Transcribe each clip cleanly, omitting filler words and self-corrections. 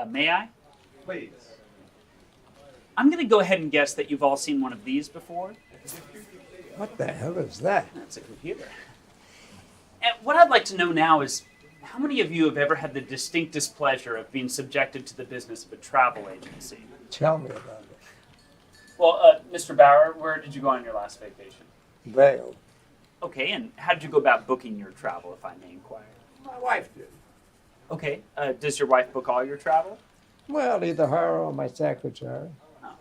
May I? Please. I'm going to go ahead and guess that you've all seen one of these before. What the hell is that? That's a computer. And what I'd like to know now is, how many of you have ever had the distinct displeasure of being subjected to the business of a travel agency? Tell me about it. Well, Mr. Bauer, where did you go on your last vacation? Vail. Okay, and how did you go about booking your travel, if I may inquire? My wife did. Okay, does your wife book all your travel? Well, either her or my secretary. Oh.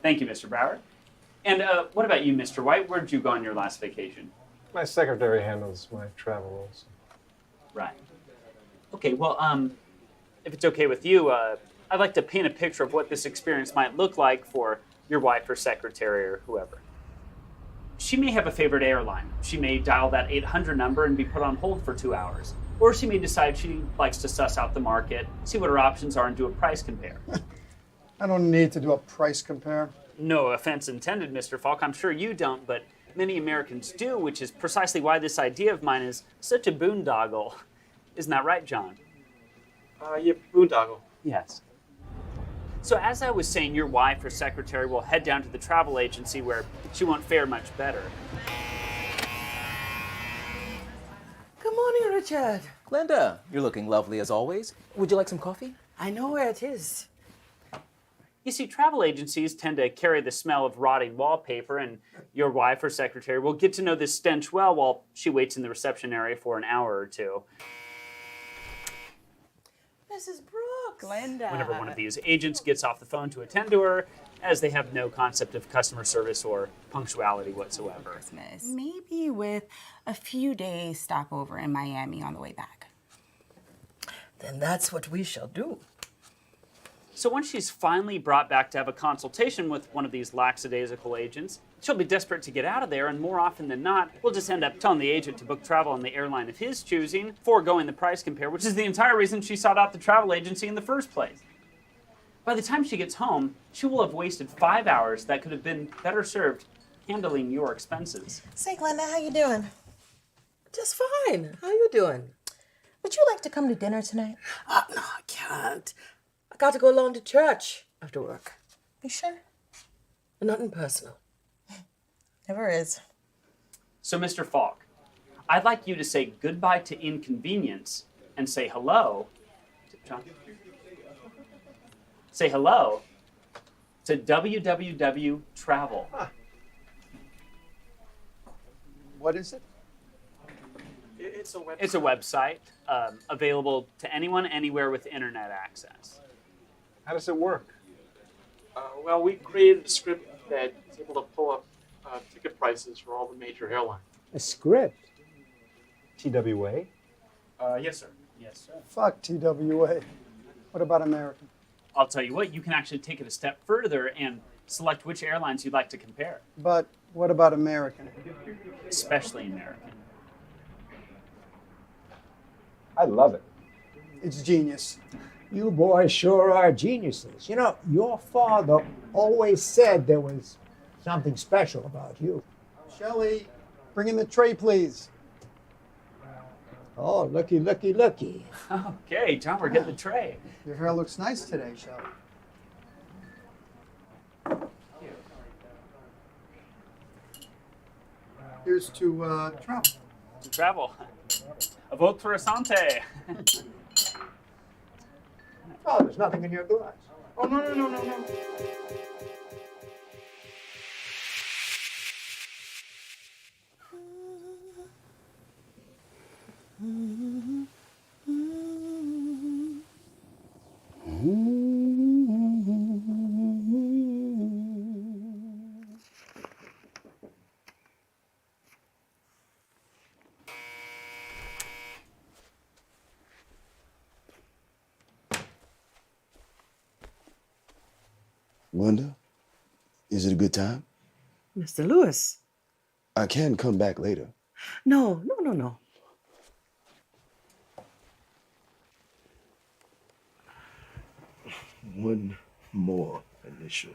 Thank you, Mr. Bauer. And what about you, Mr. White? Where did you go on your last vacation? My secretary handles my travel also. Right. Okay, well, if it's okay with you, I'd like to paint a picture of what this experience might look like for your wife or secretary or whoever. She may have a favorite airline. She may dial that 800 number and be put on hold for 2 hours. Or she may decide she likes to suss out the market, see what her options are, and do a price compare. I don't need to do a price compare. No offense intended, Mr. Falk. I'm sure you don't, but many Americans do, which is precisely why this idea of mine is such a boondoggle. Isn't that right, John? Yeah, boondoggle. Yes. So as I was saying, your wife or secretary will head down to the travel agency where she won't fare much better. Good morning, Richard. Glenda, you're looking lovely as always. Would you like some coffee? I know where it is. You see, travel agencies tend to carry the smell of rotting wallpaper, and your wife or secretary will get to know this stench well while she waits in the reception area for an hour or two. Mrs. Brooks. Glenda. Whenever one of these agents gets off the phone to attend to her, as they have no concept of customer service or punctuality whatsoever. Christmas. Maybe with a few days stopover in Miami on the way back. Then that's what we shall do. So once she's finally brought back to have a consultation with one of these lackadaisical agents, she'll be desperate to get out of there, and more often than not, we'll just end up telling the agent to book travel on the airline of his choosing, foregoing the price compare, which is the entire reason she sought out the travel agency in the first place. By the time she gets home, she will have wasted 5 hours that could have been better served handling your expenses. Say, Glenda, how you doing? Just fine. How you doing? Would you like to come to dinner tonight? Oh, no, I can't. I got to go along to church after work. You sure? Nothing personal. Never is. So, Mr. Falk, I'd like you to say goodbye to inconvenience and say hello to John. Say hello to www travel. What is it? It's a website. It's a website available to anyone, anywhere with internet access. How does it work? Well, we created a script that is able to pull up ticket prices for all the major airlines. A script. TWA? Yes, sir. Yes, sir. Fuck TWA. What about American? I'll tell you what, you can actually take it a step further and select which airlines you'd like to compare, But what about American? especially American. I love it. It's genius. You boys sure are geniuses. You know, your father always said there was something special about you. Shelley, bring in the tray, please. Oh, looky, looky, looky. Okay, John, we're getting the tray. Your hair looks nice today, Shelley. Here's to travel. To travel. A vote for Asante. Oh, there's nothing in your glass. Oh, no. Wanda, is it a good time? Mr. Lewis. I can come back later. No. One more initial.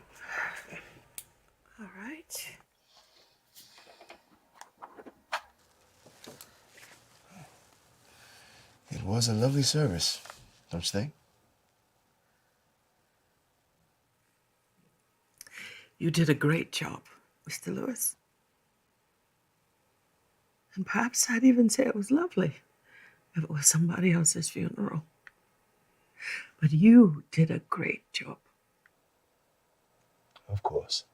All right. It was a lovely service, don't you think? You did a great job, Mr. Lewis. And perhaps I'd even say it was lovely if it was somebody else's funeral. But you did a great job. Of course.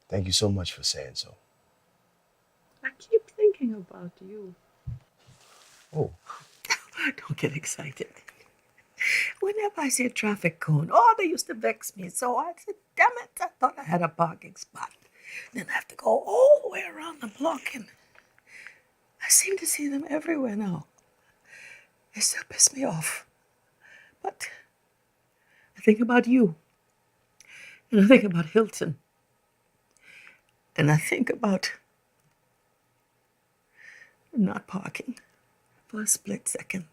Thank you so much for saying so. I keep thinking about you. Oh, Don't get excited. Whenever I see a traffic cone, they used to vex me. So I said, damn it, I thought I had a parking spot. Then I have to go all the way around the block, and I seem to see them everywhere now. They still piss me off. But I think about you. And I think about Hilton. And I think about not parking for a split second.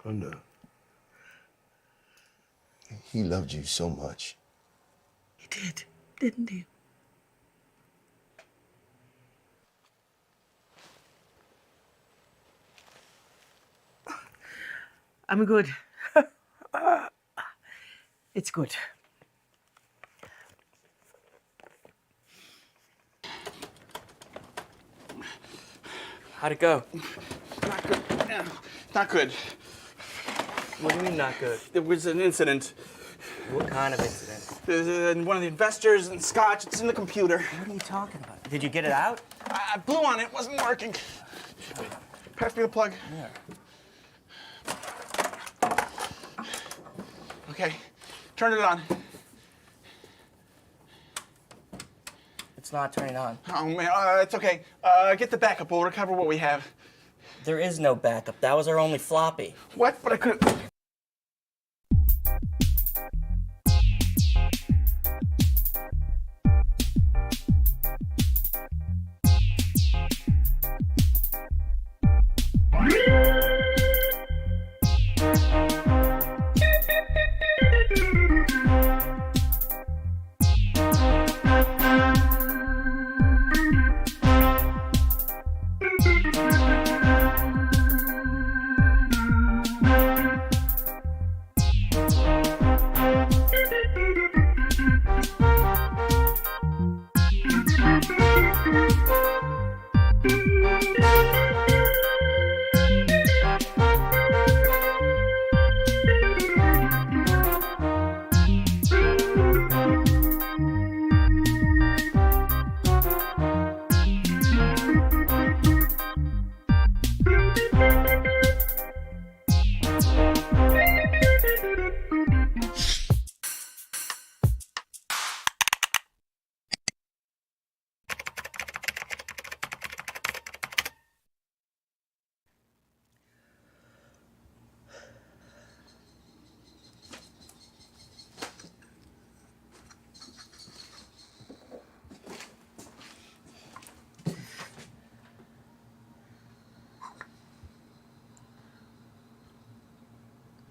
Glenda. He loved you so much. He did, didn't he? I'm good. It's good. How'd it go? Not good. Yeah, not good. What do you mean not good? There was an incident. What kind of incident? One of the investors in Scotch, it's in the computer. What are you talking about? Did you get it out? I blew on it, wasn't working. Pass me the plug. Yeah. Okay, turn it on. It's not turning on. Oh man, it's okay. Get the backup, we'll recover what we have. There is no backup. That was our only floppy. What? But I couldn't.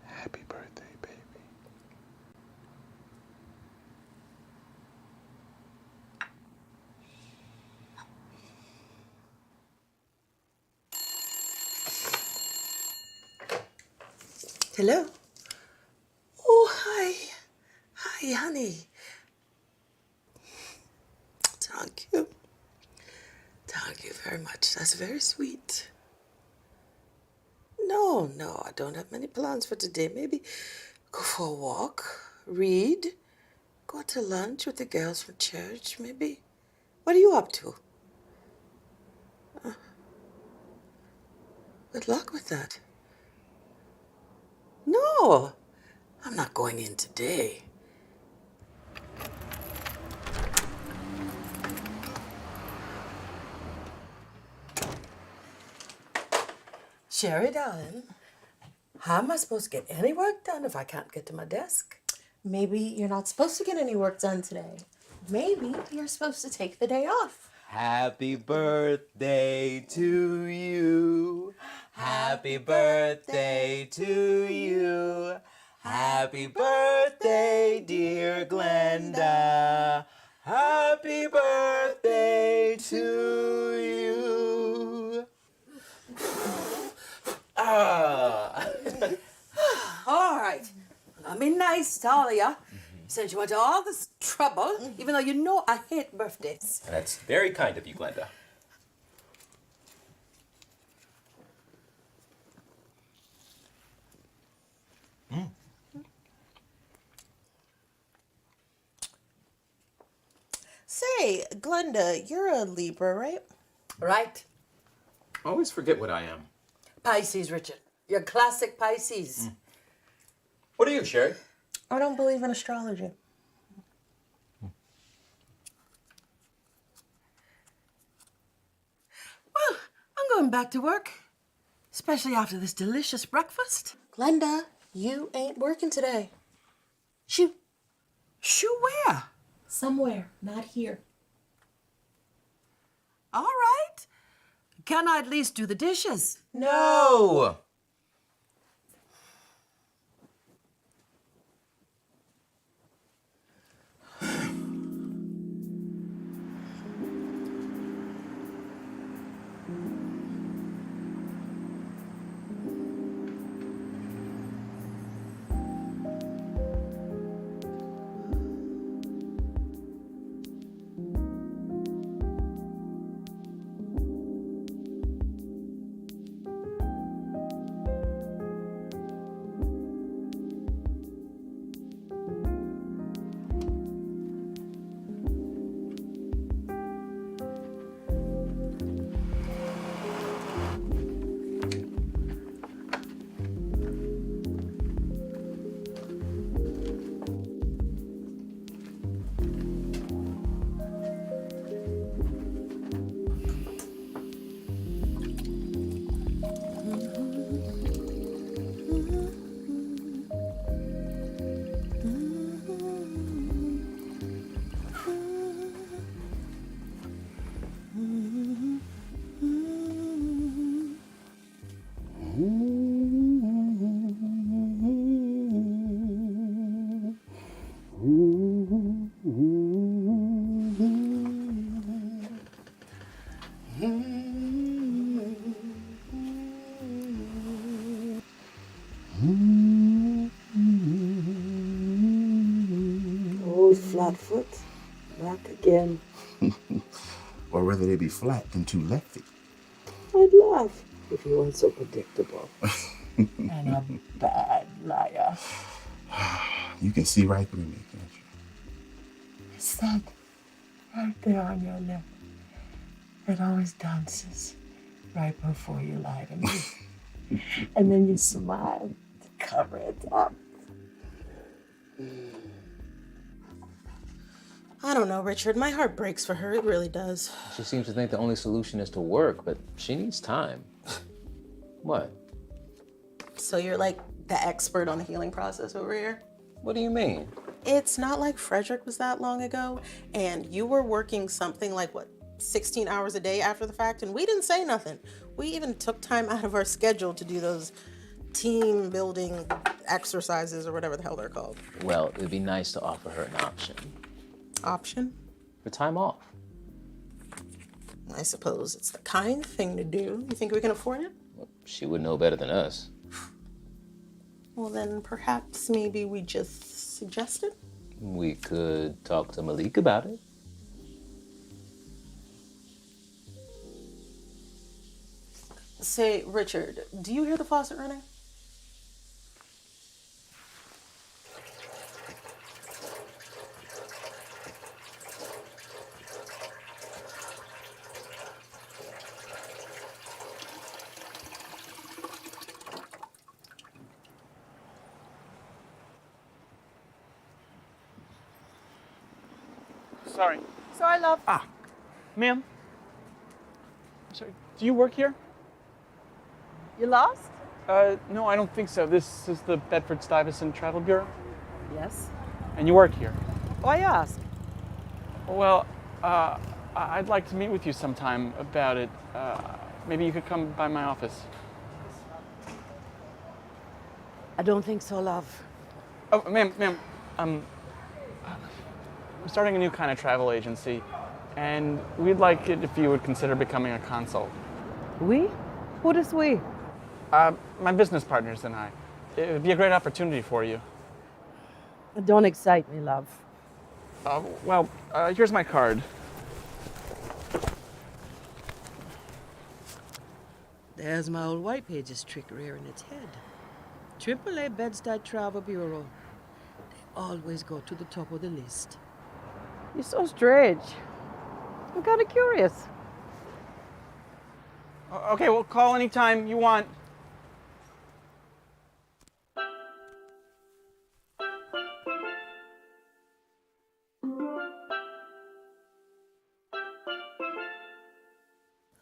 Happy birthday, baby. Hello? Oh, hi. Hi, honey. Thank you. Thank you very much. That's very sweet. No, I don't have many plans for today. Maybe go for a walk, read, go to lunch with the girls from church, maybe. What are you up to? Good luck with that. No, I'm not going in today. Sherry, darling, how am I supposed to get any work done if I can't get to my desk? Maybe you're not supposed to get any work done today. Maybe you're supposed to take the day off. Happy birthday to you. Happy birthday to you. Happy birthday, dear Glenda. Happy birthday to you. All right. I mean, nice to all of ya. Sent you into all this trouble, even though you know I hate birthdays. That's very kind of you, Glenda. Say, Glenda, you're a Libra, right? Right? I always forget what I am. Pisces, Richard. You're classic Pisces. What are you, Sherry? I don't believe in astrology. Well, I'm going back to work. Especially after this delicious breakfast. Glenda, you ain't working today. Shoo. Shoo where? Somewhere, not here. All right. Can I at least do the dishes? No! Old Flatfoot, back again. Or rather, they be flat than two lefty. I'd laugh if you weren't so predictable. And a bad liar. You can see right through me, can't you? It's that right there on your lip. It always dances right before you lie to me. And then you smile to cover it up. I don't know, Richard. My heart breaks for her. It really does. She seems to think the only solution is to work, but she needs time. What? So you're like the expert on the healing process over here? What do you mean? It's not like Frederick was that long ago, and you were working something like, what, 16 hours a day after the fact, and we didn't say nothing. We even took time out of our schedule to do those team building exercises or whatever the hell they're called. Well, it'd be nice to offer her an option. Option? For time off. I suppose it's the kind thing to do. You think we can afford it? She would know better than us. Well, then perhaps maybe we just suggest it? We could talk to Malik about it. Say, Richard, do you hear the faucet running? Sorry. Sorry, love. Ma'am? Sorry, do you work here? You lost? No, I don't think so. This is the Bedford-Stuyvesant Travel Bureau, Yes. and you work here. Why ask? Well, I'd like to meet with you sometime about it. Maybe you could come by my office. I don't think so, love. Oh, ma'am, I'm starting a new kind of travel agency, and we'd like it if you would consider becoming a consult. We? Who is we? My business partners and I. It would be a great opportunity for you. Don't excite me, love. Here's my card. There's my old White Pages trick rearing its head. AAA Bed-Stuy Travel Bureau. They always go to the top of the list. You're so strange. I'm kind of curious. Okay, well, call anytime you want.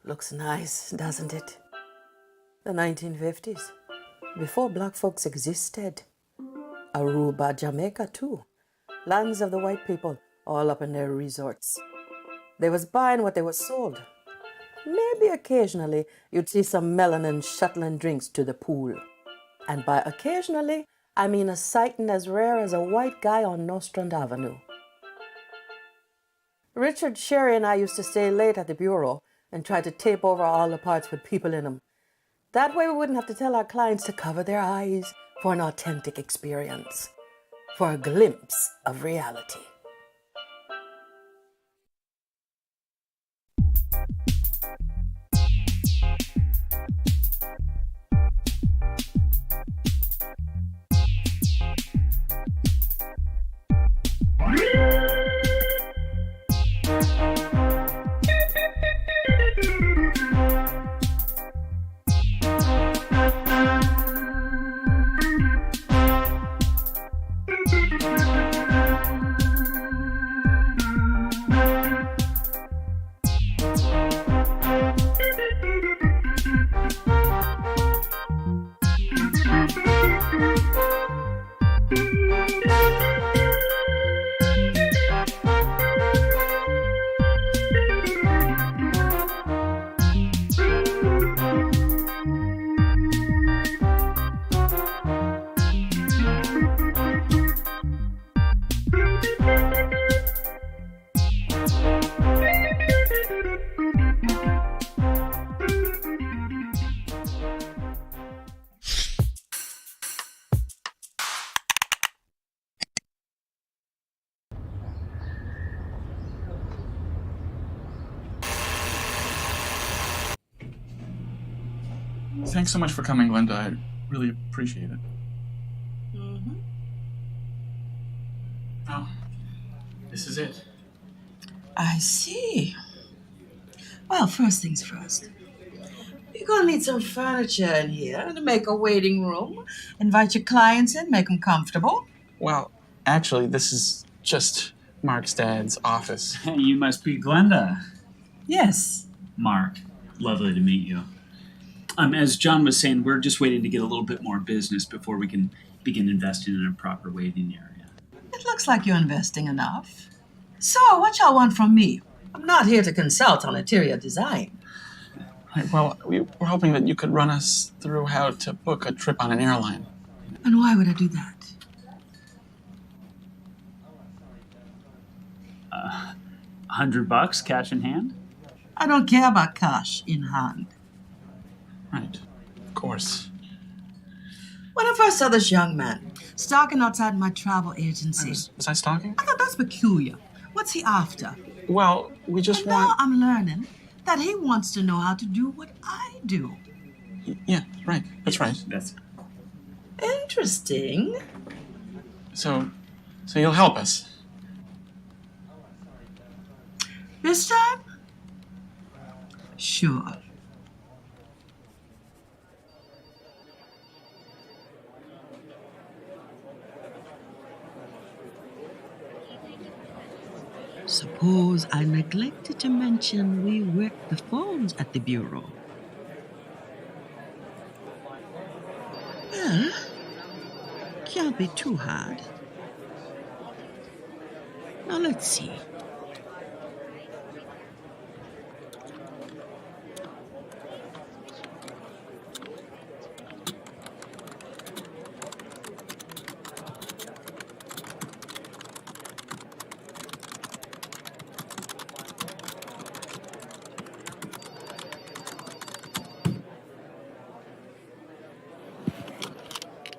Looks nice, doesn't it? The 1950s, before black folks existed. Aruba, Jamaica too. Lands of the white people, all up in their resorts. They was buying what they was sold. Maybe occasionally you'd see some melanin shuttling drinks to the pool. And by occasionally, I mean a sighting as rare as a white guy on Nostrand Avenue. Richard Sherry and I used to stay late at the bureau and try to tape over all the parts with people in them. That way we wouldn't have to tell our clients to cover their eyes for an authentic experience, for a glimpse of reality. Thanks so much for coming, Glenda. I really appreciate it. Oh, this is it. I see. Well, first things first. You're gonna need some furniture in here to make a waiting room. Invite your clients in, make them comfortable. Well, actually, this is just Mark's dad's office. You must be Glenda. Yes. Mark, lovely to meet you. As John was saying, we're just waiting to get a little bit more business before we can begin investing in a proper waiting area. It looks like you're investing enough. So, what y'all want from me? I'm not here to consult on interior design. Well, we were hoping that you could run us through how to book a trip on an airline. And why would I do that? $100 cash in hand? I don't care about cash in hand. Right. Of course. When I first saw this young man stalking outside my travel agency, Was I stalking? I thought that's peculiar. What's he after? Well, we just And now want... I'm learning that he wants to know how to do what I do. Yeah, right. That's right. That's Interesting. So you'll help us? This time? Sure. Suppose I neglected to mention we work the phones at the bureau. Well, can't be too hard. Now let's see.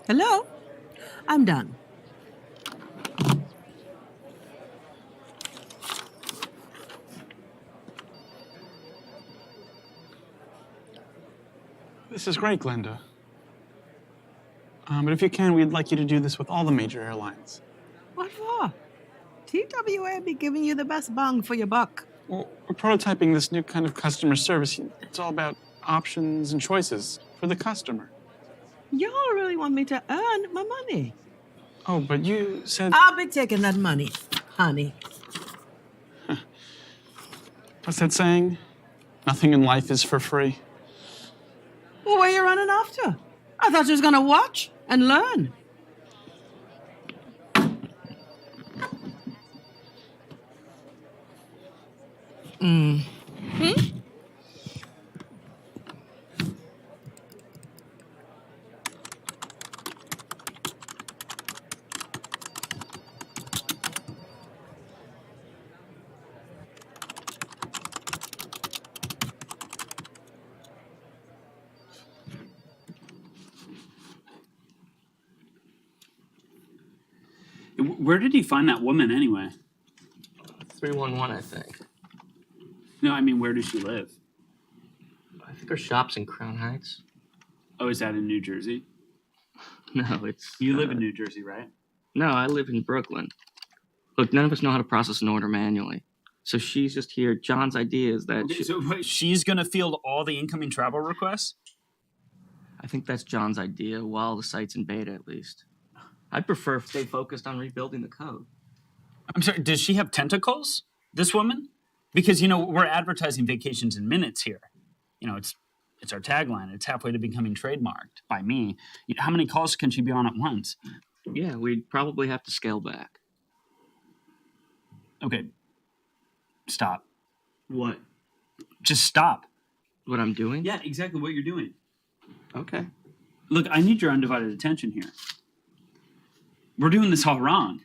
Hello? I'm done. This is great, Glenda. But if you can, we'd like you to do this with all the major airlines. What for? TWA be giving you the best bang for your buck. Well, we're prototyping this new kind of customer service. It's all about options and choices for the customer. Y'all really want me to earn my money? Oh, but you said... I'll be taking that money, honey. What's that saying? Nothing in life is for free. Well, where you running after? I thought you was gonna watch and learn. Where did he find that woman anyway? 311, I think. No, I mean, where does she live? I think her shop's in Crown Heights. Oh, is that in New Jersey? No, it's... You live in New Jersey, right? No, I live in Brooklyn. Look, none of us know how to process an order manually. So she's just here. John's idea is that So wait, she's going to field all the incoming travel requests? I think that's John's idea, while the site's in beta, at least. I'd prefer if they focused on rebuilding the code. I'm sorry, does she have tentacles, this woman? Because, we're advertising vacations in minutes here. It's our tagline. It's halfway to becoming trademarked by me. How many calls can she be on at once? Yeah, we'd probably have to scale back. Okay. Stop. What? Just stop. What I'm doing? Yeah, exactly what you're doing. Okay. Look, I need your undivided attention here. We're doing this all wrong.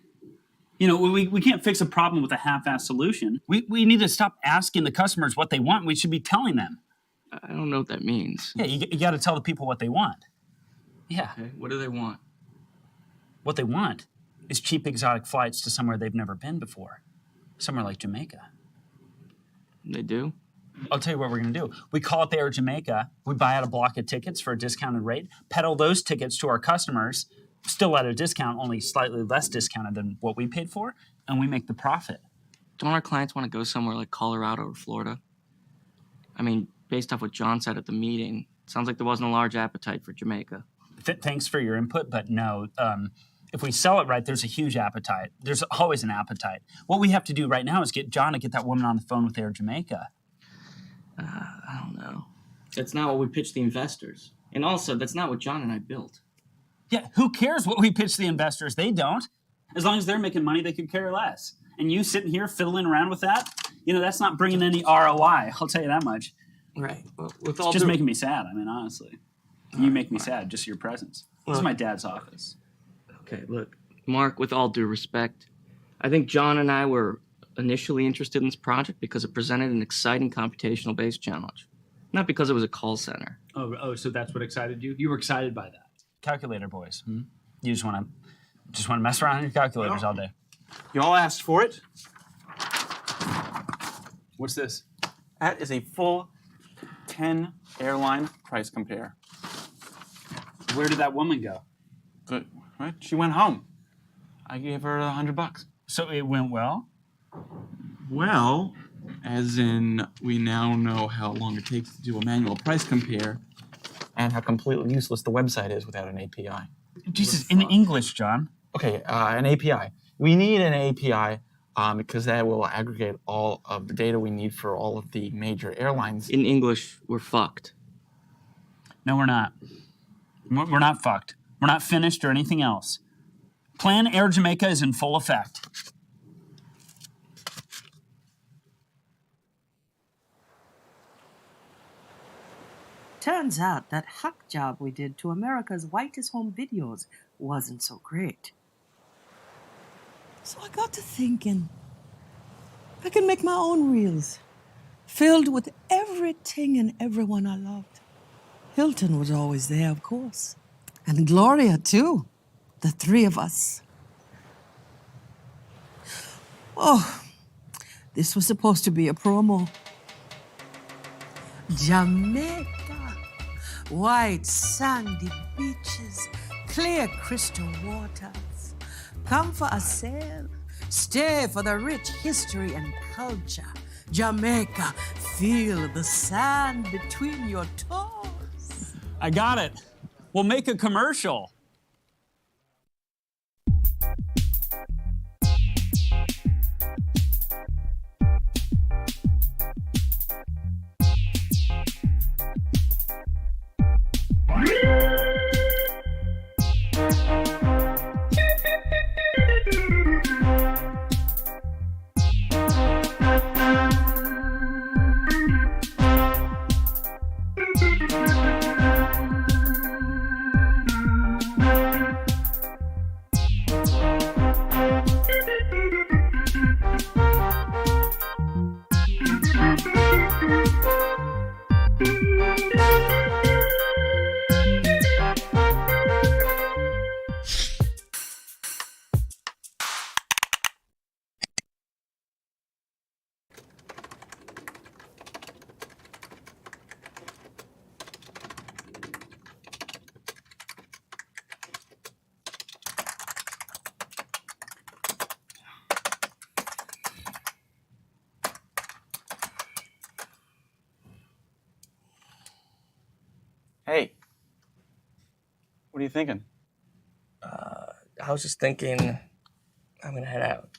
We can't fix a problem with a half-assed solution. We need to stop asking the customers what they want. We should be telling them. I don't know what that means. Yeah, you got to tell the people what they want. Yeah. Okay, what do they want? What they want is cheap exotic flights to somewhere they've never been before. Somewhere like Jamaica. They do? I'll tell you what we're going to do. We call it the Air Jamaica. We buy out a block of tickets for a discounted rate, peddle those tickets to our customers, still at a discount, only slightly less discounted than what we paid for, and we make the profit. Don't our clients want to go somewhere like Colorado or Florida? I mean, based off what John said at the meeting, it sounds like there wasn't a large appetite for Jamaica. Thanks for your input, but no. If we sell it right, there's a huge appetite. There's always an appetite. What we have to do right now is get John to get that woman on the phone with Air Jamaica. I don't know. That's not what we pitched the investors. And also, that's not what John and I built. Yeah, who cares what we pitch the investors? They don't. As long as they're making money, they could care less. And you sitting here fiddling around with that, that's not bringing any ROI. I'll tell you that much. Right. Well, It's just making me sad. I mean, honestly. You make me sad, just your presence. This is my dad's office. Okay, look, Mark, with all due respect, I think John and I were initially interested in this project because it presented an exciting computational-based challenge, not because it was a call center. Oh, so that's what excited you? You were excited by that. Calculator boys. You just want to mess around on your calculators all day. You all asked for it. What's this? That is a full 10 airline price compare. Where did that woman go? But what? She went home. I gave her $100. So it went well? Well, as in we now know how long it takes to do a manual price compare and how completely useless the website is without an API. Jesus, in English, John. Okay, an API. We need an API because that will aggregate all of the data we need for all of the major airlines. In English, we're fucked. No, we're not. We're not fucked. We're not finished or anything else. Plan Air Jamaica is in full effect. Turns out that hack job we did to America's whitest home videos wasn't so great. So I got to thinking, I can make my own reels, filled with everything and everyone I loved. Hilton was always there, of course. And Gloria, too. The three of us. Oh, this was supposed to be a promo. Jamaica. white sandy beaches, clear crystal waters. Come for a sail, stay for the rich history and culture. Jamaica, feel the sand between your toes. I got it. We'll make a commercial. Hey, what are you thinking? I was just thinking I'm gonna head out.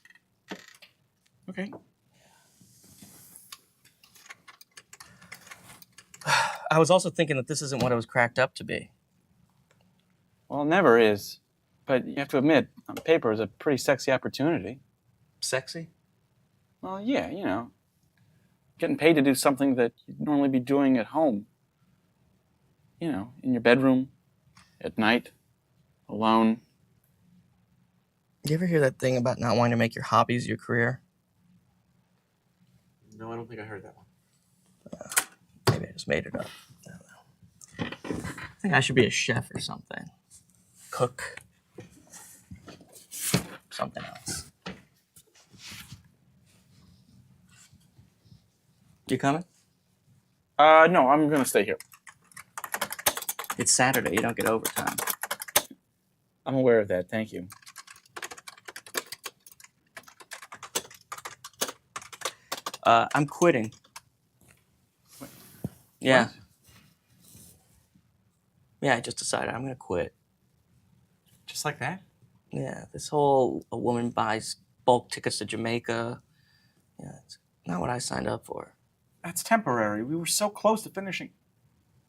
Okay. I was also thinking that this isn't what it was cracked up to be. Well, it never is. But you have to admit, on paper, it's a pretty sexy opportunity. Sexy? Well, yeah, you know. Getting paid to do something that you'd normally be doing at home. You know, in your bedroom, at night, alone. You ever hear that thing about not wanting to make your hobbies your career? No, I don't think I heard that one. Maybe I just made it up. I don't know. I think I should be a chef or something. Cook. Something else. You coming? No, I'm gonna stay here. It's Saturday. You don't get overtime. I'm aware of that, thank you. I'm quitting. Wait, Yeah. what? Yeah, I just decided I'm gonna quit. Just like that? Yeah, this whole a woman buys bulk tickets to Jamaica. Yeah, it's not what I signed up for. That's temporary. We were so close to finishing.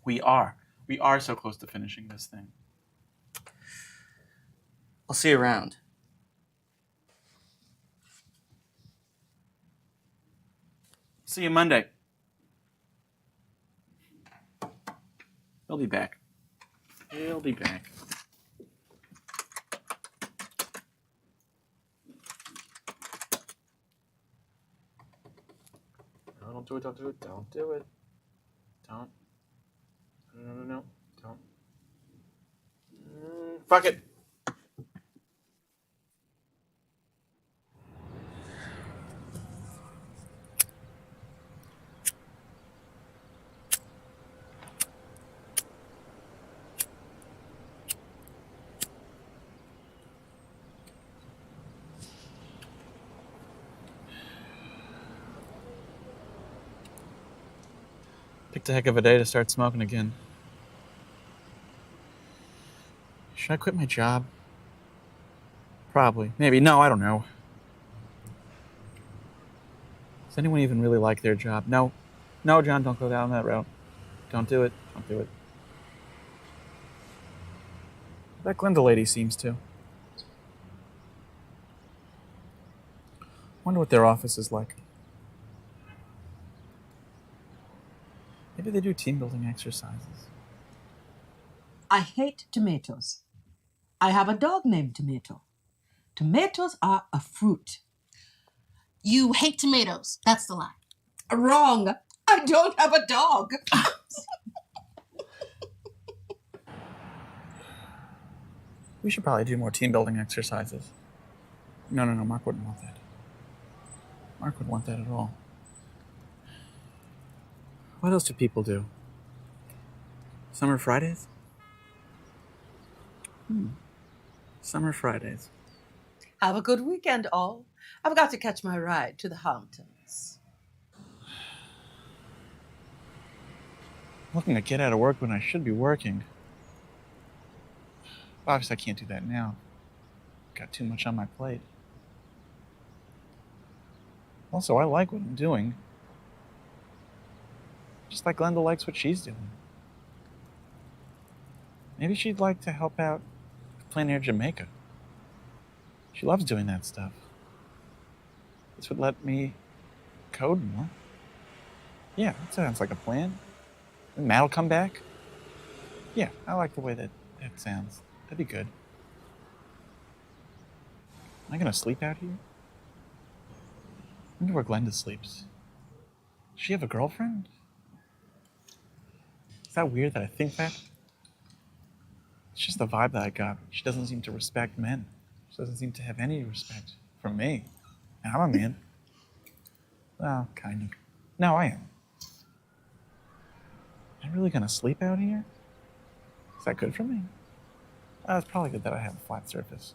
We are. We are so close to finishing this thing. I'll see you around. See you Monday. He'll be back. He'll be back. No, don't do it, don't do it, don't do it. Don't. No. Don't. Fuck it. Picked a heck of a day to start smoking again. Should I quit my job? Probably. Maybe. No, I don't know. Does anyone even really like their job? No. No, John, don't go down that route. Don't do it. Don't do it. That Glenda lady seems to. Wonder what their office is like. Maybe they do team building exercises. I hate tomatoes. I have a dog named Tomato. Tomatoes are a fruit. You hate tomatoes. That's the lie. Wrong. I don't have a dog. We should probably do more team building exercises. No, Mark wouldn't want that. Mark would want that at all. What else do people do? Summer Fridays? Summer Fridays. Have a good weekend, all. I've got to catch my ride to the Hamptons. Looking to get out of work when I should be working. Obviously, I can't do that now. Got too much on my plate. Also, I like what I'm doing. Just like Glenda likes what she's doing. Maybe she'd like to help out with Plein Air Jamaica. She loves doing that stuff. This would let me code more. Yeah, that sounds like a plan. And Matt'll come back. Yeah, I like the way that sounds. That'd be good. Am I gonna sleep out here? I wonder where Glenda sleeps. Does she have a girlfriend? Is that weird that I think that? It's just the vibe that I got. She doesn't seem to respect men. She doesn't seem to have any respect for me. And I'm a man. Well, kind of. No, I am. Am I really gonna sleep out here? Is that good for me? It's probably good that I have a flat surface.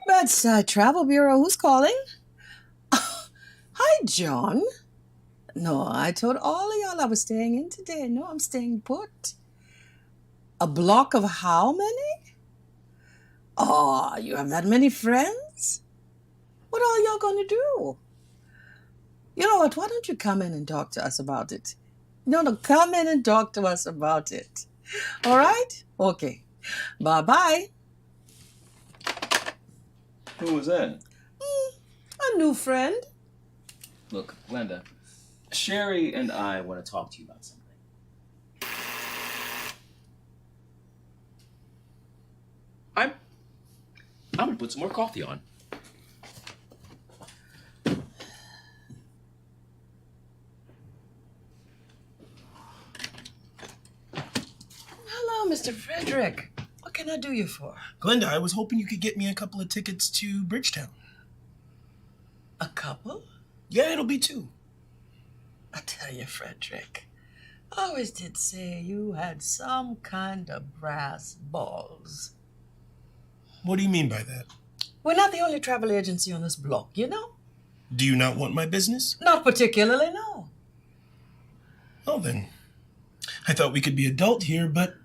Bedside Travel Bureau, who's calling? Hi, John. No, I told all of y'all I was staying in today. No, I'm staying put. A block of how many? Oh, you have that many friends? What are y'all gonna do? You know what? Why don't you come in and talk to us about it? No, come in and talk to us about it. All right? Okay. Bye-bye. Who was that? A new friend. Look, Glenda, Sherry and I want to talk to you about something. I'm gonna put some more coffee on. Hello, Mr. Frederick. What can I do you for? Glenda, I was hoping you could get me a couple of tickets to Bridgetown. A couple? Yeah, it'll be 2. I tell you, Frederick, I always did say you had some kind of brass balls. What do you mean by that? We're not the only travel agency on this block, you know? Do you not want my business? Not particularly, no. Oh, then. I thought we could be adult here, but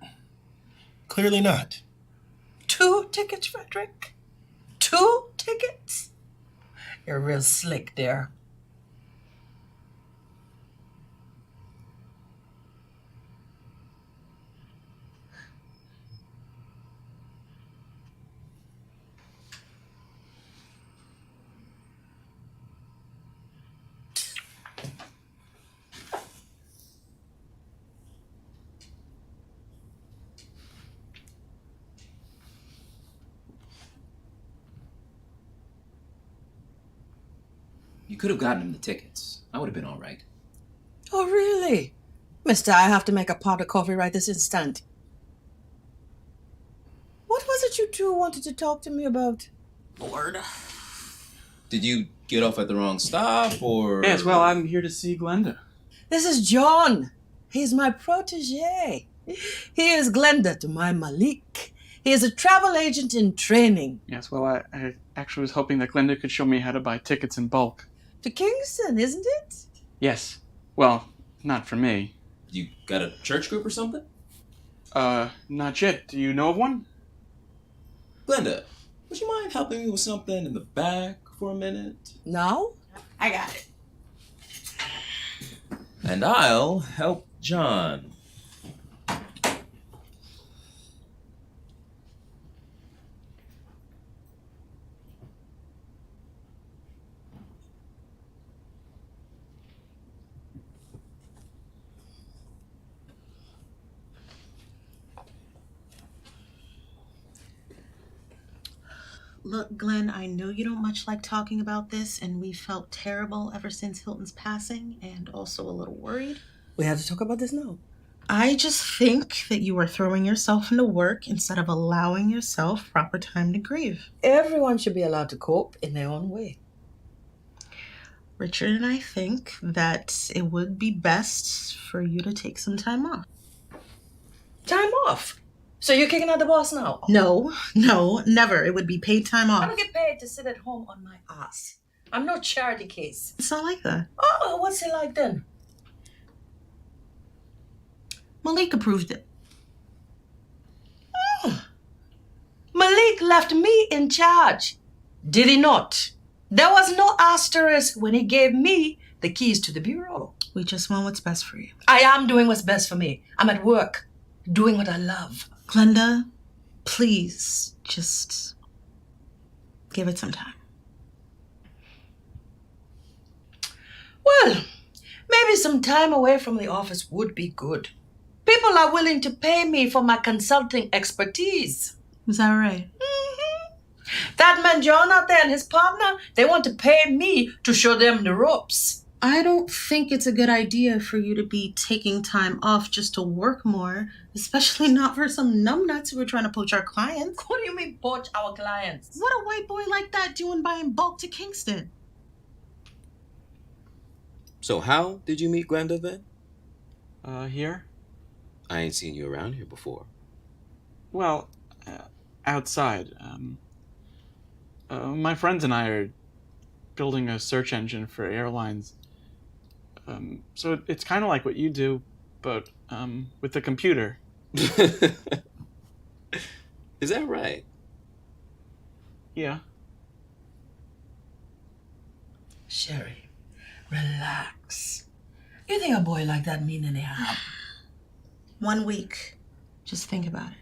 clearly not. 2 tickets, Frederick? 2 tickets? You're real slick there. You could have gotten him the tickets. I would have been all right. Oh, really? Mister, I have to make a pot of coffee right this instant. What was it you two wanted to talk to me about? Lord. Did you get off at the wrong stop, or...? Yes, well, I'm here to see Glenda. This is John. He's my protege. He is Glenda to my Malik. He is a travel agent in training. Yes, well, I actually was hoping that Glenda could show me how to buy tickets in bulk. To Kingston, isn't it? Yes. Well, not for me. You got a church group or something? Not yet. Do you know of one? Glenda, would you mind helping me with something in the back for a minute? Now? I got it. And I'll help John. Look, Glenn, I know you don't much like talking about this, and we felt terrible ever since Hilton's passing, and also a little worried. We have to talk about this now. I just think that you are throwing yourself into work instead of allowing yourself proper time to grieve. Everyone should be allowed to cope in their own way. Richard and I think that it would be best for you to take some time off. Time off? So you're kicking out the boss now? No, never. It would be paid time I off. don't get paid to sit at home on my ass. I'm no charity case. It's not like that. Oh, what's it like then? Malik approved it. Malik left me in charge. Did he not? There was no asterisk when he gave me the keys to the bureau. We just want what's best for you. I am doing what's best for me. I'm at work, doing what I love. Glenda, please, just give it some time. Well, maybe some time away from the office would be good. People are willing to pay me for my consulting expertise. Is that right? That man John out there and his partner, they want to pay me to show them the ropes. I don't think it's a good idea for you to be taking time off just to work more, especially not for some numbnuts who are trying to poach our clients. What do you mean poach our clients? What a white boy like that doing buying bulk to Kingston? So how did you meet Glenda then? Here? I ain't seen you around here before. Well, outside. My friends and I are building a search engine for airlines. So it's kind of like what you do, but with the computer. Is that right? Yeah. Sherry, relax. You think a boy like that mean any harm? 1 week. Just think about it.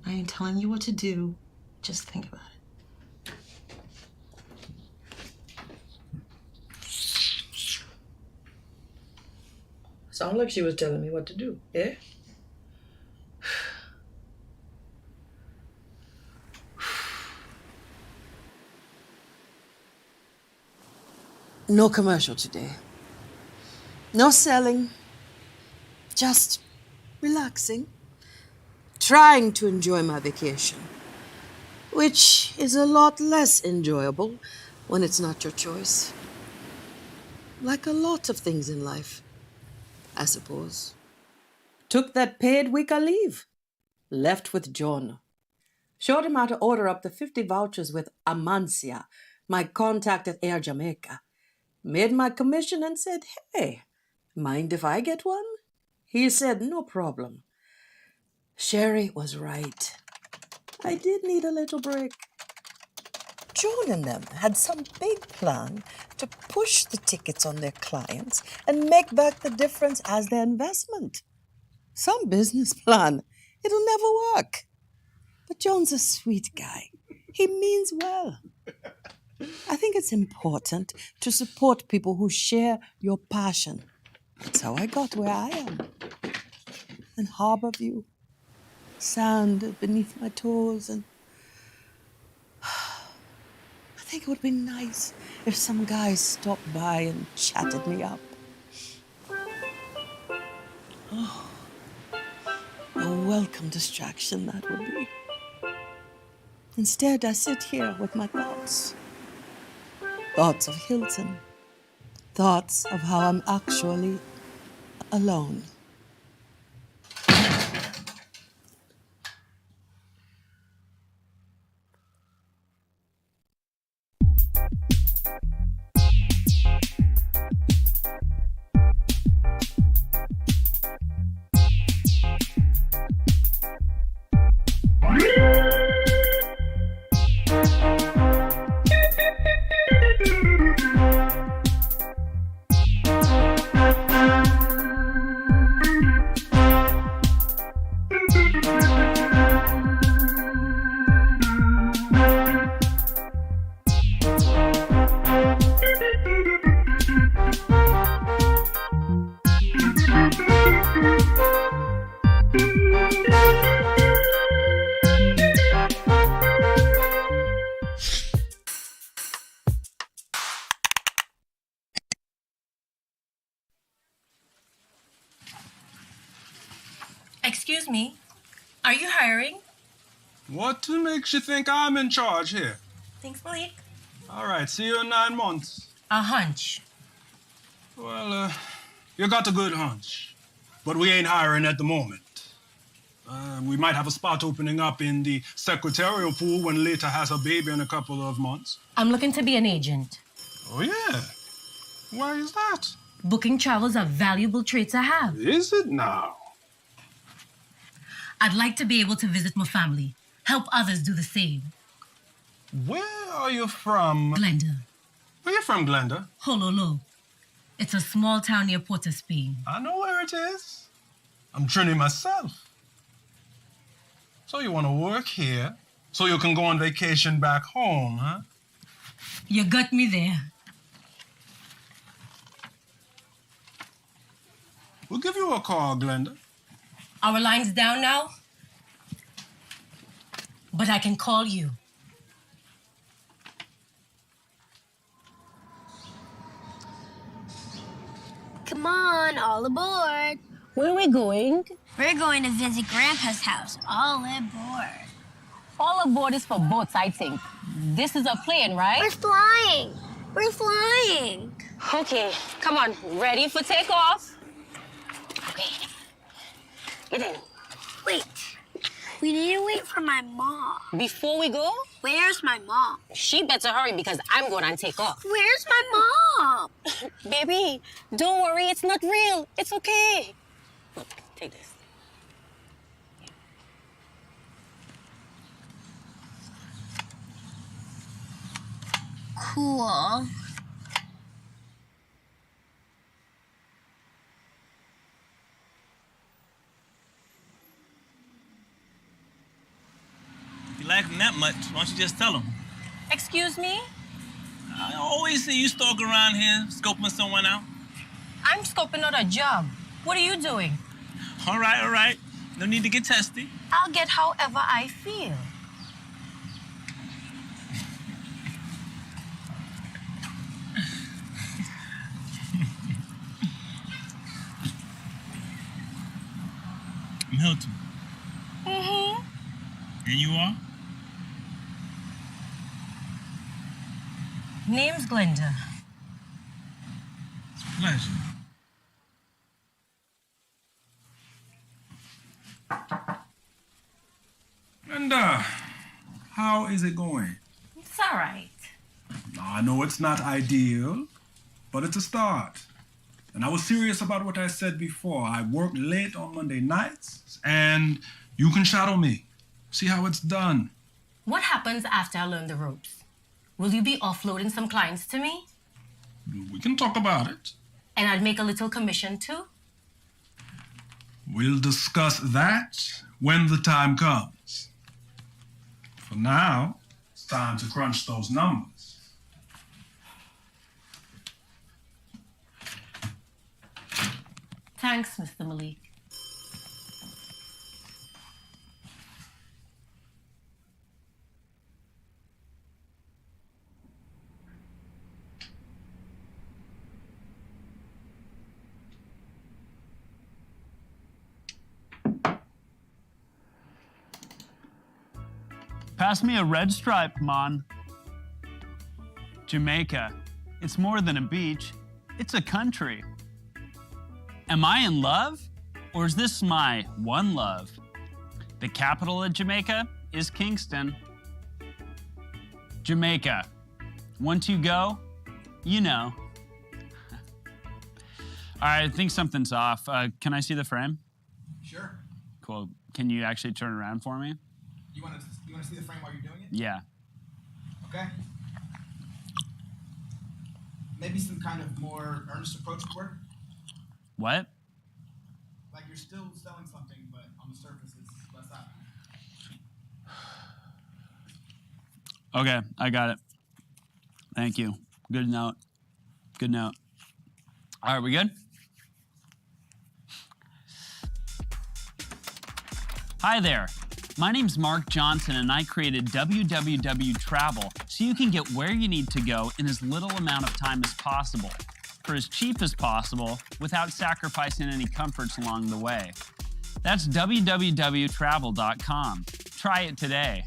I ain't telling you what to do. Just think about it. Sound like she was telling me what to do, eh? No commercial today. No selling. Just relaxing. Trying to enjoy my vacation. Which is a lot less enjoyable when it's not your choice. Like a lot of things in life, I suppose. Took that paid week of leave. Left with John. Showed him how to order up to 50 vouchers with Amancia, my contact at Air Jamaica. Made my commission and said, hey, mind if I get one? He said, no problem. Sherry was right. I did need a little break. John and them had some big plan to push the tickets on their clients and make back the difference as their investment. Some business plan. It'll never work. But John's a sweet guy. He means well. I think it's important to support people who share your passion. That's how I got where I am. And Harborview. Sand beneath my toes and... I think it would be nice if some guys stopped by and chatted me up. Oh, a welcome distraction that would be. Instead, I sit here with my thoughts. Thoughts of Hilton. Thoughts of how I'm actually alone. Excuse me, are you hiring? What makes you think I'm in charge here? Thanks, Malik. All right, see you in 9 months. A hunch. Well, you got a good hunch. But we ain't hiring at the moment. We might have a spot opening up in the secretarial pool when Lita has a baby in a couple of months. I'm looking to be an agent. Oh, yeah? Why is that? Booking travel's a valuable trait to have. Is it now? I'd like to be able to visit my family, help others do the same. Where are you from? Glenda. Where you from, Glenda? Hololo. It's a small town near Port of Spain. I know where it is. I'm Trini myself. So you want to work here so you can go on vacation back home, huh? You got me there. We'll give you a call, Glenda. Our line's down now, but I can call you. Come on, all aboard. Where are we going? We're going to visit Grandpa's house. All aboard. All aboard is for boats, I think. This is a plane, right? We're flying. We're flying. Okay, come on. Ready for takeoff? Okay. Get in. Wait. We need to wait for my mom. Before we go? Where's my mom? She better hurry because I'm going on takeoff. Where's my mom? Baby, don't worry. It's not real. It's okay. Look, take this. Cool. If you like him that much, why don't you just tell him? Excuse me? I always see you stalking around here, scoping someone out. I'm scoping out a job. What are you doing? All right. No need to get testy. I'll get however I feel. Milton. Mm-hmm. And you are? Name's Glenda. It's a pleasure. And, how is it going? It's all right. I know it's not ideal, but it's a start. And I was serious about what I said before. I work late on Monday nights, and you can shadow me. See how it's done. What happens after I learn the ropes? Will you be offloading some clients to me? We can talk about it. And I'd make a little commission too? We'll discuss that when the time comes. For now, it's time to crunch those numbers. Thanks, Mr. Malik. Pass me a red stripe, Mon. Jamaica. It's more than a beach. It's a country. Am I in love? Or is this my one love? The capital of Jamaica is Kingston. Jamaica. Once you go, you know. All right, I think something's off. Can I see the frame? Sure. Cool. Can you actually turn around for me? You want to see the frame while you're doing it? Yeah. Okay. Maybe some kind of more earnest approach would work. What? Like you're still selling something, but on the surface it's less out. Okay, I got it. Thank you. Good note. Good note. All right, we good? Hi there. My name's Mark Johnson, and I created www Travel so you can get where you need to go in as little amount of time as possible, for as cheap as possible, without sacrificing any comforts along the way. That's www.travel.com. Try it today.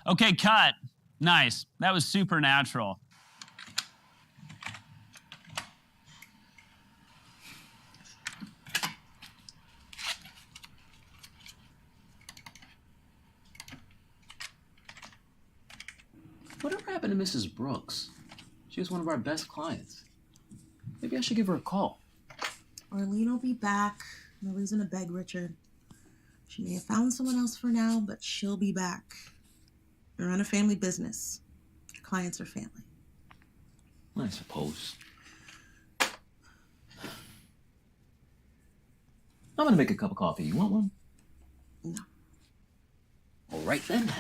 Okay, cut. Nice. That was supernatural. Whatever happened to Mrs. Brooks? She was one of our best clients. Maybe I should give her a call. Arlene will be back. No reason to beg Richard. She may have found someone else for now, but she'll be back. We run a family business. Your clients are family. I suppose. I'm gonna make a cup of coffee. You want one? No. All right then.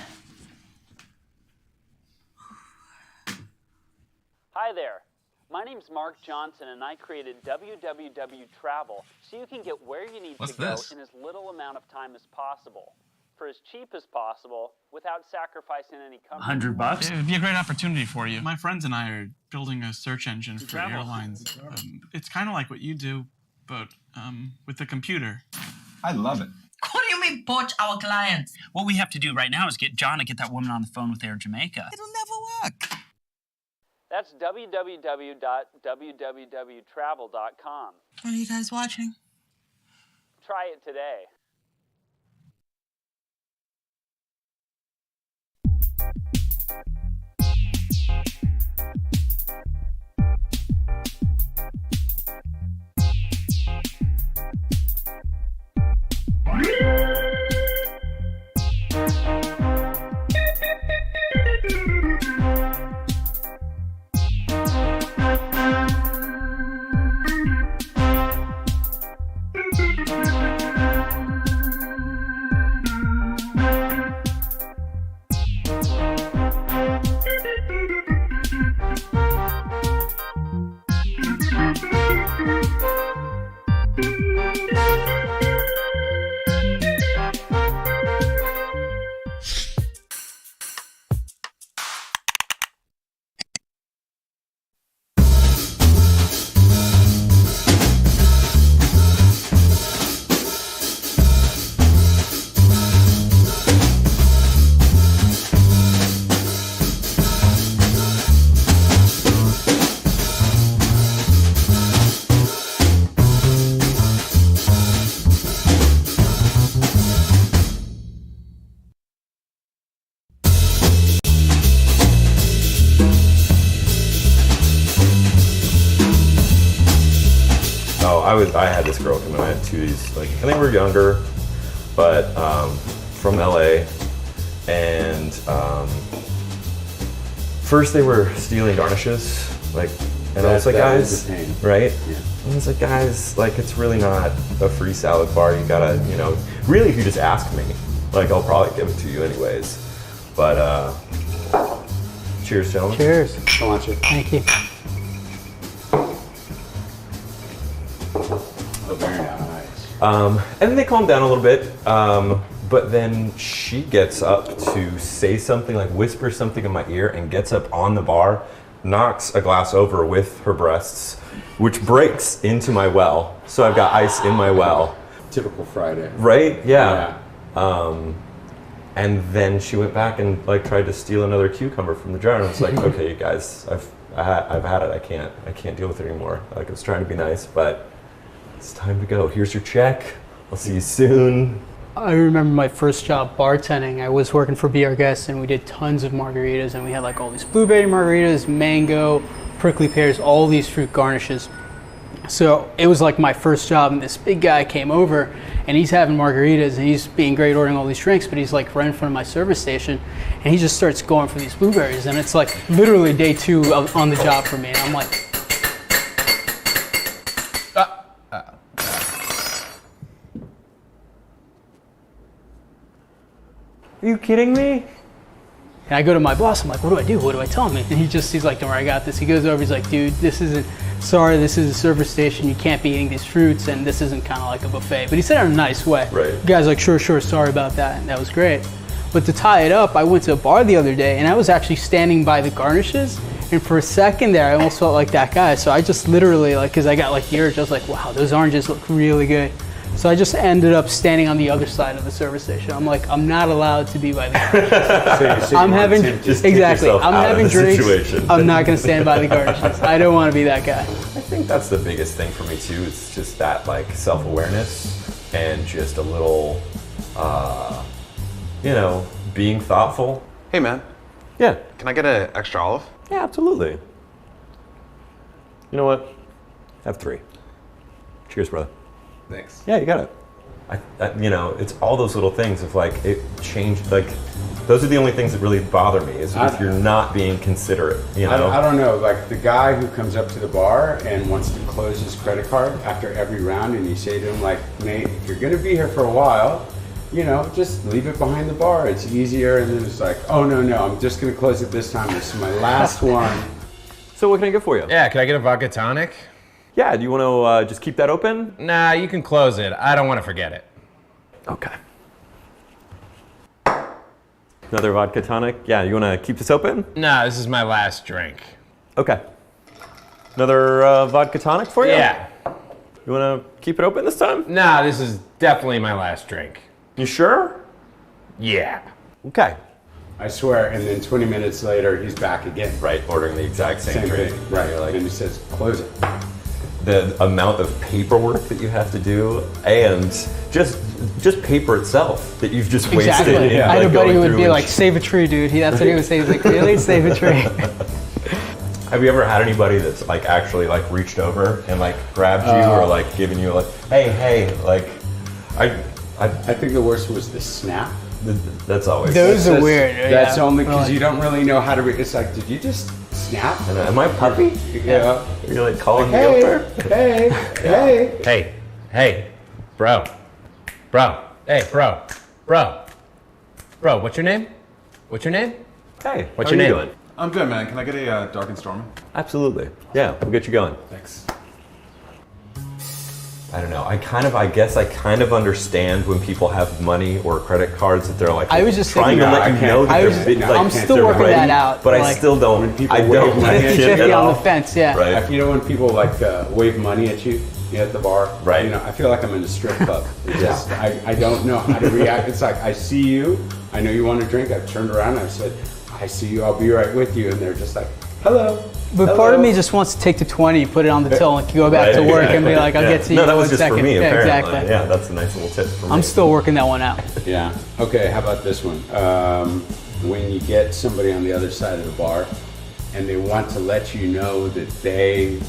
Hi there. My name's Mark Johnson, and I created www Travel so you can get where you need What's to go this? in as little amount of time as possible, for as cheap as possible, without sacrificing any comfort. $100? It would be a great opportunity for you. My friends and I are building a search engine for travel. airlines. It's kind of like what you do, but with a computer. I love it. What do you mean, poach our clients? What we have to do right now is get John to get that woman on the phone with Air Jamaica. It'll never work. That's www.travel.com. What are you guys watching? Try it today. I had this girl come in. I had two of these, like, and they were younger, but from LA. And first they were stealing garnishes, like, and I was like, guys, right? Yeah. And I was like, guys, like, it's really not a free salad bar. You gotta, you know, really, if you just ask me, like, I'll probably give it to you anyways. But cheers, gentlemen. Cheers. I want you. Thank you. Oh, very nice. And then they calmed down a little bit, but then she gets up to say something, like whisper something in my ear, and gets up on the bar, knocks a glass over with her breasts, which breaks into my well. So I've got ice in my well. Typical Friday. Right? Yeah. And then she went back and like tried to steal another cucumber from the jar, and I was like, okay, you guys, I've had it. I can't deal with it anymore. Like, I was trying to be nice, but it's time to go. Here's your check. I'll see you soon. I remember my first job bartending. I was working for Be Our Guest, and we did tons of margaritas, and we had like all these blueberry margaritas, mango, prickly pears, all these fruit garnishes. So it was like my first job, and this big guy came over, and he's having margaritas, and he's being great ordering all these drinks, but he's like right in front of my service station, and he just starts going for these blueberries, and it's like literally day 2 on the job for me, and I'm like, Are you kidding me? And I go to my boss, I'm like, what do I do? What do I tell him? And he's like, don't worry, I got this. He goes over, he's like, dude, this is a service station. You can't be eating these fruits, and this isn't kind of like a buffet. But he said it in a nice way. Right. The guy's like, sure, sorry about that. And that was great. But to tie it up, I went to a bar the other day, and I was actually standing by the garnishes. And for a second there, I almost felt like that guy. So I just literally, like, because I got like the urge, I was like, wow, those oranges look really good. So I just ended up standing on the other side of the service station. I'm like, I'm not allowed to be by the garnishes. So I'm having just take yourself I'm out of having the drinks. situation. I'm not gonna stand by the garnishes. I don't want to be that guy. I think that's the biggest thing for me too. It's just that like self-awareness and just a little, you know, being thoughtful. Hey man. Yeah. Can I get an extra olive? Yeah, absolutely. You know what? Have 3. Cheers, brother. Thanks. Yeah, you got it. You know, it's all those little things of like it changed. Like those are the only things that really bother me is if you're not being considerate. You know, I don't know. Like the guy who comes up to the bar and wants to close his credit card after every round, and you say to him like, "Nate, if you're gonna be here for a while, you know, just leave it behind the bar. It's easier." And then it's like, "Oh no, I'm just gonna close it this time. This is my last one." So what can I get for you? Yeah, can I get a vodka tonic? Yeah, do you want to just keep that open? Nah, you can close it. I don't want to forget it. Okay. Another vodka tonic. Yeah, you want to keep this open? Nah, this is my last drink. Okay. Another vodka tonic for you? Yeah. You want to keep it open this time? Nah, this is definitely my last drink. You sure? Yeah. Okay. I swear. And then 20 minutes later, he's back again. Right, ordering the exact same drink. Thing. Right. You're like, and he says, "Close it." The amount of paperwork that you have to do, and just paper itself that you've just wasted. Exactly. In, I had like, a buddy going who would through be and- like, "Save a tree, dude." That's what he would say. He's like, "Really? Save a tree?" Have you ever had anybody that's like actually like reached over and like grabbed you or like given you like, hey, like, I think the worst was the snap. That's always. Those are weird. That's yeah. only because Like- you don't really know how to. It's like, did you just snap? Am I a puppy? Yeah. You're like calling me Hey, over? hey. Hey, bro, hey, bro, what's your name? What's your name? Hey, What's how your are you name? doing? I'm good, man. Can I get a dark and stormy? Absolutely. Yeah, we'll get you going. Thanks. I don't know. I guess I kind of understand when people have money or credit cards that they're like I was just trying thinking- to let you know that I'm still working ready, that out. but I like, still don't. I wave don't money like at it you. at 50 on all. the fence, yeah. Right. You know when people like wave money at you at the bar? Right. You know, I feel like I'm in a strip club. It's Yeah. just, I don't know how to react. It's like, I see you, I know you want a drink, I've turned around, I've said, "I see you, I'll be right with you," and they're just like, "Hello." But part of me just wants to take the 20, put it on the till, and go back Right, to work and be exactly. like, "I'll Yeah. get to you No, in that was one just second." for me, Yeah, apparently. exactly. Yeah, that's a nice little tip for me. I'm still working that one out. Yeah. Okay, how about this one? When you get somebody on the other side of the bar and they want to let you know that they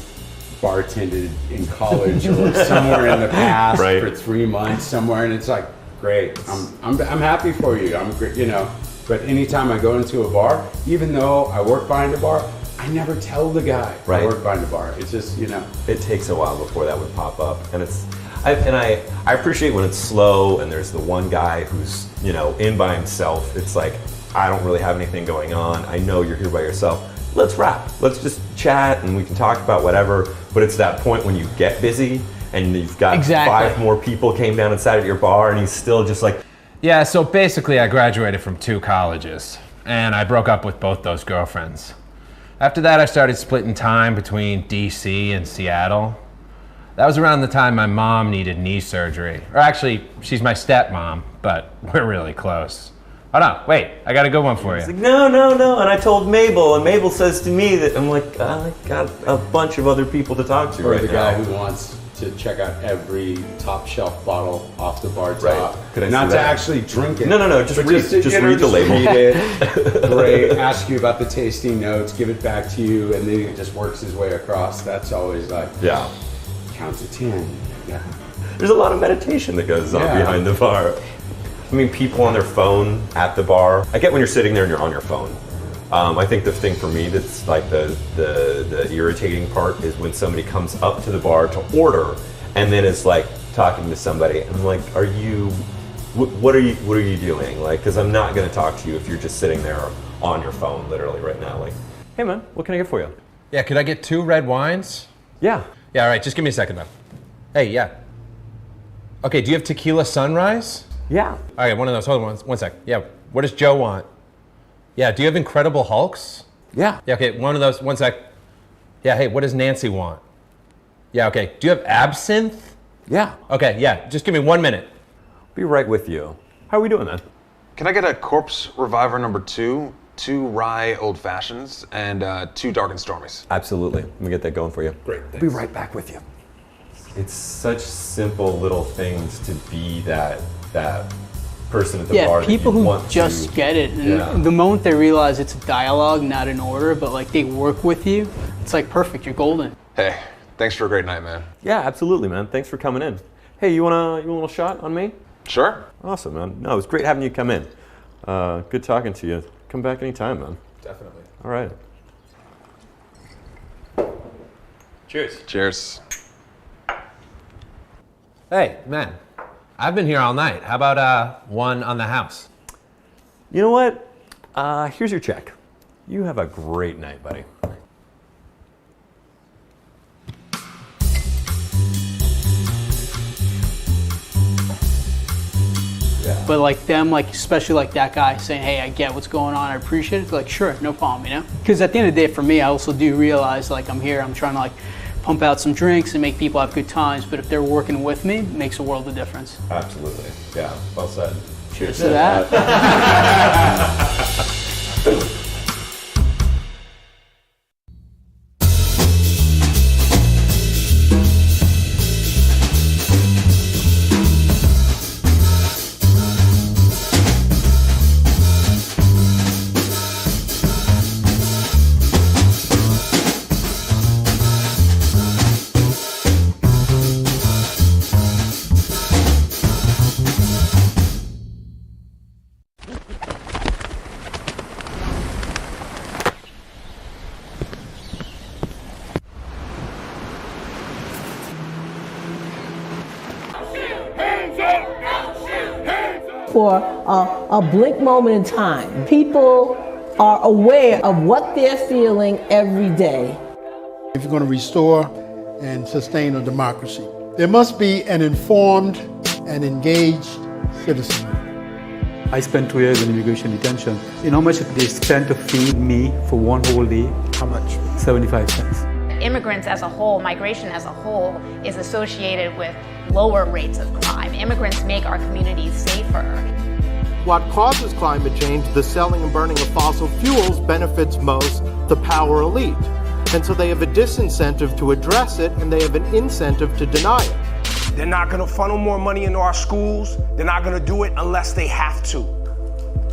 bartended in college or somewhere in the past Right. for 3 months somewhere, and it's like, great, I'm happy for you. I'm great, you know. But anytime I go into a bar, even though I work behind a bar, I never tell the guy I Right. work behind a bar. It's just, you know. It takes a while before that would pop up, and I appreciate when it's slow and there's the one guy who's, you know, in by himself. It's like, I don't really have anything going on. I know you're here by yourself. Let's wrap. Let's just chat and we can talk about whatever. But it's that point when you get busy and you've got Exactly. 5 more people came down and sat at your bar, and he's still just like, Yeah, so basically I graduated from 2 colleges, and I broke up with both those girlfriends. After that, I started splitting time between DC and Seattle. That was around the time my mom needed knee surgery. Or actually, she's my stepmom, but we're really close. Hold on, wait, I got a good one for you. He's like, no. And I told Mabel, and Mabel says to me that, I'm like, I got a bunch of other people to talk to Or right the guy now. who wants to check out every top shelf bottle off the bar top. Right. Could I Not see to that? actually drink it. No, just but read- to, just you know, read the label. Read it, great, ask you about the tasting notes, give it back to you, and then he just works his way across. That's always like, Yeah. count to 10. Yeah. There's a lot of meditation that goes on Yeah. behind the bar. I mean, people on their phone at the bar. I get when you're sitting there and you're on your phone. I think the thing for me that's like the irritating part is when somebody comes up to the bar to order and then is like talking to somebody. And I'm like, are you? What are you doing? Like, because I'm not going to talk to you if you're just sitting there on your phone, literally right now. Like, hey man, what can I get for you? Yeah, could I get 2 red wines? Yeah. Yeah, all right, just give me a second though. Hey, yeah. Okay, do you have tequila sunrise? Yeah. All right, one of those. Hold on, one sec. Yeah, what does Joe want? Yeah, do you have Incredible Hulks? Yeah. Yeah, okay, one of those. One sec. Yeah, hey, what does Nancy want? Yeah, okay. Do you have absinthe? Yeah. Okay, yeah. Just give me 1 minute. Be right with you. How are we doing, man? Can I get a Corpse Reviver number 2, 2 rye old fashions, and 2 dark and stormies? Absolutely. Let me get that going for you. Great, I'll be right back with you. It's such simple little things to be that person at the bar. Yeah, people that you who want just to, get it. And the moment they realize it's a dialogue, not an order, but like they work with you, it's like perfect, you're golden. Hey, thanks for a great night, man. Yeah, absolutely, man. Thanks for coming in. Hey, you want a little shot on me? Sure. Awesome, man. No, it was great having you come in. Good talking to you. Come back anytime, man. Definitely. All right. Cheers. Cheers. Hey, man. I've been here all night. How about one on the house? You know what? Here's your check. You have a great night, buddy. Yeah. But like them, like especially like that guy saying, hey, I get what's going on, I appreciate it. Like, sure, no problem, you know? Because at the end of the day, for me, I also do realize like I'm here, I'm trying to like pump out some drinks and make people have good times. But if they're working with me, it makes a world of difference. Absolutely. Yeah, well said. Cheers to that. For a blink moment in time, people are aware of what they're feeling every day. If you're going to restore and sustain a democracy, there must be an informed and engaged citizenry. I spent 2 years in immigration detention. You know how much they spent to feed me for one whole day? How much? 75 cents. Immigrants as a whole, migration as a whole, is associated with lower rates of crime. Immigrants make our communities safer. What causes climate change, the selling and burning of fossil fuels, benefits most the power elite. And so they have a disincentive to address it, and they have an incentive to deny it. They're not going to funnel more money into our schools. They're not going to do it unless they have to,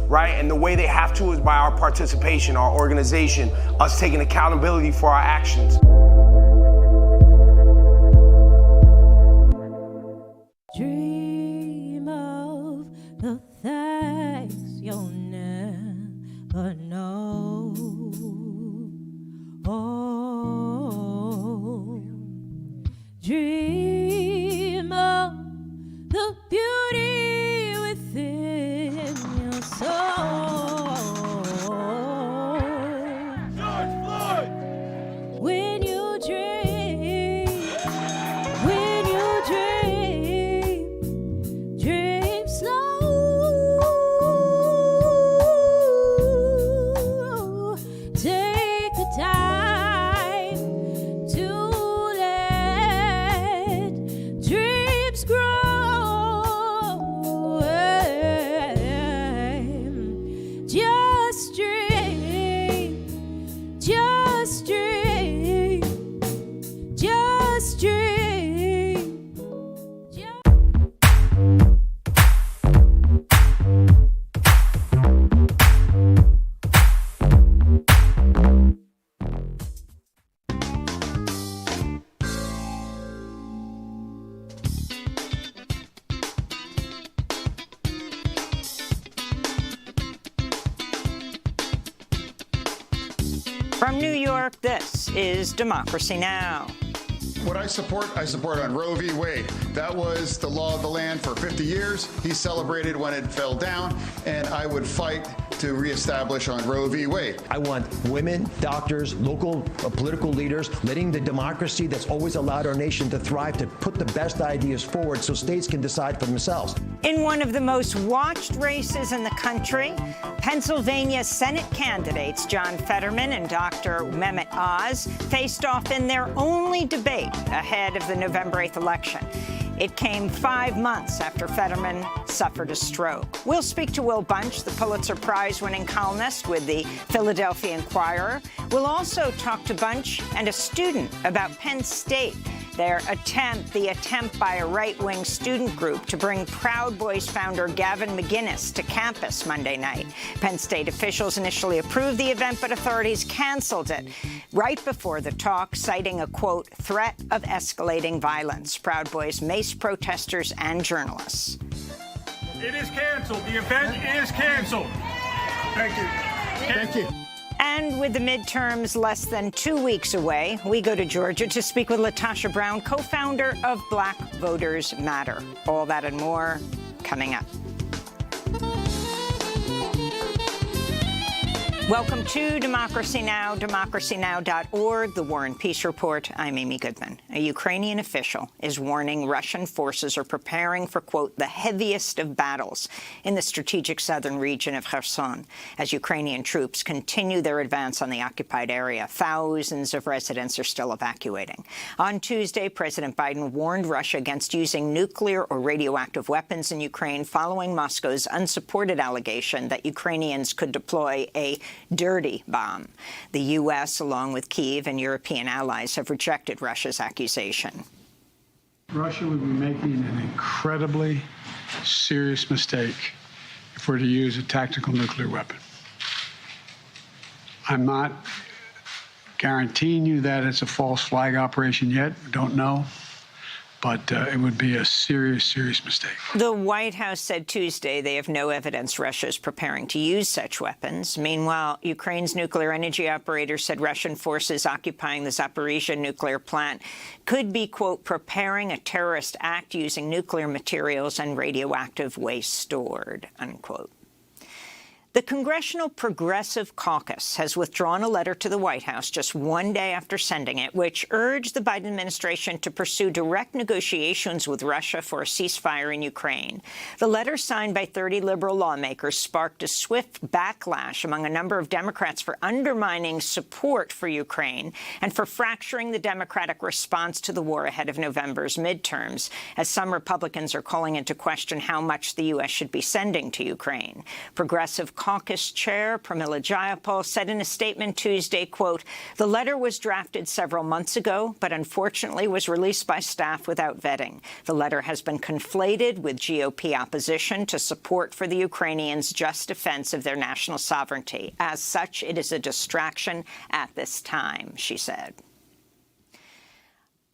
right? And the way they have to is by our participation, our organization, us taking accountability for our actions. Dream of the things you'll never know. Oh, dream of the beauty within your soul. George Floyd! When you dream, dream slow. Take the time to let dreams grow. Just dream, just dream, just dream. From New York, this is Democracy Now! What I support on Roe v. Wade. That was the law of the land for 50 years. He celebrated when it fell down, and I would fight to reestablish on Roe v. Wade. I want women, doctors, local political leaders, letting the democracy that's always allowed our nation to thrive to put the best ideas forward so states can decide for themselves. In one of the most watched races in the country, Pennsylvania Senate candidates John Fetterman and Dr. Mehmet Oz faced off in their only debate ahead of the November 8th election. It came 5 months after Fetterman suffered a stroke. We'll speak to Will Bunch, the Pulitzer Prize-winning columnist with the Philadelphia Inquirer. We'll also talk to Bunch and a student about Penn State, the attempt by a right-wing student group to bring Proud Boys founder Gavin McInnes to campus Monday night. Penn State officials initially approved the event, but authorities canceled it right before the talk, citing a, quote, threat of escalating violence. Proud Boys maced protesters and journalists. It is canceled. The event is canceled. Thank you. Thank you. And with the midterms less than 2 weeks away, we go to Georgia to speak with Latasha Brown, co-founder of Black Voters Matter. All that and more coming up. Welcome to Democracy Now!, democracynow.org, the War and Peace Report. I'm Amy Goodman. A Ukrainian official is warning Russian forces are preparing for, quote, the heaviest of battles in the strategic southern region of Kherson as Ukrainian troops continue their advance on the occupied area. Thousands of residents are still evacuating. On Tuesday, President Biden warned Russia against using nuclear or radioactive weapons in Ukraine following Moscow's unsupported allegation that Ukrainians could deploy a dirty bomb. The U.S., along with Kyiv and European allies, have rejected Russia's accusation. Russia would be making an incredibly serious mistake if we're to use a tactical nuclear weapon. I'm not guaranteeing you that it's a false flag operation yet. We don't know. But it would be a serious, serious mistake. The White House said Tuesday they have no evidence Russia is preparing to use such weapons. Meanwhile, Ukraine's nuclear energy operator said Russian forces occupying the Zaporizhzhia nuclear plant could be, quote, preparing a terrorist act using nuclear materials and radioactive waste stored, unquote. The Congressional Progressive Caucus has withdrawn a letter to the White House just 1 day after sending it, which urged the Biden administration to pursue direct negotiations with Russia for a ceasefire in Ukraine. The letter, signed by 30 liberal lawmakers, sparked a swift backlash among a number of Democrats for undermining support for Ukraine and for fracturing the Democratic response to the war ahead of November's midterms, as some Republicans are calling into question how much the U.S. should be sending to Ukraine. Progressive Caucus Chair Pramila Jayapal said in a statement Tuesday, quote, the letter was drafted several months ago, but unfortunately was released by staff without vetting. The letter has been conflated with GOP opposition to support for the Ukrainians' just defense of their national sovereignty. As such, it is a distraction at this time, she said.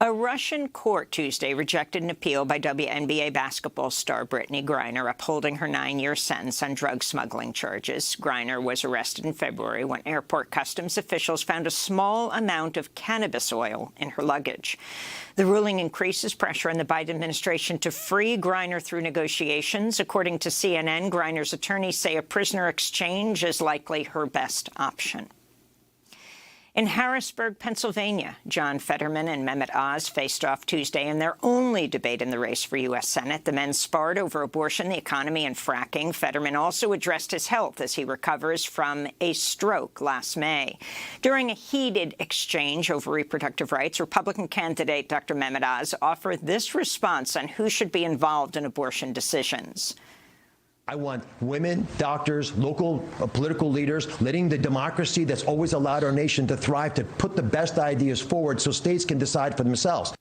A Russian court Tuesday rejected an appeal by WNBA basketball star Brittany Griner, upholding her 9-year sentence on drug smuggling charges. Griner was arrested in February when airport customs officials found a small amount of cannabis oil in her luggage. The ruling increases pressure on the Biden administration to free Griner through negotiations. According to CNN, Griner's attorneys say a prisoner exchange is likely her best option. In Harrisburg, Pennsylvania, John Fetterman and Mehmet Oz faced off Tuesday in their only debate in the race for U.S. Senate. The men sparred over abortion, the economy, and fracking. Fetterman also addressed his health as he recovers from a stroke last May. During a heated exchange over reproductive rights, Republican candidate Dr. Mehmet Oz offered this response on who should be involved in abortion decisions. I want women, doctors, local political leaders, letting the democracy that's always allowed our nation to thrive, to put the best ideas forward so states can decide for themselves.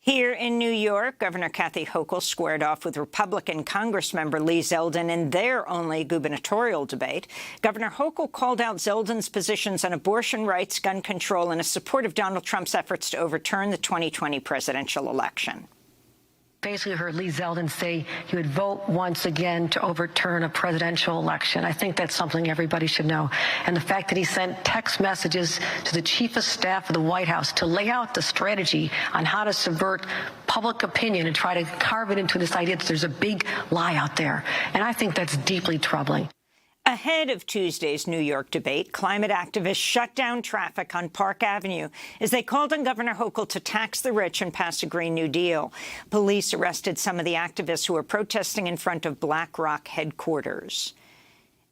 Here in New York, Governor Kathy Hochul squared off with Republican Congressmember Lee Zeldin in their only gubernatorial debate. Governor Hochul called out Zeldin's positions on abortion rights, gun control, and his support of Donald Trump's efforts to overturn the 2020 presidential election. Basically heard Lee Zeldin say he would vote once again to overturn a presidential election. I think that's something everybody should know. And the fact that he sent text messages to the chief of staff of the White House to lay out the strategy on how to subvert public opinion and try to carve it into this idea that there's a big lie out there. And I think that's deeply troubling. Ahead of Tuesday's New York debate, climate activists shut down traffic on Park Avenue as they called on Governor Hochul to tax the rich and pass a Green New Deal. Police arrested some of the activists who were protesting in front of BlackRock headquarters.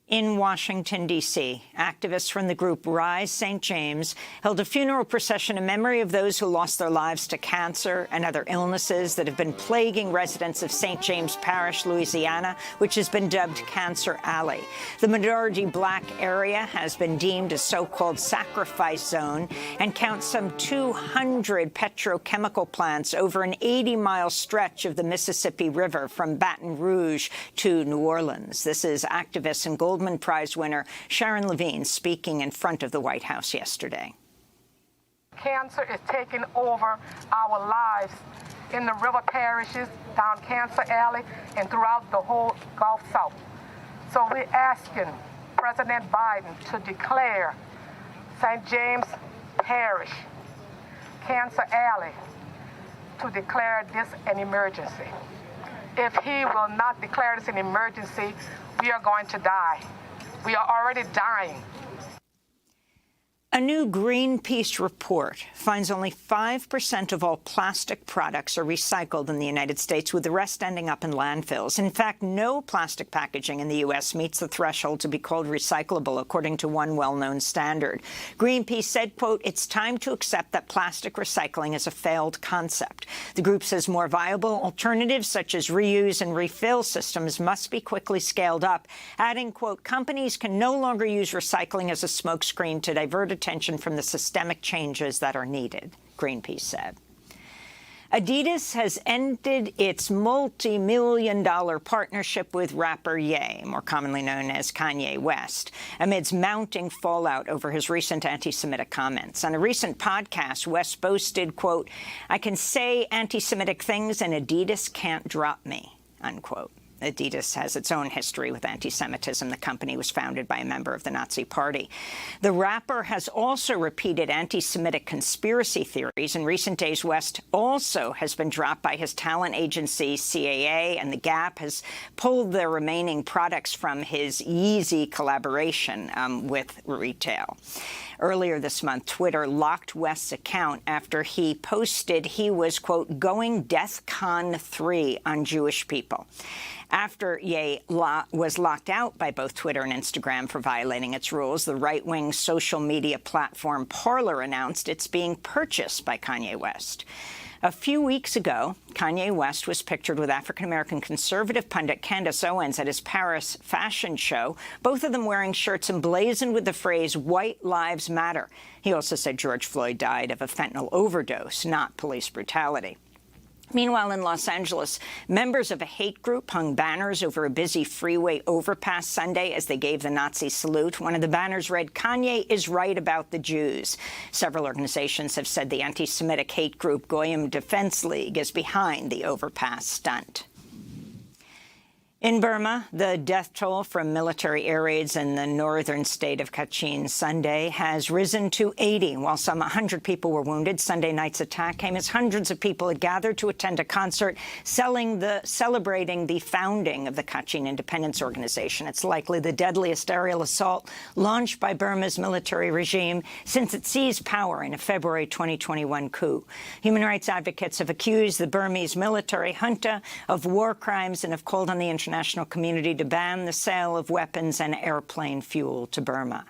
In Washington, D.C., activists from the group Rise St. James held a funeral procession in memory of those who lost their lives to cancer and other illnesses that have been plaguing residents of St. James Parish, Louisiana, which has been dubbed Cancer Alley. The majority black area has been deemed a so-called sacrifice zone and counts some 200 petrochemical plants over an 80-mile stretch of the Mississippi River from Baton Rouge to New Orleans. This is activist and Goldman Prize winner Sharon Levine speaking in front of the White House yesterday. Cancer is taking over our lives in the river parishes, down Cancer Alley, and throughout the whole Gulf South. So we're asking President Biden to declare St. James Parish, Cancer Alley, to declare this an emergency. If he will not declare this an emergency, we are going to die. We are already dying. A new Greenpeace report finds only 5% of all plastic products are recycled in the United States, with the rest ending up in landfills. In fact, no plastic packaging in the U.S. meets the threshold to be called recyclable, according to one well-known standard. Greenpeace said, quote, "It's time to accept that plastic recycling is a failed concept." The group says more viable alternatives, such as reuse and refill systems, must be quickly scaled up, adding, quote, "Companies can no longer use recycling as a smokescreen to divert attention from the systemic changes that are needed," Greenpeace said. Adidas has ended its multi-million-dollar partnership with rapper Ye, more commonly known as Kanye West, amidst mounting fallout over his recent anti-Semitic comments. On a recent podcast, West boasted, quote, "I can say anti-Semitic things and Adidas can't drop me," unquote. Adidas has its own history with anti-Semitism. The company was founded by a member of the Nazi Party. The rapper has also repeated anti-Semitic conspiracy theories. In recent days, West also has been dropped by his talent agency, CAA, and The Gap has pulled their remaining products from his Yeezy collaboration with retail. Earlier this month, Twitter locked West's account after he posted he was, quote, "going DEFCON 3 on Jewish people." After Ye was locked out by both Twitter and Instagram for violating its rules, the right-wing social media platform Parler announced it's being purchased by Kanye West. A few weeks ago, Kanye West was pictured with African-American conservative pundit Candace Owens at his Paris fashion show, both of them wearing shirts emblazoned with the phrase, "White Lives Matter." He also said George Floyd died of a fentanyl overdose, not police brutality. Meanwhile, in Los Angeles, members of a hate group hung banners over a busy freeway overpass Sunday as they gave the Nazi salute. One of the banners read, "Kanye is right about the Jews." Several organizations have said the anti-Semitic hate group Goyim Defense League is behind the overpass stunt. In Burma, the death toll from military air raids in the northern state of Kachin Sunday has risen to 80, while some 100 people were wounded. Sunday night's attack came as hundreds of people had gathered to attend a concert celebrating the founding of the Kachin Independence Organization. It's likely the deadliest aerial assault launched by Burma's military regime since it seized power in a February 2021 coup. Human rights advocates have accused the Burmese military junta of war crimes and have called on the international community to ban the sale of weapons and airplane fuel to Burma.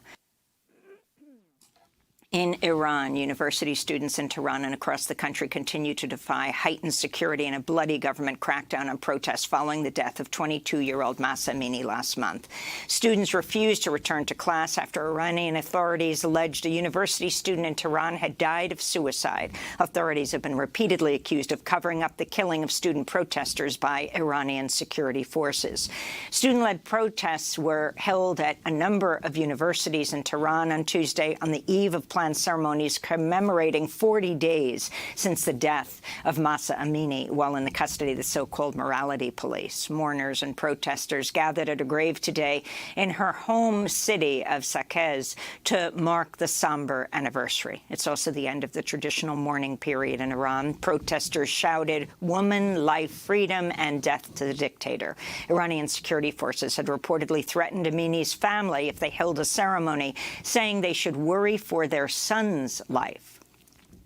In Iran, university students in Tehran and across the country continue to defy heightened security and a bloody government crackdown on protests following the death of 22-year-old Mahsa Amini last month. Students refused to return to class after Iranian authorities alleged a university student in Tehran had died of suicide. Authorities have been repeatedly accused of covering up the killing of student protesters by Iranian security forces. Student-led protests were held at a number of universities in Tehran on Tuesday on the eve of planned ceremonies commemorating 40 days since the death of Mahsa Amini while in the custody of the so-called morality police. Mourners and protesters gathered at a grave today in her home city of Saqqez to mark the somber anniversary. It's also the end of the traditional mourning period in Iran. Protesters shouted, "Woman, life, freedom, and death to the dictator." Iranian security forces had reportedly threatened Amini's family if they held a ceremony, saying they should worry for their son's life.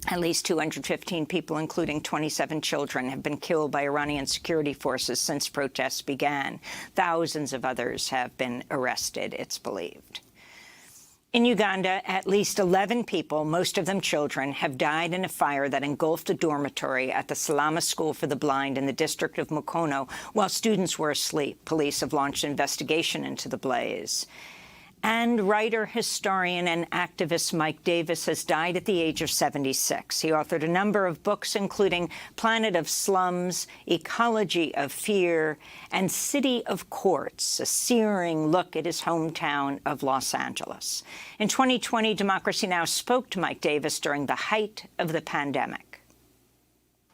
At least 215 people, including 27 children, have been killed by Iranian security forces since protests began. Thousands of others have been arrested, it's believed. In Uganda, at least 11 people, most of them children, have died in a fire that engulfed a dormitory at the Salama School for the Blind in the district of Mukono while students were asleep. Police have launched an investigation into the blaze. And writer, historian, and activist Mike Davis has died at the age of 76. He authored a number of books, including Planet of Slums, Ecology of Fear, and City of Courts, a searing look at his hometown of Los Angeles. In 2020, Democracy Now! Spoke to Mike Davis during the height of the pandemic.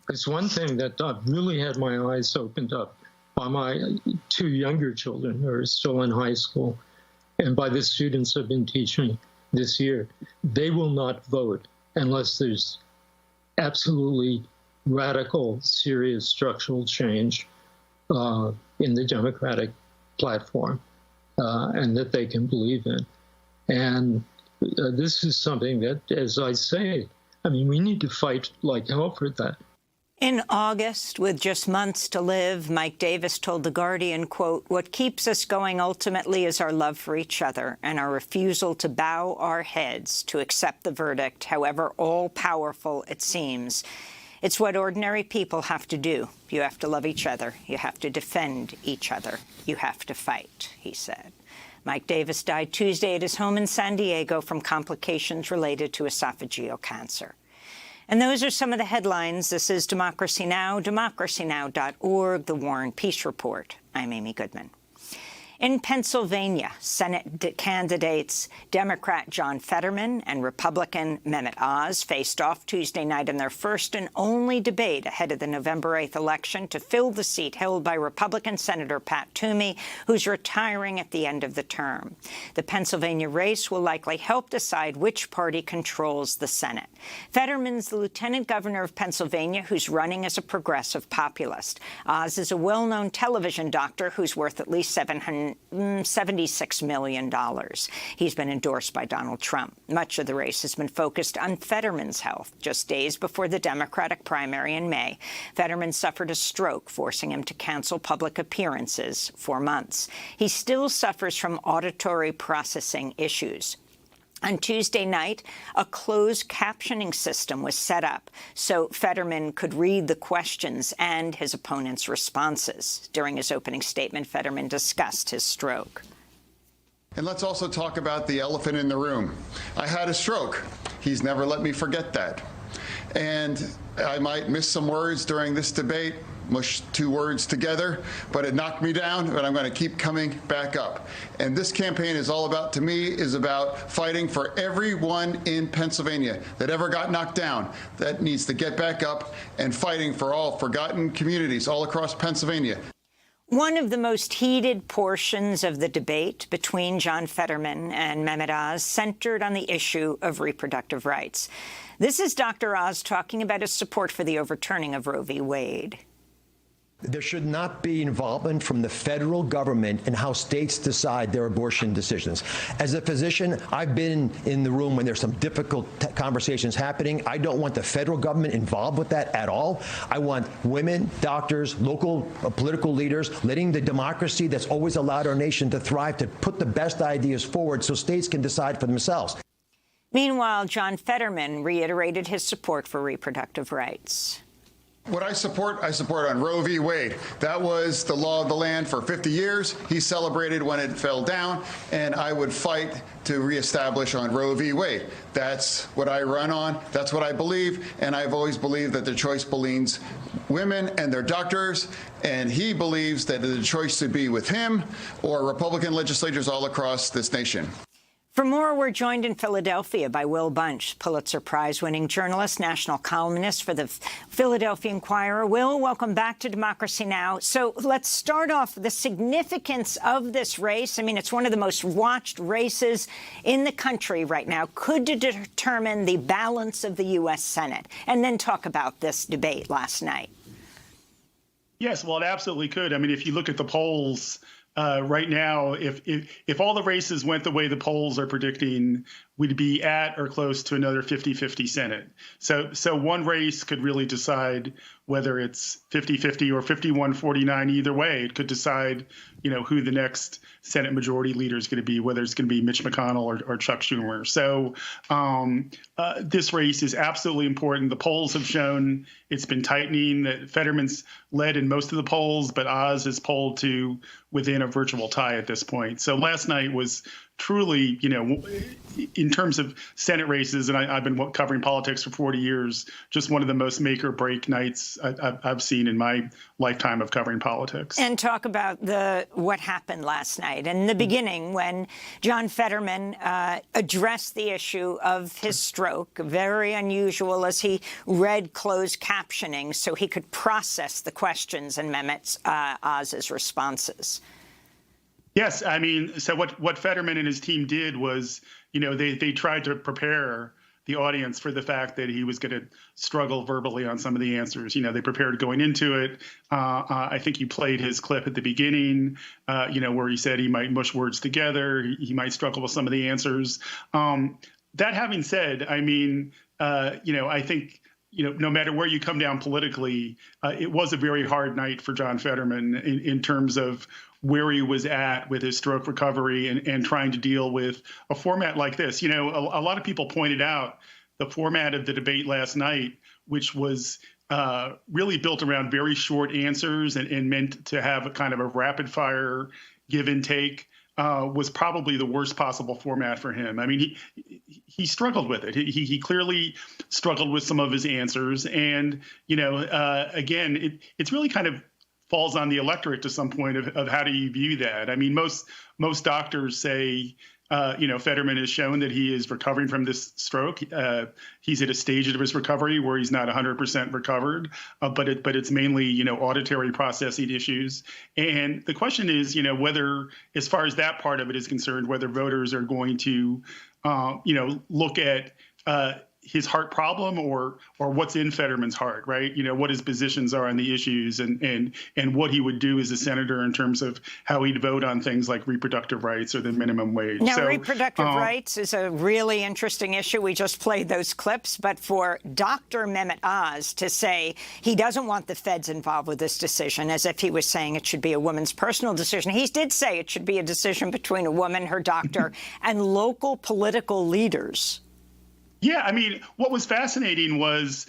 It's one thing that really had my eyes opened up by my two younger children who are still in high school, and by the students I've been teaching this year. They will not vote unless there's absolutely radical, serious structural change in the Democratic platform and that they can believe in. And this is something that, as I say, I mean, we need to fight like hell for that. In August, with just months to live, Mike Davis told The Guardian, quote, "What keeps us going ultimately is our love for each other and our refusal to bow our heads to accept the verdict, however all-powerful it seems. It's what ordinary people have to do. You have to love each other. You have to defend each other. You have to fight," he said. Mike Davis died Tuesday at his home in San Diego from complications related to esophageal cancer. And those are some of the headlines. This is Democracy Now!, democracynow.org, The War and Peace Report. I'm Amy Goodman. In Pennsylvania, Senate candidates Democrat John Fetterman and Republican Mehmet Oz faced off Tuesday night in their first and only debate ahead of the November 8th election to fill the seat held by Republican Senator Pat Toomey, who's retiring at the end of the term. The Pennsylvania race will likely help decide which party controls the Senate. Fetterman's the lieutenant governor of Pennsylvania, who's running as a progressive populist. Oz is a well-known television doctor who's worth at least $76 million. He's been endorsed by Donald Trump. Much of the race has been focused on Fetterman's health. Just days before the Democratic primary in May, Fetterman suffered a stroke, forcing him to cancel public appearances for months. He still suffers from auditory processing issues. On Tuesday night, a closed captioning system was set up so Fetterman could read the questions and his opponent's responses. During his opening statement, Fetterman discussed his stroke. And let's also talk about the elephant in the room. I had a stroke. He's never let me forget that. And I might miss some words during this debate, mush two words together, but it knocked me down, but I'm going to keep coming back up. And this campaign is all about, to me, is about fighting for everyone in Pennsylvania that ever got knocked down, that needs to get back up, and fighting for all forgotten communities all across Pennsylvania. One of the most heated portions of the debate between John Fetterman and Mehmet Oz centered on the issue of reproductive rights. This is Dr. Oz talking about his support for the overturning of Roe v. Wade. There should not be involvement from the federal government in how states decide their abortion decisions. As a physician, I've been in the room when there's some difficult conversations happening. I don't want the federal government involved with that at all. I want women, doctors, local political leaders, letting the democracy that's always allowed our nation to thrive to put the best ideas forward so states can decide for themselves. Meanwhile, John Fetterman reiterated his support for reproductive rights. What I support on Roe v. Wade. That was the law of the land for 50 years. He celebrated when it fell down, and I would fight to reestablish on Roe v. Wade. That's what I run on. That's what I believe, and I've always believed that the choice belongs women and their doctors, and he believes that the choice should be with him or Republican legislators all across this nation. For more, we're joined in Philadelphia by Will Bunch, Pulitzer Prize-winning journalist, national columnist for the Philadelphia Inquirer. Will, welcome back to Democracy Now! So let's start off the significance of this race. I mean, it's one of the most watched races in the country right now. Could determine the balance of the U.S. Senate, and then talk about this debate last night. Yes, well, it absolutely could. I mean, if you look at the polls, right now, if all the races went the way the polls are predicting, would be at or close to another 50-50 Senate. So one race could really decide whether it's 50-50 or 51-49. Either way, it could decide, who the next Senate Majority Leader is going to be, whether it's going to be Mitch McConnell or Chuck Schumer. So this race is absolutely important. The polls have shown it's been tightening. That Fetterman's led in most of the polls, but Oz is polled to within a virtual tie at this point. So last night was truly, in terms of Senate races, and I've been covering politics for 40 years, just one of the most make or break nights I've seen in my lifetime of covering politics. And talk about what happened last night. In the beginning, when John Fetterman addressed the issue of his stroke, very unusual as he read closed captioning so he could process the questions and Mehmet Oz's responses. Yes, I mean, so what Fetterman and his team did was, they tried to prepare the audience for the fact that he was going to struggle verbally on some of the answers. They prepared going into it. I think you played his clip at the beginning, where he said he might mush words together. He might struggle with some of the answers. That having said, I mean, I think, no matter where you come down politically, it was a very hard night for John Fetterman in terms of where he was at with his stroke recovery and trying to deal with a format like this. A lot of people pointed out the format of the debate last night, which was really built around very short answers and meant to have a kind of a rapid fire give and take, was probably the worst possible format for him. I mean, he struggled with it. He clearly struggled with some of his answers. And, again, it's really kind of falls on the electorate to some point of how do you view that. I mean, most doctors say, Fetterman has shown that he is recovering from this stroke. He's at a stage of his recovery where he's not 100% recovered, but it's mainly, auditory processing issues. And the question is, whether, as far as that part of it is concerned, whether voters are going to, look at his heart problem or what's in Fetterman's heart, right? What his positions are on the issues and what he would do as a senator in terms of how he'd vote on things like reproductive rights or the minimum wage. Now, reproductive rights is a really interesting issue. We just played those clips. But for Dr. Mehmet Oz to say he doesn't want the feds involved with this decision, as if he was saying it should be a woman's personal decision. He did say it should be a decision between a woman, her doctor, and local political leaders. Yeah, I mean, what was fascinating was,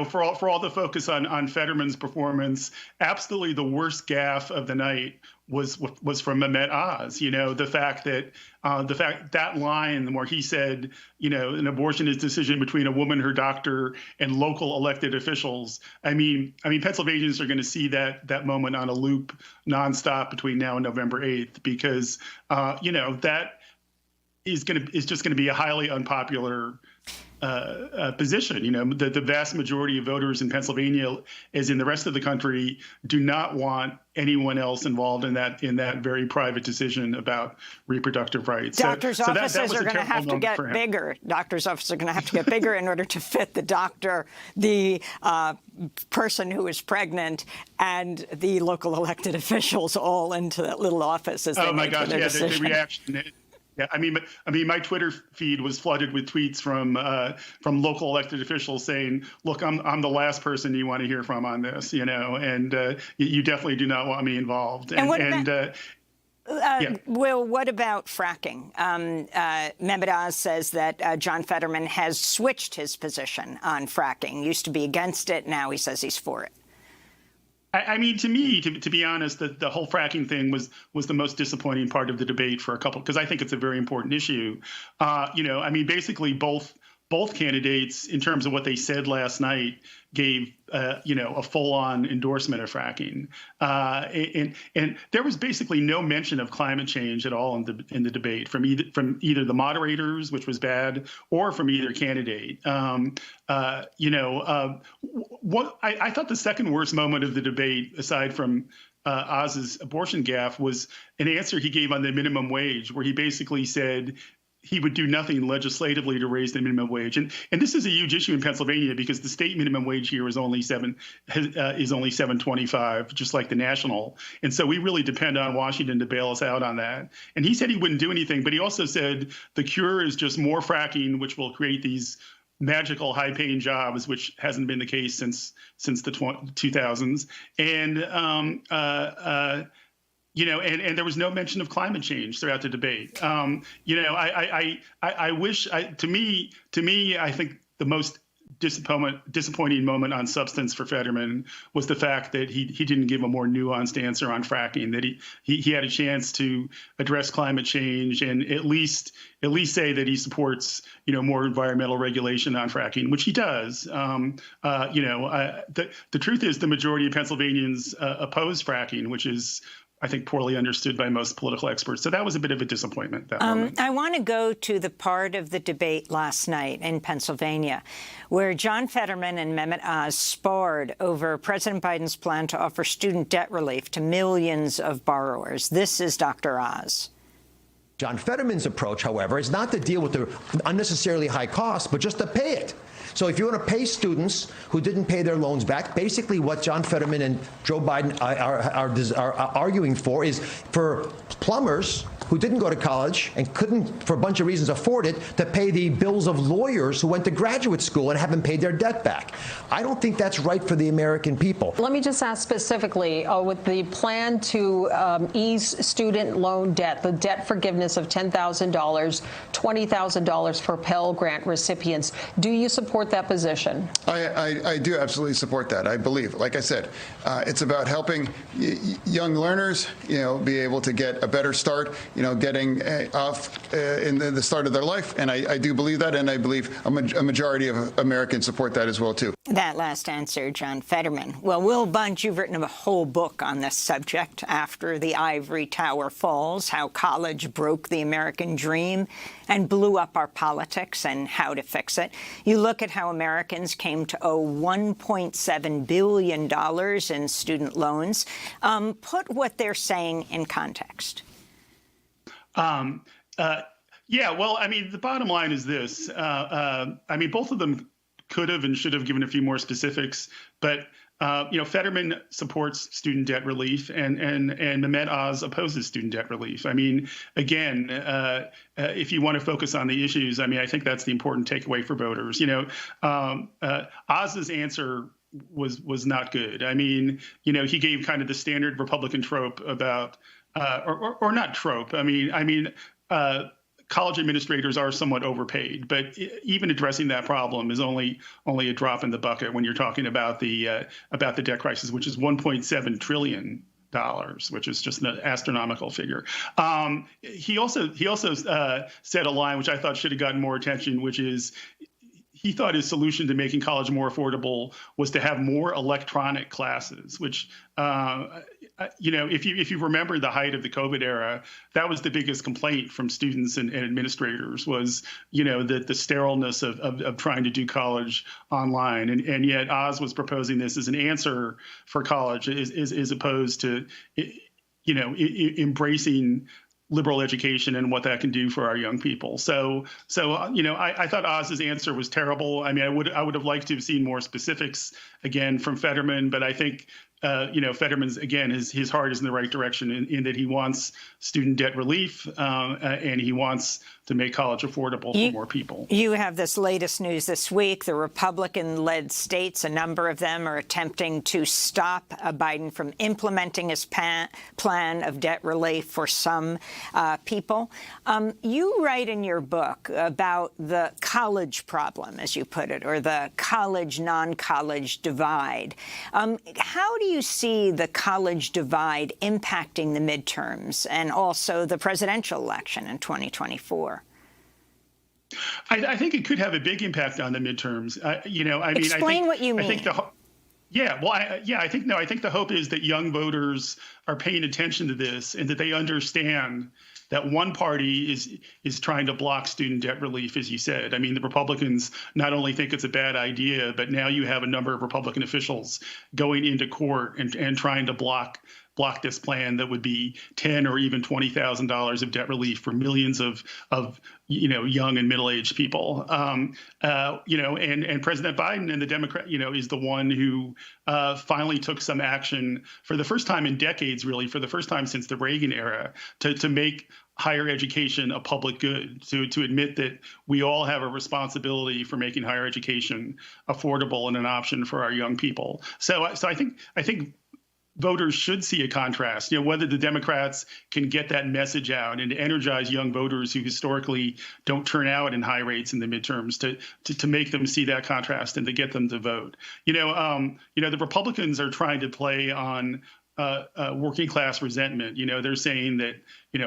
for all the focus on Fetterman's performance, absolutely the worst gaffe of the night was from Mehmet Oz. The fact that line where he said, an abortion is a decision between a woman, her doctor, and local elected officials. I mean, Pennsylvanians are going to see that moment on a loop nonstop between now and November 8th, because that is just going to be a highly unpopular position. The vast majority of voters in Pennsylvania, as in the rest of the country, do not want anyone else involved in that very private decision about reproductive rights. Doctors' offices are going to have to get bigger. Doctors' offices are going to have to get bigger in order to fit the doctor, the person who is pregnant, and the local elected officials all into that little office as they make their decision. The reaction. Yeah, I mean, my Twitter feed was flooded with tweets from local elected officials saying, "Look, I'm the last person you want to hear from on this, and you definitely do not want me involved." Will, what about fracking? Mehmet Oz says that John Fetterman has switched his position on fracking. Used to be against it, now he says he's for it. I mean, to me, to be honest, the whole fracking thing was the most disappointing part of the debate for a couple, because I think it's a very important issue. I mean, basically both candidates, in terms of what they said last night, gave a full-on endorsement of fracking, and there was basically no mention of climate change at all in the debate from either the moderators, which was bad, or from either candidate. What I thought the second worst moment of the debate, aside from Oz's abortion gaffe, was an answer he gave on the minimum wage, where he basically said he would do nothing legislatively to raise the minimum wage, and this is a huge issue in Pennsylvania because the state minimum wage here is only $7.25, just like the national, and so we really depend on Washington to bail us out on that. And he said he wouldn't do anything, but he also said the cure is just more fracking, which will create these magical high-paying jobs, which hasn't been the case since the 2000s, and and there was no mention of climate change throughout the debate. I wish, to me, I think the most disappointing moment on substance for Fetterman was the fact that he didn't give a more nuanced answer on fracking, that he had a chance to address climate change and at least say that he supports, more environmental regulation on fracking, which he does. The truth is the majority of Pennsylvanians oppose fracking, which is, I think, poorly understood by most political experts. So that was a bit of a disappointment, that moment. I want to go to the part of the debate last night in Pennsylvania where John Fetterman and Mehmet Oz sparred over President Biden's plan to offer student debt relief to millions of borrowers. This is Dr. Oz. John Fetterman's approach, however, is not to deal with the unnecessarily high costs, but just to pay it. So if you want to pay students who didn't pay their loans back, basically what John Fetterman and Joe Biden are arguing for is for plumbers who didn't go to college and couldn't, for a bunch of reasons, afford it, to pay the bills of lawyers who went to graduate school and haven't paid their debt back. I don't think that's right for the American people. Let me just ask specifically, with the plan to ease student loan debt, the debt forgiveness of $10,000, $20,000 for Pell Grant recipients, do you support that position? I do absolutely support that. I believe, like I said, it's about helping young learners, be able to get a better start, getting off in the start of their life. And I do believe that, and I believe a majority of Americans support that as well, too. That last answer, John Fetterman. Well, Will Bunch, you've written a whole book on this subject, After the Ivory Tower Falls, how college broke the American dream and blew up our politics and how to fix it. You look at how Americans came to owe $1.7 billion in student loans. Put what they're saying in context. Yeah, well, the bottom line is this. Both of them could have and should have given a few more specifics, but Fetterman supports student debt relief, and Mehmet Oz opposes student debt relief. Again, if you want to focus on the issues, I think that's the important takeaway for voters. Oz's answer was not good. He gave kind of the standard Republican trope about, or not trope. College administrators are somewhat overpaid, but even addressing that problem is only a drop in the bucket when you're talking about the debt crisis, which is $1.7 trillion, which is just an astronomical figure. He also said a line which I thought should have gotten more attention, which is he thought his solution to making college more affordable was to have more electronic classes, which, if you remember the height of the COVID era, that was the biggest complaint from students and administrators was, the sterileness of trying to do college online. And yet Oz was proposing this as an answer for college as opposed to, embracing liberal education and what that can do for our young people. So I thought Oz's answer was terrible. I would have liked to have seen more specifics again from Fetterman, but I think Fetterman's, again, his heart is in the right direction in that he wants student debt relief and he wants to make college affordable for more people. You have this latest news this week. The Republican-led states, a number of them, are attempting to stop Biden from implementing his plan of debt relief for some people. You write in your book about the college problem, as you put it, or the college, non-college divide. How do you see the college divide impacting the midterms and also the presidential election in 2024? I think it could have a big impact on the midterms. Explain what you mean. I think I think the hope is that young voters are paying attention to this and that they understand that one party is trying to block student debt relief, as you said. The Republicans not only think it's a bad idea, but now you have a number of Republican officials going into court and trying to block block this plan that would be $10,000 or even $20,000 of debt relief for millions of young and middle-aged people. And President Biden and the Democrat, is the one who finally took some action for the first time in decades, really, for the first time since the Reagan era, to make higher education a public good, to admit that we all have a responsibility for making higher education affordable and an option for our young people. So I think voters should see a contrast, whether the Democrats can get that message out and to energize young voters who historically don't turn out in high rates in the midterms, to make them see that contrast and to get them to vote. The Republicans are trying to play on working class resentment. They're saying that,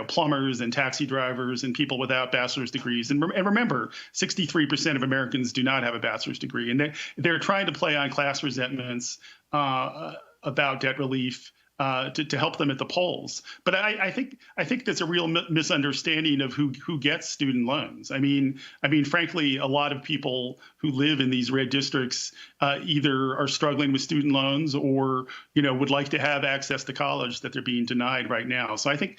plumbers and taxi drivers and people without bachelor's degrees. And remember, 63% of Americans do not have a bachelor's degree. And they're trying to play on class resentments about debt relief to help them at the polls. But I think there's a real misunderstanding of who gets student loans. I mean, frankly, a lot of people who live in these red districts either are struggling with student loans or would like to have access to college that they're being denied right now. So I think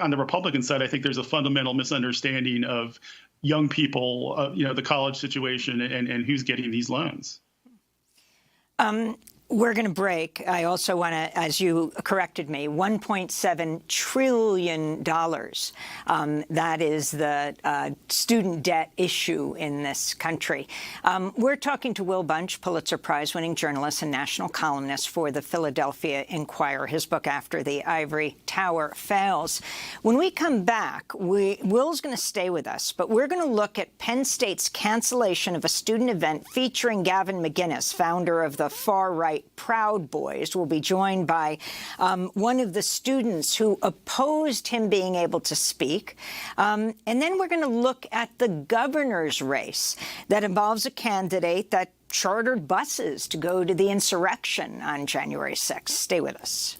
on the Republican side, I think there's a fundamental misunderstanding of young people, the college situation and who's getting these loans. We're going to break. I also want to, as you corrected me, $1.7 trillion. That is the student debt issue in this country. We're talking to Will Bunch, Pulitzer Prize-winning journalist and national columnist for the Philadelphia Inquirer, his book After the Ivory Tower Fails. When we come back, Will's going to stay with us, but we're going to look at Penn State's cancellation of a student event featuring Gavin McInnes, founder of the far-right Proud Boys. We'll be joined by one of the students who opposed him being able to speak. And then we're going to look at the governor's race that involves a candidate that chartered buses to go to the insurrection on January 6th. Stay with us.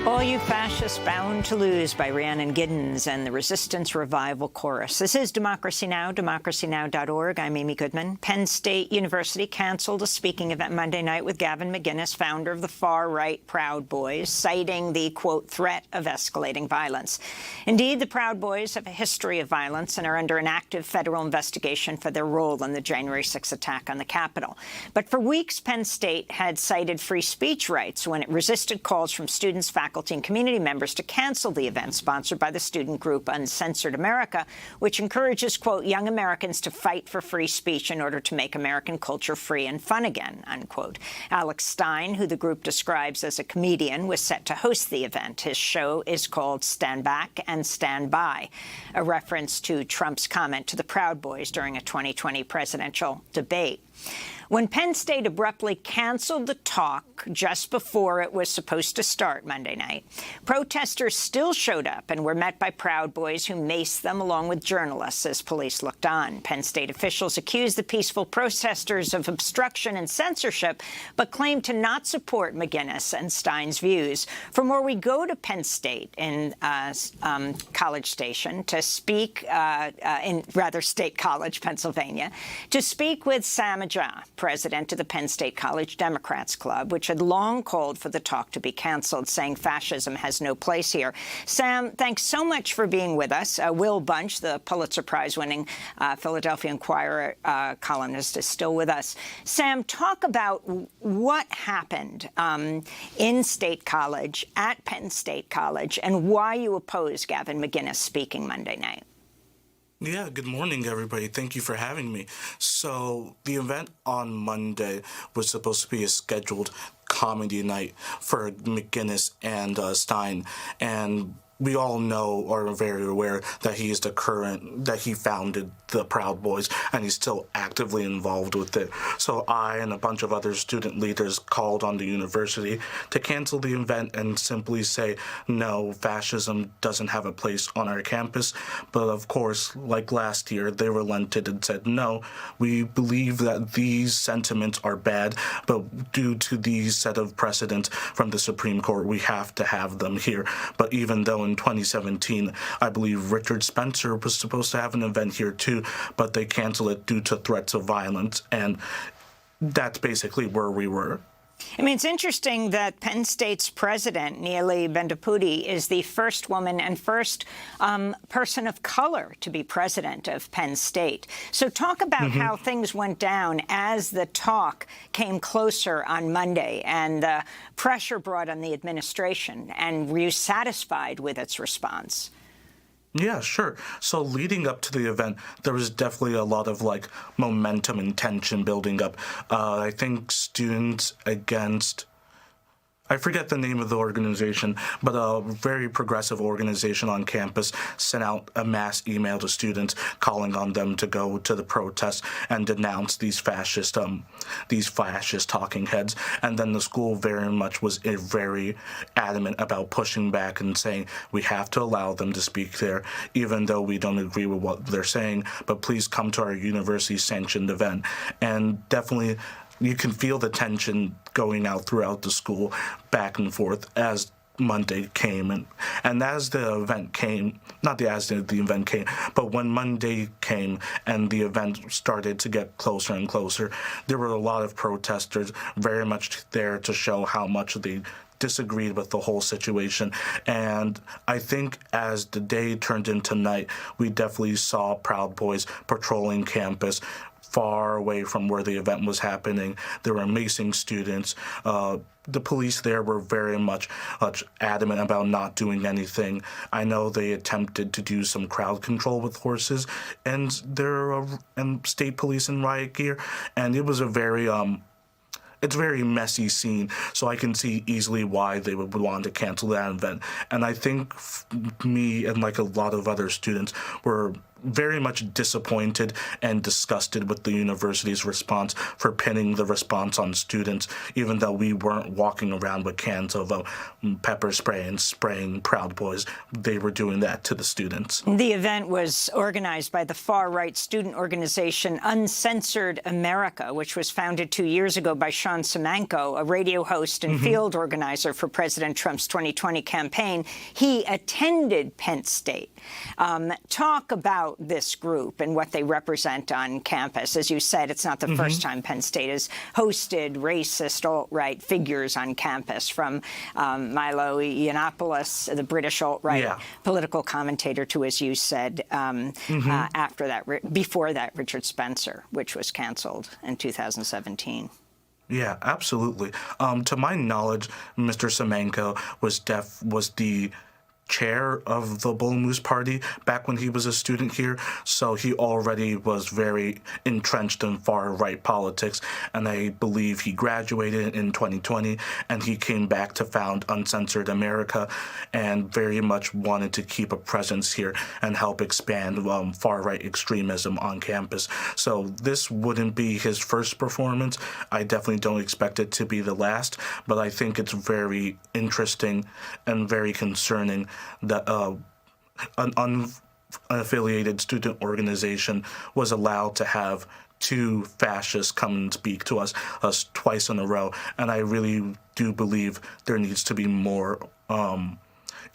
All You Fascists Bound to Lose by Rhiannon Giddens and the Resistance Revival Chorus. This is Democracy Now!, democracynow.org. I'm Amy Goodman. Penn State University canceled a speaking event Monday night with Gavin McInnes, founder of the far-right Proud Boys, citing the, quote, threat of escalating violence. Indeed, the Proud Boys have a history of violence and are under an active federal investigation for their role in the January 6th attack on the Capitol. But for weeks, Penn State had cited free speech rights when it resisted calls from students, faculty, and community members to cancel the event sponsored by the student group Uncensored America, which encourages, quote, young Americans to fight for free speech in order to make American culture free and fun again, unquote. Alex Stein, who the group describes as a comedian, was set to host the event. His show is called Stand Back and Stand By, a reference to Trump's comment to the Proud Boys during a 2020 presidential debate. When Penn State abruptly canceled the talk just before it was supposed to start Monday night, protesters still showed up and were met by Proud Boys who maced them along with journalists as police looked on. Penn State officials accused the peaceful protesters of obstruction and censorship, but claimed to not support McInnes and Stein's views. For more, we go to Penn State in College Station to speak, State College, Pennsylvania, to speak with Sam Ajah, president of the Penn State College Democrats Club, which had long called for the talk to be canceled, saying fascism has no place here. Sam, thanks so much for being with us. Will Bunch, the Pulitzer Prize-winning Philadelphia Inquirer columnist, is still with us. Sam, talk about what happened in State College, at Penn State College, and why you opposed Gavin McInnes speaking Monday night. Yeah, good morning, everybody. Thank you for having me. So the event on Monday was supposed to be a scheduled comedy night for McGinnis and Stein, and we all know or are very aware that he is that he founded the Proud Boys, and he's still actively involved with it. So I and a bunch of other student leaders called on the university to cancel the event and simply say, no, fascism doesn't have a place on our campus. But of course, like last year, they relented and said, no, we believe that these sentiments are bad, but due to these set of precedents from the Supreme Court, we have to have them here. But even though in 2017, I believe Richard Spencer was supposed to have an event here too, but they canceled it due to threats of violence, and that's basically where we were. I mean, it's interesting that Penn State's president, Neeli Bendapudi, is the first woman and first person of color to be president of Penn State. So talk about how things went down as the talk came closer on Monday and the pressure brought on the administration. And were you satisfied with its response? Yeah, sure. So leading up to the event, there was definitely a lot of momentum and tension building up. I think Students Against, I forget the name of the organization, but a very progressive organization on campus sent out a mass email to students calling on them to go to the protest and denounce these fascist talking heads. And then the school very much was very adamant about pushing back and saying we have to allow them to speak there, even though we don't agree with what they're saying, but please come to our university-sanctioned event. And definitely you can feel the tension going out throughout the school, back and forth, as Monday came. And as the event came, not as the event came, but when Monday came and the event started to get closer and closer, there were a lot of protesters very much there to show how much they disagreed with the whole situation. And I think as the day turned into night, we definitely saw Proud Boys patrolling campus far away from where the event was happening. There were amazing students. The police there were very much adamant about not doing anything. I know they attempted to do some crowd control with horses and state police in riot gear, and it was a very it's a very messy scene, so I can see easily why they would want to cancel that event. And I think me and a lot of other students were very much disappointed and disgusted with the university's response for pinning the response on students, even though we weren't walking around with cans of pepper spray and spraying Proud Boys. They were doing that to the students. The event was organized by the far-right student organization Uncensored America, which was founded 2 years ago by Sean Semenko, a radio host and field organizer for President Trump's 2020 campaign. He attended Penn State. Talk about this group and what they represent on campus. As you said, it's not the first time Penn State has hosted racist alt-right figures on campus, from Milo Yiannopoulos, the British alt-right political commentator, to, as you said, before that, Richard Spencer, which was canceled in 2017. Yeah, absolutely. To my knowledge, Mr. Semenko was the chair of the Bull Moose Party back when he was a student here, so he already was very entrenched in far-right politics, and I believe he graduated in 2020, and he came back to found Uncensored America and very much wanted to keep a presence here and help expand far-right extremism on campus. So this wouldn't be his first performance. I definitely don't expect it to be the last, but I think it's very interesting and very concerning that an unaffiliated student organization was allowed to have two fascists come and speak to us twice in a row. And I really do believe there needs to be more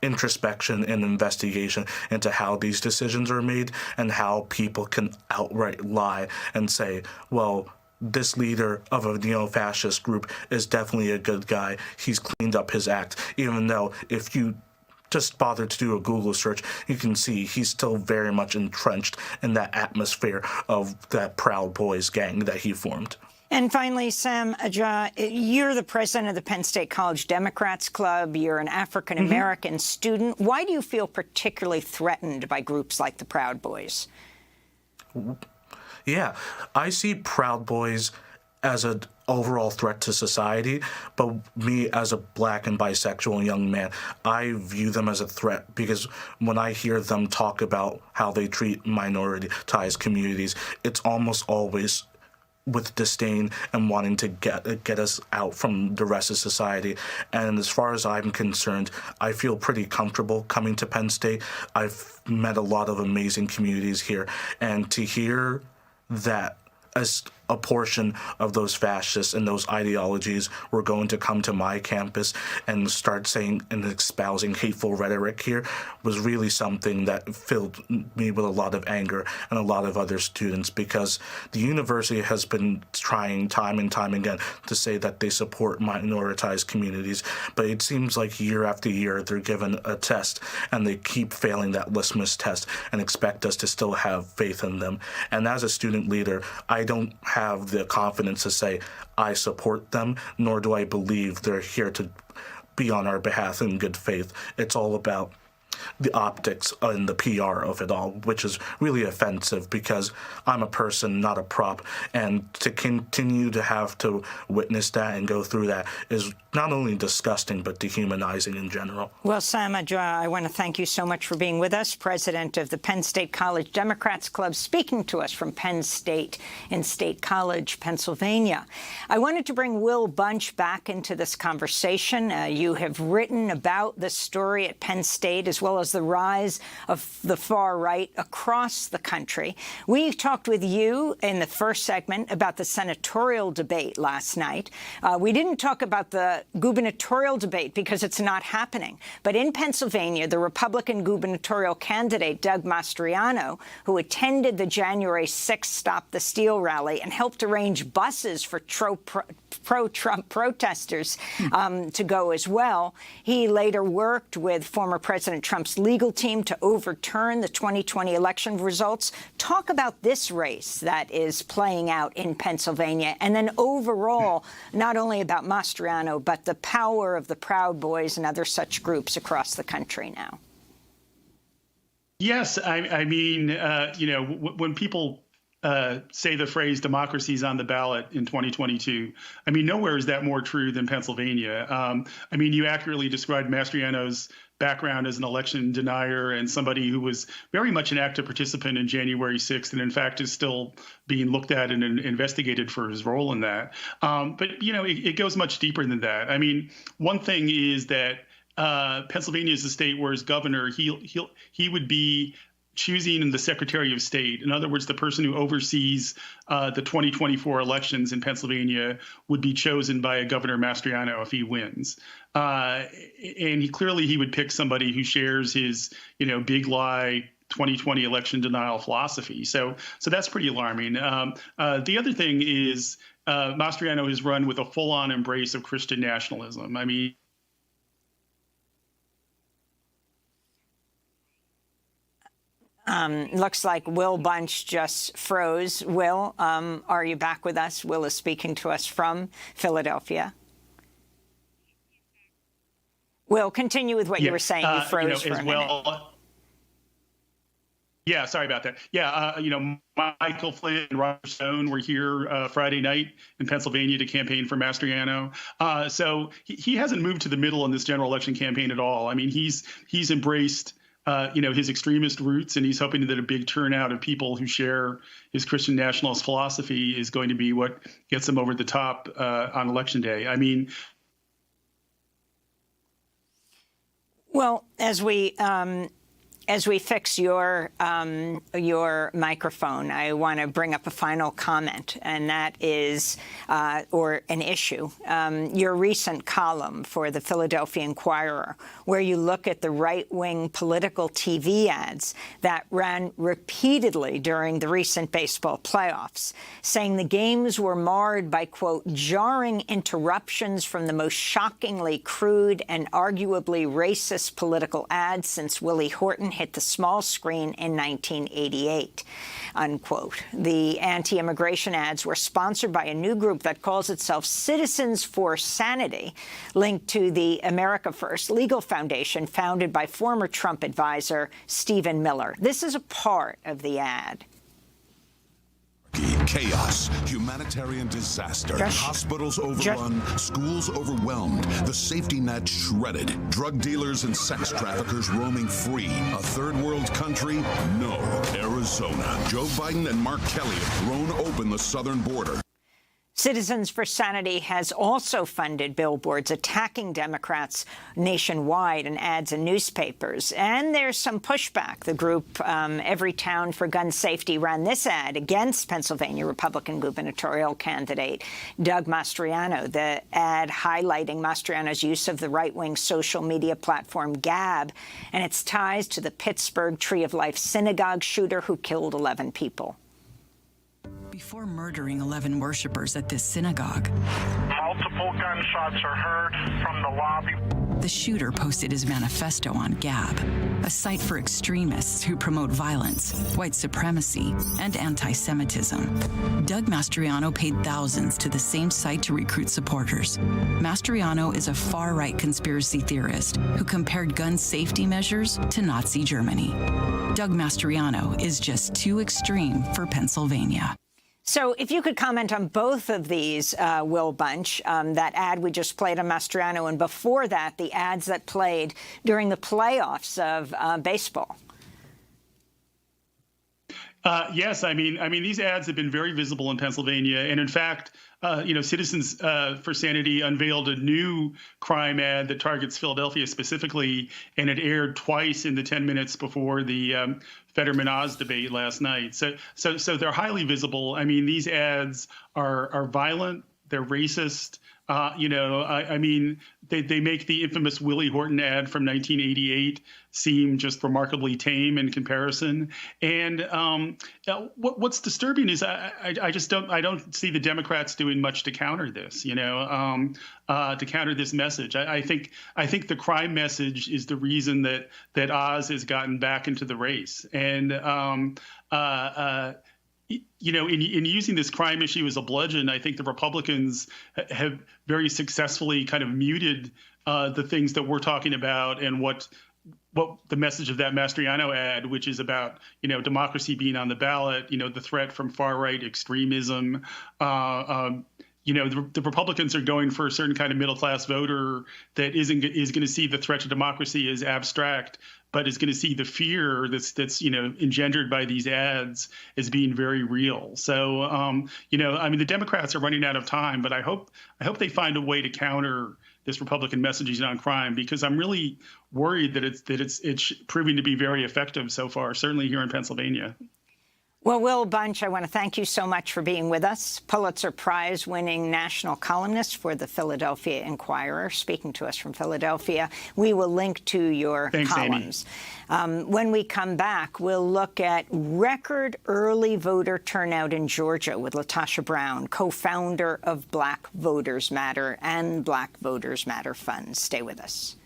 introspection and investigation into how these decisions are made and how people can outright lie and say, well, this leader of a neo-fascist group is definitely a good guy. He's cleaned up his act, even though if you just bother to do a Google search, you can see he's still very much entrenched in that atmosphere of that Proud Boys gang that he formed. And finally, Sam Aja, you're the president of the Penn State College Democrats Club. You're an African-American student. Why do you feel particularly threatened by groups like the Proud Boys? Yeah, I see Proud Boys as an overall threat to society, but me as a black and bisexual young man, I view them as a threat because when I hear them talk about how they treat minoritized communities, it's almost always with disdain and wanting to get us out from the rest of society. And as far as I'm concerned, I feel pretty comfortable coming to Penn State. I've met a lot of amazing communities here, and to hear that as a portion of those fascists and those ideologies were going to come to my campus and start saying and espousing hateful rhetoric here was really something that filled me with a lot of anger and a lot of other students, because the university has been trying time and time again to say that they support minoritized communities, but it seems like year after year they're given a test and they keep failing that litmus test and expect us to still have faith in them. And as a student leader, I don't have the confidence to say I support them, nor do I believe they're here to be on our behalf in good faith. It's all about the optics and the PR of it all, which is really offensive because I'm a person, not a prop, and to continue to have to witness that and go through that is not only disgusting but dehumanizing in general. Well, Sam, I want to thank you so much for being with us, president of the Penn State College Democrats Club, speaking to us from Penn State in State College, Pennsylvania. I wanted to bring Will Bunch back into this conversation. You have written about this story at Penn State as well as the rise of the far right across the country. We talked with you in the first segment about the senatorial debate last night. We didn't talk about the gubernatorial debate because it's not happening. But in Pennsylvania, the Republican gubernatorial candidate, Doug Mastriano, who attended the January 6th Stop the Steal rally and helped arrange buses for pro-Trump protesters to go as well, he later worked with former President Trump's legal team to overturn the 2020 election results. Talk about this race that is playing out in Pennsylvania, and then overall, not only about Mastriano, but the power of the Proud Boys and other such groups across the country now. Yes, I mean, you know, when people say the phrase "democracy's on the ballot" in 2022, I mean, nowhere is that more true than Pennsylvania. I mean, you accurately described Mastriano's background as an election denier and somebody who was very much an active participant in January 6th, and in fact is still being looked at and investigated for his role in that. But, you know, it goes much deeper than that. I mean, one thing is that Pennsylvania is a state where as governor, he would be choosing the Secretary of State. In other words, the person who oversees the 2024 elections in Pennsylvania would be chosen by Governor Mastriano if he wins. And he would pick somebody who shares his, you know, big lie 2020 election denial philosophy. So that's pretty alarming. The other thing is Mastriano has run with a full-on embrace of Christian nationalism. I mean, looks like Will Bunch just froze. Will, are you back with us? Will is speaking to us from Philadelphia. Will, continue with what you were saying. You froze for a minute. Yeah, sorry about that. Yeah, you know, Michael Flynn and Roger Stone were here Friday night in Pennsylvania to campaign for Mastriano. So he hasn't moved to the middle in this general election campaign at all. I mean, he's embraced you know, his extremist roots, and he's hoping that a big turnout of people who share his Christian nationalist philosophy is going to be what gets him over the top on Election Day. I mean, well, as we fix your microphone, I want to bring up a final comment, and that is, or an issue, your recent column for the Philadelphia Inquirer, where you look at the right-wing political TV ads that ran repeatedly during the recent baseball playoffs, saying the games were marred by, quote, jarring interruptions from the most shockingly crude and arguably racist political ads since Willie Horton hit the small screen in 1988, unquote. The anti-immigration ads were sponsored by a new group that calls itself Citizens for Sanity, linked to the America First Legal Foundation, founded by former Trump advisor Stephen Miller. This is a part of the ad. Chaos, humanitarian disaster, hospitals overrun, schools overwhelmed, the safety net shredded, drug dealers and sex traffickers roaming free. A third world country? No. Arizona. Joe Biden and Mark Kelly have thrown open the southern border. Citizens for Sanity has also funded billboards attacking Democrats nationwide and ads in newspapers. And there's some pushback. The group Every Town for Gun Safety ran this ad against Pennsylvania Republican gubernatorial candidate Doug Mastriano. The ad highlighting Mastriano's use of the right-wing social media platform Gab and its ties to the Pittsburgh Tree of Life synagogue shooter who killed 11 people. Before murdering 11 worshipers at this synagogue, multiple gunshots are heard from the lobby. The shooter posted his manifesto on Gab, a site for extremists who promote violence, white supremacy, and anti-Semitism. Doug Mastriano paid thousands to the same site to recruit supporters. Mastriano is a far-right conspiracy theorist who compared gun safety measures to Nazi Germany. Doug Mastriano is just too extreme for Pennsylvania. So if you could comment on both of these, Will Bunch, that ad we just played on Mastriano, and before that, the ads that played during the playoffs of baseball. Yes, I mean, these ads have been very visible in Pennsylvania, and in fact, Citizens for Sanity unveiled a new crime ad that targets Philadelphia specifically, and it aired twice in the 10 minutes before the Fetterman-Oz debate last night. So they're highly visible. I mean, these ads are violent. They're racist. I mean, they make the infamous Willie Horton ad from 1988 seem just remarkably tame in comparison. And what's disturbing is I don't see the Democrats doing much to counter this. To counter this message. I think the crime message is the reason that Oz has gotten back into the race. And in using this crime issue as a bludgeon, I think the Republicans have very successfully kind of muted the things that we're talking about and what the message of that Mastriano ad, which is about, democracy being on the ballot, the threat from far-right extremism. The Republicans are going for a certain kind of middle-class voter that is going to see the threat to democracy as abstract, but is going to see the fear that's engendered by these ads as being very real. So, the Democrats are running out of time, but I hope they find a way to counter this Republican messaging on crime, because I'm really worried that it's proving to be very effective so far, certainly here in Pennsylvania. Well, Will Bunch, I want to thank you so much for being with us. Pulitzer Prize-winning national columnist for the Philadelphia Inquirer, speaking to us from Philadelphia. We will link to your columns. When we come back, we'll look at record early voter turnout in Georgia with Latasha Brown, co-founder of Black Voters Matter and Black Voters Matter Funds. Stay with us.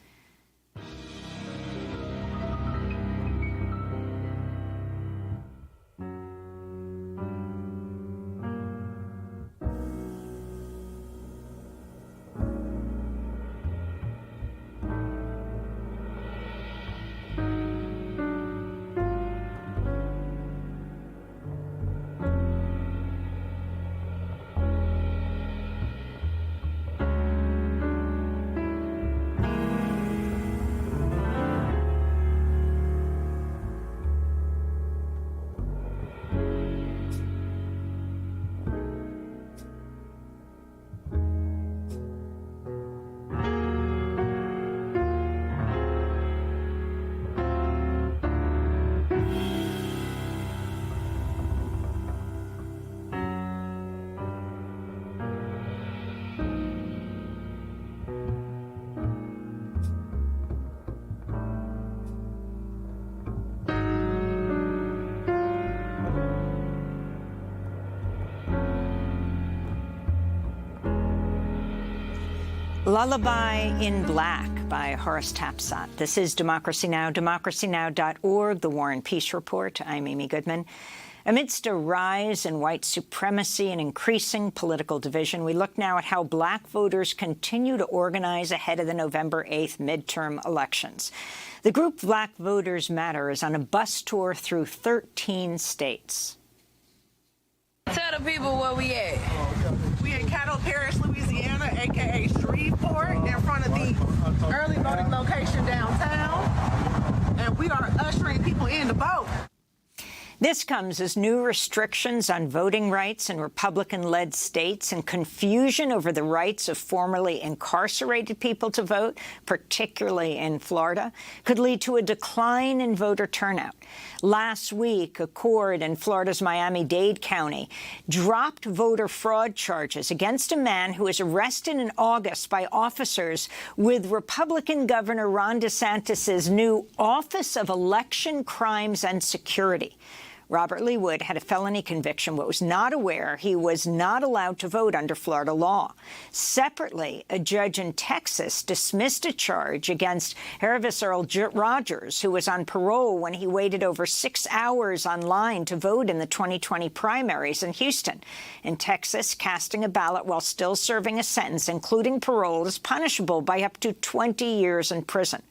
Lullaby in Black by Horace Tapsot. This is Democracy Now!, democracynow.org, The War and Peace Report. I'm Amy Goodman. Amidst a rise in white supremacy and increasing political division, we look now at how Black voters continue to organize ahead of the November 8th midterm elections. The group Black Voters Matter is on a bus tour through 13 states. To the people where we at. We in Caddo Parish, Louisiana, aka Shreveport, in front of the early voting location downtown, and we are ushering people in to vote. This comes as new restrictions on voting rights in Republican-led states and confusion over the rights of formerly incarcerated people to vote, particularly in Florida, could lead to a decline in voter turnout. Last week, a court in Florida's Miami-Dade County dropped voter fraud charges against a man who was arrested in August by officers with Republican Governor Ron DeSantis' new Office of Election Crimes and Security. Robert Lee Wood had a felony conviction but was not aware he was not allowed to vote under Florida law. Separately, a judge in Texas dismissed a charge against Hervis Earl Rogers, who was on parole when he waited over 6 hours online to vote in the 2020 primaries in Houston. In Texas, casting a ballot while still serving a sentence, including parole, is punishable by up to 20 years in prison.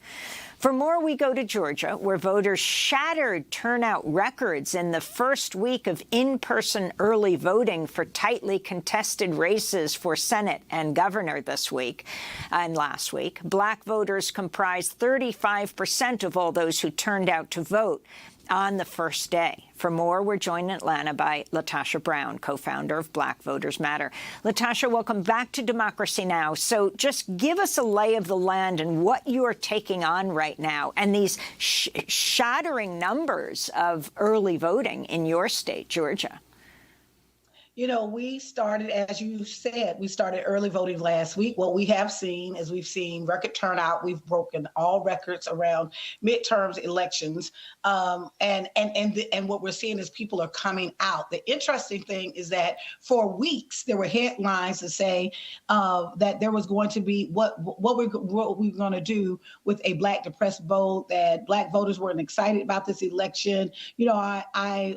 For more, we go to Georgia, where voters shattered turnout records in the first week of in-person early voting for tightly contested races for Senate and governor this week and last week. Black voters comprised 35% of all those who turned out to vote on the first day. For more, we're joined in Atlanta by Latasha Brown, co-founder of Black Voters Matter. Latasha, welcome back to Democracy Now! So just give us a lay of the land and what you are taking on right now and these shattering numbers of early voting in your state, Georgia. You know, we started, as you said, we started early voting last week. What we have seen is we've seen record turnout. We've broken all records around midterms elections. And what we're seeing is people are coming out. The interesting thing is that for weeks, there were headlines to say that there was going to be what we're going to do with a Black depressed vote, that Black voters weren't excited about this election. You know, I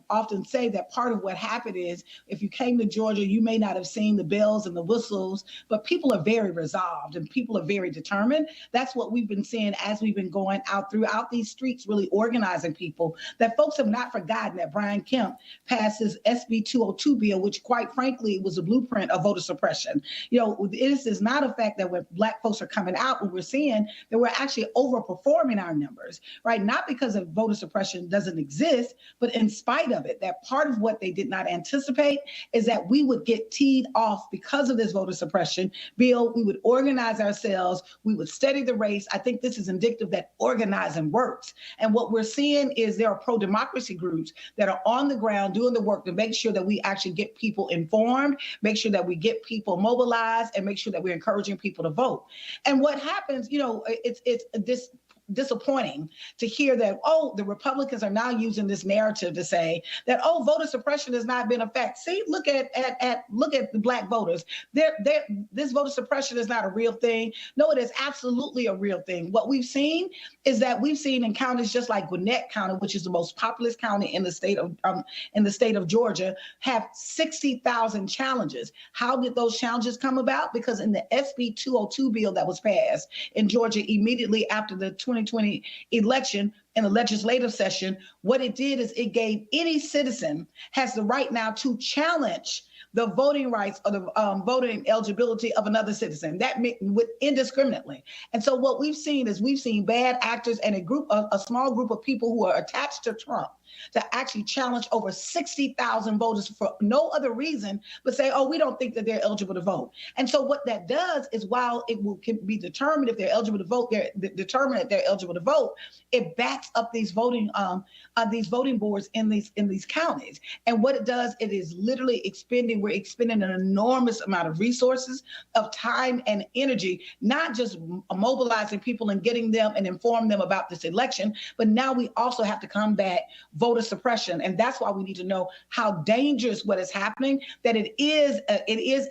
often say that part of what happened is, if you came to Georgia, you may not have seen the bells and the whistles, but people are very resolved and people are very determined. That's what we've been seeing as we've been going out throughout these streets, really organizing people, that folks have not forgotten that Brian Kemp passed his SB 202 bill, which quite frankly was a blueprint of voter suppression. You know, this is not a fact that when Black folks are coming out, what we're seeing that we're actually overperforming our numbers, right? Not because of voter suppression doesn't exist, but in spite of it, that part of what they did not anticipate is that we would get teed off because of this voter suppression bill. We would organize ourselves. We would study the race. I think this is indicative that organizing works. And what we're seeing is there are pro-democracy groups that are on the ground doing the work to make sure that we actually get people informed, make sure that we get people mobilized, and make sure that we're encouraging people to vote. And what happens, you know, it's this disappointing to hear that, oh, the Republicans are now using this narrative to say that, oh, voter suppression has not been a fact. See, look at the Black voters. This voter suppression is not a real thing. No, it is absolutely a real thing. What we've seen is that we've seen in counties just like Gwinnett County, which is the most populous county in the state of Georgia, have 60,000 challenges. How did those challenges come about? Because in the SB 202 bill that was passed in Georgia immediately after the 2020 election, in the legislative session, what it did is it gave any citizen has the right now to challenge the voting rights or the voting eligibility of another citizen, that with indiscriminately. And so what we've seen is we've seen bad actors and a small group of people who are attached to Trump to actually challenge over 60,000 voters for no other reason but say, oh, we don't think that they're eligible to vote. And so what that does is, while it can be determined if they're eligible to vote, determined that they're eligible to vote, it backs up these voting boards in these counties. And what it does, it is literally we're expending an enormous amount of resources, of time and energy, not just mobilizing people and getting them and inform them about this election, but now we also have to combat voter suppression. And that's why we need to know how dangerous what is happening, that it is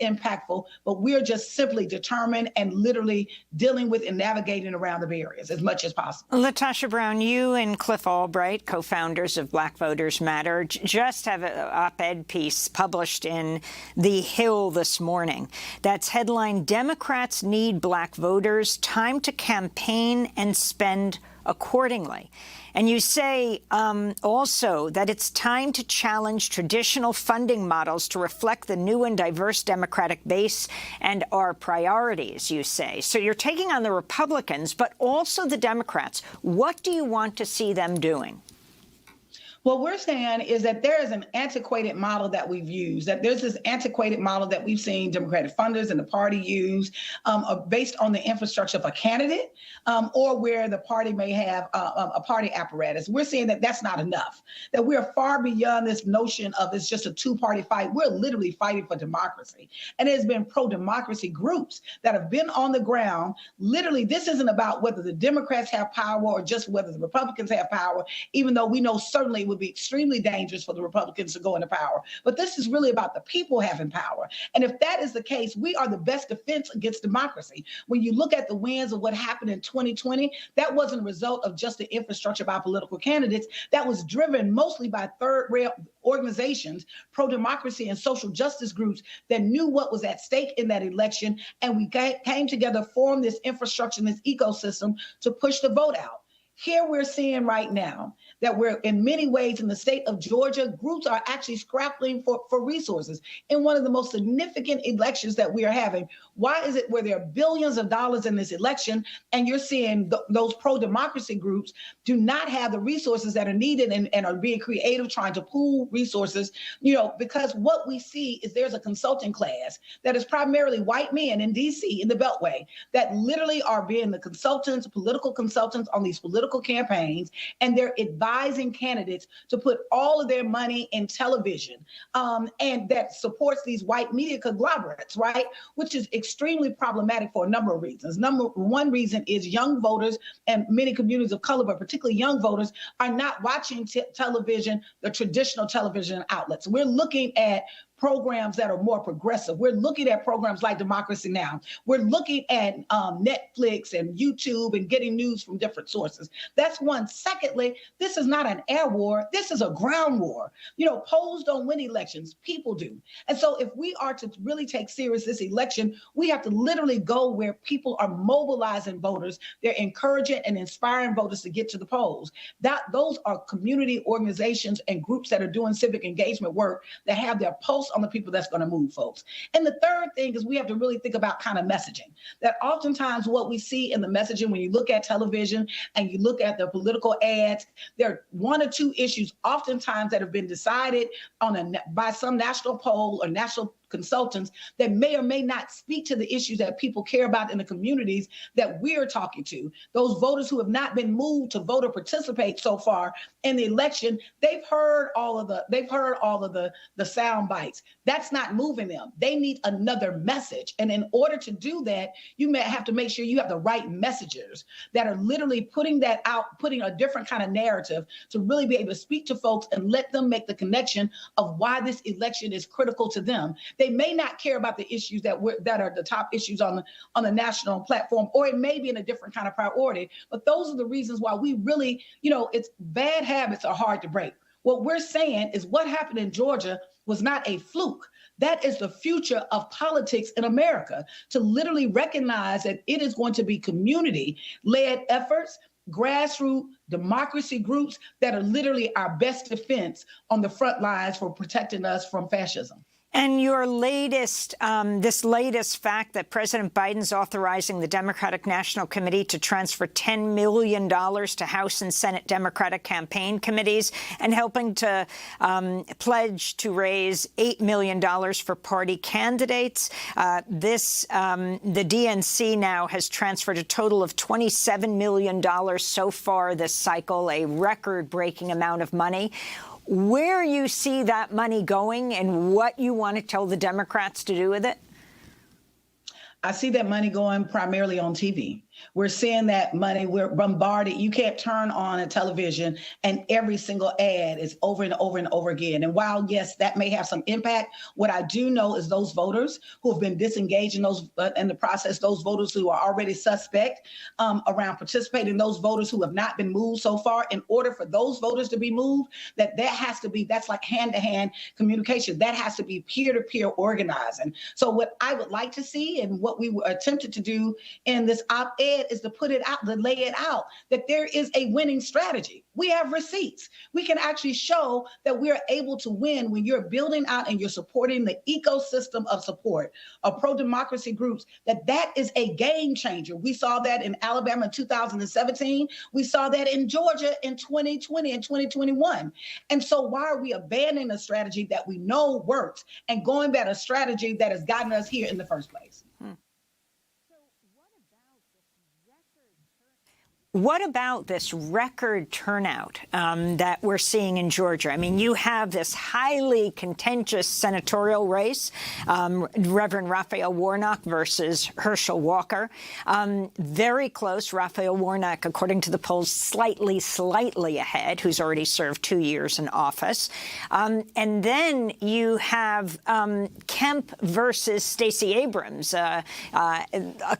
impactful, but we're just simply determined and literally dealing with and navigating around the barriers as much as possible. Latasha Brown, you and Cliff Albright, co-founders of Black Voters Matter, just have an op-ed piece published in on The Hill this morning. That's headline, Democrats Need Black Voters, Time to Campaign and Spend Accordingly. And you say also that it's time to challenge traditional funding models to reflect the new and diverse Democratic base and our priorities, you say. So you're taking on the Republicans, but also the Democrats. What do you want to see them doing? What we're saying is that there is an antiquated model that we've used, that there's this antiquated model that we've seen Democratic funders and the party use based on the infrastructure of a candidate or where the party may have a party apparatus. We're saying that that's not enough, that we're far beyond this notion of it's just a two-party fight. We're literally fighting for democracy. And there's been pro-democracy groups that have been on the ground. Literally, this isn't about whether the Democrats have power or just whether the Republicans have power, even though we know certainly would be extremely dangerous for the Republicans to go into power. But this is really about the people having power. And if that is the case, we are the best defense against democracy. When you look at the wins of what happened in 2020, that wasn't a result of just the infrastructure by political candidates. That was driven mostly by third rail organizations, pro-democracy and social justice groups that knew what was at stake in that election. And we came together, formed this infrastructure, this ecosystem to push the vote out. Here we're seeing right now that we're in many ways in the state of Georgia, groups are actually scrapping for resources in one of the most significant elections that we are having. Why is it where there are billions of dollars in this election and you're seeing those pro-democracy groups do not have the resources that are needed and are being creative, trying to pool resources, because what we see is there's a consulting class that is primarily white men in DC, in the Beltway, that literally are being the consultants, political consultants on these political campaigns, and they're advising candidates to put all of their money in television, and that supports these white media conglomerates, right? Which is extremely problematic for a number of reasons. Number one reason is young voters and many communities of color, but particularly young voters, are not watching television, the traditional television outlets. We're looking at programs that are more progressive. We're looking at programs like Democracy Now! We're looking at Netflix and YouTube and getting news from different sources. That's one. Secondly, this is not an air war. This is a ground war. Polls don't win elections. People do. And so if we are to really take serious this election, we have to literally go where people are mobilizing voters. They're encouraging and inspiring voters to get to the polls. Those are community organizations and groups that are doing civic engagement work that have their pulse on the people that's going to move folks. And the third thing is we have to really think about kind of messaging, that oftentimes what we see in the messaging when you look at television and you look at the political ads, there are one or two issues oftentimes that have been decided by some national poll or national consultants that may or may not speak to the issues that people care about in the communities that we're talking to. Those voters who have not been moved to vote or participate so far in the election, they've heard all of the sound bites. That's not moving them. They need another message. And in order to do that, you may have to make sure you have the right messengers that are literally putting that out, putting a different kind of narrative to really be able to speak to folks and let them make the connection of why this election is critical to them. They may not care about the issues that are the top issues on the national platform, or it may be in a different kind of priority. But those are the reasons why we really, it's bad habits are hard to break. What we're saying is what happened in Georgia was not a fluke. That is the future of politics in America, to literally recognize that it is going to be community-led efforts, grassroots democracy groups that are literally our best defense on the front lines for protecting us from fascism. And your latest, this latest fact that President Biden's authorizing the Democratic National Committee to transfer $10 million to House and Senate Democratic campaign committees and helping to pledge to raise $8 million for party candidates. The DNC now has transferred a total of $27 million so far this cycle, a record-breaking amount of money. Where you see that money going and what you want to tell the Democrats to do with it? I see that money going primarily on TV. We're seeing that money. We're bombarded. You can't turn on a television and every single ad is over and over and over again. And while, yes, that may have some impact, what I do know is those voters who have been disengaged in the process, those voters who are already suspect around participating, those voters who have not been moved so far, in order for those voters to be moved, that has to be, that's like hand-to-hand communication. That has to be peer-to-peer organizing. So what I would like to see, and what we were attempted to do in this op-ed, is to put it out, to lay it out, that there is a winning strategy. We have receipts. We can actually show that we are able to win when you're building out and you're supporting the ecosystem of support of pro-democracy groups, that is a game changer. We saw that in Alabama in 2017. We saw that in Georgia in 2020 and 2021. And so why are we abandoning a strategy that we know works and going back a strategy that has gotten us here in the first place? What about this record turnout that we're seeing in Georgia? I mean, you have this highly contentious senatorial race, Reverend Raphael Warnock versus Herschel Walker. Very close. Raphael Warnock, according to the polls, slightly ahead, who's already served 2 years in office. And then you have Kemp versus Stacey Abrams, a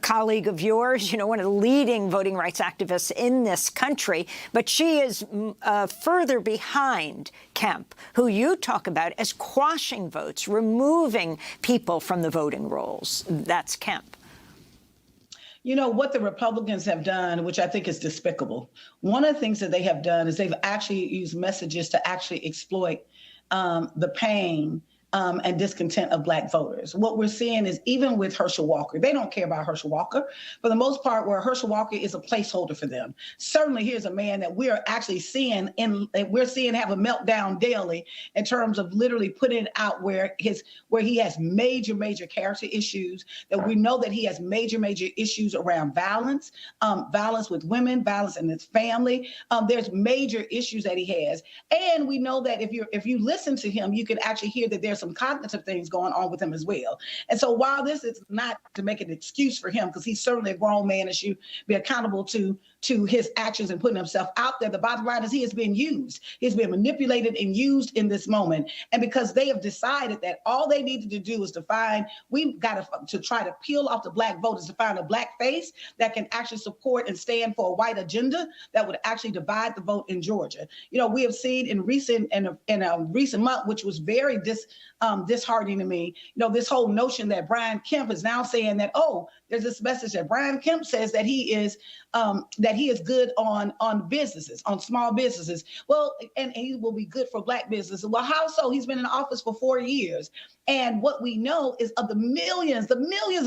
colleague of yours, one of the leading voting rights activists in this country, but she is further behind Kemp, who you talk about as quashing votes, removing people from the voting rolls. That's Kemp. What the Republicans have done, which I think is despicable, one of the things that they have done is they've actually used messages to actually exploit the pain and discontent of Black voters. What we're seeing is, even with Herschel Walker, they don't care about Herschel Walker for the most part, where Herschel Walker is a placeholder for them. Certainly, here's a man that we are actually seeing have a meltdown daily in terms of literally putting it out where he has major character issues, that we know that he has major issues around violence, violence with women, violence in his family. There's major issues that he has. And we know that if you listen to him, you can actually hear that there's some cognitive things going on with him as well. And so while this is not to make an excuse for him, because he's certainly a grown man and should be accountable to his actions and putting himself out there, the bottom line is he has been used. He's been manipulated and used in this moment. And because they have decided that all they needed to do is we've got to try to peel off the Black voters, to find a Black face that can actually support and stand for a white agenda that would actually divide the vote in Georgia. We have seen in a recent month, which was very disheartening to me, this whole notion that Brian Kemp is now saying that, there's this message that Brian Kemp says that he is good on businesses, on small businesses. Well, and he will be good for Black businesses. Well, how so? He's been in office for 4 years. And what we know is of the millions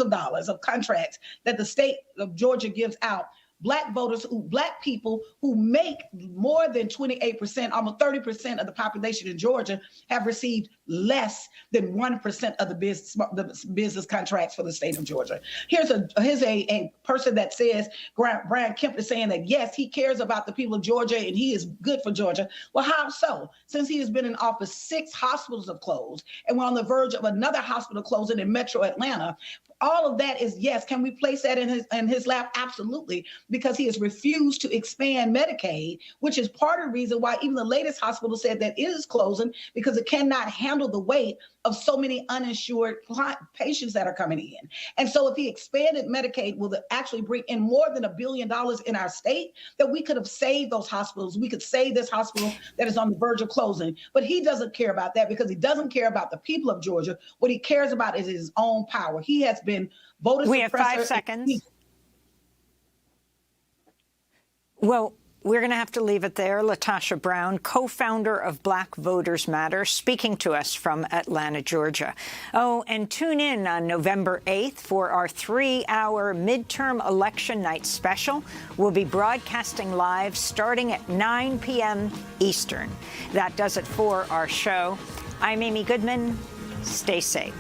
of dollars of contracts that the state of Georgia gives out, Black voters, Black people who make more than 28%, almost 30% of the population in Georgia, have received less than 1% of the business contracts for the state of Georgia. Here's a person that says, Brian Kemp is saying that, yes, he cares about the people of Georgia and he is good for Georgia. Well, how so? Since he has been in office, 6 hospitals have closed, and we're on the verge of another hospital closing in Metro Atlanta. All of that is, yes, can we place that in his lap? Absolutely, because he has refused to expand Medicaid, which is part of the reason why even the latest hospital said that it is closing, because it cannot handle the weight of so many uninsured patients that are coming in. And so if he expanded Medicaid, will it actually bring in more than $1 billion in our state, that we could have saved those hospitals. We could save this hospital that is on the verge of closing. But he doesn't care about that, because he doesn't care about the people of Georgia. What he cares about is his own power. He has been voted. We have 5 seconds. Well, we're going to have to leave it there. Latasha Brown, co-founder of Black Voters Matter, speaking to us from Atlanta, Georgia. Oh, and tune in on November 8th for our 3-hour midterm election night special. We'll be broadcasting live starting at 9 p.m. Eastern. That does it for our show. I'm Amy Goodman. Stay safe.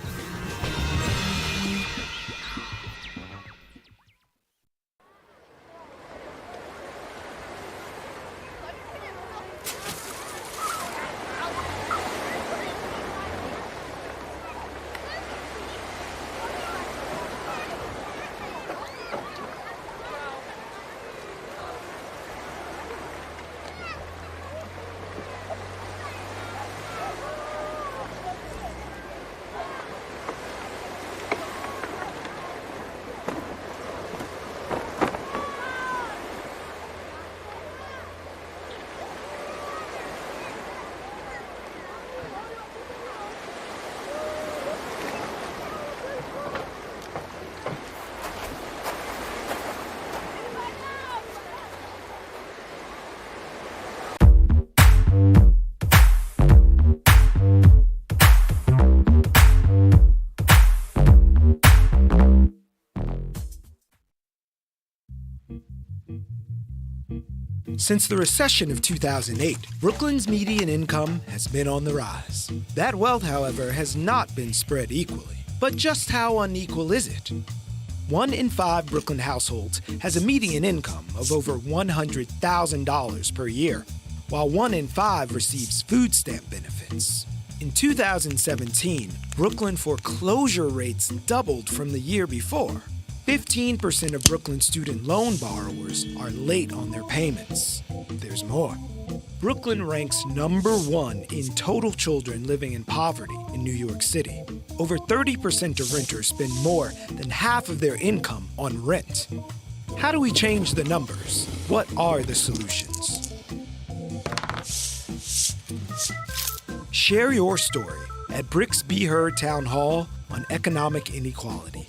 Since the recession of 2008, Brooklyn's median income has been on the rise. That wealth, however, has not been spread equally. But just how unequal is it? 1 in 5 Brooklyn households has a median income of over $100,000 per year, while 1 in 5 receives food stamp benefits. In 2017, Brooklyn foreclosure rates doubled from the year before. 15% of Brooklyn student loan borrowers are late on their payments. There's more. Brooklyn ranks number 1 in total children living in poverty in New York City. Over 30% of renters spend more than half of their income on rent. How do we change the numbers? What are the solutions? Share your story at Bric's Be Heard Town Hall on economic inequality.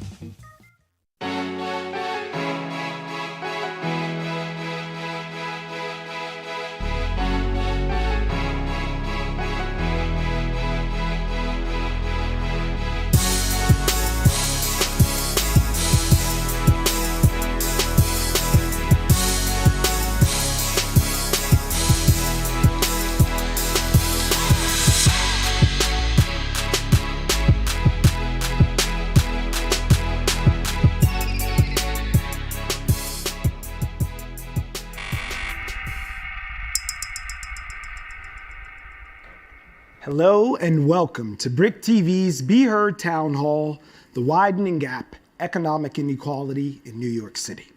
Hello and welcome to Bric TV's Be Heard Town Hall, the widening gap, economic inequality in New York City.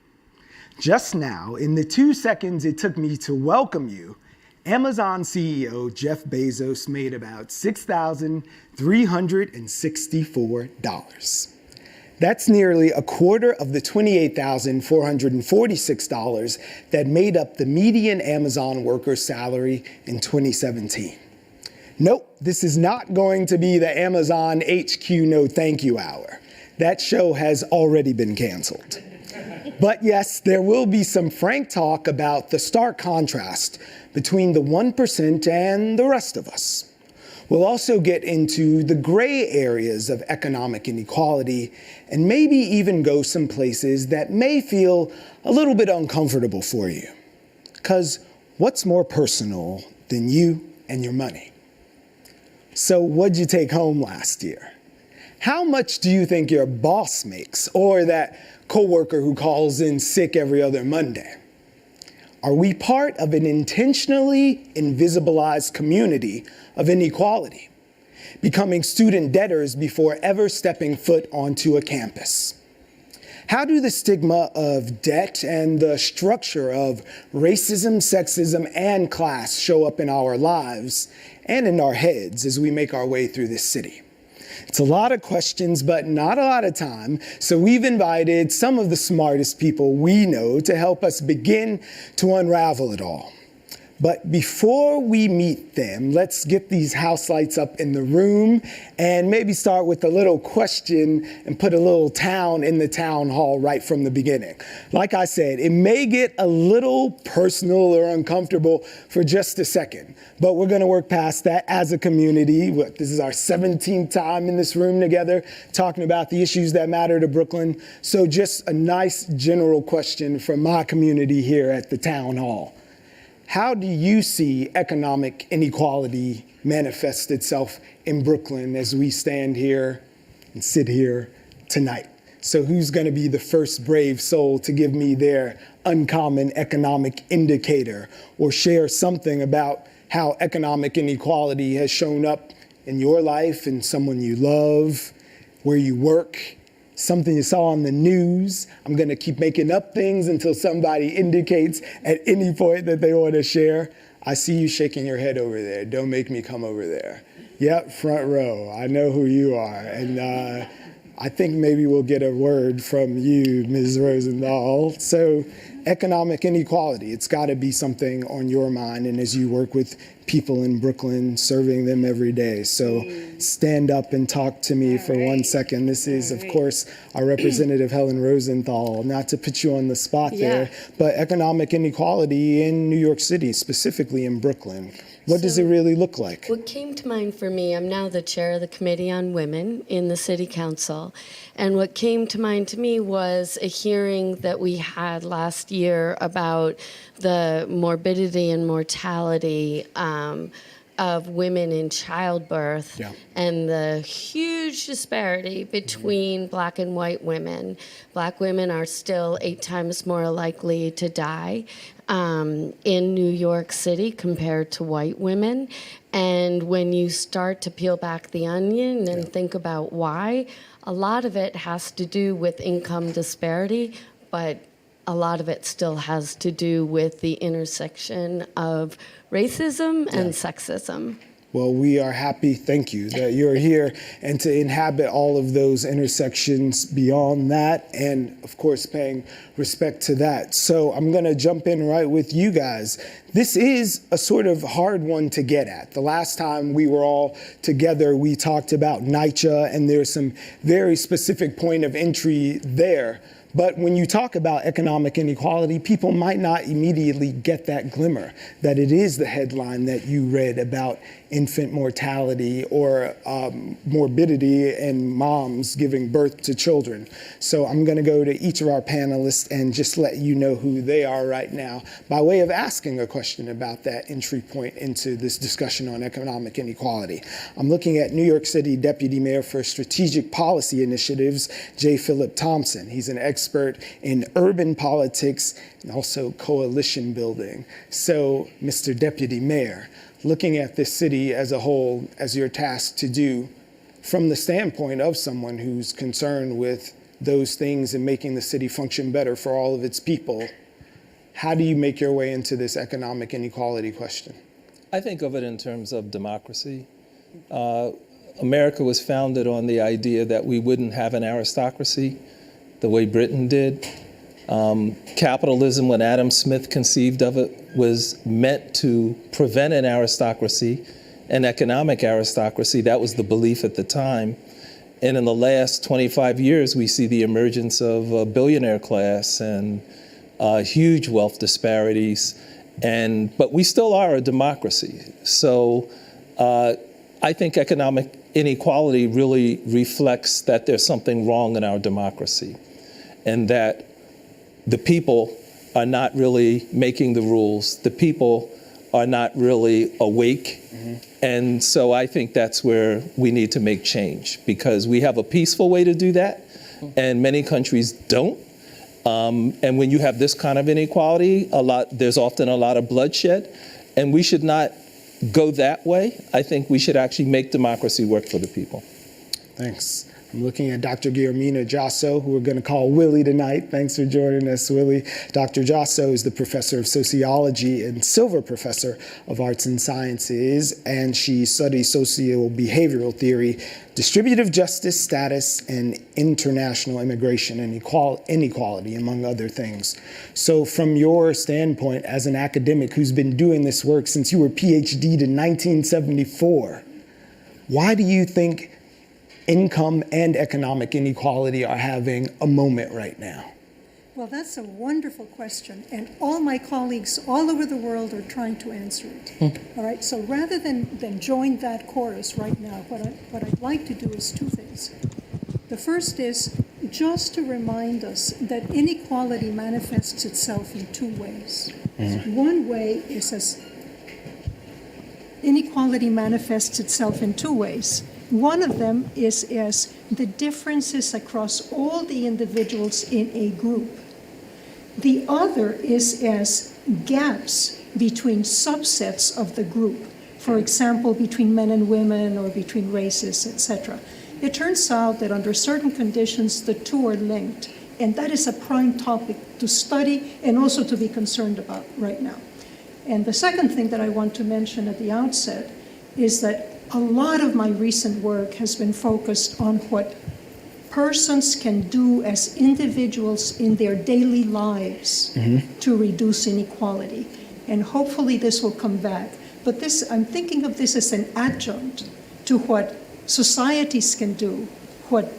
Just now, in the 2 seconds it took me to welcome you, Amazon CEO Jeff Bezos made about $6,364. That's nearly a quarter of the $28,446 that made up the median Amazon worker's salary in 2017. Nope, this is not going to be the Amazon HQ No Thank You Hour. That show has already been canceled. But yes, there will be some frank talk about the stark contrast between the 1% and the rest of us. We'll also get into the gray areas of economic inequality and maybe even go some places that may feel a little bit uncomfortable for you. Because what's more personal than you and your money? So what'd you take home last year? How much do you think your boss makes, or that coworker who calls in sick every other Monday? Are we part of an intentionally invisibilized community of inequality, becoming student debtors before ever stepping foot onto a campus? How do the stigma of debt and the structure of racism, sexism, and class show up in our lives and in our heads as we make our way through this city? It's a lot of questions, but not a lot of time, so we've invited some of the smartest people we know to help us begin to unravel it all. But before we meet them, let's get these house lights up in the room and maybe start with a little question and put a little town in the town hall right from the beginning. Like I said, it may get a little personal or uncomfortable for just a second, but we're going to work past that as a community. This is our 17th time in this room together talking about the issues that matter to Brooklyn. So just a nice general question from my community here at the town hall. How do you see economic inequality manifest itself in Brooklyn as we stand here and sit here tonight? So who's going to be the first brave soul to give me their uncommon economic indicator or share something about how economic inequality has shown up in your life and someone you love, where you work, something you saw on the news? I'm going to keep making up things until somebody indicates at any point that they want to share. I see you shaking your head over there. Don't make me come over there. Yep, front row. I know who you are. And I think maybe we'll get a word from you, Ms. Rosendahl. So economic inequality. It's got to be something on your mind, and as you work with people in Brooklyn, serving them every day. So stand up and talk to me for 1 second. This is, of course, our Representative Helen Rosenthal, not to put you on the spot there, but economic inequality in New York City, specifically in Brooklyn. What does it really look like? What came to mind for me, I'm now the chair of the Committee on Women in the City Council, and what came to mind to me was a hearing that we had last year about the morbidity and mortality of women in childbirth and the huge disparity between Black and white women. Black women are still 8 times more likely to die in New York City compared to white women. And when you start to peel back the onion and think about why, a lot of it has to do with income disparity, but a lot of it still has to do with the intersection of racism and sexism. Well, we are happy, thank you, that you're here and to inhabit all of those intersections beyond that, and of course paying respect to that. So I'm gonna jump in right with you guys. This is a sort of hard one to get at. The last time we were all together, we talked about NYCHA, and there's some very specific point of entry there. But when you talk about economic inequality, people might not immediately get that glimmer, that it is the headline that you read about infant mortality or morbidity and moms giving birth to children. So I'm going to go to each of our panelists and just let you know who they are right now by way of asking a question about that entry point into this discussion on economic inequality. I'm looking at New York City Deputy Mayor for Strategic Policy Initiatives, J. Philip Thompson. He's an expert in urban politics and also coalition building. So, Mr. Deputy Mayor, looking at this city as a whole, as you're tasked to do, from the standpoint of someone who's concerned with those things and making the city function better for all of its people, how do you make your way into this economic inequality question? I think of it in terms of democracy. America was founded on the idea that we wouldn't have an aristocracy the way Britain did. Capitalism, when Adam Smith conceived of it, was meant to prevent an aristocracy, an economic aristocracy. That was the belief at the time. And in the last 25 years, we see the emergence of a billionaire class and huge wealth disparities. But we still are a democracy. So I think economic inequality really reflects that there's something wrong in our democracy, and that the people are not really making the rules. The people are not really awake. And so I think that's where we need to make change, because we have a peaceful way to do that, and many countries don't. And when you have this kind of inequality, there's often a lot of bloodshed, and we should not go that way. I think we should actually make democracy work for the people. Thanks. I'm looking at Dr. Guillermina Jasso, who we're going to call Willie tonight. Thanks for joining us, Willie. Dr. Jasso is the professor of sociology and Silver Professor of Arts and Sciences, and she studies socio-behavioral theory, distributive justice, status, and international immigration and inequality, among other things. So from your standpoint as an academic who's been doing this work since you were PhD'd in 1974, why do you think income and economic inequality are having a moment right now? Well, that's a wonderful question, and all my colleagues all over the world are trying to answer it. All right, so rather than join that chorus right now, what I'd like to do is two things. The first is just to remind us that inequality manifests itself in two ways. One way is as inequality manifests itself in two ways. One of them is as the differences across all the individuals in a group. The other is as gaps between subsets of the group, for example, between men and women or between races, etc. It turns out that under certain conditions, the two are linked, and that is a prime topic to study and also to be concerned about right now. And the second thing that I want to mention at the outset is that a lot of my recent work has been focused on what persons can do as individuals in their daily lives to reduce inequality. And hopefully this will come back. But this, I'm thinking of this as an adjunct to what societies can do, what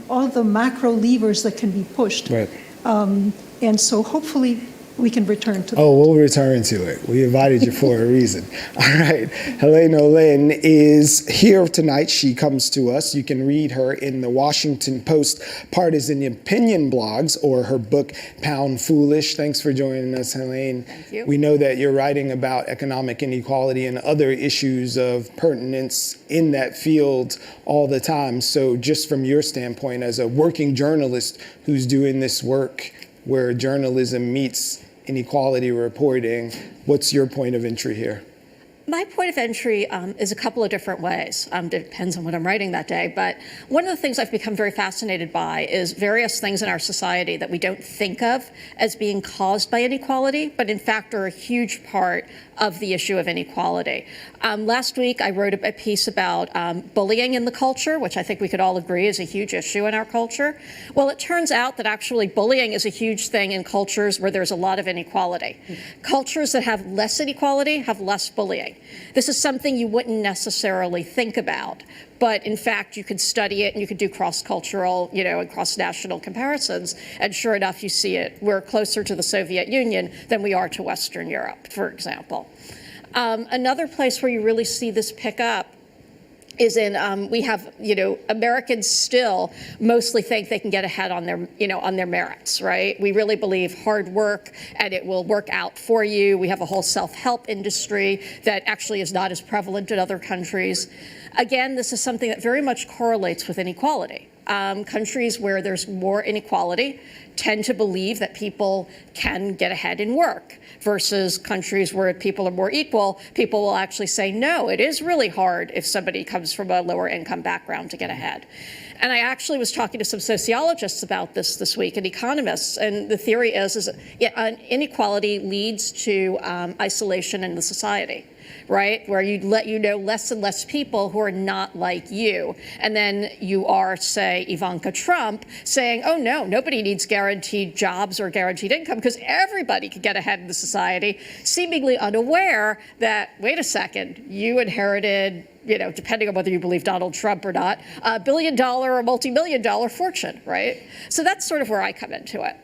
all the macro levers that can be pushed. Right. And so hopefully we can return to that. Oh, we'll return to it. We invited you for a reason. All right. Helena Lynn is here tonight. She comes to us. You can read her in the Washington Post Partisan Opinion blogs or her book, Pound Foolish. Thanks for joining us, Helene. Thank you. We know that you're writing about economic inequality and other issues of pertinence in that field all the time. So just from your standpoint as a working journalist who's doing this work where journalism meets inequality reporting, what's your point of entry here? My point of entry is a couple of different ways. Depends on what I'm writing that day. But one of the things I've become very fascinated by is various things in our society that we don't think of as being caused by inequality, but in fact are a huge part of the issue of inequality. Last week, I wrote a piece about bullying in the culture, which I think we could all agree is a huge issue in our culture. Well, it turns out that actually bullying is a huge thing in cultures where there's a lot of inequality. Cultures that have less inequality have less bullying. This is something you wouldn't necessarily think about, but in fact, you could study it and you could do cross-cultural, and cross-national comparisons, and sure enough, you see it. We're closer to the Soviet Union than we are to Western Europe, for example. Another place where you really see this pick up is in, we have, Americans still mostly think they can get ahead on their, on their merits, right? We really believe hard work and it will work out for you. We have a whole self-help industry that actually is not as prevalent in other countries. Again, this is something that very much correlates with inequality. Countries where there's more inequality tend to believe that people can get ahead in work versus countries where people are more equal. People will actually say, no, it is really hard if somebody comes from a lower income background to get ahead. And I actually was talking to some sociologists about this week and economists, and the theory is inequality leads to isolation in the society. Right, where you let less and less people who are not like you. And then you are, say, Ivanka Trump saying, oh, no, nobody needs guaranteed jobs or guaranteed income because everybody can get ahead in the society, seemingly unaware that, wait a second, you inherited, depending on whether you believe Donald Trump or not, $1 billion or multi-million-dollar fortune, right? So that's sort of where I come into it.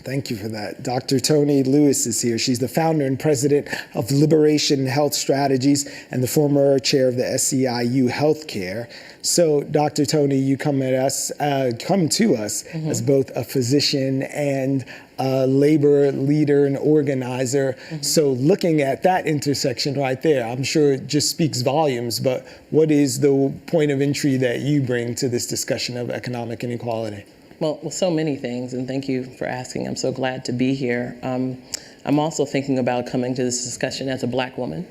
Thank you for that. Dr. Toni Lewis is here. She's the founder and president of Liberation Health Strategies and the former chair of the SEIU Healthcare. So, Dr. Toni, you come to us as both a physician and a labor leader and organizer. So looking at that intersection right there, I'm sure it just speaks volumes, but what is the point of entry that you bring to this discussion of economic inequality? Well, so many things, and thank you for asking. I'm so glad to be here. I'm also thinking about coming to this discussion as a Black woman,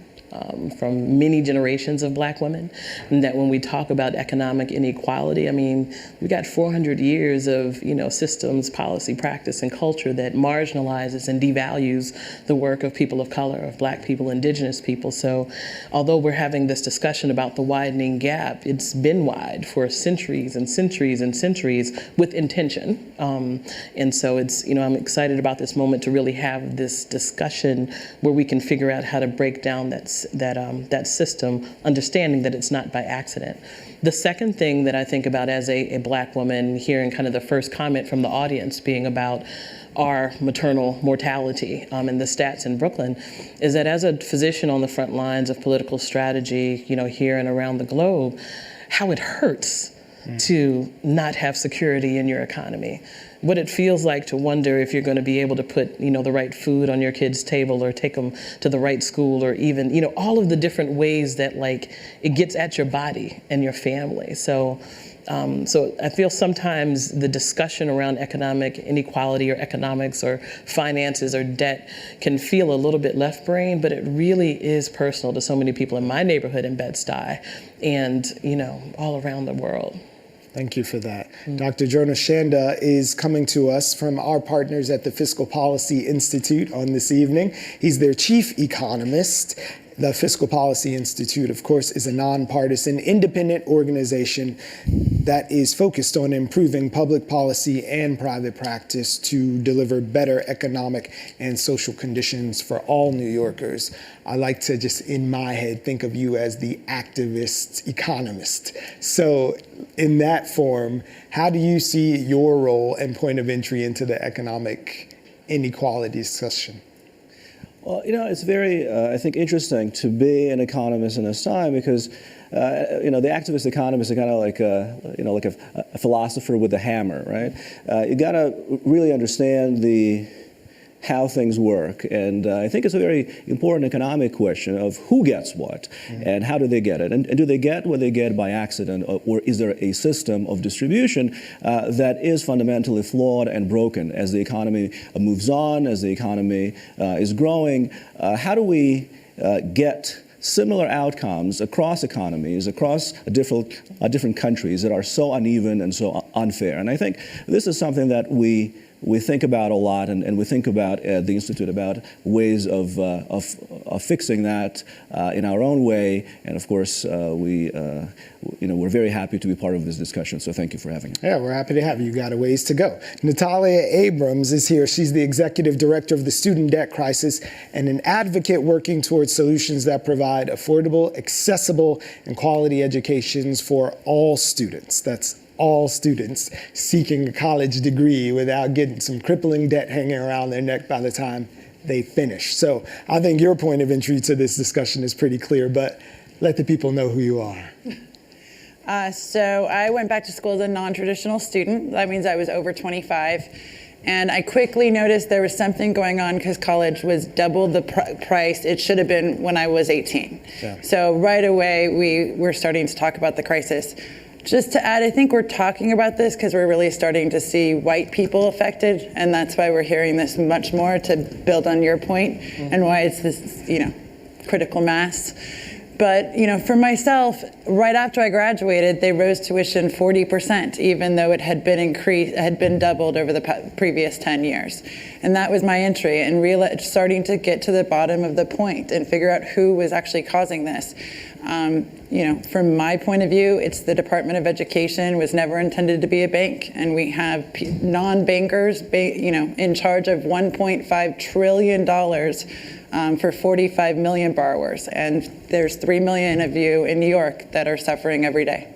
from many generations of Black women, and that when we talk about economic inequality, I mean, we got 400 years of, systems, policy, practice, and culture that marginalizes and devalues the work of people of color, of Black people, Indigenous people. So although we're having this discussion about the widening gap, it's been wide for centuries and centuries and centuries with intention. And so it's, I'm excited about this moment to really have this discussion where we can figure out how to break down that system, understanding that it's not by accident. The second thing that I think about as a Black woman, hearing kind of the first comment from the audience being about our maternal mortality and the stats in Brooklyn, is that as a physician on the front lines of political strategy, here and around the globe, how it hurts to not have security in your economy. What it feels like to wonder if you're going to be able to put, the right food on your kid's table or take them to the right school, or even, all of the different ways that it gets at your body and your family. So I feel sometimes the discussion around economic inequality or economics or finances or debt can feel a little bit left brain, but it really is personal to so many people in my neighborhood in Bed-Stuy and, all around the world. Thank you for that. Dr. Jonas Shanda is coming to us from our partners at the Fiscal Policy Institute on this evening. He's their chief economist. The Fiscal Policy Institute, of course, is a nonpartisan, independent organization that is focused on improving public policy and private practice to deliver better economic and social conditions for all New Yorkers. I like to just, in my head, think of you as the activist economist. So in that form, how do you see your role and point of entry into the economic inequality discussion? Well, it's very, I think, interesting to be an economist in this time because, the activist economists are kind of like, like a philosopher with a hammer, right? You got to really understand how things work. And I think it's a very important economic question of who gets what and how do they get it? And do they get what they get by accident, or is there a system of distribution that is fundamentally flawed and broken as the economy moves on, as the economy is growing? How do we get similar outcomes across economies, across different countries that are so uneven and so unfair? And I think this is something that we think about a lot, and we think about at the Institute about ways of fixing that in our own way. And of course, we're very happy to be part of this discussion. So thank you for having us. Yeah, we're happy to have you. You got a ways to go. Natalia Abrams is here. She's the executive director of the Student Debt Crisis and an advocate working towards solutions that provide affordable, accessible, and quality educations for all students. That's all students seeking a college degree without getting some crippling debt hanging around their neck by the time they finish. So I think your point of entry to this discussion is pretty clear, but let the people know who you are. So I went back to school as a non-traditional student. That means I was over 25. And I quickly noticed there was something going on because college was double the price it should have been when I was 18. Yeah. So right away, we were starting to talk about the crisis. Just to add, I think we're talking about this because we're really starting to see white people affected, and that's why we're hearing this much more, to build on your point, and why it's this, critical mass. But, for myself, right after I graduated, they rose tuition 40%, even though it had been doubled over the previous 10 years. And that was my entry, and starting to get to the bottom of the point and figure out who was actually causing this. From my point of view, it's the Department of Education was never intended to be a bank, and we have non-bankers, in charge of $1.5 trillion for 45 million borrowers, and there's 3 million of you in New York that are suffering every day.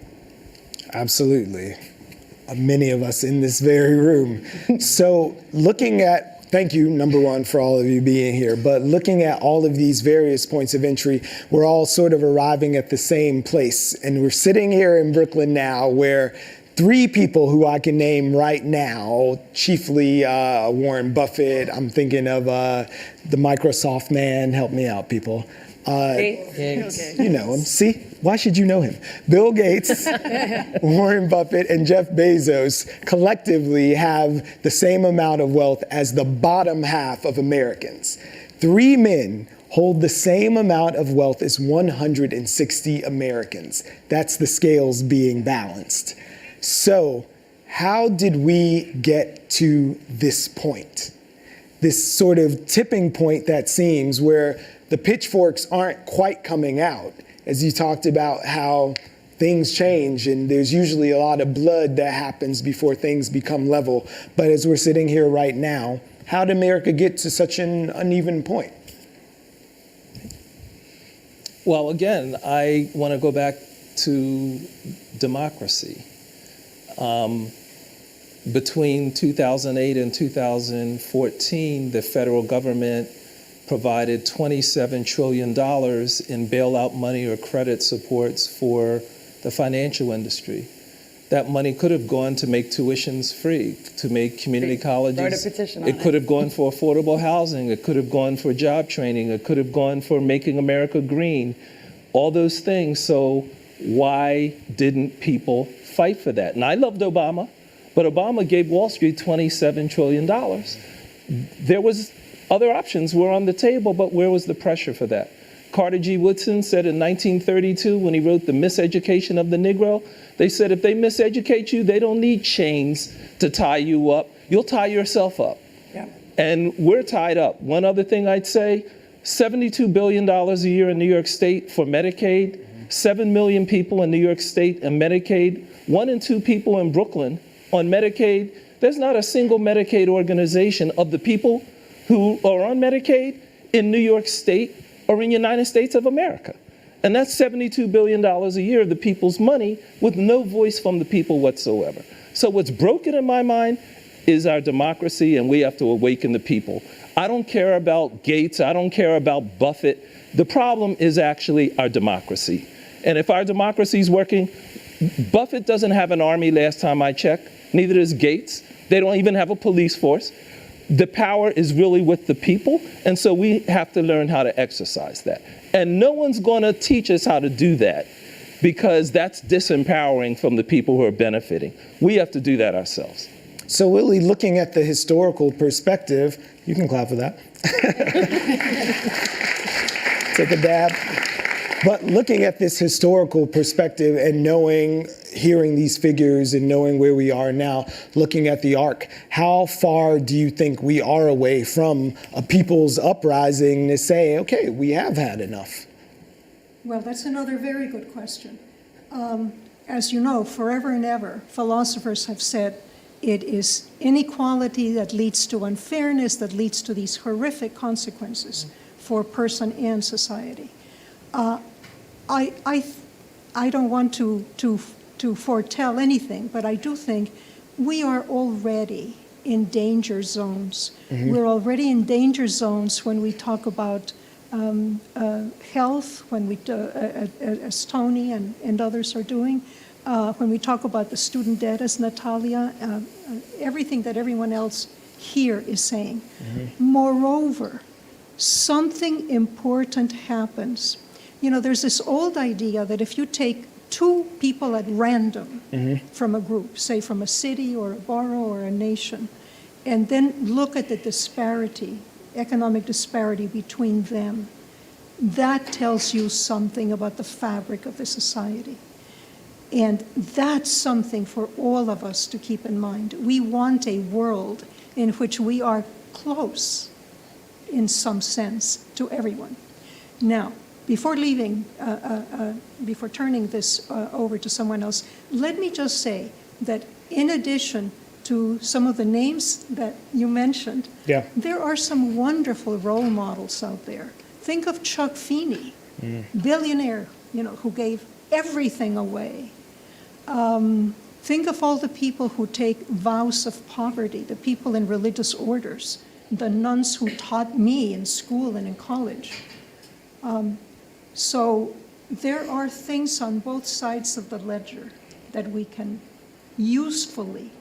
Absolutely. Many of us in this very room. So thank you, number one, for all of you being here. But looking at all of these various points of entry, we're all sort of arriving at the same place. And we're sitting here in Brooklyn now where three people who I can name right now, chiefly Warren Buffett, I'm thinking of the Microsoft man, help me out, people. Gates. You know him. See? Why should you know him? Bill Gates, Warren Buffett, and Jeff Bezos collectively have the same amount of wealth as the bottom half of Americans. Three men hold the same amount of wealth as 160 Americans. That's the scales being balanced. So, how did we get to this point? This sort of tipping point that seems where the pitchforks aren't quite coming out. As you talked about how things change and there's usually a lot of blood that happens before things become level. But as we're sitting here right now, how did America get to such an uneven point? Well, again, I want to go back to democracy. Between 2008 and 2014, the federal government provided $27 trillion in bailout money or credit supports for the financial industry. That money could have gone to make tuitions free, to make community colleges. Wrote a petition on it could have gone for affordable housing. It could have gone for job training. It could have gone for making America green. All those things. So why didn't people fight for that? And I loved Obama, but Obama gave Wall Street $27 trillion. There was other options were on the table, but where was the pressure for that? Carter G. Woodson said in 1932, when he wrote The Miseducation of the Negro, they said if they miseducate you, they don't need chains to tie you up. You'll tie yourself up. Yeah. And we're tied up. One other thing I'd say, $72 billion a year in New York State for Medicaid, 7 million people in New York State on Medicaid, 1 in 2 people in Brooklyn on Medicaid. There's not a single Medicaid organization of the people who are on Medicaid in New York State or in the United States of America. And that's $72 billion a year of the people's money with no voice from the people whatsoever. So what's broken in my mind is our democracy, and we have to awaken the people. I don't care about Gates. I don't care about Buffett. The problem is actually our democracy. And if our democracy is working, Buffett doesn't have an army last time I checked. Neither does Gates. They don't even have a police force. The power is really with the people. And so we have to learn how to exercise that. And no one's going to teach us how to do that, because that's disempowering from the people who are benefiting. We have to do that ourselves. So Willie, looking at the historical perspective, you can clap for that. Take a dab. But looking at this historical perspective and hearing these figures and knowing where we are now, looking at the arc, how far do you think we are away from a people's uprising to say, okay, we have had enough? Well, that's another very good question. As you know, forever and ever, philosophers have said it is inequality that leads to unfairness, that leads to these horrific consequences for person and society. I don't want to foretell anything, but I do think we are already in danger zones. Mm-hmm. We're already in danger zones when we talk about health, when we, as Tony and others are doing, when we talk about the student debt, as Natalia, everything that everyone else here is saying. Mm-hmm. Moreover, something important happens. You know, there's this old idea that if you take 2 people at random mm-hmm. from a group, say from a city or a borough or a nation, and then look at the disparity, economic disparity between them, that tells you something about the fabric of the society. And that's something for all of us to keep in mind. We want a world in which we are close, in some sense, to everyone. Now, before leaving, before turning this over to someone else, let me just say that in addition to some of the names that you mentioned, there are some wonderful role models out there. Think of Chuck Feeney, billionaire, who gave everything away. Think of all the people who take vows of poverty, the people in religious orders, the nuns who taught me in school and in college. So there are things on both sides of the ledger that we can usefully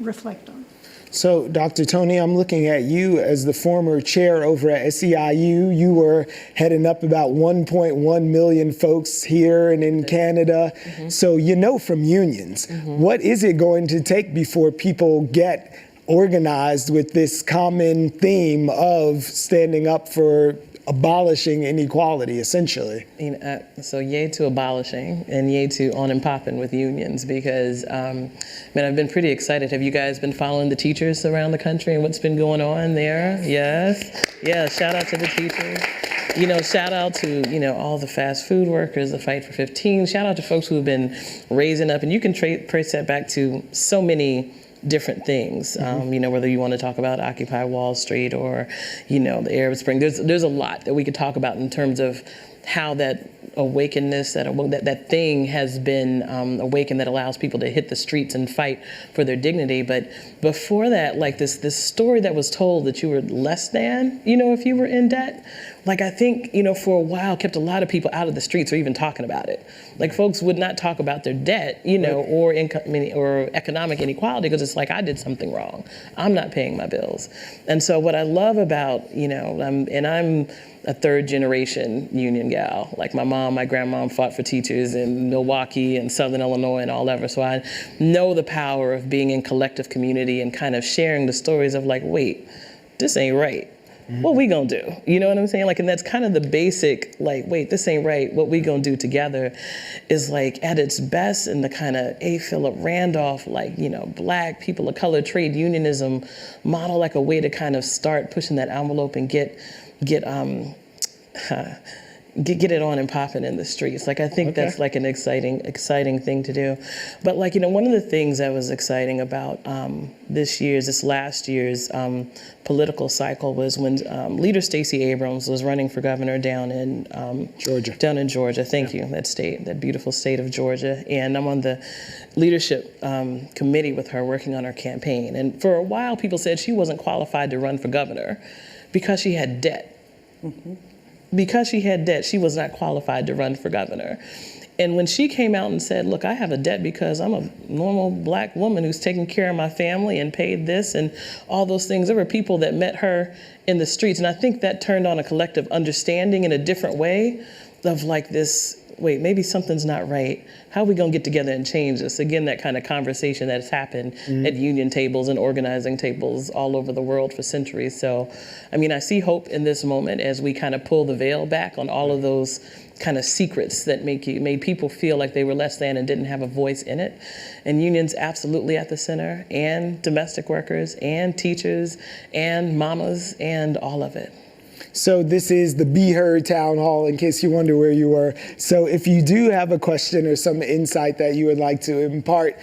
reflect on. So, Dr. Tony, I'm looking at you as the former chair over at SEIU. You were heading up about 1.1 million folks here and in Canada. Mm-hmm. So you know from unions, mm-hmm. what is it going to take before people get organized with this common theme of standing up for abolishing inequality, essentially? So yay to abolishing and yay to on and popping with unions, because I've been pretty excited. Have you guys been following the teachers around the country and what's been going on there? Yes, shout out to the teachers. Shout out to, all the fast food workers, the Fight for 15. Shout out to folks who have been raising up, and you can trace that back to so many different things, mm-hmm. Whether you want to talk about Occupy Wall Street or, the Arab Spring. There's a lot that we could talk about in terms of how that awakenness, that thing has been awakened, that allows people to hit the streets and fight for their dignity. But before that, like this story that was told that you were less than, if you were in debt, I think, for a while kept a lot of people out of the streets or even talking about it. Like folks would not talk about their debt, or economic inequality, because it's like, I did something wrong. I'm not paying my bills. And so what I love about, I'm a 3rd generation union gal. Like my mom, my grandmom fought for teachers in Milwaukee and Southern Illinois and all over. So I know the power of being in collective community and kind of sharing the stories of like, wait, this ain't right. Mm-hmm. What we gonna do? You know what I'm saying? And that's kind of the basic, wait, this ain't right. What we gonna do together is at its best in the kind of A. Philip Randolph, Black people of color trade unionism model, a way to kind of start pushing that envelope and get get it on and popping in the streets. Like, I think that's like an exciting thing to do. But like, one of the things that was exciting about this last year's political cycle was when Leader Stacey Abrams was running for governor down in Georgia. Thank you, that beautiful state of Georgia. And I'm on the leadership committee with her, working on her campaign. And for a while, people said she wasn't qualified to run for governor because she had debt. Because she had debt, she was not qualified to run for governor. And when she came out and said, look, I have a debt because I'm a normal black woman who's taking care of my family and paid this and all those things, there were people that met her in the streets. And I think that turned on a collective understanding in a different way of like this, wait, maybe something's not right. How are we going to get together and change this? Again, that kind of conversation that's happened at union tables and organizing tables all over the world for centuries. So, I mean, I see hope in this moment as we kind of pull the veil back on all of those kind of secrets that made people feel like they were less than and didn't have a voice in it. And unions absolutely at the center, and domestic workers, and teachers, and mamas, and all of it. So this is the Be Heard Town Hall, in case you wonder where you were. So if you do have a question or some insight that you would like to impart,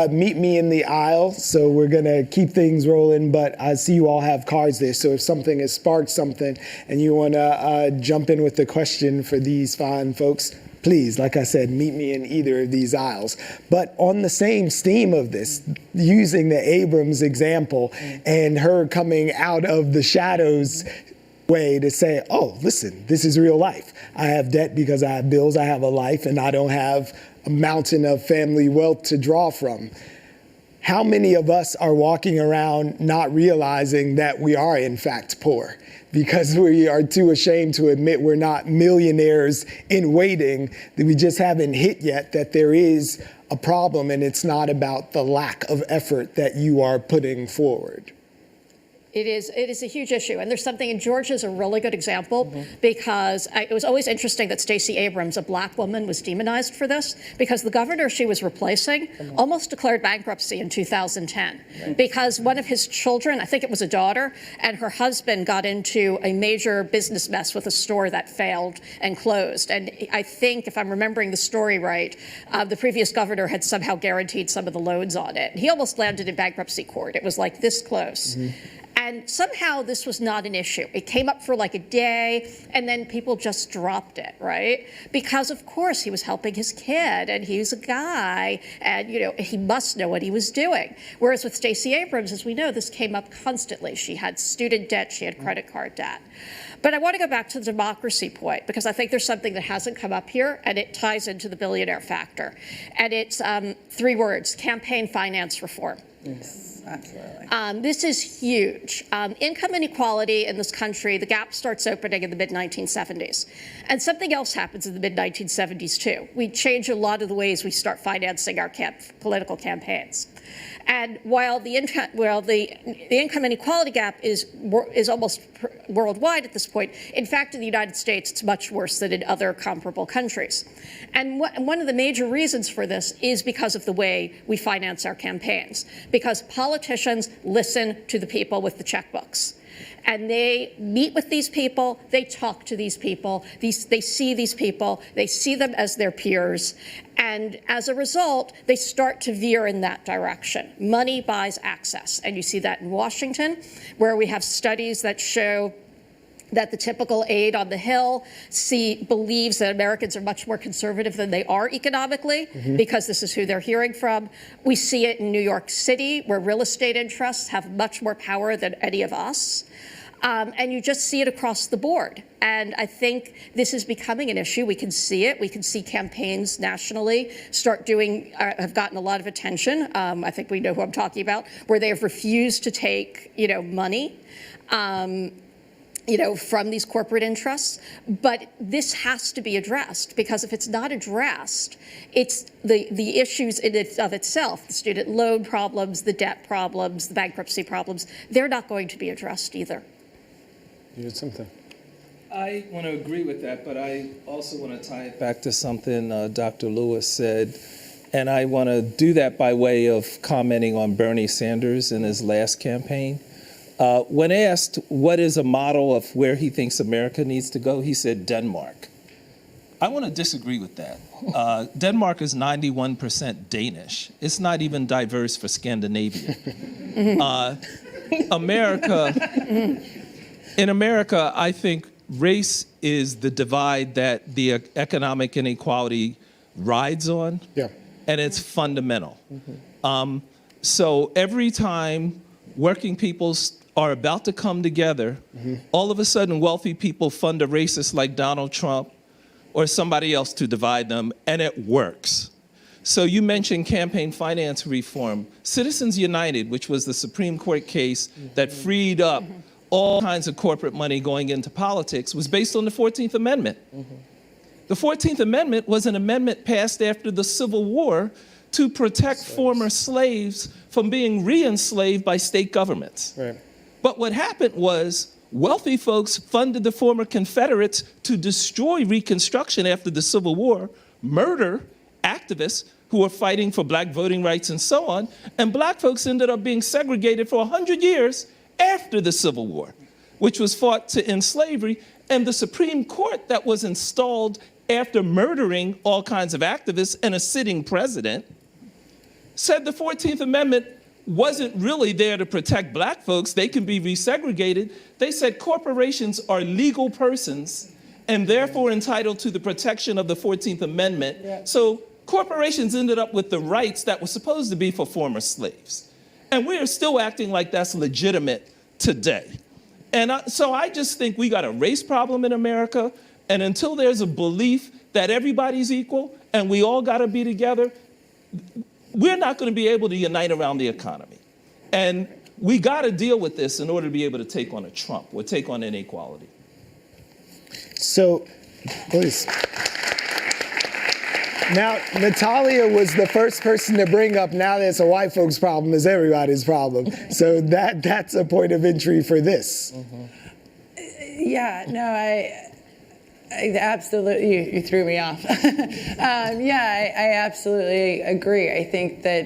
meet me in the aisle. So we're going to keep things rolling, but I see you all have cards there. So if something has sparked something and you want to jump in with the question for these fine folks, please, like I said, meet me in either of these aisles. But on the same steam of this, using the Abrams example and her coming out of the shadows way to say, oh, listen, this is real life. I have debt because I have bills, I have a life, and I don't have a mountain of family wealth to draw from. How many of us are walking around not realizing that we are in fact poor because we are too ashamed to admit we're not millionaires in waiting, that we just haven't hit yet that there is a problem, and it's not about the lack of effort that you are putting forward? It is a huge issue. And there's something, and Georgia's a really good example, because it was always interesting that Stacey Abrams, a black woman, was demonized for this, because the governor she was replacing almost declared bankruptcy in 2010 because one of his children, I think it was a daughter, and her husband got into a major business mess with a store that failed and closed. And I think, if I'm remembering the story right, the previous governor had somehow guaranteed some of the loans on it. He almost landed in bankruptcy court. It was like this close. And somehow this was not an issue. It came up for like a day, and then people just dropped it, right? Because of course he was helping his kid, and he was a guy, and he must know what he was doing. Whereas with Stacey Abrams, as we know, this came up constantly. She had student debt, she had credit card debt. But I want to go back to the democracy point, because I think there's something that hasn't come up here, and it ties into the billionaire factor. And it's 3 words: campaign finance reform. Absolutely. This is huge. Income inequality in this country, the gap starts opening in the mid-1970s. And something else happens in the mid-1970s, too. We change a lot of the ways we start financing our political campaigns. And while the income inequality gap is almost worldwide at this point, in fact, in the United States, it's much worse than in other comparable countries. And one of the major reasons for this is because of the way we finance our campaigns, because politicians listen to the people with the checkbooks. And they meet with these people, they talk to these people, they see these people, they see them as their peers, and as a result, they start to veer in that direction. Money buys access, and you see that in Washington, where we have studies that show that the typical aide on the Hill believes that Americans are much more conservative than they are economically, because this is who they're hearing from. We see it in New York City, where real estate interests have much more power than any of us. And you just see it across the board. And I think this is becoming an issue. We can see it. We can see campaigns nationally have gotten a lot of attention. I think we know who I'm talking about, where they have refused to take, money. From these corporate interests. But this has to be addressed, because if it's not addressed, it's the issues in of itself, the student loan problems, the debt problems, the bankruptcy problems, they're not going to be addressed either. You had something. I want to agree with that, but I also want to tie it back to something Dr. Lewis said. And I want to do that by way of commenting on Bernie Sanders in his last campaign. When asked what is a model of where he thinks America needs to go, he said Denmark. I want to disagree with that. Denmark is 91% Danish. It's not even diverse for Scandinavia. In America, I think race is the divide that the economic inequality rides on, and it's fundamental. So every time working people are about to come together, all of a sudden wealthy people fund a racist like Donald Trump or somebody else to divide them, and it works. So you mentioned campaign finance reform. Citizens United, which was the Supreme Court case that freed up all kinds of corporate money going into politics, was based on the 14th Amendment. The 14th Amendment was an amendment passed after the Civil War to protect former slaves from being re-enslaved by state governments. But what happened was wealthy folks funded the former Confederates to destroy Reconstruction after the Civil War, murder activists who were fighting for black voting rights and so on, and black folks ended up being segregated for 100 years after the Civil War, which was fought to end slavery. And the Supreme Court that was installed after murdering all kinds of activists and a sitting president said the 14th Amendment wasn't really there to protect black folks. They can be resegregated. They said corporations are legal persons and therefore entitled to the protection of the 14th Amendment. So corporations ended up with the rights that were supposed to be for former slaves. And we are still acting like that's legitimate today. And so I just think we got a race problem in America. And until there's a belief that everybody's equal and we all got to be together, we're not going to be able to unite around the economy. And we got to deal with this in order to be able to take on a Trump or take on inequality. So, please. Now, Natalia was the first person to bring up now that it's a white folks problem is everybody's problem. So that's a point of entry for this. Yeah, no, I absolutely, you threw me off. I absolutely agree. I think that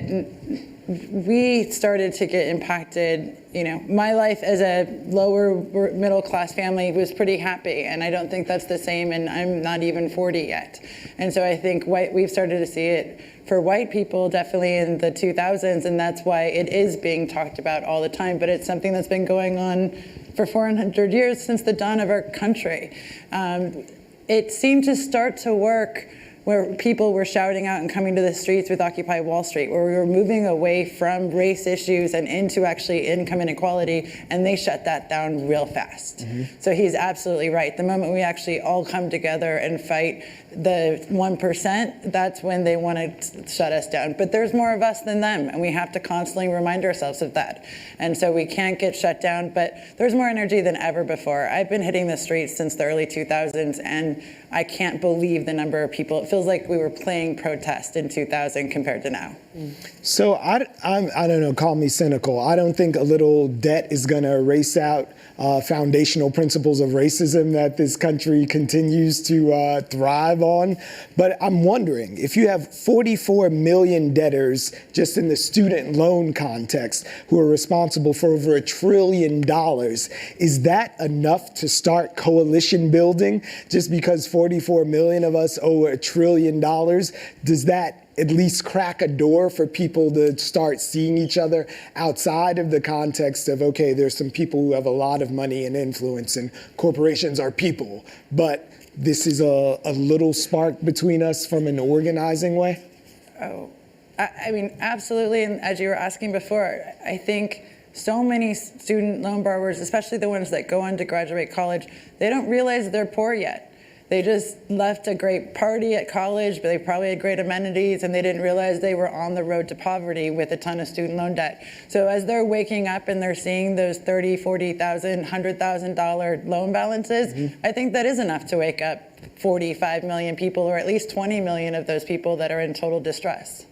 we started to get impacted. You know, my life as a lower middle class family was pretty happy, and I don't think that's the same, and I'm not even 40 yet. And so I think we've started to see it for white people definitely in the 2000s, and that's why it is being talked about all the time, but it's something that's been going on for 400 years since the dawn of our country. It seemed to start to work where people were shouting out and coming to the streets with Occupy Wall Street, where we were moving away from race issues and into actually income inequality, and they shut that down real fast. So he's absolutely right. The moment we actually all come together and fight the 1%, that's when they want to shut us down. But there's more of us than them, and we have to constantly remind ourselves of that. And so we can't get shut down, but there's more energy than ever before. I've been hitting the streets since the early 2000s, and I can't believe the number of people. It feels like we were playing protest in 2000 compared to now. So I don't know, call me cynical. I don't think a little debt is going to erase out foundational principles of racism that this country continues to thrive on. But I'm wondering, if you have 44 million debtors just in the student loan context who are responsible for over $1 trillion, is that enough to start coalition building? Just because 44 million of us owe $1 trillion, does that at least crack a door for people to start seeing each other outside of the context of, okay, there's some people who have a lot of money and influence and corporations are people, but this is a little spark between us from an organizing way? Oh, I mean, absolutely. And as you were asking before, I think so many student loan borrowers, especially the ones that go on to graduate college, they don't realize they're poor yet. They just left a great party at college, but they probably had great amenities, and they didn't realize they were on the road to poverty with a ton of student loan debt. So as they're waking up and they're seeing those $30,000, $40,000, $100,000 loan balances, I think that is enough to wake up 45 million people, or at least 20 million of those people that are in total distress.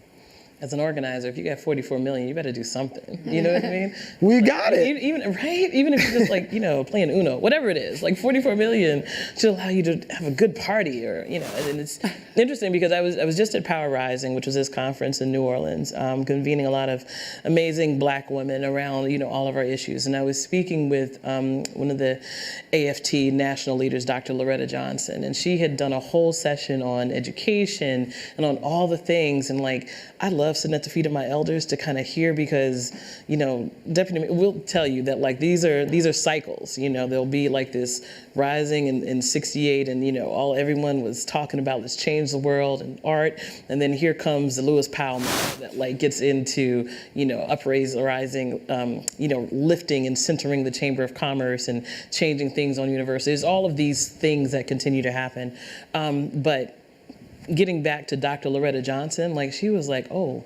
as an organizer, if you got 44 million, you better do something. You know what I mean? We got it. Even right? Even if you're just like, playing Uno, whatever it is, like 44 million should allow you to have a good party, or, and it's interesting because I was just at Power Rising, which was this conference in New Orleans, convening a lot of amazing Black women around, all of our issues. And I was speaking with one of the AFT national leaders, Dr. Loretta Johnson, and she had done a whole session on education and on all the things. And I love sitting at the feet of my elders to kind of hear, because, Deputy will tell you that these are cycles. There'll be this rising in 68, and everyone was talking about let's change the world and art, and then here comes the Lewis Powell moment that gets into uprising, lifting and centering the Chamber of Commerce and changing things on universities. All of these things that continue to happen, but getting back to Dr. Loretta Johnson, she was like, oh,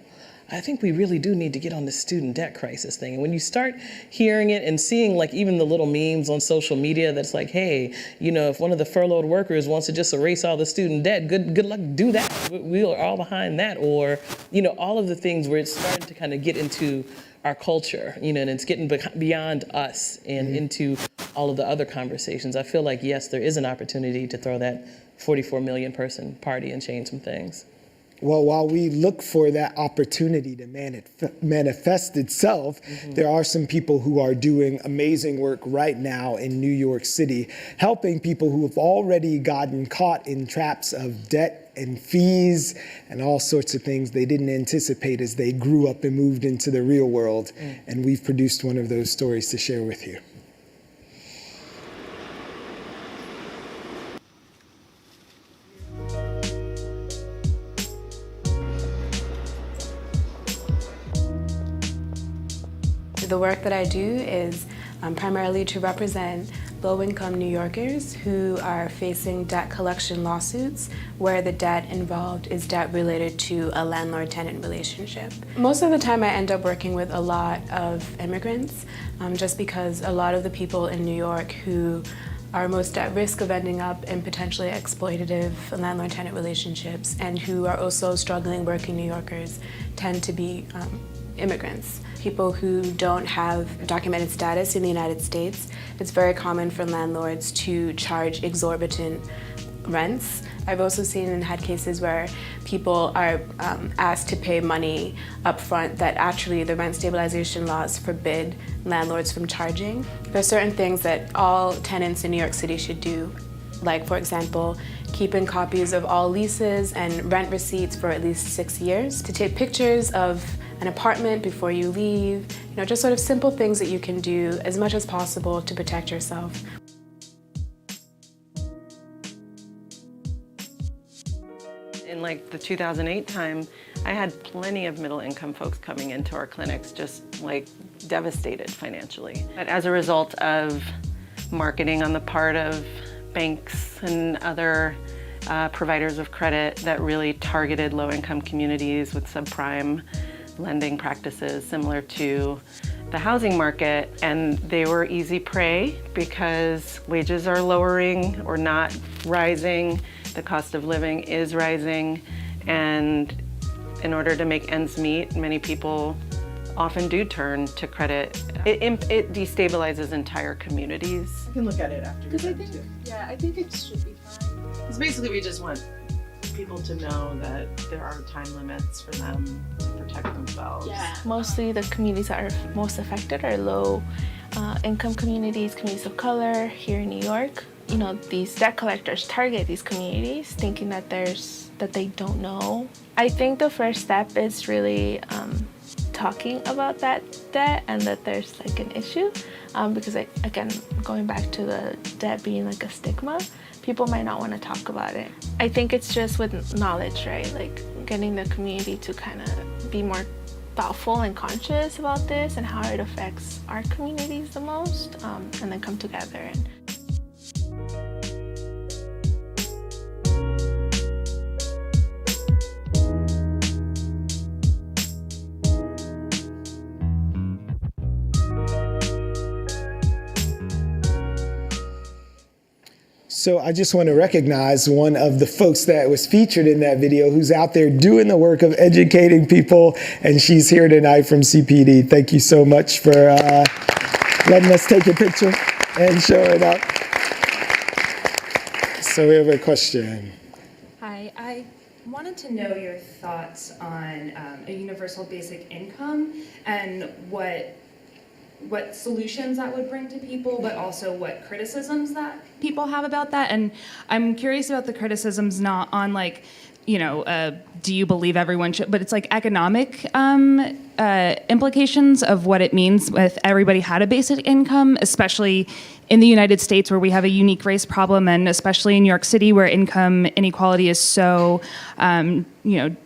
I think we really do need to get on the student debt crisis thing. And when you start hearing it and seeing even the little memes on social media that's hey, if one of the furloughed workers wants to just erase all the student debt, good luck, do that. We are all behind that. Or, all of the things where it's starting to kind of get into our culture, and it's getting beyond us and into all of the other conversations. I feel yes, there is an opportunity to throw that 44 million person party and change some things. Well, while we look for that opportunity to manifest itself, there are some people who are doing amazing work right now in New York City, helping people who have already gotten caught in traps of debt and fees and all sorts of things they didn't anticipate as they grew up and moved into the real world. And we've produced one of those stories to share with you. The work that I do is primarily to represent low-income New Yorkers who are facing debt collection lawsuits where the debt involved is debt related to a landlord-tenant relationship. Most of the time I end up working with a lot of immigrants just because a lot of the people in New York who are most at risk of ending up in potentially exploitative landlord-tenant relationships and who are also struggling working New Yorkers tend to be immigrants. People who don't have documented status in the United States. It's very common for landlords to charge exorbitant rents. I've also seen and had cases where people are asked to pay money up front that actually the rent stabilization laws forbid landlords from charging. There are certain things that all tenants in New York City should do, like, for example, keeping copies of all leases and rent receipts for at least 6 years, to take pictures of an apartment before you leave, just sort of simple things that you can do as much as possible to protect yourself. In the 2008 time, I had plenty of middle-income folks coming into our clinics just devastated financially. But as a result of marketing on the part of banks and other providers of credit that really targeted low-income communities with subprime lending practices similar to the housing market, and they were easy prey because wages are lowering or not rising, the cost of living is rising, and in order to make ends meet, many people often do turn to credit. It destabilizes entire communities. You can look at it after you're done too. Yeah, I think it should be fine. Because basically we just want people to know that there are time limits for them to protect themselves. Yeah. Mostly the communities that are most affected are low income communities, communities of color here in New York. These debt collectors target these communities thinking that they don't know. I think the first step is really talking about that debt and that there's an issue because again, going back to the debt being a stigma, people might not want to talk about it. I think it's just with knowledge, right? Getting the community to kind of be more thoughtful and conscious about this and how it affects our communities the most, and then come together. So I just want to recognize one of the folks that was featured in that video who's out there doing the work of educating people, and she's here tonight from CPD. Thank you so much for letting us take a picture and showing up. So we have a question. Hi, I wanted to know your thoughts on a universal basic income and what solutions that would bring to people, but also what criticisms that people have about that. And I'm curious about the criticisms not on like, you know, do you believe everyone should, but it's like economic implications of what it means if everybody had a basic income, especially in the United States where we have a unique race problem, and especially in New York City where income inequality is so,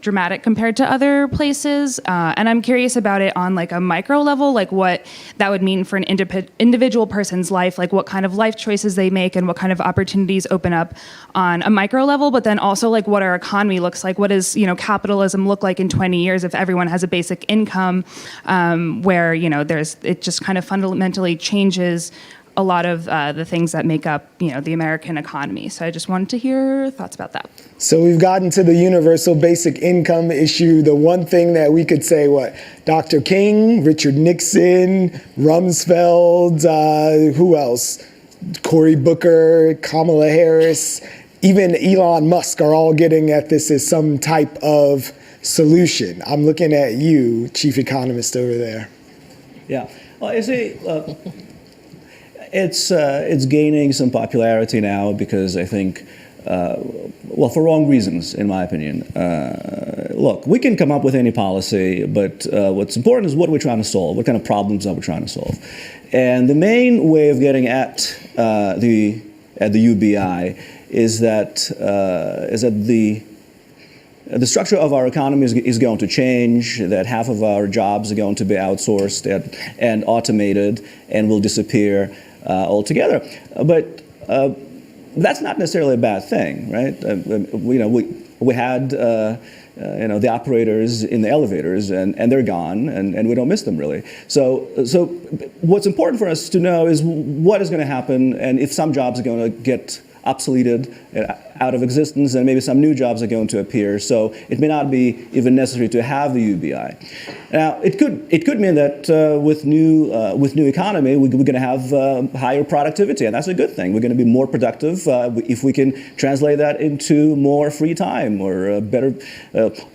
dramatic compared to other places. And I'm curious about it on like a micro level, like what that would mean for an individual person's life, like what kind of life choices they make and what kind of opportunities open up on a micro level, but then also like what our economy looks like. What does, capitalism look like in 20 years if everyone has a basic income where, it just kind of fundamentally changes a lot of the things that make up, the American economy. So I just wanted to hear your thoughts about that. So we've gotten to the universal basic income issue. The one thing that we could say, Dr. King, Richard Nixon, Rumsfeld, who else? Cory Booker, Kamala Harris, even Elon Musk are all getting at this as some type of solution. I'm looking at you, chief economist over there. Yeah, well, it's gaining some popularity now because I think, for wrong reasons, in my opinion. Look, we can come up with any policy, but what's important is what we're trying to solve. What kind of problems are we trying to solve? And the main way of getting at the UBI is that the structure of our economy is going to change, that half of our jobs are going to be outsourced and automated and will disappear altogether. But that's not necessarily a bad thing, right? We had the operators in the elevators, and they're gone, and we don't miss them really. So what's important for us to know is what is going to happen, and if some jobs are going to get obsoleted, out of existence, and maybe some new jobs are going to appear. So it may not be even necessary to have the UBI. Now, it could mean that with new economy, we're going to have higher productivity, and that's a good thing. We're going to be more productive if we can translate that into more free time or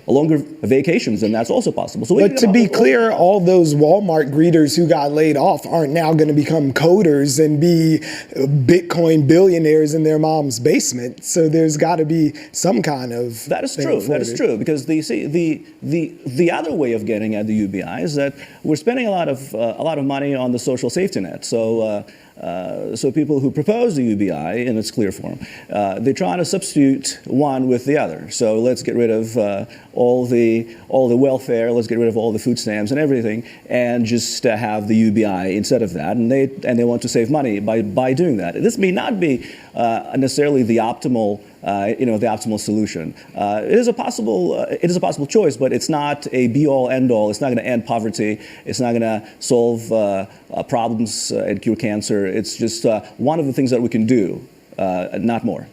longer vacations, and that's also possible. So but to be clear, all those Walmart greeters who got laid off aren't now going to become coders and be Bitcoin billionaires in their mom's basement. So there's got to be some kind of that is true. That is true, because the other way of getting at the UBI is that we're spending a lot of money on the social safety net. So people who propose the UBI in its clear form, they're trying to substitute one with the other. So let's get rid of all the welfare, let's get rid of all the food stamps and everything, and just have the UBI instead of that. And they want to save money by doing that. This may not be necessarily the optimal solution. It is a possible choice, but it's not a be-all, end-all. It's not going to end poverty. It's not going to solve problems and cure cancer. It's just one of the things that we can do, not more.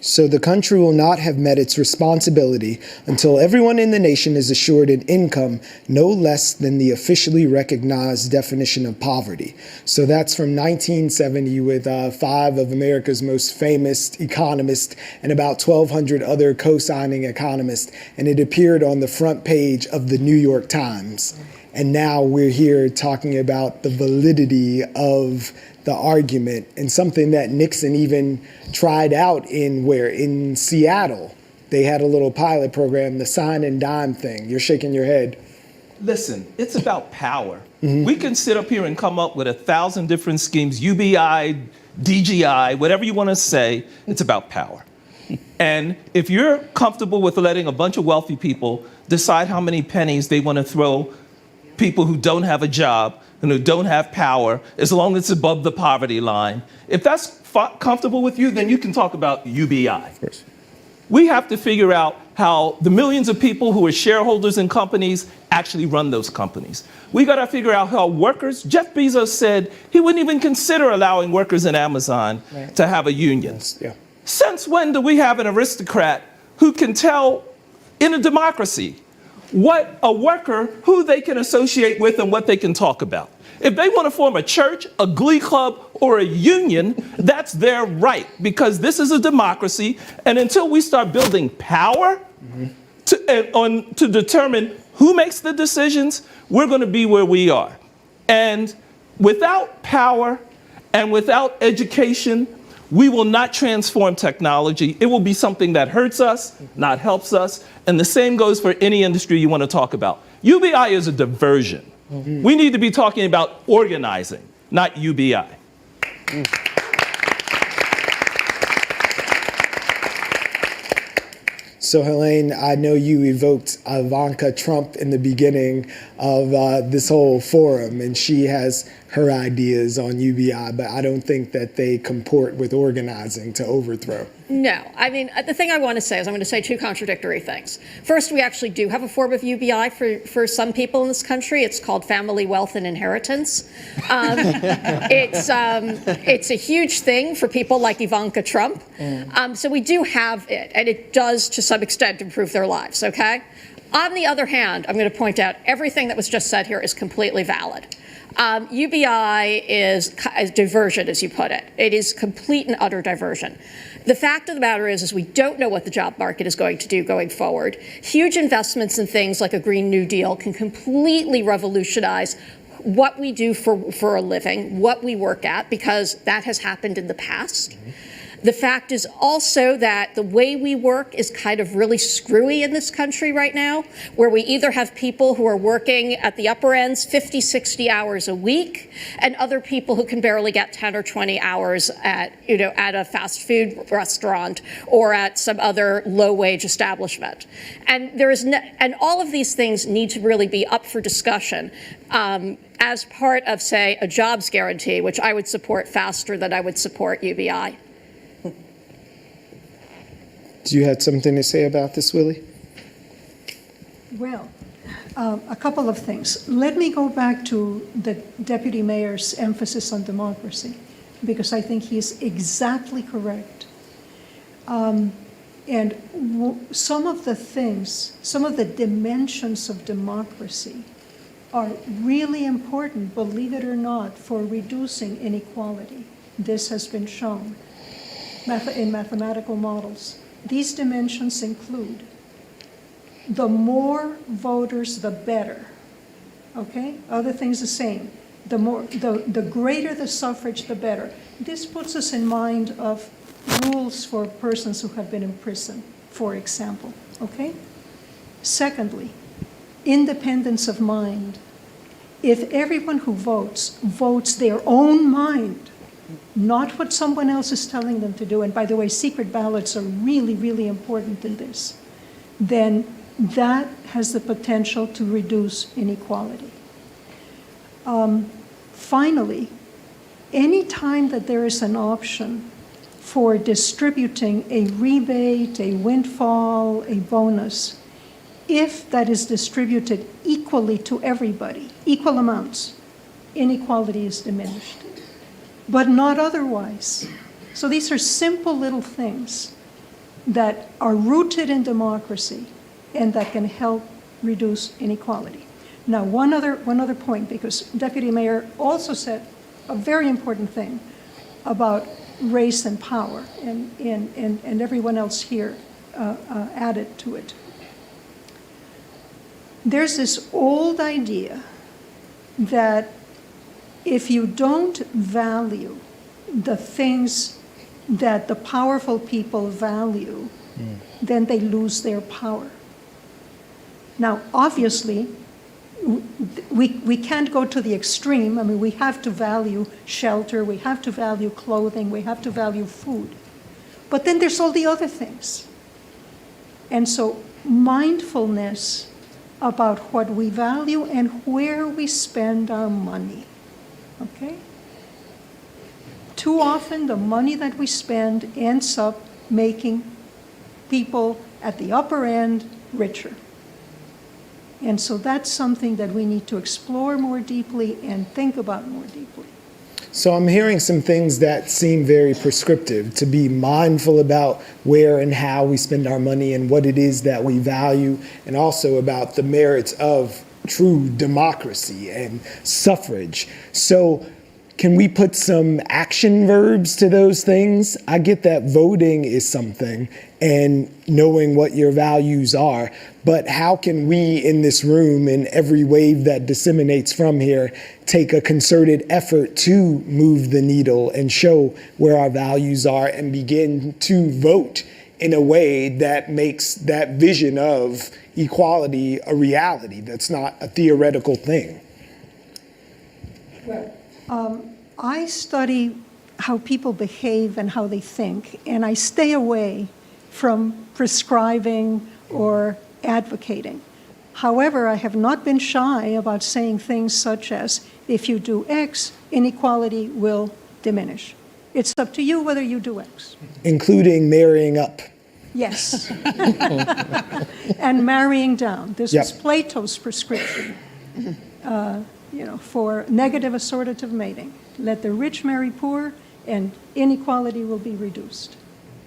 So the country will not have met its responsibility until everyone in the nation is assured an income no less than the officially recognized definition of poverty. So that's from 1970 with 5 of America's most famous economists and about 1,200 other co-signing economists. And it appeared on the front page of the New York Times. And now we're here talking about the validity of the argument, and something that Nixon even tried out in Seattle. They had a little pilot program, the sign and dime thing. You're shaking your head. Listen, it's about power. Mm-hmm. We can sit up here and come up with 1,000 different schemes, UBI, DGI, whatever you want to say. It's about power. And if you're comfortable with letting a bunch of wealthy people decide how many pennies they want to throw people who don't have a job and who don't have power, as long as it's above the poverty line. If that's comfortable with you, then you can talk about UBI. Of course. We have to figure out how the millions of people who are shareholders in companies actually run those companies. We got to figure out how workers, Jeff Bezos said he wouldn't even consider allowing workers in Amazon to have a union. Yeah. Since when do we have an aristocrat who can tell in a democracy what a worker, who they can associate with and what they can talk about? If they want to form a church, a glee club, or a union, that's their right, because this is a democracy. And until we start building power to determine who makes the decisions, we're going to be where we are. And without power and without education, we will not transform technology. It will be something that hurts us, not helps us. And the same goes for any industry you want to talk about. UBI is a diversion. We need to be talking about organizing, not UBI. So, Helene, I know you evoked Ivanka Trump in the beginning of this whole forum, and she has her ideas on UBI, but I don't think that they comport with organizing to overthrow. No. I mean, the thing I want to say is I'm going to say two contradictory things. First, we actually do have a form of UBI for some people in this country. It's called family wealth and inheritance. It's a huge thing for people like Ivanka Trump. So we do have it, and it does, to some extent, improve their lives, okay? On the other hand, I'm going to point out everything that was just said here is completely valid. UBI is diversion, as you put it. It is complete and utter diversion. The fact of the matter is we don't know what the job market is going to do going forward. Huge investments in things like a Green New Deal can completely revolutionize what we do for a living, what we work at, because that has happened in the past. The fact is also that the way we work is kind of really screwy in this country right now, where we either have people who are working at the upper ends 50, 60 hours a week, and other people who can barely get 10 or 20 hours at a fast food restaurant or at some other low-wage establishment. And and all of these things need to really be up for discussion as part of, say, a jobs guarantee, which I would support faster than I would support UBI. Do you have something to say about this, Willie? Well, a couple of things. Let me go back to the deputy mayor's emphasis on democracy, because I think he's exactly correct. And some of the dimensions of democracy are really important, believe it or not, for reducing inequality. This has been shown in mathematical models. These dimensions include the more voters, the better. Okay? Other things the same. The greater the suffrage, the better. This puts us in mind of rules for persons who have been in prison, for example. Okay? Secondly, independence of mind. If everyone who votes their own mind, not what someone else is telling them to do, and by the way, secret ballots are really, really important in this, then that has the potential to reduce inequality. Finally, any time that there is an option for distributing a rebate, a windfall, a bonus, if that is distributed equally to everybody, equal amounts, inequality is diminished, but not otherwise. So these are simple little things that are rooted in democracy and that can help reduce inequality. Now, one other point, because Deputy Mayor also said a very important thing about race and power, and everyone else here added to it. There's this old idea that if you don't value the things that the powerful people value, then they lose their power. Now, obviously, we can't go to the extreme. I mean, we have to value shelter, we have to value clothing, we have to value food. But then there's all the other things. And so mindfulness about what we value and where we spend our money, okay? Too often, the money that we spend ends up making people at the upper end richer. And so that's something that we need to explore more deeply and think about more deeply. So I'm hearing some things that seem very prescriptive, to be mindful about where and how we spend our money and what it is that we value, and also about the merits of true democracy and suffrage. So can we put some action verbs to those things? I get that voting is something and knowing what your values are, but how can we in this room and every wave that disseminates from here take a concerted effort to move the needle and show where our values are and begin to vote in a way that makes that vision of equality a reality that's not a theoretical thing? I study how people behave and how they think, and I stay away from prescribing or advocating. However, I have not been shy about saying things such as, if you do X, inequality will diminish. It's up to you whether you do X. Including marrying up. Yes. And marrying down. This was Plato's prescription, for negative assortative mating. Let the rich marry poor, and inequality will be reduced.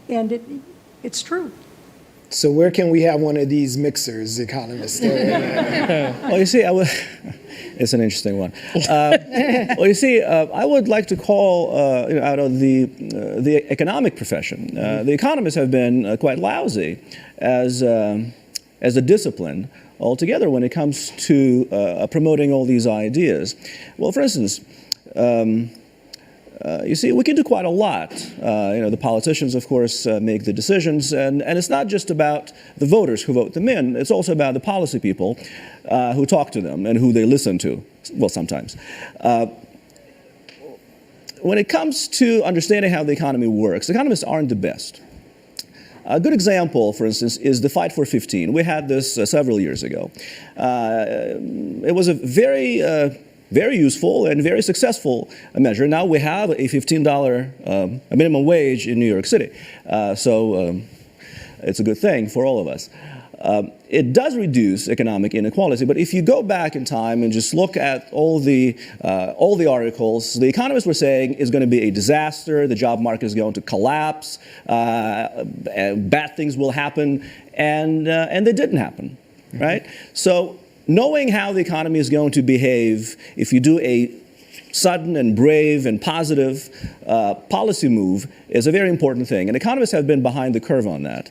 And it's true. So where can we have one of these mixers, economists? Well, you see, it's an interesting one. Well, you see, I would like to call out of the economic profession. The economists have been quite lousy as a discipline altogether when it comes to promoting all these ideas. Well, for instance, you see, we can do quite a lot. The politicians, of course, make the decisions, and it's not just about the voters who vote them in. It's also about the policy people who talk to them and who they listen to, well, sometimes. When it comes to understanding how the economy works, economists aren't the best. A good example, for instance, is the Fight for 15. We had this several years ago. It was a very useful and very successful measure. Now we have a $15 minimum wage in New York City. So it's a good thing for all of us. It does reduce economic inequality, but if you go back in time and just look at all the articles, the economists were saying it's going to be a disaster, the job market is going to collapse, and bad things will happen, and they didn't happen, right? So knowing how the economy is going to behave if you do a sudden and brave and positive policy move is a very important thing. And economists have been behind the curve on that.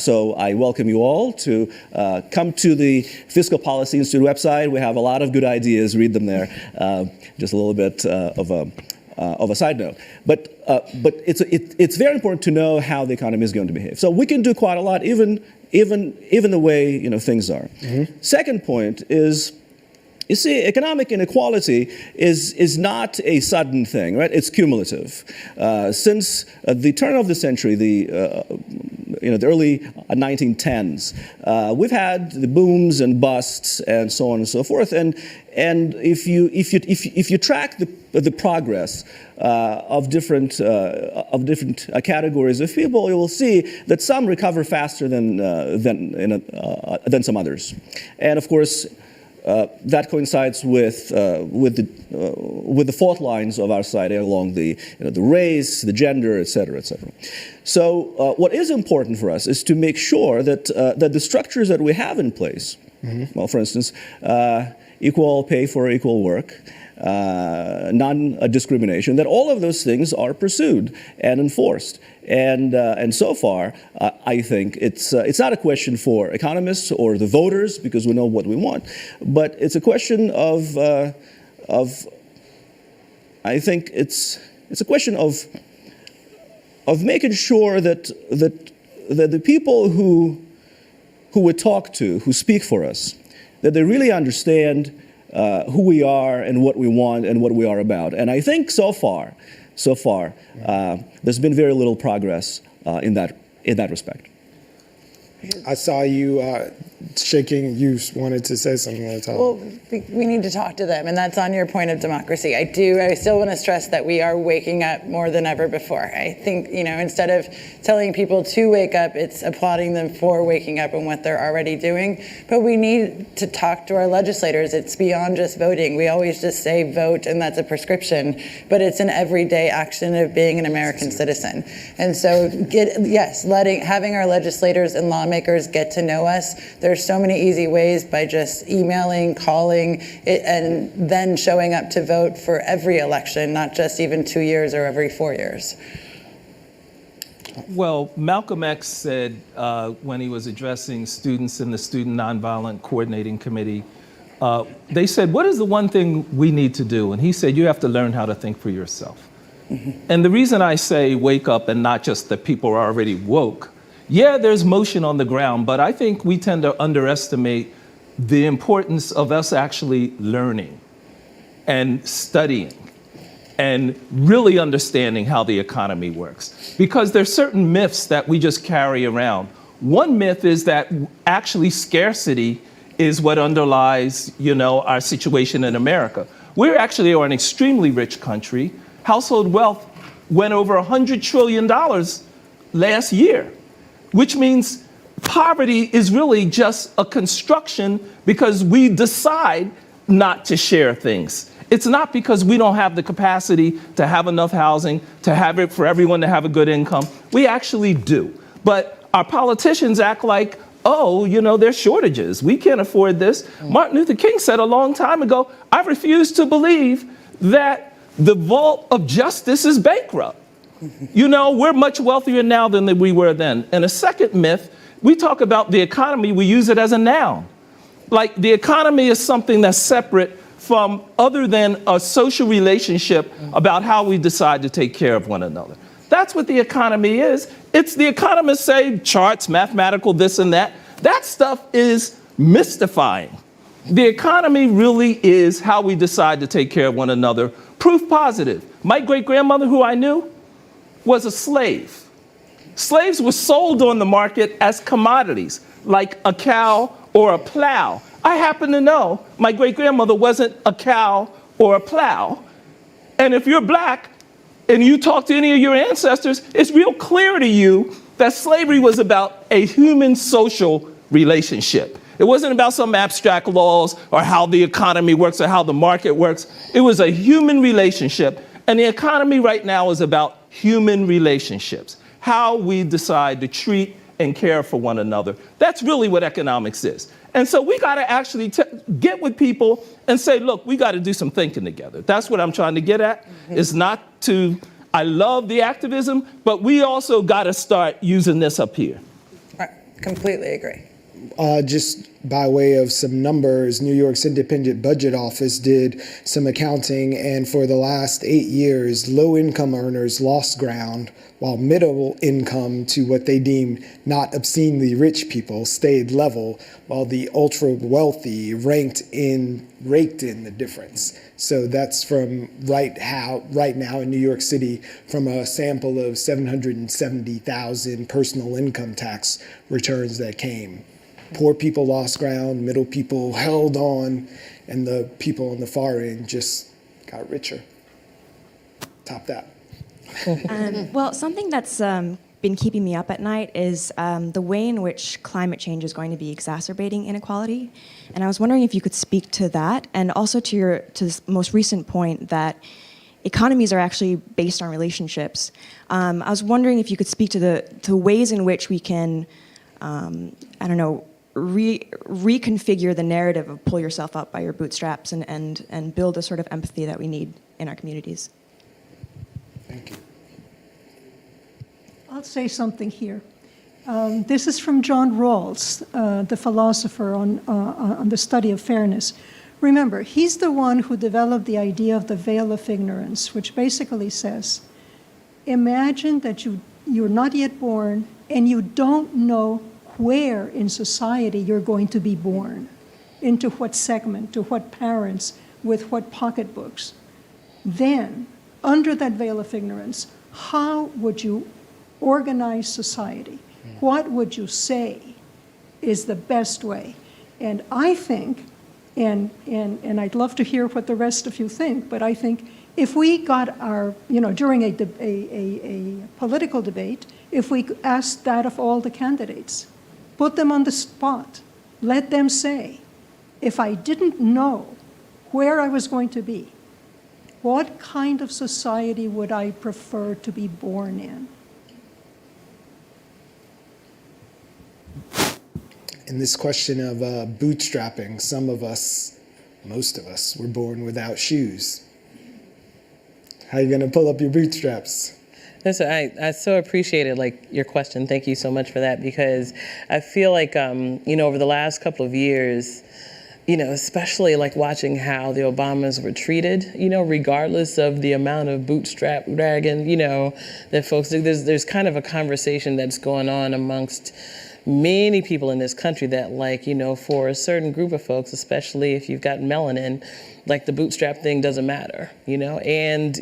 So I welcome you all to come to the Fiscal Policy Institute website. We have a lot of good ideas. Read them there. Just a little bit of a side note. But it's very important to know how the economy is going to behave. So we can do quite a lot, even the way things are. Mm-hmm. Second point is, you see, economic inequality is not a sudden thing, right? It's cumulative. Since the turn of the century, the early 1910s, we've had the booms and busts and so on and so forth. And if you track the progress of different categories of people, you will see that some recover faster than some others. And of course, that coincides with the fault lines of our society along the race, the gender, et cetera, et cetera. So what is important for us is to make sure that the structures that we have in place, mm-hmm. well, for instance, equal pay for equal work, non-discrimination, that all of those things are pursued and enforced. And so far, I think it's not a question for economists or the voters, because we know what we want, but it's a question of I think it's a question of making sure that the people who we talk to, who speak for us, that they really understand who we are and what we want and what we are about. And I think so far, there's been very little progress in that respect. I saw you shaking. You wanted to say something at the time. Well, we need to talk to them, and that's on your point of democracy. I still want to stress that we are waking up more than ever before. I think, instead of telling people to wake up, it's applauding them for waking up and what they're already doing. But we need to talk to our legislators. It's beyond just voting. We always just say vote, and that's a prescription, but it's an everyday action of being an American citizen. And so, having our legislators and lawmakers get to know us. There's so many easy ways by just emailing, calling, and then showing up to vote for every election, not just even 2 years or every 4 years. Well, Malcolm X said when he was addressing students in the Student Nonviolent Coordinating Committee, they said, what is the one thing we need to do? And he said, you have to learn how to think for yourself. And the reason I say wake up and not just that people are already woke, yeah, there's motion on the ground, but I think we tend to underestimate the importance of us actually learning and studying and really understanding how the economy works. Because there's certain myths that we just carry around. One myth is that actually scarcity is what underlies, our situation in America. We actually are an extremely rich country. Household wealth went over $100 trillion last year, which means poverty is really just a construction because we decide not to share things. It's not because we don't have the capacity to have enough housing, to have it for everyone to have a good income. We actually do. But our politicians act like, there's shortages. We can't afford this. Martin Luther King said a long time ago, I refuse to believe that the vault of justice is bankrupt. We're much wealthier now than we were then. And a second myth, we talk about the economy, we use it as a noun. Like the economy is something that's separate from other than a social relationship about how we decide to take care of one another. That's what the economy is. It's the economists say charts, mathematical, this and that. That stuff is mystifying. The economy really is how we decide to take care of one another. Proof positive. My great-grandmother, who I knew, was a slave. Slaves were sold on the market as commodities, like a cow or a plow. I happen to know my great-grandmother wasn't a cow or a plow. And if you're black and you talk to any of your ancestors, it's real clear to you that slavery was about a human social relationship. It wasn't about some abstract laws or how the economy works or how the market works. It was a human relationship. And the economy right now is about human relationships, how we decide to treat and care for one another. That's really what economics is. And so we got to actually get with people and say, look, we got to do some thinking together. That's what I'm trying to get at. It's not I love the activism, but we also got to start using this up here. Right. Completely agree. Just by way of some numbers, New York's Independent Budget Office did some accounting, and for the last 8 years, low-income earners lost ground, while middle income to what they deemed not obscenely rich people stayed level, while the ultra-wealthy raked in the difference. So that's from right now in New York City, from a sample of 770,000 personal income tax returns that came. Poor people lost ground, middle people held on, and the people on the far end just got richer. Top that. Well, something that's been keeping me up at night is the way in which climate change is going to be exacerbating inequality. And I was wondering if you could speak to that, and also to this most recent point that economies are actually based on relationships. I was wondering if you could speak to the ways in which we can, reconfigure the narrative of pull yourself up by your bootstraps and build a sort of empathy that we need in our communities. Thank you. I'll say something here. This is from John Rawls, the philosopher on the study of fairness. Remember, he's the one who developed the idea of the veil of ignorance, which basically says, imagine that you're not yet born and you don't know where in society you're going to be born, into what segment, to what parents, with what pocketbooks. Then, under that veil of ignorance, how would you organize society? What would you say is the best way. And I think, and I'd love to hear what the rest of you think, but I think if we got our, during a political debate, if we asked that of all the candidates, put them on the spot, let them say, if I didn't know where I was going to be, what kind of society would I prefer to be born in? In this question of bootstrapping, some of us, most of us, were born without shoes. How are you going to pull up your bootstraps? Listen, I so appreciated your question. Thank you so much for that, because I feel like over the last couple of years, especially watching how the Obamas were treated, regardless of the amount of bootstrap dragging, that folks do. There's kind of a conversation that's going on amongst many people in this country that for a certain group of folks, especially if you've got melanin, the bootstrap thing doesn't matter, and,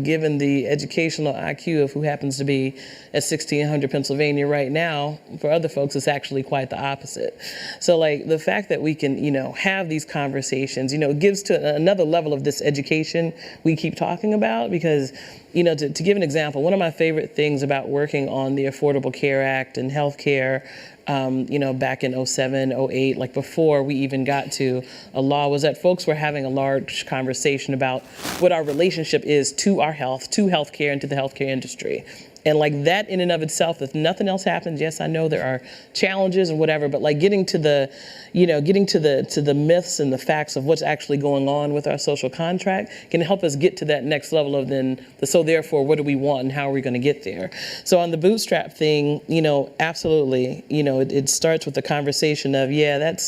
given the educational IQ of who happens to be at 1600 Pennsylvania right now, for other folks, it's actually quite the opposite. So the fact that we can, have these conversations, gives to another level of this education we keep talking about, because, to give an example, one of my favorite things about working on the Affordable Care Act and healthcare, back in 07, 08, before we even got to a law, was that folks were having a large conversation about what our relationship is to our health, to healthcare, and to the healthcare industry. And that in and of itself, if nothing else happens, yes, I know there are challenges and whatever, but getting to the myths and the facts of what's actually going on with our social contract can help us get to that next level of so therefore, what do we want and how are we going to get there? So on the bootstrap thing, absolutely, it starts with the conversation of, even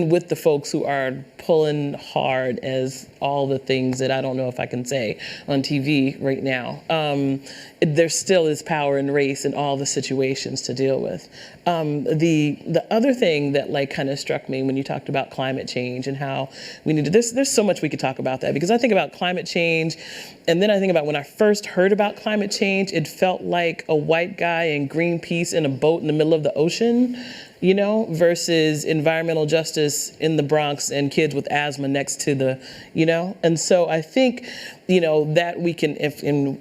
with the folks who are pulling hard as all the things that I don't know if I can say on TV right now. There still is power in race in all the situations to deal with. The other thing that kind of struck me when you talked about climate change and how we need to, there's so much we could talk about that, because I think about climate change, and then I think about when I first heard about climate change, it felt like a white guy in Greenpeace in a boat in the middle of the ocean, versus environmental justice in the Bronx and kids with asthma next to the, and so I think, that we can,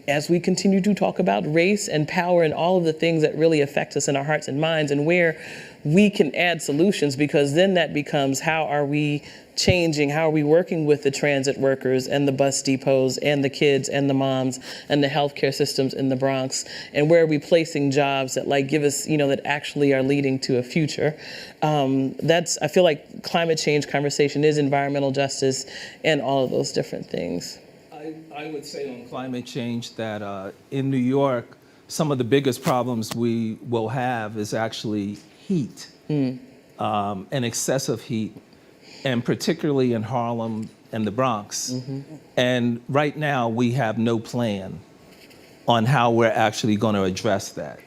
as we continue to talk about race and power and all of the things that really affect us in our hearts and minds, and where we can add solutions, because then that becomes, how are we changing, how are we working with the transit workers and the bus depots and the kids and the moms and the healthcare systems in the Bronx, and where are we placing jobs that give us, that actually are leading to a future. I feel like climate change conversation is environmental justice and all of those different things. I would say on climate change that in New York, some of the biggest problems we will have is actually heat, and excessive heat, and particularly in Harlem and the Bronx. And right now, we have no plan on how we're actually going to address that.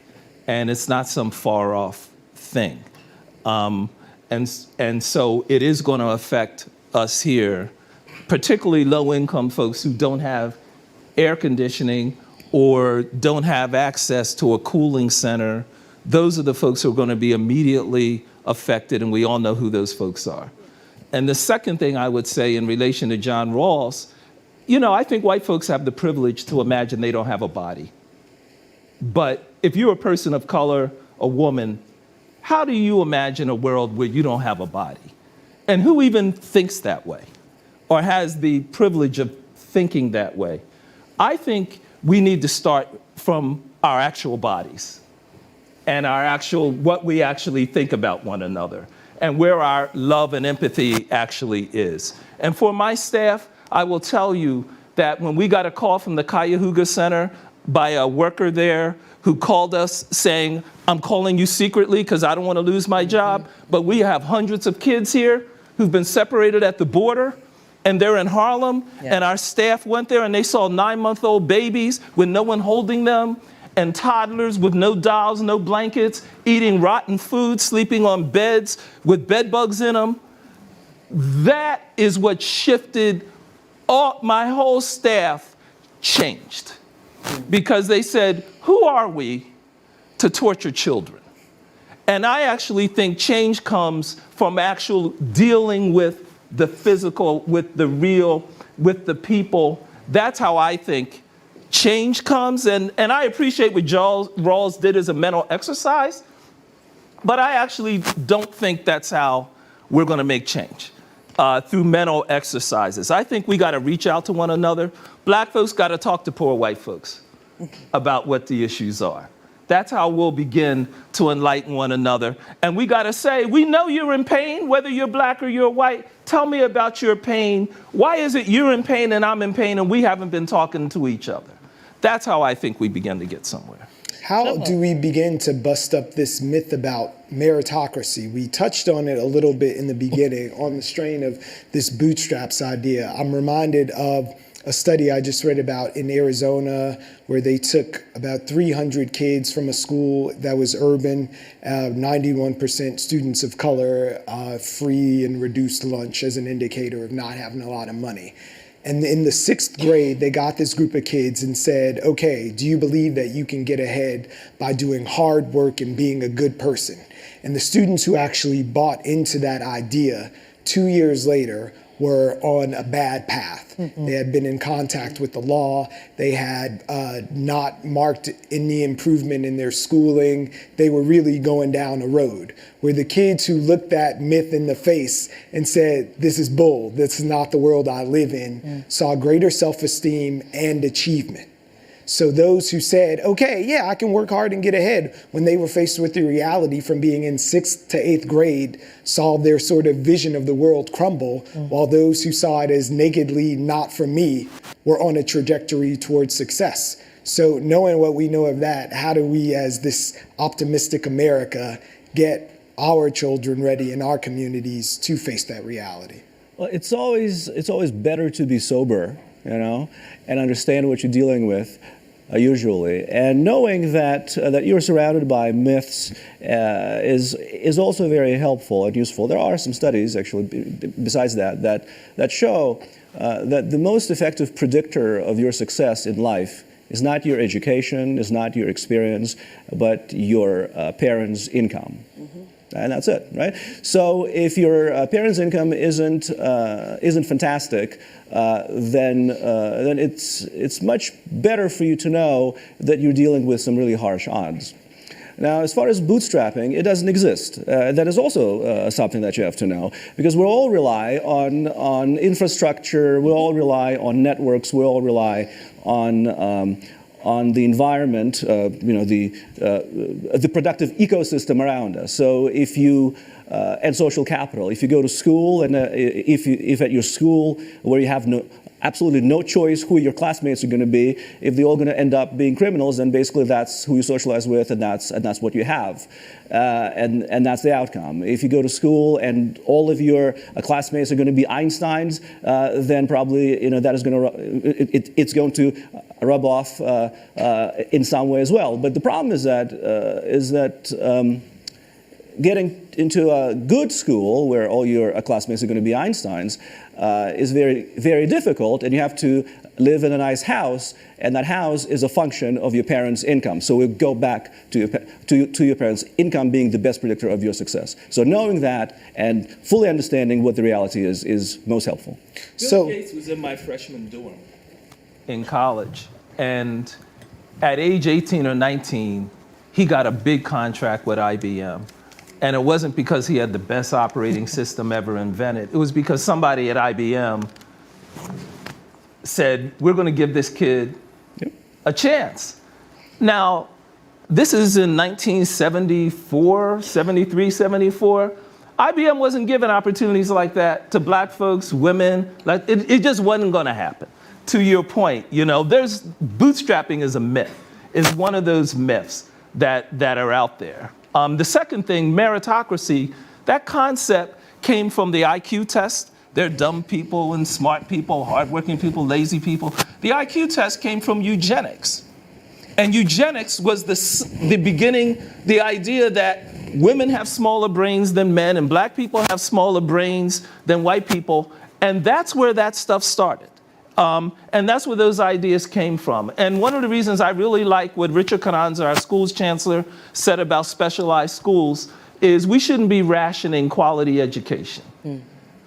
And it's not some far off thing. And so it is going to affect us here, particularly low-income folks who don't have air conditioning or don't have access to a cooling center. Those are the folks who are going to be immediately affected, and we all know who those folks are. And the second thing I would say in relation to John Rawls, I think white folks have the privilege to imagine they don't have a body. But if you're a person of color, a woman, how do you imagine a world where you don't have a body? And who even thinks that way or has the privilege of thinking that way? I think we need to start from our actual bodies and what we actually think about one another, and where our love and empathy actually is. And for my staff, I will tell you that when we got a call from the Cuyahoga Center by a worker there who called us saying, I'm calling you secretly because I don't want to lose my job, but we have hundreds of kids here who've been separated at the border, and they're in Harlem, and our staff went there and they saw 9-month-old babies with no one holding them, and toddlers with no dolls, no blankets, eating rotten food, sleeping on beds with bed bugs in them. That is what shifted my whole staff changed. Because they said, who are we to torture children? And I actually think change comes from actual dealing with the physical, with the real, with the people. That's how I think change comes. And I appreciate what Rawls did as a mental exercise, but I actually don't think that's how we're going to make change, through mental exercises. I think we got to reach out to one another. Black folks got to talk to poor white folks about what the issues are. That's how we'll begin to enlighten one another. And we got to say, we know you're in pain, whether you're black or you're white. Tell me about your pain. Why is it you're in pain and I'm in pain and we haven't been talking to each other? That's how I think we begin to get somewhere. How do we begin to bust up this myth about meritocracy? We touched on it a little bit in the beginning on the strain of this bootstraps idea. I'm reminded of a study I just read about in Arizona where they took about 300 kids from a school that was urban, 91% students of color, free and reduced lunch as an indicator of not having a lot of money. And in the 6th grade, they got this group of kids and said, okay, do you believe that you can get ahead by doing hard work and being a good person? And the students who actually bought into that idea 2 years later were on a bad path. Mm-hmm. They had been in contact with the law. They had not marked any improvement in their schooling. They were really going down a road where the kids who looked that myth in the face and said, this is bull, this is not the world I live in, saw greater self-esteem and achievement. So those who said, okay, yeah, I can work hard and get ahead, when they were faced with the reality from being in 6th to 8th grade, saw their sort of vision of the world crumble, while those who saw it as nakedly not for me were on a trajectory towards success. So knowing what we know of that, how do we, as this optimistic America, get our children ready in our communities to face that reality? Well, it's always better to be sober, you know, and understand what you're dealing with, usually. And knowing that you're surrounded by myths is also very helpful and useful. There are some studies, actually, besides that show that the most effective predictor of your success in life is not your education, is not your experience, but your parents' income. And that's it, right? So if your parents' income isn't fantastic, then it's much better for you to know that you're dealing with some really harsh odds. Now, as far as bootstrapping, it doesn't exist. That is also something that you have to know, because we all rely on infrastructure, we all rely on networks, we all rely on the environment, the productive ecosystem around us. So if you, and social capital, if you go to school and if at your school where you have absolutely no choice who your classmates are going to be, if they're all going to end up being criminals, then basically that's who you socialize with, and that's what you have, and that's the outcome. If you go to school and all of your classmates are going to be Einsteins, then probably that is going to it's going to rub off in some way as well. But the problem is that getting into a good school where all your classmates are going to be Einsteins is very, very difficult, and you have to live in a nice house, and that house is a function of your parents' income. So we go back to your parents' income being the best predictor of your success. So knowing that and fully understanding what the reality is most helpful. Bill Gates was in my freshman dorm in college, and at age 18 or 19, he got a big contract with IBM. And it wasn't because he had the best operating system ever invented. It was because somebody at IBM said, we're going to give this kid a chance. Now, this is in 1974, 73, 74. IBM wasn't giving opportunities like that to black folks, women. Like it just wasn't going to happen. To your point, there's bootstrapping is a myth. It's one of those myths that are out there. The second thing, meritocracy, that concept came from the IQ test. There are dumb people and smart people, hardworking people, lazy people. The IQ test came from eugenics. And eugenics was the beginning, the idea that women have smaller brains than men and black people have smaller brains than white people. And that's where that stuff started. And that's where those ideas came from. And one of the reasons I really like what Richard Carranza, our schools chancellor, said about specialized schools is we shouldn't be rationing quality education.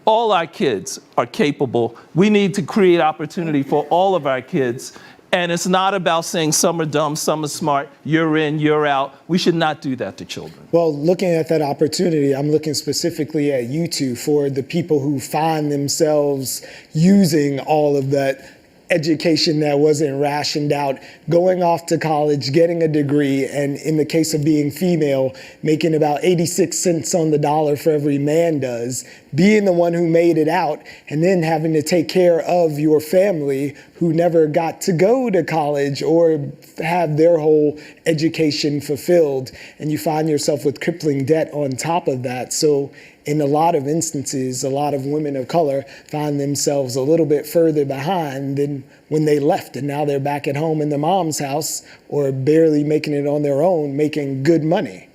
All our kids are capable. We need to create opportunity for all of our kids. And it's not about saying some are dumb, some are smart, you're in, you're out. We should not do that to children. Well, looking at that opportunity, I'm looking specifically at you two for the people who find themselves using all of that education that wasn't rationed out, going off to college, getting a degree, and in the case of being female, making about 86 cents on the dollar for every man does, being the one who made it out, and then having to take care of your family who never got to go to college or have their whole education fulfilled, and you find yourself with crippling debt on top of that. So in a lot of instances, a lot of women of color find themselves a little bit further behind than when they left, and now they're back at home in their mom's house or barely making it on their own, making good money.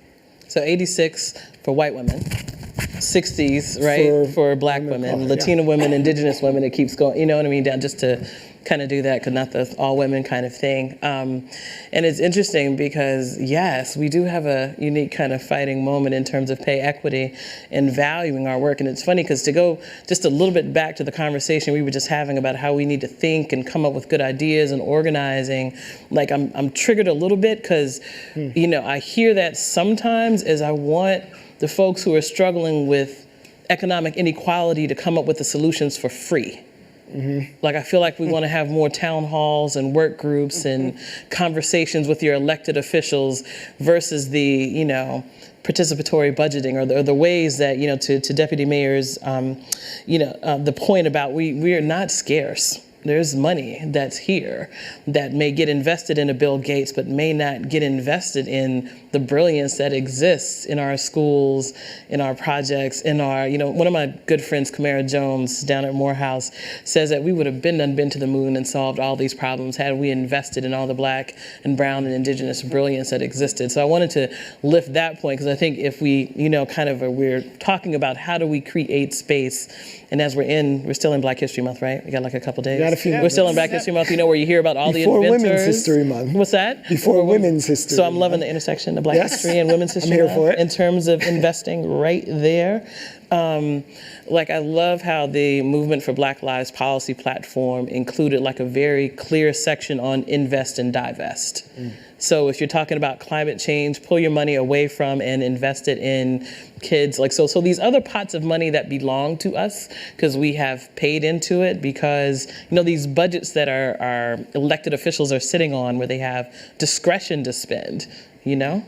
So 86 for white women, 60s, right, for black women, Latina women, indigenous women, it keeps going, you know what I mean, down just to kind of do that, because not the all women kind of thing. And it's interesting because, yes, we do have a unique kind of fighting moment in terms of pay equity and valuing our work. And it's funny because to go just a little bit back to the conversation we were just having about how we need to think and come up with good ideas and organizing, like I'm triggered a little bit because, you know, I hear that sometimes as I want the folks who are struggling with economic inequality to come up with the solutions for free. Like, I feel like we want to have more town halls and work groups and conversations with your elected officials versus the, you know, participatory budgeting or the ways that, you know, to Deputy Mayor's, the point about we are not scarce. There's money that's here that may get invested in a Bill Gates, but may not get invested in the brilliance that exists in our schools, in our projects, in our, you know, one of my good friends, Kamara Jones, down at Morehouse, says that we would have been to the moon and solved all these problems had we invested in all the black and brown and indigenous brilliance that existed. So I wanted to lift that point because I think if we, you know, we're talking about how do we create space, and as we're still in Black History Month, right? We got like a couple days. We're still in Black History Month, you know, where you hear about all the inventors. Before Women's History Month. What's that? Before Women's History. So I'm loving the intersection of Black history and Women's History I'm here for it. in terms of investing right there. Like, I love how the Movement for Black Lives policy platform included like a very clear section on invest and divest. So if you're talking about climate change, pull your money away from and invest it in kids. Like, so these other pots of money that belong to us because we have paid into it, because, you know, these budgets that our elected officials are sitting on where they have discretion to spend, you know,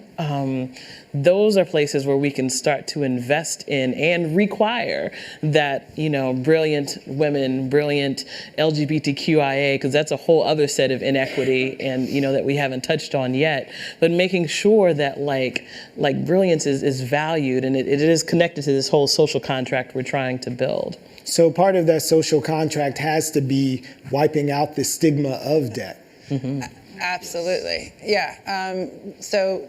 those are places where we can start to invest in and require that, you know, brilliant women, brilliant LGBTQIA, because that's a whole other set of inequity and, you know, that we haven't touched on yet, but making sure that like brilliance is valued and it is connected to this whole social contract we're trying to build. So part of that social contract has to be wiping out the stigma of debt. Absolutely, yeah. So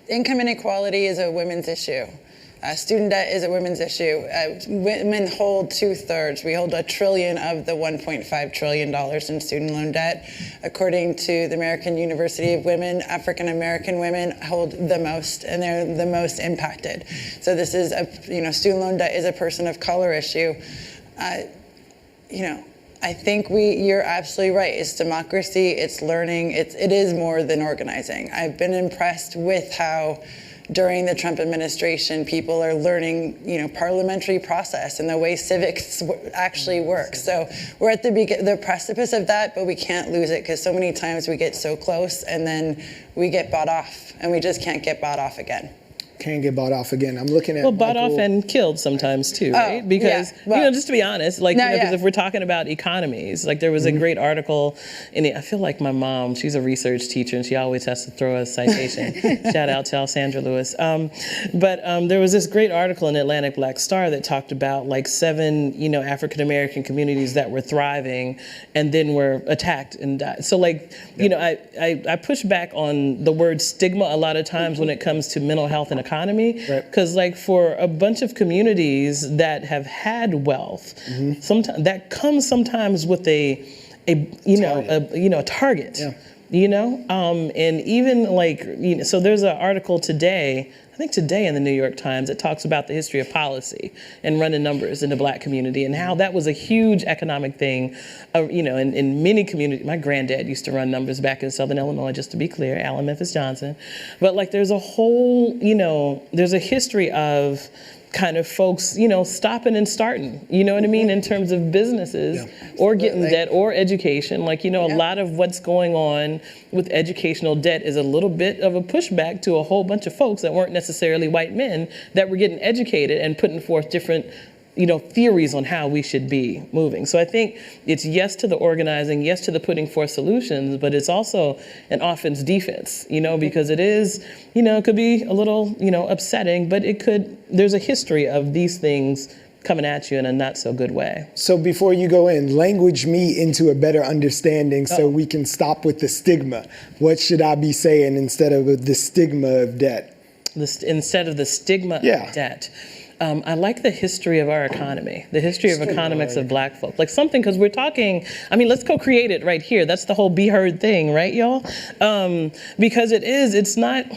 income inequality is a women's issue. Student debt is a women's issue. Women hold 2/3. We hold $1 trillion of the $1.5 trillion in student loan debt. According to the American University of Women, African American women hold the most, and they're the most impacted. So this is student loan debt is a person of color issue. I think you're absolutely right. It's democracy, it's learning, it is more than organizing. I've been impressed with how during the Trump administration, people are learning, parliamentary process and the way civics actually works. So we're at the precipice of that, but we can't lose it because so many times we get so close and then we get bought off and we just can't get bought off again. Can't get bought off again. I'm looking at bought off and killed sometimes too, right? Because just to be honest, because if we're talking about economies, like there was a great article in it. I feel like my mom, she's a research teacher and she always has to throw a citation. Shout out to Alessandra Lewis. But there was this great article in Atlantic Black Star that talked about like 7, African American communities that were thriving and then were attacked and died. So I push back on the word stigma a lot of times when it comes to mental health and economy, because for a bunch of communities that have had wealth, sometimes that comes sometimes with a a target. Yeah. And even so there's an article today, I think today in the New York Times, that talks about the history of policy and running numbers in the Black community and how that was a huge economic thing, in many communities. My granddad used to run numbers back in Southern Illinois, just to be clear, Allen Memphis Johnson. But there's a whole, there's a history of kind of folks, stopping and starting, you know what I mean, in terms of businesses or getting debt or education. A lot of what's going on with educational debt is a little bit of a pushback to a whole bunch of folks that weren't necessarily white men that were getting educated and putting forth different theories on how we should be moving. So I think it's yes to the organizing, yes to the putting forth solutions, but it's also an offense defense, because it is, it could be a little, upsetting, but there's a history of these things coming at you in a not so good way. So before you go in, language me into a better understanding so we can stop with the stigma. What should I be saying instead of the stigma of debt? Instead of the stigma of debt. I like the history of our economy, the history of economics of Black folk. Something, because we're talking, let's co-create it right here. That's the whole be heard thing, right, y'all? Because it's not,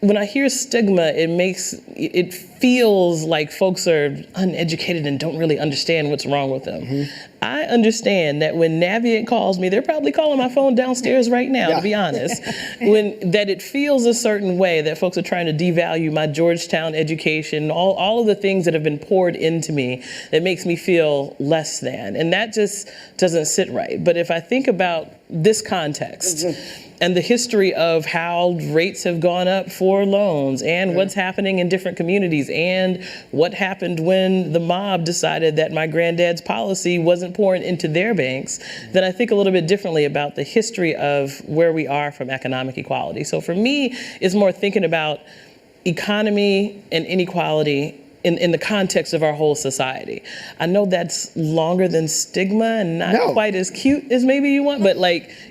when I hear stigma, it feels like folks are uneducated and don't really understand what's wrong with them. Mm-hmm. I understand that when Navient calls me, they're probably calling my phone downstairs right now, to be honest, that it feels a certain way, that folks are trying to devalue my Georgetown education, all of the things that have been poured into me that makes me feel less than. And that just doesn't sit right. But if I think about this context and the history of how rates have gone up for loans and what's happening in different communities and what happened when the mob decided that my granddad's policy wasn't pouring into their banks, then I think a little bit differently about the history of where we are from economic equality. So for me, it's more thinking about economy and inequality in the context of our whole society. I know that's longer than stigma and not quite as cute as maybe you want, but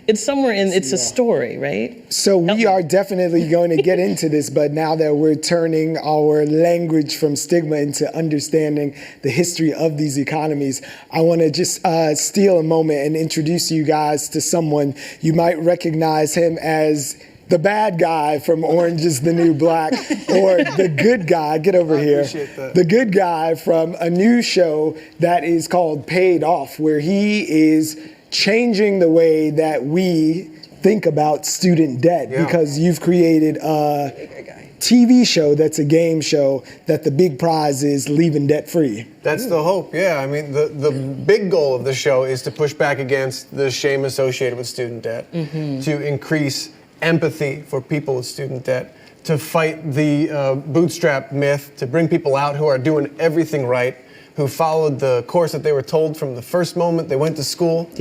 it's somewhere it's a story, right? So we are definitely going to get into this, but now that we're turning our language from stigma into understanding the history of these economies, I want to just steal a moment and introduce you guys to someone. You might recognize him as the bad guy from Orange is the New Black, or the good guy, get over here, the good guy from a new show that is called Paid Off, where he is changing the way that we think about student debt, because you've created a TV show that's a game show that the big prize is leaving debt free. That's the hope, the big goal of the show is to push back against the shame associated with student debt, to increase empathy for people with student debt, to fight the bootstrap myth, to bring people out who are doing everything right, who followed the course that they were told from the first moment they went to school,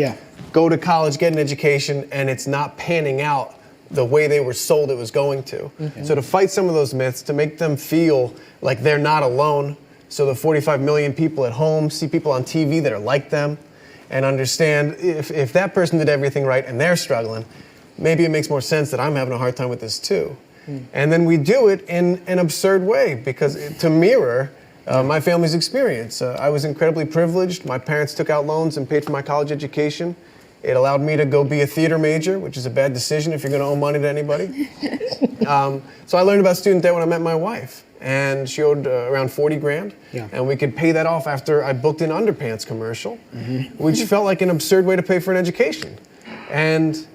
go to college, get an education, and it's not panning out the way they were sold it was going to. So to fight some of those myths, to make them feel like they're not alone, so the 45 million people at home see people on TV that are like them, and understand if that person did everything right and they're struggling, maybe it makes more sense that I'm having a hard time with this too. And then we do it in an absurd way to mirror my family's experience. I was incredibly privileged. My parents took out loans and paid for my college education. It allowed me to go be a theater major, which is a bad decision if you're going to owe money to anybody. So I learned about student debt when I met my wife, and she owed around 40 grand, and we could pay that off after I booked an underpants commercial, which felt like an absurd way to pay for an education. And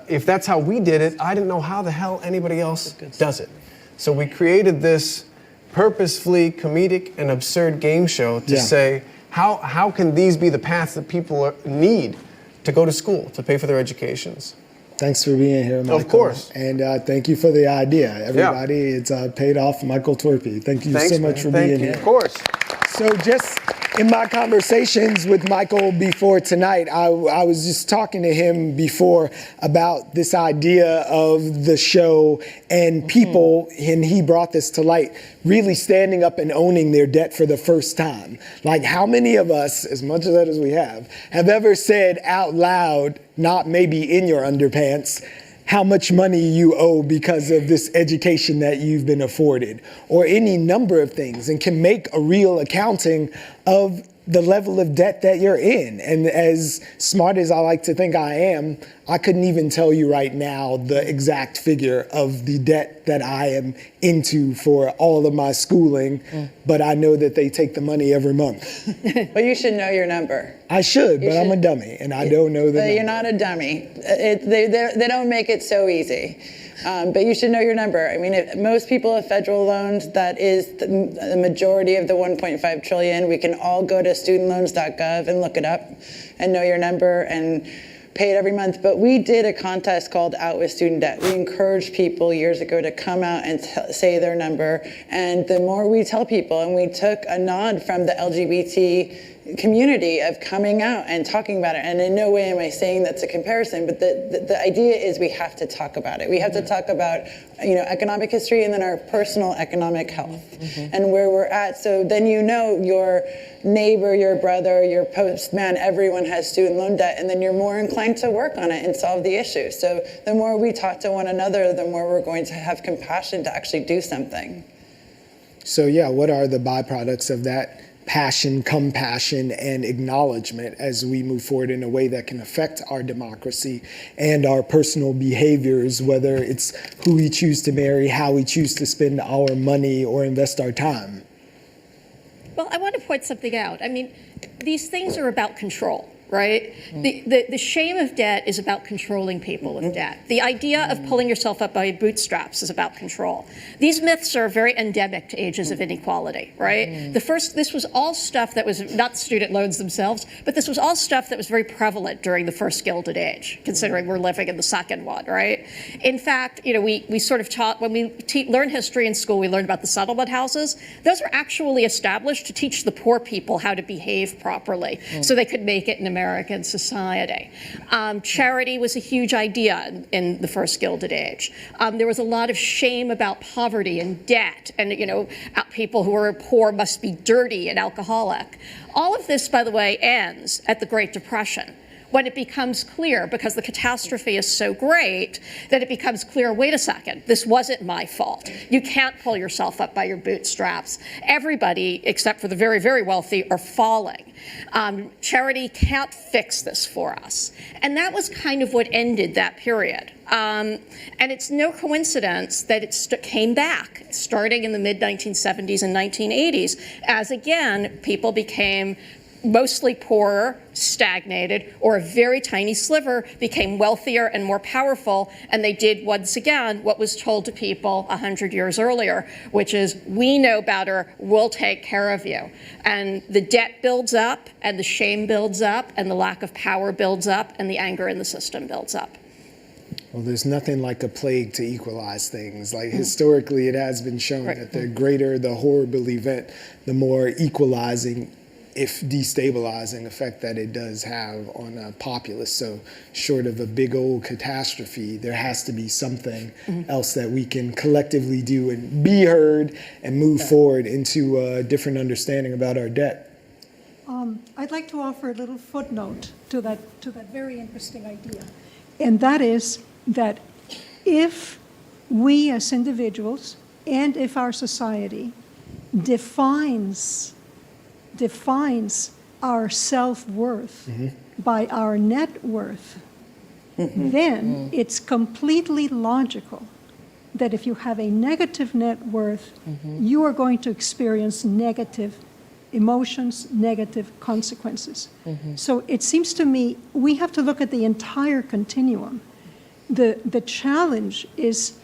if that's how we did it, I didn't know how the hell anybody else does it. So we created this purposefully comedic and absurd game show to say, how can these be the paths that people need to go to school, to pay for their educations? Thanks for being here, Michael. Of course. And thank you for the idea. Everybody, it's Paid Off, Michael Torpy. Thank you so much for being here. Of course. So just in my conversations with Michael before tonight, I was just talking to him before about this idea of the show and people, and he brought this to light, really standing up and owning their debt for the first time. Like, how many of us, as much of that as we have ever said out loud, not maybe in your underpants, how much money you owe because of this education that you've been afforded, or any number of things, and can make a real accounting of the level of debt that you're in. And as smart as I like to think I am, I couldn't even tell you right now the exact figure of the debt that I am into for all of my schooling, but I know that they take the money every month. Well, you should know your number. I should, but I'm a dummy, and I don't know the number. You're not a dummy. They don't make it so easy. But you should know your number. I mean, most people have federal loans. That is the majority of the 1.5 trillion. We can all go to studentloans.gov and look it up and know your number and pay it every month. But we did a contest called Out with Student Debt. We encouraged people years ago to come out and say their number. And the more we tell people, and we took a nod from the LGBT community of coming out and talking about it. And in no way am I saying that's a comparison, but the idea is we have to talk about it. We have to talk about, economic history and then our personal economic health and where we're at. So then your neighbor, your brother, your postman, everyone has student loan debt, and then you're more inclined to work on it and solve the issue. So the more we talk to one another, the more we're going to have compassion to actually do something. So yeah, what are the byproducts of that passion, compassion, and acknowledgement as we move forward in a way that can affect our democracy and our personal behaviors, whether it's who we choose to marry, how we choose to spend our money or invest our time? Well, I want to point something out. I mean, these things are about control, right? The shame of debt is about controlling people with debt. The idea of pulling yourself up by your bootstraps is about control. These myths are very endemic to ages of inequality, right? This was all stuff that was not student loans themselves, but this was all stuff that was very prevalent during the first Gilded Age, considering we're living in the second one, right? In fact, we sort of taught, when we learn history in school, we learned about the settlement houses. Those were actually established to teach the poor people how to behave properly so they could make it in American society. Charity was a huge idea in the first Gilded Age. There was a lot of shame about poverty and debt, and people who are poor must be dirty and alcoholic. All of this, by the way, ends at the Great Depression, when it becomes clear, because the catastrophe is so great, that it becomes clear, wait a second, this wasn't my fault. You can't pull yourself up by your bootstraps. Everybody, except for the very, very wealthy, are falling. Charity can't fix this for us. And that was kind of what ended that period. And it's no coincidence that it came back, starting in the mid-1970s and 1980s, as again, people became mostly poorer, stagnated, or a very tiny sliver became wealthier and more powerful, and they did once again what was told to people 100 years earlier, which is, we know better, we'll take care of you. And the debt builds up, and the shame builds up, and the lack of power builds up, and the anger in the system builds up. Well, there's nothing like a plague to equalize things. Like historically, it has been shown that the greater the horrible event, the more equalizing, if destabilizing, effect that it does have on a populace. So short of a big old catastrophe, there has to be something else that we can collectively do and be heard and move forward into a different understanding about our debt. I'd like to offer a little footnote to that very interesting idea. And that is that if we as individuals and if our society defines our self-worth by our net worth, then it's completely logical that if you have a negative net worth, you are going to experience negative emotions, negative consequences. So it seems to me we have to look at the entire continuum. The challenge is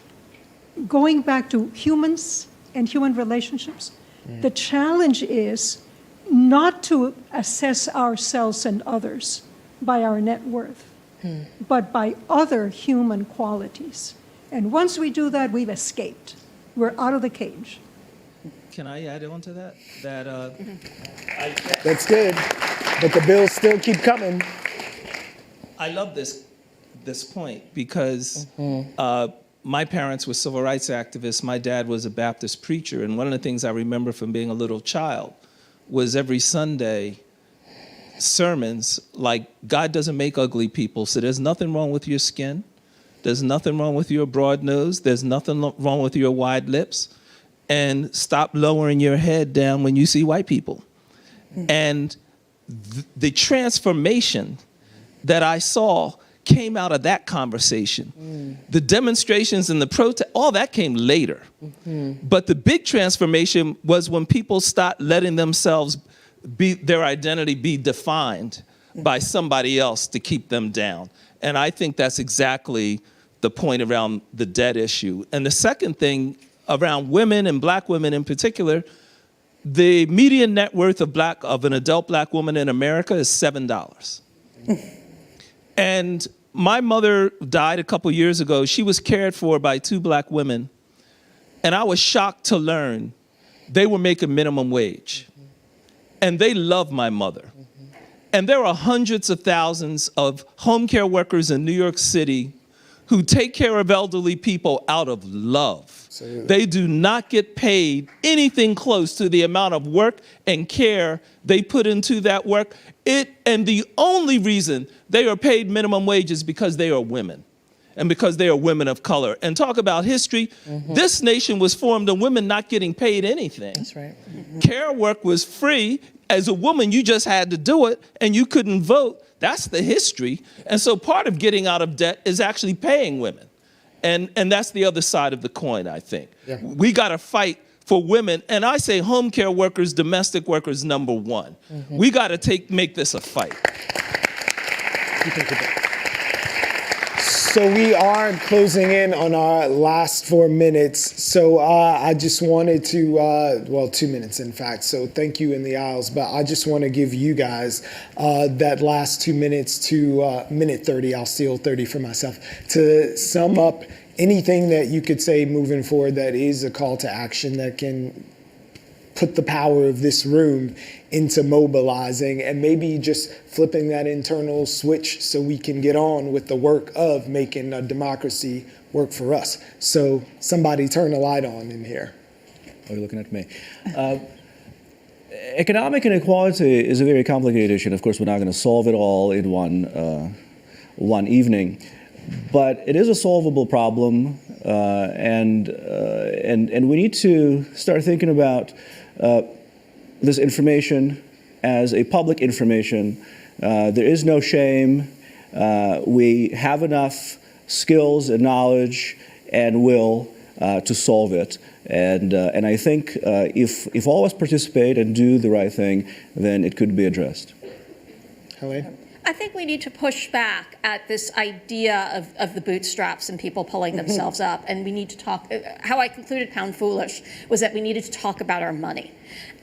going back to humans and human relationships. The challenge is not to assess ourselves and others by our net worth, but by other human qualities. And once we do that, we've escaped. We're out of the cage. Can I add on to that? That's good, but the bills still keep coming. I love this point because my parents were civil rights activists. My dad was a Baptist preacher, and one of the things I remember from being a little child was every Sunday sermons like, God doesn't make ugly people, so there's nothing wrong with your skin. There's nothing wrong with your broad nose. There's nothing wrong with your wide lips. And stop lowering your head down when you see white people. And the transformation that I saw came out of that conversation. The demonstrations and the protest, all that came later. But the big transformation was when people stopped letting themselves their identity be defined by somebody else to keep them down. And I think that's exactly the point around the debt issue. And the second thing around women and black women in particular, the median net worth of an adult black woman in America is $7. And my mother died a couple years ago. She was cared for by 2 black women. And I was shocked to learn they were making minimum wage. And they loved my mother. And there are hundreds of thousands of home care workers in New York City who take care of elderly people out of love. They do not get paid anything close to the amount of work and care they put into that work. And the only reason they are paid minimum wage is because they are women and because they are women of color. And talk about history, this nation was formed on women not getting paid anything. That's right. Care work was free. As a woman, you just had to do it and you couldn't vote. That's the history. And so part of getting out of debt is actually paying women. And that's the other side of the coin, I think. Yeah. We got to fight for women. And I say home care workers, domestic workers, number one. We got to make this a fight. So we are closing in on our last 4 minutes. So I just wanted to, 2 minutes in fact. So thank you in the aisles. But I just want to give you guys that last 2 minutes to minute 30. I'll steal 30 for myself to sum up anything that you could say moving forward that is a call to action that can put the power of this room into mobilizing and maybe just flipping that internal switch so we can get on with the work of making a democracy work for us. So somebody turn a light on in here. Oh, you're looking at me. Economic inequality is a very complicated issue. And of course, we're not going to solve it all in one evening. But it is a solvable problem, and we need to start thinking about this information as a public information. There is no shame. We have enough skills and knowledge and will to solve it. And I think if all of us participate and do the right thing, then it could be addressed. Helene? I think we need to push back at this idea of the bootstraps and people pulling themselves up. And we need to talk, how I concluded Pound Foolish was that we needed to talk about our money.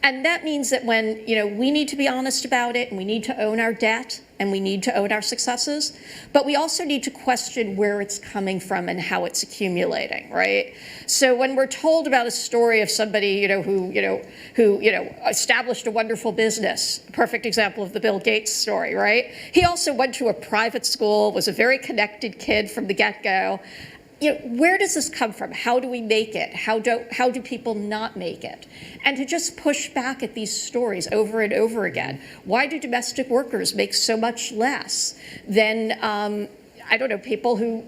And that means that when, we need to be honest about it and we need to own our debt and we need to own our successes, but we also need to question where it's coming from and how it's accumulating, right? So when we're told about a story of somebody, who established a wonderful business, perfect example of the Bill Gates story, right? He also went to a private school, was a very connected kid from the get-go. Where does this come from? How do we make it? How do people not make it? And to just push back at these stories over and over again. Why do domestic workers make so much less than, people who,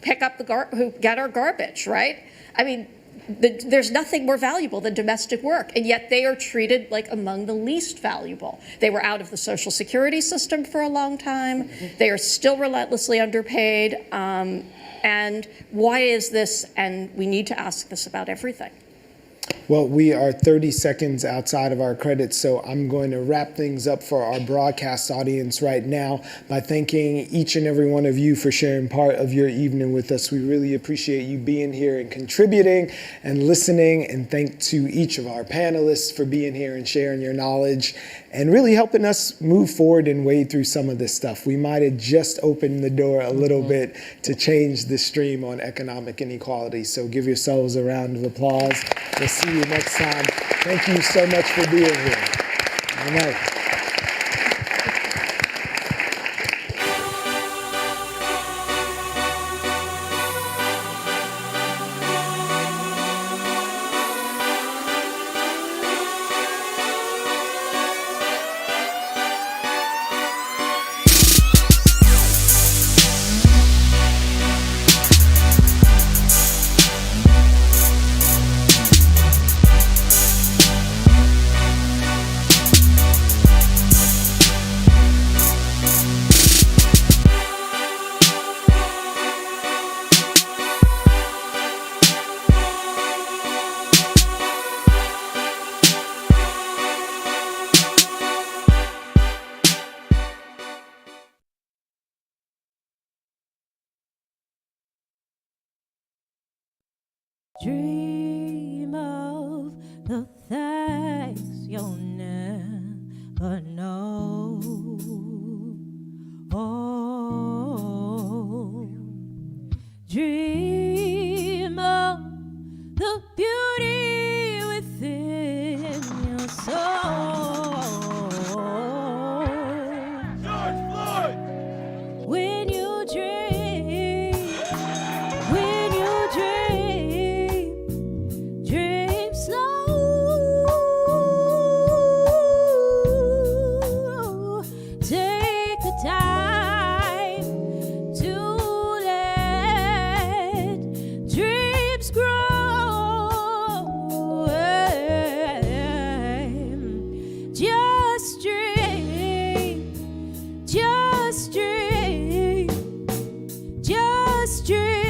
pick up who get our garbage, right? I mean, there's nothing more valuable than domestic work, and yet they are treated like among the least valuable. They were out of the Social Security system for a long time. They are still relentlessly underpaid. And why is this? And we need to ask this about everything. Well, we are 30 seconds outside of our credits, so I'm going to wrap things up for our broadcast audience right now by thanking each and every one of you for sharing part of your evening with us. We really appreciate you being here and contributing and listening, and thank to each of our panelists for being here and sharing your knowledge and really helping us move forward and wade through some of this stuff. We might have just opened the door a little bit to change the stream on economic inequality, so give yourselves a round of applause. We'll see you next time. Thank you so much for being here. All right. Dream of the things you'll never know. Oh, dream of the beauty within your soul. George Floyd! When you dream, dream slow. Take the time to let dreams grow. Just dream, just dream, just dream.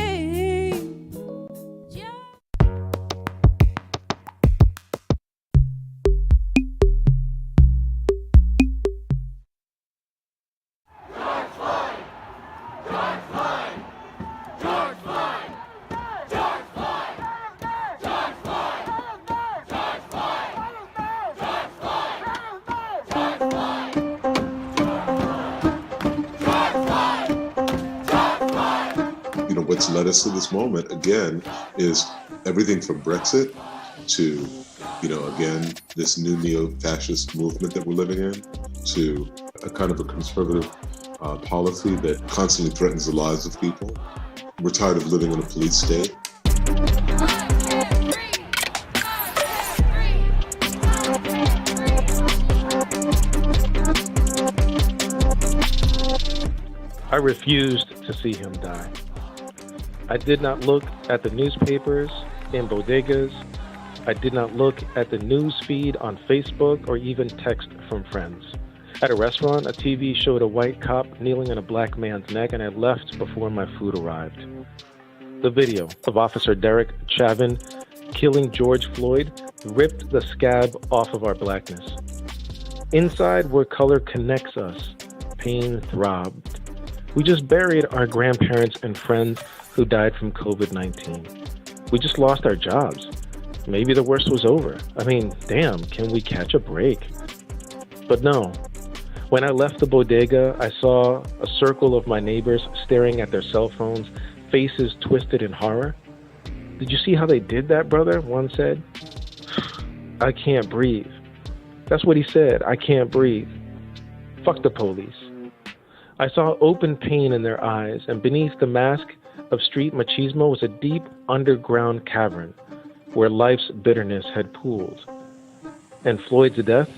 You know, what's led us to this moment, again, is everything from Brexit to, you know, again, this new neo-fascist movement that we're living in, to a kind of a conservative policy that constantly threatens the lives of people. We're tired of living in a police state. I refused to see him die. I did not look at the newspapers in bodegas. I did not look at the news feed on Facebook or even text from friends. At a restaurant, a TV showed a white cop kneeling on a black man's neck, and I left before my food arrived. The video of Officer Derek Chauvin killing George Floyd ripped the scab off of our blackness. Inside, where color connects us, pain throbbed. We just buried our grandparents and friends who died from COVID-19. We just lost our jobs. Maybe the worst was over. I mean, damn, can we catch a break? But no. When I left the bodega, I saw a circle of my neighbors staring at their cell phones, faces twisted in horror. Did you see how they did that, brother? One said. I can't breathe. That's what he said. I can't breathe. Fuck the police. I saw open pain in their eyes, and beneath the mask of street machismo was a deep underground cavern where life's bitterness had pooled. And Floyd's death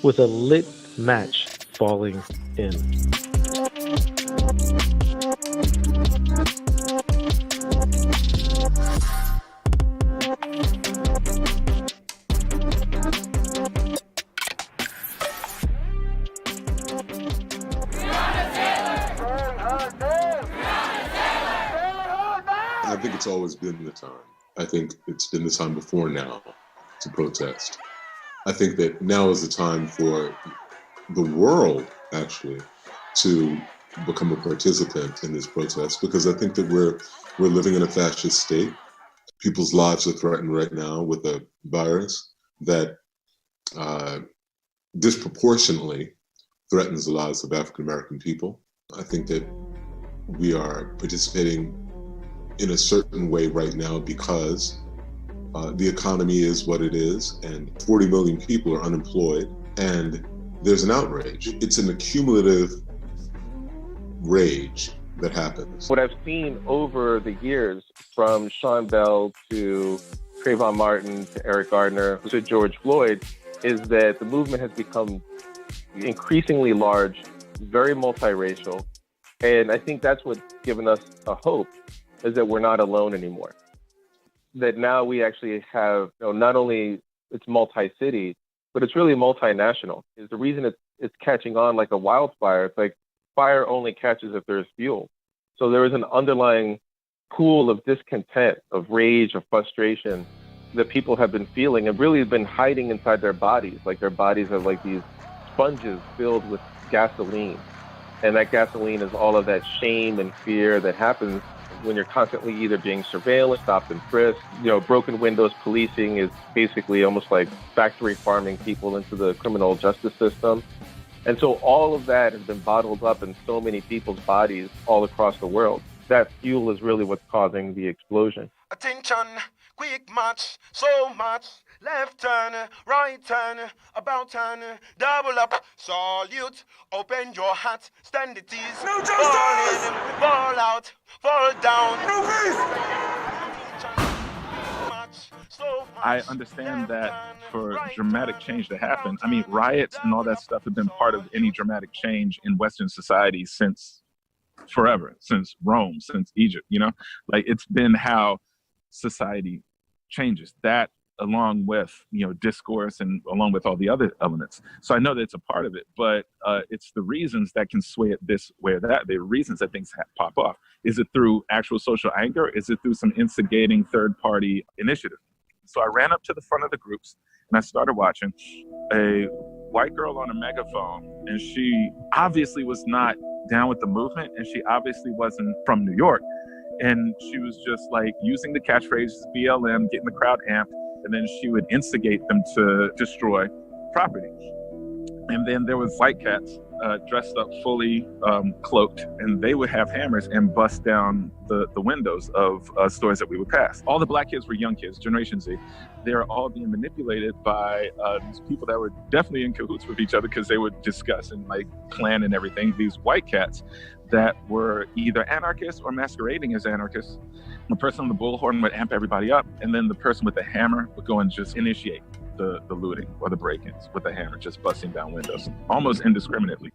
with a lit match falling in. I think it's always been the time. I think it's been the time before now to protest. I think that now is the time for the world, actually, to become a participant in this protest, because I think that we're living in a fascist state. People's lives are threatened right now with a virus that disproportionately threatens the lives of African American people. I think that we are participating in a certain way right now because the economy is what it is, and 40 million people are unemployed, and there's an outrage. It's an accumulative rage that happens. What I've seen over the years, from Sean Bell to Trayvon Martin to Eric Gardner to George Floyd, is that the movement has become increasingly large, very multiracial, and I think that's what's given us a hope, is that we're not alone anymore. That now we actually have, not only it's multi-city, but it's really multinational. Is the reason it's catching on like a wildfire. It's like fire only catches if there's fuel. So there is an underlying pool of discontent, of rage, of frustration that people have been feeling and really been hiding inside their bodies. Like their bodies are like these sponges filled with gasoline. And that gasoline is all of that shame and fear that happens when you're constantly either being surveilled, stopped and frisked. Broken windows policing is basically almost like factory farming people into the criminal justice system. And so all of that has been bottled up in so many people's bodies all across the world. That fuel is really what's causing the explosion. Attention, quick march, so much. Left turn, right turn, about turn, double up, salute, open your heart, stand it is. No justice! Fall in, fall out, fall down. No peace! I understand that for dramatic change to happen, I mean, riots and all that stuff have been part of any dramatic change in Western society since forever, since Rome, since Egypt, like it's been how society changes. That along with, discourse and along with all the other elements. So I know that it's a part of it, but it's the reasons that can sway it this way or that. The reasons that things pop off. Is it through actual social anger? Is it through some instigating third-party initiative? So I ran up to the front of the groups and I started watching a white girl on a megaphone, and she obviously was not down with the movement, and she obviously wasn't from New York. And she was just like using the catchphrase BLM, getting the crowd amped, and then she would instigate them to destroy property. And then there was white cats dressed up fully cloaked, and they would have hammers and bust down the windows of stores that we would pass. All the black kids were young kids, Generation Z. They're all being manipulated by these people that were definitely in cahoots with each other because they would discuss and like plan and everything. These white cats that were either anarchists or masquerading as anarchists. The person on the bullhorn would amp everybody up, and then the person with the hammer would go and just initiate the looting or the break-ins with the hammer, just busting down windows, almost indiscriminately.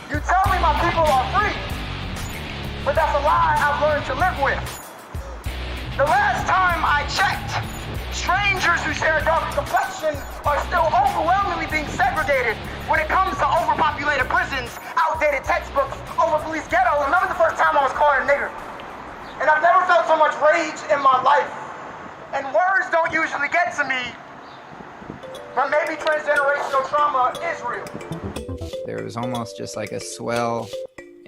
You tell me my people are free, but that's a lie I've learned to live with. The last time I checked, strangers who share a darker complexion are still overwhelmingly being segregated when it comes to overpopulated prisons, outdated textbooks, over-policed ghettos. I remember the first time I was called a nigger. And I've never felt so much rage in my life. And words don't usually get to me, but maybe transgenerational trauma is real. There was almost just like a swell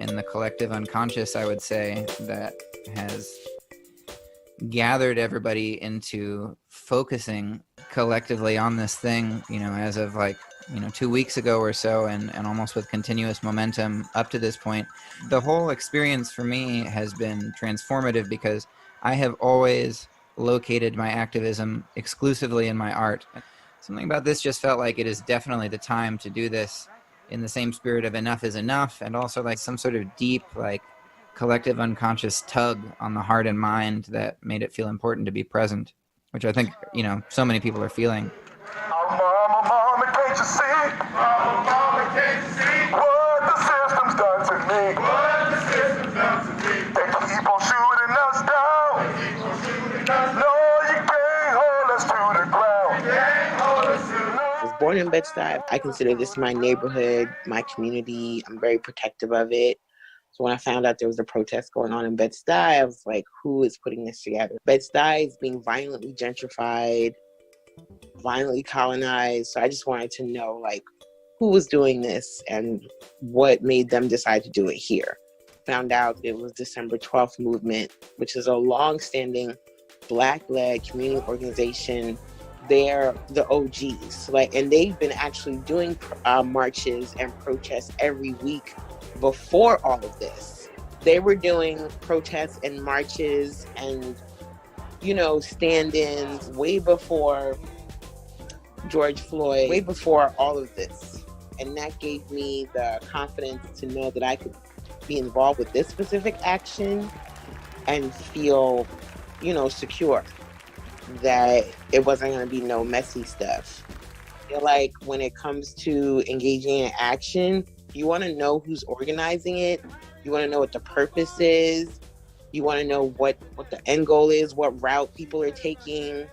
in the collective unconscious, I would say, that has gathered everybody into focusing collectively on this thing, as of 2 weeks ago or so, and almost with continuous momentum up to this point. The whole experience for me has been transformative because I have always located my activism exclusively in my art. Something about this just felt like it is definitely the time to do this in the same spirit of enough is enough, and also like some sort of deep, collective unconscious tug on the heart and mind that made it feel important to be present, which I think, so many people are feeling. Mama, can't you see? Mama, can't you see? What the system's done to me? What the system's done to me? They keep on shooting us down. No, you can't hold us to the ground. You can't hold us to the ground. I was born in Bed-Stuy. I consider this my neighborhood, my community. I'm very protective of it. So when I found out there was a protest going on in Bed-Stuy, I was like, who is putting this together? Bed-Stuy is being violently gentrified, violently colonized. So I just wanted to know, who was doing this and what made them decide to do it here. Found out it was December 12th movement, which is a long-standing Black-led community organization. They're the OGs, and they've been actually doing marches and protests every week before all of this. They were doing protests and marches and, stand-ins way before George Floyd, way before all of this. And that gave me the confidence to know that I could be involved with this specific action and feel, secure, that it wasn't going to be no messy stuff. I feel like when it comes to engaging in action, you want to know who's organizing it. You want to know what the purpose is. You want to know what the end goal is, what route people are taking.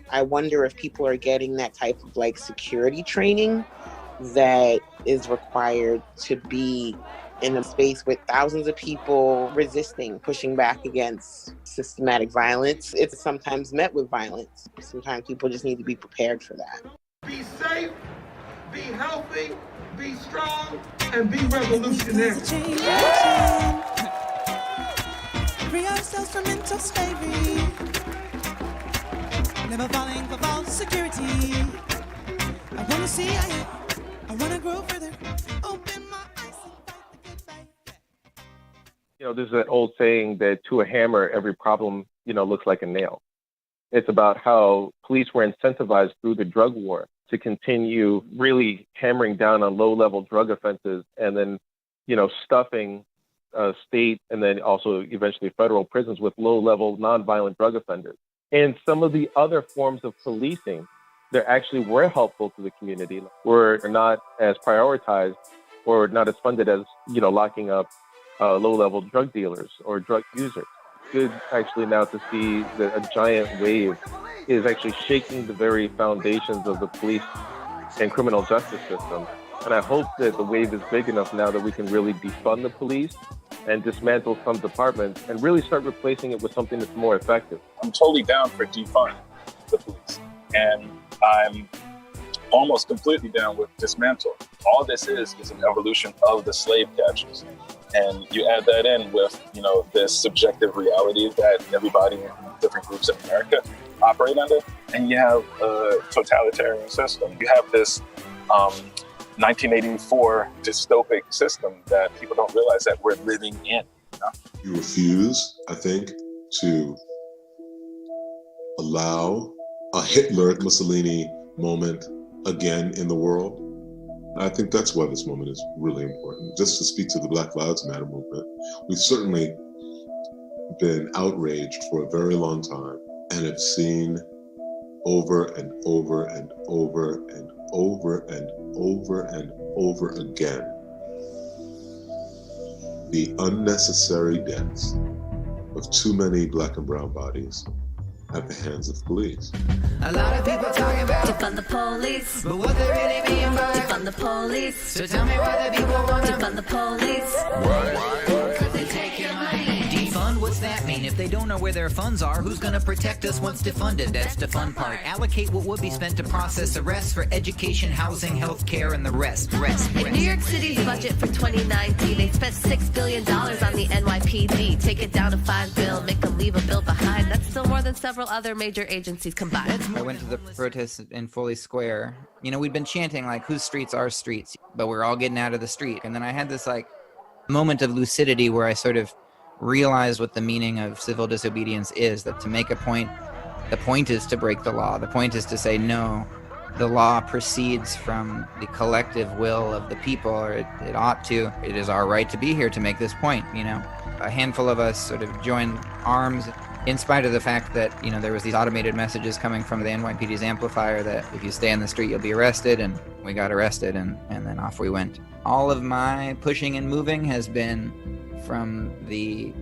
I wonder if people are getting that type of security training that is required to be in a space with thousands of people resisting, pushing back against systematic violence. It's sometimes met with violence. Sometimes people just need to be prepared for that. Be safe, be healthy, be strong, and be revolutionary. Free ourselves from mental slavery. Never falling for false security. I wanna see I wanna grow further. Open my eyes and fight the good fight. You know, there's that old saying that to a hammer, every problem, looks like a nail. It's about how police were incentivized through the drug war to continue really hammering down on low-level drug offenses and then, stuffing state and then also eventually federal prisons with low-level nonviolent drug offenders. And some of the other forms of policing that actually were helpful to the community were not as prioritized or not as funded as, locking up low-level drug dealers or drug users. Good actually now to see that a giant wave is actually shaking the very foundations of the police and criminal justice system. And I hope that the wave is big enough now that we can really defund the police and dismantle some departments and really start replacing it with something that's more effective. I'm totally down for defund the police. And I'm almost completely down with dismantle. All this is an evolution of the slave catchers. And you add that in with, this subjective reality that everybody in different groups in America operate under, and you have a totalitarian system. You have this 1984 dystopic system that people don't realize that we're living in. You refuse, I think, to allow a Hitler-Mussolini moment again in the world. I think that's why this moment is really important. Just to speak to the Black Lives Matter movement, we've certainly been outraged for a very long time and have seen over and over and over and over and over and over again the unnecessary deaths of too many Black and brown bodies at the hands of police. A lot of people talking about defund the police, but what they really mean by defund the police. So tell me why the people want to defund the police. Why? Could they take your money? Defund, what's that mean? If they don't know where their funds are, who's gonna protect us once defunded? That's the fun part. Allocate what would be spent to process arrests for education, housing, healthcare, and the rest. In New York City's budget for 2019, they spent $6 billion on the NYPD. Take it down to $5 billion, make them leave a bill behind. That's still more than several other major agencies combined. I went to the protests in Foley Square. We'd been chanting whose streets are streets, but we're all getting out of the street. And then I had this moment of lucidity where I sort of realized what the meaning of civil disobedience is, that to make a point, the point is to break the law. The point is to say, no, the law proceeds from the collective will of the people, or it ought to. It is our right to be here to make this point, A handful of us sort of joined arms in spite of the fact that, there was these automated messages coming from the NYPD's amplifier that if you stay in the street, you'll be arrested, and we got arrested, and then off we went. All of my pushing and moving has been from the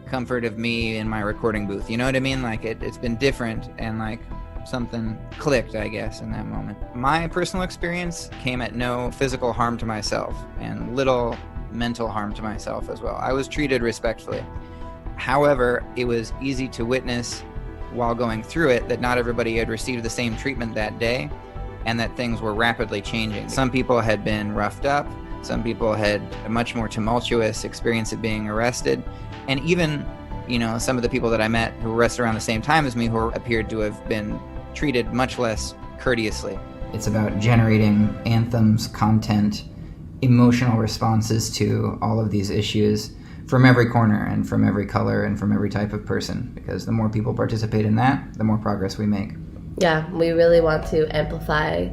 comfort of me in my recording booth. You know what I mean? It's been different, and something clicked, I guess, in that moment. My personal experience came at no physical harm to myself and little mental harm to myself as well. I was treated respectfully. However, it was easy to witness while going through it that not everybody had received the same treatment that day, and that things were rapidly changing. Some people had been roughed up. Some people had a much more tumultuous experience of being arrested. And even, some of the people that I met who were arrested around the same time as me who appeared to have been treated much less courteously. It's about generating anthems, content, emotional responses to all of these issues from every corner and from every color and from every type of person, because the more people participate in that, the more progress we make. Yeah, we really want to amplify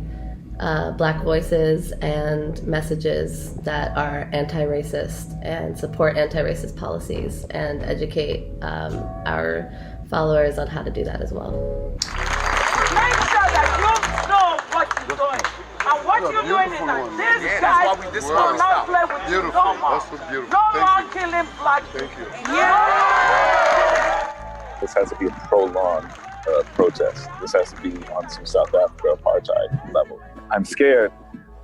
Black voices and messages that are anti-racist and support anti-racist policies, and educate our followers on how to do that as well. Make sure that you know what you're doing. And what you're doing is that these guys will not play with you no more. No more killing Black people. This has to be a prolonged protest. This has to be on some South Africa apartheid level. I'm scared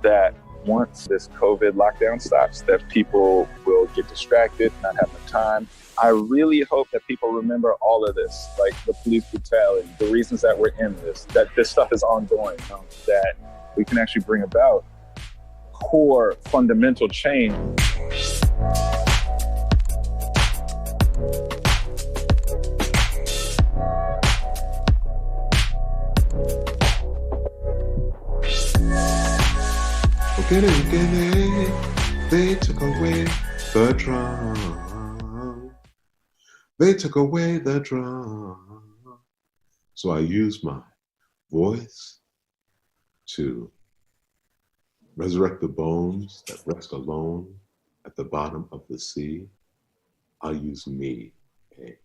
that once this COVID lockdown stops, that people will get distracted, not have the time. I really hope that people remember all of this, like the police brutality, the reasons that we're in this, that this stuff is ongoing, that we can actually bring about core fundamental change. They took away the drum. They took away the drum. So I used my voice to resurrect the bones that rest alone at the bottom of the sea. I'll use me. Okay?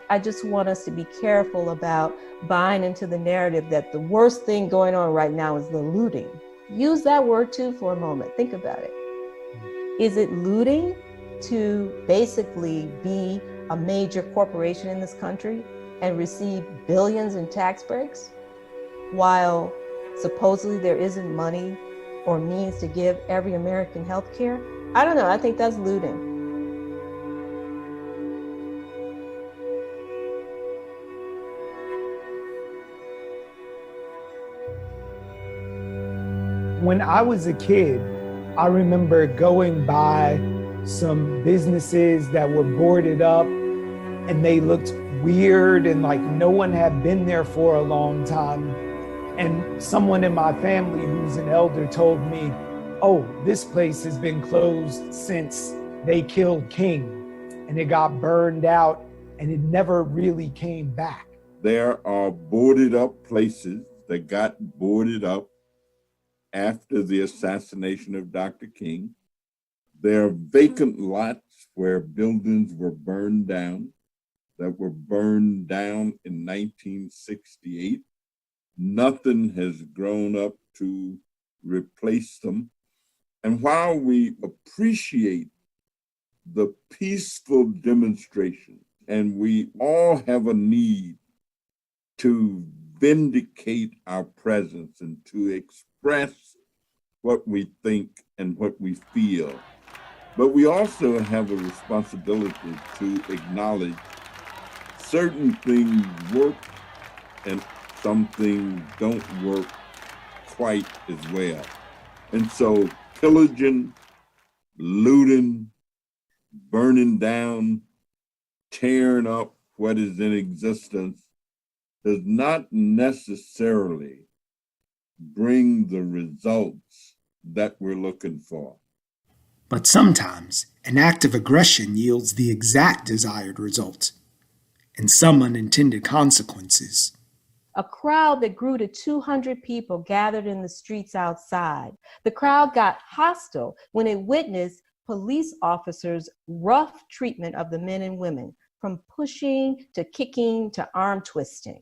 I just want us to be careful about buying into the narrative that the worst thing going on right now is the looting. Use that word too for a moment. Think about it. Is it looting to basically be a major corporation in this country and receive billions in tax breaks while supposedly there isn't money or means to give every American health care? I don't know. I think that's looting. When I was a kid, I remember going by some businesses that were boarded up and they looked weird and like no one had been there for a long time. And someone in my family who's an elder told me, oh, this place has been closed since they killed King and it got burned out and it never really came back. There are boarded up places that got boarded up after the assassination of Dr. King. There are vacant lots where buildings were burned down, that were burned down in 1968. Nothing has grown up to replace them. And while we appreciate the peaceful demonstration, and we all have a need to vindicate our presence and to express what we think and what we feel. But we also have a responsibility to acknowledge certain things work and some things don't work quite as well. And so pillaging, looting, burning down, tearing up what is in existence does not necessarily bring the results that we're looking for. But sometimes an act of aggression yields the exact desired result, and some unintended consequences. A crowd that grew to 200 people gathered in the streets outside. The crowd got hostile when it witnessed police officers' rough treatment of the men and women, from pushing to kicking to arm twisting.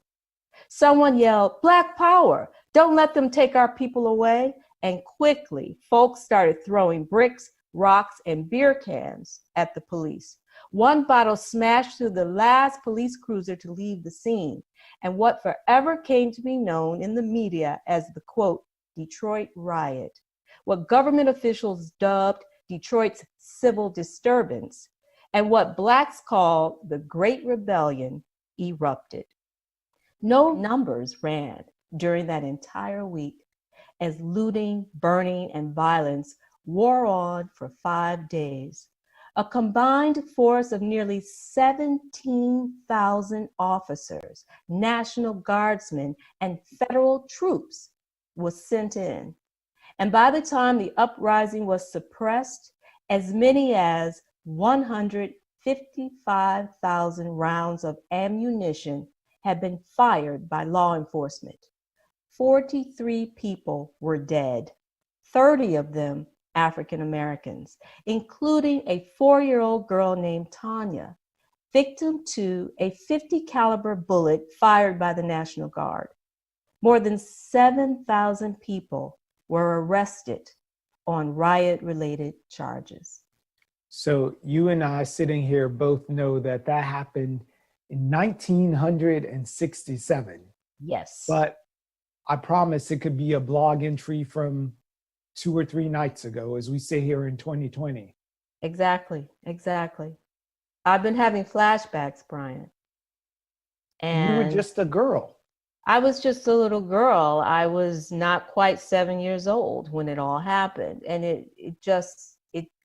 Someone yelled, "Black power, don't let them take our people away." And quickly, folks started throwing bricks, rocks, and beer cans at the police. One bottle smashed through the last police cruiser to leave the scene, and what forever came to be known in the media as the, quote, Detroit riot, what government officials dubbed Detroit's civil disturbance, and what Blacks called the Great Rebellion, erupted. No numbers ran during that entire week as looting, burning, and violence wore on for 5 days. A combined force of nearly 17,000 officers, National Guardsmen, and federal troops was sent in. And by the time the uprising was suppressed, as many as 155,000 rounds of ammunition had been fired by law enforcement. 43 people were dead, 30 of them African Americans, including a 4-year-old girl named Tanya, victim to a .50 caliber bullet fired by the National Guard. More than 7,000 people were arrested on riot-related charges. So you and I sitting here both know that that happened in 1967. Yes. But I promise it could be a blog entry from 2 or 3 nights ago as we sit here in 2020. Exactly. I've been having flashbacks, Brian. And you were And just a girl. I was just a little girl. I was not quite 7 years old when it all happened. And it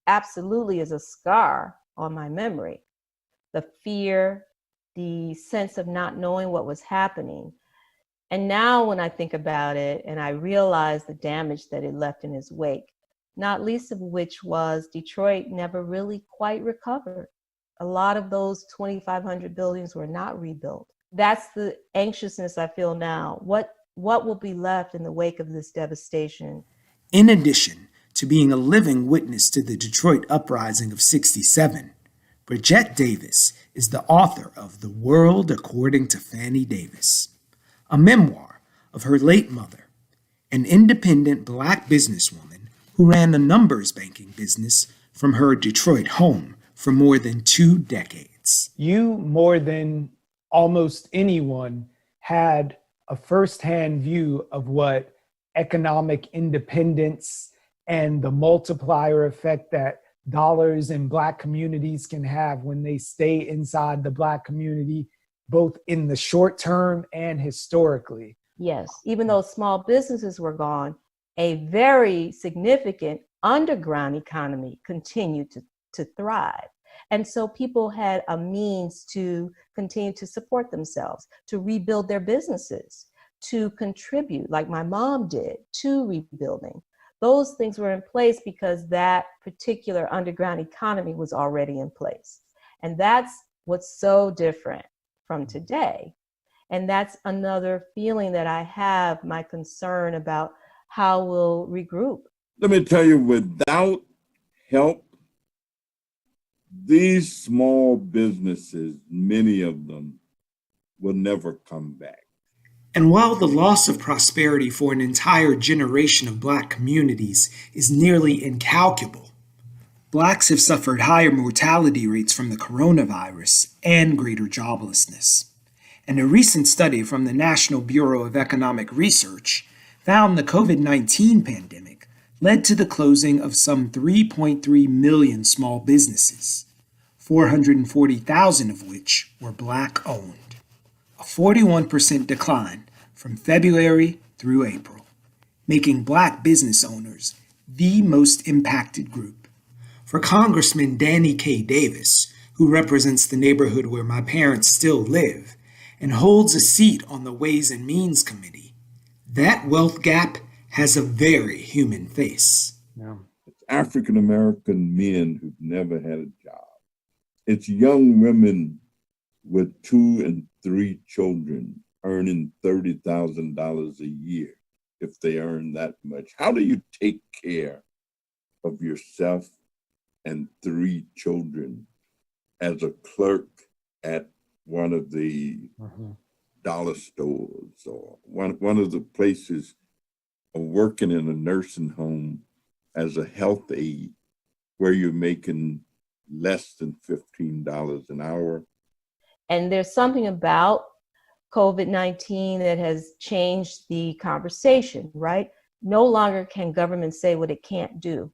absolutely is a scar on my memory. The fear, the sense of not knowing what was happening. And now when I think about it and I realize the damage that it left in its wake, not least of which was Detroit never really quite recovered. A lot of those 2,500 buildings were not rebuilt. That's the anxiousness I feel now. What will be left in the wake of this devastation? In addition to being a living witness to the Detroit uprising of '67, Bric Davis is the author of The World According to Fannie Davis, a memoir of her late mother, an independent Black businesswoman who ran a numbers banking business from her Detroit home for more than 2 decades. You, more than almost anyone, had a firsthand view of what economic independence and the multiplier effect that dollars in Black communities can have when they stay inside the Black community, both in the short term and historically. Yes, even though small businesses were gone, a very significant underground economy continued to thrive. And so people had a means to continue to support themselves, to rebuild their businesses, to contribute, like my mom did, to rebuilding. Those things were in place because that particular underground economy was already in place. And that's what's so different from today. And that's another feeling that I have, my concern about how we'll regroup. Let me tell you, without help, these small businesses, many of them, will never come back. And while the loss of prosperity for an entire generation of Black communities is nearly incalculable, Blacks have suffered higher mortality rates from the coronavirus and greater joblessness. And a recent study from the National Bureau of Economic Research found the COVID-19 pandemic led to the closing of some 3.3 million small businesses, 440,000 of which were Black-owned, a 41% decline from February through April, making Black business owners the most impacted group. For Congressman Danny K. Davis, who represents the neighborhood where my parents still live and holds a seat on the Ways and Means Committee, that wealth gap has a very human face. It's African American men who've never had a job. It's young women with 2 and 3 children earning $30,000 a year, if they earn that much. How do you take care of yourself and 3 children as a clerk at one of the dollar stores or one of the places, or working in a nursing home as a health aide where you're making less than $15 an hour? And there's something about COVID-19 that has changed the conversation, right? No longer can government say what it can't do.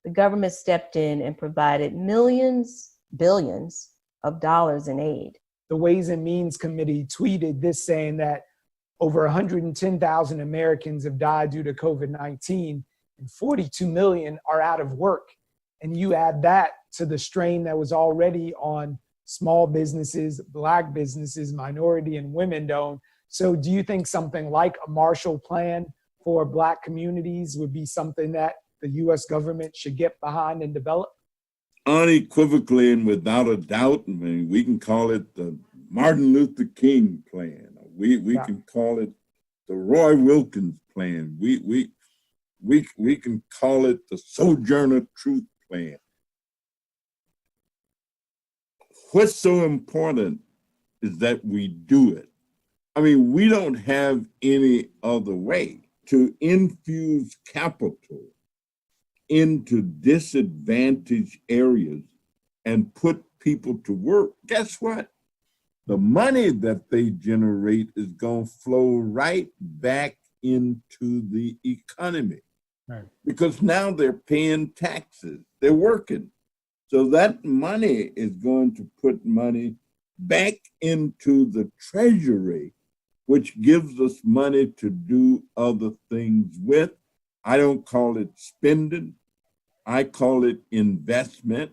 The government stepped in and provided millions, billions of dollars in aid. The Ways and Means Committee tweeted this, saying that over 110,000 Americans have died due to COVID-19 and 42 million are out of work. And you add that to the strain that was already on small businesses, Black businesses, minority and women-owned. So do you think something like a Marshall Plan for Black communities would be something that the U.S. government should get behind and develop? Unequivocally and without a doubt. I mean, we can call it the Martin Luther King plan. We can call it the Roy Wilkins plan. We can call it the Sojourner Truth plan. What's so important is that we do it. I mean, we don't have any other way to infuse capital into disadvantaged areas and put people to work, guess what? The money that they generate is going to flow right back into the economy. Right. Because now they're paying taxes, they're working. So that money is going to put money back into the treasury, which gives us money to do other things with. I don't call it spending, I call it investment.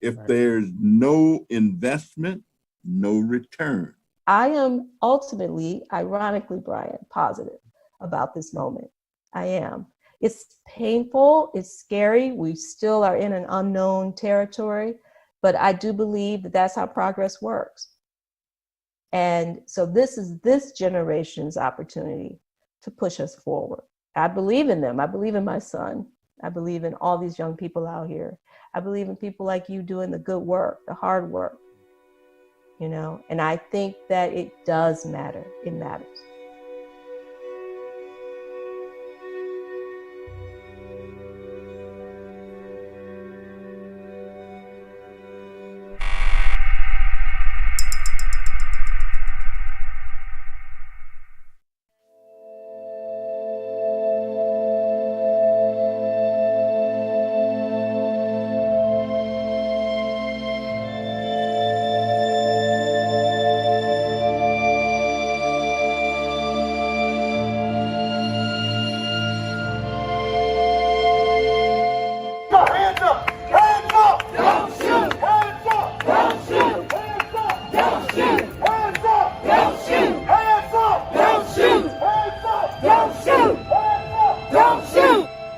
If there's no investment, no return. I am ultimately, ironically, Brian, positive about this moment. I am. It's painful, it's scary. We still are in an unknown territory, but I do believe that that's how progress works. And so this is this generation's opportunity to push us forward. I believe in them. I believe in my son. I believe in all these young people out here. I believe in people like you doing the good work, the hard work, you know, and I think that it does matter. It matters.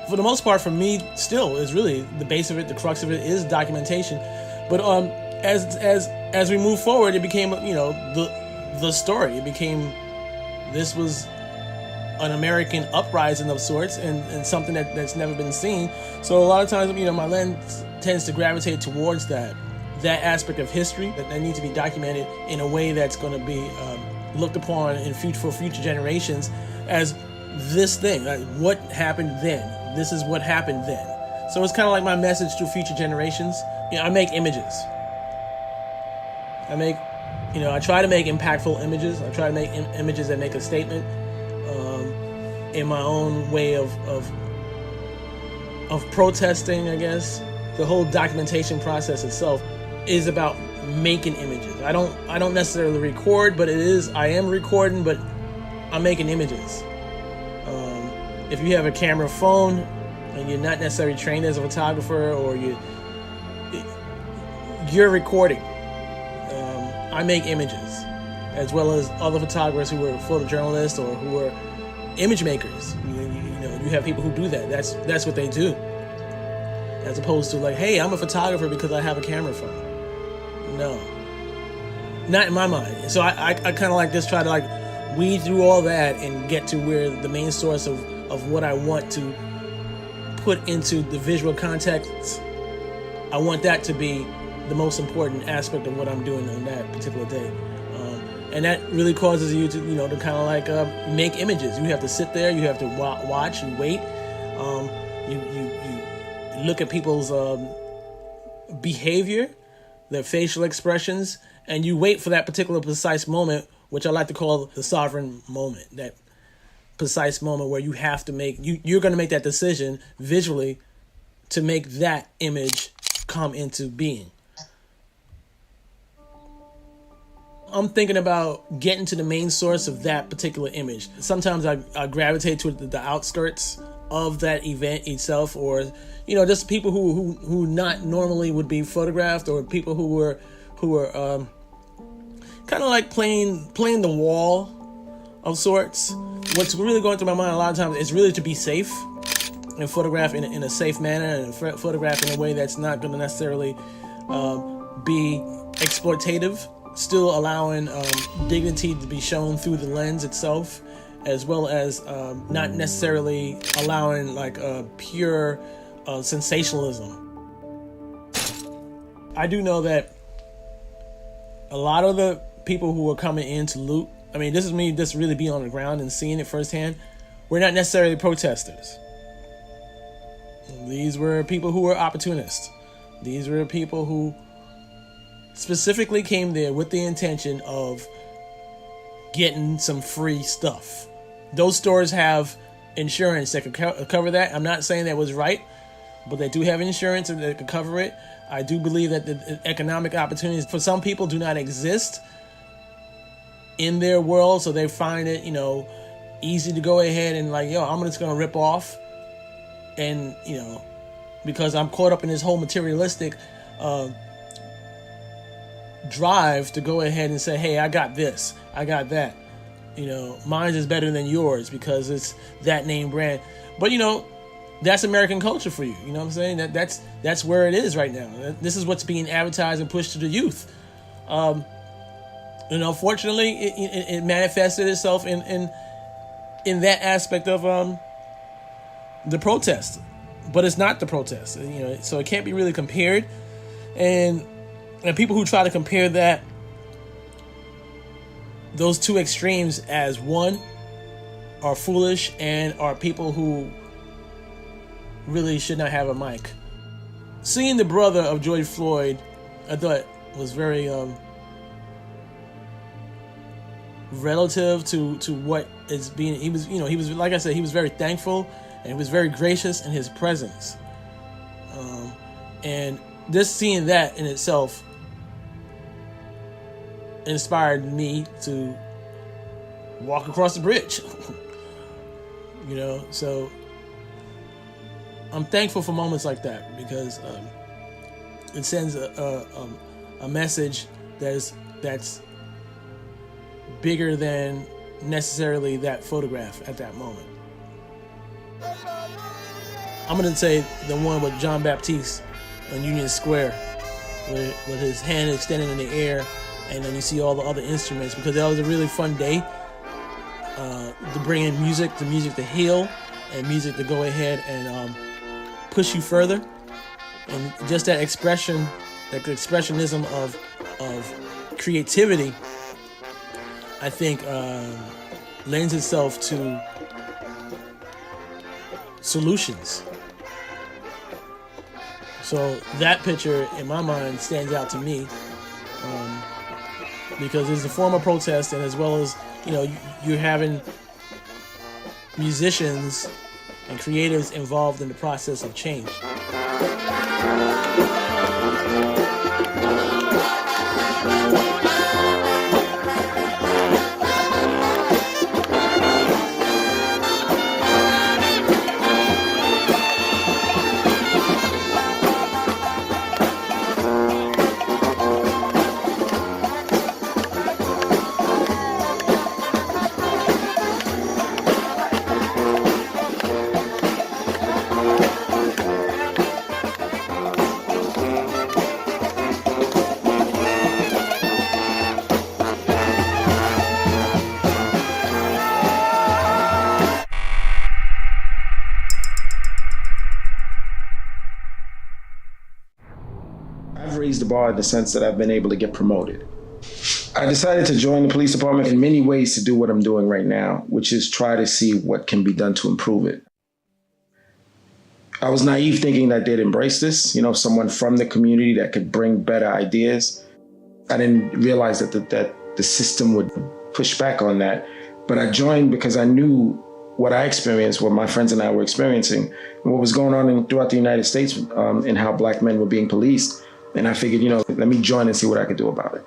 For the most part, for me, still is really the base of it, the crux of it is documentation. But as we move forward, it became, you know, the story. It became, this was an American uprising of sorts, and something that's never been seen. So a lot of times, you know, my lens tends to gravitate towards that aspect of history that needs to be documented in a way that's going to be looked upon for future generations as this thing. Like, what happened then? This is what happened then. So it's kind of like my message to future generations. You know, I make images. I try to make impactful images. I try to make images that make a statement in my own way of protesting, I guess. The whole documentation process itself is about making images. I don't necessarily record, but I am recording, but I'm making images. If you have a camera phone and you're not necessarily trained as a photographer, or you're recording, I make images, as well as other photographers who are photojournalists or who are image makers. You have people who do that. That's what they do, as opposed to like, hey, I'm a photographer because I have a camera phone. No, not in my mind. So I kind of like just try to like weed through all that and get to where the main source of what I want to put into the visual context. I want that to be the most important aspect of what I'm doing on that particular day. And that really causes you to, to kind of like make images. You have to sit there, you have to watch and wait. You look at people's behavior, their facial expressions, and you wait for that particular precise moment, which I like to call the sovereign moment, that precise moment where you have to you're going to make that decision visually to make that image come into being. I'm thinking about getting to the main source of that particular image. Sometimes I gravitate to the outskirts of that event itself, or just people who not normally would be photographed, or people who were kind of like playing the wall of sorts. What's really going through my mind a lot of times is really to be safe and photograph in a safe manner, and photograph in a way that's not going to necessarily be exploitative, still allowing dignity to be shown through the lens itself, as well as not necessarily allowing like pure sensationalism. I do know that a lot of the people who are coming in to loot, I mean, this is me just really being on the ground and seeing it firsthand, we're not necessarily protesters. These were people who were opportunists. These were people who specifically came there with the intention of getting some free stuff. Those stores have insurance that could cover that. I'm not saying that was right, but they do have insurance that could cover it. I do believe that the economic opportunities for some people do not exist in their world, so they find it, easy to go ahead and I'm just gonna rip off, and because I'm caught up in this whole materialistic drive to go ahead and say, hey, I got this, I got that, mine is better than yours because it's that name brand. But that's American culture for you. You know what I'm saying? That's where it is right now. This is what's being advertised and pushed to the youth. And unfortunately, it manifested itself in that aspect of the protest. But it's not the protest, so it can't be really compared. And people who try to compare those two extremes as one are foolish and are people who really should not have a mic. Seeing the brother of George Floyd, I thought was very relative to what is being. He was like I said, he was very thankful and he was very gracious in his presence. And just seeing that in itself inspired me to walk across the bridge. So I'm thankful for moments like that because it sends a message that's bigger than necessarily that photograph at that moment. I'm gonna say the one with John Baptiste on Union Square, with his hand extended in the air, and then you see all the other instruments, because that was a really fun day to bring in music to heal and music to go ahead and push you further, and just that expression, that expressionism of creativity, I think lends itself to solutions. So that picture in my mind stands out to me because it's a form of protest, and as well as you're having musicians and creatives involved in the process of change. I've raised the bar in the sense that I've been able to get promoted. I decided to join the police department in many ways to do what I'm doing right now, which is try to see what can be done to improve it. I was naive thinking that they'd embrace this, someone from the community that could bring better ideas. I didn't realize that the system would push back on that. But I joined because I knew what I experienced, what my friends and I were experiencing, and what was going on throughout the United States, and how Black men were being policed. And I figured, let me join and see what I could do about it.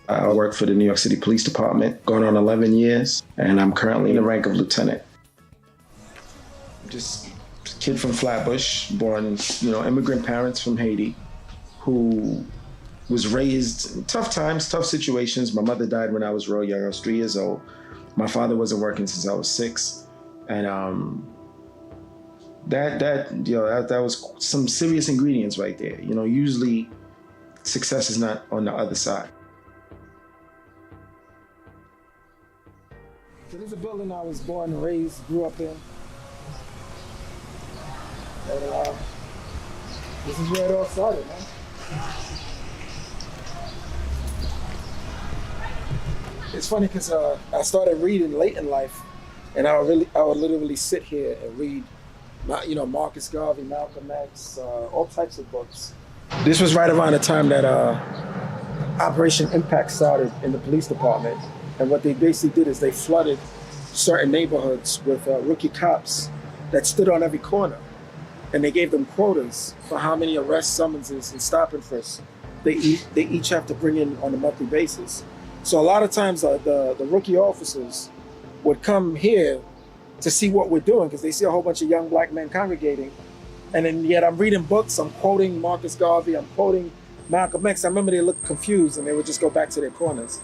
I work for the New York City Police Department, going on 11 years, and I'm currently in the rank of lieutenant. Just a kid from Flatbush, born, immigrant parents from Haiti, who was raised in tough times, tough situations. My mother died when I was real young. I was 3 years old. My father wasn't working since I was 6, and that was some serious ingredients right there. Usually success is not on the other side. So this is a building I was born and raised, grew up in. And this is where it all started, man. It's funny because I started reading late in life, and I would literally sit here and read, Marcus Garvey, Malcolm X, all types of books. This was right around the time that Operation Impact started in the police department, and what they basically did is they flooded certain neighborhoods with rookie cops that stood on every corner, and they gave them quotas for how many arrest summonses and stop and frisks they each have to bring in on a monthly basis. So a lot of times the rookie officers would come here to see what we're doing because they see a whole bunch of young black men congregating. And then yet I'm reading books, I'm quoting Marcus Garvey, I'm quoting Malcolm X. I remember they looked confused and they would just go back to their corners.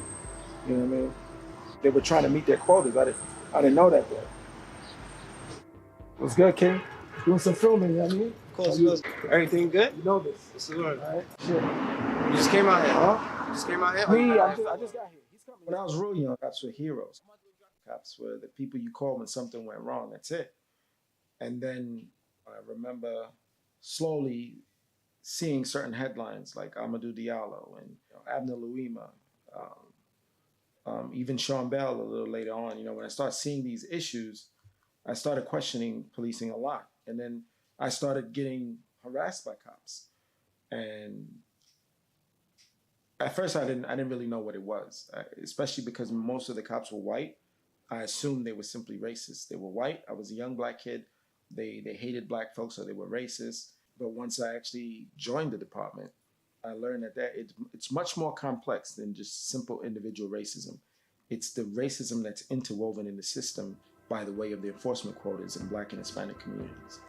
You know what I mean? They were trying to meet their quotas. I didn't know that though. What's good, King? Doing some filming, you know what I mean? Of course. Everything good? You know this. This is good. All right, shit. You just came out here. Huh? You just came out here? Me, I just got here. When I was real young, cops were heroes. Cops were the people you call when something went wrong. That's it. And then I remember slowly seeing certain headlines like Amadou Diallo and Abner Louima, even Sean Bell a little later on. When I started seeing these issues, I started questioning policing a lot. And then I started getting harassed by cops. And at first I didn't really know what it was, especially because most of the cops were white. I assumed they were simply racist. They were white. I was a young black kid. They hated black folks, so they were racist. But once I actually joined the department, I learned that it's much more complex than just simple individual racism. It's the racism that's interwoven in the system by the way of the enforcement quotas in black and Hispanic communities.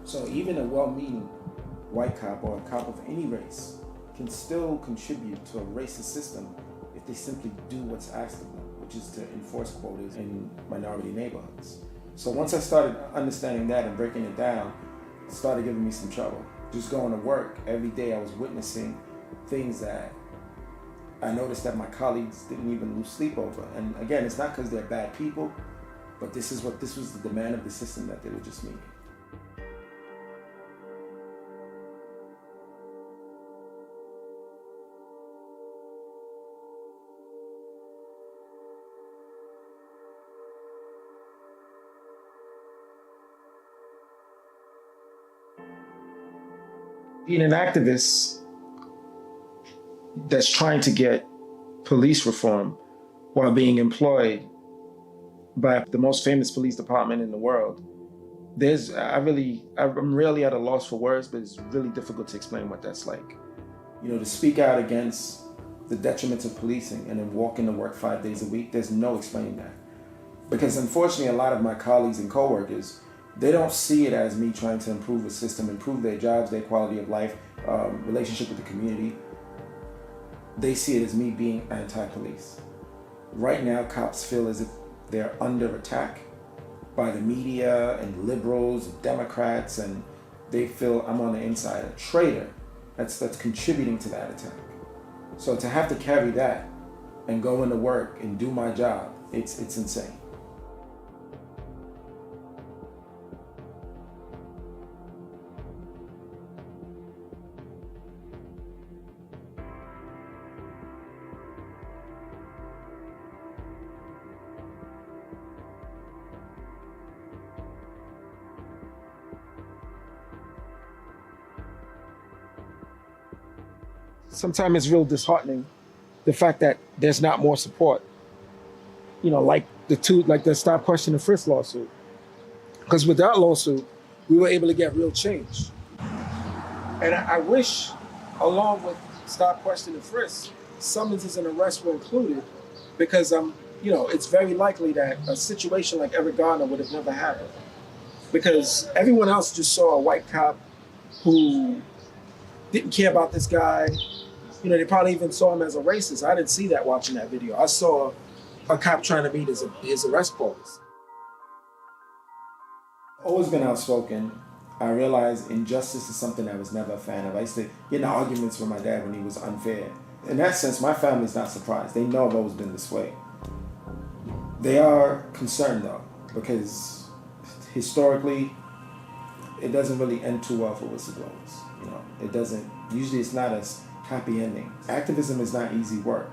So even a well-meaning white cop or a cop of any race can still contribute to a racist system if they simply do what's asked of them, which is to enforce quotas in minority neighborhoods. So once I started understanding that and breaking it down, it started giving me some trouble. Just going to work, every day I was witnessing things that I noticed that my colleagues didn't even lose sleep over. And again, it's not because they're bad people, but this was the demand of the system that they were just meeting. Being an activist that's trying to get police reform while being employed by the most famous police department in the world, I'm really at a loss for words, but it's really difficult to explain what that's like. To speak out against the detriments of policing and then walk into work 5 days a week, there's no explaining that. Because unfortunately, a lot of my colleagues and coworkers, they don't see it as me trying to improve the system, improve their jobs, their quality of life, relationship with the community. They see it as me being anti-police. Right now, cops feel as if they're under attack by the media and liberals, Democrats, and they feel I'm on the inside, a traitor that's contributing to that attack. So to have to carry that and go into work and do my job, it's insane. Sometimes it's real disheartening, the fact that there's not more support. Like the Stop Question and Frisk lawsuit. Because with that lawsuit, we were able to get real change. And I wish, along with Stop Question and Frisk, summonses and arrests were included, because it's very likely that a situation like Eric Garner would have never happened. Because everyone else just saw a white cop who didn't care about this guy, You know, they probably even saw him as a racist. I didn't see that watching that video. I saw a cop trying to meet his arrest police. Always been outspoken. I realized injustice is something I was never a fan of. I used to get in arguments with my dad when he was unfair. In that sense, my family's not surprised. They know I've always been this way. They are concerned though, because historically, it doesn't really end too well for whistleblowers. You know, it doesn't. Usually, it's not a happy ending. Activism is not easy work,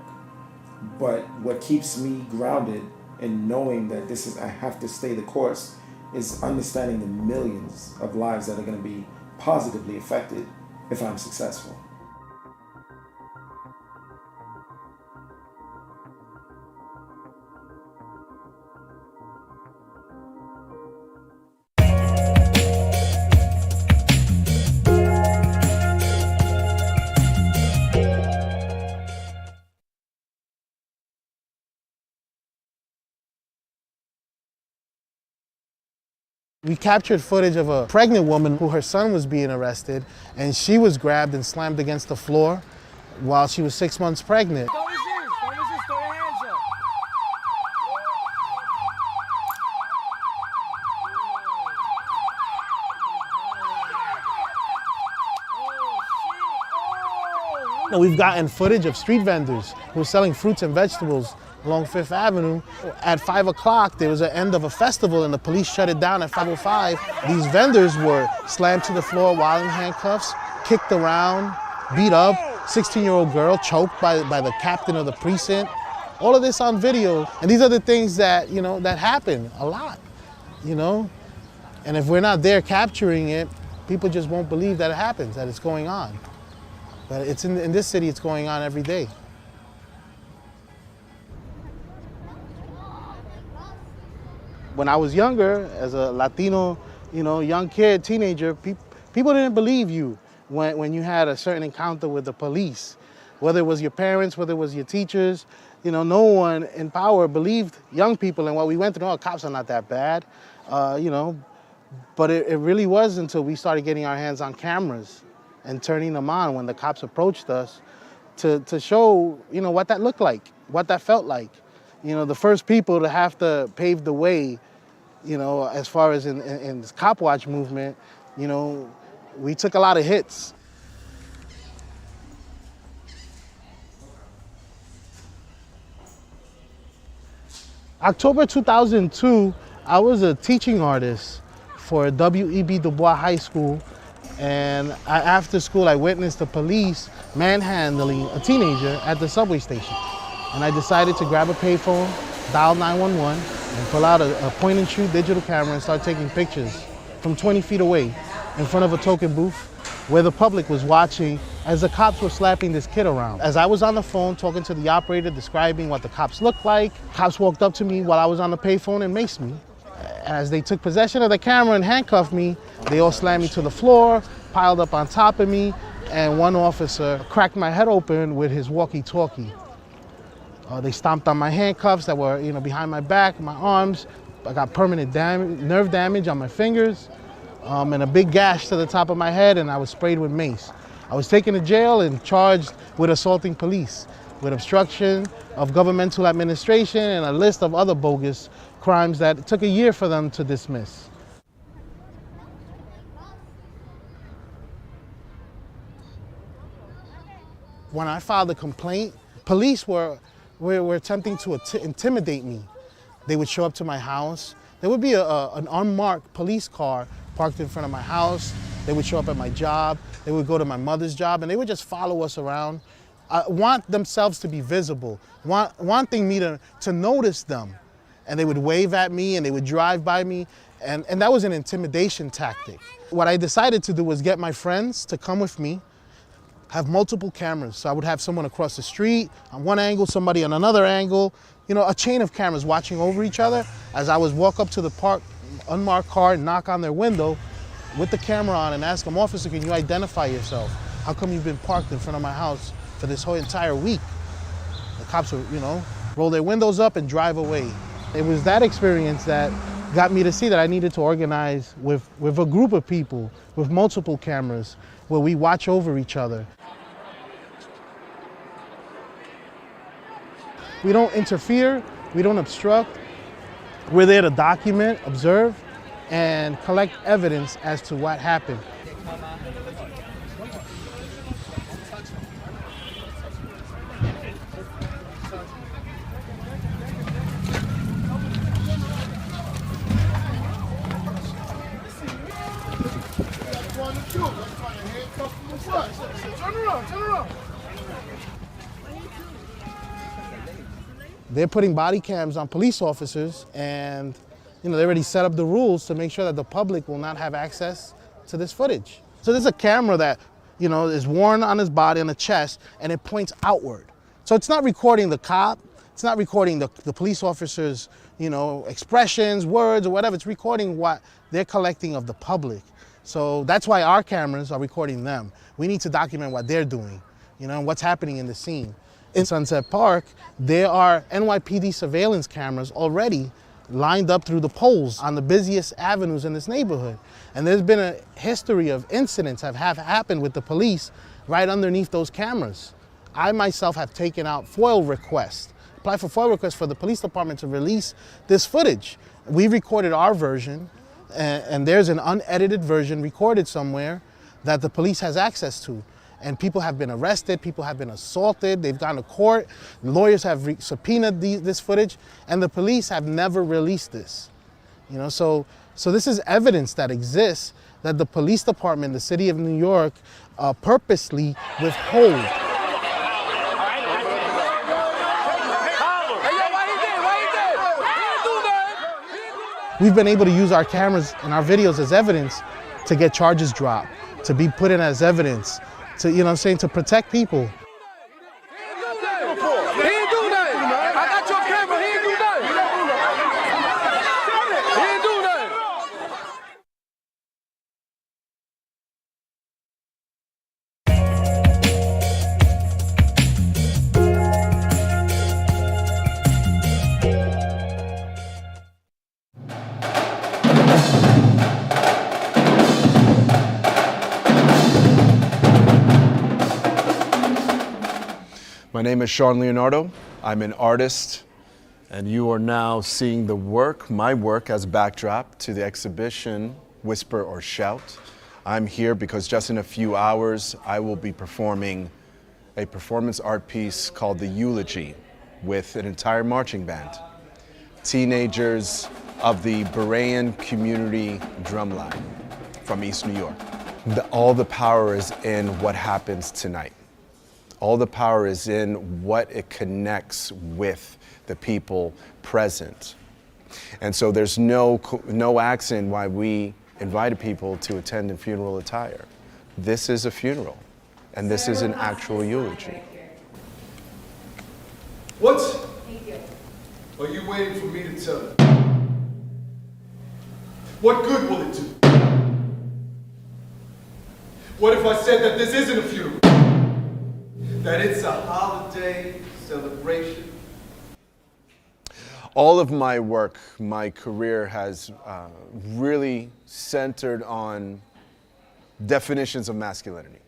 but what keeps me grounded in knowing that I have to stay the course is understanding the millions of lives that are going to be positively affected if I'm successful. We captured footage of a pregnant woman who her son was being arrested, and she was grabbed and slammed against the floor while she was 6 months pregnant. We've gotten footage of street vendors who were selling fruits and vegetables along Fifth Avenue. At 5 o'clock, there was an end of a festival and the police shut it down at 5:05. These vendors were slammed to the floor while in handcuffs, kicked around, beat up. 16-year-old girl choked by the captain of the precinct. All of this on video. And these are the things that, you know, that happen a lot, you know? And if we're not there capturing it, people just won't believe that it happens, that it's going on. But it's in this city, it's going on every day. When I was younger, as a Latino, you know, young kid, teenager, people didn't believe you when you had a certain encounter with the police. Whether it was your parents, whether it was your teachers, you know, no one in power believed young people and what we went through. Oh, cops are not that bad, you know. But it really was until we started getting our hands on cameras and turning them on when the cops approached us to show, you know, what that looked like, what that felt like. You know, the first people to have to pave the way, you know, as far as in this cop watch movement, you know, we took a lot of hits. October 2002, I was a teaching artist for W.E.B. Du Bois High School. And after school, I witnessed the police manhandling a teenager at the subway station. And I decided to grab a payphone, dial 911, and pull out a point-and-shoot digital camera and start taking pictures from 20 feet away in front of a token booth where the public was watching as the cops were slapping this kid around. As I was on the phone talking to the operator, describing what the cops looked like, cops walked up to me while I was on the payphone and maced me. As they took possession of the camera and handcuffed me, they all slammed me to the floor, piled up on top of me, and one officer cracked my head open with his walkie-talkie. They stomped on my handcuffs that were, you know, behind my back, my arms. I got permanent nerve damage on my fingers, and a big gash to the top of my head, and I was sprayed with mace. I was taken to jail and charged with assaulting police, with obstruction of governmental administration, and a list of other bogus crimes that it took a year for them to dismiss. When I filed a complaint, police were attempting to intimidate me. They would show up to my house. There would be an unmarked police car parked in front of my house. They would show up at my job. They would go to my mother's job, and they would just follow us around, want themselves to be visible, wanting me to notice them. And they would wave at me and they would drive by me. And that was an intimidation tactic. What I decided to do was get my friends to come with me, have multiple cameras. So I would have someone across the street on one angle, somebody on another angle, you know, a chain of cameras watching over each other. As I would walk up to the parked unmarked car and knock on their window with the camera on and ask them, "Officer, can you identify yourself? How come you've been parked in front of my house for this whole entire week?" The cops would, you know, roll their windows up and drive away. It was that experience that got me to see that I needed to organize with a group of people with multiple cameras where we watch over each other. We don't interfere, we don't obstruct. We're there to document, observe, and collect evidence as to what happened. They're putting body cams on police officers, and they already set up the rules to make sure that the public will not have access to this footage. So there's a camera that is worn on his body, on the chest, and it points outward. So it's not recording the cop, it's not recording the police officer's expressions, words, or whatever. It's recording what they're collecting of the public. So that's why our cameras are recording them. We need to document what they're doing, and what's happening in the scene. In Sunset Park, there are NYPD surveillance cameras already lined up through the poles on the busiest avenues in this neighborhood. And there's been a history of incidents that have happened with the police right underneath those cameras. I myself have taken out applied for FOIL requests for the police department to release this footage. We recorded our version, and there's an unedited version recorded somewhere that the police has access to. And people have been arrested, people have been assaulted, they've gone to court, lawyers have subpoenaed this footage, and the police have never released this. So this is evidence that exists that the police department, the city of New York, purposely withhold. We've been able to use our cameras and our videos as evidence to get charges dropped, to be put in as evidence, to, to protect people. My name is Sean Leonardo. I'm an artist, and you are now seeing my work as backdrop to the exhibition Whisper or Shout. I'm here because just in a few hours, I will be performing a performance art piece called The Eulogy with an entire marching band. Teenagers of the Berean Community Drumline from East New York. All the power is in what happens tonight. All the power is in what it connects with the people present. And so there's no accident why we invited people to attend in funeral attire. This is a funeral, and this is an actual eulogy. What are you waiting for me to tell you? What good will it do? What if I said that this isn't a funeral? That it's a holiday celebration? All of my work, my career has really centered on definitions of masculinity.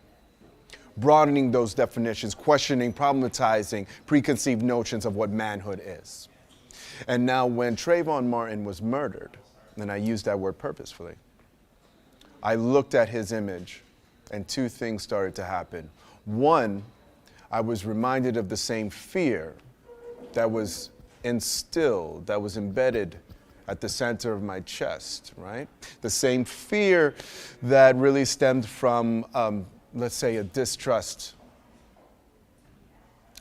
Broadening those definitions, questioning, problematizing preconceived notions of what manhood is. And now when Trayvon Martin was murdered, and I used that word purposefully, I looked at his image and two things started to happen. One, I was reminded of the same fear that was instilled, that was embedded at the center of my chest, right? The same fear that really stemmed from, let's say, a distrust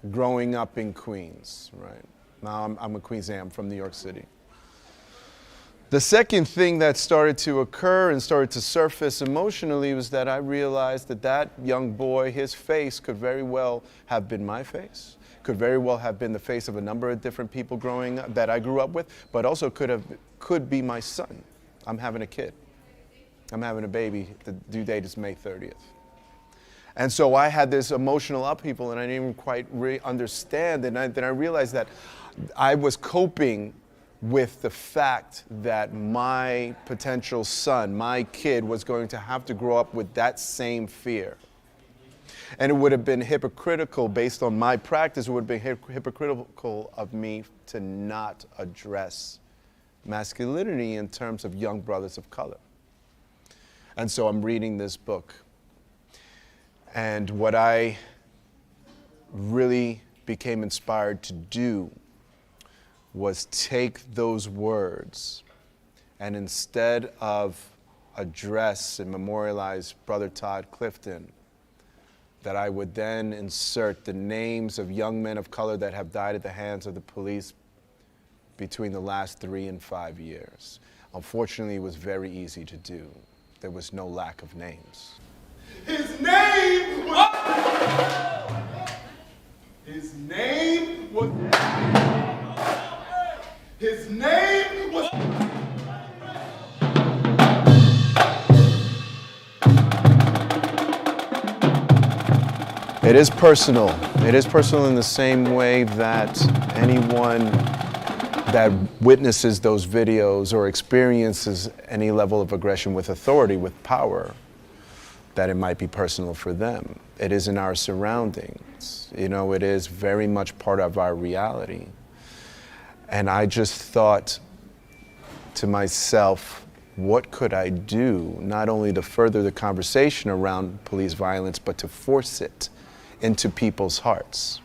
growing up in Queens, right? Now I'm a Queensian, I'm from New York City. The second thing that started to occur and started to surface emotionally was that I realized that that young boy, his face could very well have been my face, could very well have been the face of a number of different people growing up that I grew up with, but also could be my son. I'm having a kid. I'm having a baby. The due date is May 30th. And so I had this emotional upheaval and I didn't even quite understand. And then I realized that I was coping with the fact that my potential son, my kid, was going to have to grow up with that same fear. And it would have been hypocritical based on my practice, it would have been hypocritical of me to not address masculinity in terms of young brothers of color. And so I'm reading this book. And what I really became inspired to do was take those words and instead of address and memorialize Brother Todd Clifton, that I would then insert the names of young men of color that have died at the hands of the police between the last 3 and 5 years. Unfortunately, it was very easy to do. There was no lack of names. His name was... His name was... His name was... It is personal. It is personal in the same way that anyone that witnesses those videos or experiences any level of aggression with authority, with power, that it might be personal for them. It is in our surroundings. You know, it is very much part of our reality. And I just thought to myself, what could I do not only to further the conversation around police violence, but to force it into people's hearts?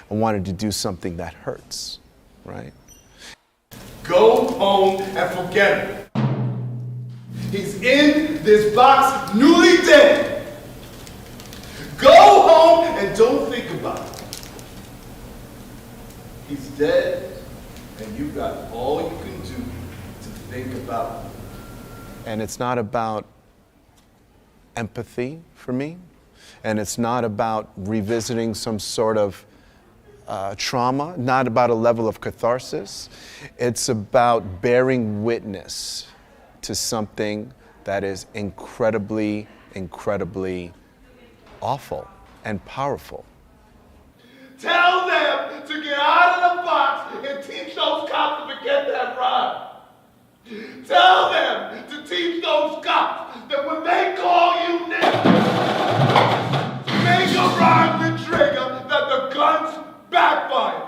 I wanted to do something that hurts, right? Go home and forget him. He's in this box, newly dead. Go home and don't think about it. He's dead, and you've got all you can do to think about it. And it's not about empathy for me, and it's not about revisiting some sort of trauma, not about a level of catharsis. It's about bearing witness to something that is incredibly, incredibly awful and powerful. Tell them to get out of the box and teach those cops to forget that rhyme. Tell them to teach those cops that when they call you nigga, make a rhyme the trigger that the guns backfire.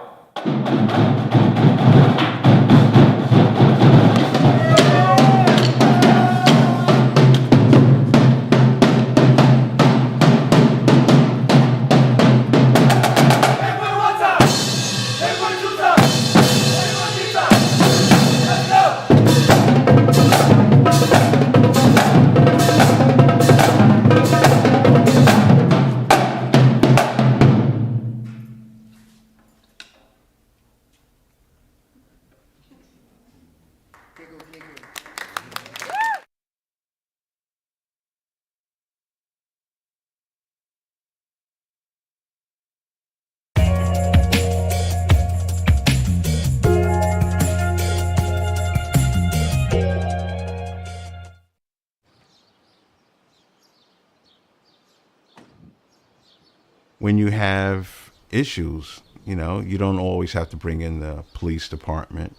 When you have issues, you know, you don't always have to bring in the police department.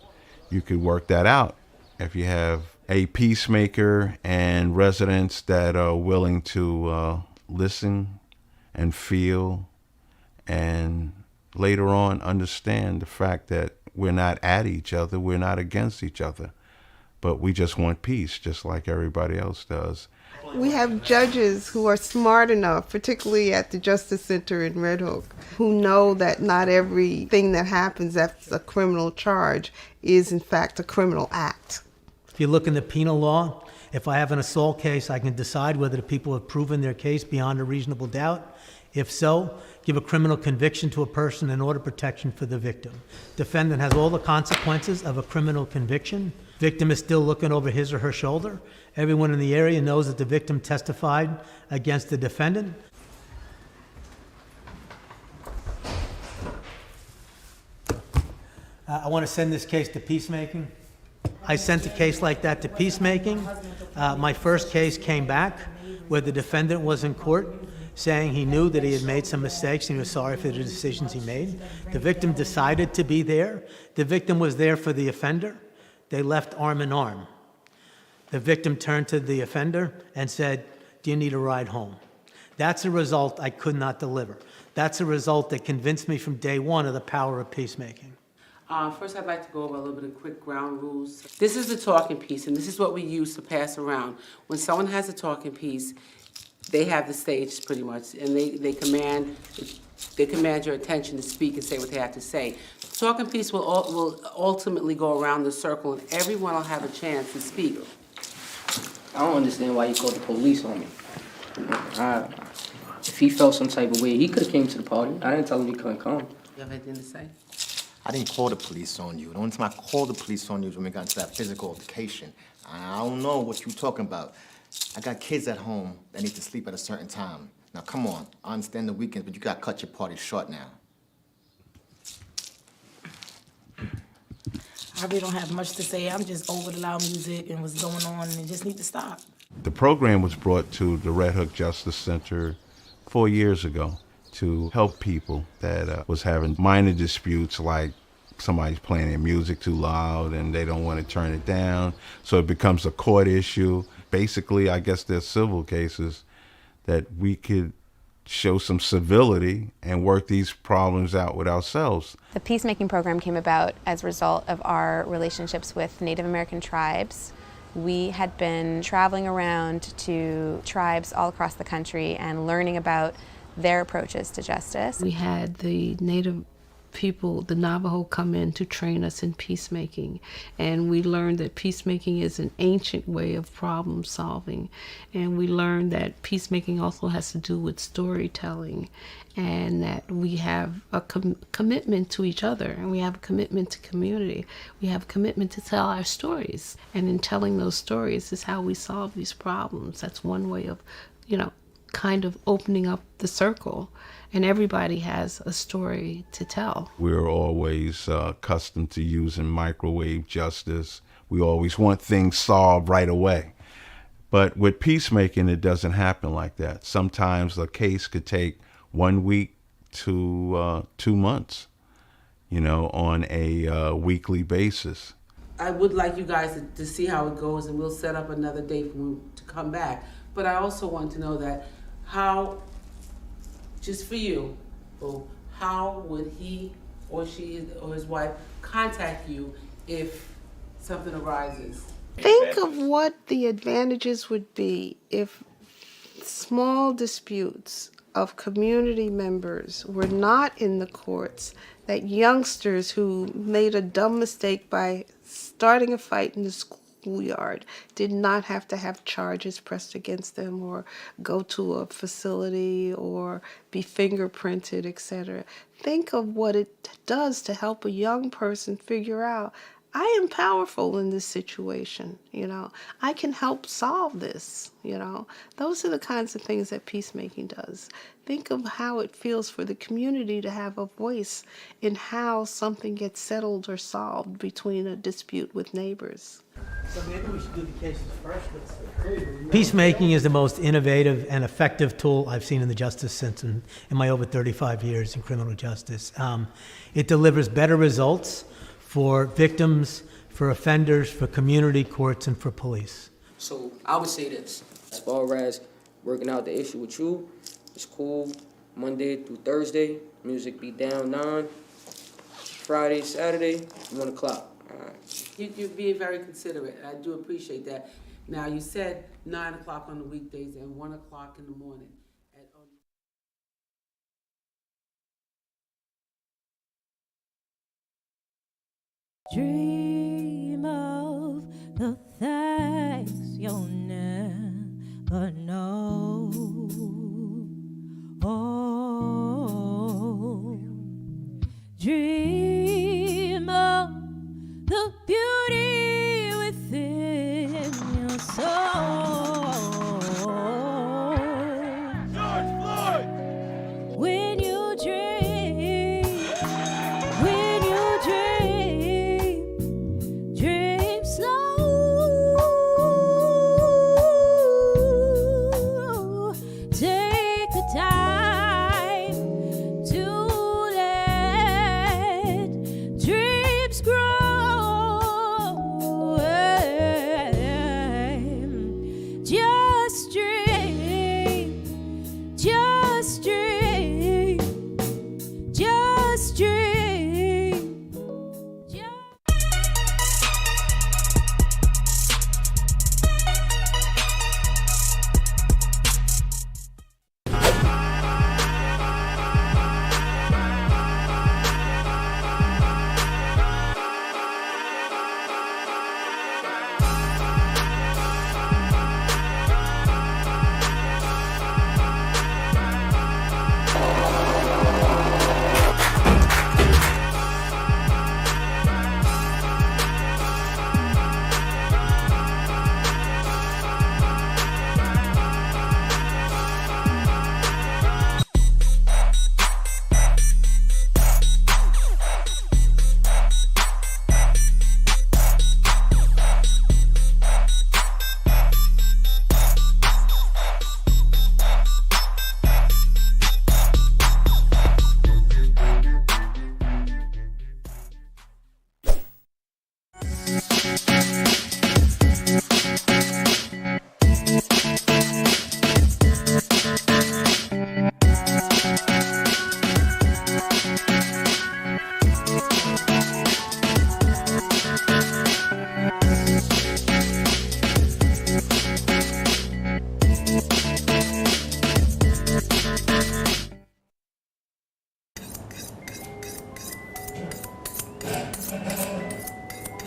You could work that out. If you have a peacemaker and residents that are willing to listen and feel and later on understand the fact that we're not at each other, we're not against each other, but we just want peace just like everybody else does. We have judges who are smart enough, particularly at the Justice Center in Red Hook, who know that not everything that happens after a criminal charge is in fact a criminal act. If you look in the penal law, if I have an assault case, I can decide whether the people have proven their case beyond a reasonable doubt. If so, give a criminal conviction to a person in order of protection for the victim. Defendant has all the consequences of a criminal conviction. Victim is still looking over his or her shoulder. Everyone in the area knows that the victim testified against the defendant. I want to send this case to peacemaking. I sent a case like that to peacemaking. My first case came back where the defendant was in court saying he knew that he had made some mistakes and he was sorry for the decisions he made. The victim decided to be there. The victim was there for the offender. They left arm in arm. The victim turned to the offender and said, "Do you need a ride home?" That's a result I could not deliver. That's a result that convinced me from day one of the power of peacemaking. First, I'd like to go over a little bit of quick ground rules. This is the talking piece, and this is what we use to pass around. When someone has a talking piece, they have the stage pretty much, and they command your attention to speak and say what they have to say. The talking piece will ultimately go around the circle, and everyone will have a chance to speak. I don't understand why he called the police on me. If he felt some type of way, he could have came to the party. I didn't tell him he couldn't come. You have anything to say? I didn't call the police on you. The only time I called the police on you is when we got into that physical altercation. I don't know what you're talking about. I got kids at home that need to sleep at a certain time. Now, come on. I understand the weekends, but you got to cut your party short now. I really don't have much to say. I'm just over the loud music and what's going on, and it just need to stop. The program was brought to the Red Hook Justice Center 4 years ago to help people that was having minor disputes, like somebody's playing their music too loud and they don't want to turn it down, so it becomes a court issue. Basically, I guess there's civil cases that we could show some civility and work these problems out with ourselves. The peacemaking program came about as a result of our relationships with Native American tribes. We had been traveling around to tribes all across the country and learning about their approaches to justice. We had the Native people, the Navajo, come in to train us in peacemaking, and we learned that peacemaking is an ancient way of problem solving, and we learned that peacemaking also has to do with storytelling, and that we have a commitment to each other, and we have a commitment to community. We have a commitment to tell our stories, and in telling those stories is how we solve these problems. That's one way of, kind of opening up the circle, and everybody has a story to tell. We're always accustomed to using microwave justice. We always want things solved right away. But with peacemaking, it doesn't happen like that. Sometimes a case could take 1 week to 2 months, on a weekly basis. I would like you guys to see how it goes, and we'll set up another date for him to come back. But I also want to know that how, just for you, how would he or she or his wife contact you if something arises? Think of what the advantages would be if small disputes of community members were not in the courts, that youngsters who made a dumb mistake by starting a fight in the schoolyard did not have to have charges pressed against them or go to a facility or be fingerprinted, etc. Think of what it does to help a young person figure out, I am powerful in this situation, I can help solve this, Those are the kinds of things that peacemaking does. Think of how it feels for the community to have a voice in how something gets settled or solved between a dispute with neighbors. So maybe we should do the cases first. Peacemaking is the most innovative and effective tool I've seen in the justice system in my over 35 years in criminal justice. It delivers better results for victims, for offenders, for community courts, and for police. So I would say this, as far as working out the issue with you, it's cool Monday through Thursday, music be down 9, Friday, Saturday, 1 o'clock. You're being very considerate. I do appreciate that. Now, you said 9 o'clock on the weekdays and 1 o'clock in the morning. Dream of the things you'll never know. Oh, dream of the beauty within your soul. George Floyd! When you dream, dream slow.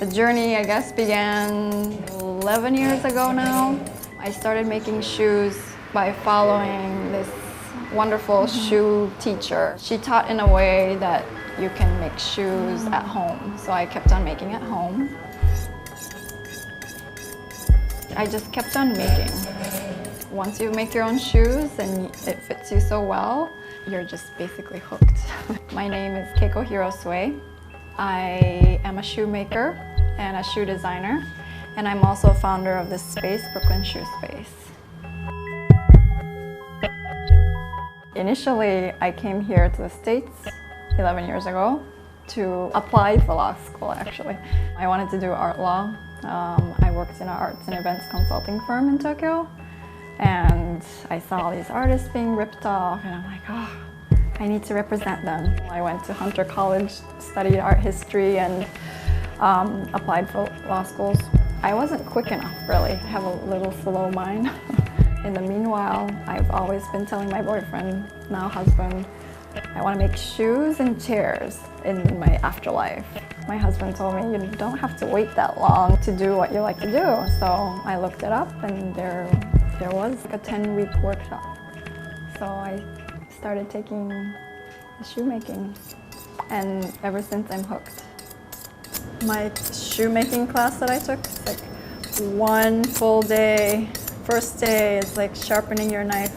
The journey, I guess, began 11 years ago now. I started making shoes by following this wonderful shoe teacher. She taught in a way that you can make shoes at home, so I kept on making at home. I just kept on making. Once you make your own shoes and it fits you so well, you're just basically hooked. My name is Keiko Hirosue. I am a shoemaker and a shoe designer, and I'm also founder of this space, Brooklyn Shoe Space. Initially, I came here to the States 11 years ago to apply for law school, actually. I wanted to do art law. I worked in an arts and events consulting firm in Tokyo, and I saw all these artists being ripped off, and I'm like, oh, I need to represent them. I went to Hunter College, studied art history, and applied for law schools. I wasn't quick enough, really. I have a little slow mind. In the meanwhile, I've always been telling my boyfriend, now husband, I want to make shoes and chairs in my afterlife. My husband told me, you don't have to wait that long to do what you like to do. So I looked it up, and there was like a 10-week workshop. So I started taking the shoemaking, and ever since I'm hooked. My shoemaking class that I took, it's like one full day. First day is like sharpening your knife.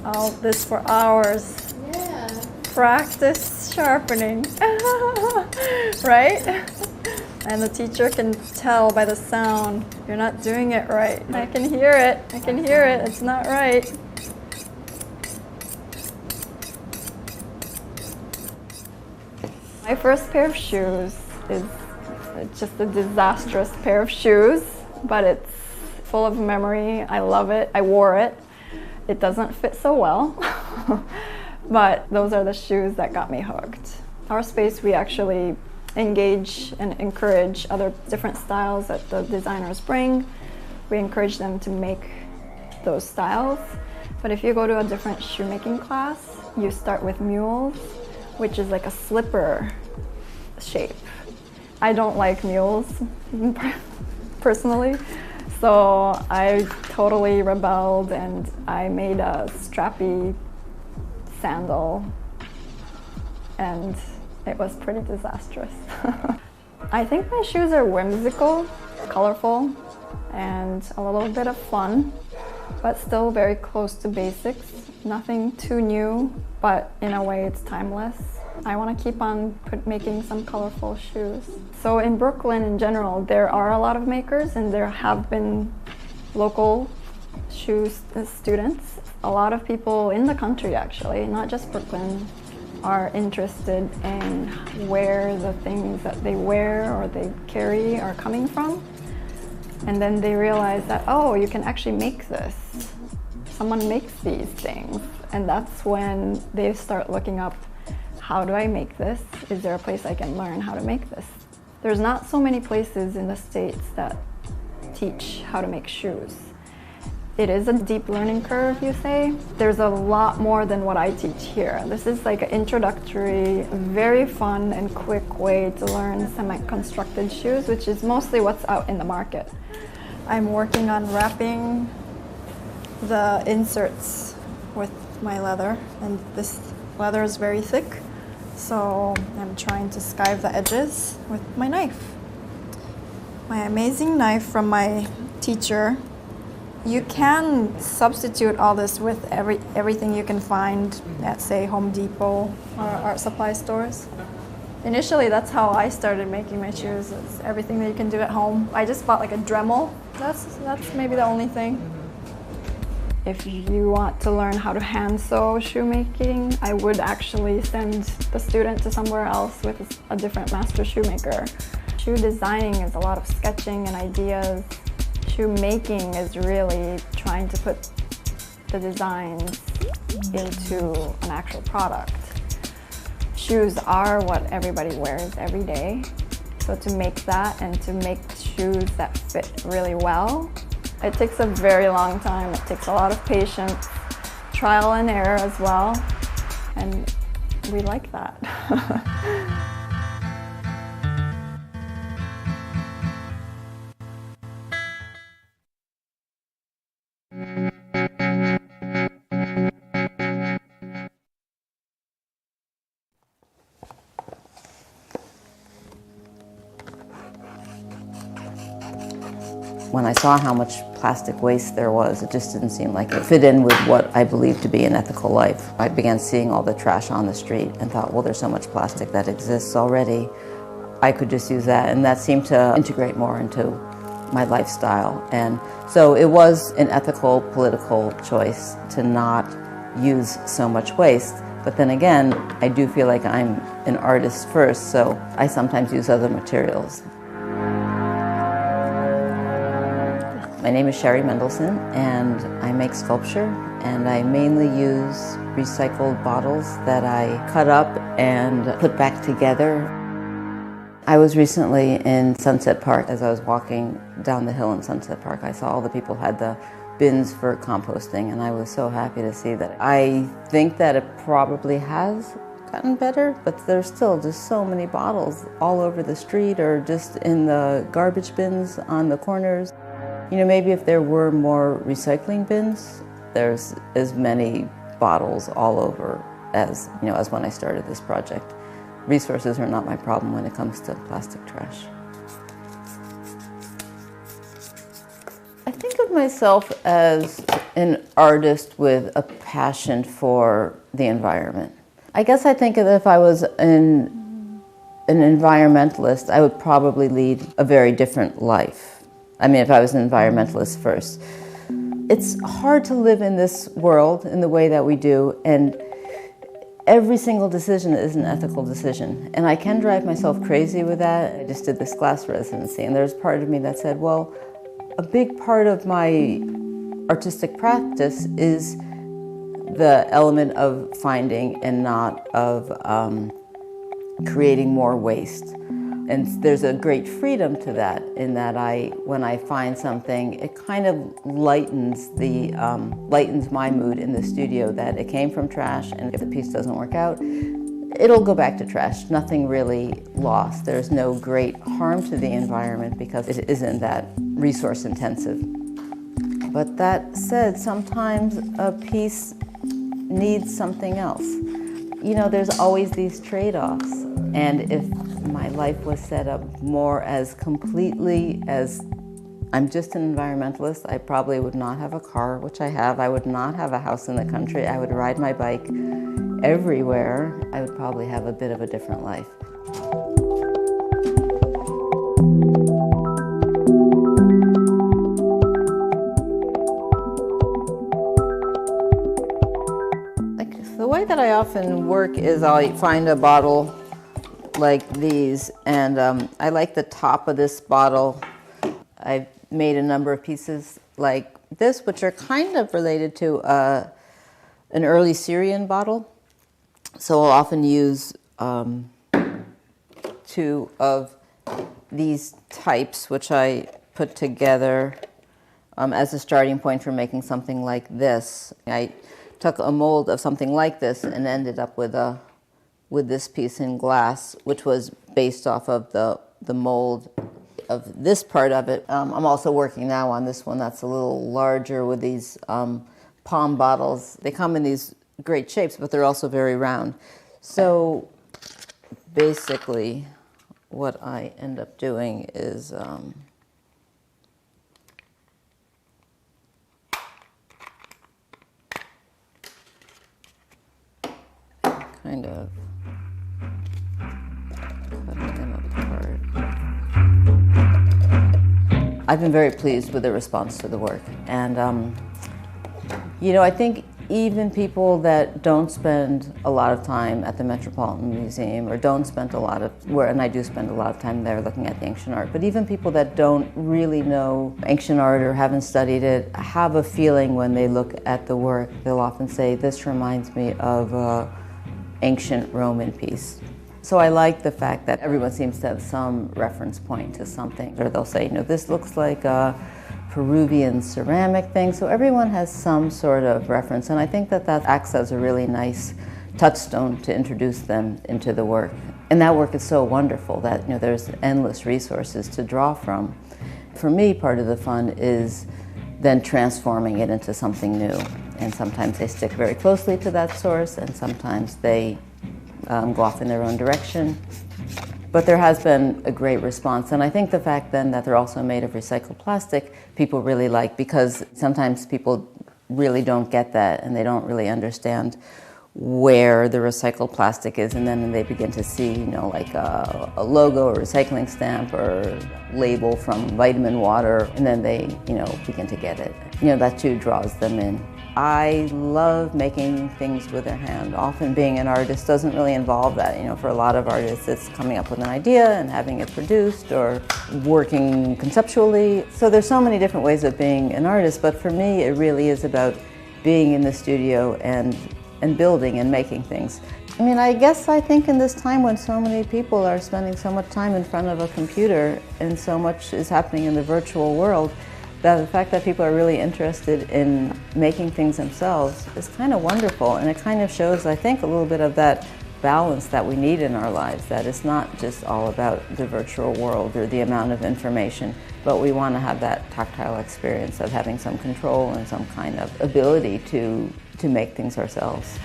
All this for hours. Yeah. Practice sharpening, right? And the teacher can tell by the sound, you're not doing it right. I can hear it, it's not right. My first pair of shoes is just a disastrous pair of shoes, but it's full of memory. I love it, I wore it. It doesn't fit so well, but those are the shoes that got me hooked. Our space, we actually engage and encourage other different styles that the designers bring. We encourage them to make those styles. But if you go to a different shoemaking class, you start with mules, which is like a slipper shape. I don't like mules personally, so I totally rebelled and I made a strappy sandal, and it was pretty disastrous. I think my shoes are whimsical, colorful, and a little bit of fun, but still very close to basics. Nothing too new, but in a way it's timeless. I want to keep on making some colorful shoes. So in Brooklyn in general, there are a lot of makers, and there have been local shoe students. A lot of people in the country, actually, not just Brooklyn, are interested in where the things that they wear or they carry are coming from. And then they realize that, oh, you can actually make this. Someone makes these things. And that's when they start looking up, how do I make this? Is there a place I can learn how to make this? There's not so many places in the States that teach how to make shoes. It is a deep learning curve, you say. There's a lot more than what I teach here. This is like an introductory, very fun and quick way to learn semi-constructed shoes, which is mostly what's out in the market. I'm working on wrapping the inserts with my leather, and this leather is very thick, so I'm trying to skive the edges with my knife. My amazing knife from my teacher. You can substitute all this with everything you can find at, say, Home Depot or art supply stores. Initially, that's how I started making my shoes. It's everything that you can do at home. I just bought like a Dremel. That's maybe the only thing. If you want to learn how to hand sew shoemaking, I would actually send the student to somewhere else with a different master shoemaker. Shoe designing is a lot of sketching and ideas. Shoemaking is really trying to put the designs into an actual product. Shoes are what everybody wears every day. So to make that and to make shoes that fit really well, it takes a very long time. It takes a lot of patience, trial and error as well, and we like that. When I saw how much plastic waste there was, it just didn't seem like it fit in with what I believe to be an ethical life. I began seeing all the trash on the street and thought, well, there's so much plastic that exists already. I could just use that, and that seemed to integrate more into my lifestyle. And so it was an ethical, political choice to not use so much waste. But then again, I do feel like I'm an artist first, so I sometimes use other materials. My name is Sherry Mendelson, and I make sculpture, and I mainly use recycled bottles that I cut up and put back together. I was recently in Sunset Park. As I was walking down the hill in Sunset Park, I saw all the people had the bins for composting, and I was so happy to see that. I think that it probably has gotten better, but there's still just so many bottles all over the street or just in the garbage bins on the corners. You know, maybe if there were more recycling bins, there's as many bottles all over as, you know, as when I started this project. Resources are not my problem when it comes to plastic trash. I think of myself as an artist with a passion for the environment. I guess I think that if I was an environmentalist, I would probably lead a very different life. I mean, if I was an environmentalist first. It's hard to live in this world in the way that we do, and every single decision is an ethical decision. And I can drive myself crazy with that. I just did this class residency, and there's part of me that said, well, a big part of my artistic practice is the element of finding and not of creating more waste. And there's a great freedom to that, in that when I find something, it kind of lightens my mood in the studio, that it came from trash, and if the piece doesn't work out, it'll go back to trash. Nothing really lost. There's no great harm to the environment because it isn't that resource intensive. But that said, sometimes a piece needs something else. You know, there's always these trade-offs, and if my life was set up more as completely as I'm just an environmentalist, I probably would not have a car, which I have. I would not have a house in the country. I would ride my bike everywhere. I would probably have a bit of a different life. The way that I often work is I'll find a bottle like these, and I like the top of this bottle. I've made a number of pieces like this, which are kind of related to an early Syrian bottle. So I'll often use two of these types, which I put together as a starting point for making something like this. I took a mold of something like this and ended up with this piece in glass, which was based off of the mold of this part of it. I'm also working now on this one that's a little larger with these palm bottles. They come in these great shapes, but they're also very round. So basically what I end up doing is kind of cutting them apart. I've been very pleased with the response to the work, and you know, I think even people that don't spend a lot of time at the Metropolitan Museum, or don't spend a lot of, and I do spend a lot of time there looking at the ancient art, but even people that don't really know ancient art or haven't studied it have a feeling when they look at the work. They'll often say, this reminds me of an ancient Roman piece. So I like the fact that everyone seems to have some reference point to something, or they'll say, you know, this looks like a Peruvian ceramic thing. So everyone has some sort of reference, and I think that that acts as a really nice touchstone to introduce them into the work. And that work is so wonderful that, you know, there's endless resources to draw from. For me, part of the fun is then transforming it into something new. And sometimes they stick very closely to that source, and sometimes they go off in their own direction. But there has been a great response, and I think the fact then that they're also made of recycled plastic, people really like, because sometimes people really don't get that and they don't really understand where the recycled plastic is, and then they begin to see, you know, like a logo or recycling stamp or label from Vitamin Water, and then they, you know, begin to get it. You know, that too draws them in. I love making things with their hand. Often being an artist doesn't really involve that. You know, for a lot of artists, it's coming up with an idea and having it produced or working conceptually. So there's so many different ways of being an artist, but for me, it really is about being in the studio and building and making things. I mean, I think in this time when so many people are spending so much time in front of a computer and so much is happening in the virtual world, that the fact that people are really interested in making things themselves is kind of wonderful, and it kind of shows, I think, a little bit of that balance that we need in our lives, that it's not just all about the virtual world or the amount of information, but we want to have that tactile experience of having some control and some kind of ability to make things ourselves.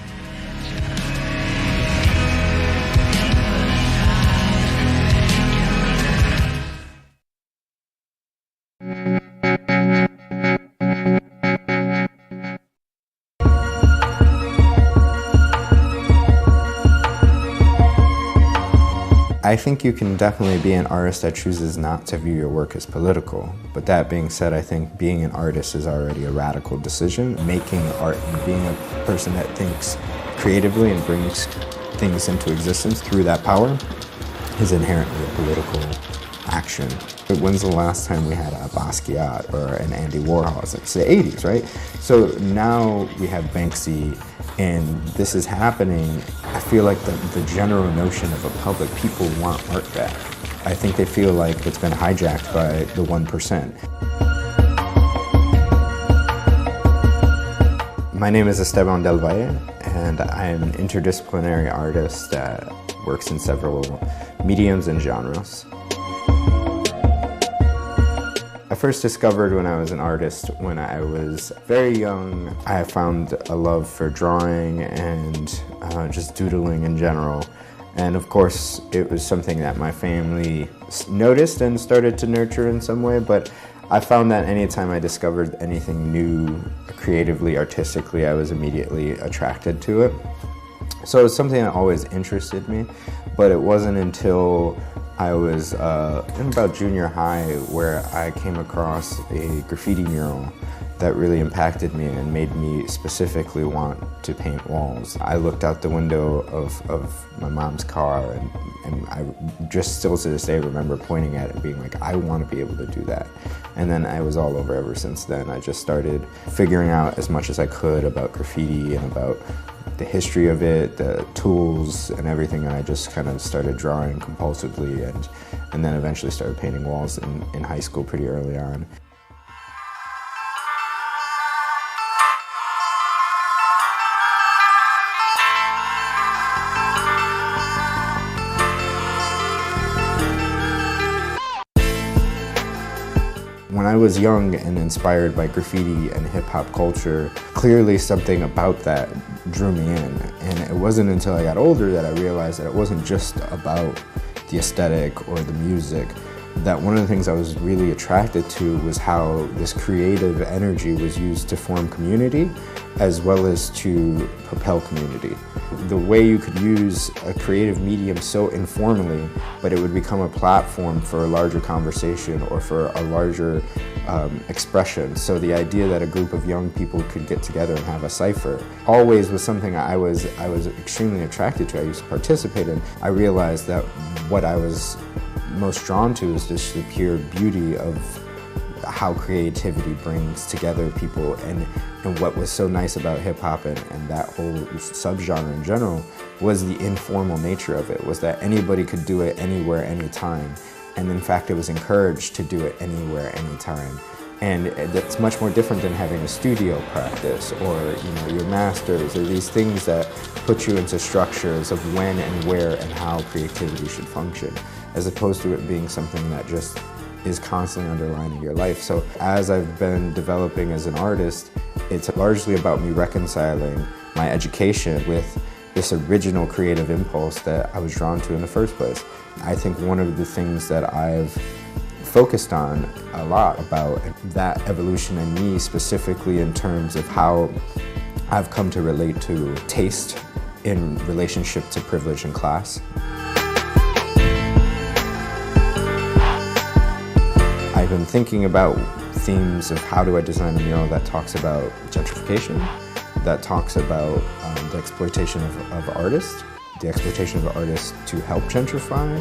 I think you can definitely be an artist that chooses not to view your work as political. But that being said, I think being an artist is already a radical decision. Making art and being a person that thinks creatively and brings things into existence through that power is inherently a political action. When's the last time we had a Basquiat or an Andy Warhol? It's the 80s, right? So now we have Banksy, and this is happening. I feel like the general notion of a public, people want art back. I think they feel like it's been hijacked by the 1%. My name is Esteban Del Valle, and I'm an interdisciplinary artist that works in several mediums and genres. I first discovered when I was an artist when I was very young. I found a love for drawing and just doodling in general. And of course, it was something that my family noticed and started to nurture in some way, but I found that anytime I discovered anything new, creatively, artistically, I was immediately attracted to it. So it was something that always interested me, but it wasn't until I was in about junior high where I came across a graffiti mural that really impacted me and made me specifically want to paint walls. I looked out the window of my mom's car and I just still to this day remember pointing at it and being like, I want to be able to do that. And then I was all over ever since then. I just started figuring out as much as I could about graffiti and about the history of it, the tools and everything, and I just kind of started drawing compulsively and then eventually started painting walls in high school pretty early on. When I was young and inspired by graffiti and hip-hop culture, clearly something about that drew me in. And it wasn't until I got older that I realized that it wasn't just about the aesthetic or the music, that one of the things I was really attracted to was how this creative energy was used to form community as well as to propel community. The way you could use a creative medium so informally, but it would become a platform for a larger conversation or for a larger expression. So the idea that a group of young people could get together and have a cipher always was something I was extremely attracted to. I used to participate in. I realized that what I was most drawn to is just the pure beauty of how creativity brings together people, and what was so nice about hip-hop and that whole subgenre in general was the informal nature of it, was that anybody could do it anywhere, anytime, and in fact it was encouraged to do it anywhere, anytime. And that's much more different than having a studio practice or your masters or these things that put you into structures of when and where and how creativity should function, as opposed to it being something that just is constantly underlining your life. So as I've been developing as an artist, it's largely about me reconciling my education with this original creative impulse that I was drawn to in the first place. I think one of the things that I've focused on a lot about that evolution in me, specifically in terms of how I've come to relate to taste in relationship to privilege and class. I've been thinking about themes of how do I design a mural that talks about gentrification, that talks about the exploitation of artists, the exploitation of artists to help gentrify,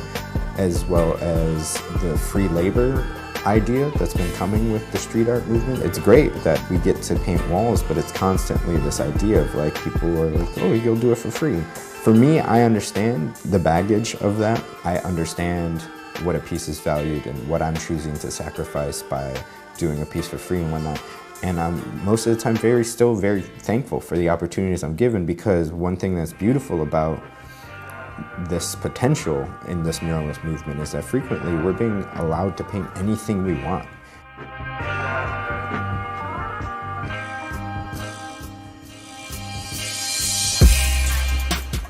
as well as the free labor idea that's been coming with the street art movement. It's great that we get to paint walls, but it's constantly this idea of like people are like, oh, you'll do it for free. For me, I understand the baggage of that. I understand what a piece is valued and what I'm choosing to sacrifice by doing a piece for free and whatnot. And I'm most of the time still very thankful for the opportunities I'm given, because one thing that's beautiful about this potential in this muralist movement is that frequently we're being allowed to paint anything we want.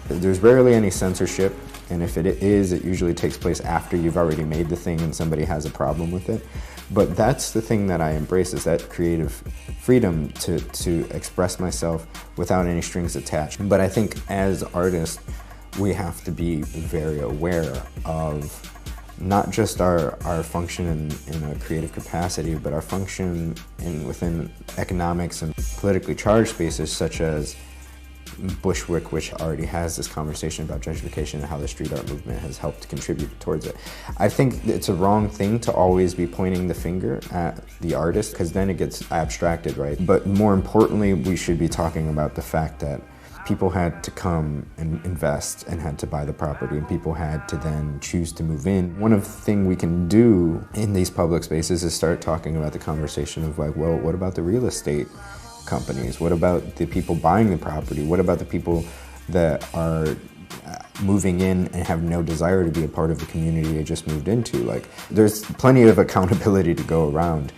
There's rarely any censorship, and if it is, it usually takes place after you've already made the thing and somebody has a problem with it. But that's the thing that I embrace, is that creative freedom to express myself without any strings attached. But I think as artists, we have to be very aware of not just our function in a creative capacity, but our function within economics and politically charged spaces such as Bushwick, which already has this conversation about gentrification and how the street art movement has helped contribute towards it. I think it's a wrong thing to always be pointing the finger at the artist, because then it gets abstracted, right? But more importantly, we should be talking about the fact that people had to come and invest and had to buy the property, and people had to then choose to move in. One of the things we can do in these public spaces is start talking about the conversation of like, well, what about the real estate companies? What about the people buying the property? What about the people that are moving in and have no desire to be a part of the community they just moved into? Like, there's plenty of accountability to go around.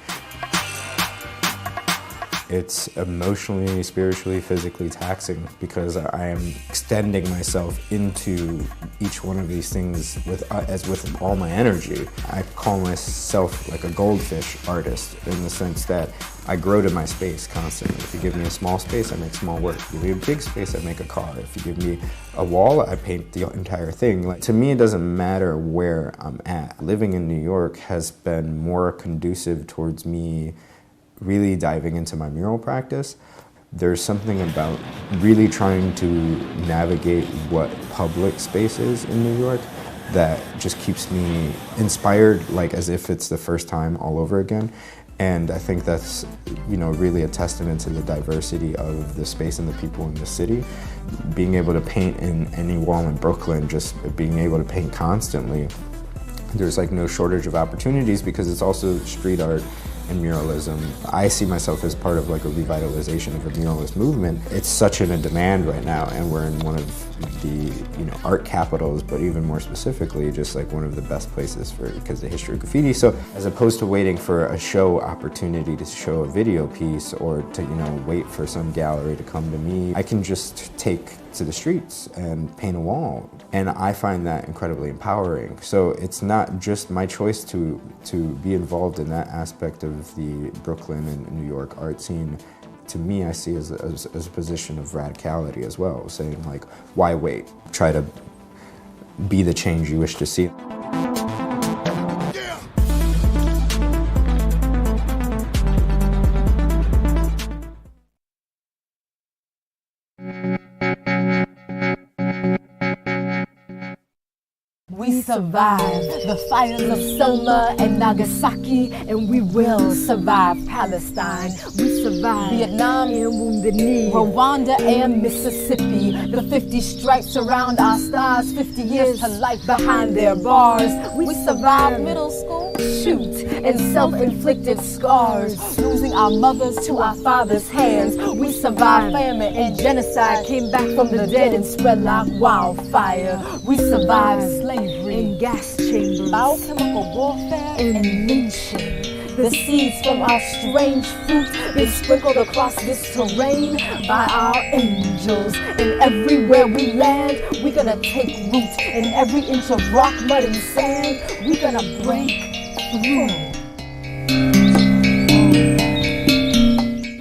It's emotionally, spiritually, physically taxing, because I am extending myself into each one of these things as with all my energy. I call myself like a goldfish artist, in the sense that I grow to my space constantly. If you give me a small space, I make small work. If you give me a big space, I make a car. If you give me a wall, I paint the entire thing. Like, to me, it doesn't matter where I'm at. Living in New York has been more conducive towards me really diving into my mural practice. There's something about really trying to navigate what public space is in New York that just keeps me inspired, like as if it's the first time all over again. And I think that's, really a testament to the diversity of the space and the people in the city. Being able to paint in any wall in Brooklyn, just being able to paint constantly, there's like no shortage of opportunities, because it's also street art and muralism. I see myself as part of like a revitalization of the muralist movement. It's such in a demand right now, and we're in one of the art capitals, but even more specifically, just like one of the best places because of the history of graffiti. So as opposed to waiting for a show opportunity to show a video piece, or to wait for some gallery to come to me, I can just take to the streets and paint a wall. And I find that incredibly empowering. So it's not just my choice to be involved in that aspect of the Brooklyn and New York art scene. To me, I see as a position of radicality as well, saying like, why wait? Try to be the change you wish to see. We survived the fires of Selma and Nagasaki, and we will survive Palestine. We survived Vietnam and Wounded Knee, Rwanda and Mississippi. The 50 stripes around our stars, 50 years to life behind their bars. We survived middle school, shoot, and self-inflicted scars, losing our mothers to our fathers' hands. We survived famine and genocide, came back from the dead and spread like wildfire. We survived slavery and gas chambers, biochemical warfare and lynching. The seeds from our strange fruit been sprinkled across this terrain by our angels. And everywhere we land, we We gonna take root in every inch of rock, mud, and sand. We gonna break through.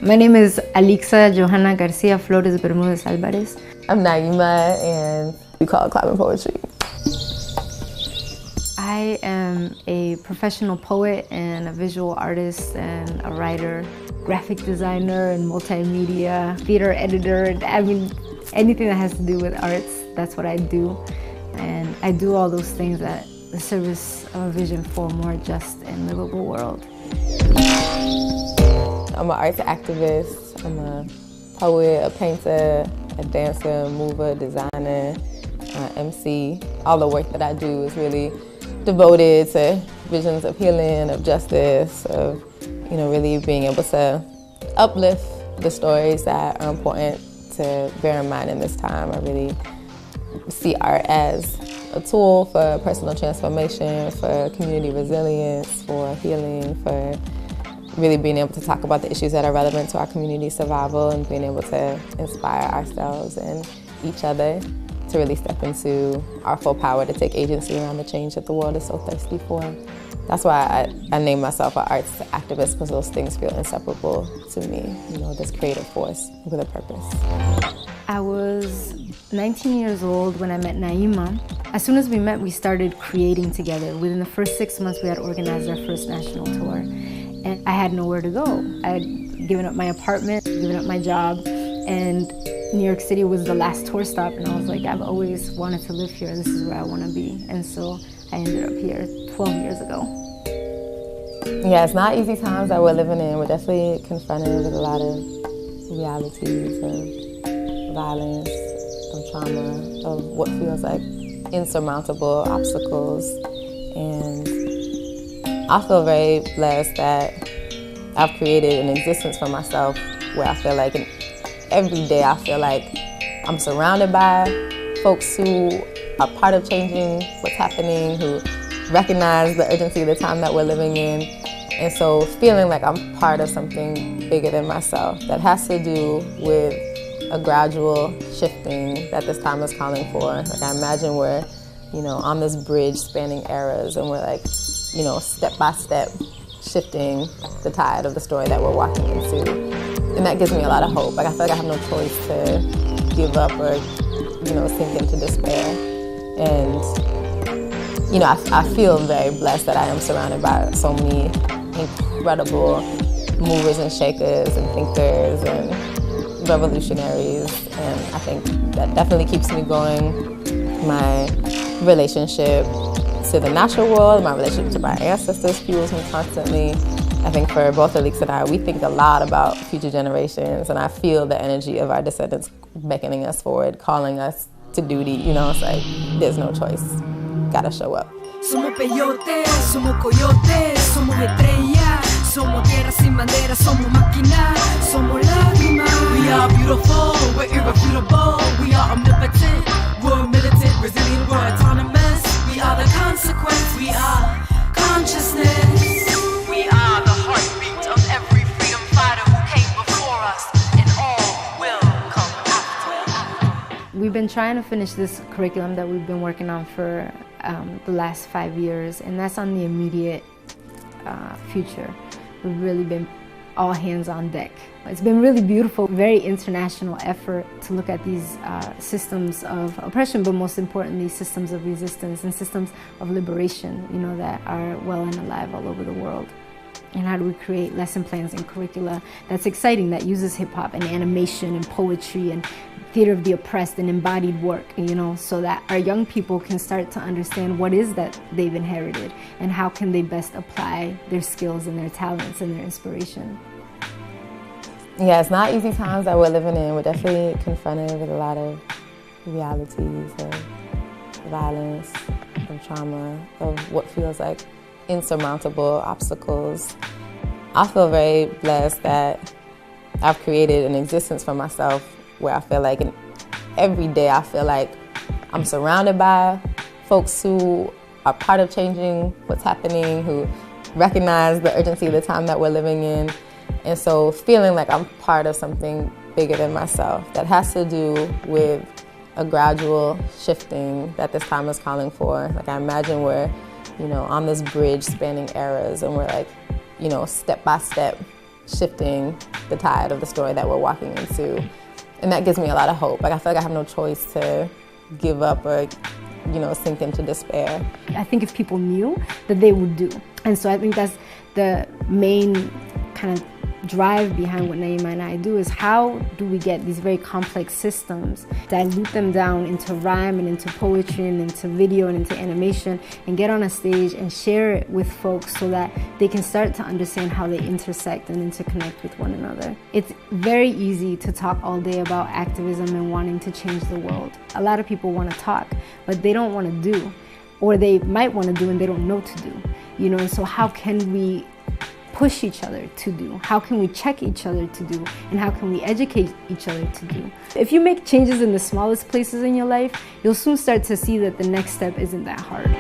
My name is Alixa Johanna Garcia Flores Bermudez Alvarez. I'm Naima, and we call it climbing poetry. I am a professional poet and a visual artist and a writer, graphic designer and multimedia, theater editor. I mean, anything that has to do with arts, that's what I do. And I do all those things at the service of a vision for a more just and livable world. I'm an arts activist. I'm a poet, a painter, a dancer, mover, designer, MC. All the work that I do is really devoted to visions of healing, of justice, of really being able to uplift the stories that are important to bear in mind in this time. I really see art as a tool for personal transformation, for community resilience, for healing, for really being able to talk about the issues that are relevant to our community survival and being able to inspire ourselves and each other to really step into our full power to take agency around the change that the world is so thirsty for. That's why I named myself an arts activist, because those things feel inseparable to me, this creative force with a purpose. I was 19 years old when I met Naima. As soon as we met, we started creating together. Within the first 6 months, we had organized our first national tour. And I had nowhere to go. I had given up my apartment, given up my job, and New York City was the last tour stop, and I was like, I've always wanted to live here. This is where I want to be. And so I ended up here 12 years ago. Yeah, it's not easy times that we're living in. We're definitely confronted with a lot of realities of violence, of trauma, of what feels like insurmountable obstacles. And I feel very blessed that I've created an existence for myself where I feel like every day I feel like I'm surrounded by folks who are part of changing what's happening, who recognize the urgency of the time that we're living in. And so feeling like I'm part of something bigger than myself that has to do with a gradual shifting that this time is calling for. Like I imagine we're, on this bridge spanning eras, and we're like, step by step shifting the tide of the story that we're walking into. And that gives me a lot of hope. Like I feel like I have no choice to give up or, sink into despair. And, I feel very blessed that I am surrounded by so many incredible movers and shakers and thinkers and revolutionaries. And I think that definitely keeps me going. My relationship to the natural world, my relationship to my ancestors fuels me constantly. I think for both Alixa and I, we think a lot about future generations, and I feel the energy of our descendants beckoning us forward, calling us to duty. It's like, there's no choice. Gotta show up. Somos peyotes, somos coyotes, somos estrellas, somos tierra sin bandera, somos máquinas, somos lágrimas. We are beautiful, we're irrefutable, we are omnipotent, we're militant, resilient, we're autonomous. We are the consequence, we are consciousness. We are the heartbeat of every freedom fighter who came before us, and all will come after. We've been trying to finish this curriculum that we've been working on for the last 5 years, and that's on the immediate future. We've really been all hands on deck. It's been really beautiful, very international effort to look at these systems of oppression, but most importantly, systems of resistance and systems of liberation, that are well and alive all over the world. And how do we create lesson plans and curricula that's exciting, that uses hip hop and animation and poetry and theater of the oppressed and embodied work, so that our young people can start to understand what is that they've inherited and how can they best apply their skills and their talents and their inspiration. Yeah, it's not easy times that we're living in. We're definitely confronted with a lot of realities of violence, of trauma, of what feels like insurmountable obstacles. I feel very blessed that I've created an existence for myself where I feel like every day I feel like I'm surrounded by folks who are part of changing what's happening, who recognize the urgency of the time that we're living in. And so feeling like I'm part of something bigger than myself that has to do with a gradual shifting that this time is calling for. Like I imagine we're, on this bridge spanning eras and we're like, step by step shifting the tide of the story that we're walking into. And that gives me a lot of hope. Like I feel like I have no choice to give up or, sink into despair. I think if people knew, that they would do. And so I think that's the main kind of drive behind what Naima and I do, is how do we get these very complex systems, dilute them down into rhyme and into poetry and into video and into animation, and get on a stage and share it with folks so that they can start to understand how they intersect and interconnect with one another. It's very easy to talk all day about activism and wanting to change the world. A lot of people want to talk, but they don't want to do, or they might want to do and they don't know to do. And so how can we push each other to do? How can we check each other to do? And how can we educate each other to do? If you make changes in the smallest places in your life, you'll soon start to see that the next step isn't that hard.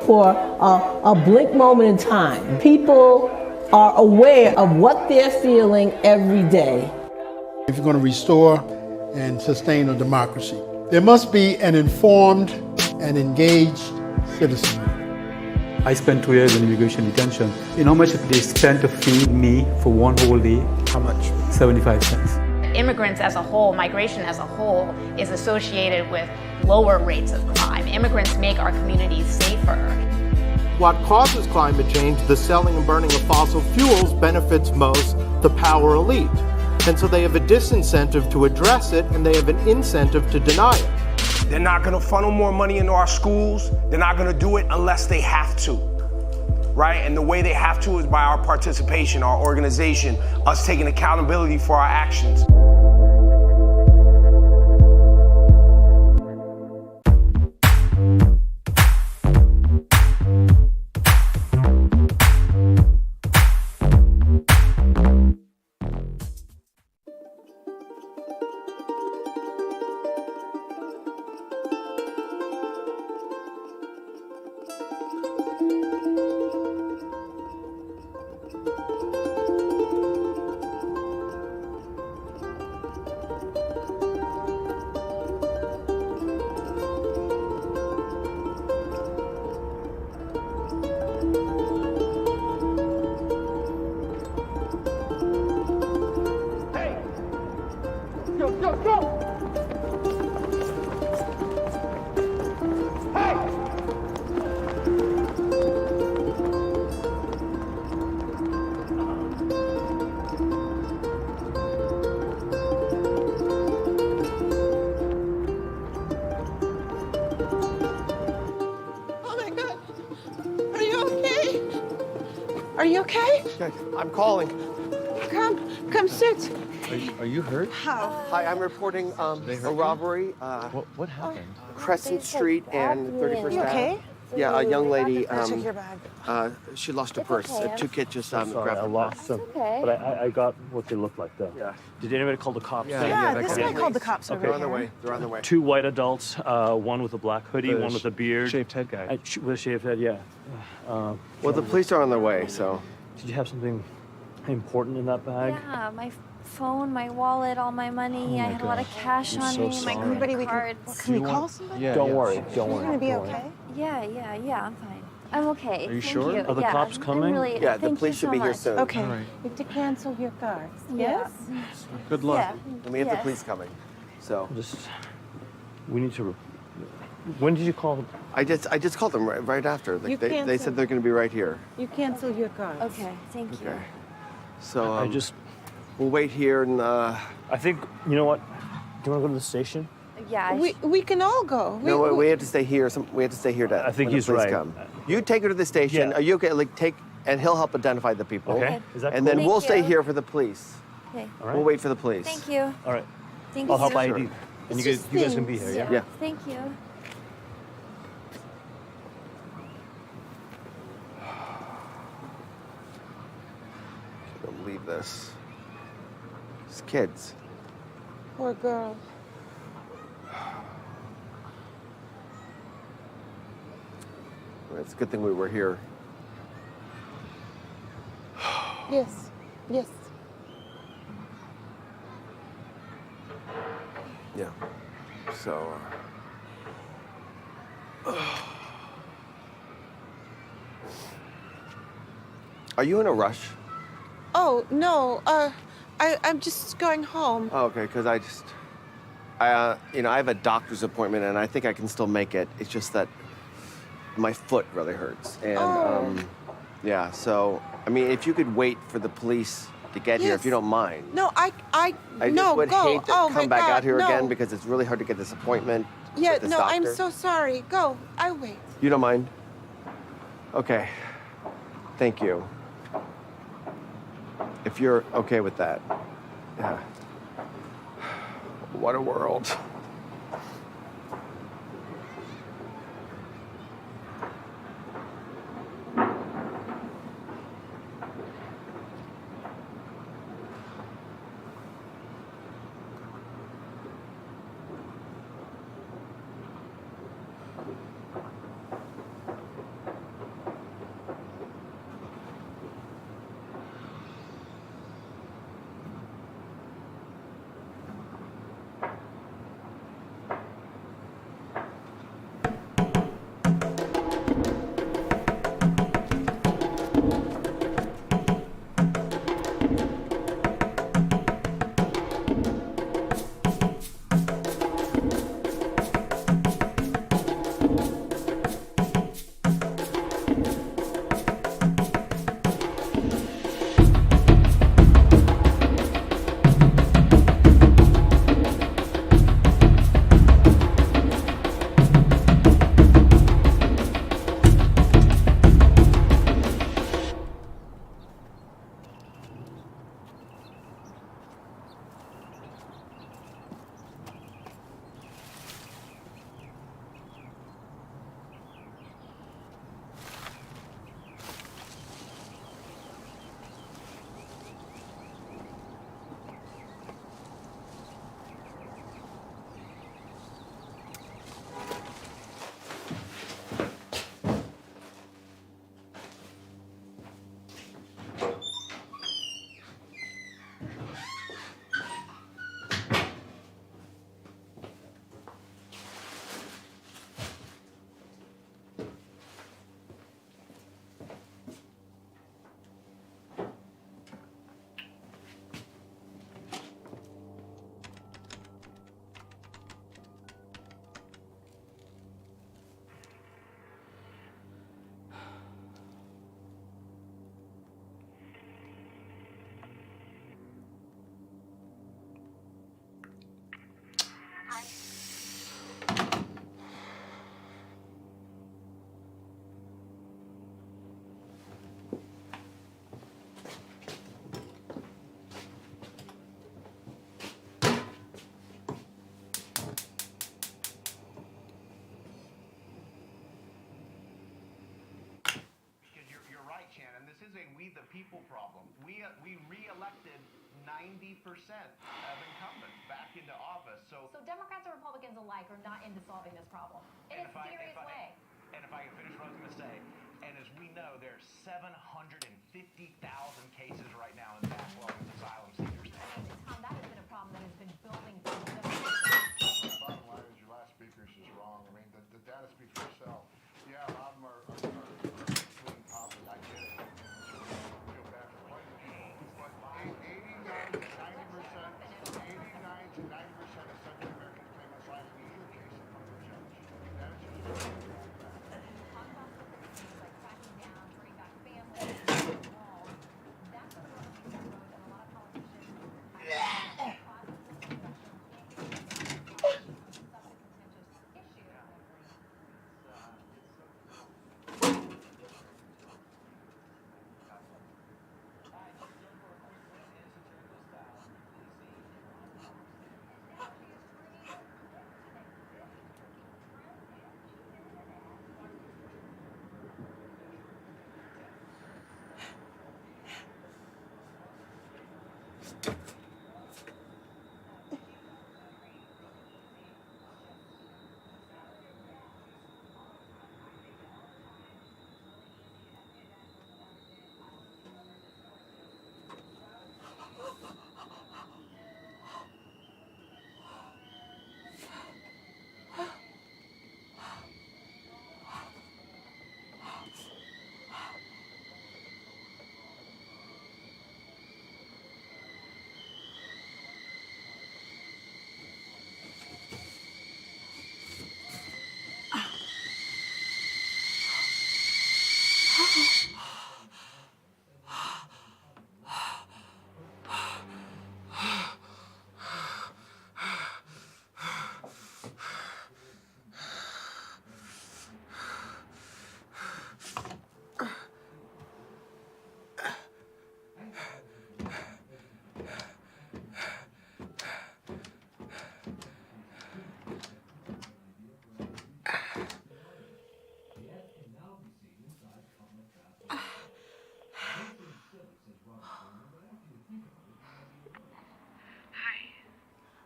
For a blink moment in time, people are aware of what they're feeling every day. If you're going to restore and sustain a democracy, there must be an informed and engaged citizenry. I spent 2 years in immigration detention. You know how much they spent to feed me for one whole day? How much? 75 cents. Immigrants as a whole, migration as a whole, is associated with lower rates of crime. Immigrants make our communities safer. What causes climate change, the selling and burning of fossil fuels, benefits most the power elite. And so they have a disincentive to address it, and they have an incentive to deny it. They're not gonna funnel more money into our schools. They're not gonna do it unless they have to, right? And the way they have to is by our participation, our organization, us taking accountability for our actions. Are you okay? I'm calling. Come sit. Are you hurt? How? Hi, I'm reporting They hurt a you? robbery. What happened? Crescent Street and 31st You okay? Ave. Yeah, a young lady. Check your bag. She lost her purse. Two kids just Sorry, grabbed I her lost them. okay. But I got what they looked like though. Yeah. Did anybody call the cops? Yeah, This guy called the cops over They're on here. their way. They're on their way. 2 white adults, one with a black hoodie, The one with a beard. shaved head guy. With a shaved head, yeah. Well, the police are on their way, so. Did you have something important in that bag? Yeah, my phone, my wallet, all my money. Oh I my had a lot of gosh. cash I'm on so me, my sorry. credit cards. Can we call somebody? Don't worry, don't You're worry. gonna be don't worry. okay? Yeah, I'm fine. I'm okay. Are you Thank sure? You. Are the yeah, cops coming? I'm really, Yeah, the thank police you should so be here much. soon. Okay. All right. You have to cancel your card. Yes? Good luck. Yeah. And we have the Yes. police coming. So. We need to. When did you call them? I just called them right after. You They cancel. said they're going to be right here. You cancel your card. Okay, thank you. Okay. So I just. We'll wait here and. I think you know what. Do you want to go to the station? Yeah. We can all go. No, we have to stay here. We have to stay here. I think when he's the police right. Come. You take her to the station. Yeah. Are you okay? Like and he'll help identify the people. Okay. Is that and cool? then we'll Thank stay you. here for the police. Okay. All right. We'll wait for the police. Thank you. All right. Thank I'll you. help ID. Sure. And It's you just guys can be things. here, yeah? Yeah. Thank you. Don't believe this. It's kids. Poor girl. It's a good thing we were here. Yes. Yes. Yeah. So. Are you in a rush? Oh no. I'm just going home. Oh, okay, because I have a doctor's appointment and I think I can still make it. It's just that my foot really hurts. And, yeah, so, I mean, if you could wait for the police to get here, if you don't mind. No, I I no, just would go. hate to Oh my come back God, out here no. again because it's really hard to get this appointment Yeah, with this no, doctor. I'm so sorry. Go. I wait. You don't mind? Okay. Thank you. If you're okay with that. Yeah. What a world. of incumbents back into office. So Democrats and Republicans alike are not into solving this problem in a serious way. And if I can finish what I was going to say, and as we know, there's 750,000 cases right now in the backlog of asylum seekers. Tom, that has been a problem that has been building for Bottom line is your last speaker is just wrong. I mean, the data speaks for itself. Yeah, a lot of them are fleeing poverty. I get it. I feel bad for white people. But 89 to 90% of Central Americans claim asylum in your case from the judge. That is just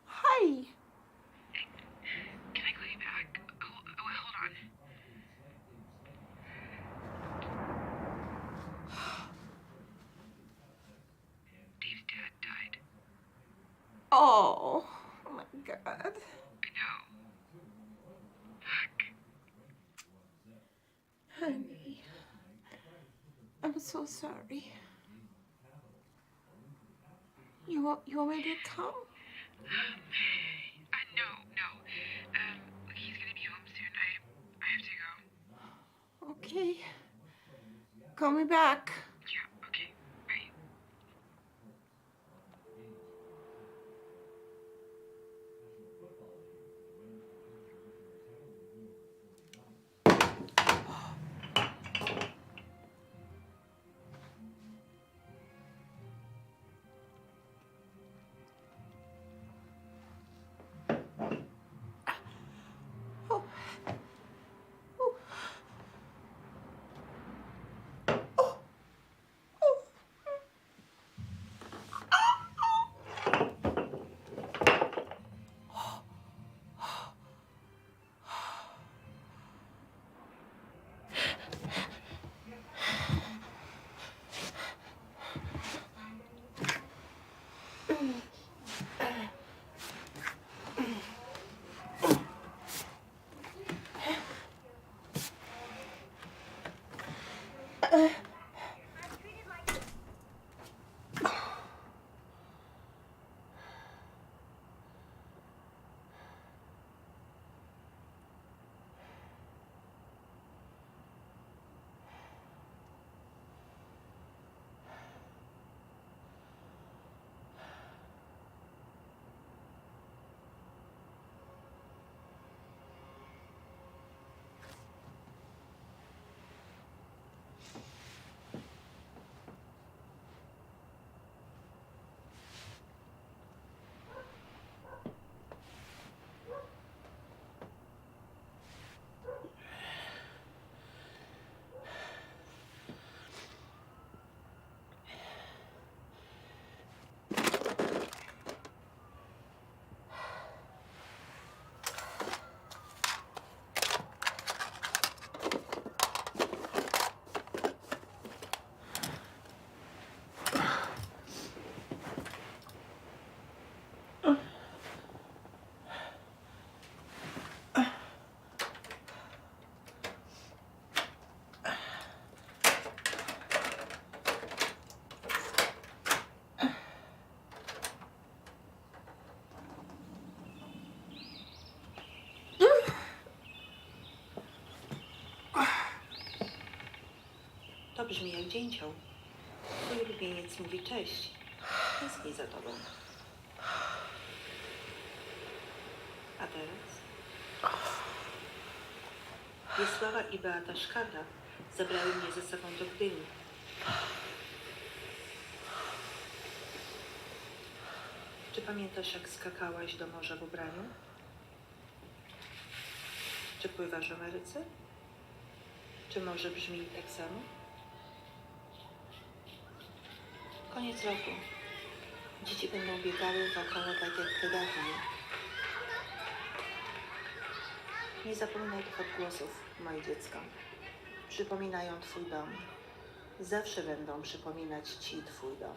Hi. Can I call you back? Hold on. Dave's dad died. Oh my God. I know. Honey, I'm so sorry. You want me to come? No. He's gonna be home soon. I have to go. Okay. Call me back. Yeah, okay. Bye. brzmi jak dzięcioł. Twój ulubieniec mówi cześć. Tęskni za tobą. A teraz? Wiesława i Beata Szkarda zabrały mnie ze sobą do Gdyni. Czy pamiętasz, jak skakałaś do morza w ubraniu? Czy pływasz w Ameryce? Czy morze brzmi tak samo? Koniec roku. Dzieci będą biegały wokoło tak jak te dawniej. Nie zapominaj tych odgłosów, moje dziecko. Przypominają twój dom. Zawsze będą przypominać ci twój dom.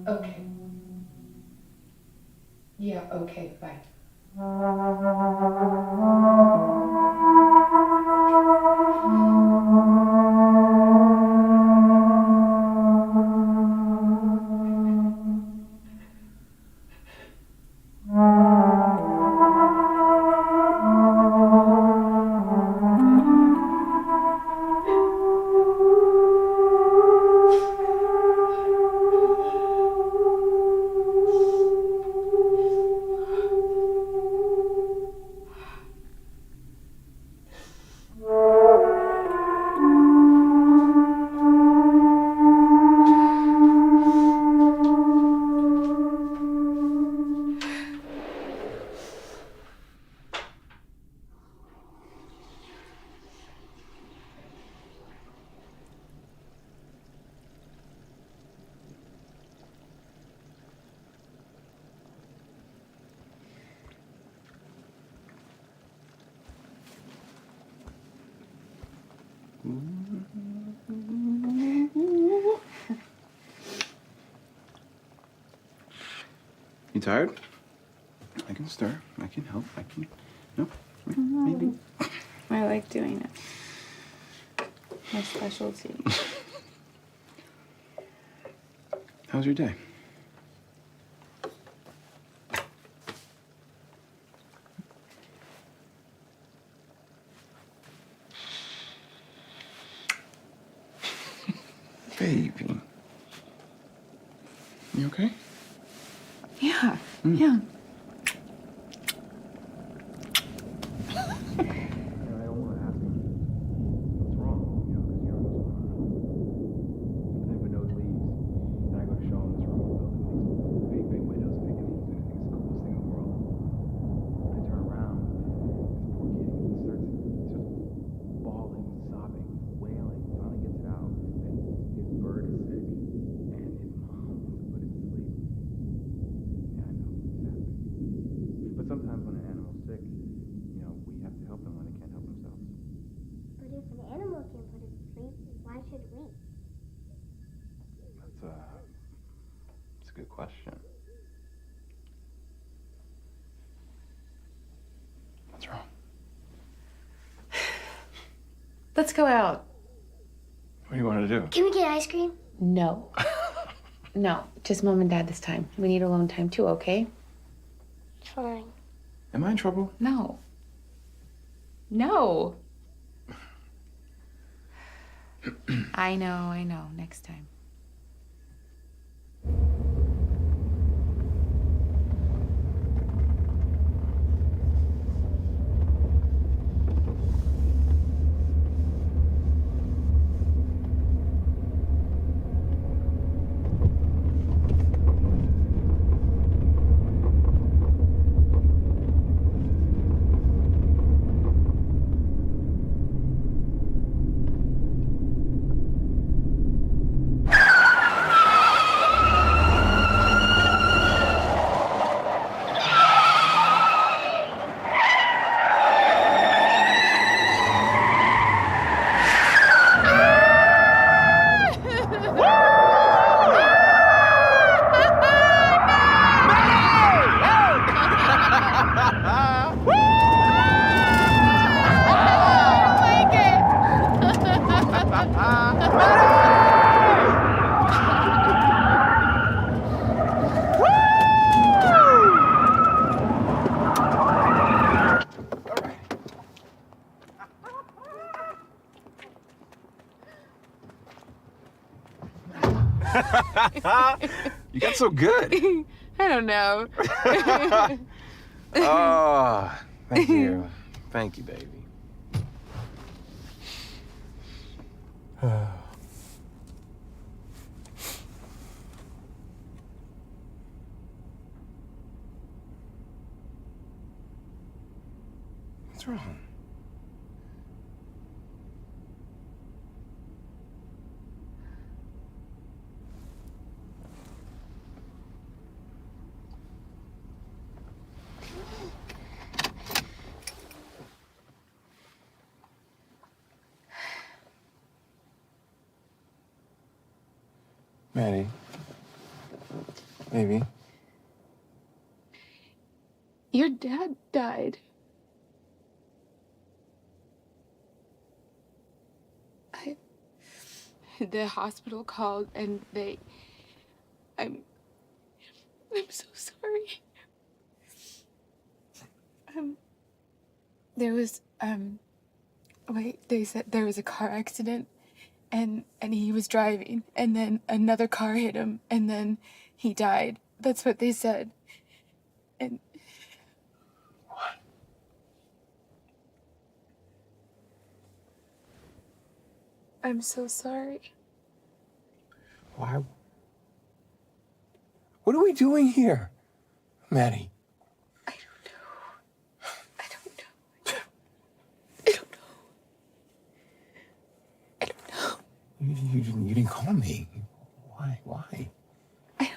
Okay. Yeah, okay, bye. You tired? I can stir. I can help. I can. No? Maybe. I like doing it. My specialty. How's your day? Baby. You okay? Yeah, yeah. Sometimes when an animal's sick, you know, we have to help them when they can't help themselves. But if an animal can put it to sleep, why should we? That's a good question. What's wrong? Let's go out. What do you want to do? Can we get ice cream? No. No, just mom and dad this time. We need alone time too, okay? Fine. Am I in trouble? No. No. I know. Next time. You got so good. I don't know. Oh, thank you. Thank you, baby. What's wrong? Maddie. Baby. Your dad died. The hospital called and I'm so sorry. There was, they said there was a car accident and he was driving and then another car hit him and then he died. That's what they said. And What? I'm so sorry. Why? What are we doing here, Maddie? I don't know. You didn't call me. Why? I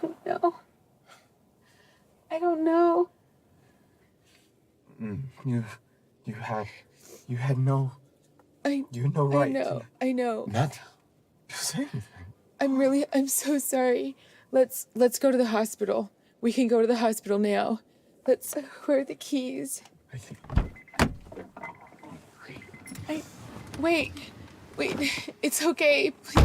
don't know. You had no right I know. not to say anything. I'm so sorry. Let's go to the hospital. We can go to the hospital now. Where are the keys? Wait. It's okay. Please.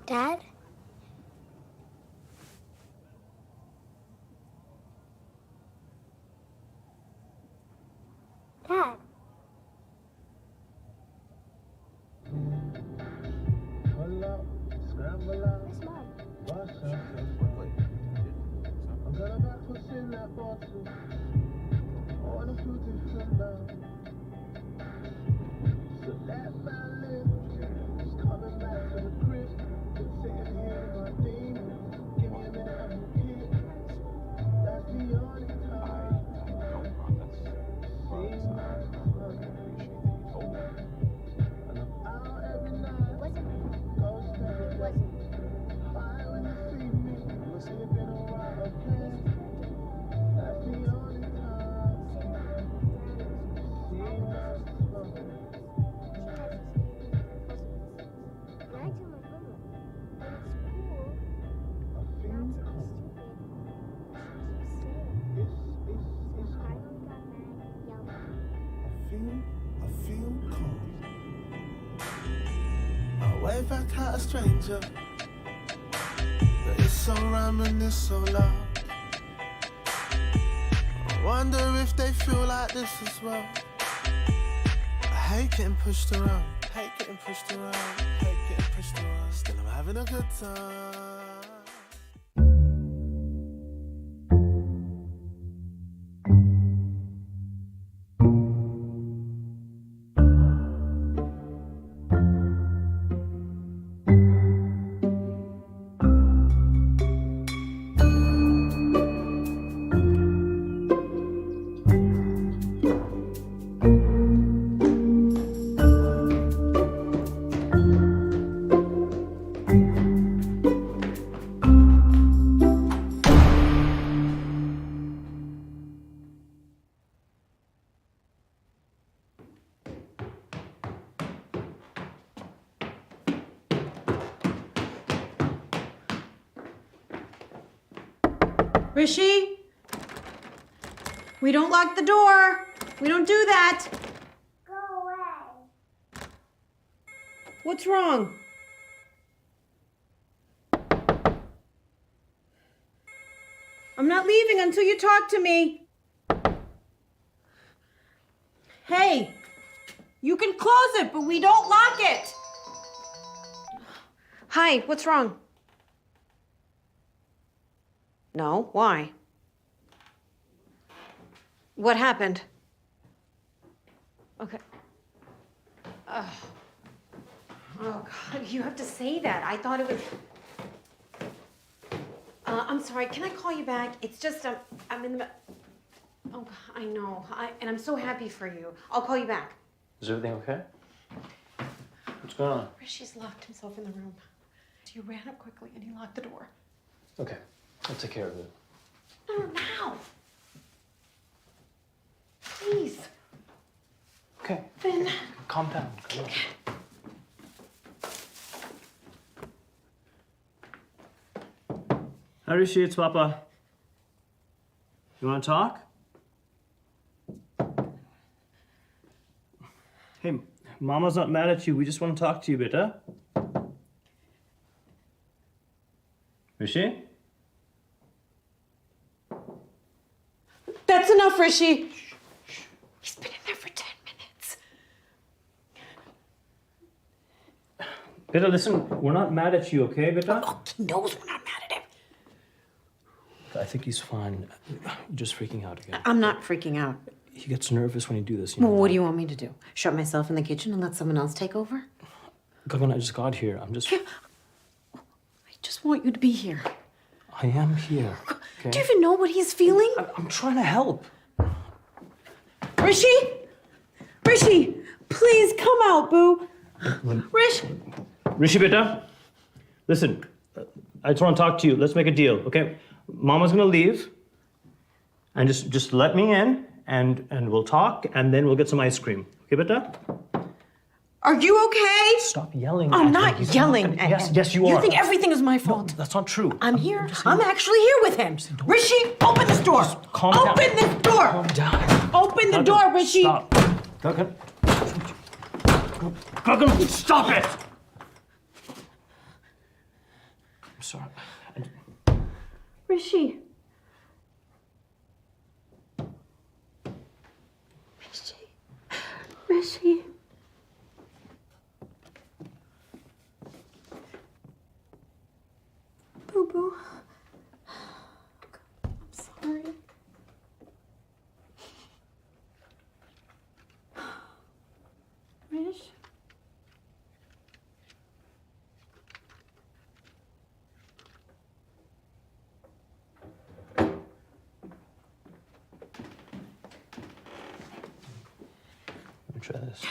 Dad? Dad? I feel calm. I wave back at a stranger, but it's so rhyming, it's so loud. I wonder if they feel like this as well. I hate getting pushed around, hate getting pushed around, hate getting getting pushed to us. Still, I'm having a good time. Rishi? We don't lock the door. We don't do that. Go away. What's wrong? I'm not leaving until you talk to me. Hey, you can close it, but we don't lock it. Hi, what's wrong? No, why? What happened? Okay. Oh, God, you have to say that. I thought it was... I'm sorry, can I call you back? It's just, I'm in the... Oh, God, I know. And I'm so happy for you. I'll call you back. Is everything okay? What's going on? Rishi's locked himself in the room. So you ran up quickly and he locked the door. Okay, I'll take care of it. No, now. Please. Okay. Ben. Calm down. Come on. Hi, Rishi, it's Papa. You want to talk? Hey, Mama's not mad at you. We just want to talk to you, beta. Rishi? That's enough, Rishi. He's been in there for 10 minutes. Beta, listen, we're not mad at you, okay, beta? Oh, he knows we're not mad at him. I think he's fine. Just freaking out again. I'm not freaking out. He gets nervous when you do this, you know. Well, what do you want me to do? Shut myself in the kitchen and let someone else take over? Gagan, I just got here. I'm just... I just want you to be here. I am here. Okay? Do you even know what he's feeling? I'm trying to help. Rishi! Rishi! Please come out, boo! Rishi, beta, listen. I just want to talk to you. Let's make a deal, okay? Mama's gonna leave. And just let me in, and we'll talk, and then we'll get some ice cream. Okay, beta? Are you okay? Stop yelling I'm at not him. yelling at him. Yes, you are. You think everything is my fault? No, that's not true. I'm here. I'm actually here with him. Rishi, open this door. Calm down. Open this door. Calm down. Open the door, Rishi. Stop. Gagan. Gagan, stop it! I'm sorry. Rishi. Rishi. Boo boo. I'm sorry. Rish. Let me try this.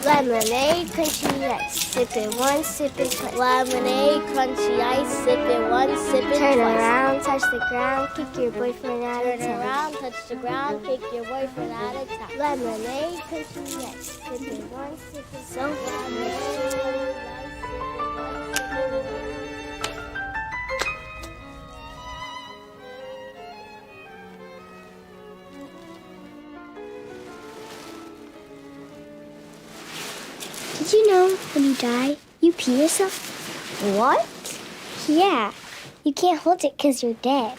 Lemonade, crunchy ice. Sip it once, sip it twice. Lemonade, crunchy ice. Sip it once, sip it twice. Turn around, touch the ground, kick your boyfriend out of town. Turn around, touch the ground, kick your boyfriend out of town. Lemonade, crunchy ice. Sip it once, sip it so lemonade, crunchy ice. Sip it once, sip it twice. Did you know when you die, you pee yourself? What? Yeah. You can't hold it because you're dead.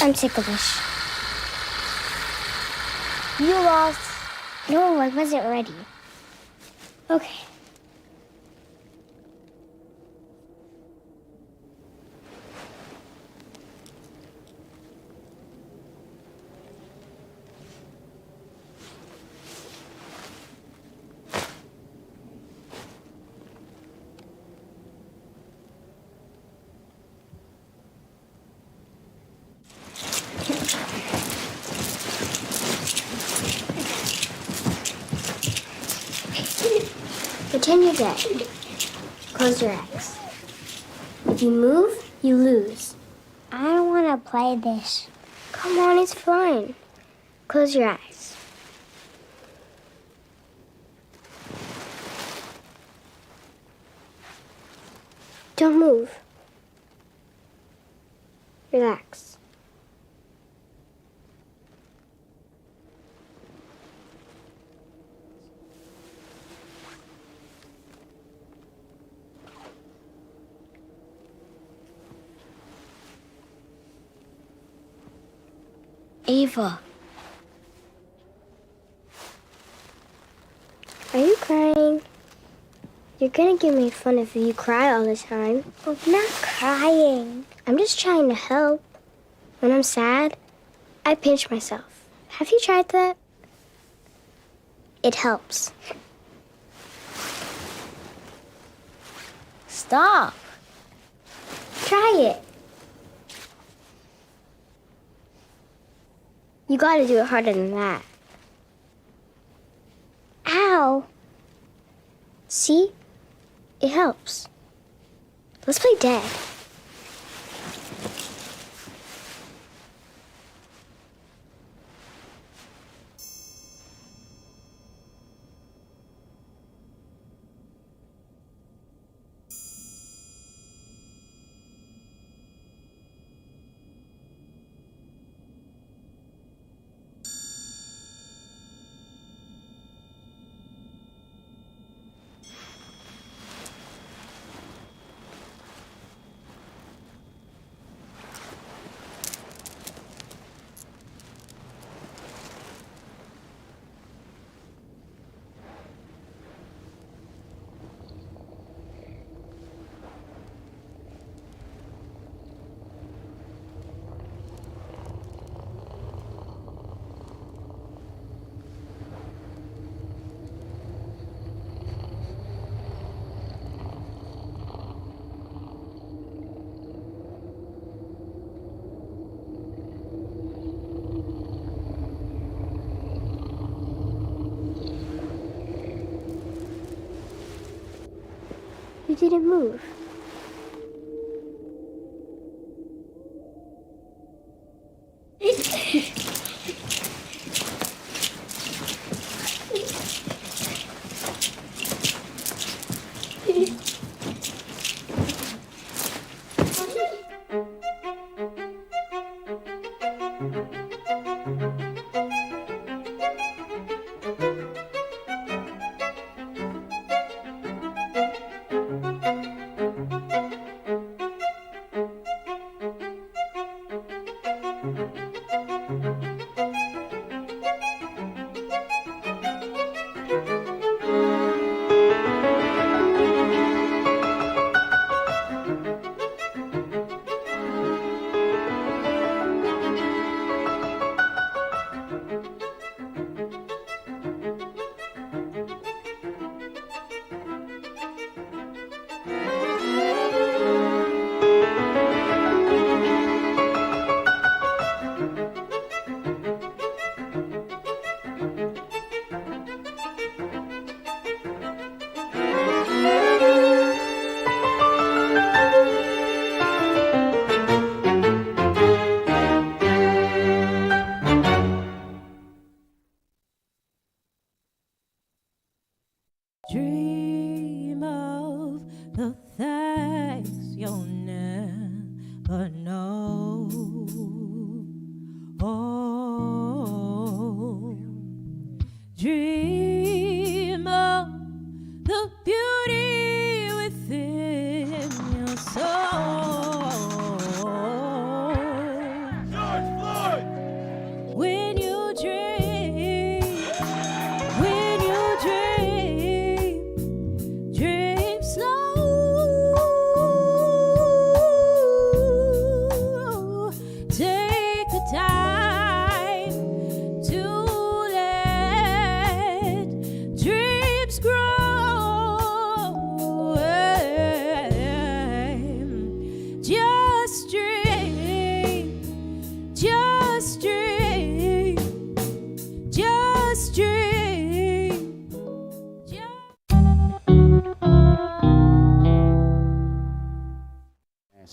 I'm ticklish. You lost. No, I wasn't ready. Okay. Pretend you're dead. Close your eyes. If you move, you lose. I don't want to play this. Come on, it's fine. Close your eyes. Don't move. Relax. Ava. Are you crying? You're gonna give me fun if you cry all the time. I'm not crying. I'm just trying to help. When I'm sad, I pinch myself. Have you tried that? It helps. Stop. Try it. You gotta do it harder than that. Ow. See? It helps. Let's play dead. You didn't move.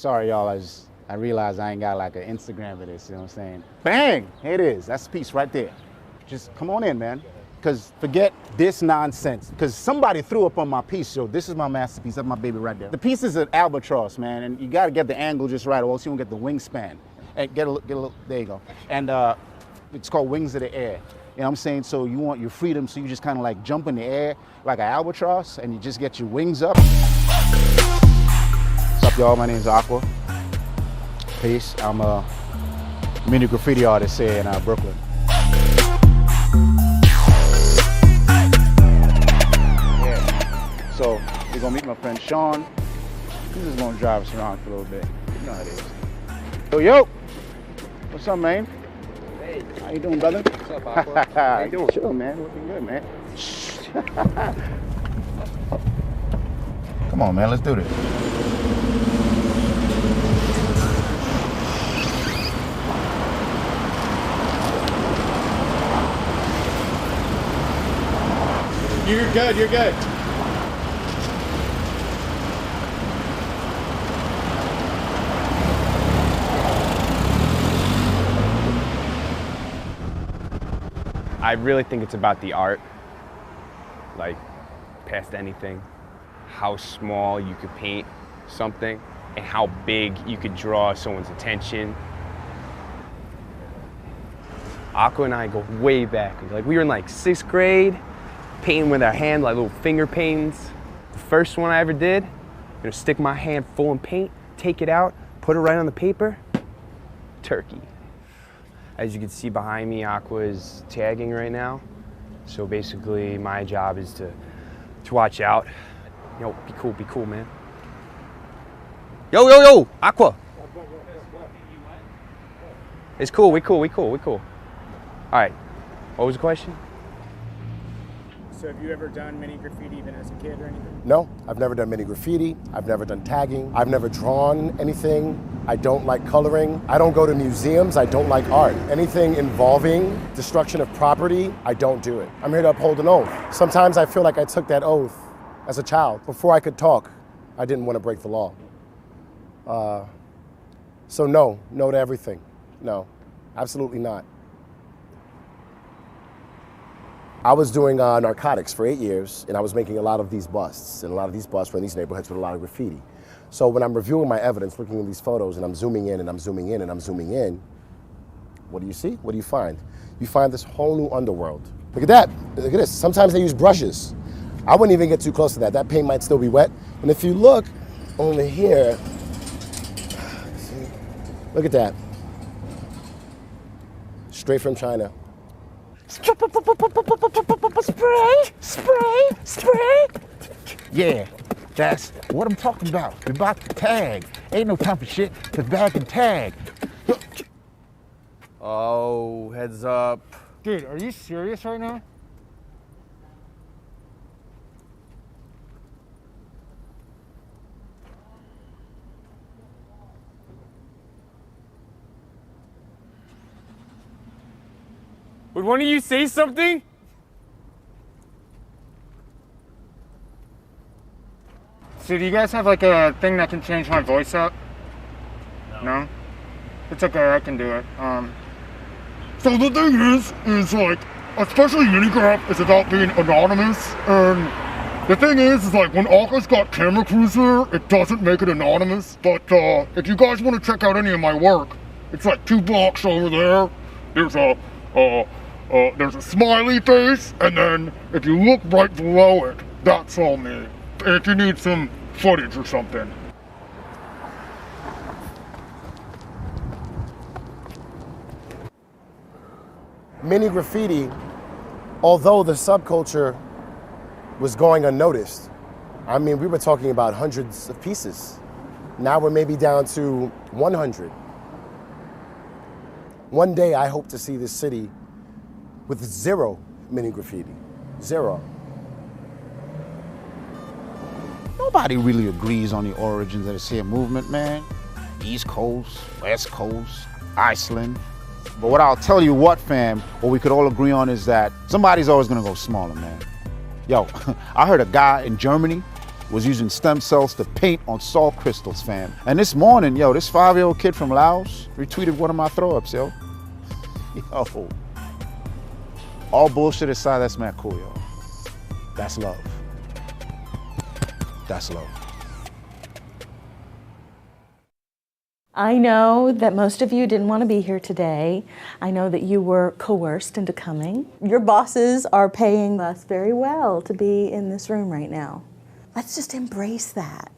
sorry, y'all. I realized I ain't got like an Instagram of this, you know what I'm saying? Bang! Here it is. That's the piece right there. Just come on in, man. Because forget this nonsense. Because somebody threw up on my piece, yo. This is my masterpiece. That's my baby right there. The piece is an albatross, man, and you got to get the angle just right, or else you won't get the wingspan. Hey, get a little, there you go. And it's called Wings of the Air. You know what I'm saying? So you want your freedom, so you just kind of like jump in the air like an albatross, and you just get your wings up. What's up, y'all? My name's Aqua. Peace. I'm a mini graffiti artist here in Brooklyn. So we're gonna meet my friend Sean. He's just gonna drive us around for a little bit. You know how it is. Yo, what's up, man? Hey. How you doing, brother? What's up, Aqua? How you doing? Chill, man. Looking good, man. Come on, man. Let's do this. You're good, you're good. I really think it's about the art, like past anything, how small you could paint something and how big you could draw someone's attention. Aqua and I go way back. Like we were in like 6th grade, painting with our hand, like little finger paintings. The first one I ever did, I'm gonna stick my hand full in paint, take it out, put it right on the paper, turkey. As you can see behind me, Aqua is tagging right now. So basically my job is to watch out. Yo, be cool, man. Yo, Aqua. It's cool, we cool. All right, what was the question? So have you ever done mini graffiti even as a kid or anything? No, I've never done mini graffiti. I've never done tagging. I've never drawn anything. I don't like coloring. I don't go to museums. I don't like art. Anything involving destruction of property, I don't do it. I'm here to uphold an oath. Sometimes I feel like I took that oath as a child. Before I could talk, I didn't want to break the law. So no to everything. No, absolutely not. I was doing narcotics for 8 years, and I was making a lot of these busts, and a lot of these busts were in these neighborhoods with a lot of graffiti. So when I'm reviewing my evidence, looking at these photos, and I'm zooming in, and I'm zooming in, and I'm zooming in, what do you see? What do you find? You find this whole new underworld. Look at that. Look at this. Sometimes they use brushes. I wouldn't even get too close to that. That paint might still be wet. And if you look over here, see, look at that. Straight from China. Spray. Yeah, that's what I'm talking about. We're about to tag. Ain't no time for shit to bag and tag. Oh, heads up. Dude, are you serious right now? Would one of you say something? So do you guys have like a thing that can change my voice up? No? It's okay, I can do it. So the thing is like, especially Minigraph is about being anonymous, and the thing is like when Aqua's got camera crews here, it doesn't make it anonymous, but if you guys want to check out any of my work, it's like 2 blocks over there. There's a smiley face, and then if you look right below it, that's all me. If you need some footage or something. Mini graffiti, although the subculture was going unnoticed, I mean, we were talking about hundreds of pieces. Now we're maybe down to 100. One day I hope to see this city with 0 mini graffiti. 0. Nobody really agrees on the origins of the Seer movement, man. East Coast, West Coast, Iceland. But what I'll tell you what, fam, what we could all agree on is that somebody's always gonna go smaller, man. Yo, I heard a guy in Germany, was using stem cells to paint on salt crystals, fam. And this morning, yo, this 5-year-old kid from Laos retweeted one of my throw-ups, yo. Yo. All bullshit aside, that's mad cool, yo. That's love. That's love. I know that most of you didn't want to be here today. I know that you were coerced into coming. Your bosses are paying us very well to be in this room right now. Let's just embrace that,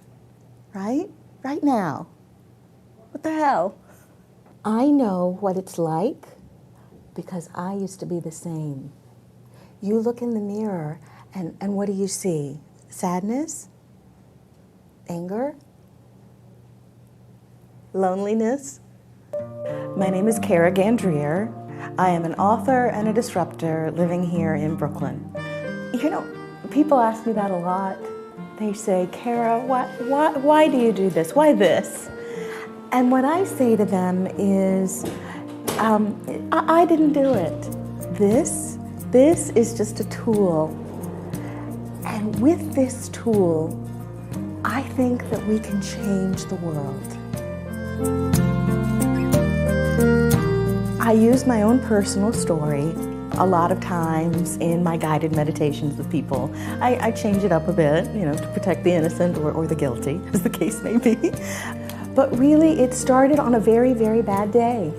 right? Right now. What the hell? I know what it's like because I used to be the same. You look in the mirror and what do you see? Sadness? Anger? Loneliness? My name is Kara Gandrier. I am an author and a disruptor living here in Brooklyn. You know, people ask me that a lot. They say, Kara, why do you do this? Why this? And what I say to them is, I didn't do it. This is just a tool. And with this tool, I think that we can change the world. I use my own personal story a lot of times in my guided meditations with people. I change it up a bit, you know, to protect the innocent or the guilty, as the case may be. But really, it started on a very, very bad day.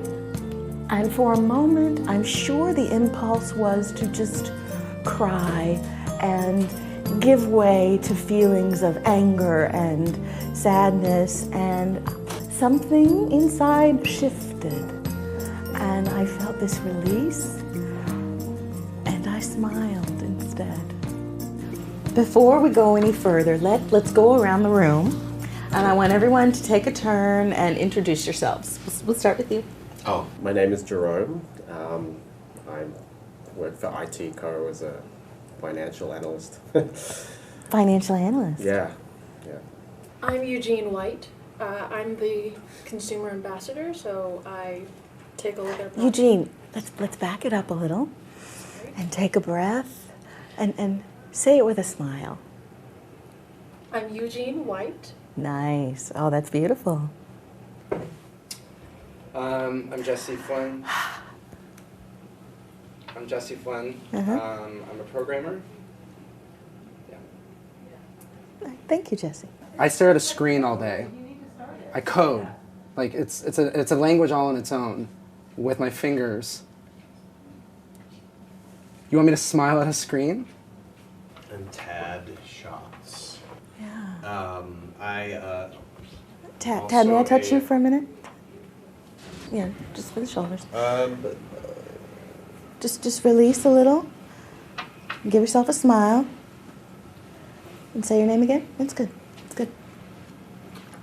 And for a moment, I'm sure the impulse was to just cry and give way to feelings of anger and sadness, and something inside shifted. And I felt this release, and I smiled instead. Before we go any further, let's go around the room, and I want everyone to take a turn and introduce yourselves. We'll start with you. Oh, my name is Jerome. I work for IT Co as a financial analyst. Financial analyst. Yeah. I'm Eugene White. I'm the consumer ambassador, so I take a look at Eugene, let's back it up a little and take a breath and say it with a smile. I'm Eugene White. Nice. Oh, that's beautiful. I'm Jesse Flynn. I'm a programmer. Thank you, Jesse. I stare at a screen all day. I code. Like it's a language all on its own with my fingers. You want me to smile at a screen? I'm Tad Schatz. Yeah. Tad, may I touch you for a minute? Yeah, just for the shoulders. Just release a little. Give yourself a smile. And say your name again. It's good. It's good.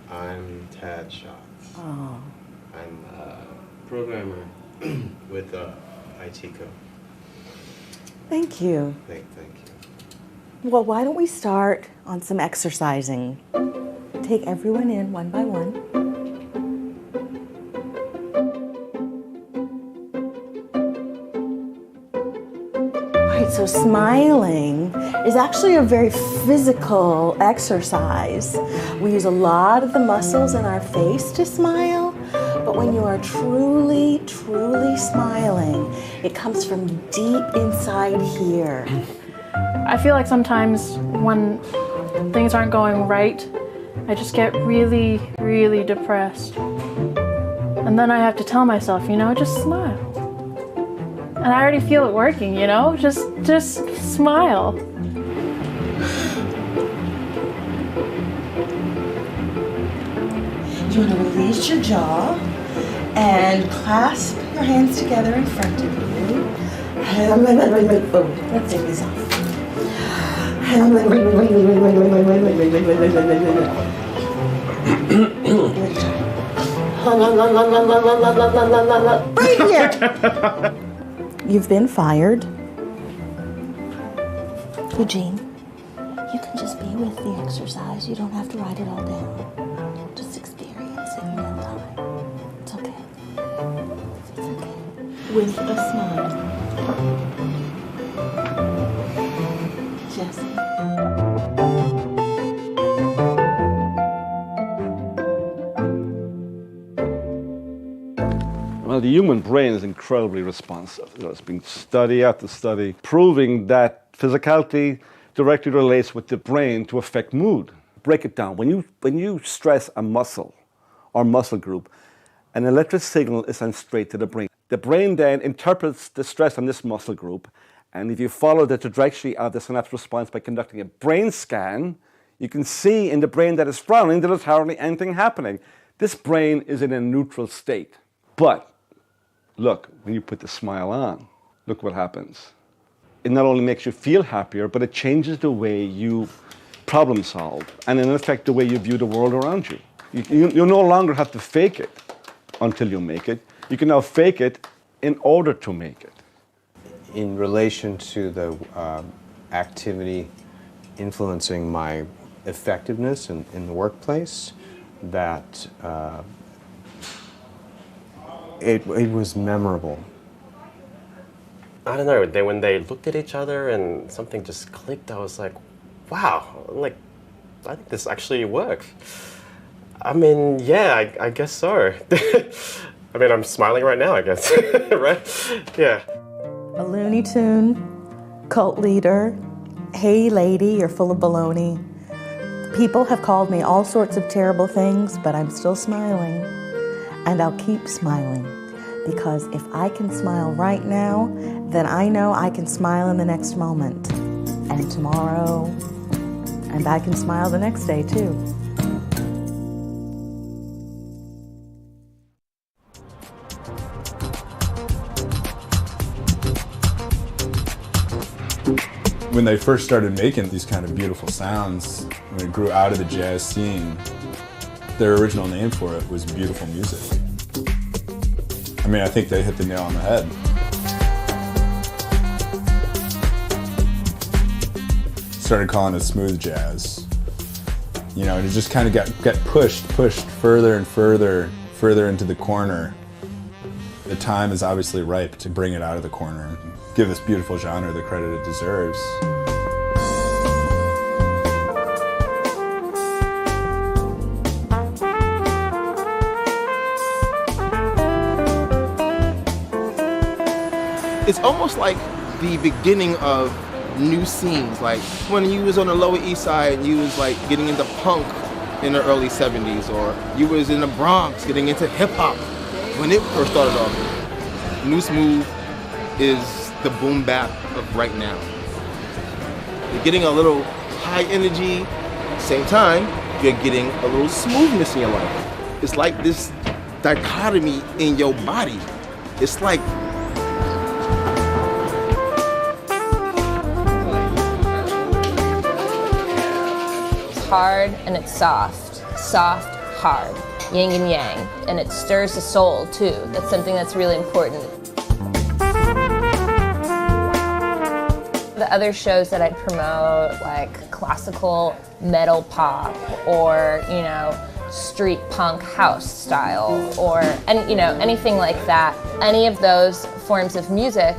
I'm Tad Schatz. Oh. I'm a programmer with IT Co. Thank you. Thank you. Well, why don't we start on some exercising? Take everyone in one by one. All right, so smiling is actually a very physical exercise. We use a lot of the muscles in our face to smile, but when you are truly, truly smiling, it comes from deep inside here. I feel like sometimes when things aren't going right, I just get really, really depressed. And then I have to tell myself, you know, just smile. And I already feel it working, you know? Just smile. You want to release your jaw and clasp your hands together in front of you. Let's take this off. Right here. You've been fired. Eugene, you can just be with the exercise. You don't have to write it all down. Just experience it in real time. It's okay. It's okay. With a smile. Jesse. human brain is incredibly responsive. There's been study after study proving that physicality directly relates with the brain to affect mood. Break it down. When you stress a muscle or muscle group, an electric signal is sent straight to the brain. The brain then interprets the stress on this muscle group, and if you follow the trajectory of the synapse response by conducting a brain scan, you can see in the brain that is frowning that there's hardly anything happening. This brain is in a neutral state. But look, when you put the smile on, look what happens. It not only makes you feel happier, but it changes the way you problem solve, and in effect the way you view the world around you. You no longer have to fake it until you make it. You can now fake it in order to make it. In relation to the activity influencing my effectiveness in the workplace, that it was memorable. I don't know, when they looked at each other and something just clicked, I was like, wow, like, I think this actually worked. I mean, yeah, I guess so. I mean, I'm smiling right now, I guess, right? Yeah. A Looney Tune, cult leader, hey lady, you're full of baloney. People have called me all sorts of terrible things, but I'm still smiling. And I'll keep smiling, because if I can smile right now, then I know I can smile in the next moment, and tomorrow, and I can smile the next day too. When they first started making these kind of beautiful sounds, when it grew out of the jazz scene, their original name for it was beautiful music. I mean, I think they hit the nail on the head. Started calling it smooth jazz. You know, and it just kind of got pushed further and further into the corner. The time is obviously ripe to bring it out of the corner and give this beautiful genre the credit it deserves. It's almost like the beginning of new scenes. Like when you was on the Lower East Side, you was like getting into punk in the early 70s, or you was in the Bronx getting into hip hop when it first started off. New Smooth is the boom bap of right now. You're getting a little high energy, same time, you're getting a little smoothness in your life. It's like this dichotomy in your body. It's like hard and it's soft, hard, yin and yang, and it stirs the soul too. That's something that's really important. The other shows that I'd promote, like classical metal pop, or street punk house style, or anything like that. Any of those forms of music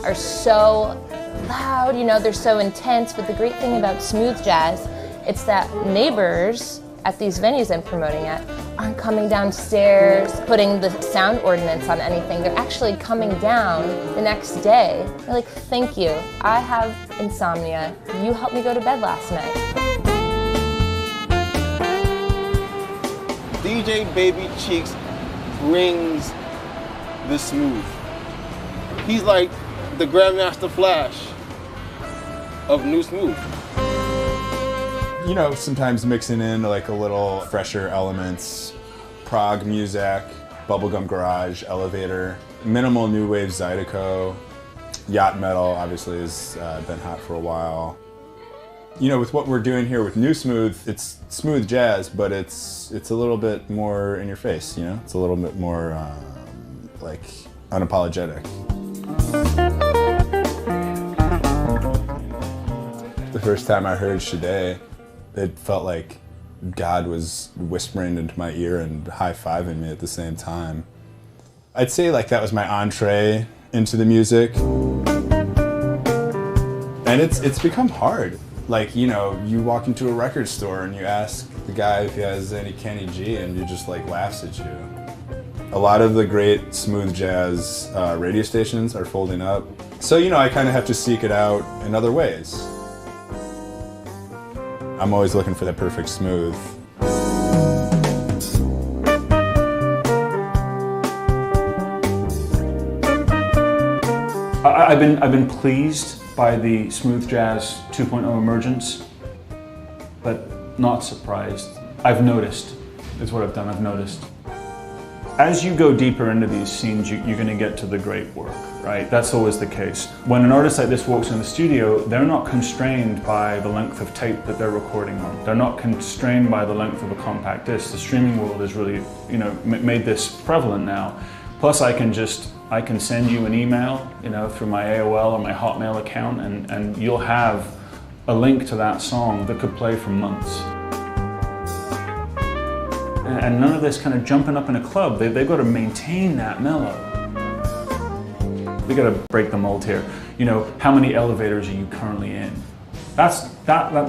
are so loud, they're so intense. But the great thing about smooth jazz, it's that neighbors at these venues I'm promoting at aren't coming downstairs, putting the sound ordinance on anything. They're actually coming down the next day. They're like, thank you. I have insomnia. You helped me go to bed last night. DJ Baby Cheeks brings the smooth. He's like the Grandmaster Flash of New Smooth. Sometimes mixing in like a little fresher elements, prog music, bubblegum garage, elevator, minimal new wave zydeco, yacht metal obviously has been hot for a while. With what we're doing here with New Smooth, it's smooth jazz, but it's a little bit more in your face, It's a little bit more like unapologetic. The first time I heard Shade, it felt like God was whispering into my ear and high-fiving me at the same time. I'd say like that was my entree into the music. And it's become hard. Like, you walk into a record store and you ask the guy if he has any Kenny G, and he just like laughs at you. A lot of the great smooth jazz radio stations are folding up. So, you know, I kind of have to seek it out in other ways. I'm always looking for that perfect smooth. I've been pleased by the Smooth Jazz 2.0 emergence, but not surprised. I've noticed, is what I've done, I've noticed. As you go deeper into these scenes, you're going to get to the great work, right? That's always the case. When an artist like this walks in the studio, they're not constrained by the length of tape that they're recording on. They're not constrained by the length of a compact disc. The streaming world has really, you know, made this prevalent now. Plus, I can send you an email, you know, through my AOL or my Hotmail account, and you'll have a link to that song that could play for months. And none of this kind of jumping up in a club. They've got to maintain that mellow. We got to break the mold here. You know, how many elevators are you currently in?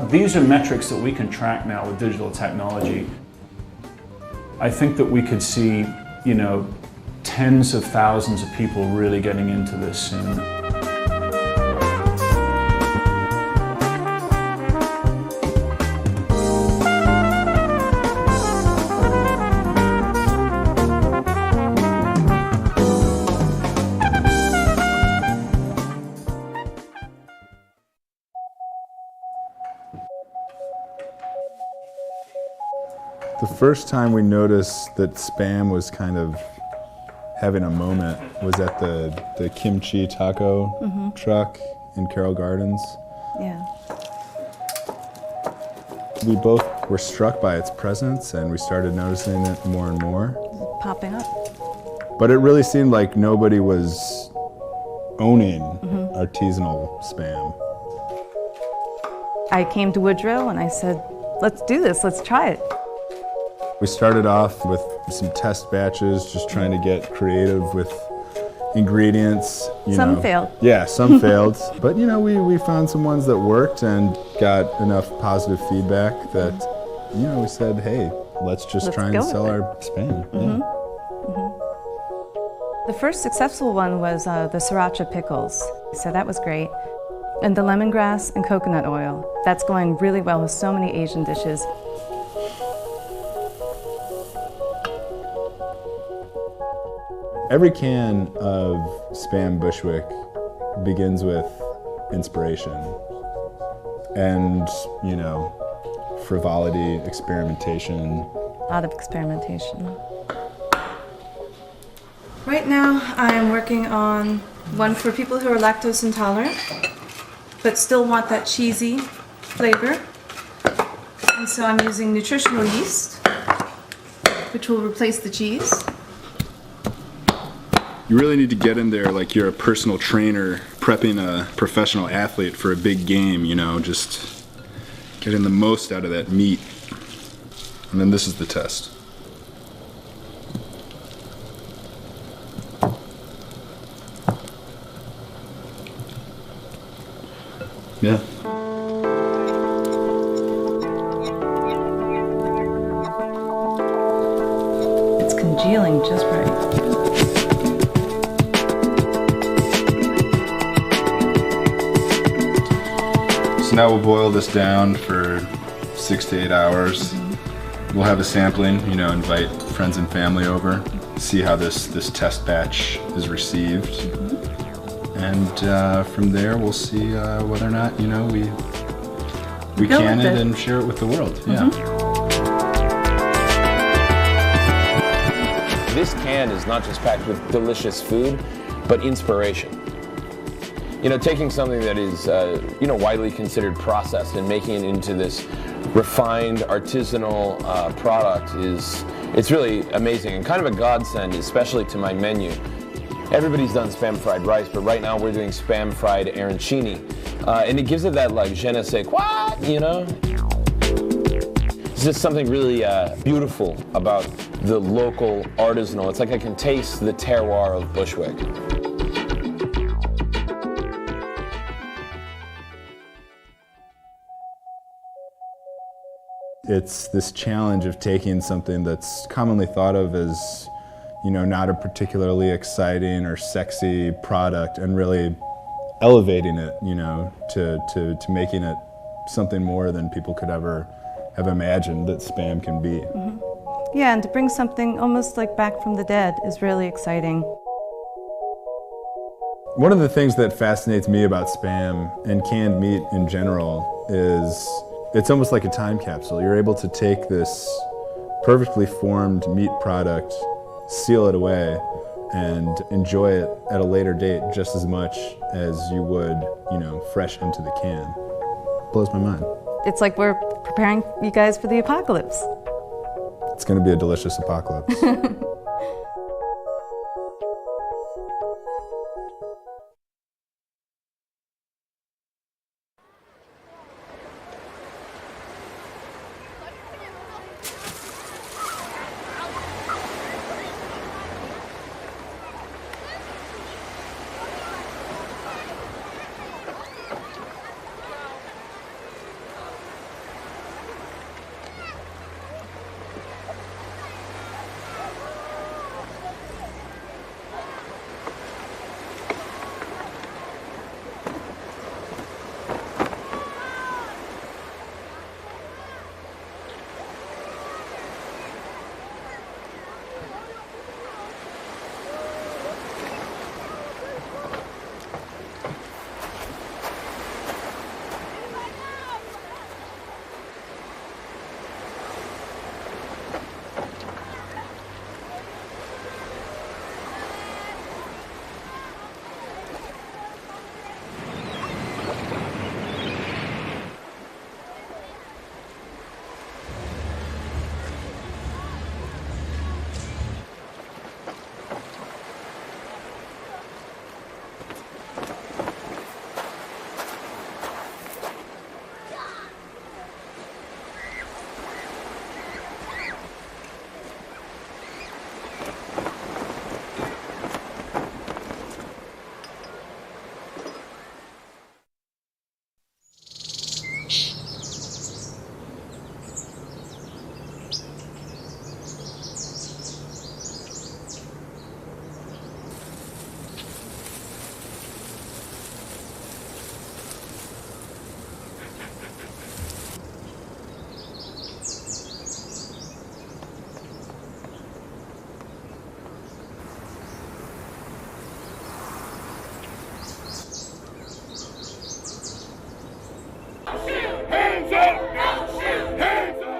These are metrics that we can track now with digital technology. I think that we could see, you know, tens of thousands of people really getting into this soon. The first time we noticed that Spam was kind of having a moment was at the kimchi taco truck in Carroll Gardens. Yeah. We both were struck by its presence and we started noticing it more and more. Popping up. But it really seemed like nobody was owning artisanal Spam. I came to Woodrow and I said, let's do this, let's try it. We started off with some test batches, just trying to get creative with ingredients. Some failed. Yeah, some failed. But you know, we found some ones that worked and got enough positive feedback that, you know, we said, hey, let's try and sell our Spam. Yeah. The first successful one was the sriracha pickles. So that was great. And the lemongrass and coconut oil. That's going really well with so many Asian dishes. Every can of Spam Bushwick begins with inspiration and, you know, frivolity, experimentation. A lot of experimentation. Right now, I am working on one for people who are lactose intolerant, but still want that cheesy flavor. And so I'm using nutritional yeast, which will replace the cheese. You really need to get in there like you're a personal trainer prepping a professional athlete for a big game, you know, just getting the most out of that meat. And then this is the test. Yeah. It's congealing just right. So now we'll boil this down for 6 to 8 hours. We'll have a sampling, you know, invite friends and family over, see how this test batch is received. And from there we'll see whether or not, you know, we can it and share it with the world. Yeah. This can is not just packed with delicious food, but inspiration. You know, taking something that is, you know, widely considered processed and making it into this refined, artisanal product it's really amazing and kind of a godsend, especially to my menu. Everybody's done Spam fried rice, but right now we're doing Spam fried arancini. And it gives it that, like, je ne sais quoi, you know? It's just something really beautiful about the local artisanal. It's like I can taste the terroir of Bushwick. It's this challenge of taking something that's commonly thought of as, you know, not a particularly exciting or sexy product, and really elevating it, you know, to making it something more than people could ever have imagined that spam can be. Yeah, and to bring something almost like back from the dead is really exciting. One of the things that fascinates me about spam and canned meat in general is it's almost like a time capsule. You're able to take this perfectly formed meat product, seal it away, and enjoy it at a later date just as much as you would, you know, fresh into the can. Blows my mind. It's like we're preparing you guys for the apocalypse. It's going to be a delicious apocalypse.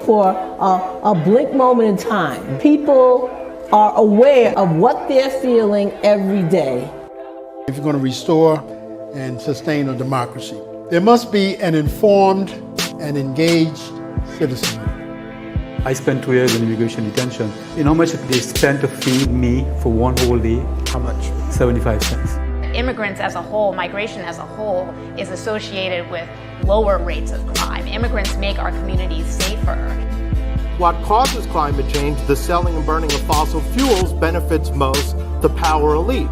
For a blink moment in time, people are aware of what they're feeling every day. If you're going to restore and sustain a democracy, there must be an informed and engaged citizenry. I spent 2 years in immigration detention. You know how much they spent to feed me for one whole day? How much? 75 cents. Immigrants as a whole, migration as a whole, is associated with lower rates of crime. Immigrants make our communities safer. What causes climate change, the selling and burning of fossil fuels, benefits most the power elite.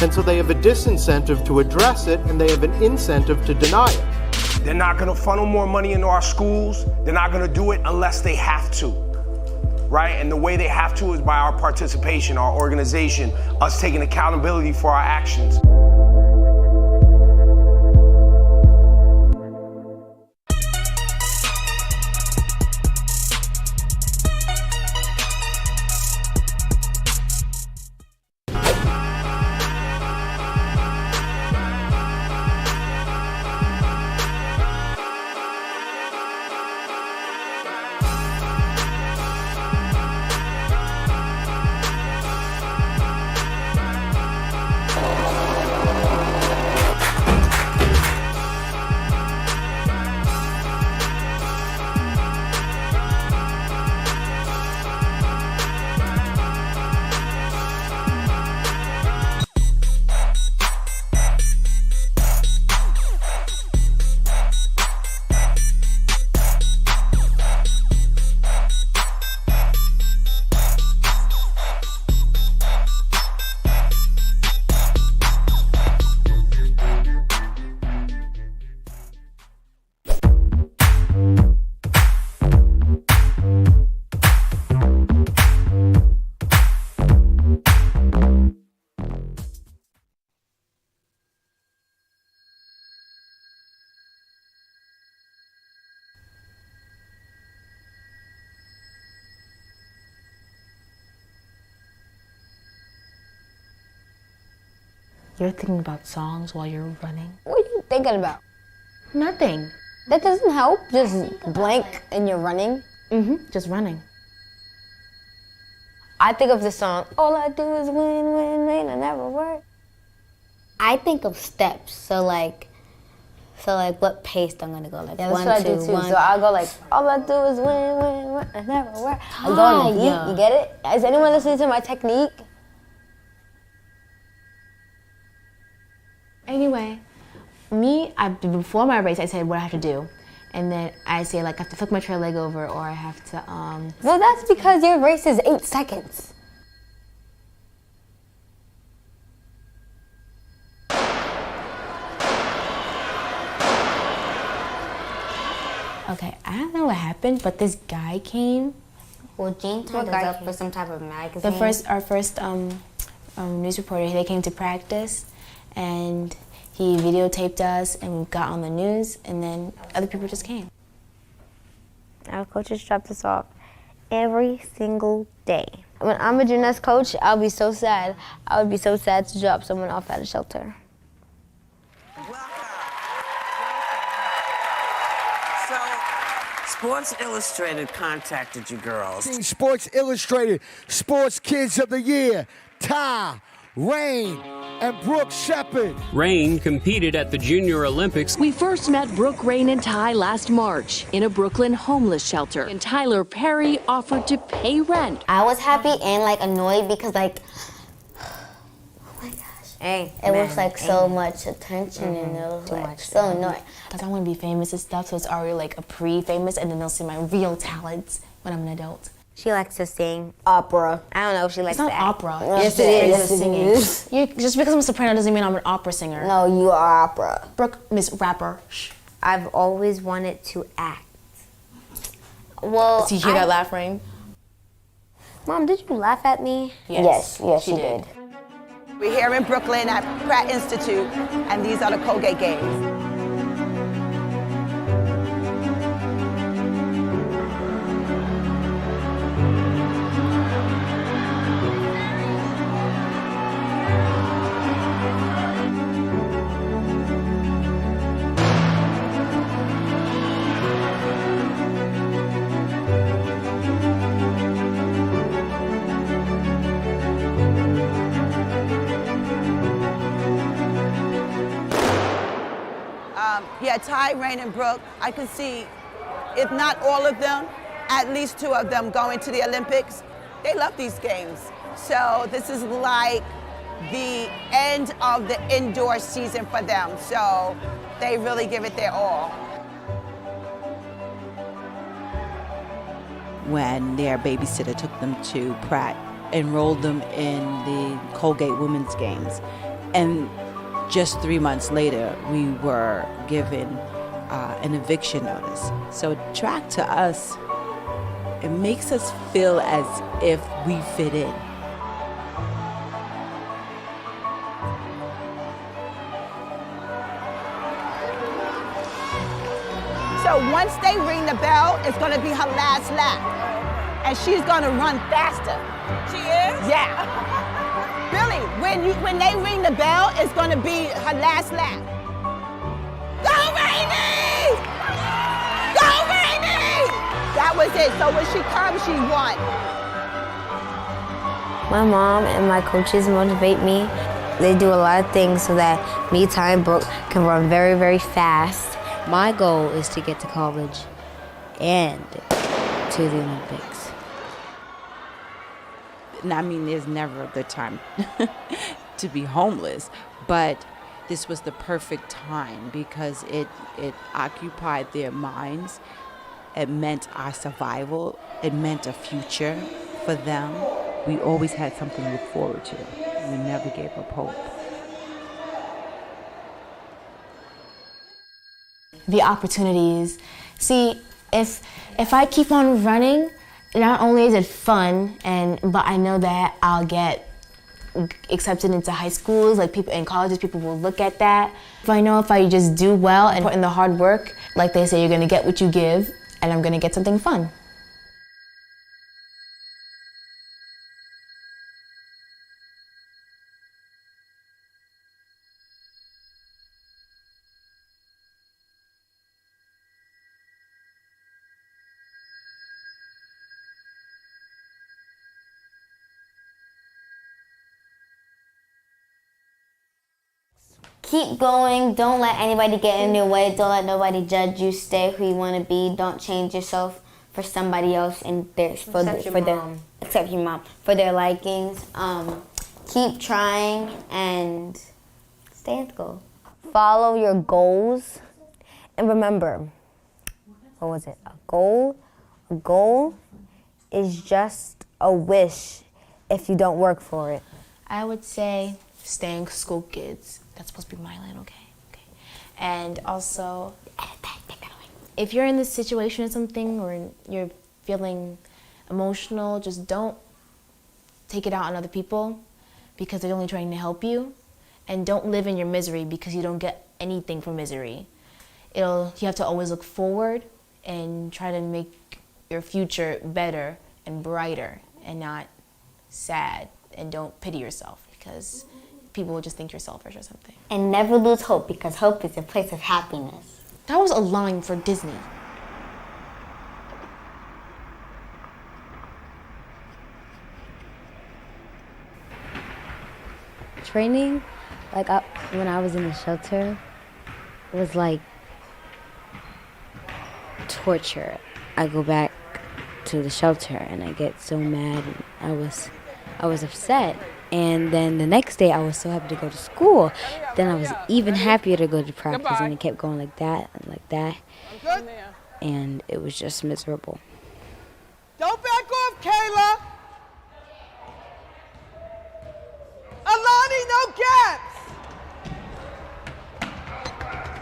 And so they have a disincentive to address it, and they have an incentive to deny it. They're not gonna funnel more money into our schools. They're not gonna do it unless they have to, right? And the way they have to is by our participation, our organization, us taking accountability for our actions. You're thinking about songs while you're running? What are you thinking about? Nothing. That doesn't help. Just blank and you're running. Just running. I think of the song, all I do is win, win, win, I never work. I think of steps, so like what pace I'm gonna go, like Yeah, that's 1, what I 2, do too. 1. So I'll go like, all I do is win, win, win, I never work. I go on the beat, you get it? Is anyone listening to my technique? Anyway, before my race, I said what I have to do. And then I say, like, I have to flick my trail leg over, or I have to, Well, that's because your race is 8 seconds. Okay, I don't know what happened, but this guy came. Well, Gene turned us up for some type of magazine. Our first news reporter, they came to practice, and he videotaped us, and we got on the news, and then other people just came. Our coaches dropped us off every single day. When I'm a gymnast coach, I'll be so sad. I would be so sad to drop someone off at a shelter. So, Sports Illustrated contacted you girls. Sports Illustrated Sports Kids of the Year, Ty, Rain, and Brooke Shepard. Rain competed at the Junior Olympics. We first met Brooke, Rain, and Ty last March in a Brooklyn homeless shelter, and Tyler Perry offered to pay rent. I was happy and like annoyed because like, oh my gosh, it was like so much attention and it was like so annoying. Because I want to be famous and stuff, so it's already like a pre-famous, and then they'll see my real talents when I'm an adult. She likes to sing opera. I don't know if she likes It's not to act. opera. Yes, it is. It's singing. Just because I'm a soprano doesn't mean I'm an opera singer. No, you are opera. Brooke, Miss Rapper. Shh. I've always wanted to act. Well, So you hear that laugh, Rain? Mom, did you laugh at me? Yes, she did. We're here in Brooklyn at Pratt Institute, and these are the Colgate Games. Yeah, Ty, Rain, and Brooke, I can see, if not all of them, at least 2 of them going to the Olympics. They love these games. So this is like the end of the indoor season for them. So they really give it their all. When their babysitter took them to Pratt, enrolled them in the Colgate Women's Games. And just 3 months later, we were given an eviction notice. So track to us, it makes us feel as if we fit in. So once they ring the bell, it's gonna be her last lap. And she's gonna run faster. She is? Yeah. Billy, when they ring the bell, it's gonna be her last lap. Go Rainy! Go Rainy! That was it. So when she comes, she won. My mom and my coaches motivate me. They do a lot of things so that me, Ty, and Brooke can run very, very fast. My goal is to get to college and to the Olympics. And I mean, there's never a good time to be homeless, but this was the perfect time because it occupied their minds. It meant our survival. It meant a future for them. We always had something to look forward to. We never gave up hope. The opportunities. See, if I keep on running, not only is it fun, but I know that I'll get accepted into high schools, like people in colleges, people will look at that. If I just do well and put in the hard work, like they say, you're gonna get what you give, and I'm gonna get something fun. keep going. Don't let anybody get in your way. Don't let nobody judge you. Stay who you want to be. Don't change yourself for somebody else and except your mom for their likings. Keep trying and stay at the goal. Follow your goals and remember, what was it? A goal is just a wish if you don't work for it. I would say stay in school, kids. That's supposed to be my line, okay? And also, if you're in this situation or something, or you're feeling emotional, just don't take it out on other people because they're only trying to help you. And don't live in your misery because you don't get anything from misery. You have to always look forward and try to make your future better and brighter and not sad. And don't pity yourself because people will just think you're selfish or something. And never lose hope because hope is a place of happiness. That was a line for Disney. Training, like when I was in the shelter, was like torture. I go back to the shelter and I get so mad and I was upset. And then the next day I was so happy to go to school. Then I was even happier to go to practice, and it kept going like that and like that. And it was just miserable. Don't back off, Kayla. Alani, no gaps.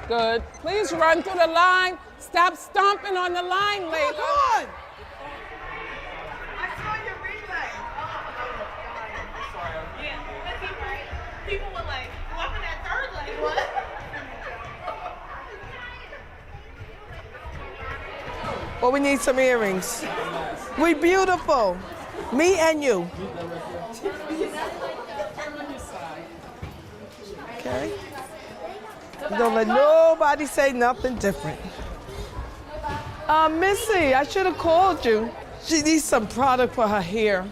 Good. Please run through the line. Stop stomping on the line, Layla. Come on. People were like, walking that third lane, what? Well, we need some earrings. We beautiful. Me and you. Okay? Don't let nobody say nothing different. Missy, I should have called you. She needs some product for her hair.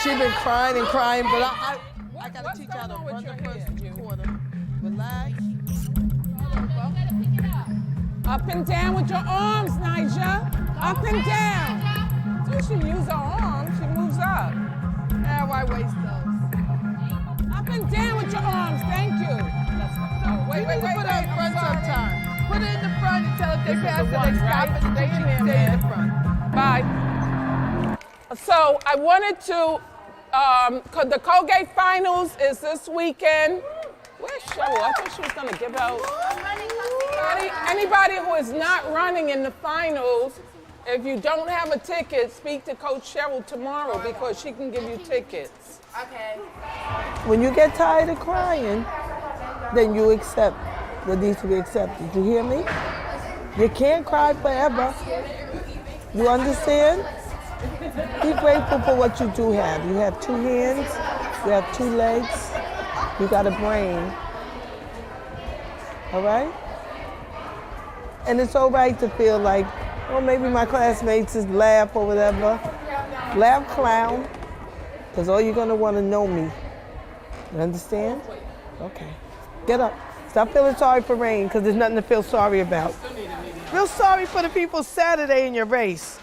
She's been crying and crying, but I gotta teach her how to run the first quarter. Relax. Up and down with your arms, Nyjah. Up and down. So she use her arms, she moves up. Yeah, why waste those? Up and down with your arms, thank you. Wait, put her in front sometime. Put her in the front and tell her if they pass her, they stop it, and she can stay in the front. Bye. So I wanted to, the Colgate Finals is this weekend. Where's Cheryl? I thought she was gonna give out. Anybody who is not running in the finals, if you don't have a ticket, speak to Coach Cheryl tomorrow because she can give you tickets. Okay. When you get tired of crying, then you accept what needs to be accepted. You hear me? You can't cry forever. You understand? Be grateful for what you do have. You have 2 hands, you have 2 legs, you got a brain. All right? And it's all right to feel like, oh, maybe my classmates just laugh or whatever. Laugh, clown, because all you're gonna wanna know me. You understand? Okay. Get up. Stop feeling sorry for Rain, because there's nothing to feel sorry about. Feel sorry for the people Saturday in your race.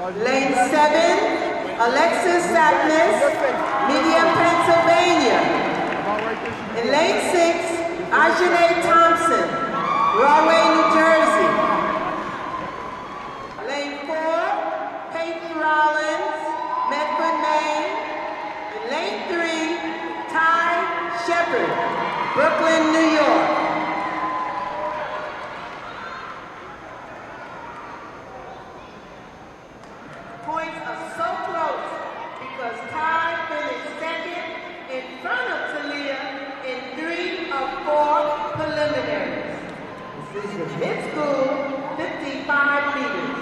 Lane 7, Alexis Sapnis, Media, Pennsylvania. In lane 6, Ajane Thompson, Rahway, New Jersey. Lane 4, Peyton Rollins, Medford, Maine. In lane 3, Ty Shepard, Brooklyn, New York. Points are so close because Ty finished second in front of Talia in 3 of 4 preliminaries. This is the mid-school 55 meters.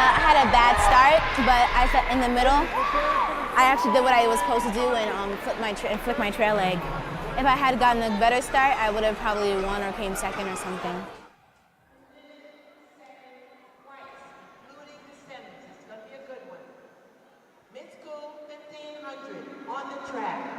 I had a bad start, but I said in the middle, I actually did what I was supposed to do and flipped my trail leg. If I had gotten a better start, I would have probably won or came second or something. Mid-school 1500 on the track.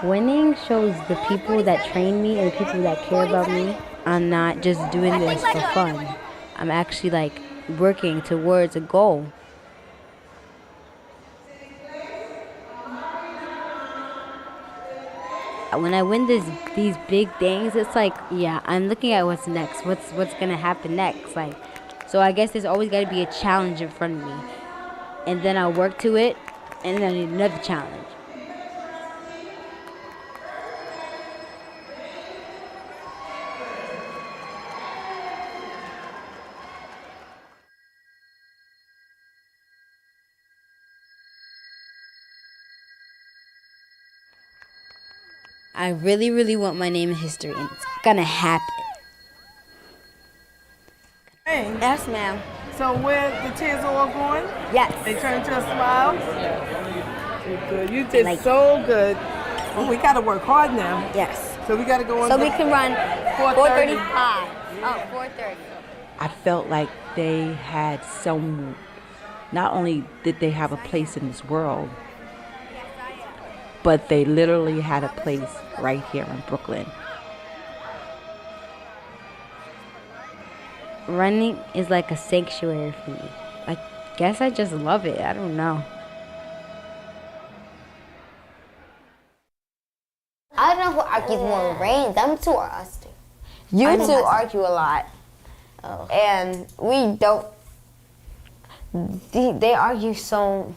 Winning shows the people that train me and the people that care about me, I'm not just doing this for fun. I'm actually like working towards a goal. When I win these big things, it's like, yeah, I'm looking at what's next. What's gonna happen next? Like, so I guess there's always got to be a challenge in front of me, and then I'll work to it, and then another challenge. I really, really want my name in history, and it's gonna happen. Hey. Yes, ma'am. So where the tears are all going? Yes. They turn to a smile? You're good. You did so good. Well, we gotta work hard now. Yes. So we gotta go on. So we can run 4:35. 4:30. Oh, 4:30. I felt like they had not only did they have a place in this world, but they literally had a place right here in Brooklyn. Running is like a sanctuary for me. I guess I just love it. I don't know. I don't know who argues more, Rain. Them two or us two? You two argue a lot. Oh. And we don't. They argue so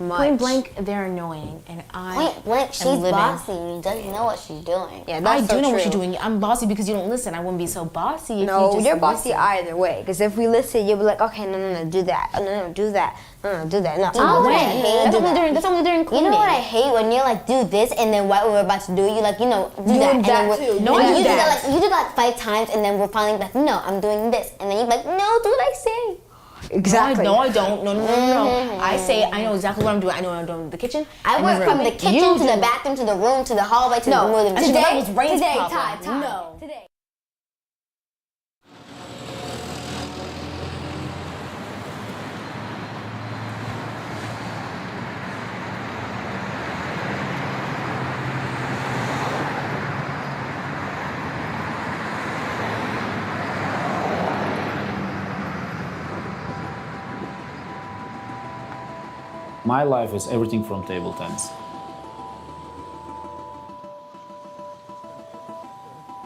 much. Point blank, they're annoying, and I Point blank, she's bossy and doesn't know what she's doing. Yeah, that's I do so know what true. she's doing. I'm bossy because you don't listen. I wouldn't be so bossy if No, you just you're bossy listen. either way. Because if we listen, you'll be like, okay, no, do that. Oh, no, do that. No, do that. No, That's only during You cleaning. know what I hate when you're like, do this, and then what we're about to do, you like, do that. And then too. No, I do you that. You do that like 5 times, and then we're finally like, no, I'm doing this, and then you're like, no, do what I say. Exactly. No, I don't. No. I say I know exactly what I'm doing. I know what I'm doing in the kitchen. I went from the kitchen to the bathroom to the room to the hallway to the room. That was Ray's today, problem. Ty. No. Today. My life is everything from table tennis.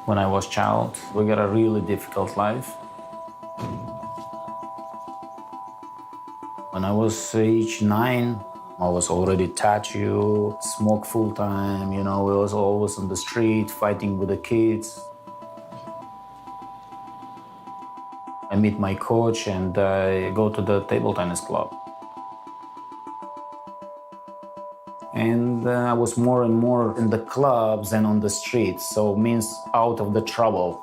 When I was a child, we got a really difficult life. When I was age 9, I was already tattooed, smoke full time, we was always on the street fighting with the kids. I meet my coach and I go to the table tennis club. And I was more and more in the clubs than on the streets, so means out of the trouble.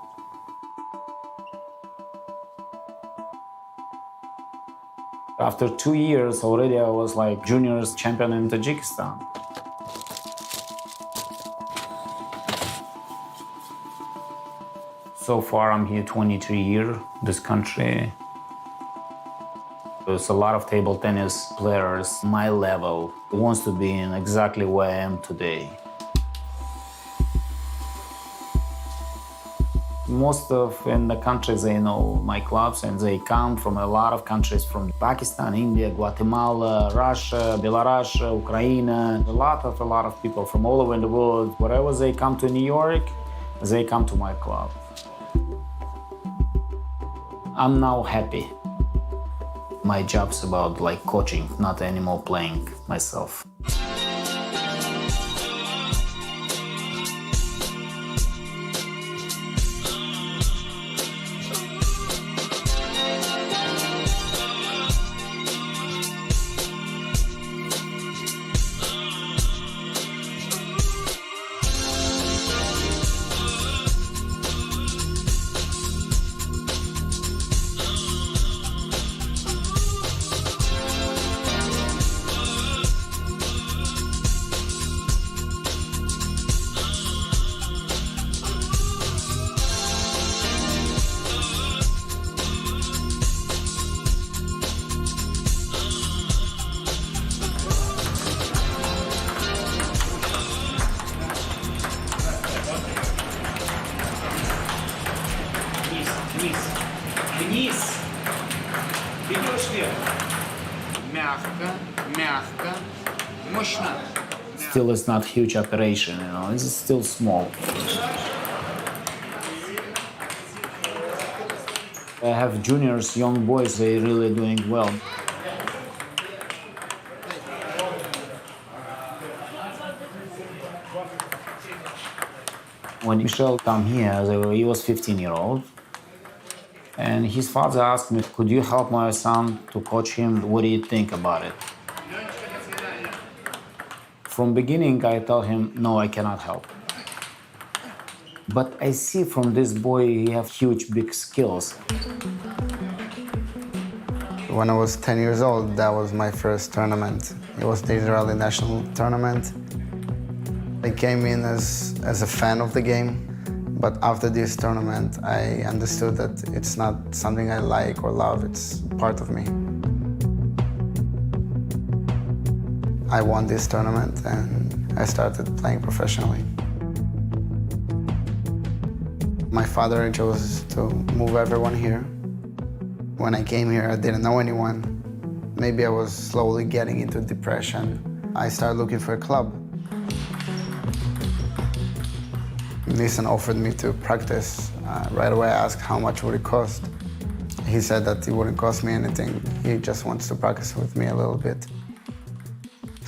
After 2 years already, I was like juniors champion in Tajikistan. So far, I'm here 23 years, this country. There's a lot of table tennis players, my level, who wants to be in exactly where I am today. Most of in the countries, they know my clubs and they come from a lot of countries, from Pakistan, India, Guatemala, Russia, Belarus, Ukraine. A lot of people from all over the world. Wherever they come to New York, they come to my club. I'm now happy. My job's about like coaching, not anymore playing myself. Вниз. Идешь вверх. Мягко, мягко, мощно. Still, it's not huge operation, it's still small. I have juniors, young boys, they're really doing well. When Michel came here, he was 15-year-old. And his father asked me, could you help my son to coach him? What do you think about it? From beginning, I told him, no, I cannot help. But I see from this boy, he has huge, big skills. When I was 10 years old, that was my first tournament. It was the Israeli national tournament. I came in as a fan of the game. But after this tournament, I understood that it's not something I like or love, it's part of me. I won this tournament and I started playing professionally. My father chose to move everyone here. When I came here, I didn't know anyone. Maybe I was slowly getting into depression. I started looking for a club. Nissan offered me to practice. Right away I asked how much would it cost. He said that it wouldn't cost me anything. He just wants to practice with me a little bit.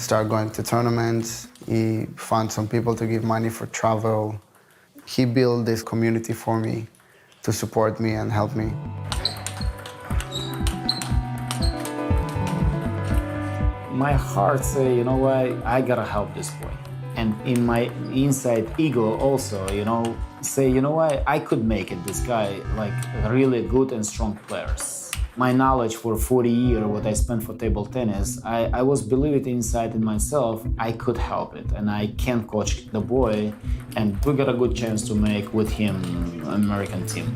started going to tournaments. He found some people to give money for travel. He built this community for me to support me and help me. My heart say, you know what, I gotta help this boy. And in my inside ego also, you know, say, you know what, I could make it, this guy, like really good and strong players. My knowledge for 40 years, what I spent for table tennis, I was believing inside in myself, I could help it and I can coach the boy and we got a good chance to make with him American team.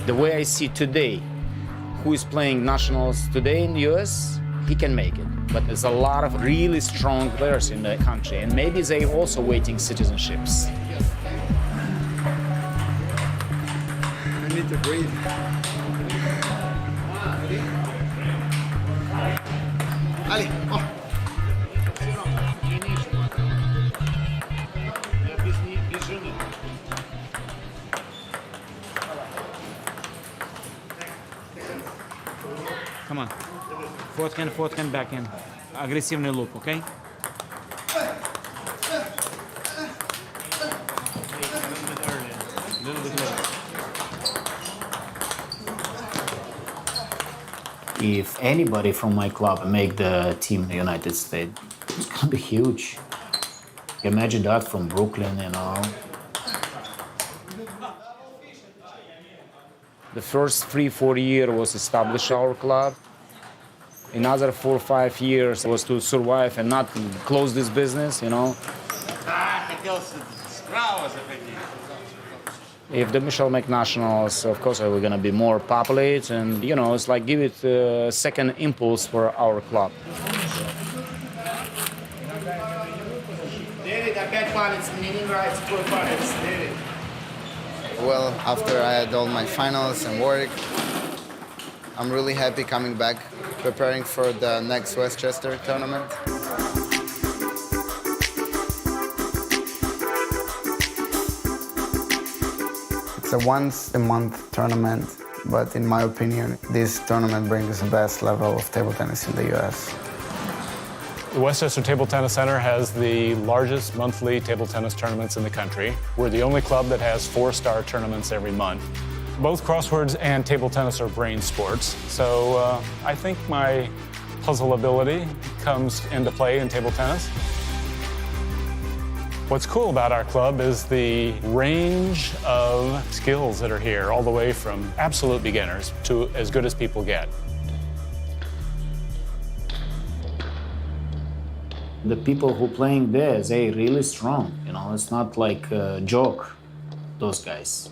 The way I see today, who is playing nationals today in the US, he can make it. But there's a lot of really strong players in the country, and maybe they're also waiting citizenships. I need to breathe. Ali, oh. Come on. Forehand, backhand. Aggressive loop, okay? If anybody from my club make the team in the United States, it's gonna be huge. Imagine that from Brooklyn, you know. The first 3-4 years was establish our club. Another 4 or 5 years was to survive and not close this business, you know. If the Michelle make nationals, of course, we're gonna be more populated, and you know, it's like give it a second impulse for our club. Well, after I had all my finals and work, I'm really happy coming back, preparing for the next Westchester tournament. It's a once-a-month tournament, but in my opinion, this tournament brings the best level of table tennis in the US. The Westchester Table Tennis Center has the largest monthly table tennis tournaments in the country. We're the only club that has 4-star tournaments every month. Both crosswords and table tennis are brain sports, so I think my puzzle ability comes into play in table tennis. What's cool about our club is the range of skills that are here, all the way from absolute beginners to as good as people get. The people who playing there, they really strong, you know, it's not like a joke, those guys.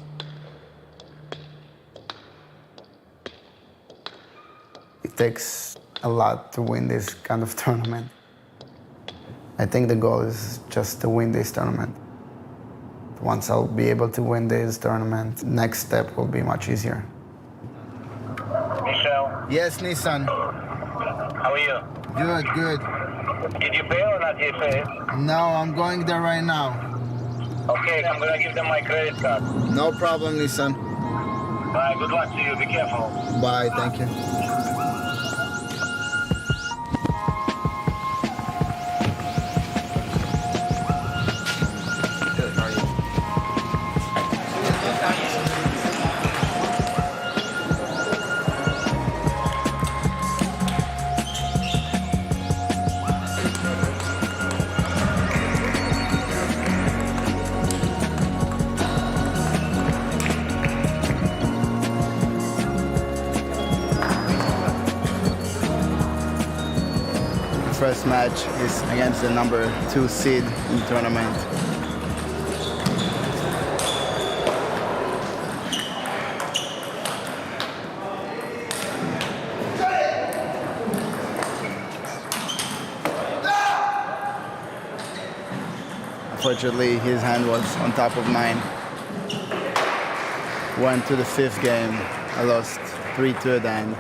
It takes a lot to win this kind of tournament. I think the goal is just to win this tournament. Once I'll be able to win this tournament, next step will be much easier. Michelle? Yes, Nissan. How are you? Good, good. Did you pay or not yet? No, I'm going there right now. Okay, I'm gonna give them my credit card. No problem, Nissan. All right, good luck to you. Be careful. Bye, thank you. First match is against the number 2 seed in the tournament. Unfortunately, his hand was on top of mine. Went to the 5th game. I lost 3-2 at the end.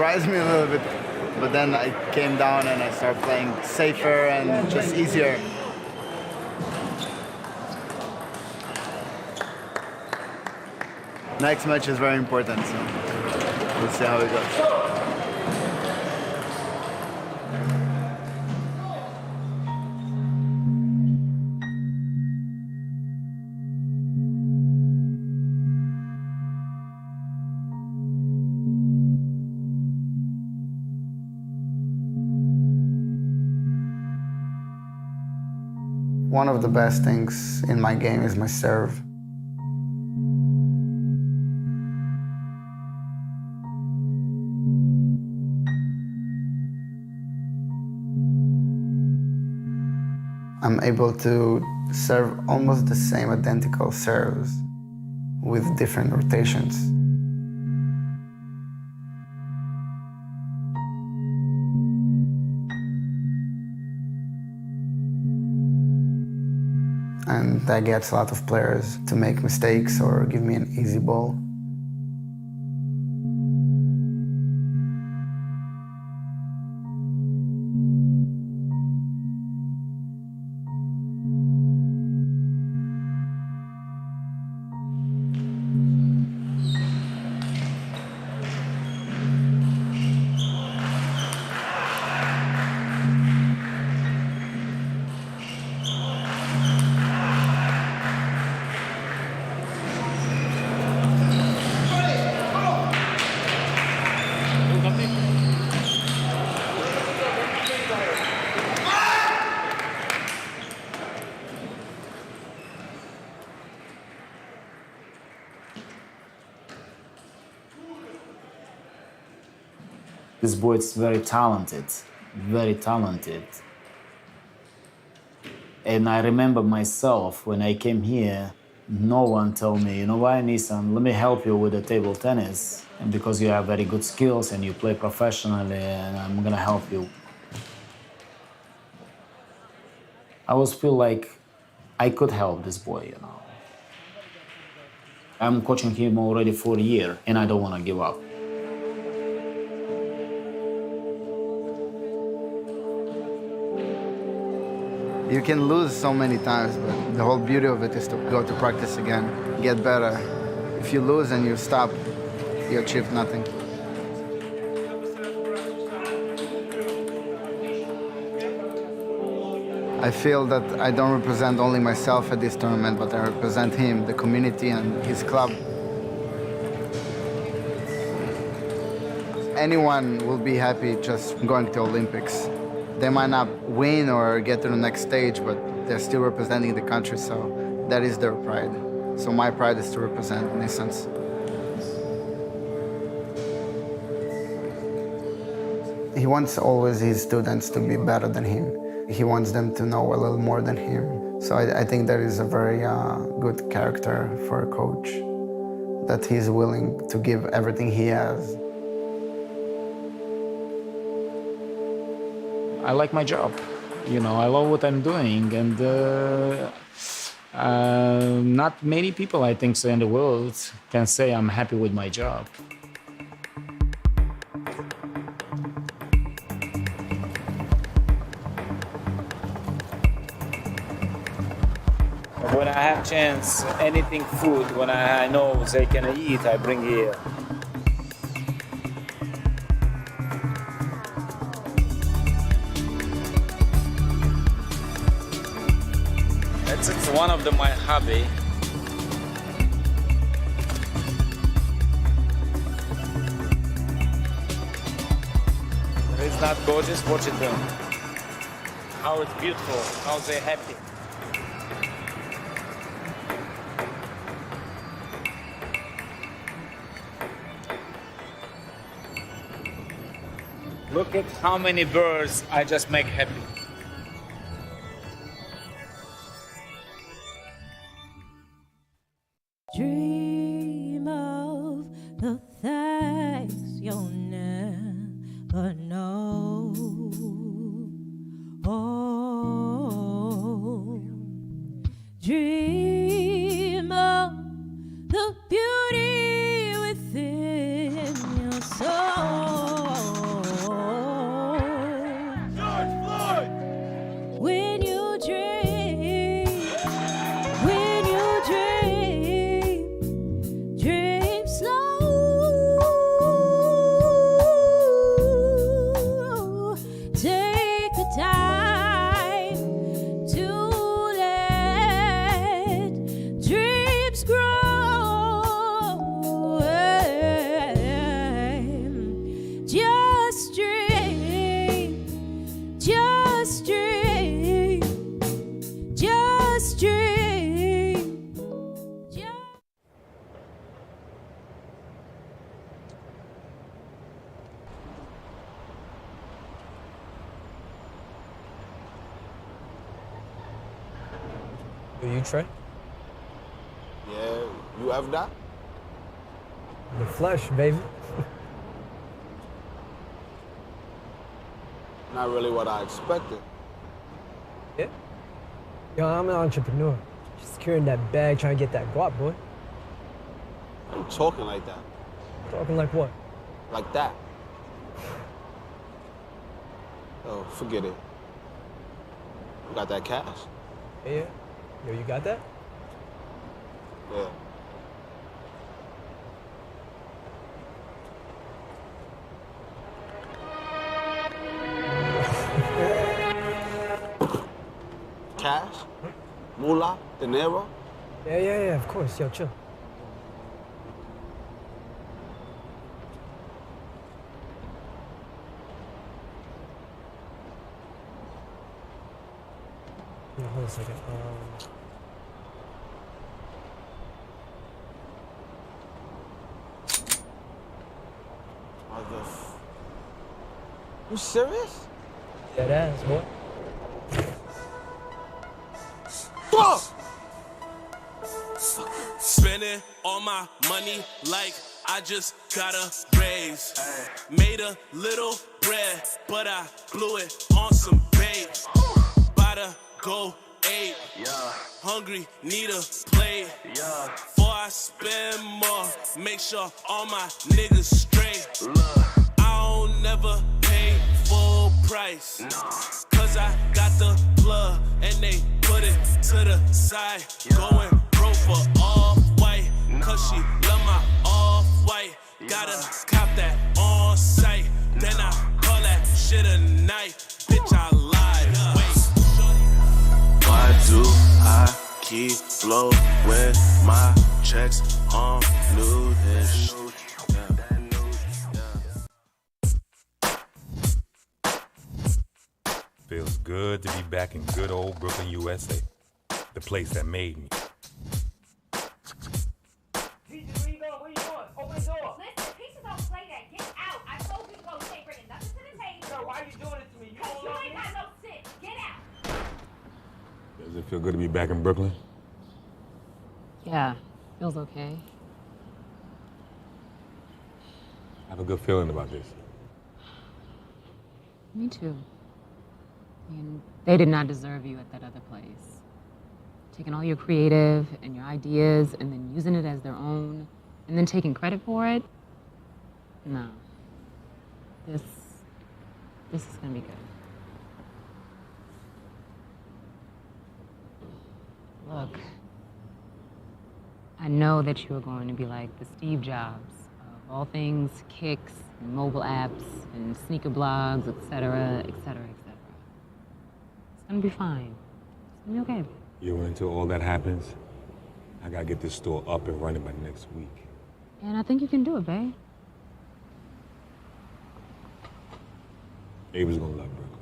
surprised me a little bit. But then I came down and I started playing safer and just easier. Next match is very important, so we'll see how it goes. One of the best things in my game is my serve. I'm able to serve almost the same identical serves with different rotations. And that gets a lot of players to make mistakes or give me an easy ball. This boy is very talented, very talented. And I remember myself when I came here, no one told me, you know what, Nissan, let me help you with the table tennis. And because you have very good skills and you play professionally, and I'm gonna help you. I always feel like I could help this boy, you know. I'm coaching him already for a year, and I don't wanna give up. You can lose so many times, but the whole beauty of it is to go to practice again, get better. If you lose and you stop, you achieve nothing. I feel that I don't represent only myself at this tournament, but I represent him, the community, and his club. Anyone will be happy just going to Olympics. They might not win or get to the next stage, but they're still representing the country, so that is their pride. So my pride is to represent Nissans. He wants always his students to be better than him. He wants them to know a little more than him. So I think that is a very good character for a coach, that he's willing to give everything he has. I like my job. You know, I love what I'm doing, and not many people, I think so, in the world can say I'm happy with my job. When I have chance, anything food, when I know they can eat, I bring here. It's one of my hobby. It's not gorgeous, watch it them. How it's beautiful, how they're happy. Look at how many birds I just make happy. Dream of the things you'll never know. Oh, dream of the beauty within your soul. You, Trey? Yeah, you ever die? The flesh, baby. Not really what I expected. Yeah? Yo, I'm an entrepreneur. Just carrying that bag, trying to get that guap, boy. Why you talking like that? Talking like what? Like that. Oh, forget it. You got that cash? Yeah. Yo, you got that? Yeah. Cash? Moolah? Dinero? Yeah, of course. Yo, chill. Yeah, hold a second. You serious? Dead ass, boy. Spending all my money like I just got a raise. Made a little bread, but I blew it on some bait. About to go 8. Hungry, need a plate. Before I spend more, make sure all my niggas straight. I don't never pay full price. Cause I got the plug and they put it to the side. Going pro for off-white. Cause she love my off-white. Gotta cop that on sight. Then I call that shit a night. Bitch, I lied. Wait. Why do I keep blowing my checks on new dish? Feels good to be back in good old Brooklyn, USA. The place that made me. Listen, pieces don't play that. Get out. I told you to go. You ain't bringing nothing to the table. Girl, why are you doing it to me? Because you ain't got no sense. Get out. Does it feel good to be back in Brooklyn? Yeah, feels okay. I have a good feeling about this. Me too. I mean, they did not deserve you at that other place. Taking all your creative and your ideas and then using it as their own and then taking credit for it? No. This is gonna be good. Look, I know that you are going to be like the Steve Jobs of all things kicks, and mobile apps, and sneaker blogs, etc., etc., etc. It's gonna be fine. It's gonna be okay. You know, until all that happens, I gotta get this store up and running by next week. And I think you can do it, babe. Ava's gonna love Brooklyn.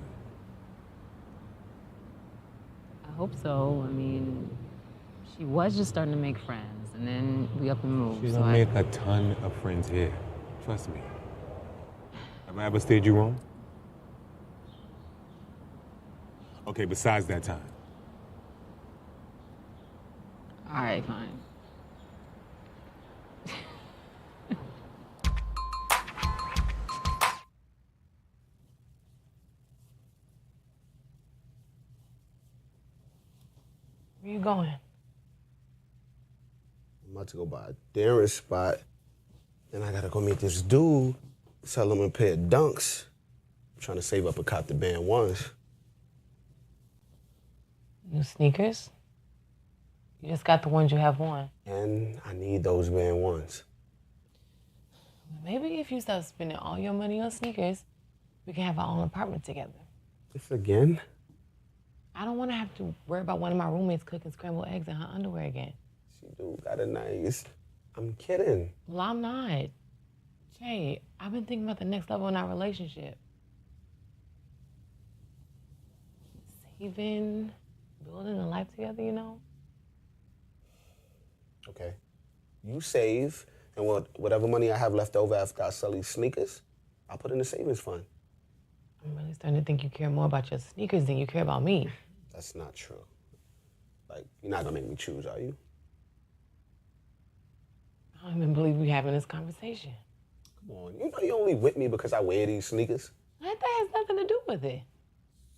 I hope so. I mean, she was just starting to make friends, and then we up and moved. She's so gonna make a ton of friends here. Trust me. Have I ever steered you wrong? Okay, besides that time. All right, fine. Where you going? I'm about to go buy a dance spot. Then I gotta go meet this dude, sell him a pair of dunks. I'm trying to save up a cop the band ones. New sneakers? You just got the ones you have on. And I need those band ones. Maybe if you start spending all your money on sneakers, we can have our own apartment together. This again? I don't want to have to worry about one of my roommates cooking scrambled eggs in her underwear again. She do got a nice. I'm kidding. Well, I'm not. Jay, I've been thinking about the next level in our relationship. Saving, building a life together, you know? Okay. You save, and whatever money I have left over after I sell these sneakers, I'll put in the savings fund. I'm really starting to think you care more about your sneakers than you care about me. That's not true. Like, you're not gonna make me choose, are you? I don't even believe we're having this conversation. Come on, you know you only with me because I wear these sneakers. That has nothing to do with it.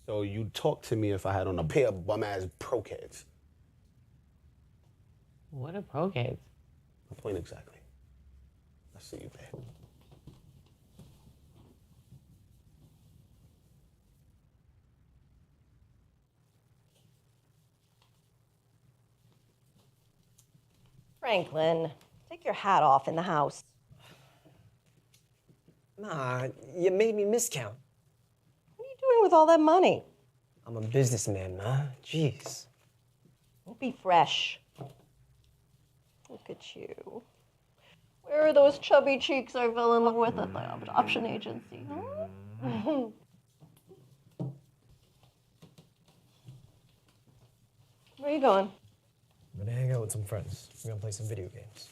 So you talk to me if I had on a pair of bum-ass Pro-Cats. What are Pro-Cats? My point exactly. I see you, babe. Franklin, take your hat off in the house. Nah, you made me miscount. What are you doing with all that money? I'm a businessman, Ma. Jeez. Don't be fresh. Look at you. Where are those chubby cheeks I fell in love with at the adoption agency? Huh? Where are you going? I'm gonna hang out with some friends. We're gonna play some video games.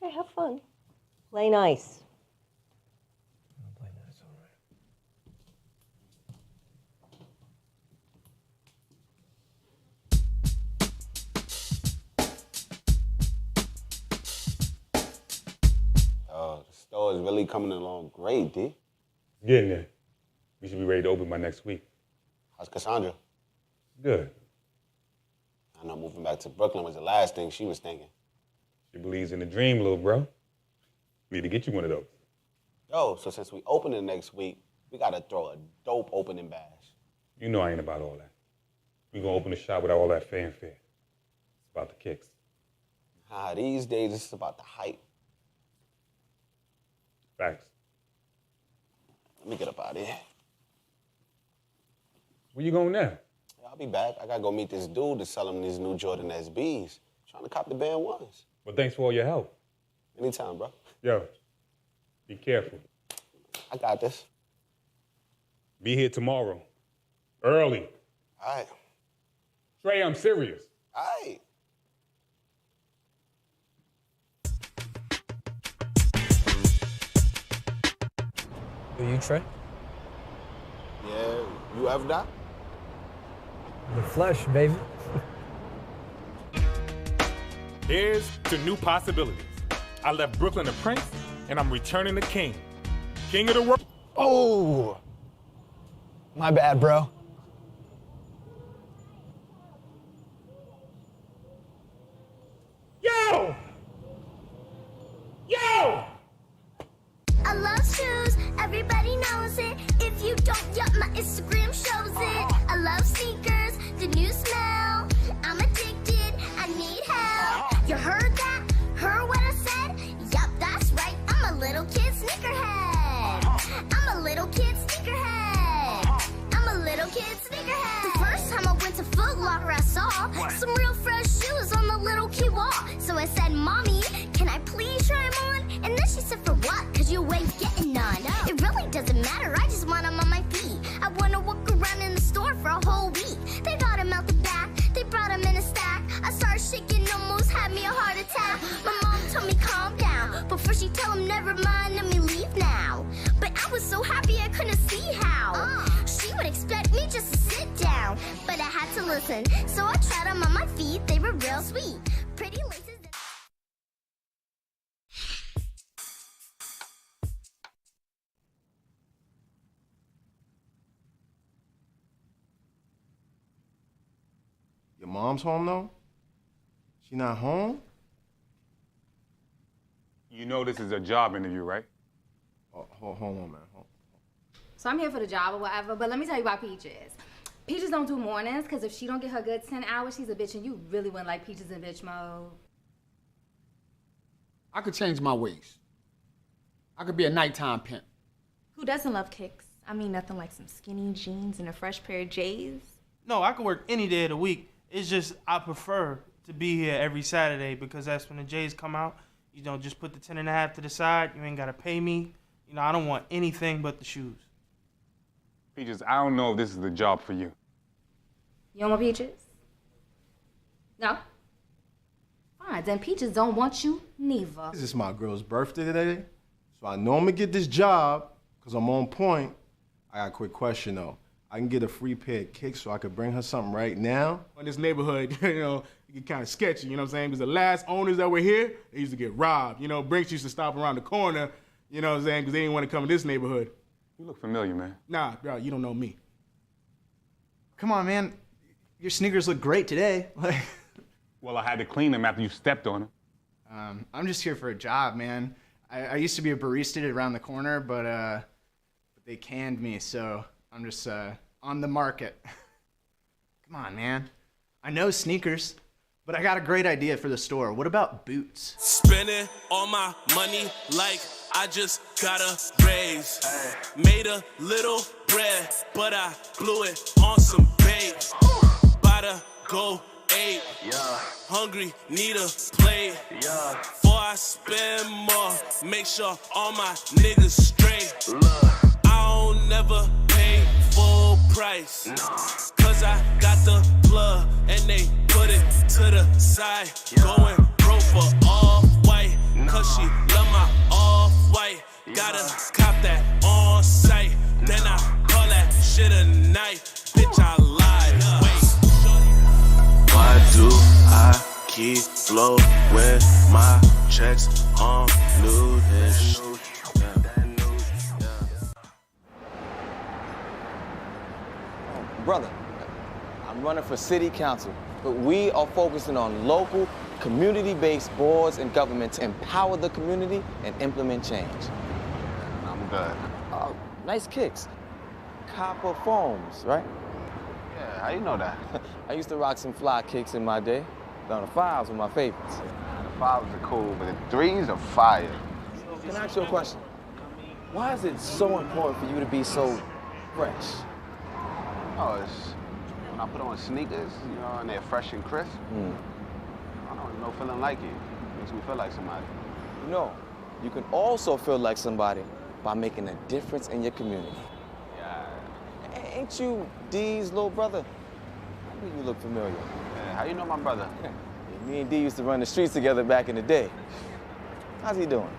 Okay, have fun. Play nice. I'll play nice, all Oh, the store is really coming along great, D. Getting there. We should be ready to open by next week. How's Cassandra? Good. I know moving back to Brooklyn was the last thing she was thinking. She believes in the dream, little bro. Need to get you one of those. Yo, so since we open it next week, we gotta throw a dope opening bash. You know I ain't about all that. We gonna open the shop without all that fanfare. It's about the kicks. These days it's about the hype. Facts. Let me get up out of here. Where you going now? I'll be back. I gotta go meet this dude to sell him these new Jordan SBs. Trying to cop the band ones. Well, thanks for all your help. Anytime, bro. Yo, be careful. I got this. Be here tomorrow. Early. All right. Trey, I'm serious. All right. Who you, Trey? Yeah, you ever die? The flesh, baby. Here's to new possibilities. I left Brooklyn a prince, and I'm returning the king. King of the world. Oh! My bad, bro. Yo! Yo! I love shoes, everybody knows it. If you don't, yup, my Instagram shows it. I love sneakers, the new smell. I'm addicted, I need help. You heard that? Heard what I said? Yup, that's right, I'm a little kid sneakerhead. I'm a little kid sneakerhead. I'm a little kid sneakerhead. The first time I went to Foot Locker, I saw some real fresh shoes on the little key wall. So I said, Mommy, can I please try them on? And then she said, for what? Cause you ain't getting none. It really doesn't matter, I just want them on my feet. I wanna walk around in the store for a whole week. They got them out the back, they brought them in a stack. I started shaking, almost had me a heart attack. My mom told me calm down, before she tell him never mind, let me leave now. But I was so happy I couldn't see how. She would expect me just to sit down, but I had to listen. So I tried them on my feet, they were real sweet. Pretty laces. Your mom's home though? She not home? You know this is a job interview, right? Oh, hold on, man. So I'm here for the job or whatever, but let me tell you about Peaches. Peaches don't do mornings, because if she don't get her good 10 hours, she's a bitch, and you really wouldn't like Peaches in bitch mode. I could change my ways. I could be a nighttime pimp. Who doesn't love kicks? I mean, nothing like some skinny jeans and a fresh pair of J's. No, I could work any day of the week. It's just I prefer to be here every Saturday because that's when the J's come out. You know, just put the 10.5 to the side. You ain't got to pay me. You know, I don't want anything but the shoes. Peaches, I don't know if this is the job for you. You don't want Peaches? No? Fine, then Peaches don't want you neither. This is my girl's birthday today, so I know I'm gonna get this job because I'm on point. I got a quick question though. I can get a free pair of kicks so I could bring her something right now. In this neighborhood, you know, it get kind of sketchy, you know what I'm saying? Because the last owners that were here, they used to get robbed. You know, Brinks used to stop around the corner, you know what I'm saying, because they didn't want to come in this neighborhood. You look familiar, man. Nah, bro, you don't know me. Come on, man. Your sneakers look great today. Well, I had to clean them after you stepped on them. I'm just here for a job, man. I used to be a barista around the corner, but they canned me, so I'm just on the market. Come on, man. I know sneakers, but I got a great idea for the store. What about boots? Spending all my money like I just got a raise. Made a little bread, but I blew it on some bait. About to go 8. Hungry, need a plate. Before I spend more, make sure all my niggas straight. I don't never pay full price. Cause I got the plug and they put it to the side. Going broke for all white. Cause she love my all white. Gotta cop that on sight. Then I call that shit a night. Bitch, I lied. Wait. Why do I keep flow with my checks on new-ish? Brother, I'm running for city council, but we are focusing on local, community-based boards and government to empower the community and implement change. I'm good. Nice kicks. Copper foams, right? Yeah, how you know that? I used to rock some fly kicks in my day. Down the 5s were my favorites. The 5s are cool, but the 3s are fire. Can I ask you a question? Why is it so important for you to be so fresh? Oh, it's when I put on sneakers, you know, and they're fresh and crisp. I don't know, feeling like it makes me feel like somebody. No, you can also feel like somebody by making a difference in your community. Yeah. Ain't you D's little brother? I knew you look familiar. Yeah, how you know my brother? Me and D used to run the streets together back in the day. How's he doing?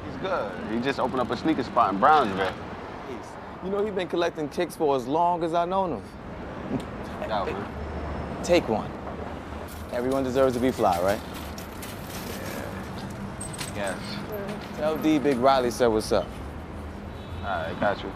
He's good. He just opened up a sneaker spot in Brownsville. You know, he's been collecting kicks for as long as I've known him. Take one. Everyone deserves to be fly, right? Yeah. Yes. Tell D Big Riley said what's up. All right, got you.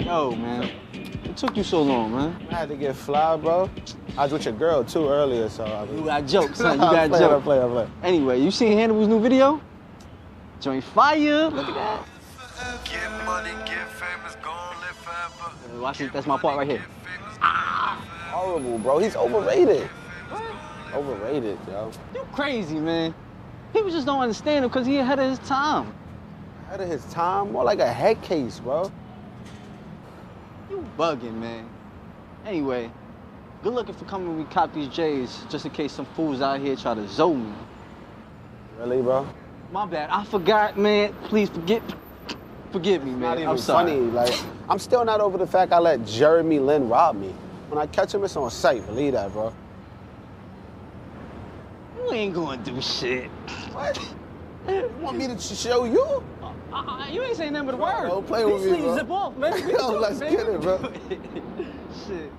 Yo, man. What took you so long, man? I had to get fly, bro. I was with your girl, too, earlier, so I mean... You got jokes, son. You got jokes. I play. Anyway, you seen Hannibal's new video? Joint fire. Look at that. Get money, get famous, gon' live forever. Watch it. That's my part right here. Horrible, bro. He's overrated. What? Overrated, yo. You crazy, man. People just don't understand him because he ahead of his time. Ahead of his time? More like a head case, bro. You bugging, man. Anyway, good looking for coming when we cop these J's, just in case some fools out here try to zoe me. Really, bro? My bad. I forgot, man. Please forgive me, man. Not even I'm sorry. funny. Like, I'm still not over the fact I let Jeremy Lin rob me. When I catch him, it's on sight. Believe that, bro. You ain't gonna do shit. What? You want me to show you? You ain't saying nothing but a word. Don't play with me, bro. Zip off, man. Yo, let's get it, bro. Shit.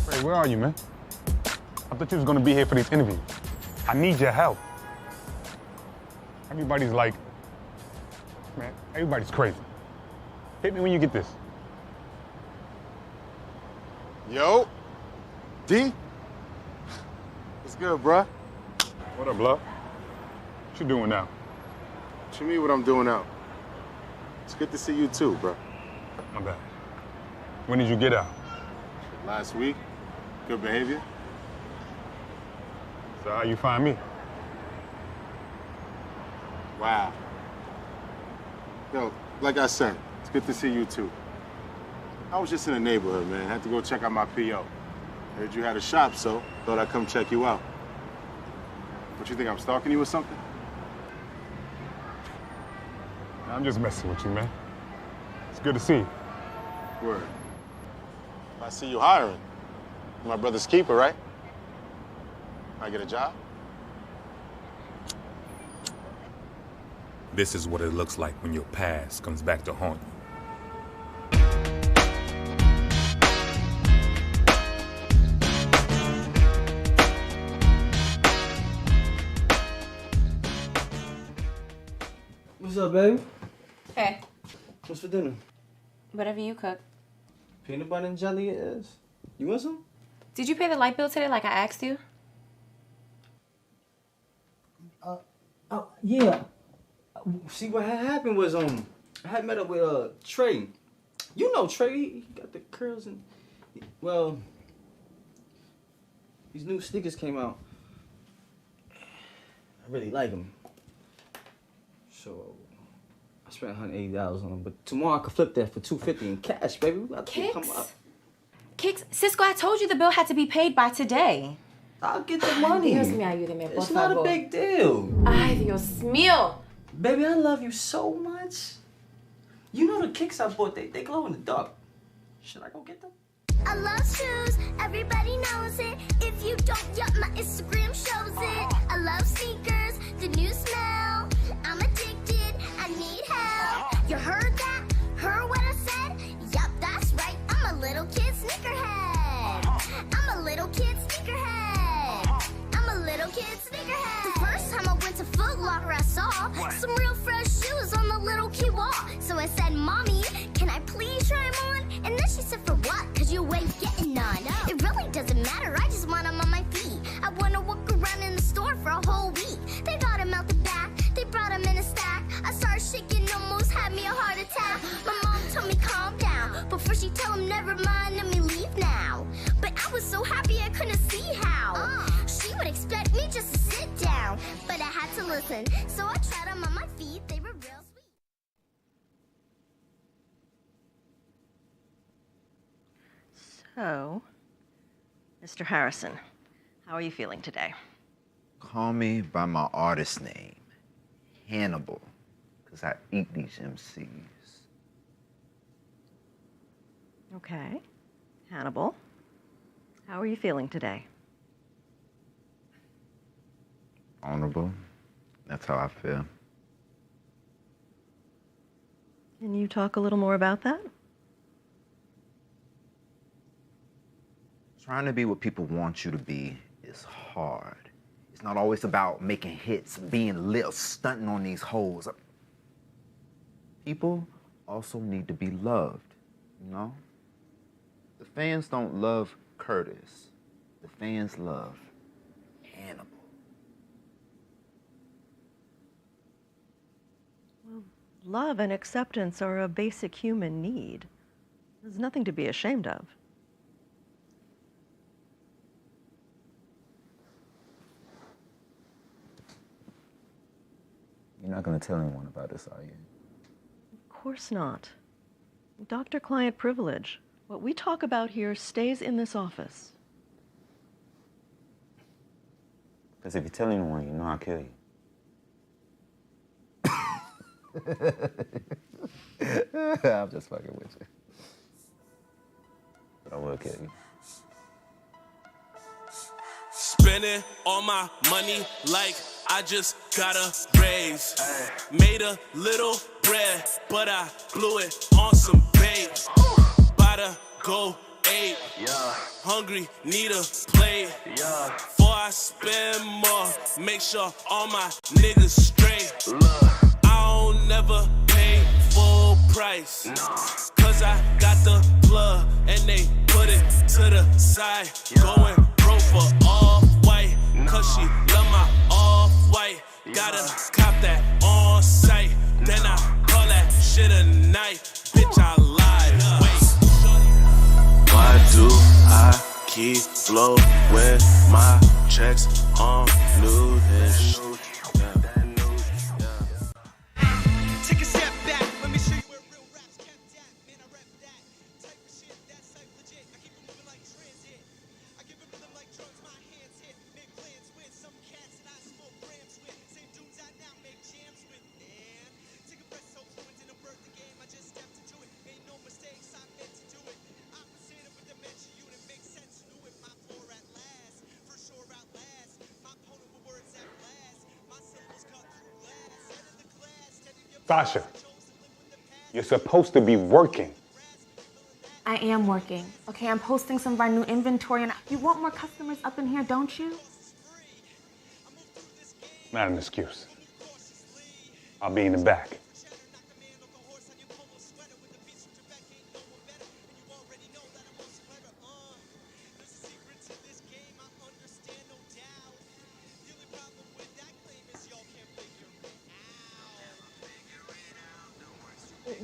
Ray, where are you, man? I thought you was gonna be here for these interviews. I need your help. Everybody's like, man, everybody's crazy. Hit me when you get this. Yo, D? What's good, bruh? What up, love? What you doing now? What you mean what I'm doing now? It's good to see you too, bro. My bad. When did you get out? Last week. Good behavior. So how you find me? Wow. Yo, like I said, it's good to see you too. I was just in the neighborhood, man. Had to go check out my P.O. Heard you had a shop, so thought I'd come check you out. What, you think I'm stalking you or something? I'm just messing with you, man. It's good to see you. Word. I see you hiring. You're my brother's keeper, right? I get a job? This is what it looks like when your past comes back to haunt you. What's up, baby? Hey, What's for dinner? whatever you cook. Peanut butter and jelly it is. You want some? Did you pay the light bill today like I asked you? Oh, yeah. See, what had happened was, I had met up with, Trey. You know Trey, he got the curls and, well, these new sneakers came out. I really like them. So, I spent $180 on them, but tomorrow I could flip that for $250 in cash, baby. We about to come up. Kicks, Cisco, I told you the bill had to be paid by today. I'll get the money. Dios mío, ayúdame, por It's not a favor. big deal. Ay, Dios mío. Baby, I love you so much. You know the kicks I bought, they glow in the dark. Should I go get them? I love shoes, everybody knows it. If you don't, yup, my Instagram shows it. I love sneakers, the new smell. I'm addicted, I need help. You heard that? Heard what I said? Yup, that's right, I'm a little kid sneakerhead. I'm a little kid sneakerhead. I'm a little kid sneakerhead. The first time I went to Foot Locker, I saw some real fresh shoes on the little key wall. So I said, Mommy, can I please try them on? And then she said, for what? Cause you ain't getting none. It really doesn't matter, I just want them on my feet. I wanna walk around in the store for a whole week. They got them out the back, they brought them in a stack. I started shaking, almost had me a heart attack. My mom told me calm down, but first she tell him never mind, let me leave now. But I was so happy I couldn't see how. She would expect me just to sit down, but I had to listen. So I tried them on my feet, they were real sweet. So, Mr. Harrison, how are you feeling today? Call me by my artist name, Hannibal, because I eat these MCs. Okay. Hannibal, how are you feeling today? Vulnerable. That's how I feel. Can you talk a little more about that? Trying to be what people want you to be is hard. It's not always about making hits, being lit, stunting on these hoes. People also need to be loved, you know? The fans don't love Curtis. The fans love Hannibal. Well, love and acceptance are a basic human need. There's nothing to be ashamed of. You're not gonna tell anyone about this, are you? Of course not. Doctor-client privilege. What we talk about here stays in this office. Because if you tell anyone, you know I'll kill you. I'm just fucking with you. But I will kill you. Spending all my money like I just got a raise. Made a little bread, but I blew it on some babes. About to go 8. Hungry, need a plate. Before I spend more, make sure all my niggas straight. I don't never pay full price. Cause I got the plug and they put it to the side. Going broke for all white. Cause she love my off-white. Gotta cop that on sight. Then I call that shit a night. Bitch, I lied. Wait. Why do I keep flow when my checks on new ish? Take a step back, let me show you where real rap's kept at. Man, I rep that type of shit, that's type legit. I keep it moving like transit. I give it rhythm like drugs, my hands hit. Make plans with some cats that I smoke grams with. Same dudes I now make jams with, man. Take a breath, so fluent Sasha, you're supposed to be working. I am working. Okay, I'm posting some of our new inventory, and you want more customers up in here, don't you? Not an excuse. I'll be in the back.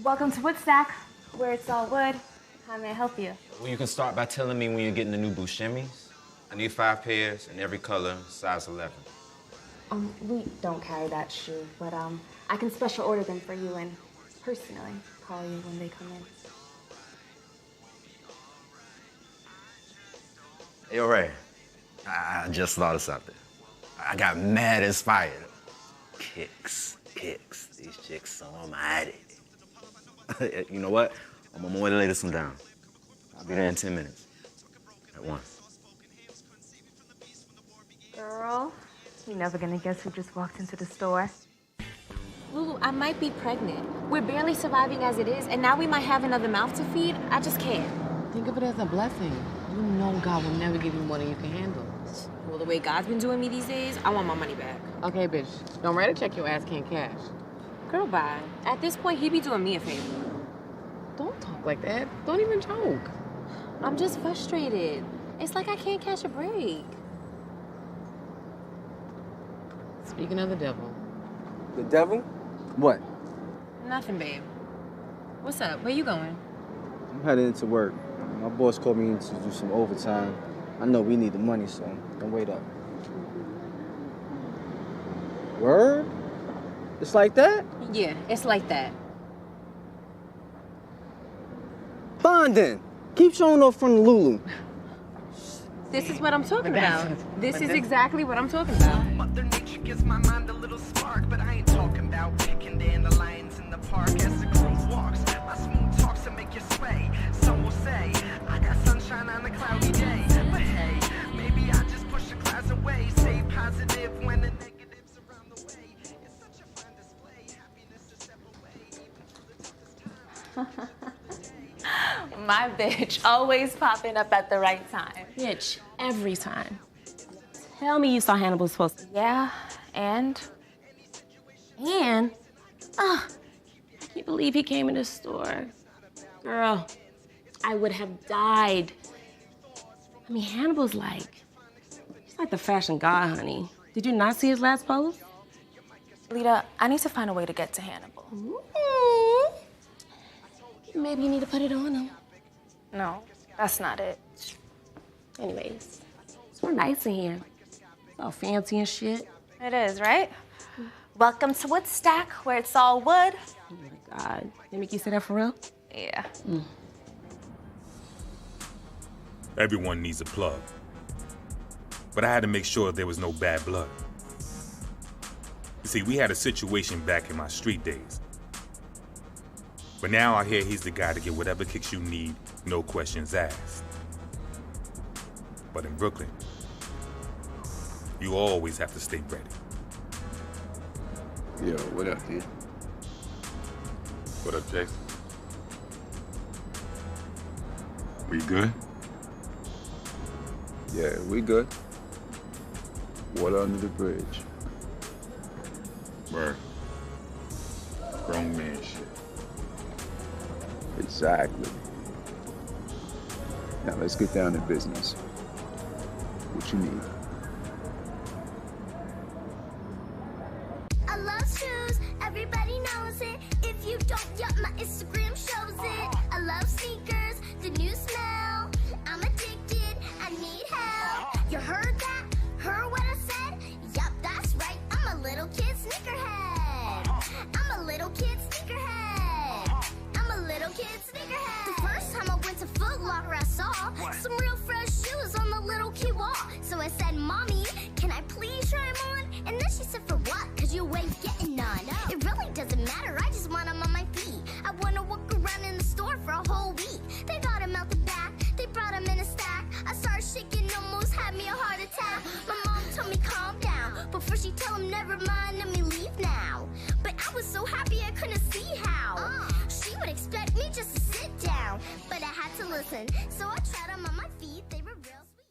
Welcome to Woodstack, where it's all wood. How may I help you? Well, you can start by telling me when you're getting the new Buscemi's. I need 5 pairs in every color, size 11. We don't carry that shoe, but I can special order them for you and personally call you when they come in. Hey, yo, Ray, I just thought of something. I got mad inspired. Kicks. These chicks so mighty. You know what? I'm on my way to lay this one down. I'll be there in 10 minutes. At 1. Girl, you're never gonna guess who just walked into the store. Lulu, I might be pregnant. We're barely surviving as it is, and now we might have another mouth to feed. I just can't. Think of it as a blessing. You know God will never give you more than you can handle. Well, the way God's been doing me these days, I want my money back. Okay, bitch. Don't write a check your ass can't cash. Girl, bye. At this point, he be doing me a favor. Don't talk like that. Don't even joke. I'm just frustrated. It's like I can't catch a break. Speaking of the devil. The devil? What? Nothing, babe. What's up? Where you going? I'm headed into work. My boss called me in to do some overtime. I know we need the money, so don't wait up. Word? It's like that? Yeah, it's like that. Fine then. Keep showing off from Lulu. This is what I'm talking about. This is exactly what I'm talking about. Mother Nature gives my mind a little spark, but I ain't talking about picking dandelions in the park as the groove walks. My smooth talks to make you sway. Some will say I got sunshine on a cloudy day, but hey, maybe I just push the clouds away. Stay positive when the negatives around the way. It's such a fine display. Happiness to step away, even through the toughest times. My bitch always popping up at the right time. Bitch, every time. Tell me you saw Hannibal's post. Yeah, and? I can't believe he came in the store. Girl, I would have died. I mean, Hannibal's he's like the fashion god, honey. Did you not see his last post? Lita, I need to find a way to get to Hannibal. Maybe you need to put it on him. No, that's not it. Anyways, it's so nice in here. It's all fancy and shit. It is, right? Welcome to Woodstack, where it's all wood. Oh my God. They make you say that for real? Yeah. Everyone needs a plug. But I had to make sure there was no bad blood. You see, we had a situation back in my street days. But now I hear he's the guy to get whatever kicks you need, no questions asked. But in Brooklyn, you always have to stay ready. Yo, what up, dude? What up, Jason? We good? Yeah, we good. Water under the bridge. Word. Grown man shit. Exactly. Now let's get down to business. What you need? I love shoes, everybody knows it. If you don't, yup, my Instagram shows it. I love sneakers, the new smell. I'm addicted, I need help. You heard that? Heard what I said? Yup, that's right, I'm a little kid sneakerhead. I'm a little kid sneakerhead. I'm a little kid sneakerhead. The first time I went to Foot Locker, I saw some real fresh shoes on the little key wall. So I said, Mommy, can I please try them on? And then she said, for what? Cause you ain't getting none. It really doesn't matter, I just want them on my feet. I wanna walk around in the store for a whole week. They got them out the back, they brought them in a stack. I started shaking, almost had me a heart attack. My mom told me calm down, before she tell him never mind, let me leave now. But I was so so happy I couldn't see how. She would expect me just to sit down, but I had to listen. So I tried them on my feet, they were real sweet.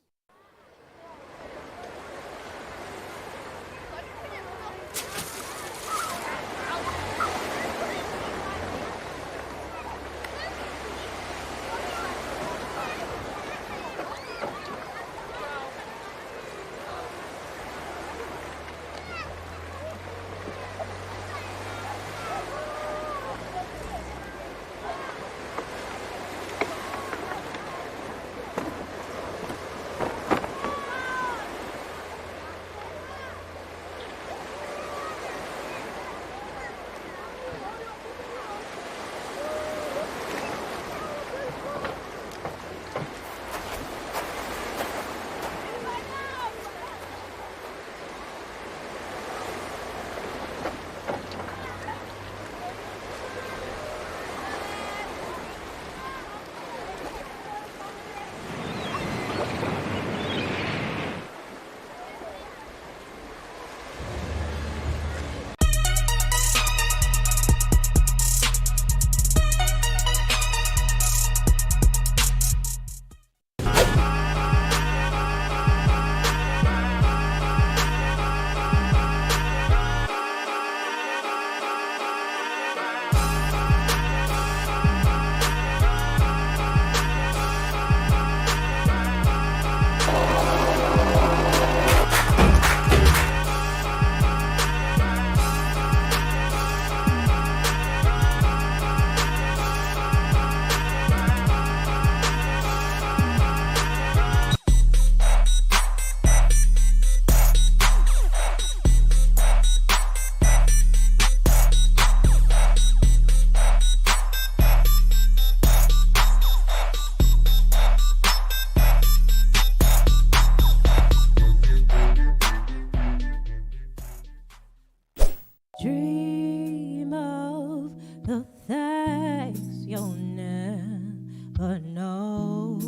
Dream of the things you'll never know.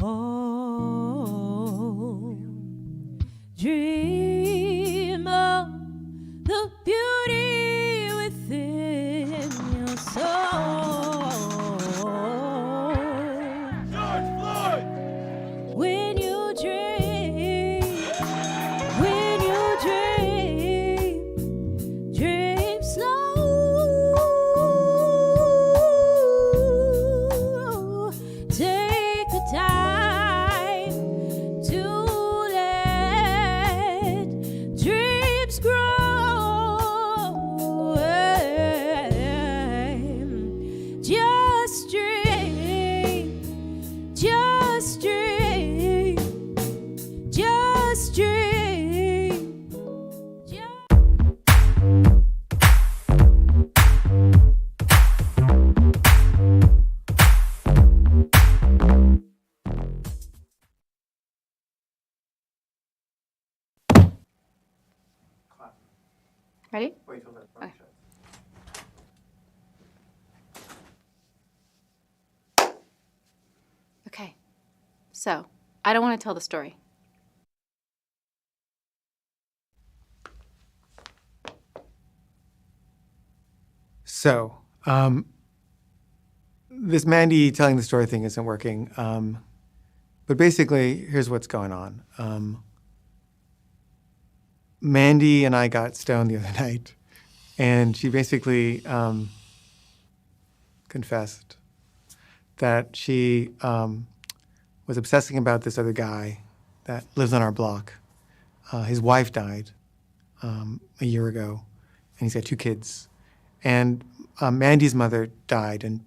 Oh, dream of the beauty within your soul. George Floyd! When you dream, when you dream, dream slow. Take the time to let dreams grow. Just dream, just dream, just dream. Ready? Wait till that Okay. Okay. So, I don't want to tell the story. So, this Mandy telling the story thing isn't working. But basically, here's what's going on. Mandy and I got stoned the other night, and she basically confessed that she was obsessing about this other guy that lives on our block. His wife died a year ago, and he's got 2 kids. And Mandy's mother died and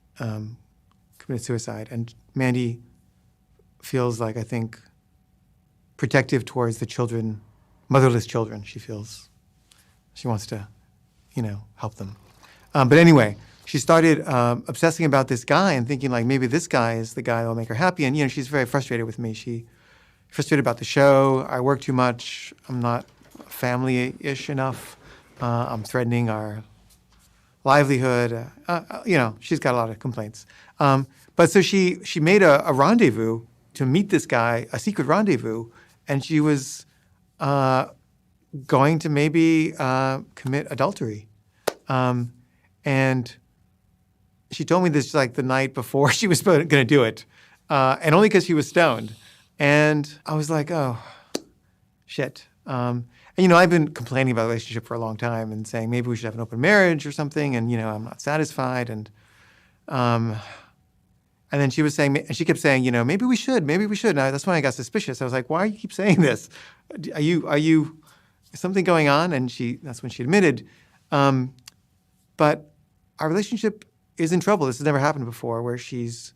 committed suicide. And Mandy feels like, I think, protective towards the children, motherless children. She feels she wants to, help them. But anyway, she started obsessing about this guy and thinking like maybe this guy is the guy that will make her happy. And she's very frustrated with me. She's frustrated about the show. I work too much. I'm not family-ish enough. I'm threatening our livelihood. She's got a lot of complaints. But so she made a rendezvous to meet this guy, a secret rendezvous, and she was going to maybe commit adultery. And she told me this like the night before she was going to do it, and only because she was stoned. And I was like, oh, shit. And, you know, I've been complaining about the relationship for a long time and saying maybe we should have an open marriage or something. And, you know, I'm not satisfied. And then she was saying, and she kept saying, you know, maybe we should. And that's when I got suspicious. I was like, why do you keep saying this? Are you, is something going on? And that's when she admitted. But our relationship is in trouble. This has never happened before, where she's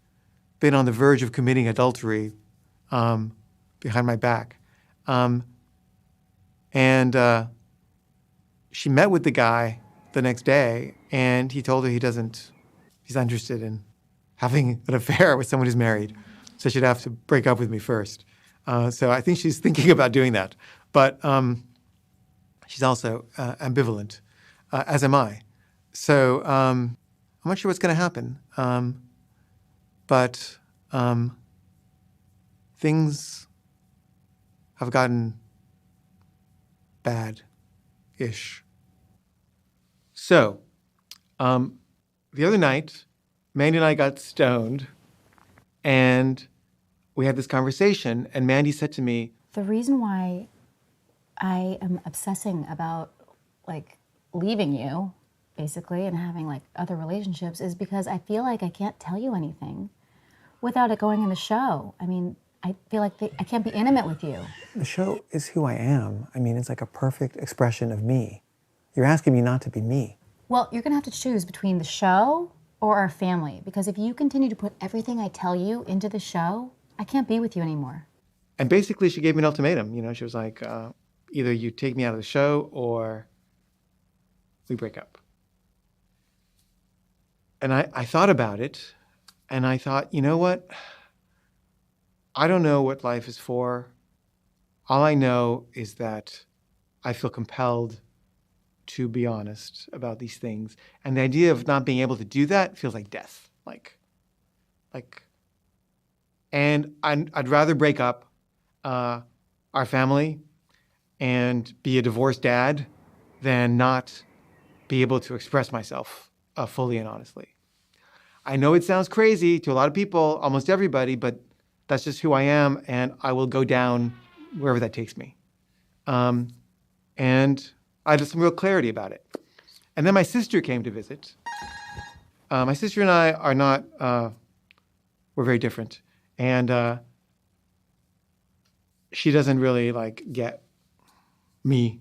been on the verge of committing adultery behind my back. And she met with the guy the next day, and he told her he's not interested in having an affair with someone who's married, so she'd have to break up with me first. So I think she's thinking about doing that. But she's also ambivalent, as am I. So I'm not sure what's going to happen. But things have gotten bad-ish. So the other night, Mandy and I got stoned, and we had this conversation, and Mandy said to me, the reason why I am obsessing about, like, leaving you, basically, and having, like, other relationships is because I feel like I can't tell you anything without it going in the show. I mean, I feel like I can't be intimate with you. the show is who I am. I mean, it's like a perfect expression of me. You're asking me not to be me. Well, you're gonna have to choose between the show or our family, because if you continue to put everything I tell you into the show, I can't be with you anymore. And basically, she gave me an ultimatum. You know, she was like, either you take me out of the show or we break up. And I thought about it, and I thought, you know what? I don't know what life is for. All I know is that I feel compelled to be honest about these things. And the idea of not being able to do that feels like death. And I'd rather break up our family and be a divorced dad than not be able to express myself fully and honestly. I know it sounds crazy to a lot of people, almost everybody, but that's just who I am, and I will go down wherever that takes me. And I had some real clarity about it. And then my sister came to visit. My sister and I are not, we're very different. And she doesn't really get me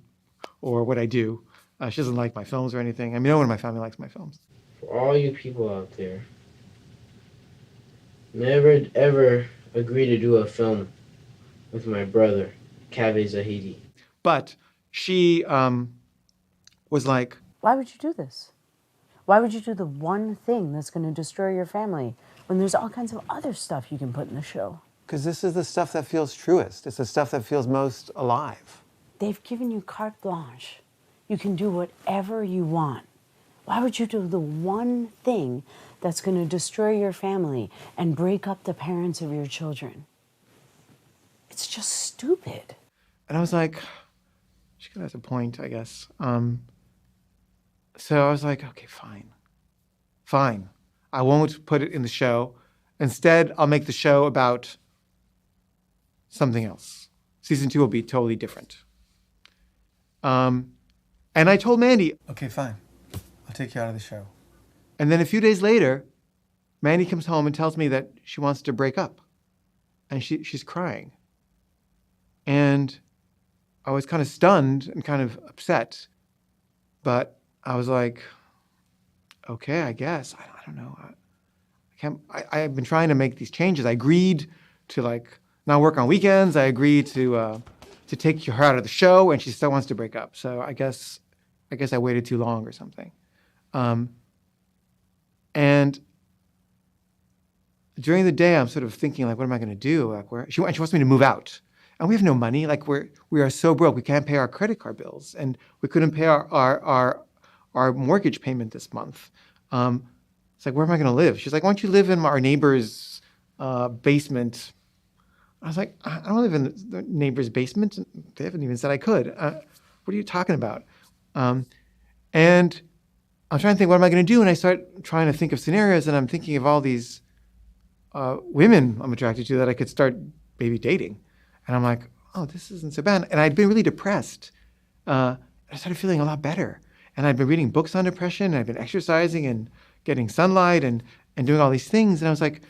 or what I do. She doesn't like my films or anything. I mean, no one in my family likes my films. For all you people out there, never ever agree to do a film with my brother, Kaveh Zahidi. But she was like, why would you do this? Why would you do the one thing that's going to destroy your family when there's all kinds of other stuff you can put in the show? Because this is the stuff that feels truest. It's the stuff that feels most alive. They've given you carte blanche. You can do whatever you want. Why would you do the one thing that's going to destroy your family and break up the parents of your children? It's just stupid. And I was like, she has a point, I guess. So I was like, okay, fine. I won't put it in the show. Instead, I'll make the show about something else. Season 2 will be totally different. And I told Mandy, okay, fine. I'll take you out of the show. And then a few days later, Mandy comes home and tells me that she wants to break up. And she's crying. And I was kind of stunned and kind of upset. But I was like, okay, I guess. I don't know. I've been trying to make these changes. I agreed to not work on weekends. I agreed to take her out of the show, and she still wants to break up. So I guess I waited too long or something. And during the day, I'm sort of thinking, what am I going to do? She wants me to move out. And we have no money. We are so broke. We can't pay our credit card bills. And we couldn't pay our mortgage payment this month. It's like, where am I going to live? She's like, why don't you live in our neighbor's basement? I was like, I don't live in the neighbor's basement. They haven't even said I could. what are you talking about? And I'm trying to think, what am I going to do? And I start trying to think of scenarios, and I'm thinking of all these women I'm attracted to that I could start maybe dating. And I'm like, oh, this isn't so bad. And I'd been really depressed. I started feeling a lot better. And I'd been reading books on depression, and I'd been exercising and getting sunlight and doing all these things. And I was like,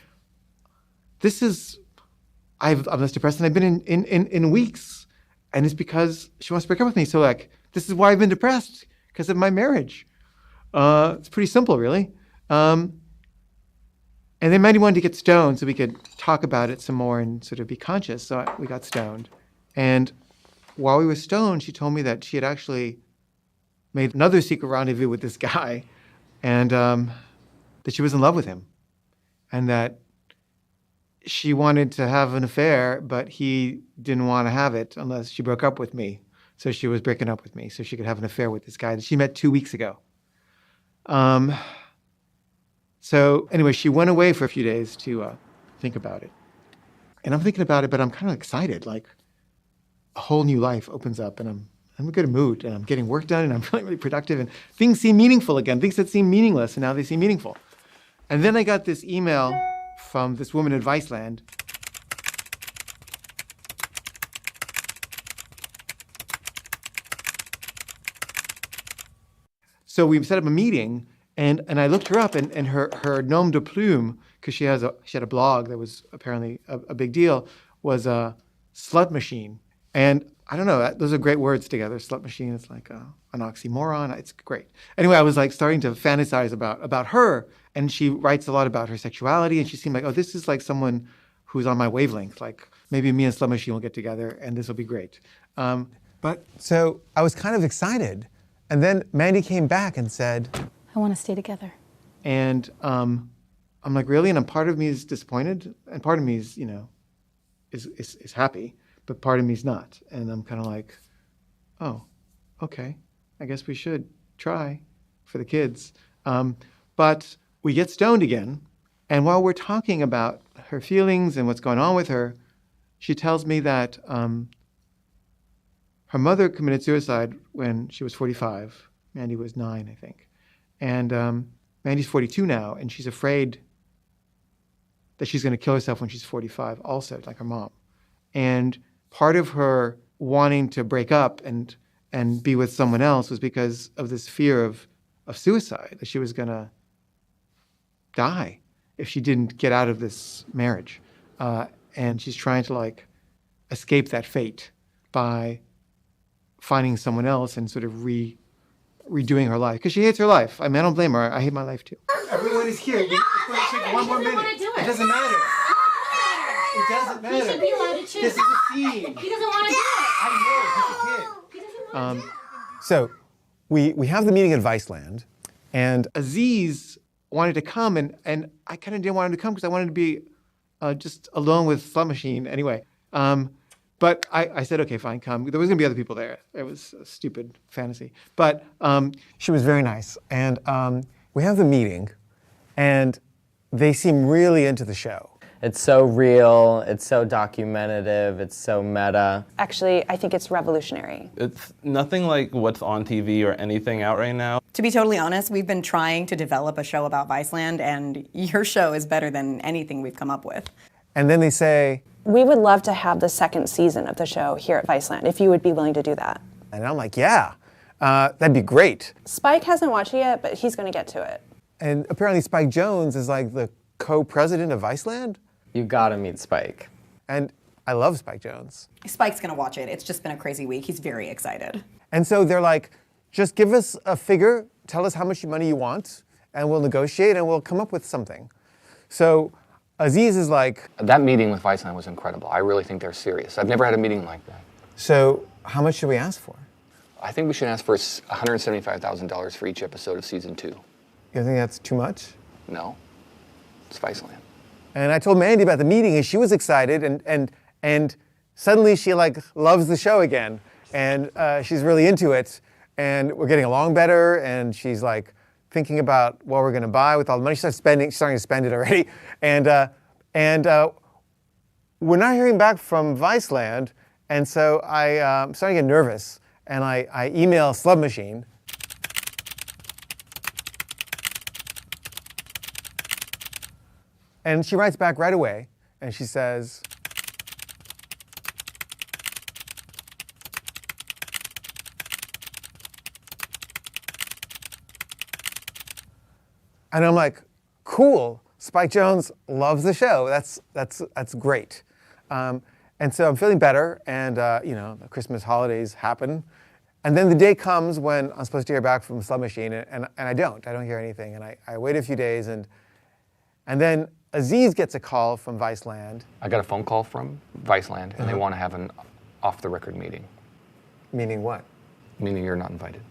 I'm less depressed than I've been in weeks. And it's because she wants to break up with me. So like, this is why I've been depressed, because of my marriage. It's pretty simple, really. And then Mandy wanted to get stoned so we could talk about it some more and sort of be conscious. So we got stoned. And while we were stoned, she told me that she had actually made another secret rendezvous with this guy, and that she was in love with him, and that she wanted to have an affair, but he didn't want to have it unless she broke up with me. So she was breaking up with me so she could have an affair with this guy that she met 2 weeks ago. So anyway, she went away for a few days to think about it. And I'm thinking about it, but I'm kind of excited. Like a whole new life opens up, and I'm in a good mood, and I'm getting work done, and I'm feeling really productive, and things seem meaningful again. Things that seem meaningless, and now they seem meaningful. And then I got this email from this woman at Viceland. So we set up a meeting, and I looked her up, and her nom de plume, because she had a blog that was apparently a big deal, was a slut machine. And I don't know, those are great words together. Slut machine is like an oxymoron. It's great. Anyway, I was like starting to fantasize about her, and she writes a lot about her sexuality, and she seemed like, oh, this is like someone who's on my wavelength. Like maybe me and Slut Machine will get together, and this will be great. So I was kind of excited, and then Mandy came back and said, I want to stay together. And I'm like, really? And part of me is disappointed, and part of me is, is happy, but part of me is not. And I'm kind of like, oh, okay, I guess we should try for the kids. But we get stoned again, and while we're talking about her feelings and what's going on with her, she tells me that her mother committed suicide when she was 45. Mandy was 9, I think. And Mandy's 42 now, and she's afraid that she's going to kill herself when she's 45 also, like her mom. And part of her wanting to break up and be with someone else was because of this fear of suicide, that she was going to die if she didn't get out of this marriage. And she's trying to like escape that fate by finding someone else and sort of redoing her life, because she hates her life. I mean, I don't blame her. I hate my life too. Everyone is here. It's going to take 1 more minute. It doesn't matter. It doesn't matter. He should be allowed to choose. This is a scene. He doesn't want to do it. I know. He's a kid. So we have the meeting at Viceland, and Aziz wanted to come, and I kind of didn't want him to come because I wanted to be just alone with Slut Machine anyway. But I said, okay, fine, come. There was going to be other people there. It was a stupid fantasy. But she was very nice. And we have the meeting, and they seem really into the show. It's so real, it's so documentative, it's so meta. Actually, I think it's revolutionary. It's nothing like what's on TV or anything out right now. To be totally honest, we've been trying to develop a show about Viceland, and your show is better than anything we've come up with. And then they say, We would love to have the second season of the show here at Viceland, if you would be willing to do that. And I'm like, yeah, that'd be great. Spike hasn't watched it yet, but he's going to get to it. And apparently Spike Jonze is like the co-president of Viceland. You gotta meet Spike. And I love Spike Jonze. Spike's gonna watch it. It's just been a crazy week. He's very excited. And so they're like, just give us a figure, tell us how much money you want, and we'll negotiate and we'll come up with something. So Aziz is like... That meeting with Viceland was incredible. I really think they're serious. I've never had a meeting like that. So how much should we ask for? I think we should ask for $175,000 for each episode of season 2. You think that's too much? No, it's Viceland. And I told Mandy about the meeting, and she was excited, and suddenly she like loves the show again, and she's really into it, and we're getting along better, and she's like thinking about what we're gonna buy with all the money. She's starting to spend it already, and we're not hearing back from Viceland, and so I'm starting to get nervous, and I email Slub Machine. And she writes back right away, and she says, and I'm like, cool, Spike Jonze loves the show. That's great. And so I'm feeling better, and the Christmas holidays happen. And then the day comes when I'm supposed to hear back from Slub Machine, and I don't hear anything. And I wait a few days, and then Aziz gets a call from Viceland. I got a phone call from Viceland, and they want to have an off-the-record meeting. Meaning what? Meaning you're not invited.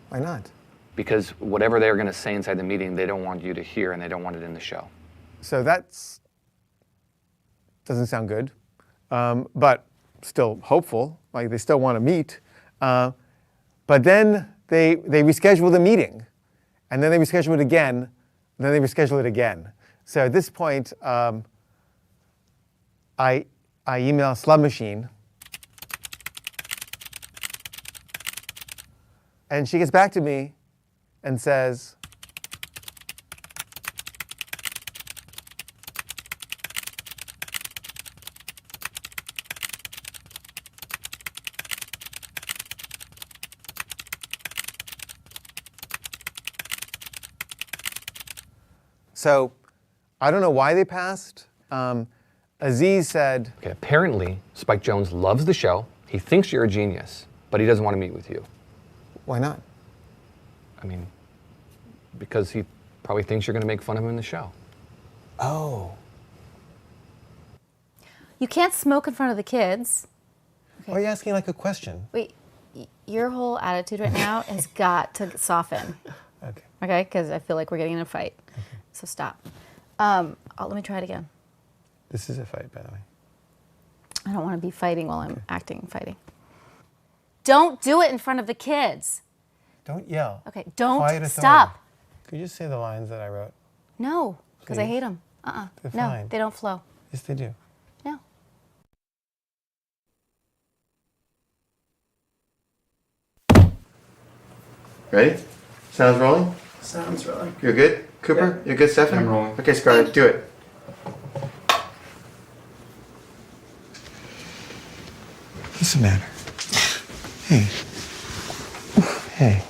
Why not? Because whatever they're going to say inside the meeting, they don't want you to hear, and they don't want it in the show. So doesn't sound good, but still hopeful. Like they still want to meet. But then they reschedule the meeting, and then they reschedule it again, and then they reschedule it again. So at this point, I email Slub Machine, and she gets back to me and says, so I don't know why they passed. Aziz said, Okay, apparently, Spike Jonze loves the show. He thinks you're a genius, but he doesn't want to meet with you. Why not? I mean, because he probably thinks you're going to make fun of him in the show. Oh. You can't smoke in front of the kids. Why are you asking like a question? Wait, your whole attitude right now has got to soften. Okay. Okay, because I feel like we're getting in a fight. Okay. So stop. Let me try it again. This is a fight, by the way. I don't want to be fighting while I'm acting fighting. Don't do it in front of the kids. Don't yell. Okay, don't Quiet stop. authority. Could you just say the lines that I wrote? No, because I Please? hate them. They're No, fine. they don't flow. Yes, they do. No. Ready? Sounds rolling? Sounds rolling. You're good? Cooper? Yeah. You're good, Stefan? I'm rolling. Okay, Scarlett, do it. What's the matter? Hey. Hey.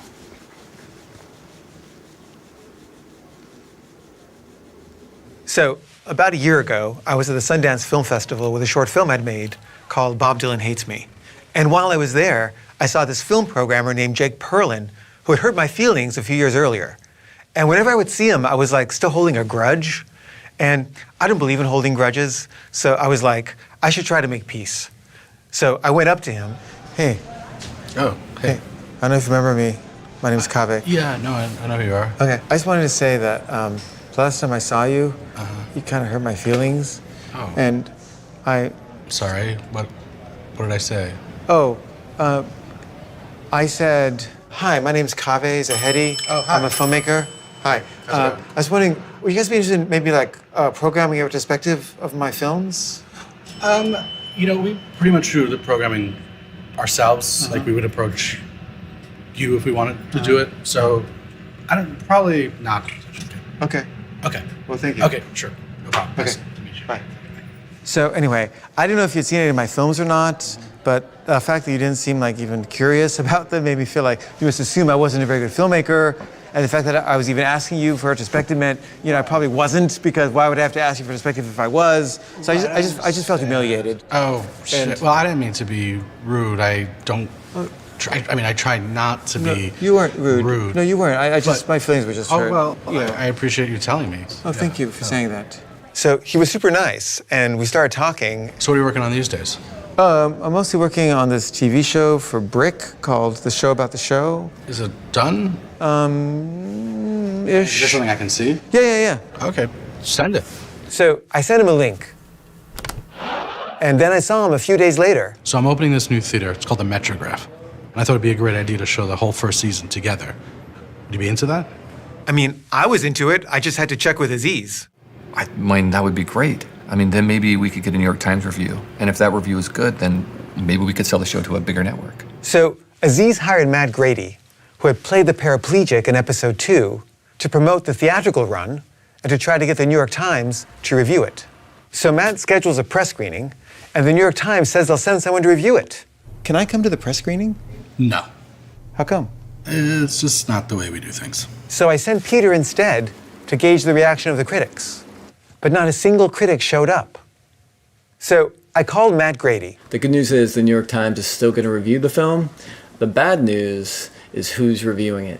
So, about a year ago, I was at the Sundance Film Festival with a short film I'd made called Bob Dylan Hates Me. And while I was there, I saw this film programmer named Jake Perlin, who had hurt my feelings a few years earlier. And whenever I would see him, I was like still holding a grudge. And I don't believe in holding grudges, so I was like, I should try to make peace. So I went up to him. Hey. Oh, hey. I don't know if you remember me. My name's Kaveh. Yeah, no, I know who you are. Okay, I just wanted to say that the last time I saw you, you kind of hurt my feelings. Oh. And I... Sorry, what did I say? Oh, I said, hi, my name's Kaveh Zahedi. Oh, hi. I'm a filmmaker. Hi. I was wondering, would you guys be interested in maybe like programming a retrospective of my films? We pretty much do the programming ourselves. Like we would approach you if we wanted to do it. So probably not. Okay. Okay. Well, thank you. Okay, sure. No problem. Okay. Nice to meet you. Bye. So anyway, I don't know if you'd seen any of my films or not, but the fact that you didn't seem like even curious about them made me feel like you must assume I wasn't a very good filmmaker. And the fact that I was even asking you for a retrospective meant, I probably wasn't, because why would I have to ask you for a retrospective if I was? So I just felt humiliated. Oh, shit. Well, I didn't mean to be rude. I don't. I try not to be. You weren't rude. No, you weren't. My feelings were just hurt. Oh, well, I appreciate you telling me. Oh, thank you for saying that. So he was super nice, and we started talking. So what are you working on these days? I'm mostly working on this TV show for Bric called The Show About the Show. Is it done? Ish. Is there something I can see? Yeah. Okay, send it. So I sent him a link. And then I saw him a few days later. So I'm opening this new theater. It's called the Metrograph. And I thought it'd be a great idea to show the whole first season together. Would you be into that? I mean, I was into it. I just had to check with Aziz. I mean, that would be great. I mean, then maybe we could get a New York Times review. And if that review is good, then Maybe we could sell the show to a bigger network. So Aziz hired Matt Grady, who had played the paraplegic in episode 2, to promote the theatrical run and to try to get the New York Times to review it. So Matt schedules a press screening, and the New York Times says they'll send someone to review it. Can I come to the press screening? No. How come? It's just not the way we do things. So I sent Peter instead to gauge the reaction of the critics. But not a single critic showed up. So I called Matt Grady. The good news is the New York Times is still going to review the film. The bad news is who's reviewing it.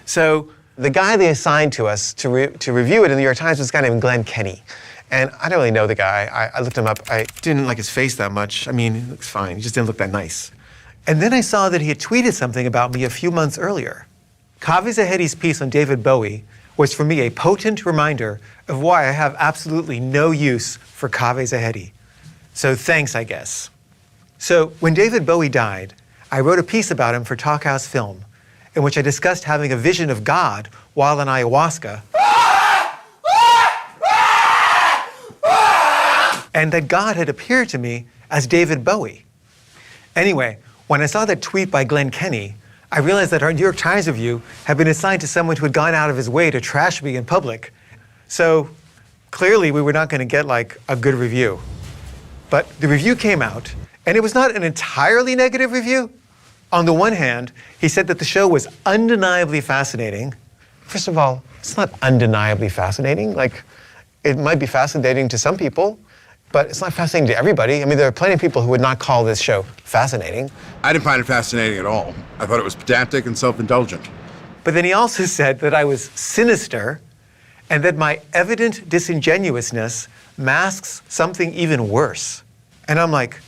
So the guy they assigned to us to review it in the New York Times was a guy named Glenn Kenny. And I don't really know the guy. I looked him up. I didn't like his face that much. I mean, he looks fine. He just didn't look that nice. And then I saw that he had tweeted something about me a few months earlier. Kaveh Zahedi's piece on David Bowie was for me a potent reminder of why I have absolutely no use for Kaveh Zahedi. So thanks, I guess. So when David Bowie died, I wrote a piece about him for Talkhouse Film, in which I discussed having a vision of God while on ayahuasca, and that God had appeared to me as David Bowie. Anyway, when I saw that tweet by Glenn Kenny, I realized that our New York Times review had been assigned to someone who had gone out of his way to trash me in public. So clearly we were not going to get like a good review. But the review came out, and it was not an entirely negative review. On the one hand, he said that the show was undeniably fascinating. First of all, it's not undeniably fascinating. Like, it might be fascinating to some people, but it's not fascinating to everybody. I mean, there are plenty of people who would not call this show fascinating. I didn't find it fascinating at all. I thought it was pedantic and self-indulgent. But then he also said that I was sinister and that my evident disingenuousness masks something even worse. And I'm like,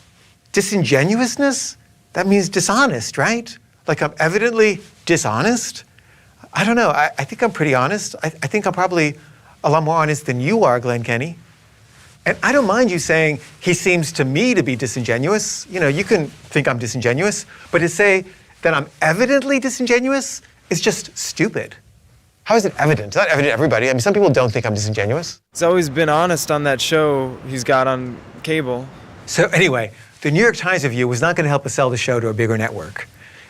disingenuousness? That means dishonest, right? Like I'm evidently dishonest? I don't know. I think I'm pretty honest. I think I'm probably a lot more honest than you are, Glenn Kenny. And I don't mind you saying he seems to me to be disingenuous. You know, you can think I'm disingenuous, but to say that I'm evidently disingenuous is just stupid. How is it evident? It's not evident to everybody. I mean, some people don't think I'm disingenuous. He's always been honest on that show he's got on cable. So anyway, the New York Times review was not going to help us sell the show to a bigger network.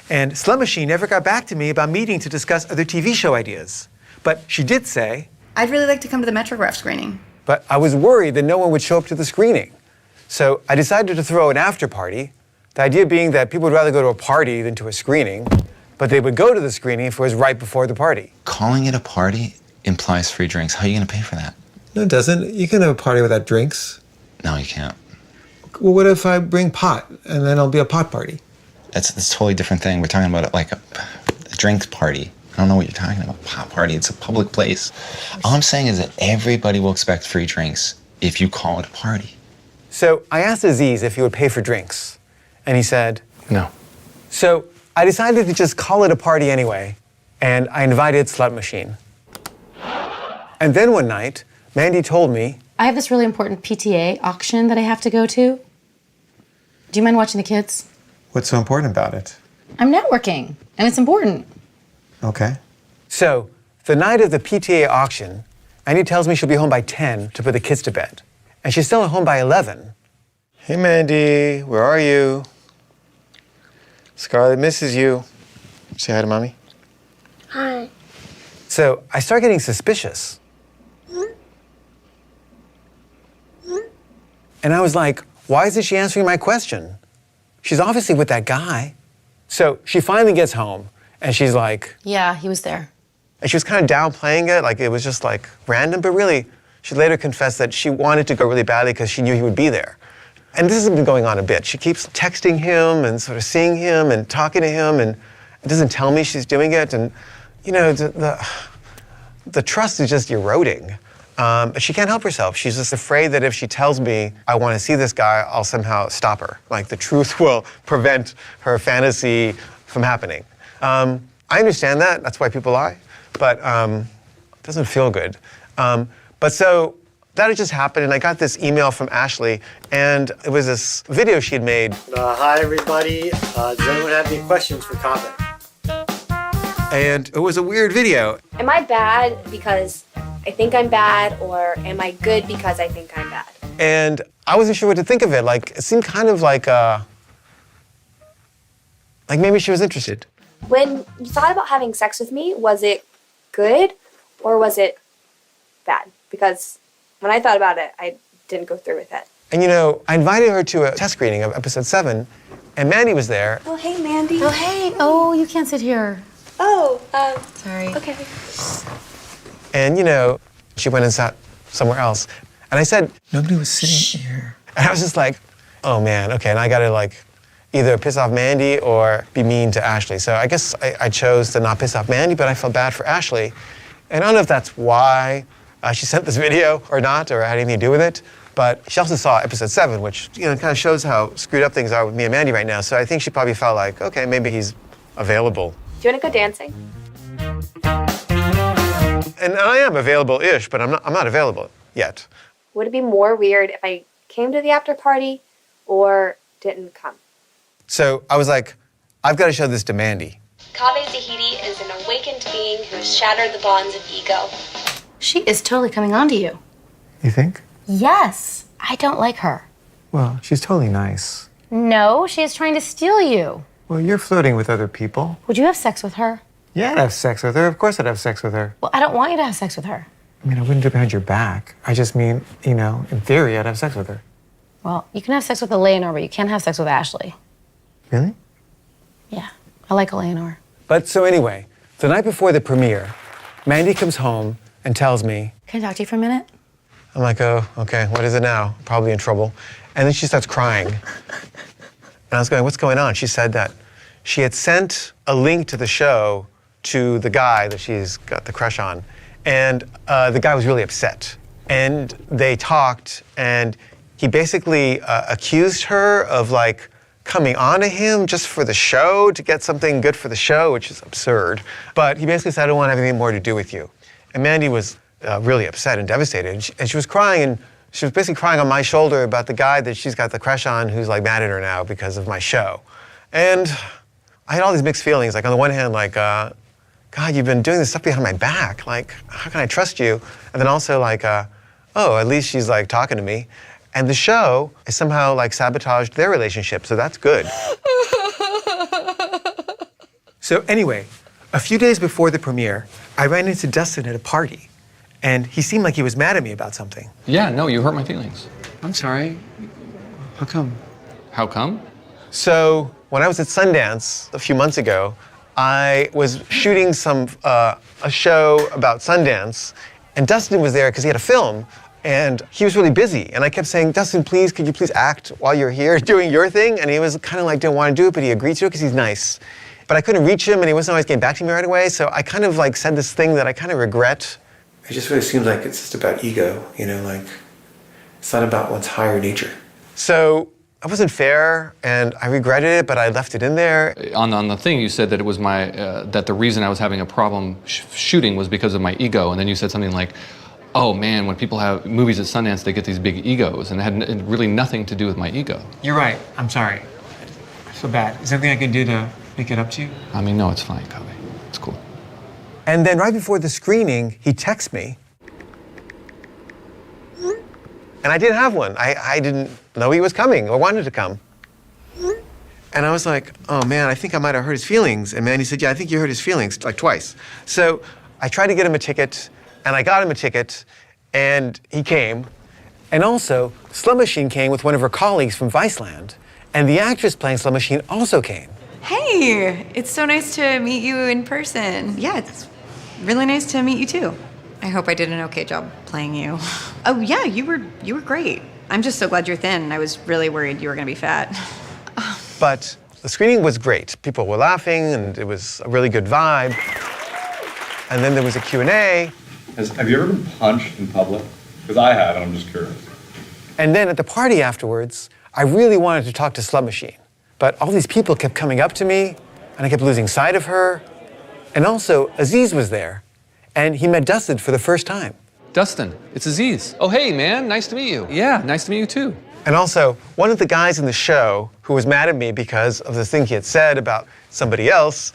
And Slum Machine never got back to me about meeting to discuss other TV show ideas. But she did say, I'd really like to come to the Metrograph screening. but I was worried that no one would show up to the screening. So I decided to throw an after party, the idea being that people would rather go to a party than to a screening, but they would go to the screening if it was right before the party. Calling it a party implies free drinks. How are you going to pay for that? No, it doesn't. You can have a party without drinks. No, you can't. Well, what if I bring pot and then it'll be a pot party? That's a totally different thing. We're talking about it like a drinks party. I don't know what you're talking about. Pot party. It's a public place. All I'm saying is that everybody will expect free drinks if you call it a party. So I asked Aziz if he would pay for drinks, and he said, no. So I decided to just call it a party anyway, and I invited Slut Machine. And then one night, Mandy told me, I have this really important PTA auction that I have to go to. Do you mind watching the kids? what's so important about it? I'm networking, and it's important. Okay. So the night of the PTA auction, Andy tells me she'll be home by 10 to put the kids to bed. And she's still at home by 11. Hey, Mandy, where are you? Scarlett misses you. Say hi to Mommy. Hi. So I start getting suspicious. And I was like, why isn't she answering my question? She's obviously with that guy. So she finally gets home, and she's like... Yeah, he was there. And she was kind of downplaying it, like it was just like random, but really, she later confessed that she wanted to go really badly because she knew he would be there. And this has been going on a bit. She keeps texting him and sort of seeing him and talking to him, and it doesn't tell me she's doing it. And, you know, the trust is just eroding. But she can't help herself. She's just afraid that if she tells me I want to see this guy, I'll somehow stop her. Like the truth will prevent her fantasy from happening. I understand that. That's why people lie. But it doesn't feel good. But so that had just happened, and I got this email from Ashley, and it was this video she had made. Hi, everybody. Does anyone have any questions for Kaveh? And it was a weird video. Am I bad because I think I'm bad, or am I good because I think I'm bad? And I wasn't sure what to think of it. Like, it seemed kind of like a Like maybe she was interested. When you thought about having sex with me, was it good or was it bad? Because when I thought about it, I didn't go through with it. And you know, I invited her to a test screening of episode 7, and Mandy was there. Oh, hey, Mandy. Oh, hey. Oh, you can't sit here. Oh, Sorry. okay. And you know, she went and sat somewhere else. And I said, nobody was sitting here. And I was just like, oh man, okay, and I gotta like either piss off Mandy or be mean to Ashley. So I guess I chose to not piss off Mandy, but I felt bad for Ashley. And I don't know if that's why she sent this video or not, or had anything to do with it. But she also saw episode 7, which you know kind of shows how screwed up things are with me and Mandy right now. So I think she probably felt like, okay, maybe he's available. Do you want to go dancing? And I am available-ish, but I'm not available yet. Would it be more weird if I came to the after party or didn't come? So I was like, I've got to show this to Mandy. Kaveh Zahidi is an awakened being who has shattered the bonds of ego. She is totally coming on to you. You think? Yes. I don't like her. Well, she's totally nice. No, she is trying to steal you. Well, you're flirting with other people. Would you have sex with her? Yeah, I'd have sex with her. Of course I'd have sex with her. Well, I don't want you to have sex with her. I mean, I wouldn't do it behind your back. I just mean, you know, in theory, I'd have sex with her. Well, you can have sex with Eleanor, but you can't have sex with Ashley. Really? Yeah, I like Eleanor. But so anyway, the night before the premiere, Mandy comes home and tells me, Can I talk to you for a minute? I'm like, oh, okay, what is it now? Probably in trouble. And then she starts crying. And I was going, what's going on? She said that she had sent a link to the show to the guy that she's got the crush on. And the guy was really upset. And they talked, and he basically accused her of like coming on to him just for the show, to get something good for the show, which is absurd. But he basically said, I don't want to have anything more to do with you. And Mandy was really upset and devastated. And she was crying, and she was basically crying on my shoulder about the guy that she's got the crush on who's like mad at her now because of my show. And I had all these mixed feelings. Like on the one hand, like, God, you've been doing this stuff behind my back. Like, how can I trust you? And then also like, oh, at least she's like talking to me. And the show has somehow like sabotaged their relationship, so that's good. So anyway, a few days before the premiere, I ran into Dustin at a party, and he seemed like he was mad at me about something. Yeah, no, you hurt my feelings. I'm sorry. How come? How come? So when I was at Sundance a few months ago, I was shooting a show about Sundance, and Dustin was there because he had a film, and he was really busy. And I kept saying, Dustin, please, could you please act while you're here doing your thing? And he was kind of like, didn't want to do it, but he agreed to it because he's nice. But I couldn't reach him, and he wasn't always getting back to me right away, so I kind of like said this thing that I kind of regret. It just really seems like it's just about ego, you know, like it's not about one's higher nature. So it wasn't fair, and I regretted it, but I left it in there. On the thing, you said that it was my, that the reason I was having a problem shooting was because of my ego, and then you said something like, oh man, when people have movies at Sundance, they get these big egos, and it had really nothing to do with my ego. You're right. I'm sorry. I feel bad. Is there anything I can do to make it up to you? I mean, no, it's fine, Kaveh. It's cool. And then right before the screening, he texts me. And I didn't have one. I didn't know he was coming or wanted to come. And I was like, oh man, I think I might have hurt his feelings. And Mandy said, yeah, I think you hurt his feelings, like twice. So I tried to get him a ticket, and I got him a ticket, and he came. And also, Slum Machine came with one of her colleagues from Viceland, and the actress playing Slum Machine also came. Hey, it's so nice to meet you in person. Yeah, it's really nice to meet you too. I hope I did an okay job playing you. Oh yeah, you were great. I'm just so glad you're thin. I was really worried you were gonna be fat. But the screening was great. People were laughing, and it was a really good vibe. And then there was a Q&A. Have you ever been punched in public? Because I have, and I'm just curious. And then at the party afterwards, I really wanted to talk to Slum Machine. But all these people kept coming up to me, and I kept losing sight of her. And also, Aziz was there, and he met Dustin for the first time. Dustin, it's Aziz. Oh, hey, man, nice to meet you. Yeah, nice to meet you too. And also, one of the guys in the show who was mad at me because of the thing he had said about somebody else,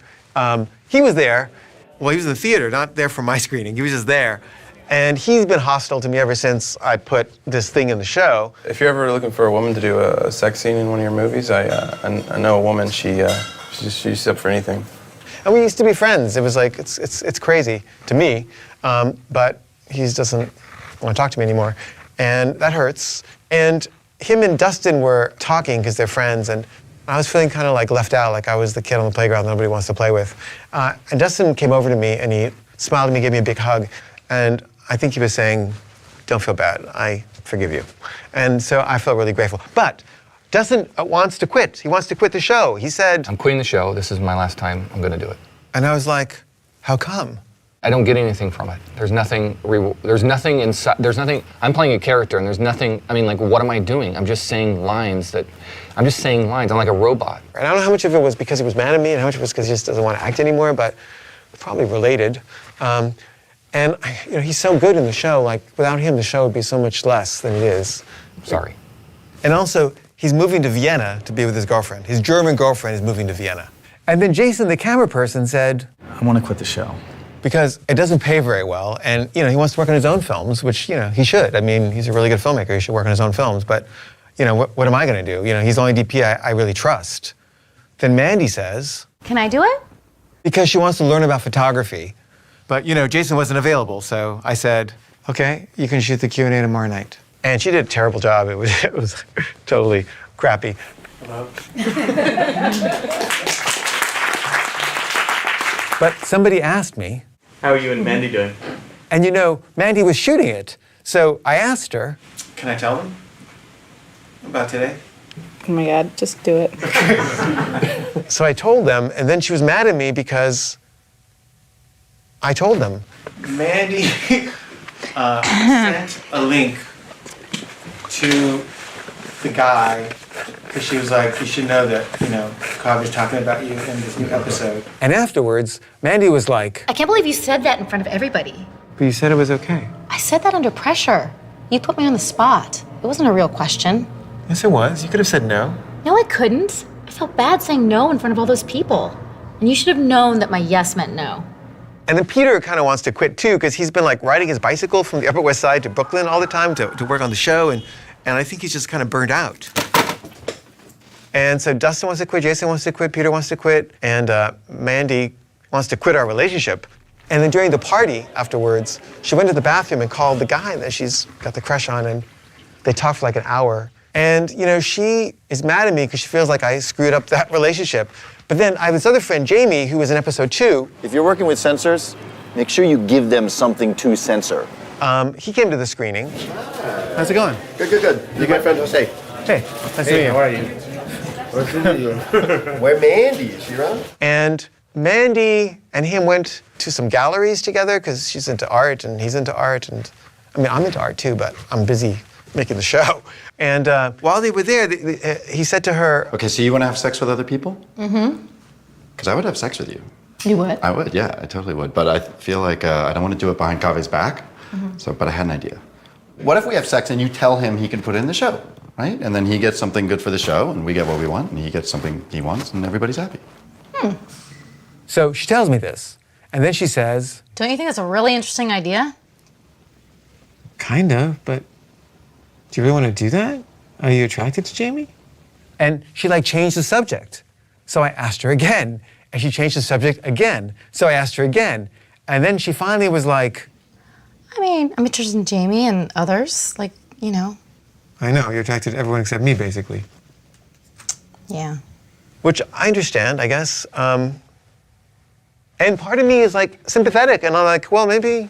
he was there. Well, he was in the theater, not there for my screening. He was just there. And he's been hostile to me ever since I put this thing in the show. If you're ever looking for a woman to do a sex scene in one of your movies, I know a woman, she's She's up for anything. And we used to be friends. It was like, it's crazy to me, but he doesn't want to talk to me anymore. And that hurts. And him and Dustin were talking because they're friends, and I was feeling kind of like left out, like I was the kid on the playground nobody wants to play with. And Dustin came over to me and he smiled at me, gave me a big hug. And I think he was saying, don't feel bad, I forgive you. And so I felt really grateful. But Dustin wants to quit. He wants to quit the show. He said, I'm quitting the show. This is my last time. I'm going to do it. And I was like, how come? I don't get anything from it. There's nothing inside. There's nothing. I'm playing a character, and there's nothing. I mean, like, what am I doing? I'm just saying lines. I'm like a robot. And I don't know how much of it was because he was mad at me and how much of it was because he just doesn't want to act anymore, but probably related. And he's so good in the show. Like, without him, the show would be so much less than it is. Sorry. And also, he's moving to Vienna to be with his girlfriend. His German girlfriend is moving to Vienna. And then Jason, the camera person, said, I want to quit the show. Because it doesn't pay very well, and he wants to work on his own films, which he should. I mean, he's a really good filmmaker. He should work on his own films. But what am I going to do? He's the only DP I really trust. Then Mandy says, Can I do it? because she wants to learn about photography. But Jason wasn't available, so I said, okay, you can shoot the Q&A tomorrow night. And she did a terrible job. It was totally crappy. Hello. But somebody asked me, how are you and Mandy doing? And Mandy was shooting it. So I asked her, can I tell them about today? Oh my God, just do it. So I told them, and then she was mad at me because I told them. Mandy sent a link to the guy because she was like, you should know that, Carver's talking about you in this new episode. And afterwards, Mandy was like, I can't believe you said that in front of everybody. but you said it was okay. I said that under pressure. You put me on the spot. It wasn't a real question. Yes, it was. You could have said no. No, I couldn't. I felt bad saying no in front of all those people. And you should have known that my yes meant no. And then Peter kind of wants to quit too because he's been like riding his bicycle from the Upper West Side to Brooklyn all the time to work on the show. And I think he's just kind of burned out. And so Dustin wants to quit, Jason wants to quit, Peter wants to quit, and Mandy wants to quit our relationship. And then during the party afterwards, she went to the bathroom and called the guy that she's got the crush on, and they talked for like an hour. And she is mad at me because she feels like I screwed up that relationship. But then I have this other friend, Jamie, who was in episode 2. If you're working with censors, make sure you give them something to censor. He came to the screening. How's it going? Good. You're my friend Jose. Hey, nice to meet you. How are you? Where Mandy? Is she around? And Mandy and him went to some galleries together because she's into art and he's into art. And I mean, I'm into art too, but I'm busy making the show. And while they were there, he said to her, Okay, so you want to have sex with other people? Mm-hmm. Because I would have sex with you. You would? I would, yeah, I totally would. But I feel like I don't want to do it behind Kave's back. Mm-hmm. But I had an idea. What if we have sex and you tell him he can put it in the show, right? And then he gets something good for the show, and we get what we want, and he gets something he wants, and everybody's happy. So she tells me this, and then she says, Don't you think that's a really interesting idea? kind of, but do you really want to do that? Are you attracted to Jamie? And she changed the subject. So I asked her again, and she changed the subject again. So I asked her again, and then she finally was like, I mean, I'm interested in Jamie and others, I know, you're attracted to everyone except me, basically. Yeah. Which I understand, I guess. And part of me is sympathetic, and I'm like, well, maybe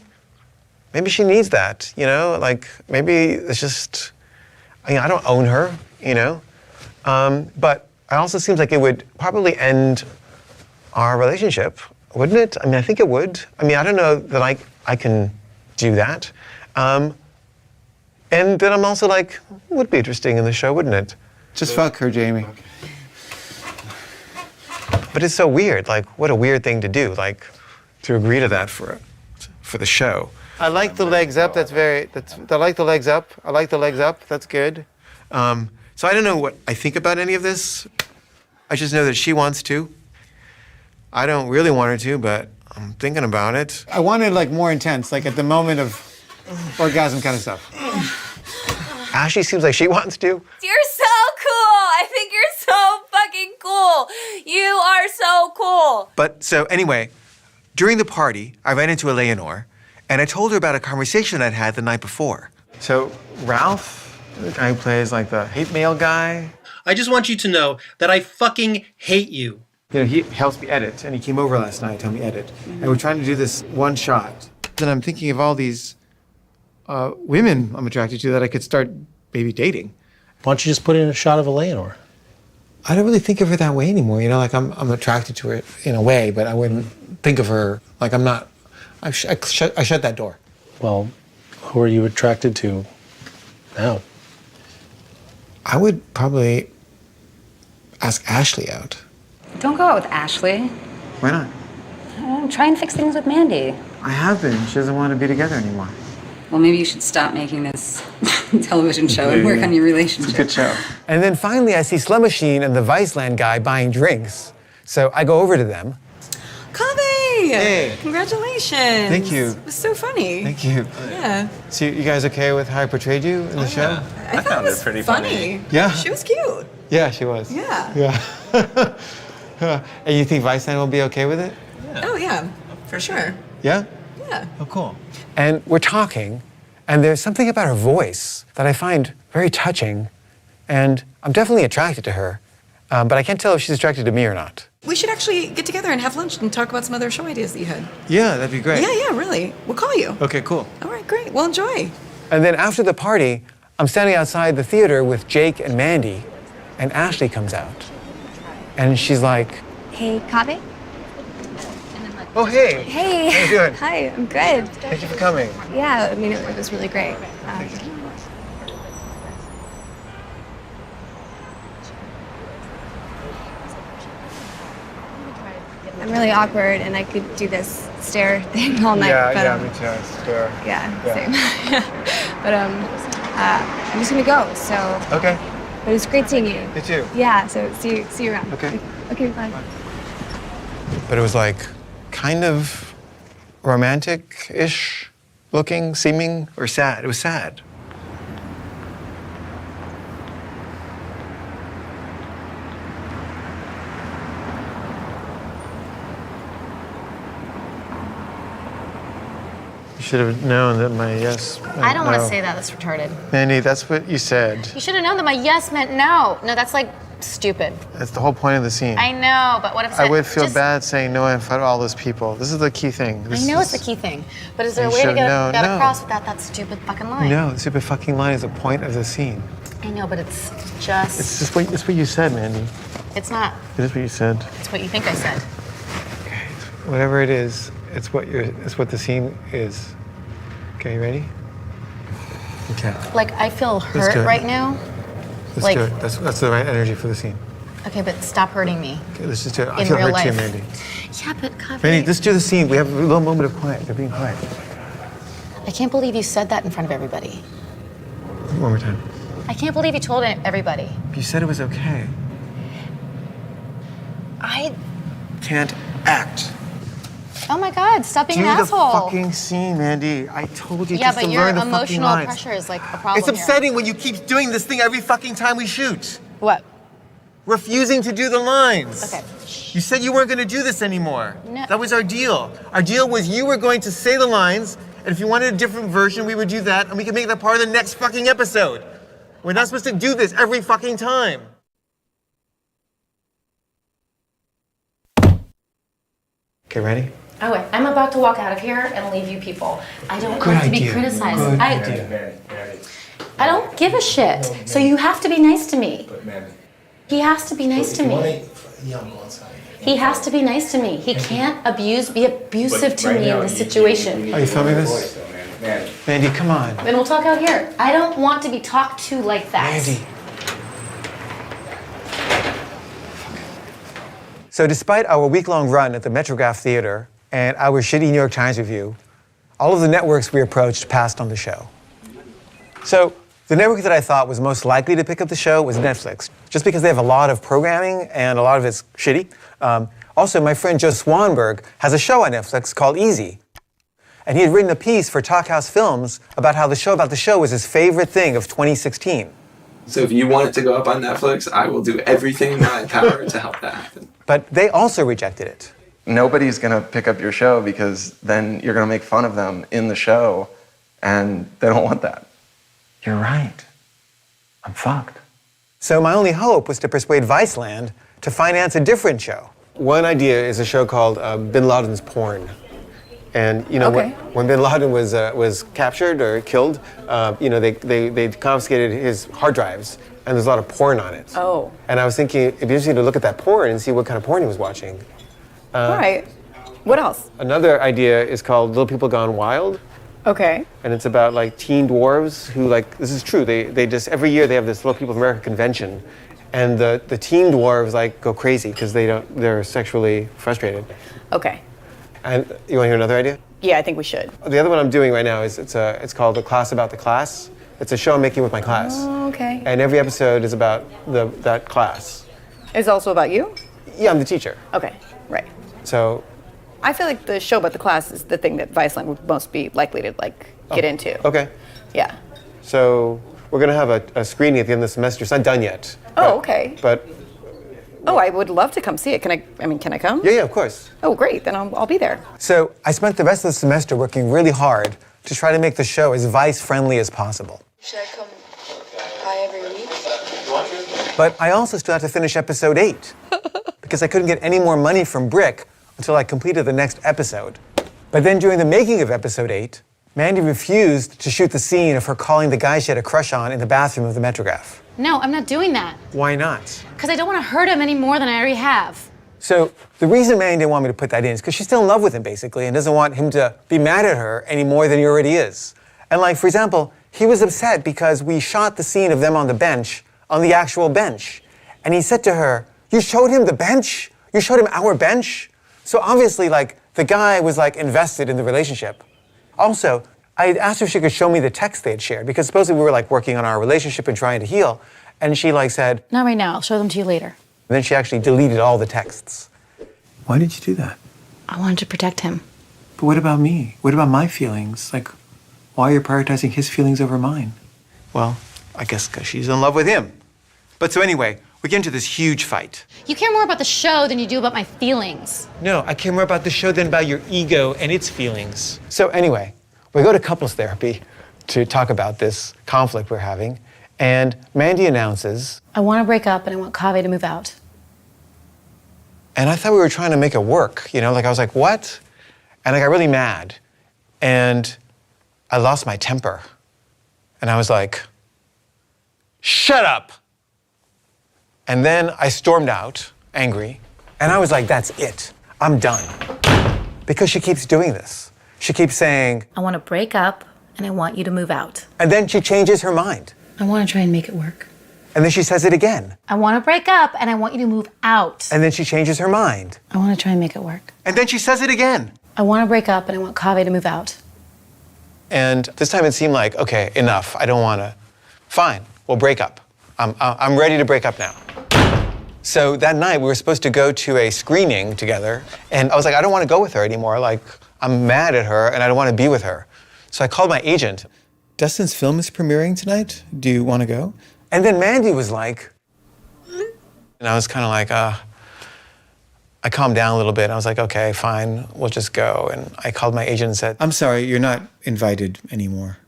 she needs that, maybe it's just, I don't own her, but it also seems like it would probably end our relationship, wouldn't it? I mean, I think it would. I mean, I don't know that I can do that. And then I'm also like, it would be interesting in the show, wouldn't it? Just fuck her, Jamie. Okay. But it's so weird. What a weird thing to do. To agree to that for the show. I like the legs up. I like the legs up. I like the legs up. That's good. So I don't know what I think about any of this. I just know that she wants to. I don't really want her to, but I'm thinking about it. I wanted more intense, at the moment of orgasm kind of stuff. Ashley seems like she wants to. You're so cool. I think you're so fucking cool. You are so cool. But so anyway, during the party, I ran into Eleanor, and I told her about a conversation I'd had the night before. So Ralph, the guy who plays like the hate mail guy. I just want you to know that I fucking hate you. You know, he helps me edit, and he came over last night to help me edit. And we're trying to do this one shot. Then I'm thinking of all these women I'm attracted to that I could start maybe dating. Why don't you just put in a shot of Eleanor? I don't really think of her that way anymore. You know, like I'm attracted to her in a way, but I wouldn't think of her like I'm not. I shut that door. Well, who are you attracted to now? I would probably ask Ashley out. Don't go out with Ashley. Why not? Try and fix things with Mandy. I have been. She doesn't want to be together anymore. Well, maybe you should stop making this television show and work on your relationship. It's a good show. And then finally, I see Slum Machine and the Viceland guy buying drinks. So I go over to them. Kaveh! Hey. Congratulations. Thank you. It was so funny. Thank you. Yeah. So you guys okay with how I portrayed you in the show? I found it pretty funny. Yeah? She was cute. Yeah, she was. Yeah. Yeah. And you think Viceland will be okay with it? Oh, yeah. For sure. Yeah? Yeah. Oh, cool. And we're talking, and there's something about her voice that I find very touching, and I'm definitely attracted to her, but I can't tell if she's attracted to me or not. We should actually get together and have lunch and talk about some other show ideas that you had. Yeah, that'd be great. Yeah, really. We'll call you. Okay, cool. All right, great. Well, enjoy. And then after the party, I'm standing outside the theater with Jake and Mandy, and Ashley comes out. And she's like, Hey, Kaveh? oh, hey. Hey. How you doing? Hi, I'm good. Thank you for coming. Yeah, I mean, it was really great. I'm really awkward, and I could do this stare thing all night. But, me too. Stare. Same. But I'm just gonna go. So. Okay. But it was great seeing you. You too. Yeah. So see you around. Okay. Okay. Bye. But it was like kind of romantic-ish looking, seeming, or sad. It was sad. You should have known that my yes meant I don't want to no. say that. That's retarded. Mandy, that's what you said. You should have known that my yes meant no. No, that's like stupid. That's the whole point of the scene. I know, but what if I would feel bad saying no in front of all those people. This is the key thing. I know it's the key thing, but is there a You way to should get know. No. across without that stupid fucking line? No, the stupid fucking line is the point of the scene. I know, but it's just. It's just what you said, Mandy. It's not. It is what you said. It's what you think I said. Whatever it is, it's what the scene is. Okay, you ready? Okay. Like I feel Let's hurt do it. right now. Let's like do it. That's the right energy for the scene. okay, but stop hurting me. Okay, let's just do it. I In feel real hurt too, life. Mandy. Yeah, but Kaveh, Mandy, let's do the scene. We have a little moment of quiet. They're being quiet. I can't believe you said that in front of everybody. One more time. I can't believe you told everybody. You said it was okay. I. Can't act. Oh my God! Stop being Do an the asshole. fucking scene, Mandy. I told you Yeah, just but to your learn the fucking emotional lines. pressure is like a problem. It's upsetting when you keep doing this thing every fucking time we shoot. What? Refusing to do the lines. Okay. You said you weren't going to do this anymore. No. That was our deal. Our deal was you were going to say the lines, and if you wanted a different version, we would do that, and we could make that part of the next fucking episode. We're not supposed to do this every fucking time. Okay, ready? Oh wait, I'm about to walk out of here and leave you people. I don't Good want to be idea. criticized. Good I don't give a shit. So you have to be nice to me. He has to be nice to me. He has to be nice to me. He can't be abusive to me in this situation. Are you filming this? Mandy, come on. Then we'll talk out here. I don't want to be talked to like that. Mandy. So despite our week-long run at the Metrograph Theater and our shitty New York Times review, all of the networks we approached passed on the show. So the network that I thought was most likely to pick up the show was Netflix, just because they have a lot of programming and a lot of it's shitty. Also, my friend Joe Swanberg has a show on Netflix called Easy. And he had written a piece for Talkhouse Films about how the show was his favorite thing of 2016. So if you want it to go up on Netflix, I will do everything in my power to help that happen. But they also rejected it. Nobody's gonna pick up your show because then you're gonna make fun of them in the show, and they don't want that. You're right. I'm fucked. So my only hope was to persuade Viceland to finance a different show. One idea is a show called Bin Laden's Porn. And you know, when Bin Laden was captured or killed, you know, they confiscated his hard drives, and there's a lot of porn on it. Oh. And I was thinking it'd be interesting to look at that porn and see what kind of porn he was watching. All right. What else? Another idea is called Little People Gone Wild. Okay. And it's about like teen dwarves who, like, this is true, they just, every year they have this Little People of America convention, and the teen dwarves like go crazy because they're sexually frustrated. Okay. And you want to hear another idea? Yeah, I think we should. The other one I'm doing right now is it's called A Class About the Class. It's a show I'm making with my class. Oh, okay. And every episode is about that class. It's also about you? Yeah, I'm the teacher. Okay, right. So I feel like the show about the class is the thing that Viceland would most be likely to get into. Okay. Yeah. So we're gonna have a screening at the end of the semester. It's not done yet. Oh, okay. But Oh, I would love to come see it. Can I come? yeah, of course. Oh, great. Then I'll be there. So I spent the rest of the semester working really hard to try to make the show as Vice-friendly as possible. Should I come by every week? But I also still have to finish episode 8 because I couldn't get any more money from Bric until I completed the next episode. But then during the making of episode 8, Mandy refused to shoot the scene of her calling the guy she had a crush on in the bathroom of the Metrograph. No, I'm not doing that. Why not? Because I don't want to hurt him any more than I already have. So the reason Mandy didn't want me to put that in is because she's still in love with him, basically, and doesn't want him to be mad at her any more than he already is. And like, for example, he was upset because we shot the scene of them on the bench, on the actual bench. And he said to her, "You showed him the bench? You showed him our bench?" So obviously, like, the guy was like invested in the relationship. Also, I asked her if she could show me the text they had shared, because supposedly we were like working on our relationship and trying to heal. And she like said, Not right now. I'll show them to you later. and then she actually deleted all the texts. Why did you do that? I wanted to protect him. But what about me? What about my feelings? Like, why are you prioritizing his feelings over mine? Well, I guess because she's in love with him. But so anyway, we get into this huge fight. You care more about the show than you do about my feelings. No, I care more about the show than about your ego and its feelings. So anyway, we go to couples therapy to talk about this conflict we're having, and Mandy announces, I want to break up and I want Kaveh to move out. and I thought we were trying to make it work, you know, like I was like, what? And I got really mad, and I lost my temper. And I was like, shut up! And then I stormed out, angry, and I was like, that's it. I'm done. Because she keeps doing this. She keeps saying, I want to break up and I want you to move out. and then she changes her mind. I want to try and make it work. And then she says it again. I want to break up and I want you to move out. And then she changes her mind. I want to try and make it work. And then she says it again. I want to break up and I want Kaveh to move out. And this time it seemed like, okay, enough. I don't want to. Fine, we'll break up. I'm ready to break up now. So that night we were supposed to go to a screening together, and I was like, I don't want to go with her anymore. Like, I'm mad at her and I don't want to be with her. So I called my agent. Dustin's film is premiering tonight. Do you want to go? And then Mandy was like, and I was kind of like, I calmed down a little bit. I was like, okay, fine, we'll just go. And I called my agent and said, I'm sorry, you're not invited anymore.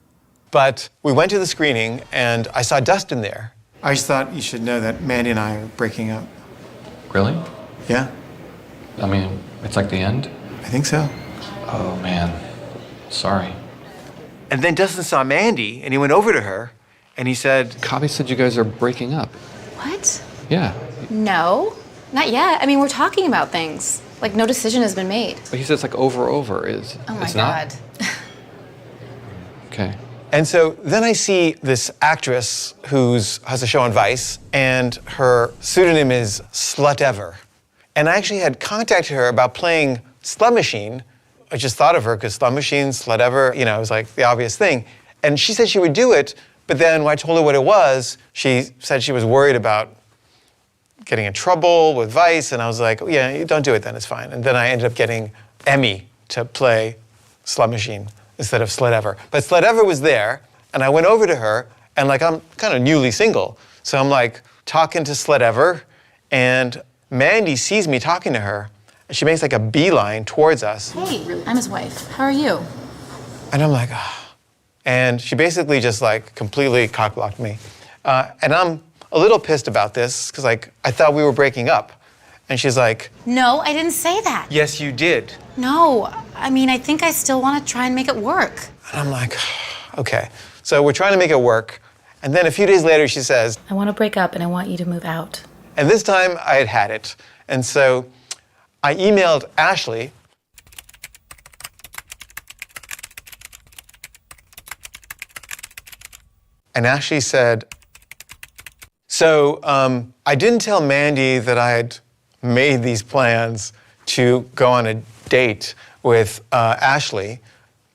but we went to the screening and I saw Dustin there. I just thought you should know that Mandy and I are breaking up. Really? Yeah, I mean, it's like the end? I think so. Oh, man. Sorry. And then Dustin saw Mandy and he went over to her and he said, Kaveh said you guys are breaking up. What? Yeah. No, not yet. I mean, we're talking about things. Like, no decision has been made. But he says like over is. Oh my it's God. Not? Okay. and so then I see this actress who has a show on Vice, and her pseudonym is Slut Ever. And I actually had contacted her about playing Slut Machine. I just thought of her because Slut Machine, Slut Ever, you know, it was like the obvious thing. And she said she would do it, but then when I told her what it was, she said she was worried about getting in trouble with Vice, and I was like, oh, yeah, you don't do it then, it's fine. And then I ended up getting Emmy to play Slut Machine instead of Slut Ever. But Slut Ever was there, and I went over to her, and like I'm kind of newly single, so I'm like talking to Slut Ever, and Mandy sees me talking to her, and she makes like a beeline towards us. Hey, I'm his wife. How are you? And I'm like, ah. And she basically just like completely cock-blocked me. And I'm a little pissed about this, because like, I thought we were breaking up. And she's like, No, I didn't say that. yes, you did. No, I mean, I think I still want to try and make it work. And I'm like, okay. So we're trying to make it work. And then a few days later, she says, I want to break up and I want you to move out. and this time I had had it. And so I emailed Ashley. And Ashley said, so I didn't tell Mandy that I had made these plans to go on a date with Ashley,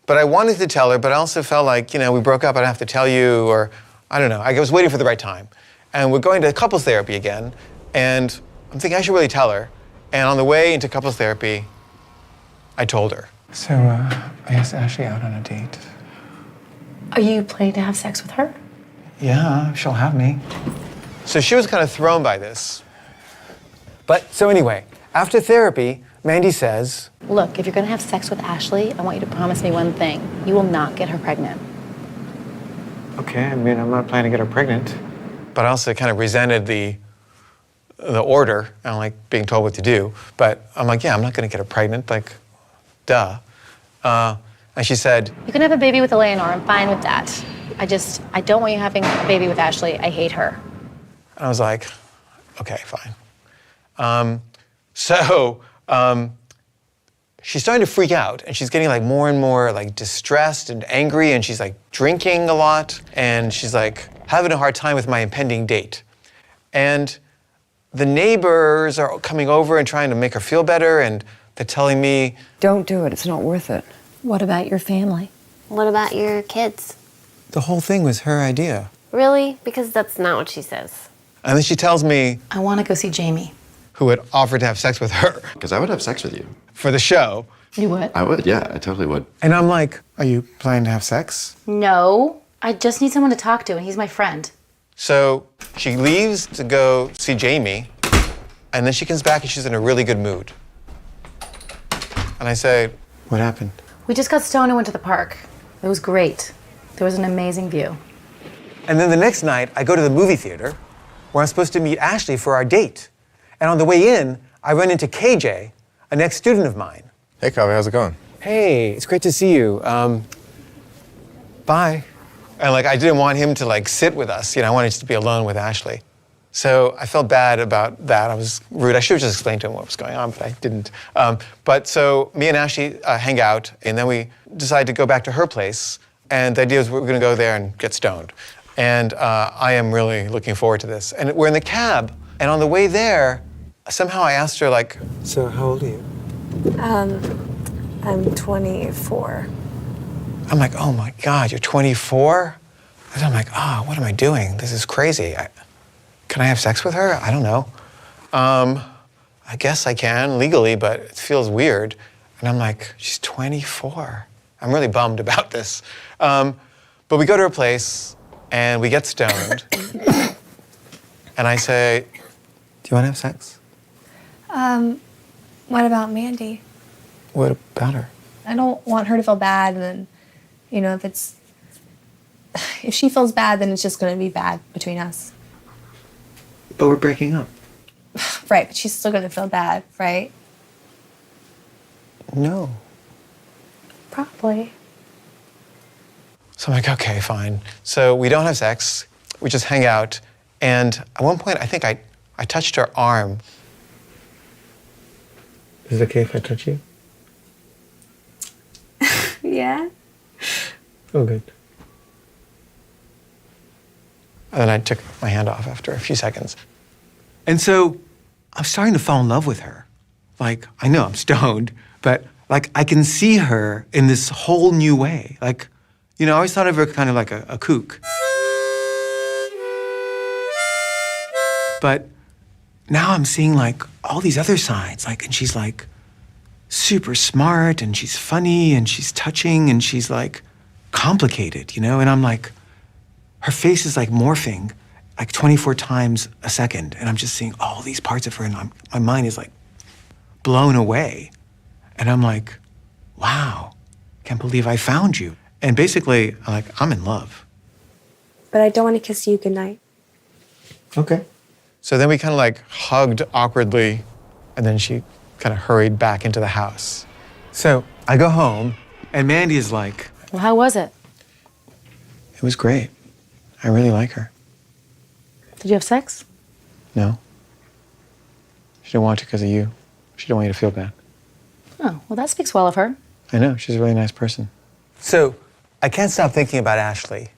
but I wanted to tell her, but I also felt like, you know, we broke up, I'd have to tell you, or I don't know. I was waiting for the right time. And we're going to couples therapy again, and I'm thinking I should really tell her. And on the way into couples therapy, I told her. So I asked Ashley out on a date. Are you planning to have sex with her? Yeah, she'll have me. So she was kind of thrown by this. But so anyway, after therapy, Mandy says, Look, if you're going to have sex with Ashley, I want you to promise me one thing. You will not get her pregnant. okay, I mean, I'm not planning to get her pregnant. But I also kind of resented the order. I don't like being told what to do. But I'm like, yeah, I'm not going to get her pregnant. Like, duh. And she said, You can have a baby with Eleanor. I'm fine with that. I don't want you having a baby with Ashley. I hate her. I was like, okay, fine. So she's starting to freak out, and she's getting like more and more like distressed and angry, and she's like drinking a lot, and she's like having a hard time with my impending date. And the neighbors are coming over and trying to make her feel better, and they're telling me, don't do it, it's not worth it. What about your family? What about your kids? the whole thing was her idea. Really? Because that's not what she says. And then she tells me, I want to go see Jamie. Who had offered to have sex with her. Because I would have sex with you. For the show. You would? I would, yeah, I totally would. And I'm like, are you planning to have sex? No. I just need someone to talk to, and he's my friend. So she leaves to go see Jamie, and then she comes back and she's in a really good mood. And I say, what happened? We just got stoned and went to the park. It was great. There was an amazing view. And then the next night, I go to the movie theater where I'm supposed to meet Ashley for our date. And on the way in, I run into KJ, an ex-student of mine. Hey, Kaveh, how's it going? Hey, it's great to see you. Bye. And like, I didn't want him to like sit with us. You know, I wanted to be alone with Ashley. So I felt bad about that. I was rude. I should have just explained to him what was going on, but I didn't. But so me and Ashley hang out, and then we decide to go back to her place. And the idea is we're going to go there and get stoned. And I am really looking forward to this. And we're in the cab, and on the way there, somehow I asked her, like, so how old are you? I'm 24. I'm like, oh my God, you're 24? And I'm like, oh, what am I doing? This is crazy. Can I have sex with her? I don't know. I guess I can legally, but it feels weird. And I'm like, she's 24. I'm really bummed about this. But we go to her place and we get stoned. And I say, do you want to have sex? What about Mandy? What about her? I don't want her to feel bad, and then, you know, if she feels bad, then it's just going to be bad between us. But we're breaking up. Right, but she's still going to feel bad, right? No. Probably. So I'm like, okay, fine. So we don't have sex. We just hang out. And at one point, I think I touched her arm. Is it okay if I touch you? Yeah. Oh, good. And then I took my hand off after a few seconds. And so I'm starting to fall in love with her. Like, I know I'm stoned, but like I can see her in this whole new way. Like, you know, I always thought of her kind of like a kook. But now I'm seeing like all these other sides, like, and she's like super smart, and she's funny, and she's touching, and she's like complicated, you know? And I'm like, her face is like morphing, like 24 times a second. And I'm just seeing all these parts of her, and my mind is like blown away. And I'm like, wow, can't believe I found you. And basically, I'm in love. But I don't want to kiss you goodnight. Okay. So then we kind of like hugged awkwardly, and then she kind of hurried back into the house. So I go home, and Mandy is like, Well, how was it? it was great. I really like her. Did you have sex? No. She didn't want to because of you. She didn't want you to feel bad. Oh, well, that speaks well of her. I know, she's a really nice person. So I can't stop thinking about Ashley,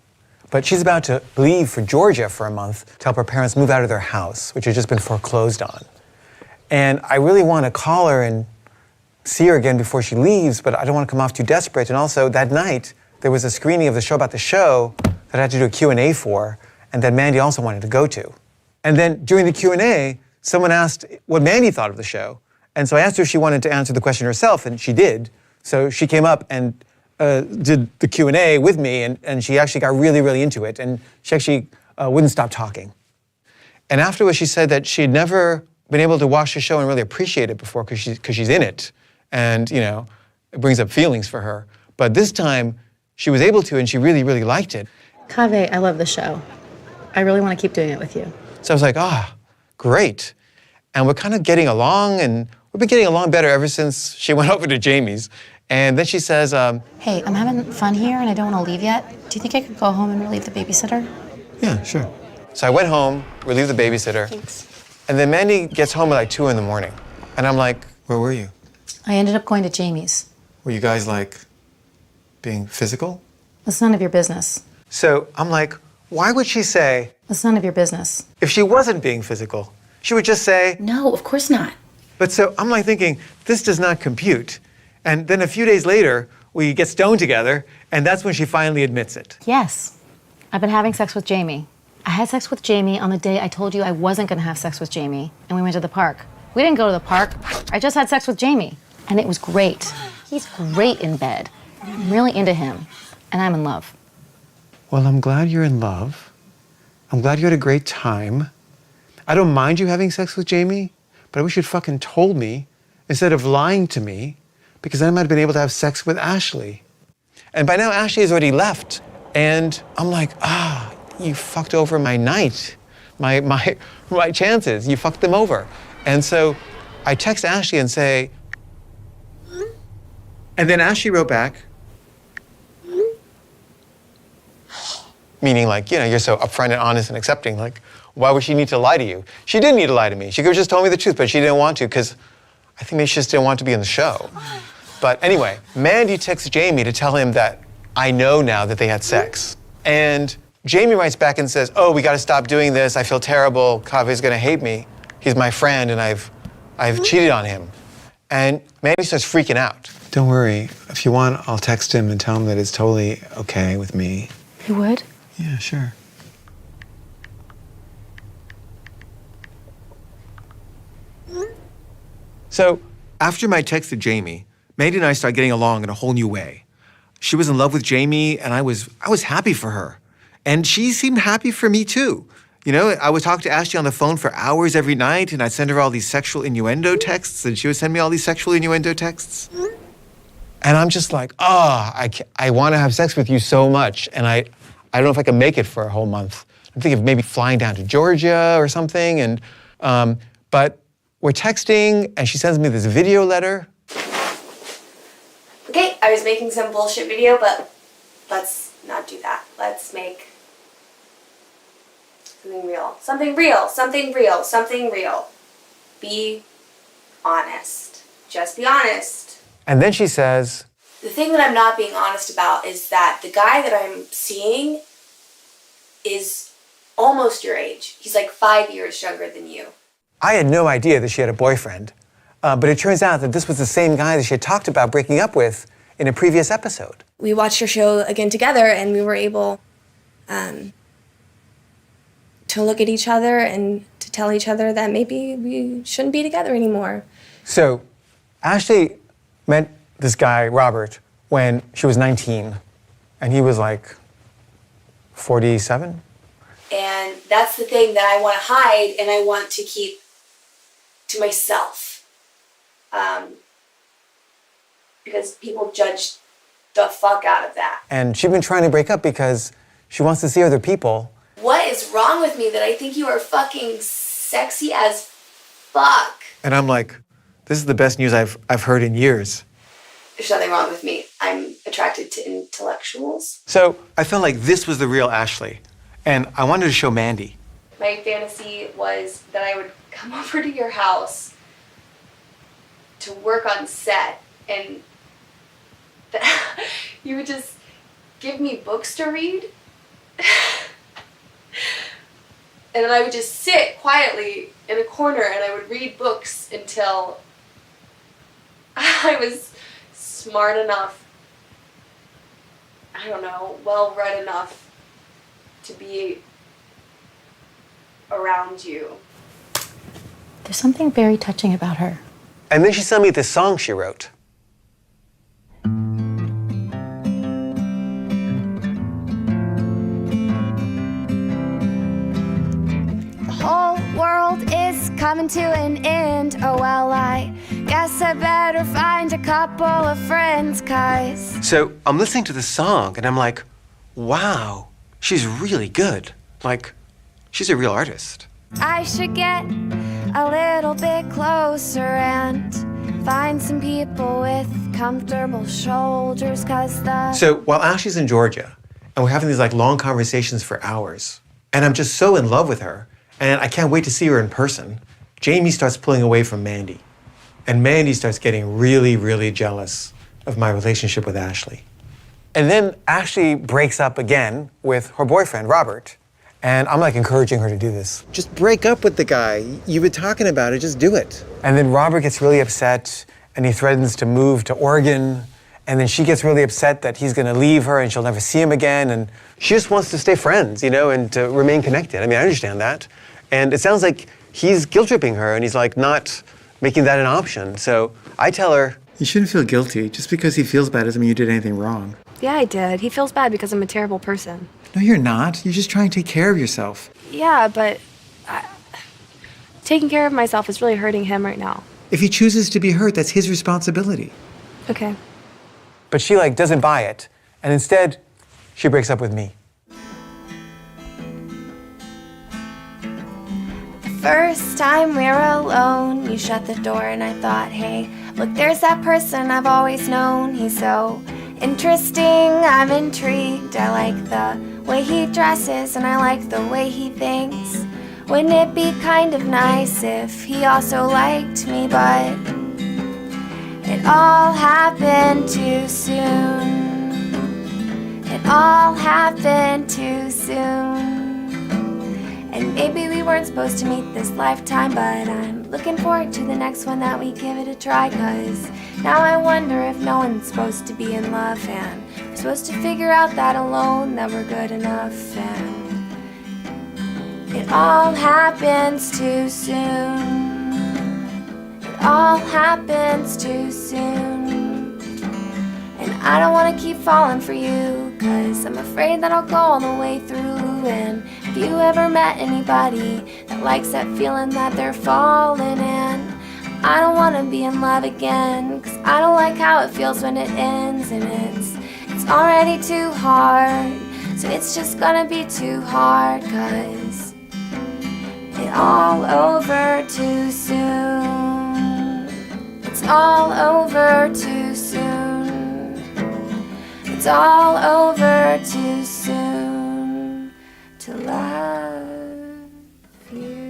but she's about to leave for Georgia for a month to help her parents move out of their house, which has just been foreclosed on. And I really want to call her and see her again before she leaves, but I don't want to come off too desperate. And also, that night, there was a screening of the show about the show that I had to do a Q&A for, and that Mandy also wanted to go to. And then during the Q&A, someone asked what Mandy thought of the show. And so I asked her if she wanted to answer the question herself, and she did. So she came up and did the Q&A with me, and she actually got really, really into it, and she actually wouldn't stop talking. And afterwards, she said that she had never been able to watch the show and really appreciate it before because she's in it, and it brings up feelings for her. But this time, she was able to, and she really, really liked it. Kaveh, I love the show. I really want to keep doing it with you. So I was like, great. And we're kind of getting along, and we've been getting along better ever since she went over to Jamie's. And then she says, Hey, I'm having fun here and I don't want to leave yet. Do you think I could go home and relieve the babysitter? yeah, sure. So I went home, relieved the babysitter. Thanks. And then Mandy gets home at like 2 in the morning. And I'm like, where were you? I ended up going to Jamie's. Were you guys like being physical? It's none of your business. So I'm like, why would she say, It's none of your business. if she wasn't being physical? She would just say, No, of course not. But so I'm like thinking, this does not compute. And then a few days later, we get stoned together, and that's when she finally admits it. Yes. I've been having sex with Jamie. I had sex with Jamie on the day I told you I wasn't going to have sex with Jamie, and we went to the park. We didn't go to the park. I just had sex with Jamie, and it was great. He's great in bed. I'm really into him, and I'm in love. Well, I'm glad you're in love. I'm glad you had a great time. I don't mind you having sex with Jamie, but I wish you'd fucking told me instead of lying to me, because then I might have been able to have sex with Ashley. And by now, Ashley has already left. And I'm like, you fucked over my night, my chances. You fucked them over. And so I text Ashley and say, and then Ashley wrote back, meaning like, you're so upfront and honest and accepting, like, why would she need to lie to you? She didn't need to lie to me. She could have just told me the truth, but she didn't want to because I think maybe she just didn't want to be in the show. But anyway, Mandy texts Jamie to tell him that I know now that they had sex. And Jamie writes back and says, we got to stop doing this. I feel terrible. Kaveh's going to hate me. He's my friend, and I've cheated on him. And Mandy starts freaking out. Don't worry. If you want, I'll text him and tell him that it's totally okay with me. You would? Yeah, sure. So after my text to Jamie, Mandy and I started getting along in a whole new way. She was in love with Jamie, and I was happy for her. And she seemed happy for me too. I would talk to Ashley on the phone for hours every night, and I'd send her all these sexual innuendo texts, and she would send me all these sexual innuendo texts. And I'm just like, I want to have sex with you so much, and I don't know if I can make it for a whole month. I'm thinking of maybe flying down to Georgia or something, and but we're texting, and she sends me this video letter. Okay, I was making some bullshit video, but let's not do that. Let's make something real. Something real. Something real. Something real. Be honest. Just be honest. And then she says, The thing that I'm not being honest about is that the guy that I'm seeing is almost your age. He's like 5 years younger than you. I had no idea that she had a boyfriend, but it turns out that this was the same guy that she had talked about breaking up with in a previous episode. We watched your show again together, and we were able to look at each other and to tell each other that maybe we shouldn't be together anymore. So Ashley met this guy, Robert, when she was 19, and he was like 47. And that's the thing that I want to hide and I want to keep to myself. Because people judge the fuck out of that. And she's been trying to break up because she wants to see other people. What is wrong with me that I think you are fucking sexy as fuck? And I'm like, this is the best news I've heard in years. There's nothing wrong with me. I'm attracted to intellectuals. So I felt like this was the real Ashley. And I wanted to show Mandy. My fantasy was that I would come over to your house to work on set and that you would just give me books to read. And then I would just sit quietly in a corner and I would read books until I was smart enough, I don't know, well-read enough to be around you. There's something very touching about her. And then she sent me this song she wrote. The whole world is coming to an end. Oh well, I guess I better find a couple of friends, 'cause So I'm listening to the song and I'm like, wow, she's really good. Like, she's a real artist. I should get a little bit closer and find some people with comfortable shoulders, 'cause the So while Ashley's in Georgia and we're having these like long conversations for hours, and I'm just so in love with her, and I can't wait to see her in person, Jamie starts pulling away from Mandy. And Mandy starts getting really, really jealous of my relationship with Ashley. And then Ashley breaks up again with her boyfriend, Robert. And I'm like encouraging her to do this. Just break up with the guy. You've been talking about it, just do it. And then Robert gets really upset and he threatens to move to Oregon. And then she gets really upset that he's gonna leave her and she'll never see him again. And she just wants to stay friends, you know, and to remain connected. I mean, I understand that. And it sounds like he's guilt-tripping her and he's like not making that an option. So I tell her, you shouldn't feel guilty. Just because he feels bad doesn't mean you did anything wrong. Yeah, I did. He feels bad because I'm a terrible person. No, you're not. You're just trying to take care of yourself. Yeah, but taking care of myself is really hurting him right now. If he chooses to be hurt, that's his responsibility. Okay. But she like doesn't buy it. And instead, she breaks up with me. first time we were alone, you shut the door and I thought, hey, look, there's that person I've always known. He's so interesting, I'm intrigued. I like the way he dresses and I like the way he thinks. Wouldn't it be kind of nice if he also liked me? But it all happened too soon. It all happened too soon. And maybe we weren't supposed to meet this lifetime, but I'm looking forward to the next one that we give it a try. 'Cause now I wonder if no one's supposed to be in love, and we're supposed to figure out that alone, that we're good enough. And it all happens too soon. It all happens too soon. And I don't want to keep falling for you, 'cause I'm afraid that I'll go all the way through. And if you ever met anybody that likes that feeling that they're falling in, I don't want to be in love again, 'cause I don't like how it feels when it ends. And it's already too hard, so it's just gonna be too hard, 'cause it's all over too soon. It's all over too soon. It's all over too soon to love you.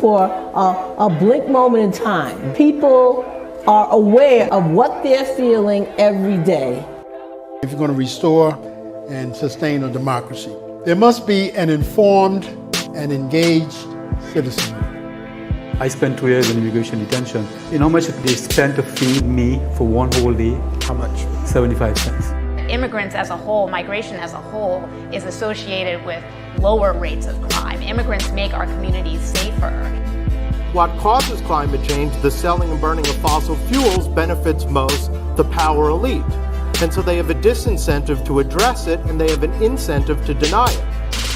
for a blink moment in time. People are aware of what they're feeling every day. If you're going to restore and sustain a democracy, there must be an informed and engaged citizenry. I spent 2 years in immigration detention. You know how much they spent to feed me for one whole day? How much? 75 cents. Immigrants as a whole, migration as a whole, is associated with lower rates of crime. Immigrants make our communities safer. What causes climate change, the selling and burning of fossil fuels, benefits most the power elite. And so they have a disincentive to address it, and they have an incentive to deny it.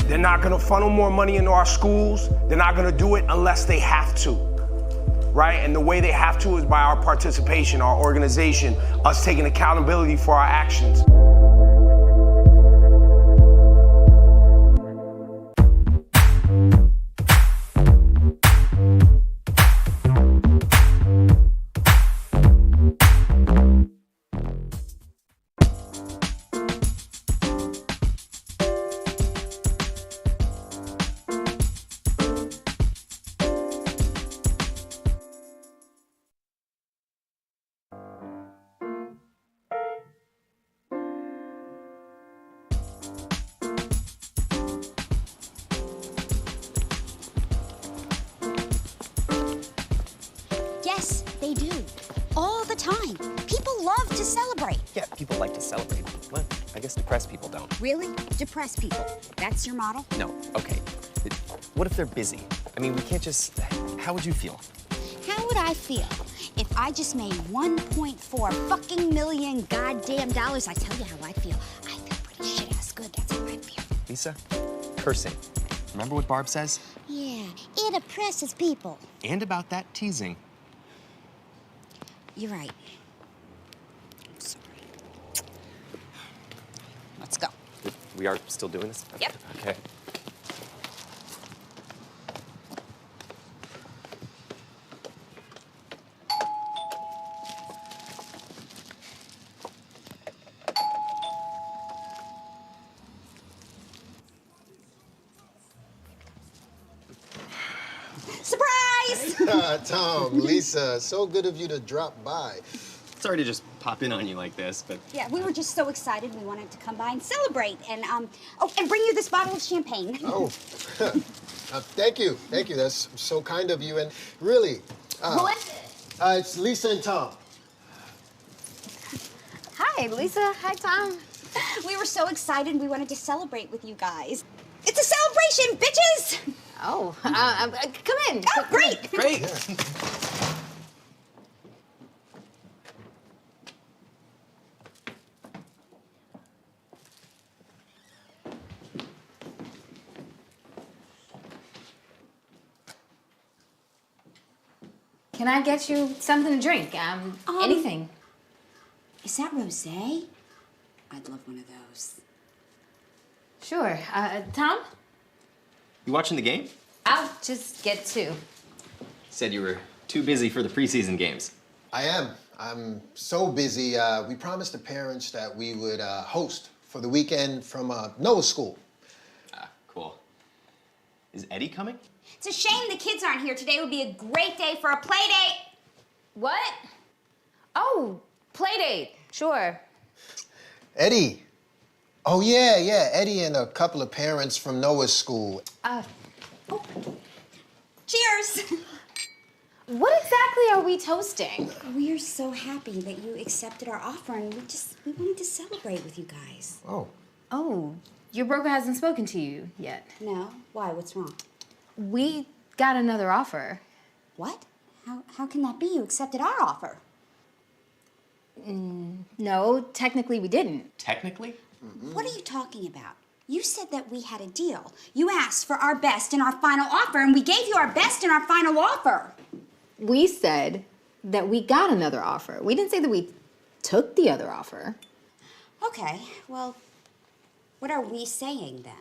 They're not going to funnel more money into our schools. They're not going to do it unless they have to, right? And the way they have to is by our participation, our organization, us taking accountability for our actions. Yes, they do. All the time. People love to celebrate. Yeah, people like to celebrate. Well, I guess depressed people don't. Really? Depressed people. That's your model? No, okay. What if they're busy? I mean, we can't just... How would you feel? How would I feel if I just made 1.4 fucking million goddamn dollars? I tell you how I feel. I feel pretty shit-ass good. That's how I feel. Lisa, cursing. Remember what Barb says? Yeah, it oppresses people. And about that teasing. You're right. I'm sorry. Let's go. We are still doing this? Yep. Okay. Surprise! Tom, Lisa, so good of you to drop by. Sorry to just pop in on you like this, but... Yeah, we were just so excited we wanted to come by and celebrate and, and bring you this bottle of champagne. Oh, thank you. Thank you. That's so kind of you. And really... Who is it? It's Lisa and Tom. Hi, Lisa. Hi, Tom. We were so excited we wanted to celebrate with you guys. It's a celebration, bitches! Oh, come in. Oh, great! Great. Can I get you something to drink? Anything. Is that rosé? I'd love one of those. Sure. Tom? You watching the game? I'll just get two. Said you were too busy for the preseason games. I am. I'm so busy. We promised the parents that we would host for the weekend from Noah's school. Cool. Is Eddie coming? It's a shame the kids aren't here. Today would be a great day for a play date. What? Oh, play date. Sure. Eddie. Oh, yeah. Eddie and a couple of parents from Noah's school. Cheers! What exactly are we toasting? We're so happy that you accepted our offer, and we wanted to celebrate with you guys. Oh, your broker hasn't spoken to you yet. No? Why? What's wrong? We got another offer. What? How can that be? You accepted our offer. No, technically we didn't. Technically? What are you talking about? You said that we had a deal. You asked for our best in our final offer, and we gave you our best in our final offer. We said that we got another offer. We didn't say that we took the other offer. Okay, well, what are we saying then?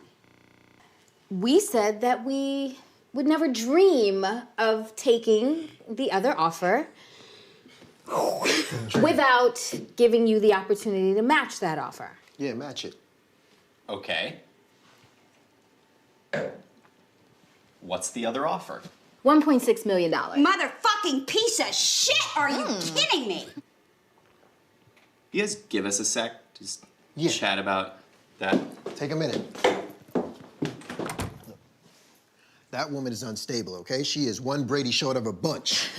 We said that we would never dream of taking the other offer without giving you the opportunity to match that offer. Yeah, match it. Okay. What's the other offer? $1.6 million. Motherfucking piece of shit! Are you kidding me? You guys give us a sec, just chat about that. Take a minute. That woman is unstable, okay? She is one Brady short of a bunch.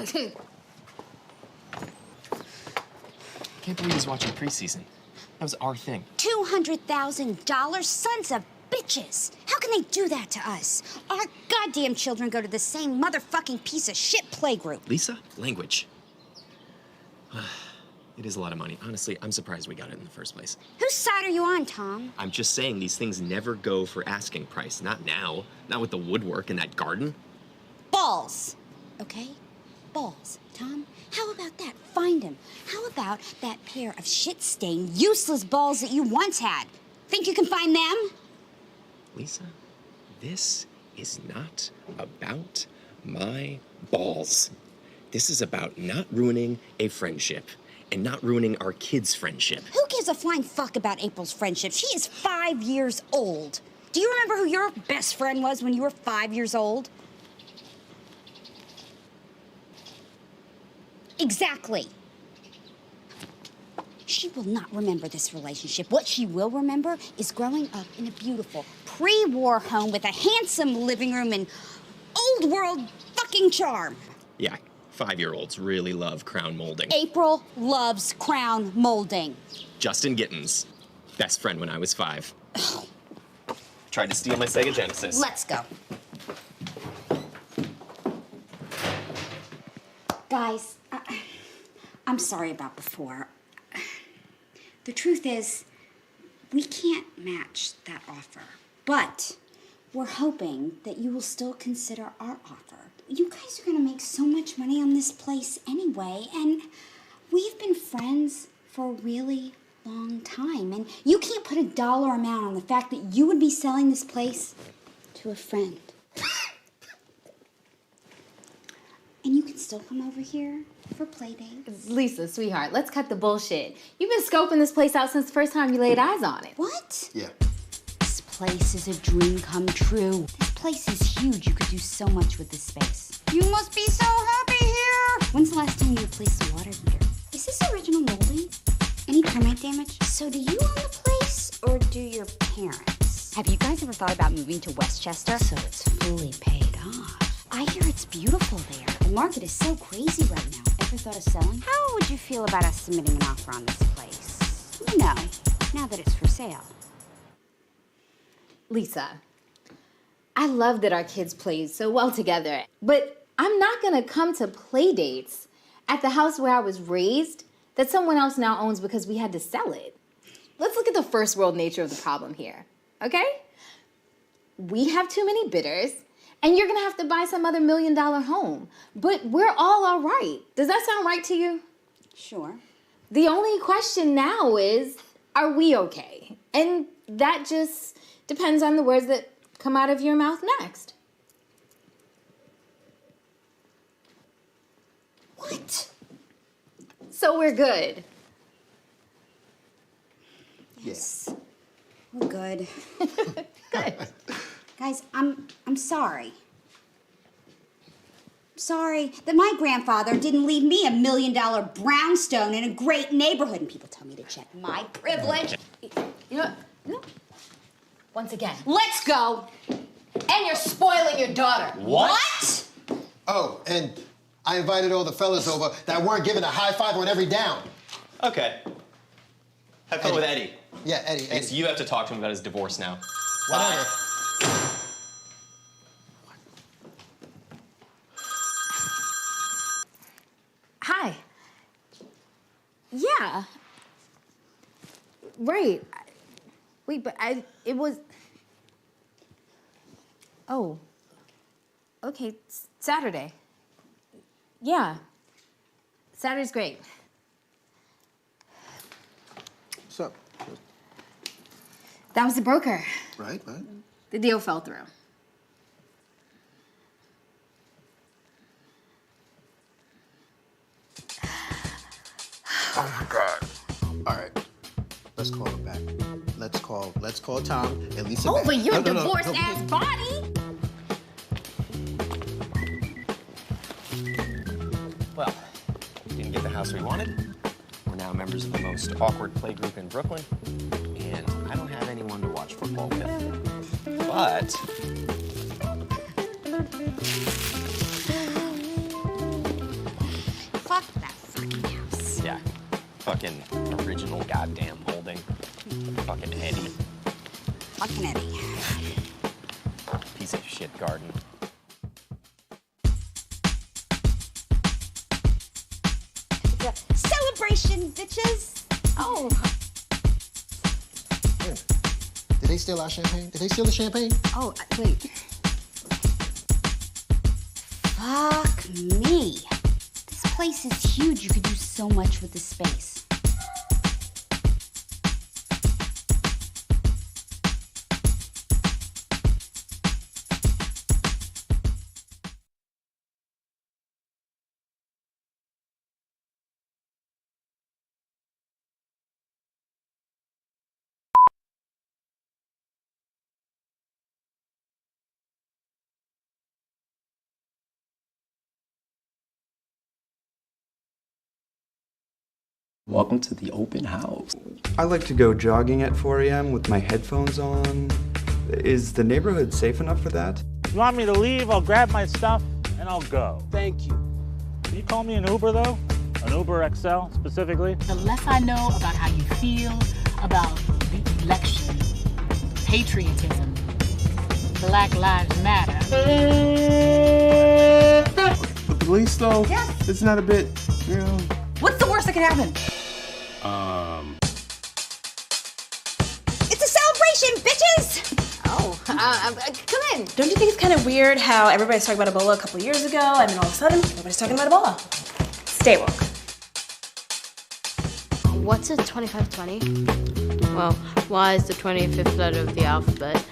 Can't believe he's watching preseason. That was our thing. $200,000? Sons of bitches! How can they do that to us? Our goddamn children go to the same motherfucking piece of shit playgroup. Lisa, language. It is a lot of money. Honestly, I'm surprised we got it in the first place. Whose side are you on, Tom? I'm just saying these things never go for asking price. Not now. Not with the woodwork in that garden. Balls, okay? Balls. Tom, how about that? Find him. How about that pair of shit-stained, useless balls that you once had? Think you can find them? Lisa, this is not about my balls. This is about not ruining a friendship and not ruining our kids' friendship. Who gives a flying fuck about April's friendship? She is 5 years old. Do you remember who your best friend was when you were 5 years old? Exactly. She will not remember this relationship. What she will remember is growing up in a beautiful pre-war home with a handsome living room and old world fucking charm. Yeah, 5-year-olds really love crown molding. April loves crown molding. Justin Gittins, best friend when I was 5. Tried to steal my Sega Genesis. Let's go. Guys, I'm sorry about before. The truth is, we can't match that offer. But we're hoping that you will still consider our offer. You guys are gonna make so much money on this place anyway, and we've been friends for a really long time, and you can't put a dollar amount on the fact that you would be selling this place to a friend. And you can still come over here for play dates. Lisa, sweetheart, let's cut the bullshit. You've been scoping this place out since the first time you laid eyes on it. What? Yeah. This place is a dream come true. This place is huge. You could do so much with this space. You must be so happy here. When's the last time you replaced the water heater? Is this original molding? Any termite damage? So do you own the place or do your parents? Have you guys ever thought about moving to Westchester? So it's fully paid off. I hear it's beautiful there. The market is so crazy right now. Ever thought of selling? How would you feel about us submitting an offer on this place? You know, now that it's for sale. Lisa, I love that our kids play so well together, but I'm not gonna come to play dates at the house where I was raised that someone else now owns because we had to sell it. Let's look at the first world nature of the problem here, okay? We have too many bidders, and you're gonna have to buy some other $1 million home. But we're all right. Does that sound right to you? Sure. The only question now is, are we okay? And that just depends on the words that come out of your mouth next. What? So we're good. Yes. We're good. Good. Guys, I'm sorry. Sorry that my grandfather didn't leave me $1 million brownstone in a great neighborhood. And people tell me to check my privilege. You know what? Once again. Let's go. And you're spoiling your daughter. What? Oh, and I invited all the fellas over that weren't given a high five on every down. Okay. Have fun with Eddie. Yeah, Eddie. I guess you have to talk to him about his divorce now. Whatever. Hi. Yeah. Right. Wait, but it was... Oh. Okay, Saturday. Yeah. Saturday's great. What's up? That was the broker. Right. The deal fell through. Oh my God. All right. Let's call him back. Let's call Tom and Lisa back. Over your No. divorced ass body. house we wanted. We're now members of the most awkward playgroup in Brooklyn, and I don't have anyone to watch football with. But Fuck that fucking house. yeah, fucking original goddamn holding. Fucking Eddie. Fucking Eddie. Piece of shit garden. It's a celebration, bitches. Oh. Did they steal our champagne? Did they steal the champagne? Oh, wait. Fuck me. This place is huge. You could do so much with this space. Welcome to the open house. I like to go jogging at 4 a.m. with my headphones on. Is the neighborhood safe enough for that? You want me to leave? I'll grab my stuff and I'll go. Thank you. Can you call me an Uber though? An Uber XL specifically? The less I know about how you feel about the election, patriotism, Black Lives Matter. The police though? Yes. It's not a bit, you know. What's the worst that can happen? It's a celebration, bitches! Oh, come in. Don't you think it's kind of weird how everybody's talking about Ebola a couple of years ago, and then all of a sudden, nobody's talking about Ebola? Stay woke. What's a 2520? Well, Y is the 25th letter of the alphabet.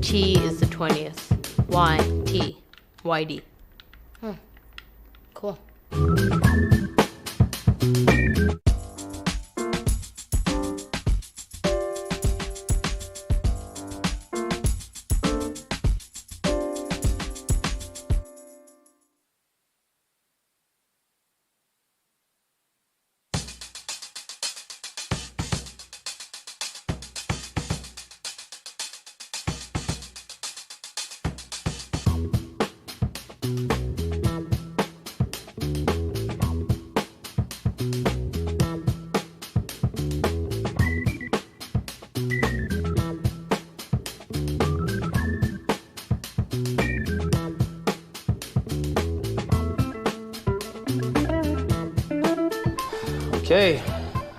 T is the 20th. Y, T, YD. Cool. Okay,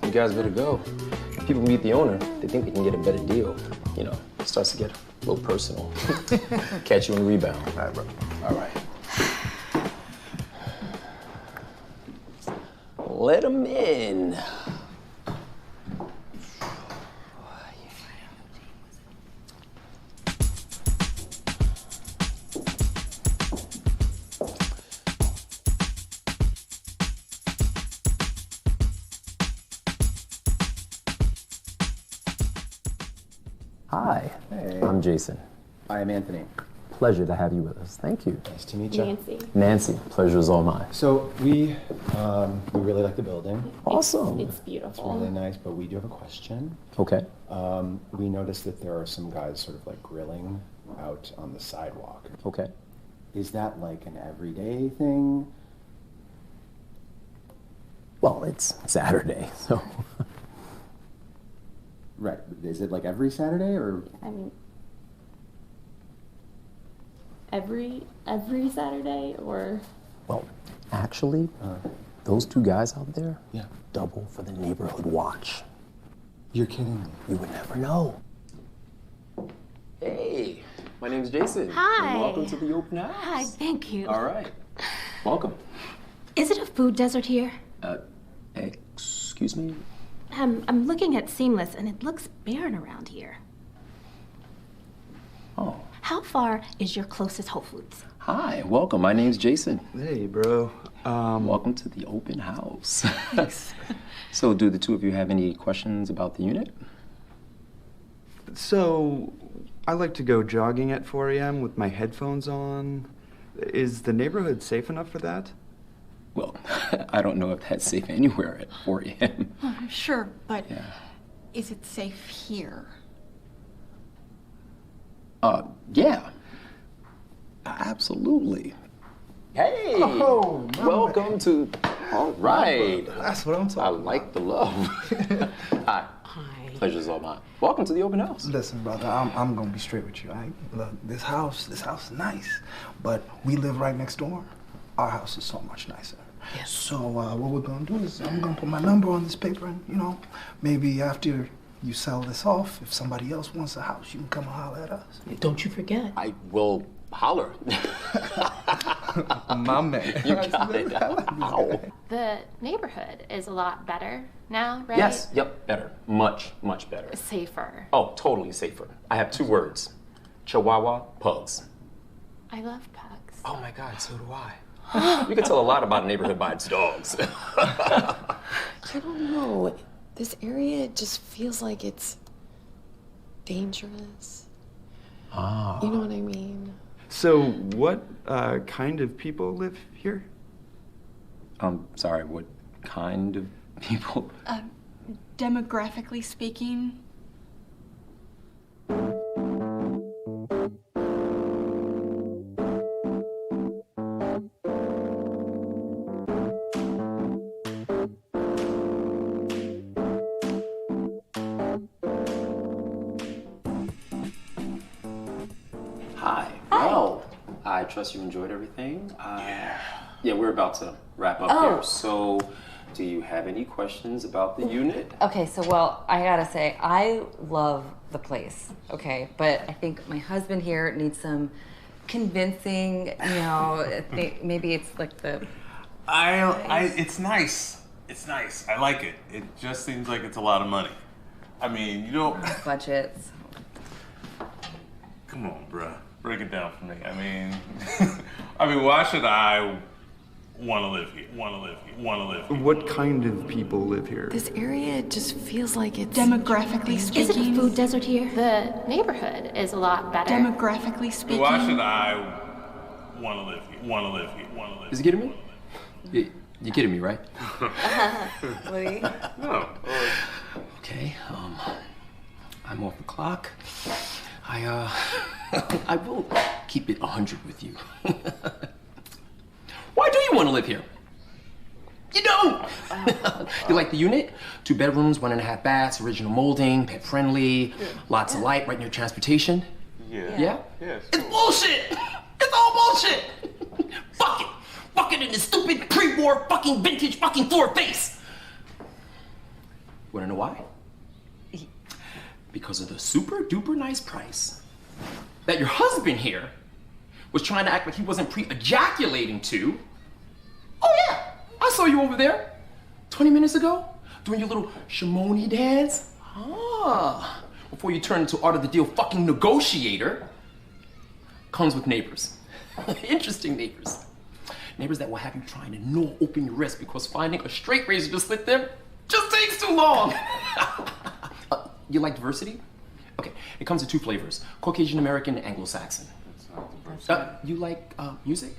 you guys better go. People meet the owner, they think they can get a better deal. You know, it starts to get a little personal. Catch you in the rebound. All right, bro. All right. Let them in. Hi, I'm Jason. I am Anthony. Pleasure to have you with us. Thank you. Nice to meet you. Nancy. Nancy, pleasure is all mine. So we really like the building. Awesome. It's beautiful. It's really nice, but we do have a question. Okay. We noticed that there are some guys sort of like grilling out on the sidewalk. Okay. Is that like an everyday thing? Well, it's Saturday, so. Right. Is it like every Saturday or? I mean, every Saturday or? Well, actually, those two guys out there, double for the neighborhood watch. You're kidding me. You would never know. Hey, my name's Jason. Hi. And welcome to the open house. Hi, thank you. All right. Welcome. Is it a food desert here? Excuse me? I'm looking at Seamless, and it looks barren around here. Oh. How far is your closest Whole Foods? Hi, welcome. My name's Jason. Hey, bro. Welcome to the open house. Thanks. So, do the two of you have any questions about the unit? So, I like to go jogging at 4 a.m. with my headphones on. Is the neighborhood safe enough for that? Well, I don't know if that's safe anywhere at 4 a.m. Sure, but is it safe here? Yeah. Absolutely. Hey! Oh, welcome to. All right. That's what I'm talking about. I like the love. Hi. Pleasure's all mine. Welcome to the open house. Listen, brother, I'm gonna be straight with you, all right? Look, this house is nice, but we live right next door. Our house is so much nicer. Yes. So what we're gonna do is I'm gonna put my number on this paper, and maybe after you sell this off, if somebody else wants a house, you can come and holler at us. Don't you forget. I will holler. My man. You got it. Ow. The neighborhood is a lot better now, right? Yes, yep, better. Much, much better. Safer. Oh, totally safer. I have 2 words. Chihuahua pugs. I love pugs. Oh my God, so do I. You can tell a lot about a neighborhood by its dogs. I don't know. This area just feels like it's dangerous. Ah. You know what I mean? So what kind of people live here? Sorry, what kind of people? Demographically speaking. Hi. Well, I trust you enjoyed everything. Yeah, we're about to wrap up here. So, do you have any questions about the unit? Okay, so I gotta say, I love the place, okay? But I think my husband here needs some convincing, maybe it's like the... It's nice. It's nice. I like it. It just seems like it's a lot of money. I mean, you don't... Budgets. Come on, bruh. Break it down for me. I mean, why should I want to live here? What kind of people live here? This area just feels like it's... Demographically speaking. Is it a food desert here? The neighborhood is a lot better. Demographically speaking. Why should I want to live here? Is it getting me? You're kidding me, right? Lee? No. Okay, I'm off the clock. I will keep it 100 with you. Why do you want to live here? You don't! You like the unit? 2 bedrooms, 1.5 baths, original molding, pet friendly, lots of light, right near transportation. Yeah? Yes. It's bullshit! It's all bullshit! Fuck it! Fuck it in this stupid pre-war fucking vintage fucking floor face! Wanna know why? Because of the super duper nice price that your husband here was trying to act like he wasn't pre-ejaculating to. Oh yeah, I saw you over there 20 minutes ago doing your little Shimoni dance. Before you turn into Art of the Deal fucking negotiator. Comes with neighbors. Interesting neighbors. Neighbors that will have you trying to gnaw open your wrist because finding a straight razor to slit them just takes too long. You like diversity? Okay, it comes in 2 flavors, Caucasian American and Anglo-Saxon. That's not diversity. You like music?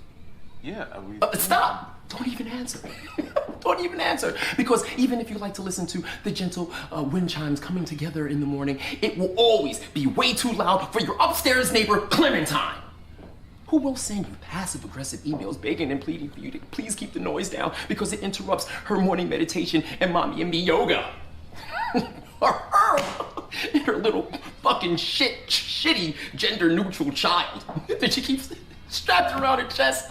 Yeah. Stop! Don't even answer. Don't even answer. Because even if you like to listen to the gentle wind chimes coming together in the morning, it will always be way too loud for your upstairs neighbor, Clementine, who will send you passive-aggressive emails begging and pleading for you to please keep the noise down because it interrupts her morning meditation and mommy and me yoga. Or her and her little fucking shitty gender-neutral child that she keeps strapped around her chest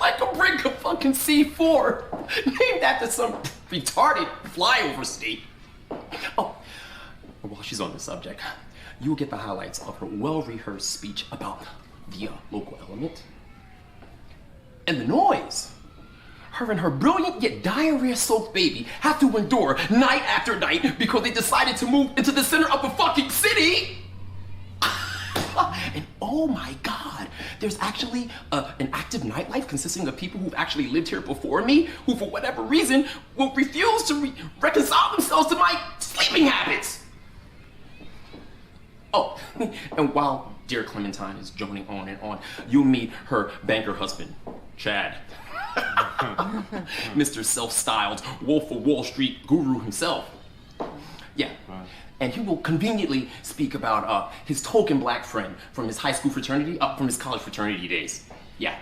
like a brick of fucking C4, named after some retarded flyover state. Oh, while she's on the subject, you will get the highlights of her well-rehearsed speech about the local element and the noise her and her brilliant yet diarrhea-soaked baby have to endure night after night because they decided to move into the center of the fucking city. And oh my God, there's actually an active nightlife consisting of people who've actually lived here before me, who for whatever reason will refuse to reconcile themselves to my sleeping habits. Oh, and while dear Clementine is droning on and on, you'll meet her banker husband, Chad. Mr. Self-styled Wolf of Wall Street guru himself. Yeah. And he will conveniently speak about his token black friend from his high school fraternity, from his college fraternity days. Yeah.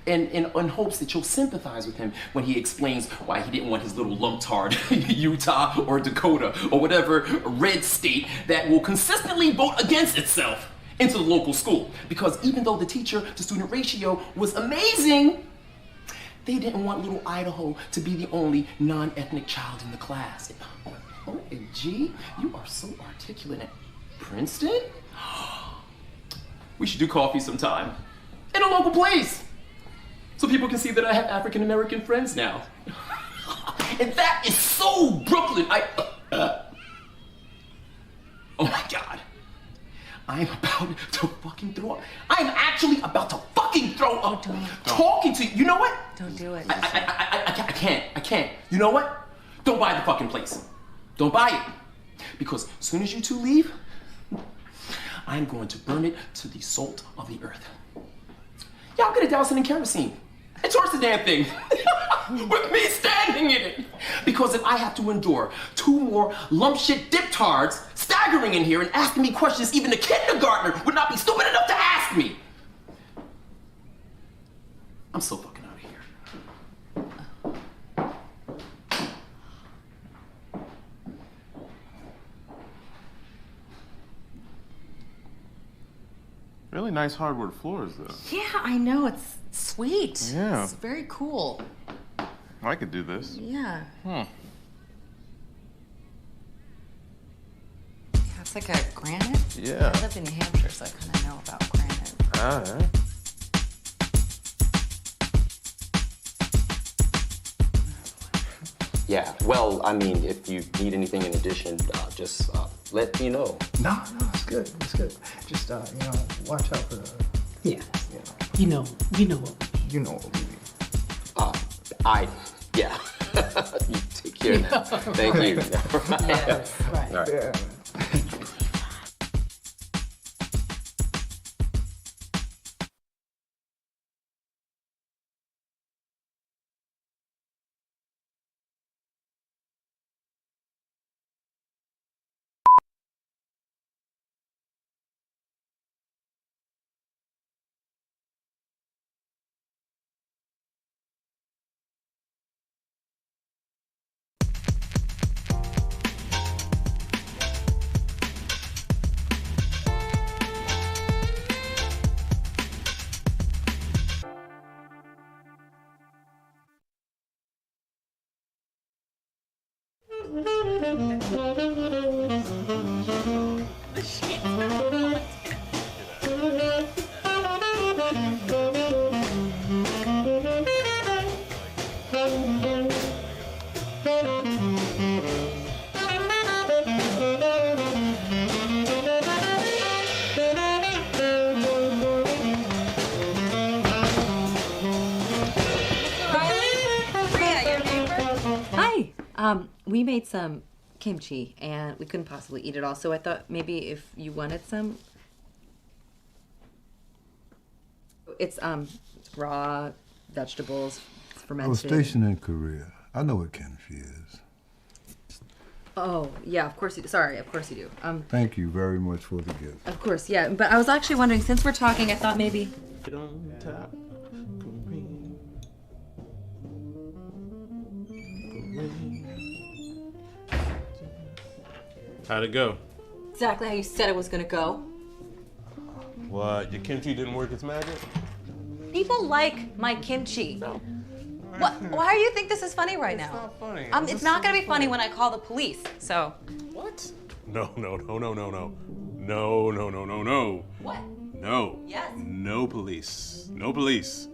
And in hopes that you'll sympathize with him when he explains why he didn't want his little lumptard Utah or Dakota or whatever red state that will consistently vote against itself into the local school. Because even though the teacher to student ratio was amazing, they didn't want little Idaho to be the only non-ethnic child in the class. OMG, you are so articulate at Princeton? We should do coffee sometime in a local place so people can see that I have African American friends now. And that is so Brooklyn. Oh my God. I'm about to fucking throw up. I'm actually about to fucking throw up. Talking to you. You know what? Don't do it. I can't. You know what? Don't buy the fucking place. Don't buy it. Because as soon as you two leave, I'm going to burn it to the salt of the earth. Y'all could have doused it in kerosene and torched the damn thing with me standing in it. Because if I have to endure 2 more lump shit diptards staggering in here and asking me questions even a kindergartner would not be stupid enough to ask me. I'm so fucking out of here. Really nice hardwood floors, though. Yeah, I know. It's sweet. Yeah. It's very cool. I could do this. Yeah. Hmm. It's like a granite? Yeah. I lived in New Hampshire, so I kind of know about granite. Ah, yeah. Yeah, well, I mean, if you need anything in addition, just let me know. No, it's good. It's good. Just, watch out for the... Yeah. You know what we mean. You know what we mean. Yeah. You take care now. Thank you. Yes, right. All right. Yeah. We made some kimchi and we couldn't possibly eat it all, so I thought maybe if you wanted some. It's raw vegetables, it's fermented. I was stationed in Korea. I know what kimchi is. Oh, yeah, of course you do. Sorry, of course you do. Thank you very much for the gift. Of course, yeah. But I was actually wondering, since we're talking, I thought maybe... Get on top. How'd it go? Exactly how you said it was gonna go. What? Your kimchi didn't work its magic? People like my kimchi. No. What? Why do you think this is funny right now? It's not funny. It's not gonna be funny when I call the police, so. What? No. What? No. Yes. No police. No police.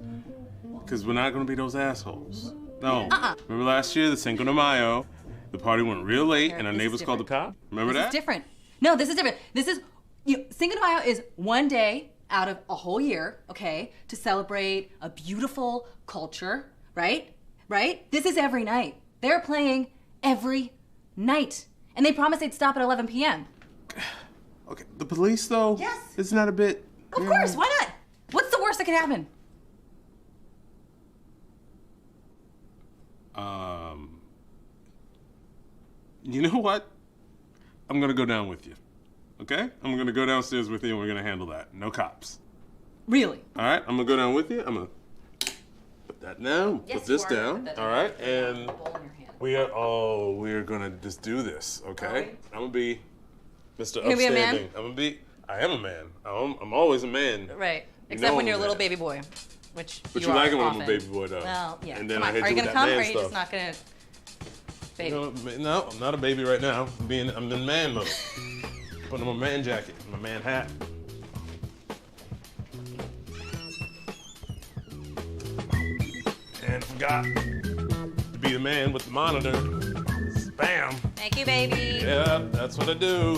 Because we're not gonna be those assholes. No. Remember last year, the Cinco de Mayo, the party went real late and our neighbors called the cop? Remember that? This is different. No, this is different. This is, Cinco de Mayo is one day out of a whole year, okay, to celebrate a beautiful culture, right? Right? This is every night. They're playing every night. And they promised they'd stop at 11 p.m. Okay, the police though? Yes. Isn't that a bit... Of course, why not? What's the worst that could happen? You know what? I'm gonna go down with you. Okay? I'm gonna go downstairs with you and we're gonna handle that. No cops. Really? All right, I'm gonna go down with you. I'm gonna put that down, Yes, put this you are. down. Put that All down. right, and we're gonna just do this, okay? I'm gonna be Mr. You're gonna be a man? Upstanding. I am a man. I'm always a man. Right. You Except know when I'm you're a little man. baby boy, which But you you are like it when often. I'm a baby boy, though. Well, yeah. And then Come I on. hit Are you you gonna with come, that or man are you just stuff. not gonna? Baby. You know, no, I'm not a baby right now. I'm in man mode. Putting on my man jacket, my man hat. And forgot to be the man with the monitor. Spam. Thank you, baby. Yeah, that's what I do.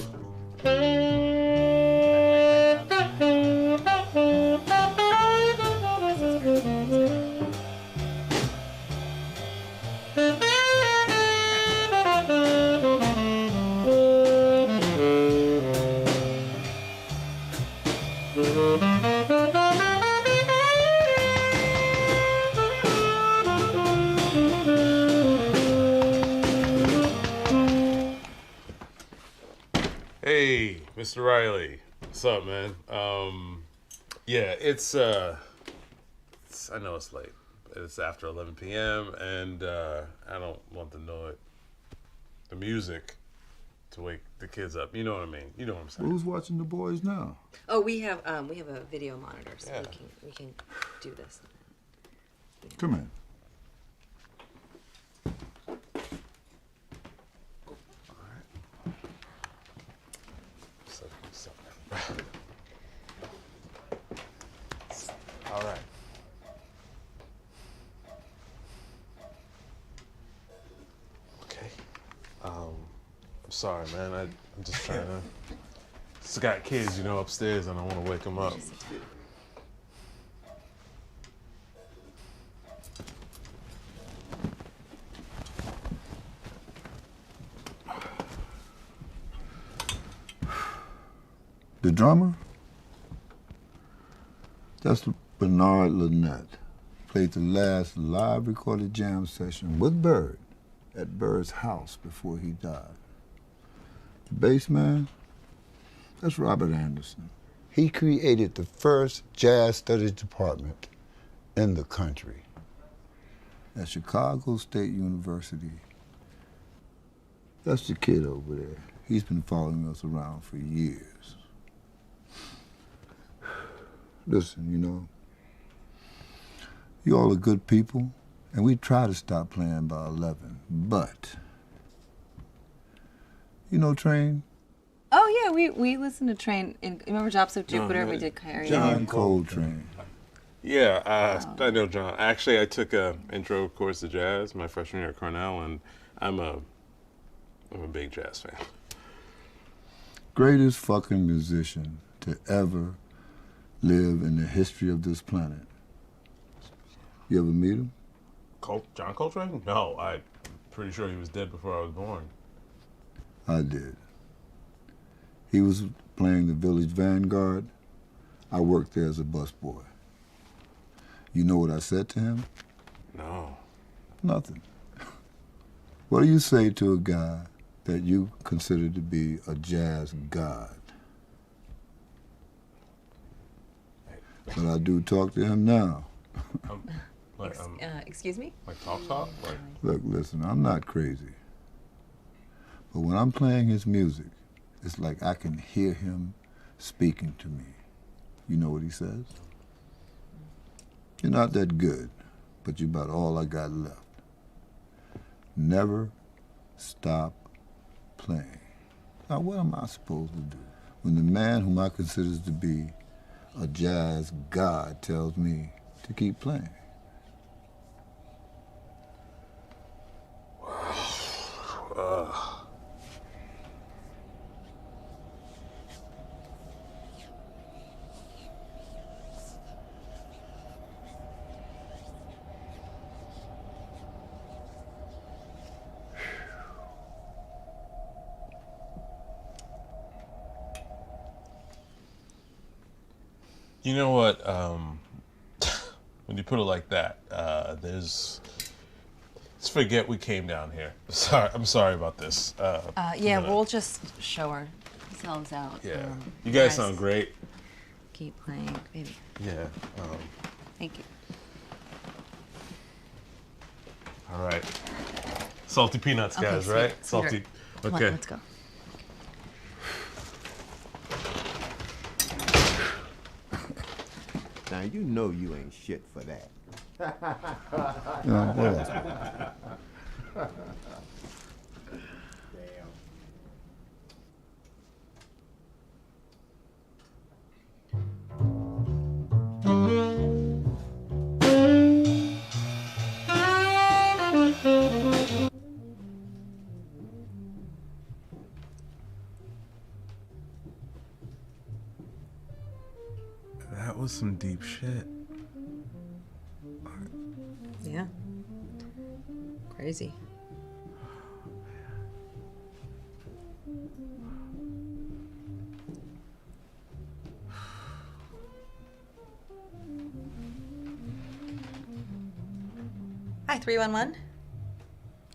Hey, Mr. Riley. What's up, man? Yeah, it's I know it's late. It's after 11 p.m. and I don't want the music to wake the kids up. You know what I mean? You know what I'm saying? Who's watching the boys now? Oh, we have a video monitor, so Yeah. we can do this. Come in. All right. Okay. I'm sorry, man. I'm just trying to. Just got kids, you know, upstairs, and I want to wake them up. The drummer? That's Bernard Lynette. Played the last live recorded jam session with Bird at Bird's house before he died. The bass man? That's Robert Anderson. He created the first jazz studies department in the country at Chicago State University. That's the kid over there. He's been following us around for years. Listen, you know, you all are good people, and we try to stop playing by 11, but, you know Train? Oh yeah, we listened to Train. Remember Drops of Jupiter? No, We did Carrie. John Coltrane. Yeah, I know John. Actually, I took a intro course to jazz my freshman year at Cornell, and I'm a big jazz fan. Greatest fucking musician to ever live in the history of this planet. You ever meet him? John Coltrane? No, I'm pretty sure he was dead before I was born. I did. He was playing the Village Vanguard. I worked there as a busboy. You know what I said to him? No. Nothing. What do you say to a guy that you consider to be a jazz god? But I do talk to him now. Excuse me? Like talk? Like... Look, listen, I'm not crazy. But when I'm playing his music, it's like I can hear him speaking to me. You know what he says? You're not that good, but you're about all I got left. Never stop playing. Now, what am I supposed to do when the man whom I consider to be a jazz god tells me to keep playing? You know what? When you put it like that, there's Just forget we came down here. I'm sorry about this. Yeah, we'll just show ourselves out. Yeah. You guys sound great. Keep playing, baby. Yeah. Thank you. All right. Salty peanuts, Okay, guys, sweet. right? Sweetheart. Salty. Come on, Okay. let's go. Now you know you ain't shit for that. No, whatever. That was some deep shit. Yeah. Crazy. Hi, 311.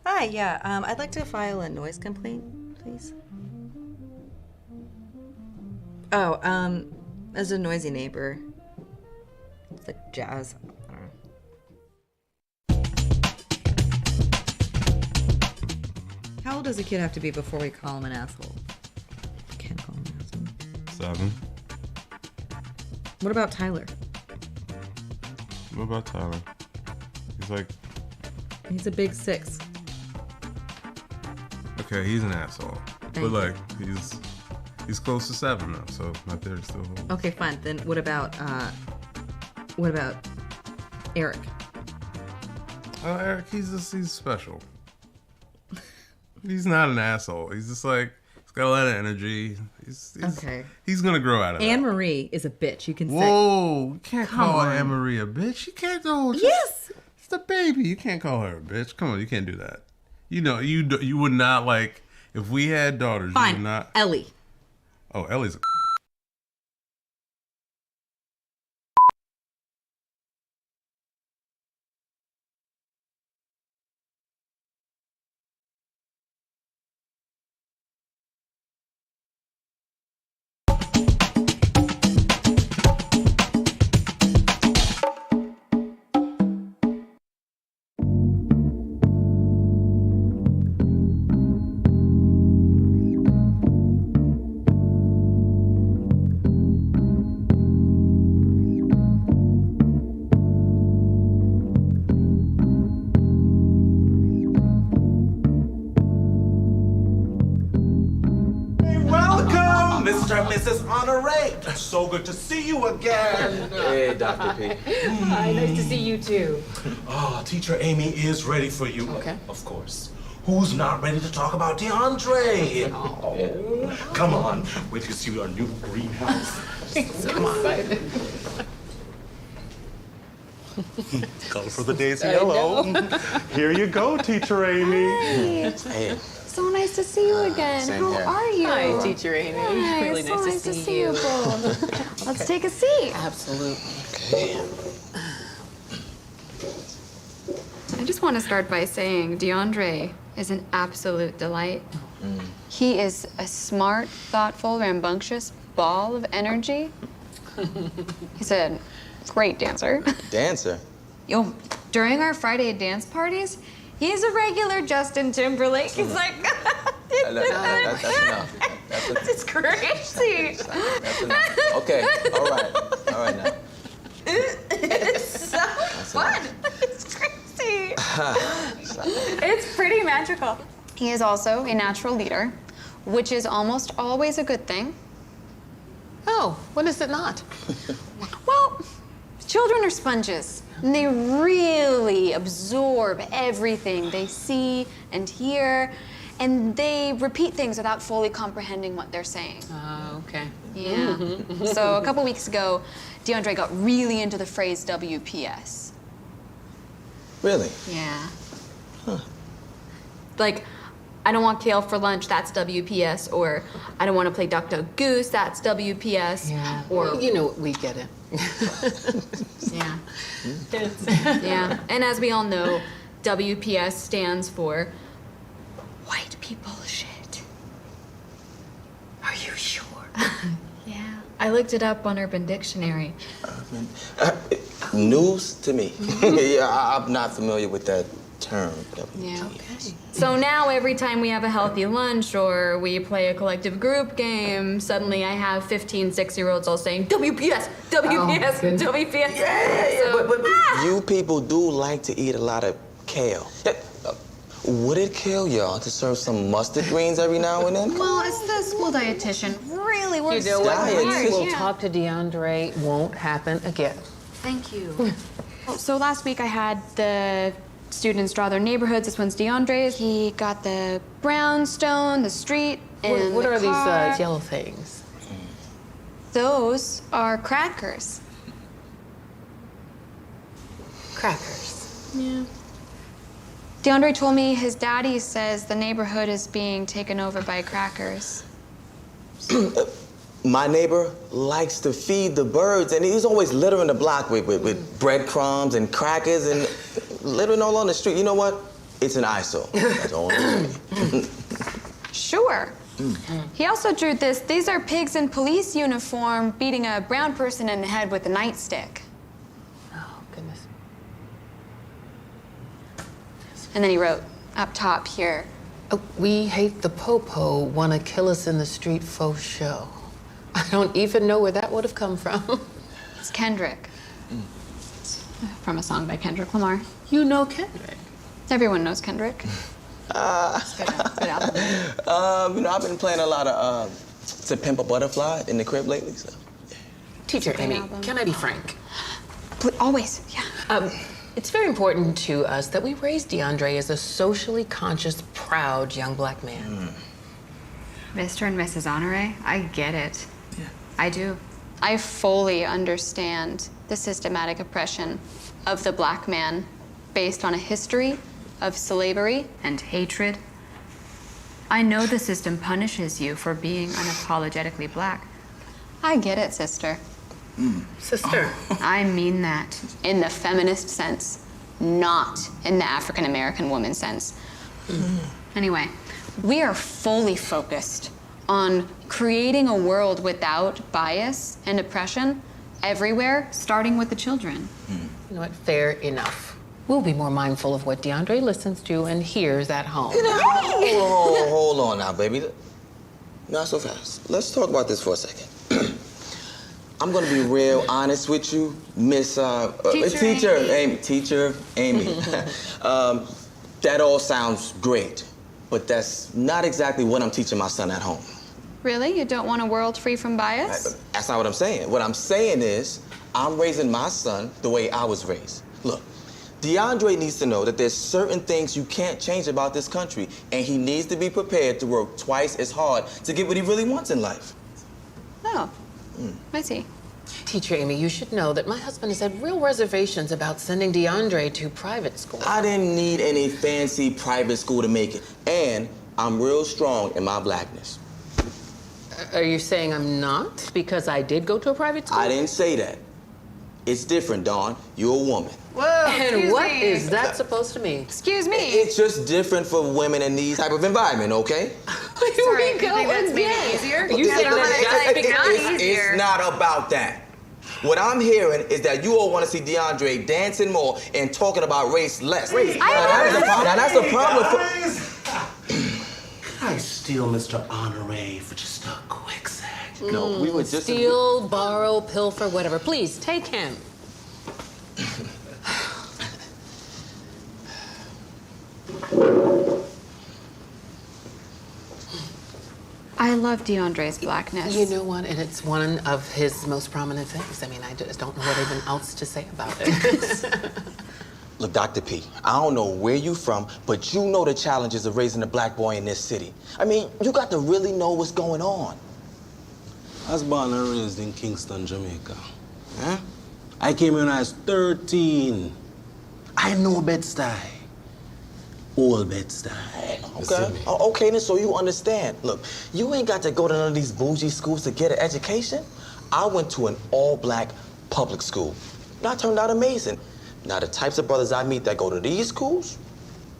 Hi, yeah. I'd like to file a noise complaint, please. Oh, as a noisy neighbor. It's like jazz. I don't know. How old does a kid have to be before we call him an asshole? Can't call him an asshole. 7. What about Tyler? What about Tyler? He's like, He's a big 6. okay, he's an asshole. Thank But you. like, he's close to 7 now, so my theory still holds. Okay, fine. Then what about Eric? Oh, Eric, he's special. He's not an asshole. He's just like, he's got a lot of energy. Okay. He's gonna grow out of that. Anne Marie is a bitch. You can say. Whoa, you can't Come call on. Anne Marie a bitch. You can't do. Yes. It's the baby. You can't call her a bitch. Come on, you can't do that. You know, you would not like if we had daughters. You Fine. would not. Ellie. Oh, Ellie's. Welcome, Mr. and Mrs. Honore. So good to see you again. Hey, Dr. P. Hi, nice to see you too. Oh, Teacher Amy is ready for you. Okay. Of course. Who's not ready to talk about DeAndre? Oh, come on. Wait till you see our new greenhouse. Come on. Color for the day's yellow. Here you go, Teacher Amy. Hey. So nice to see you again. Same How here. are you? Hi, Teacher Amy. Hi, Really so nice to see you you. both. Let's take a seat. Absolutely. Okay. I just want to start by saying DeAndre is an absolute delight. He is a smart, thoughtful, rambunctious ball of energy. He's a great dancer. Dancer. Yo, during our Friday dance parties, he's a regular Justin Timberlake. He's like, That's enough. That's enough. it's crazy. That's enough. Okay. All right now. It's so fun. It's crazy. It's pretty magical. He is also a natural leader, which is almost always a good thing. Oh, when is it not? Well, children are sponges, and they really absorb everything they see and hear, and they repeat things without fully comprehending what they're saying. Oh, okay. Yeah. So a couple weeks ago, DeAndre got really into the phrase WPS. Really? Yeah. Like, I don't want kale for lunch, that's WPS, or I don't want to play Duck Duck Goose, that's WPS. Yeah. Or You know, we get it. yeah. Yeah. And as we all know, WPS stands for white people shit. Are you sure? Yeah. I looked it up on Urban Dictionary. News to me. Yeah, I'm not familiar with that term. Yeah. Okay. So now every time we have a healthy lunch or we play a collective group game, suddenly I have 15 6-year-olds all saying, WPS, WPS, WPS. Yeah, but you people do like to eat a lot of kale. Would it kill y'all to serve some mustard greens every now and then? Well, it's the school dietitian. Really works. You know what? We'll Yeah. talk to DeAndre. Won't happen again. Thank you. So last week I had the students draw their neighborhoods. This one's DeAndre's. He got the brownstone, the street, and What the are car. these yellow things? Those are crackers. Crackers. Yeah. DeAndre told me his daddy says the neighborhood is being taken over by crackers. My neighbor likes to feed the birds, and he's always littering the block with breadcrumbs and crackers and littering all on the street. You know what? It's an eyesore. That's all I'm saying. Sure. He also drew this. These are pigs in police uniform beating a brown person in the head with a nightstick. Oh, goodness. And then he wrote up top here. We hate the popo, wanna kill us in the street faux show. I don't even know where that would have come from. It's Kendrick. From a song by Kendrick Lamar. You know Kendrick? Everyone knows Kendrick. You know, I've been playing a lot of To Pimp a Butterfly in the crib lately, so. Teacher Amy, can I be frank? Always, yeah. It's very important to us that we raise DeAndre as a socially conscious, proud young black man. Mr. and Mrs. Honore, I get it. Yeah. I do. I fully understand the systematic oppression of the black man based on a history of slavery and hatred. I know the system punishes you for being unapologetically black. I get it, sister. Sister. I mean that in the feminist sense, not in the African American woman sense. Anyway, we are fully focused on creating a world without bias and oppression everywhere, starting with the children. You know what? Fair enough. We'll be more mindful of what DeAndre listens to and hears at home. Hold on now, baby. Not so fast. Let's talk about this for a second. I'm gonna be real honest with you, Miss Teacher Amy. That all sounds great, but that's not exactly what I'm teaching my son at home. Really? You don't want a world free from bias? That's not what I'm saying. What I'm saying is, I'm raising my son the way I was raised. Look, DeAndre needs to know that there's certain things you can't change about this country, and he needs to be prepared to work twice as hard to get what he really wants in life. Oh, I see. Teacher Amy, you should know that my husband has had real reservations about sending DeAndre to private school. I didn't need any fancy private school to make it, and I'm real strong in my blackness. Are you saying I'm not? Because I did go to a private school? I didn't say that. It's different, Dawn. You're a woman. Whoa, and what is that supposed to mean? Excuse me. It's just different for women in these type of environment, okay? Sorry, you think that's made it easier? You think It's not about that. What I'm hearing is that you all want to see DeAndre dancing more and talking about race less. Now that's a problem Can I steal Mr. Honore for just a quick sec? No, we were just... Steal, borrow, pilfer, whatever. Please, take him. I love DeAndre's blackness. You know what? And it's one of his most prominent things. I mean, I just don't know what even else to say about it. Look, Dr. P, I don't know where you from, but you know the challenges of raising a black boy in this city. I mean, you got to really know what's going on. I was born and raised in Kingston, Jamaica. Huh? I came here when I was 13. I know Bed-Stuy. Old Bed-Stuy. Okay. Okay, then so you understand. Look, you ain't got to go to none of these bougie schools to get an education. I went to an all-black public school. And I turned out amazing. Now, the types of brothers I meet that go to these schools,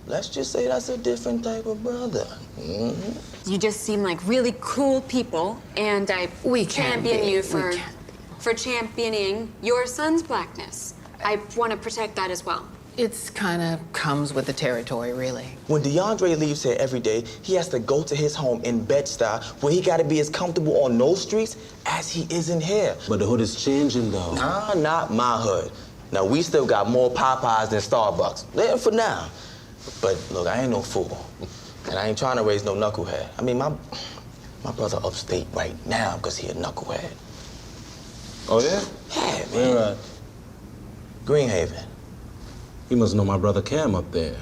let's just say that's a different type of brother. You just seem like really cool people, and I champion you for championing your son's blackness. I want to protect that as well. It's kind of comes with the territory, really. When DeAndre leaves here every day, he has to go to his home in Bed-Stuy, where he got to be as comfortable on those streets as he is in here. But the hood is changing, though. Nah, not my hood. Now, we still got more Popeyes than Starbucks. There for now. But look, I ain't no fool. And I ain't trying to raise no knucklehead. I mean, my brother upstate right now because he a knucklehead. Oh, yeah? Yeah, man. Where at? Greenhaven. You must know my brother Cam up there.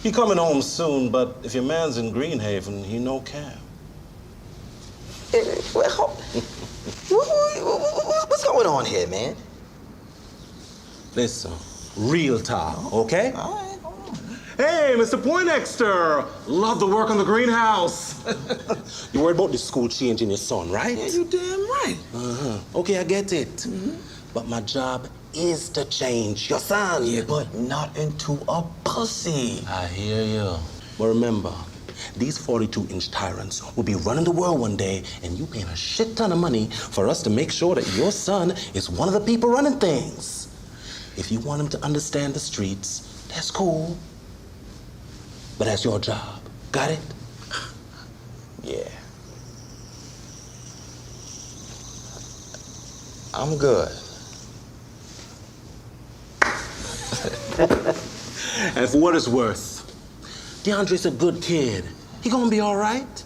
He coming home soon, but if your man's in Greenhaven, he know Cam. What's going on here, man? Listen, real talk, okay? All right. Hey, Mr. Poindexter! Love the work on the greenhouse. You worried about the school changing your son, right? Yeah, you damn right. Okay, I get it. But my job is to change your son. Yeah, but not into a pussy. I hear you. But remember, these 42-inch tyrants will be running the world one day, and you paying a shit ton of money for us to make sure that your son is one of the people running things. If you want him to understand the streets, that's cool. But that's your job. Got it? Yeah. I'm good. And for what it's worth, DeAndre's a good kid. He gonna be all right.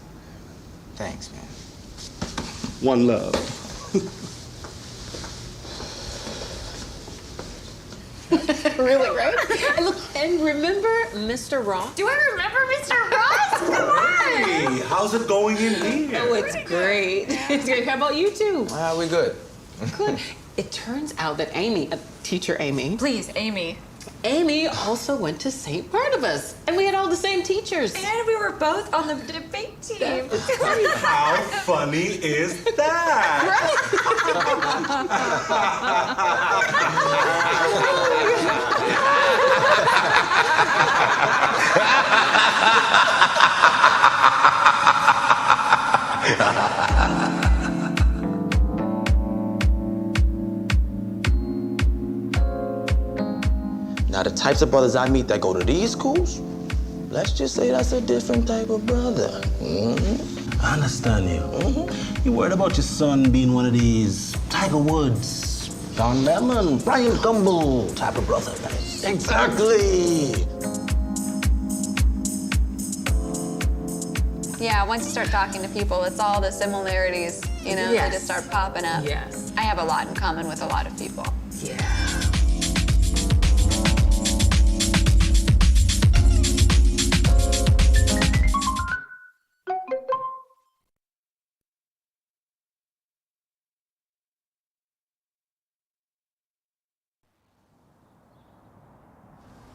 Thanks, man. One love. Really, right? And look, and remember Mr. Ross? Do I remember Mr. Ross? Come on! Hey, how's it going in here? Oh, it's great. It's great. How about you two? We good. Good. It turns out that Amy, teacher Amy. Please, Amy. Amy also went to St. Barnabas, and we had all the same teachers. And we were both on the debate team. How funny is that? Now, the types of brothers I meet that go to these schools, let's just say that's a different type of brother. I understand you. You worried about your son being one of these Tiger Woods, Don Lemon, Brian Gumble type of brother. Exactly. Yeah, once you start talking to people, it's all the similarities, you know, Yes. they just start popping up. Yes. I have a lot in common with a lot of people. Yeah.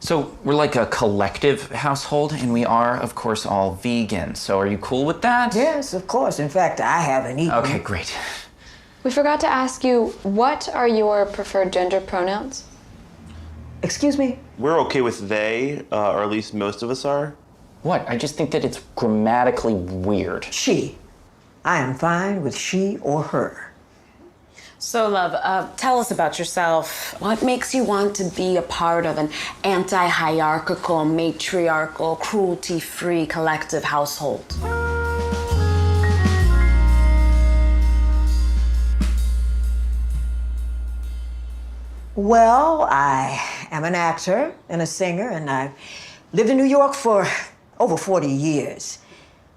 So we're like a collective household, and we are, of course, all vegan. So are you cool with that? Yes, of course. In fact, I haven't eaten. Okay, great. We forgot to ask you, what are your preferred gender pronouns? Excuse me? We're okay with they, or at least most of us are. What? I just think that it's grammatically weird. She. I am fine with she or her. So, love, tell us about yourself. What makes you want to be a part of an anti-hierarchical, matriarchal, cruelty-free collective household? Well, I am an actor and a singer, and I've lived in New York for over 40 years.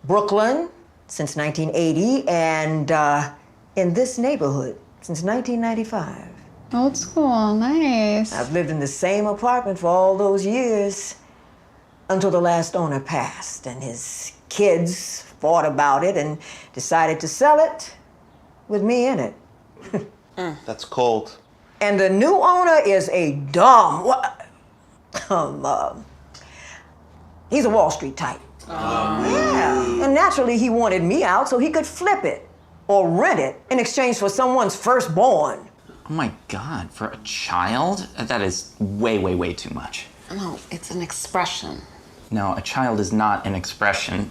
Brooklyn since 1980, and in this neighborhood since 1995. Old school, nice. I've lived in the same apartment for all those years until the last owner passed, and his kids fought about it and decided to sell it with me in it. That's cold. And the new owner is a dumb, he's a Wall Street type. Yeah, and naturally he wanted me out so he could flip it or rent it in exchange for someone's firstborn. Oh my God, for a child? That is way, way, way too much. No, it's an expression. No, a child is not an expression.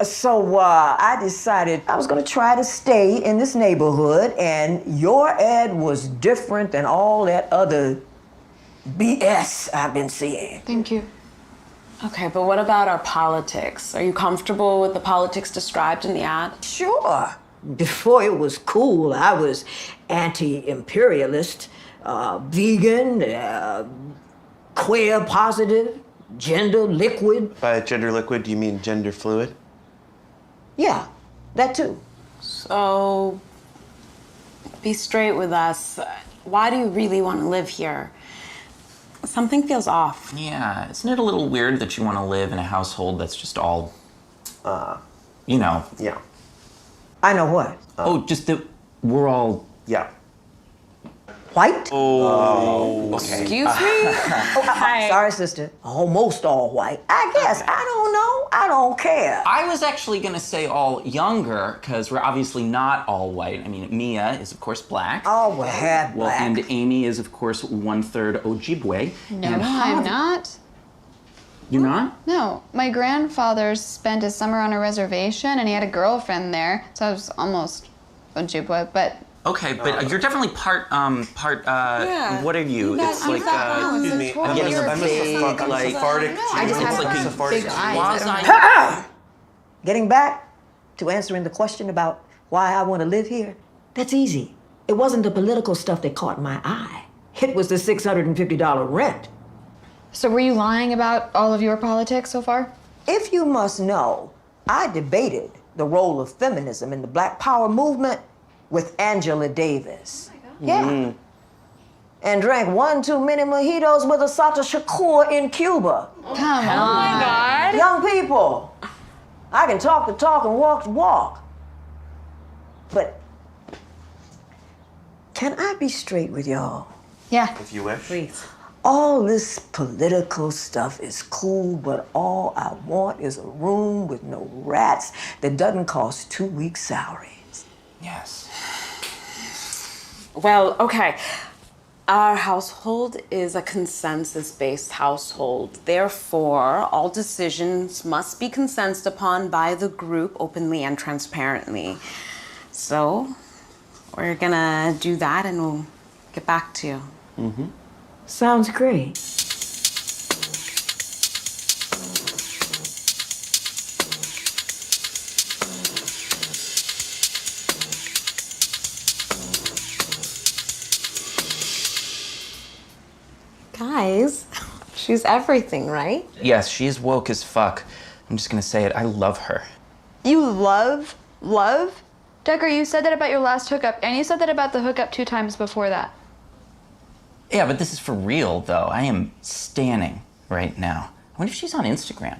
So I decided I was gonna try to stay in this neighborhood, and your ad was different than all that other BS I've been seeing. Thank you. Okay, but what about our politics? Are you comfortable with the politics described in the ad? Sure. Before it was cool, I was anti-imperialist, vegan, queer positive, gender liquid. By gender liquid, do you mean gender fluid? Yeah, that too. So, be straight with us. Why do you really want to live here? Something feels off. Yeah, isn't it a little weird that you want to live in a household that's just all, you know? Yeah. I know what. Oh, just that we're all... Yeah. White? Oh. Okay. Excuse me? Hi. Sorry, sister. Almost all white. I guess. I don't know. I don't care. I was actually going to say all younger, because we're obviously not all white. I mean, Mia is, of course, black. Oh, we're half Well, black. and Amy is, of course, 1/3 Ojibwe. No, and I'm not. You're not? No, my grandfather spent a summer on a reservation and he had a girlfriend there, so I was almost Ojibwe, but... Okay, but you're definitely part, Yeah. what are you? That's- It's like, excuse me, I'm getting a vague, Sephardic I just Jew. have It's like a big Sephardic eyes. quasi... Getting back to answering the question about why I want to live here, that's easy. It wasn't the political stuff that caught my eye. It was the $650 rent. So were you lying about all of your politics so far? If you must know, I debated the role of feminism in the Black Power movement with Angela Davis. Yeah. And drank 1 too many mojitos with Asata Shakur in Cuba. Come on. Oh my God. Young people, I can talk the talk and walk the walk. But can I be straight with y'all? Yeah. If you wish. Please. All this political stuff is cool, but all I want is a room with no rats that doesn't cost 2 weeks' salaries. Yes. Well, okay. Our household is a consensus-based household. Therefore, all decisions must be consented upon by the group openly and transparently. So, we're gonna do that and we'll get back to you. Mm-hmm. Sounds great. Guys, she's everything, right? Yes, she's woke as fuck. I'm just gonna say it, I love her. You love? Decker, you said that about your last hookup, and you said that about the hookup 2 times before that. Yeah, but this is for real, though. I am stanning right now. I wonder if she's on Instagram.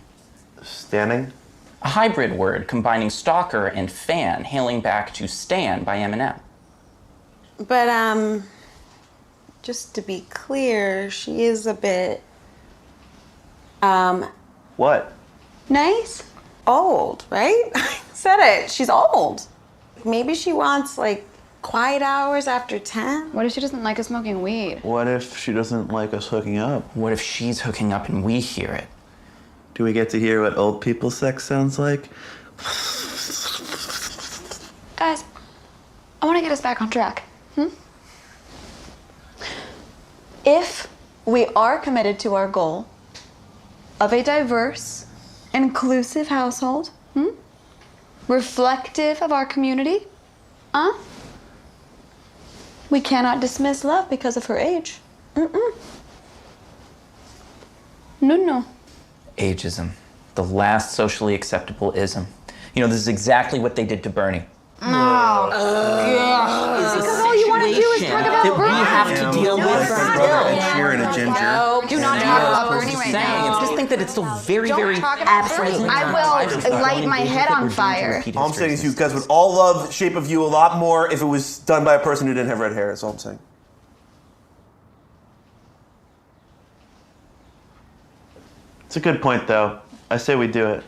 Stanning? A hybrid word combining stalker and fan, hailing back to Stan by Eminem. But, just to be clear, she is a bit, What? nice? Old, right? I said it. She's old. Maybe she wants, like, quiet hours after 10? What if she doesn't like us smoking weed? What if she doesn't like us hooking up? What if she's hooking up and we hear it? Do we get to hear what old people sex sounds like? Guys, I want to get us back on track. If we are committed to our goal of a diverse, inclusive household, reflective of our community, we cannot dismiss love because of her age. No. Ageism. The last socially acceptable ism. You know, this is exactly what they did to Bernie. Oh, because all you want to do is talk about that we Bernie. have to deal with still. Cheer and a ginger. No, do not talk about Bernie right now. I just think that it's still very, Don't very talk about present. Bernie. I will light my head on fire. All I'm saying is you guys would all love Shape of You a lot more if it was done by a person who didn't have red hair. That's all I'm saying. It's a good point, though. I say we do it.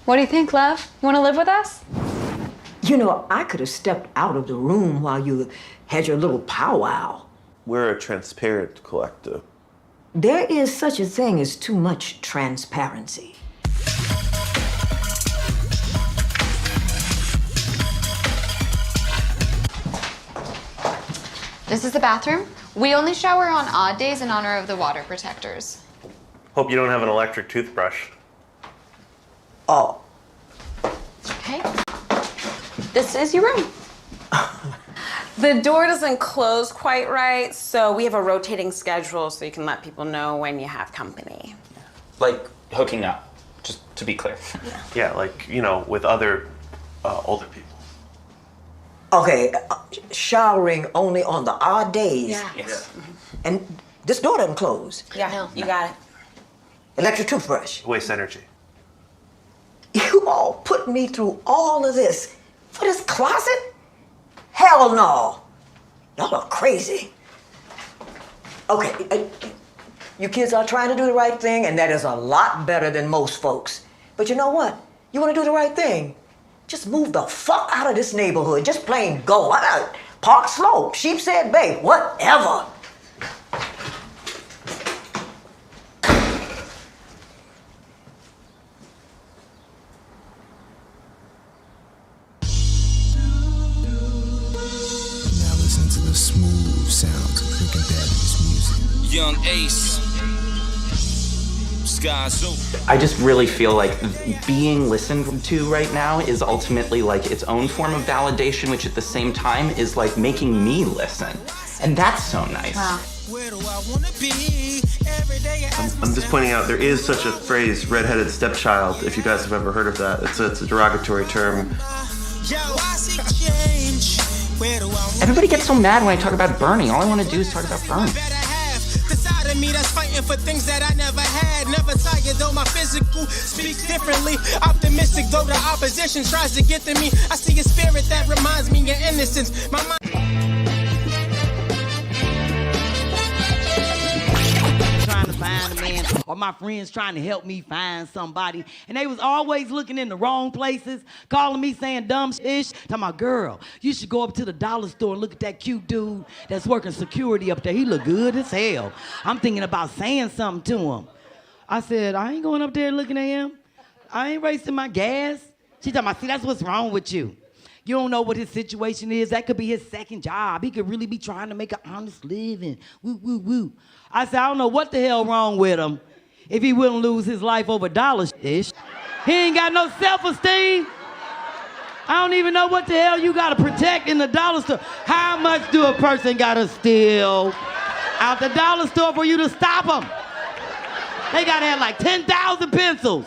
What do you think, love? You want to live with us? You know, I could have stepped out of the room while you had your little powwow. We're a transparent collective. There is such a thing as too much transparency. This is the bathroom. We only shower on odd days in honor of the water protectors. Hope you don't have an electric toothbrush. Oh. Okay. This is your room. The door doesn't close quite right, so we have a rotating schedule so you can let people know when you have company. Like hooking up, just to be clear. Yeah, like, you know, with other older people. Okay, showering only on the odd days. Yeah. Yes. And this door doesn't close. Yeah, you got it. Electric toothbrush. Waste energy. You all put me through all of this for this closet? Hell no. Y'all are crazy. Okay, you kids are trying to do the right thing, and that is a lot better than most folks. But you know what? You want to do the right thing? Just move the fuck out of this neighborhood. Just plain go. Park Slope, Sheepshead Bay, whatever. Now listen to the smooth sounds of Cooking Daddy's music. Young Ace. Skyzoo. I just really feel like being listened to right now is ultimately like its own form of validation, which at the same time is like making me listen. And that's so nice. Wow. I'm just pointing out there is such a phrase, redheaded stepchild, if you guys have ever heard of that. It's a derogatory term. Everybody gets so mad when I talk about Bernie. All I want to do is talk about Bernie. Side of me that's fighting for things that I never had. Never tired though my physical speaks differently. Optimistic though the opposition tries to get to me. I see a spirit that reminds me of innocence. My mind. Trying to find a man, or my friends trying to help me find somebody, and they was always looking in the wrong places, calling me saying dumb ish. Talking about, girl, you should go up to the dollar store and look at that cute dude that's working security up there. He look good as hell. I'm thinking about saying something to him. I said, I ain't going up there looking at him. I ain't wasting my gas. She talking about, see, that's what's wrong with you. You don't know what his situation is. That could be his second job. He could really be trying to make an honest living. Woo, woo, woo. I said, I don't know what the hell wrong with him if he wouldn't lose his life over dollars-ish. He ain't got no self-esteem. I don't even know what the hell you gotta protect in the dollar store. How much do a person gotta steal out the dollar store for you to stop them? They gotta have like 10,000 pencils.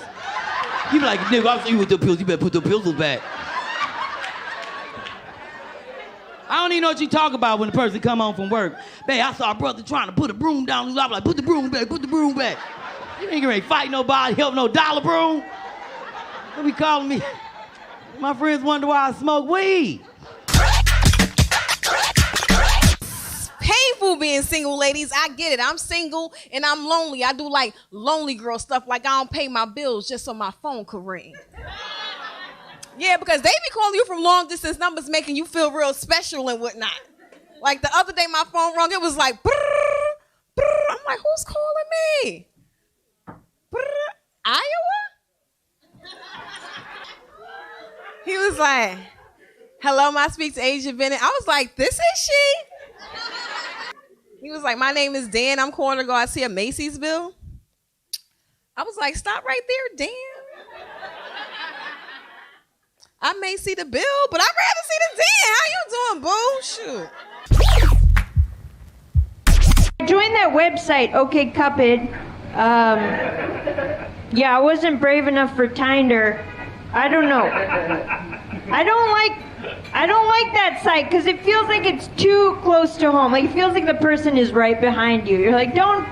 You be like, nigga, I'll see you with the pills. You better put the pencils back. I don't even know what you talk about when the person come home from work. Babe, I saw a brother trying to put a broom down. I'm like, put the broom back, put the broom back. You ain't gonna fight nobody, help no dollar broom. They be calling me. My friends wonder why I smoke weed. Painful being single, ladies. I get it. I'm single and I'm lonely. I do like lonely girl stuff, like I don't pay my bills just so my phone could ring. Yeah, because they be calling you from long distance numbers, making you feel real special and whatnot. Like the other day, my phone rung. It was like, brrr, brrr. I'm like, who's calling me? Brrr, Iowa? He was like, hello, may I speak to Asia Bennett? I was like, this is she? He was like, my name is Dan. I'm calling to go out see a Macy's bill. I was like, stop right there, Dan. I may see the bill, but I'd rather see the Dan. How you doing, boo? Shoot. Join that website, OK Cupid. Yeah, I wasn't brave enough for Tinder. I don't know. I don't like that site because it feels like it's too close to home. Like it feels like the person is right behind you. You're like, don't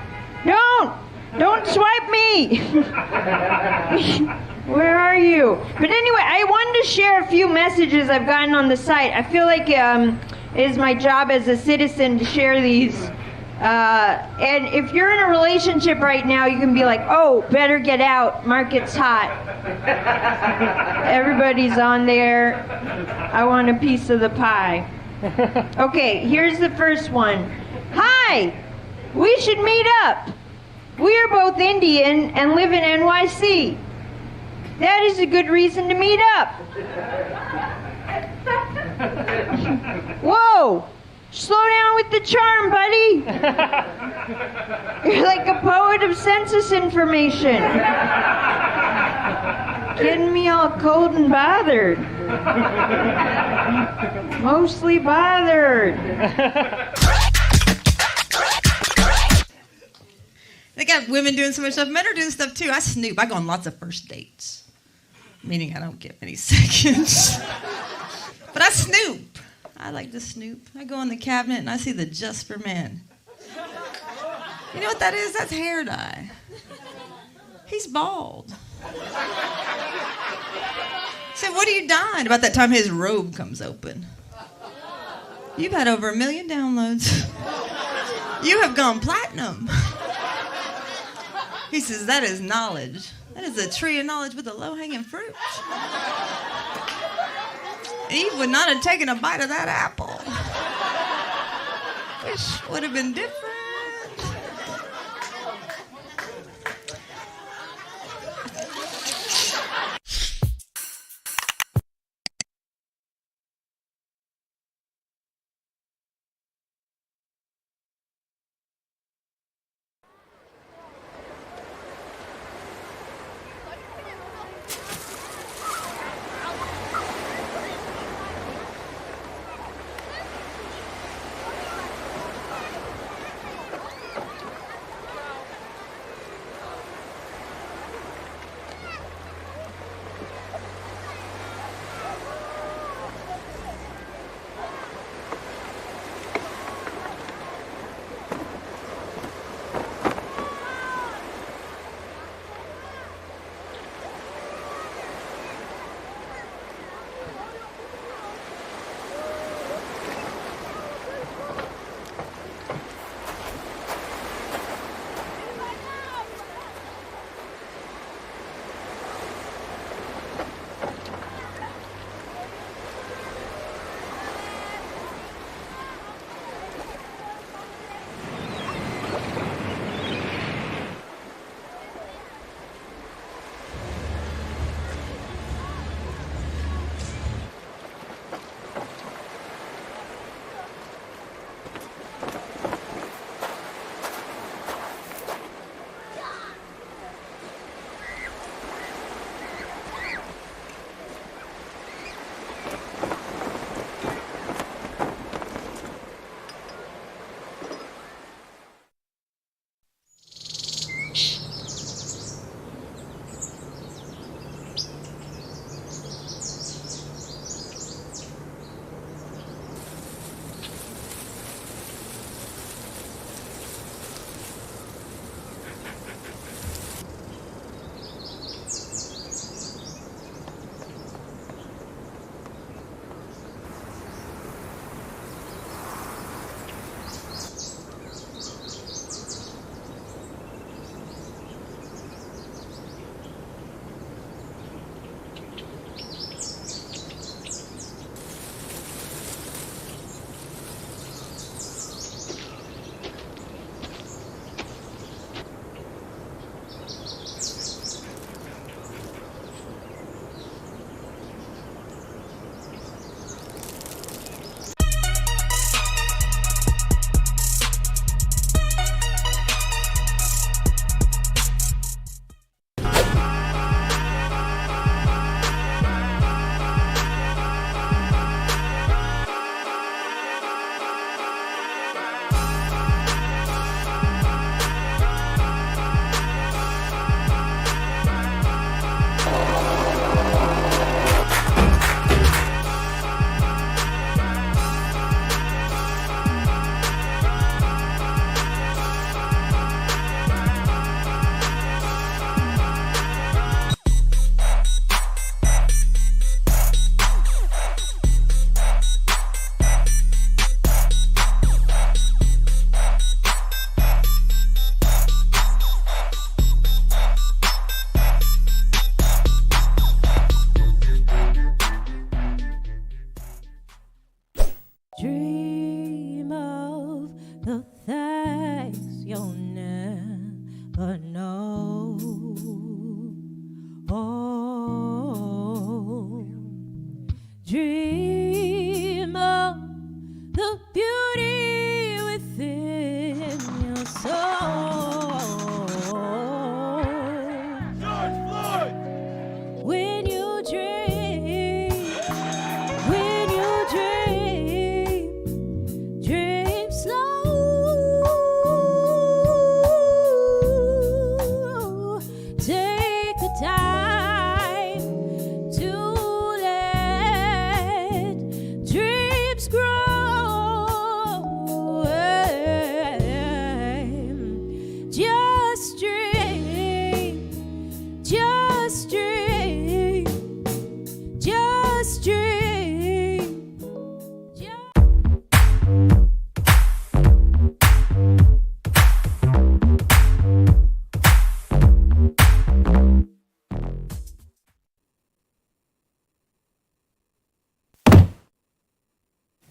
swipe me. Where are you? But anyway, I wanted to share a few messages I've gotten on the site. I feel like it is my job as a citizen to share these. And if you're in a relationship right now, you can be like, oh, better get out. Market's hot. Everybody's on there. I want a piece of the pie. Okay, here's the first one. Hi! Hi, we should meet up. We are both Indian and live in NYC. That is a good reason to meet up. Whoa! Slow down with the charm, buddy. You're like a poet of census information. Getting me all cold and bothered. Mostly bothered. They got women doing so much stuff. Men are doing stuff too. I snoop. I go on lots of first dates. Meaning I don't get many seconds. But I snoop. I like to snoop. I go in the cabinet and I see the Just for Men. You know what that is? That's hair dye. He's bald. So what are you dyeing? About that time his robe comes open. You've had over 1 million downloads. You have gone platinum. He says, that is knowledge. That is a tree of knowledge with a low-hanging fruit. Eve would not have taken a bite of that apple. Wish would have been different.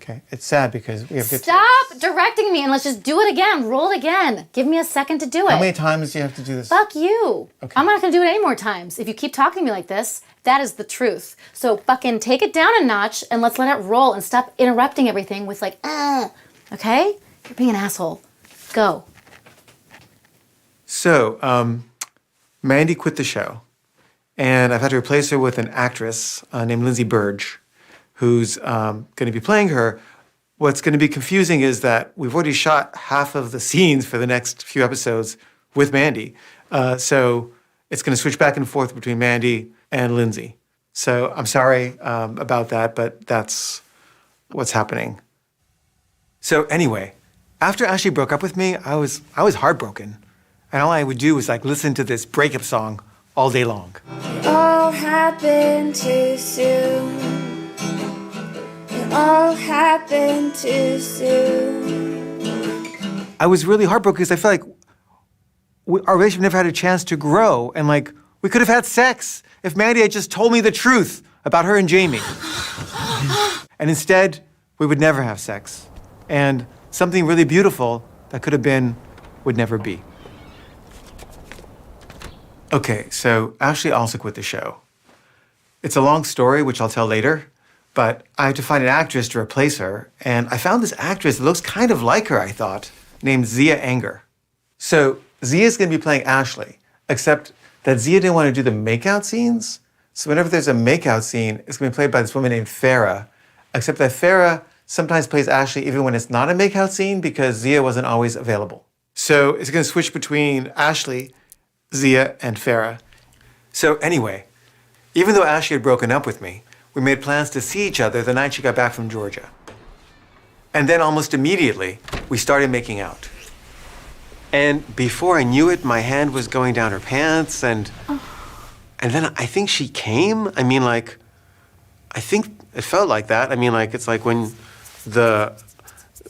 Okay, it's sad because we have good. Stop directing me and let's just do it again. Roll it again. Give me a second to do it. How many times do you have to do this? Fuck you. Okay. I'm not gonna do it any more times. If you keep talking to me like this, that is the truth. So fucking take it down a notch and let's let it roll and stop interrupting everything with like, okay? You're being an asshole. Go. So, Mandy quit the show, and I've had to replace her with an actress named Lindsay Burge, who's going to be playing her. What's going to be confusing is that we've already shot half of the scenes for the next few episodes with Mandy. So it's going to switch back and forth between Mandy and Lindsay. So I'm sorry about that, but that's what's happening. So anyway, after Ashley broke up with me, I was heartbroken. And all I would do was like listen to this breakup song all day long. All happened too soon. It all happened too soon. I was really heartbroken because I felt like our relationship never had a chance to grow. And like, we could have had sex if Mandy had just told me the truth about her and Jamie. And instead, we would never have sex. And something really beautiful that could have been would never be. Okay, so Ashley also quit the show. It's a long story, which I'll tell later, but I had to find an actress to replace her, and I found this actress that looks kind of like her, I thought, named Zia Anger. So Zia's gonna be playing Ashley, except that Zia didn't want to do the makeout scenes, so whenever there's a makeout scene, it's gonna be played by this woman named Farah, except that Farah sometimes plays Ashley even when it's not a makeout scene because Zia wasn't always available. So it's gonna switch between Ashley, Zia, and Farah. So anyway, even though Ashley had broken up with me, we made plans to see each other the night she got back from Georgia. And then almost immediately, we started making out. And before I knew it, my hand was going down her pants, and then I think she came. I mean, like, I think it felt like that. I mean, like, it's like when the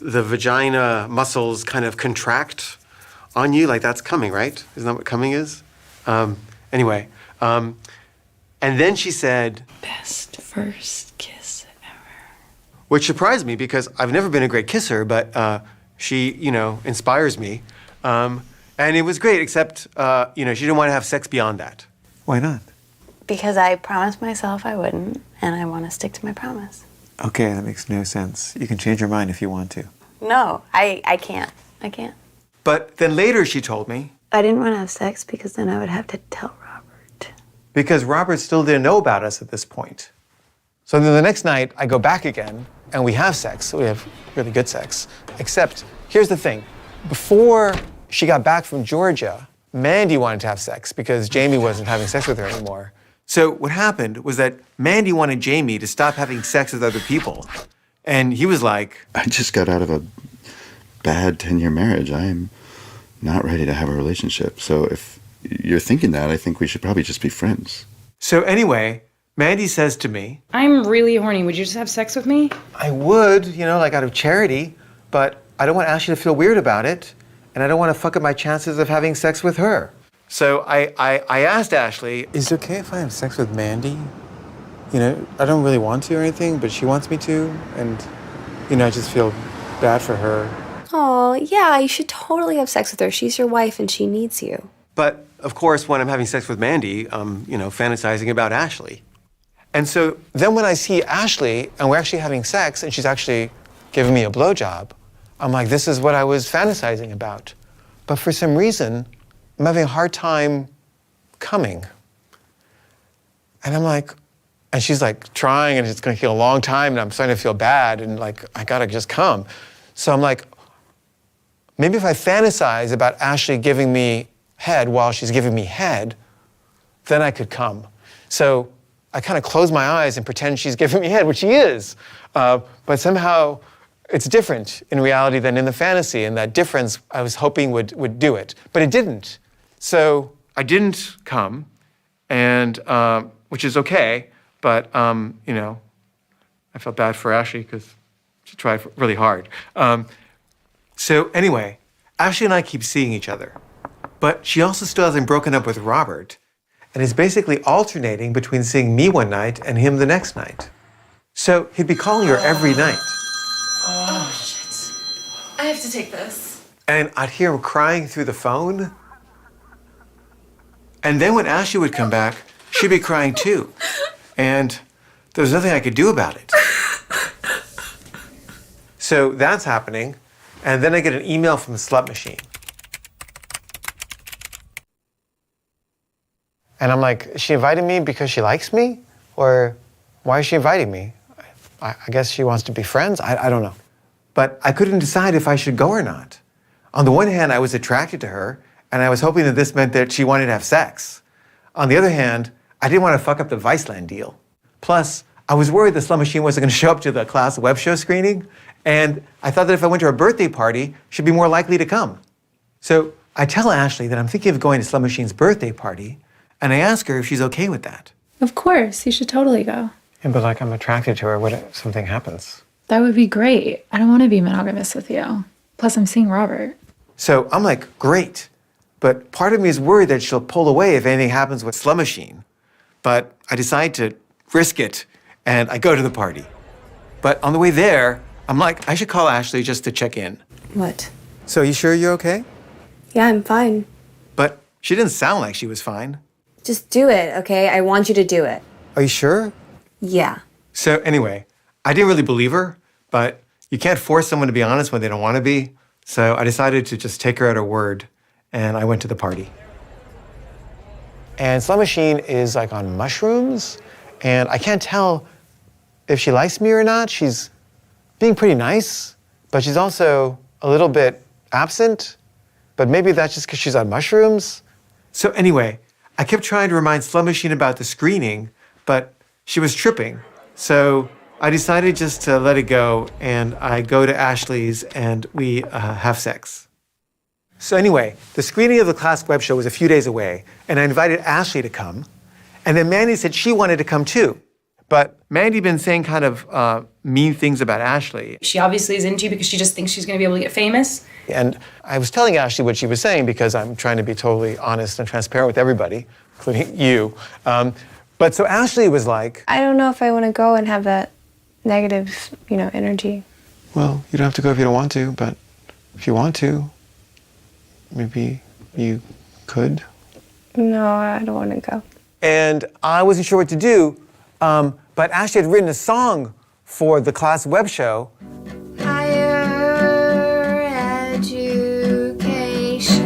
vagina muscles kind of contract on you, like that's coming, right? Isn't that what coming is? Anyway, and then she said, "Best first kiss ever," which surprised me because I've never been a great kisser, but she, inspires me. And it was great, except, she didn't want to have sex beyond that. Why not? Because I promised myself I wouldn't, and I want to stick to my promise. Okay, that makes no sense. You can change your mind if you want to. No, I can't. I can't. But then later she told me. I didn't want to have sex because then I would have to tell Robert. Because Robert still didn't know about us at this point. So then the next night, I go back again, and we have sex. We have really good sex. Except, here's the thing. Before she got back from Georgia, Mandy wanted to have sex because Jamie wasn't having sex with her anymore. So what happened was that Mandy wanted Jamie to stop having sex with other people. And he was like, I just got out of a bad 10-year marriage. I'm not ready to have a relationship. So if you're thinking that, I think we should probably just be friends. So anyway, Mandy says to me, I'm really horny. Would you just have sex with me? I would, like out of charity, but I don't want Ashley to feel weird about it, and I don't want to fuck up my chances of having sex with her. So I asked Ashley, is it okay if I have sex with Mandy? I don't really want to or anything, but she wants me to, and, I just feel bad for her. Oh, yeah, you should totally have sex with her. She's your wife and she needs you. But, of course, when I'm having sex with Mandy, I'm, fantasizing about Ashley. And so then when I see Ashley and we're actually having sex and she's actually giving me a blowjob, I'm like, this is what I was fantasizing about. But for some reason, I'm having a hard time coming. And I'm like, and she's like trying and it's gonna take a long time and I'm starting to feel bad and like, I gotta just come. So I'm like, maybe if I fantasize about Ashley giving me head while she's giving me head, then I could come. So I kind of close my eyes and pretend she's giving me head, which she is. But somehow it's different in reality than in the fantasy, and that difference I was hoping would do it. But it didn't. So I didn't come, and which is okay, but I felt bad for Ashley because she tried really hard. So anyway, Ashley and I keep seeing each other, but she also still hasn't broken up with Robert and is basically alternating between seeing me one night and him the next night. So he'd be calling her every night. have to take this. And I'd hear him crying through the phone. And then when Ashley would come back, she'd be crying too. And there was nothing I could do about it. So that's happening. And then I get an email from the Slut Machine. And I'm like, is she inviting me because she likes me? Or why is she inviting me? I guess she wants to be friends? I don't know. But I couldn't decide if I should go or not. On the one hand, I was attracted to her, and I was hoping that this meant that she wanted to have sex. On the other hand, I didn't want to fuck up the Viceland deal. Plus, I was worried the Slut Machine wasn't going to show up to the class web show screening, and I thought that if I went to her birthday party, she'd be more likely to come. So I tell Ashley that I'm thinking of going to Slut Machine's birthday party, and I ask her if she's okay with that. Of course, you should totally go. Yeah, but like I'm attracted to her. What if something happens? That would be great. I don't want to be monogamous with you. Plus, I'm seeing Robert. So I'm like, great. But part of me is worried that she'll pull away if anything happens with Slut Machine. But I decide to risk it, and I go to the party. But on the way there, I'm like, I should call Ashley just to check in. What? So you sure you're okay? Yeah, I'm fine. But she didn't sound like she was fine. Just do it, okay? I want you to do it. Are you sure? Yeah. So anyway, I didn't really believe her, but you can't force someone to be honest when they don't want to be. So I decided to just take her at her word, and I went to the party. And Slut Machine is like on mushrooms, and I can't tell if she likes me or not. She's being pretty nice, but she's also a little bit absent, but maybe that's just because she's on mushrooms. So anyway, I kept trying to remind Slut Machine about the screening, but she was tripping. So I decided just to let it go, and I go to Ashley's, and we have sex. So anyway, the screening of the class web show was a few days away, and I invited Ashley to come. And then Mandy said she wanted to come too. But Mandy had been saying kind of mean things about Ashley. She obviously is into you because she just thinks she's going to be able to get famous. And I was telling Ashley what she was saying because I'm trying to be totally honest and transparent with everybody, including you. But so Ashley was like, I don't know if I want to go and have that negative, energy. well, you don't have to go if you don't want to, but if you want to, maybe you could. No, I don't want to go. And I wasn't sure what to do, but Ashley had written a song for the class web show. Higher education.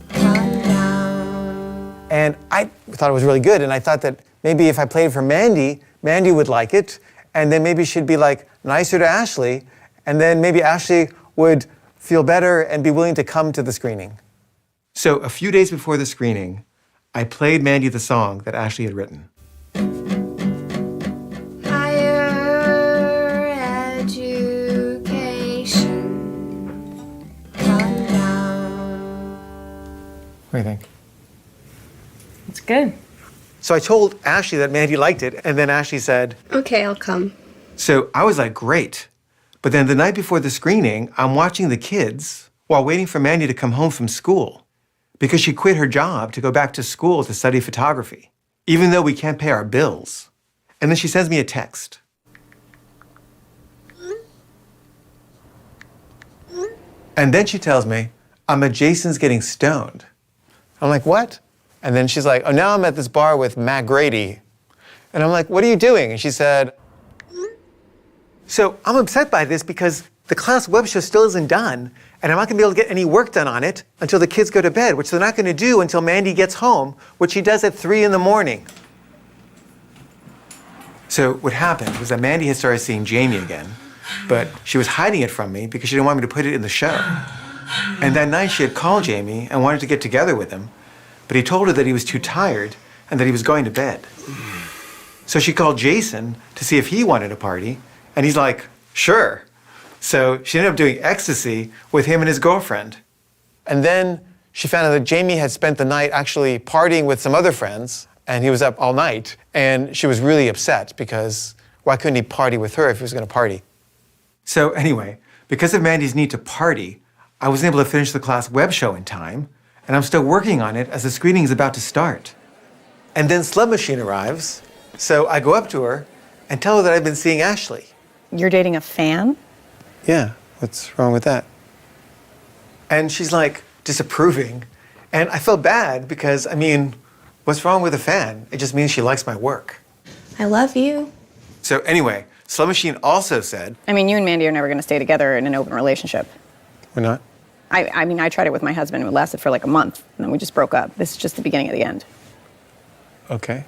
Come down. And I thought it was really good, and I thought that maybe if I played for Mandy, Mandy would like it, and then maybe she'd be like nicer to Ashley, and then maybe Ashley would feel better and be willing to come to the screening. So a few days before the screening, I played Mandy the song that Ashley had written. Higher education. Come down. What do you think? It's good. So I told Ashley that Mandy liked it, and then Ashley said, Okay, I'll come. so I was like, great. But then the night before the screening, I'm watching the kids while waiting for Mandy to come home from school because she quit her job to go back to school to study photography, even though we can't pay our bills. And then she sends me a text. And then she tells me, I'm at Jason's getting stoned. I'm like, what? And then she's like, oh, now I'm at this bar with Matt Grady. And I'm like, what are you doing? And she said, so I'm upset by this because the class web show still isn't done, and I'm not gonna be able to get any work done on it until the kids go to bed, which they're not gonna do until Mandy gets home, which she does at 3 in the morning. So what happened was that Mandy had started seeing Jamie again, but she was hiding it from me because she didn't want me to put it in the show. And that night she had called Jamie and wanted to get together with him, but he told her that he was too tired and that he was going to bed. So she called Jason to see if he wanted a party, and he's like, sure. So she ended up doing ecstasy with him and his girlfriend. And then she found out that Jamie had spent the night actually partying with some other friends, and he was up all night, and she was really upset because why couldn't he party with her if he was gonna party? So anyway, because of Mandy's need to party, I wasn't able to finish the class web show in time, and I'm still working on it as the screening is about to start. And then Slut Machine arrives, so I go up to her and tell her that I've been seeing Ashley. You're dating a fan? Yeah, What's wrong with that? And she's like disapproving. And I felt bad because, I mean, what's wrong with a fan? It just means she likes my work. I love you. So anyway, Slow Machine also said, I mean, you and Mandy are never going to stay together in an open relationship. we're not? I mean, I tried it with my husband. It lasted for like a month, and then we just broke up. This is just the beginning of the end. Okay.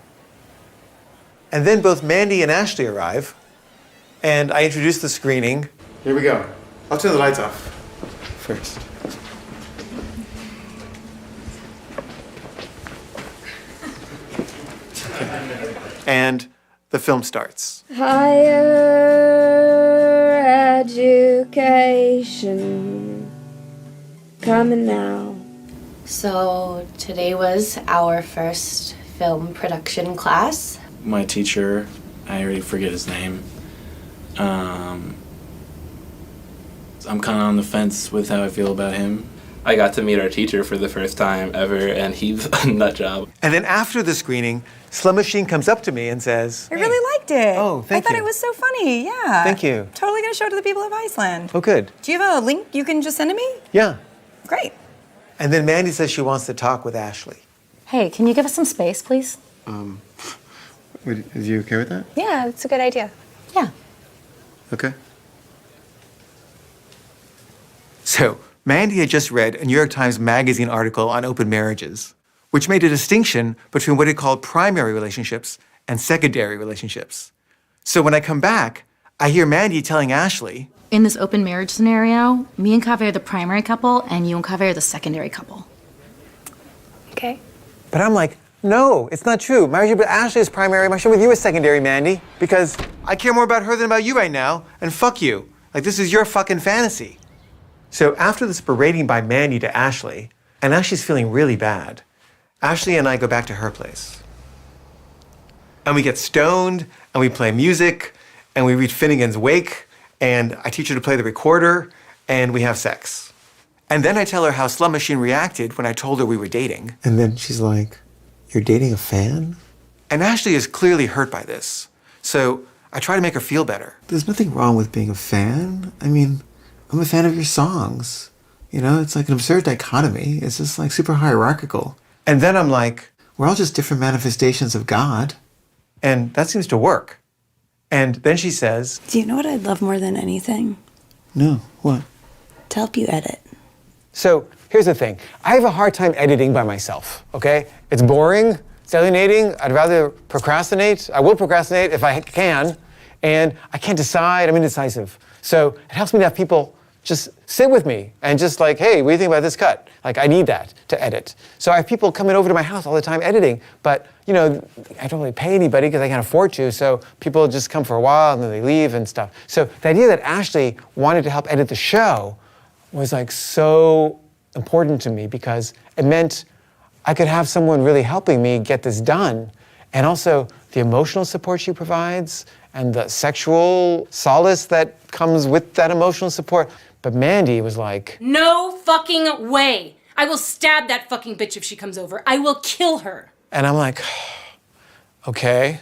And then both Mandy and Ashley arrive, and I introduce the screening. Here we go. I'll turn the lights off first. And the film starts. Higher education coming now. So today was our first film production class. My teacher, I already forget his name. I'm kind of on the fence with how I feel about him. I got to meet our teacher for the first time ever, and he's a nut job. And then after the screening, Slow Machine comes up to me and says, I really liked it. Oh, thank I thought you. it was so funny, yeah. Thank you. Totally gonna show it to the people of Iceland. Oh, good. Do you have a link you can just send to me? Yeah. Great. And then Mandy says she wants to talk with Ashley. Hey, can you give us some space, please? Is you okay with that? Yeah, it's a good idea. Yeah. Okay. So, Mandy had just read a New York Times Magazine article on open marriages, which made a distinction between what it called primary relationships and secondary relationships. So when I come back, I hear Mandy telling Ashley, In this open marriage scenario, me and Kaveh are the primary couple, and you and Kaveh are the secondary couple. Okay. but I'm like, no, it's not true. My relationship with Ashley is primary, my relationship with you is secondary, Mandy, because I care more about her than about you right now, and fuck you. Like, this is your fucking fantasy. So after this berating by Mandy to Ashley, and Ashley's feeling really bad, Ashley and I go back to her place. And we get stoned, and we play music, and we read Finnegan's Wake, and I teach her to play the recorder, and we have sex. And then I tell her how Slum Machine reacted when I told her we were dating. And then she's like, you're dating a fan? And Ashley is clearly hurt by this. So I try to make her feel better. There's nothing wrong with being a fan. I mean, I'm a fan of your songs. You know, it's like an absurd dichotomy. It's just like super hierarchical. And then I'm like, we're all just different manifestations of God. And that seems to work. And then she says, Do you know what I'd love more than anything? no, what? To help you edit. So here's the thing. I have a hard time editing by myself, okay? It's boring, it's alienating. I'd rather procrastinate. I will procrastinate if I can. And I can't decide, I'm indecisive. So it helps me to have people just sit with me and just like, hey, what do you think about this cut? Like, I need that to edit. So I have people coming over to my house all the time editing, but you know, I don't really pay anybody because I can't afford to, so people just come for a while and then they leave and stuff. So the idea that Ashley wanted to help edit the show was like so important to me because it meant I could have someone really helping me get this done. And also the emotional support she provides and the sexual solace that comes with that emotional support. But Mandy was like, No fucking way. I will stab that fucking bitch if she comes over. I will kill her. and I'm like, okay.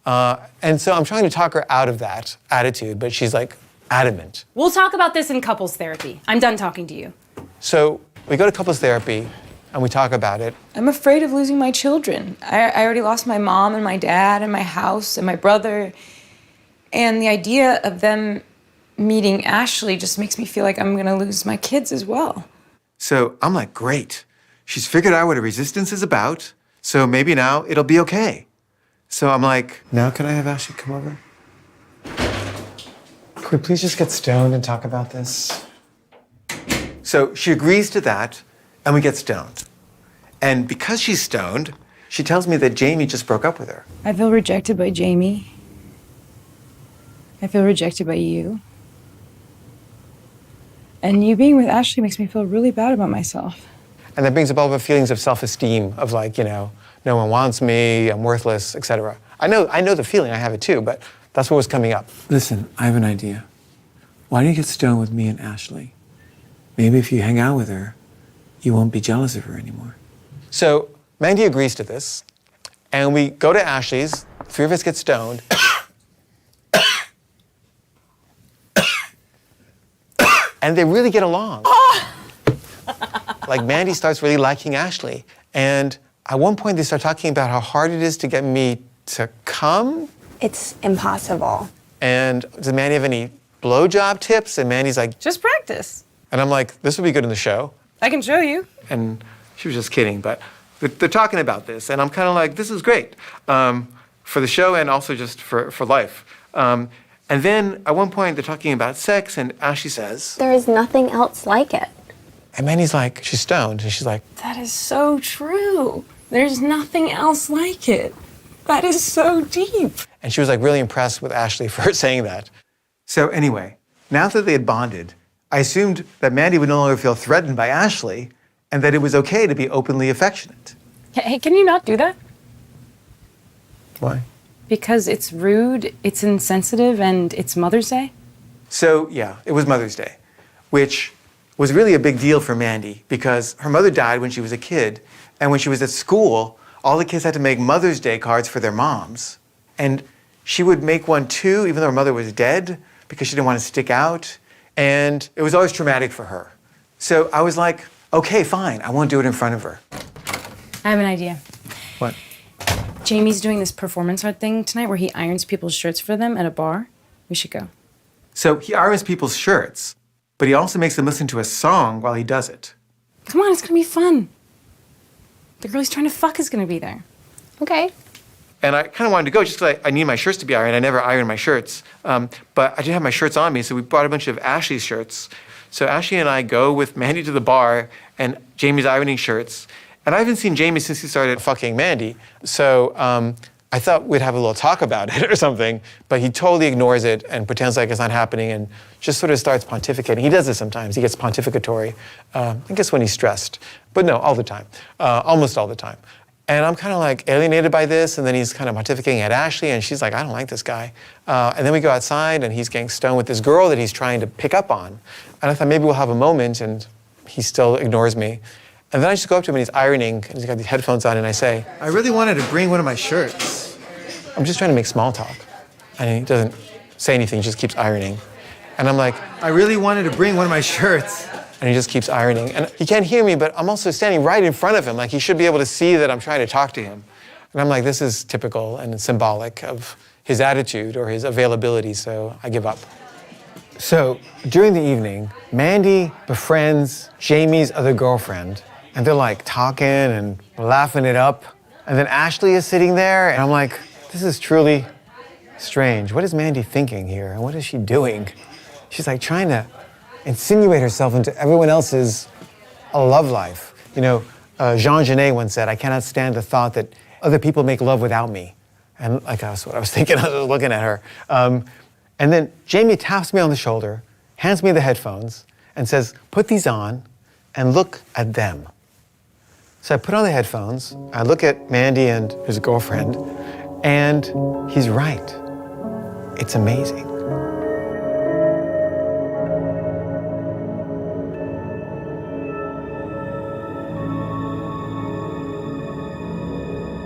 And so I'm trying to talk her out of that attitude, but she's like adamant. We'll talk about this in couples therapy. I'm done talking to you. So we go to couples therapy and we talk about it. I'm afraid of losing my children. I already lost my mom and my dad and my house and my brother. And the idea of them meeting Ashley just makes me feel like I'm gonna lose my kids as well. So I'm like, great. She's figured out what a resistance is about, so maybe now it'll be okay. So I'm like, now can I have Ashley come over? Could we please just get stoned and talk about this? So she agrees to that, and we get stoned. And because she's stoned, she tells me that Jamie just broke up with her. I feel rejected by Jamie. I feel rejected by you. And you being with Ashley makes me feel really bad about myself. And that brings up all the feelings of self-esteem, of like, you know, no one wants me, I'm worthless, etc. I know the feeling, I have it too, but that's what was coming up. Listen, I have an idea. Why don't you get stoned with me and Ashley? Maybe if you hang out with her, you won't be jealous of her anymore. So Mandy agrees to this, and we go to Ashley's, three of us get stoned. And they really get along. Like Mandy starts really liking Ashley. And at one point they start talking about how hard it is to get me to come. It's impossible. And does Mandy have any blowjob tips? And Mandy's like, Just practice. and I'm like, this would be good in the show. I can show you. And she was just kidding, but they're talking about this. And I'm kind of like, this is great for the show and also just for life. And then at one point they're talking about sex and Ashley says, There is nothing else like it. and Mandy's like, she's stoned. And she's like, That is so true. There's nothing else like it. That is so deep. and she was like really impressed with Ashley for saying that. So anyway, now that they had bonded, I assumed that Mandy would no longer feel threatened by Ashley and that it was okay to be openly affectionate. Hey, can you not do that? Why? Because it's rude, it's insensitive, and it's Mother's Day? So yeah, it was Mother's Day, which was really a big deal for Mandy because her mother died when she was a kid, and when she was at school, all the kids had to make Mother's Day cards for their moms. And she would make one too, even though her mother was dead, because she didn't want to stick out. And it was always traumatic for her. So I was like, okay, fine, I won't do it in front of her. I have an idea. What? Jamie's doing this performance art thing tonight where he irons people's shirts for them at a bar. We should go. So he irons people's shirts, but he also makes them listen to a song while he does it. Come on, it's gonna be fun. The girl he's trying to fuck is gonna be there. Okay. And I kind of wanted to go just because I need my shirts to be ironed. I never iron my shirts. But I didn't have my shirts on me, so we brought a bunch of Ashley's shirts. So Ashley and I go with Mandy to the bar, and Jamie's ironing shirts. And I haven't seen Jamie since he started fucking Mandy. So I thought we'd have a little talk about it or something, but he totally ignores it and pretends like it's not happening and just sort of starts pontificating. He does this sometimes. He gets pontificatory. I guess when he's stressed. But no, all the time. Almost all the time. And I'm kind of like alienated by this, and then he's kind of pontificating at Ashley, and she's like, I don't like this guy. And then we go outside, and he's getting stoned with this girl that he's trying to pick up on. And I thought maybe we'll have a moment, and he still ignores me. And then I just go up to him, and he's ironing, and he's got these headphones on, and I say, I really wanted to bring one of my shirts. I'm just trying to make small talk. And he doesn't say anything, he just keeps ironing. And I'm like, I really wanted to bring one of my shirts. And he just keeps ironing. And he can't hear me, but I'm also standing right in front of him. Like, he should be able to see that I'm trying to talk to him. And I'm like, this is typical and symbolic of his attitude or his availability, so I give up. So, during the evening, Mandy befriends Jamie's other girlfriend, and they're like talking and laughing it up. And then Ashley is sitting there, and I'm like, this is truly strange. What is Mandy thinking here? And what is she doing? She's like trying to insinuate herself into everyone else's love life. You know, Jean Genet once said, I cannot stand the thought that other people make love without me. And like, that's what I was thinking. I was looking at her. And then Jamie taps me on the shoulder, hands me the headphones, and says, put these on and look at them. So I put on the headphones, I look at Mandy and his girlfriend, and he's right. It's amazing.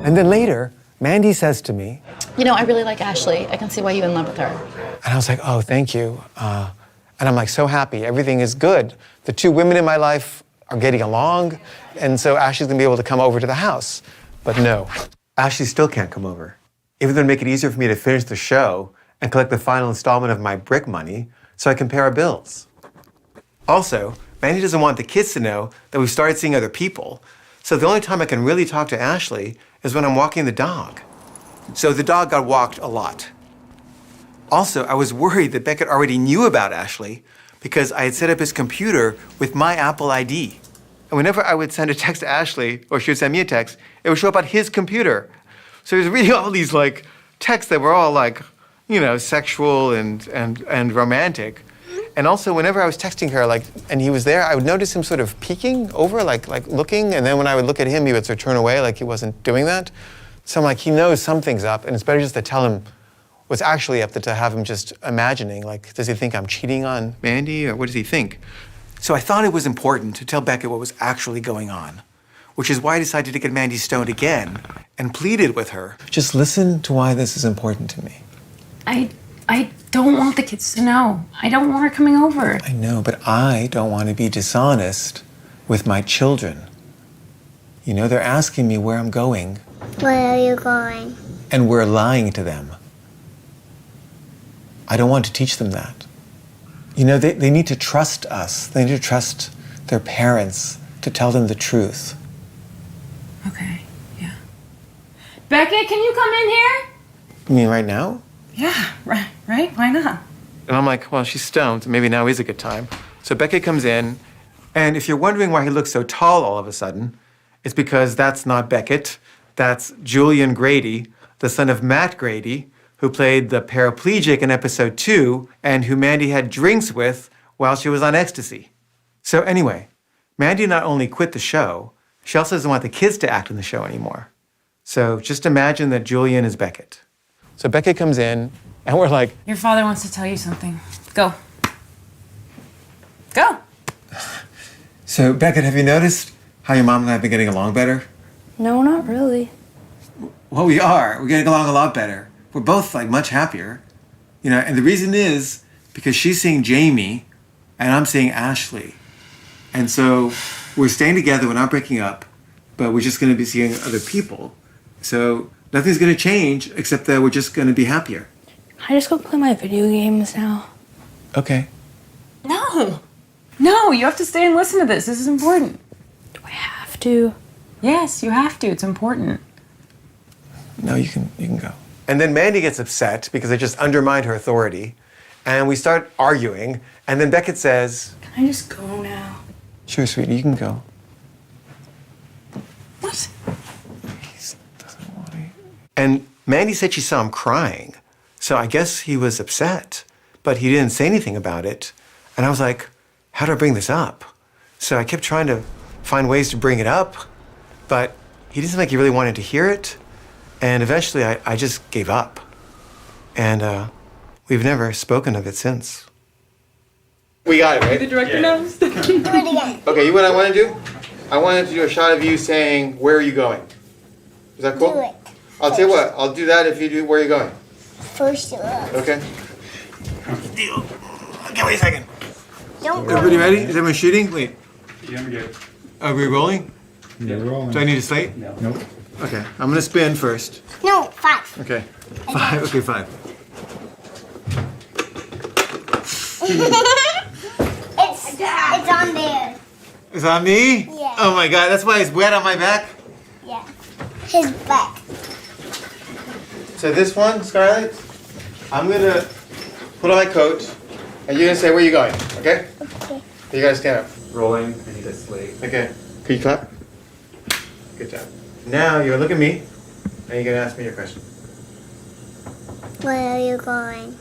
And then later, Mandy says to me, You know, I really like Ashley. I can see why you're in love with her. and I was like, oh, thank you. And I'm like so happy, everything is good. The two women in my life are getting along, and so Ashley's gonna be able to come over to the house. But no, Ashley still can't come over. Even though it'd make it easier for me to finish the show and collect the final installment of my Bric money so I can pay our bills. Also, Mandy doesn't want the kids to know that we've started seeing other people. So the only time I can really talk to Ashley is when I'm walking the dog. So the dog got walked a lot. Also, I was worried that Beckett already knew about Ashley because I had set up his computer with my Apple ID. And whenever I would send a text to Ashley, or she would send me a text, it would show up on his computer. So he was reading all these like texts that were all like, you know, sexual and romantic. And also, whenever I was texting her, like, and he was there, I would notice him sort of peeking over, like looking, and then when I would look at him, he would sort of turn away, like he wasn't doing that. So I'm like, he knows something's up, and it's better just to tell him what's actually up than to have him just imagining, like, does he think I'm cheating on Mandy, or what does he think? So I thought it was important to tell Beckett what was actually going on, which is why I decided to get Mandy stoned again and pleaded with her. Just listen to why this is important to me. I don't want the kids to know. I don't want her coming over. I know, but I don't want to be dishonest with my children. You know, they're asking me where I'm going. Where are you going? And we're lying to them. I don't want to teach them that. You know, they need to trust us. They need to trust their parents to tell them the truth. Okay, yeah. Beckett, can you come in here? You mean right now? Yeah, right? Why not? And I'm like, well, she's stoned. Maybe now is a good time. So Beckett comes in, and if you're wondering why he looks so tall all of a sudden, it's because that's not Beckett. That's Julian Grady, the son of Matt Grady, who played the paraplegic in episode 2 and who Mandy had drinks with while she was on ecstasy. So anyway, Mandy not only quit the show, she also doesn't want the kids to act in the show anymore. So just imagine that Julian is Beckett. So Beckett comes in, and we're like, Your father wants to tell you something. Go. Go. so Beckett, have you noticed how your mom and I have been getting along better? No, not really. Well, we are. We're getting along a lot better. We're both like much happier. You know, and the reason is because she's seeing Jamie and I'm seeing Ashley. And so we're staying together, we're not breaking up, but we're just going to be seeing other people. So nothing's going to change except that we're just going to be happier. Can I just go play my video games now? Okay. No, you have to stay and listen to this. This is important. Do I have to? Yes, you have to. It's important. No, you can go. And then Mandy gets upset because I just undermined her authority. And we start arguing. And then Beckett says, Can I just go now? Sure, sweetie, you can go. What? And Mandy said she saw him crying. So I guess he was upset, but he didn't say anything about it. And I was like, how do I bring this up? So I kept trying to find ways to bring it up, but he didn't seem like he really wanted to hear it. And eventually I just gave up. And we've never spoken of it since. We got it, right? The director knows. Do it again. Okay, you know what I want to do? I wanted to do a shot of you saying, where are you going? Is that cool? Do it. I'll tell you what, I'll do that if you do where are you going. First do it. Okay. Okay, wait a second. Don't go. Everybody ready? Is everyone shooting? Wait. Yeah, I'm good. Are we rolling? Yeah, we're rolling. Do I need a slate? No. Nope. Okay, I'm gonna spin first. No, 5. Okay. 5, okay, 5. It's on there. Is that me? Yeah. Oh my god, that's why it's wet on my back? Yeah. His back. So this one, Scarlett, I'm gonna put on my coat, and you're gonna say where you going, okay? Okay. You gotta stand up. Rolling. I need a slate. Okay. Can you clap? Good job. Now you're gonna look at me, and you're gonna ask me your question. Where are you going?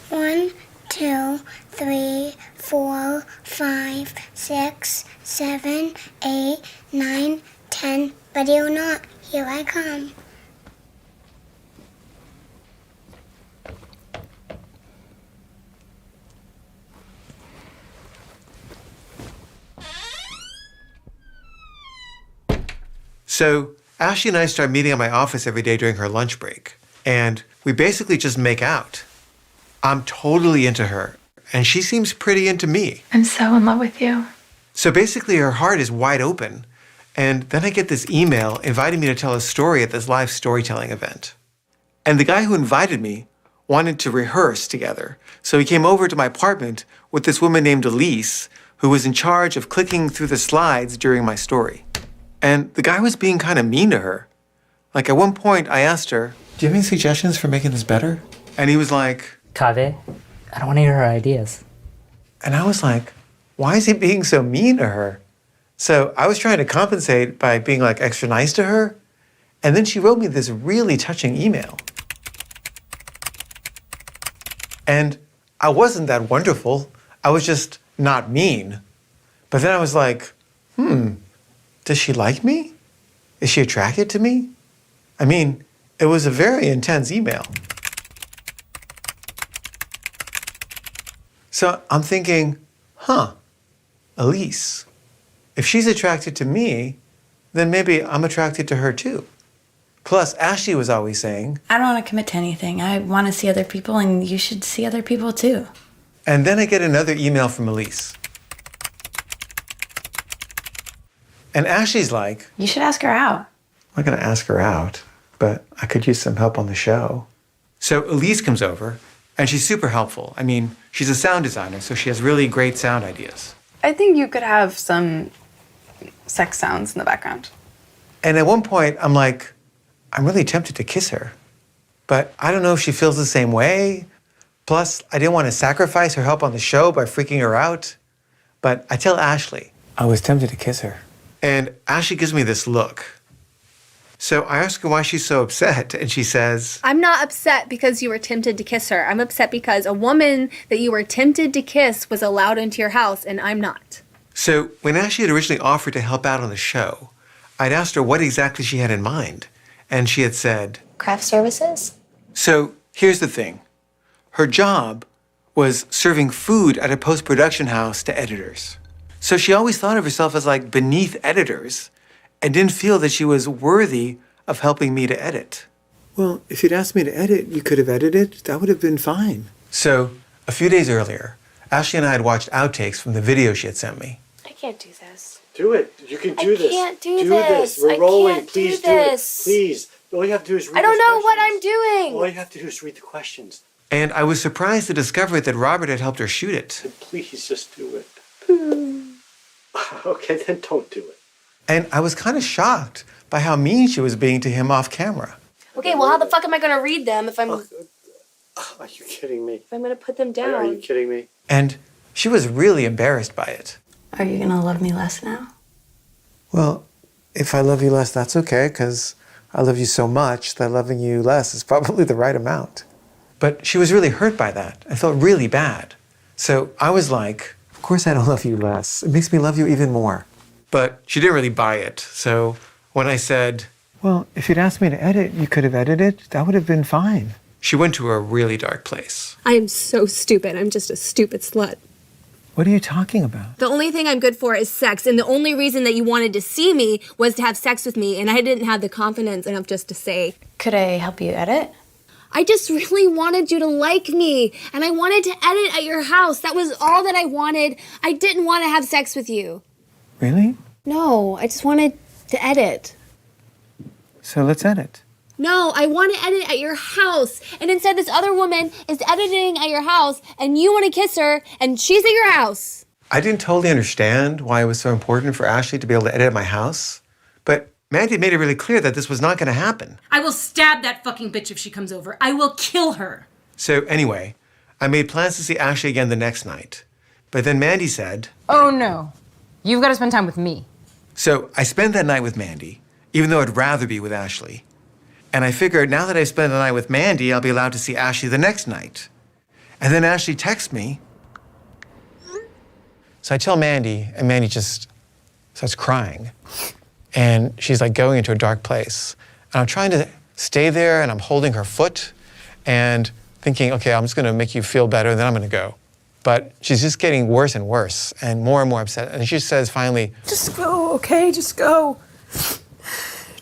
One, 2, 3, 4, 5, 6, 7, 8, 9, 10. Ready or not, here I come. So Ashley and I start meeting at my office every day during her lunch break, and we basically just make out. I'm totally into her, and she seems pretty into me. I'm so in love with you. So basically her heart is wide open, and then I get this email inviting me to tell a story at this live storytelling event. And the guy who invited me wanted to rehearse together, so he came over to my apartment with this woman named Elise, who was in charge of clicking through the slides during my story. And the guy was being kind of mean to her. Like at one point I asked her, do you have any suggestions for making this better? And he was like, Kaveh, I don't want to hear her ideas. and I was like, why is he being so mean to her? So I was trying to compensate by being like extra nice to her. And then she wrote me this really touching email. And I wasn't that wonderful. I was just not mean. But then I was like, does she like me? Is she attracted to me? I mean, it was a very intense email. So I'm thinking, Elise, if she's attracted to me, then maybe I'm attracted to her too. Plus, Ashley was always saying, I don't want to commit to anything. I want to see other people, and you should see other people too. and then I get another email from Elise. And Ashley's like, You should ask her out. I'm not going to ask her out, but I could use some help on the show. So Elise comes over, and she's super helpful. I mean, she's a sound designer, so she has really great sound ideas. I think you could have some sex sounds in the background. And at one point, I'm like, I'm really tempted to kiss her. But I don't know if she feels the same way. Plus, I didn't want to sacrifice her help on the show by freaking her out. But I tell Ashley, I was tempted to kiss her. And Ashley gives me this look. So I ask her why she's so upset, and she says, I'm not upset because you were tempted to kiss her. I'm upset because a woman that you were tempted to kiss was allowed into your house, and I'm not. So when Ashley had originally offered to help out on the show, I'd asked her what exactly she had in mind. And she had said, Craft services? So here's the thing. Her job was serving food at a post-production house to editors. So she always thought of herself as like beneath editors and didn't feel that she was worthy of helping me to edit. Well, if you'd asked me to edit, you could have edited. That would have been fine. So a few days earlier, Ashley and I had watched outtakes from the video she had sent me. I can't do this. Do it. You can do this. I can't do Do this. this. We're I rolling. can't Please do do it. this. Please. All you have to do is read I don't those know what questions. I'm doing. All you have to do is read the questions. And I was surprised to discover that Robert had helped her shoot it. Please just do it. Okay, then don't do it. And I was kind of shocked by how mean she was being to him off camera. Okay, well, how the fuck am I gonna read them if I'm Are you kidding me? gonna put them down? Are you kidding me? And she was really embarrassed by it. Are you gonna love me less now? Well, if I love you less, that's okay, because I love you so much that loving you less is probably the right amount. But she was really hurt by that. I felt really bad. So I was like, of course I don't love you less. It makes me love you even more. But she didn't really buy it. So when I said, well, if you'd asked me to edit, you could have edited. That would have been fine. She went to a really dark place. I am so stupid. I'm just a stupid slut. What are you talking about? The only thing I'm good for is sex, and the only reason that you wanted to see me was to have sex with me, and I didn't have the confidence enough just to say. Could I help you edit? I just really wanted you to like me, and I wanted to edit at your house. That was all that I wanted. I didn't want to have sex with you. Really? No, I just wanted to edit. So let's edit. No, I want to edit at your house. And instead this other woman is editing at your house and you want to kiss her and she's at your house. I didn't totally understand why it was so important for Ashley to be able to edit at my house. But Mandy made it really clear that this was not going to happen. I will stab that fucking bitch if she comes over. I will kill her. So anyway, I made plans to see Ashley again the next night. But then Mandy said, Oh no, you've got to spend time with me. So I spent that night with Mandy, even though I'd rather be with Ashley. And I figured now that I've spent the night with Mandy, I'll be allowed to see Ashley the next night. And then Ashley texts me. So I tell Mandy, and Mandy just starts crying. And she's like going into a dark place. And I'm trying to stay there, and I'm holding her foot and thinking, okay, I'm just gonna make you feel better, and then I'm gonna go. But she's just getting worse and worse and more upset. And she says finally, Just go, okay? Just go.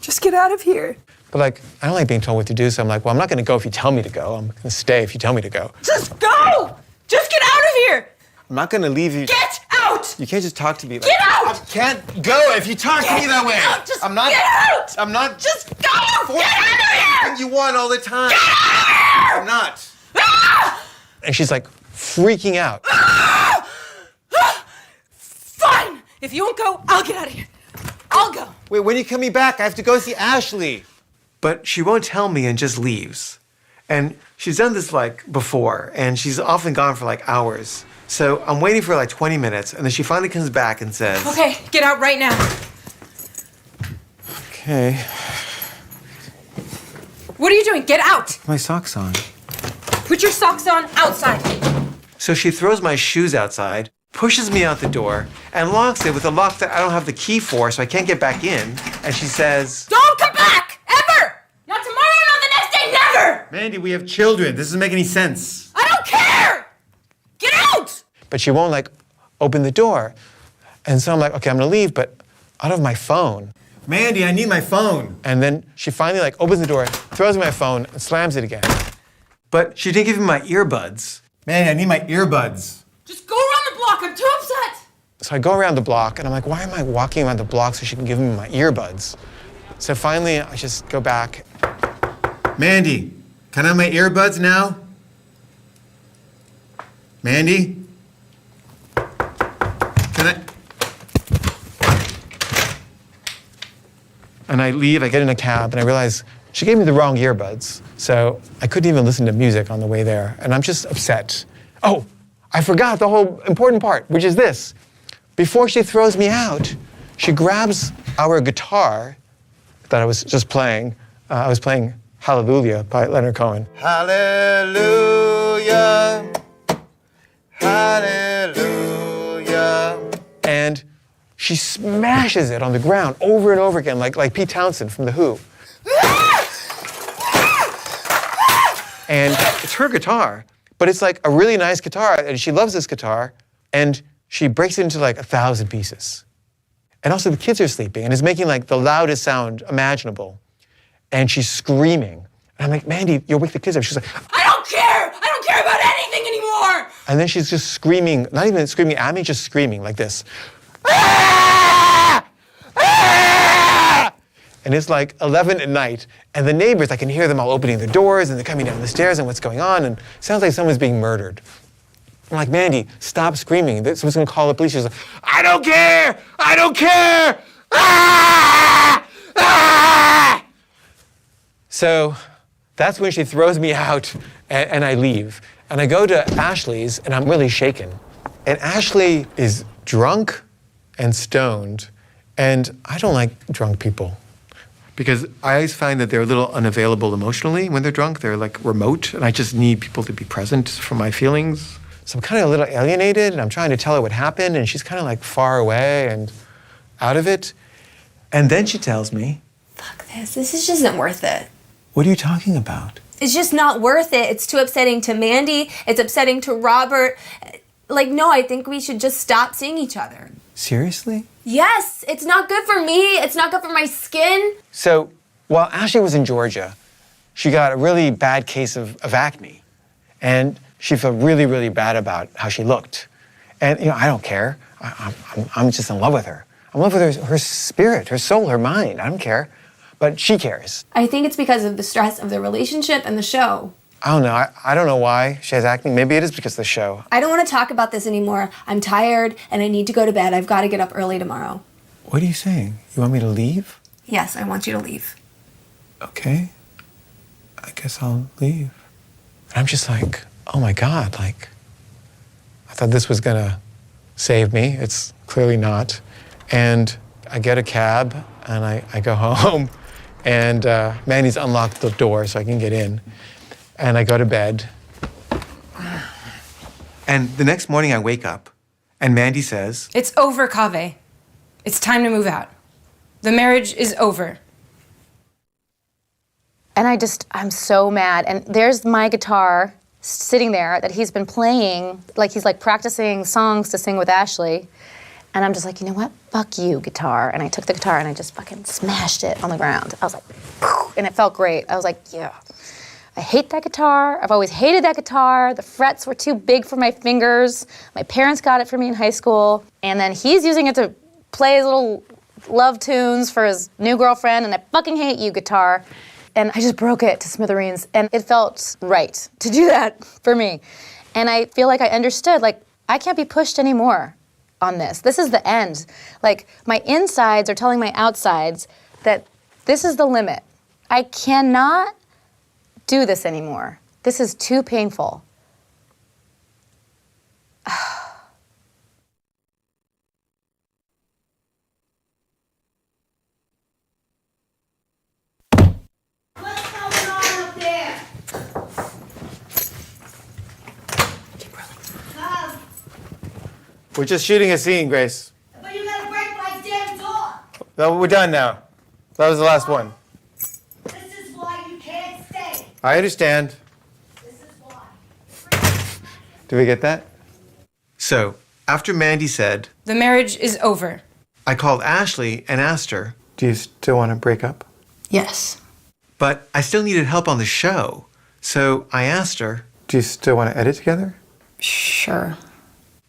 Just get out of here. but like, I don't like being told what to do, so I'm like, well, I'm not gonna go if you tell me to go. I'm gonna stay if you tell me to go. Just go! Just get out of here! I'm not gonna leave you. Get out! You can't just talk to me like Get out! I can't go if you talk to me that way. Out! Just I'm not. get out! I'm not. Just go! Get out of here! You want all the time. Get out of here! I'm not. Ah! And she's like freaking out. Ah! Ah! Fine! If you won't go, I'll get out of here. I'll go. Wait, when are you coming back? I have to go see Ashley. But she won't tell me and just leaves. And she's done this like before, and she's often gone for like hours. So I'm waiting for like 20 minutes, and then she finally comes back and says, Okay, get out right now. okay, What are you doing? Get out! my socks on. Put your socks on outside. So she throws my shoes outside, pushes me out the door, and locks it with a lock that I don't have the key for, so I can't get back in. And she says, Don't come back! Ever! Not tomorrow, not the next day, never! Mandy, we have children. This doesn't make any sense. I don't care! Get out! But she won't like open the door. And so I'm like, okay, I'm gonna leave, but I don't have my phone. Mandy, I need my phone. And then she finally like opens the door, throws me my phone, and slams it again. But she didn't give me my earbuds. Mandy, I need my earbuds. Just go around the block. I'm too upset. So I go around the block, and I'm like, why am I walking around the block so she can give me my earbuds? So finally, I just go back. Mandy, can I have my earbuds now? Mandy? Can I? And I leave, I get in a cab, and I realize she gave me the wrong earbuds. So I couldn't even listen to music on the way there, and I'm just upset. Oh, I forgot the whole important part, which is this. Before she throws me out, she grabs our guitar that I was just playing. I was playing Hallelujah by Leonard Cohen. Hallelujah, hallelujah. And she smashes it on the ground over and over again, like Pete Townsend from The Who. And it's her guitar, but it's like a really nice guitar, and she loves this guitar, and she breaks it into like 1,000 pieces. And also the kids are sleeping, and it's making like the loudest sound imaginable. And she's screaming. And I'm like, Mandy, you'll wake the kids up. She's like, I don't care. I don't care about anything anymore. and then she's just screaming, not even screaming at me, just screaming like this. And it's like 11 at night, and the neighbors, I can hear them all opening their doors, and they're coming down the stairs, and what's going on, and it sounds like someone's being murdered. I'm like, Mandy, stop screaming. Someone's gonna call the police. She's like, I don't care! I don't care! Ah! Ah! So that's when she throws me out, and I leave. And I go to Ashley's, and I'm really shaken. And Ashley is drunk and stoned, and I don't like drunk people. Because I always find that they're a little unavailable emotionally when they're drunk. They're like remote, and I just need people to be present for my feelings. So I'm kind of a little alienated, and I'm trying to tell her what happened, and she's kind of like far away and out of it. And then she tells me, Fuck this. This just isn't worth it. what are you talking about? It's just not worth it. It's too upsetting to Mandy. It's upsetting to Robert. Like, no, I think we should just stop seeing each other. Seriously? Yes, it's not good for me. It's not good for my skin. So while Ashley was in Georgia, she got a really bad case of acne. And she felt really, really bad about how she looked. And, you know, I don't care. I'm just in love with her. I'm in love with her spirit, her soul, her mind. I don't care. But she cares. I think it's because of the stress of the relationship and the show. I don't know. I don't know why she has acne. Maybe it is because of the show. I don't want to talk about this anymore. I'm tired and I need to go to bed. I've got to get up early tomorrow. What are you saying? You want me to leave? Yes, I want you to leave. Okay. I guess I'll leave. And I'm just like, oh my God, like, I thought this was gonna save me. It's clearly not. And I get a cab and I go home, and Mandy's unlocked the door so I can get in. And I go to bed. And the next morning I wake up and Mandy says, It's over, Kaveh. It's time to move out. The marriage is over. And I'm so mad. And there's my guitar sitting there that he's been playing, like he's like practicing songs to sing with Ashley. And I'm just like, you know what? Fuck you, guitar. And I took the guitar and I just fucking smashed it on the ground. I was like, phew, and it felt great. I was like, yeah. I hate that guitar. I've always hated that guitar. The frets were too big for my fingers. My parents got it for me in high school. And then he's using it to play his little love tunes for his new girlfriend. And I fucking hate you, guitar. And I just broke it to smithereens. And it felt right to do that for me. And I feel like I understood, like, I can't be pushed anymore on this. This is the end. Like, my insides are telling my outsides that this is the limit. I cannot do this anymore. This is too painful. we're just shooting a scene, Grace. But you gotta break my damn door. No, we're done now. That was the last one. This is why you can't stay. I understand. This is why. Do we get that? So, after Mandy said, The marriage is over. I called Ashley and asked her, Do you still want to break up? Yes. But I still needed help on the show. So I asked her, do you still want to edit together? Sure.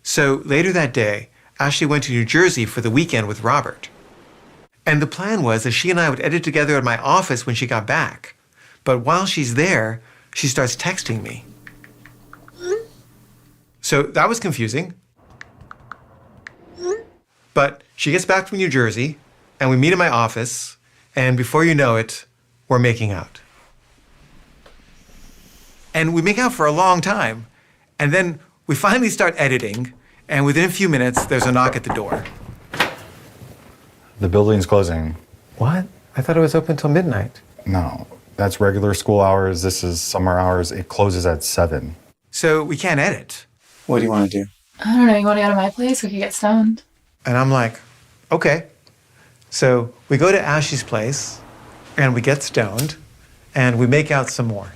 So later that day, Ashley went to New Jersey for the weekend with Robert. And the plan was that she and I would edit together at my office when she got back. But while she's there, she starts texting me. So that was confusing. But she gets back from New Jersey, and we meet in my office, and before you know it, we're making out. And we make out for a long time, and then we finally start editing, and within a few minutes, there's a knock at the door. The building's closing. What? I thought it was open till midnight. No, that's regular school hours. This is summer hours. It closes at 7. So we can't edit. What do you want to do? I don't know. You want to go to my place? We could get stoned. And I'm like, okay. So we go to Ashley's place, and we get stoned, and we make out some more.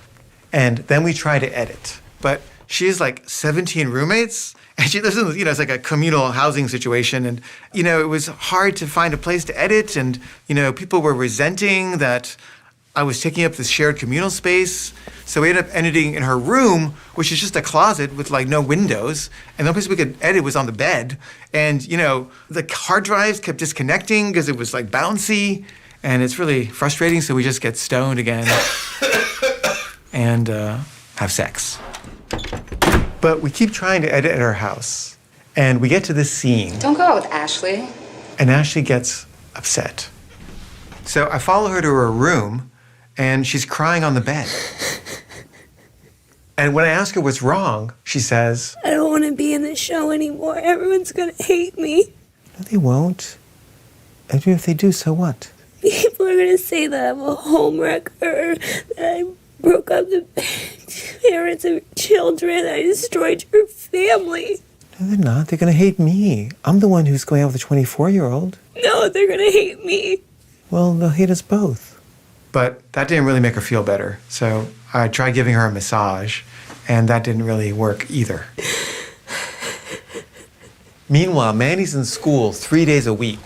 And then we try to edit. But she has like 17 roommates, and she lives in, it's like a communal housing situation. And, it was hard to find a place to edit. And, people were resenting that I was taking up this shared communal space. So we ended up editing in her room, which is just a closet with like no windows. And the only place we could edit was on the bed. And, the hard drives kept disconnecting because it was like bouncy. And it's really frustrating. So we just get stoned again and have sex. But we keep trying to edit at her house. And we get to this scene. Don't go out with Ashley. And Ashley gets upset. So I follow her to her room, and she's crying on the bed. And when I ask her what's wrong, she says, I don't want to be in this show anymore. Everyone's going to hate me. no, they won't. And if they do, so what? People are going to say that I'm a homewrecker, that I broke up the parents of your children, I destroyed your family. No, they're not. They're going to hate me. I'm the one who's going out with a 24-year-old. No, they're going to hate me. Well, they'll hate us both. But that didn't really make her feel better. So I tried giving her a massage, and that didn't really work either. Meanwhile, Mandy's in school 3 days a week.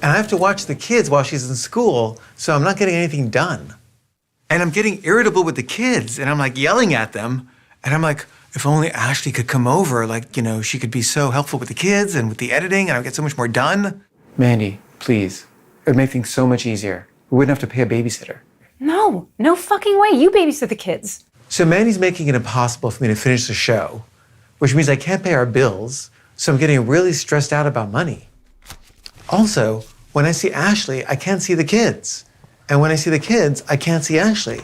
And I have to watch the kids while she's in school, so I'm not getting anything done. And I'm getting irritable with the kids, and I'm like yelling at them. And I'm like, if only Ashley could come over, she could be so helpful with the kids and with the editing, and I would get so much more done. Mandy, please. It would make things so much easier. We wouldn't have to pay a babysitter. No fucking way. You babysit the kids. So Mandy's making it impossible for me to finish the show, which means I can't pay our bills, so I'm getting really stressed out about money. Also, when I see Ashley, I can't see the kids. And when I see the kids, I can't see Ashley.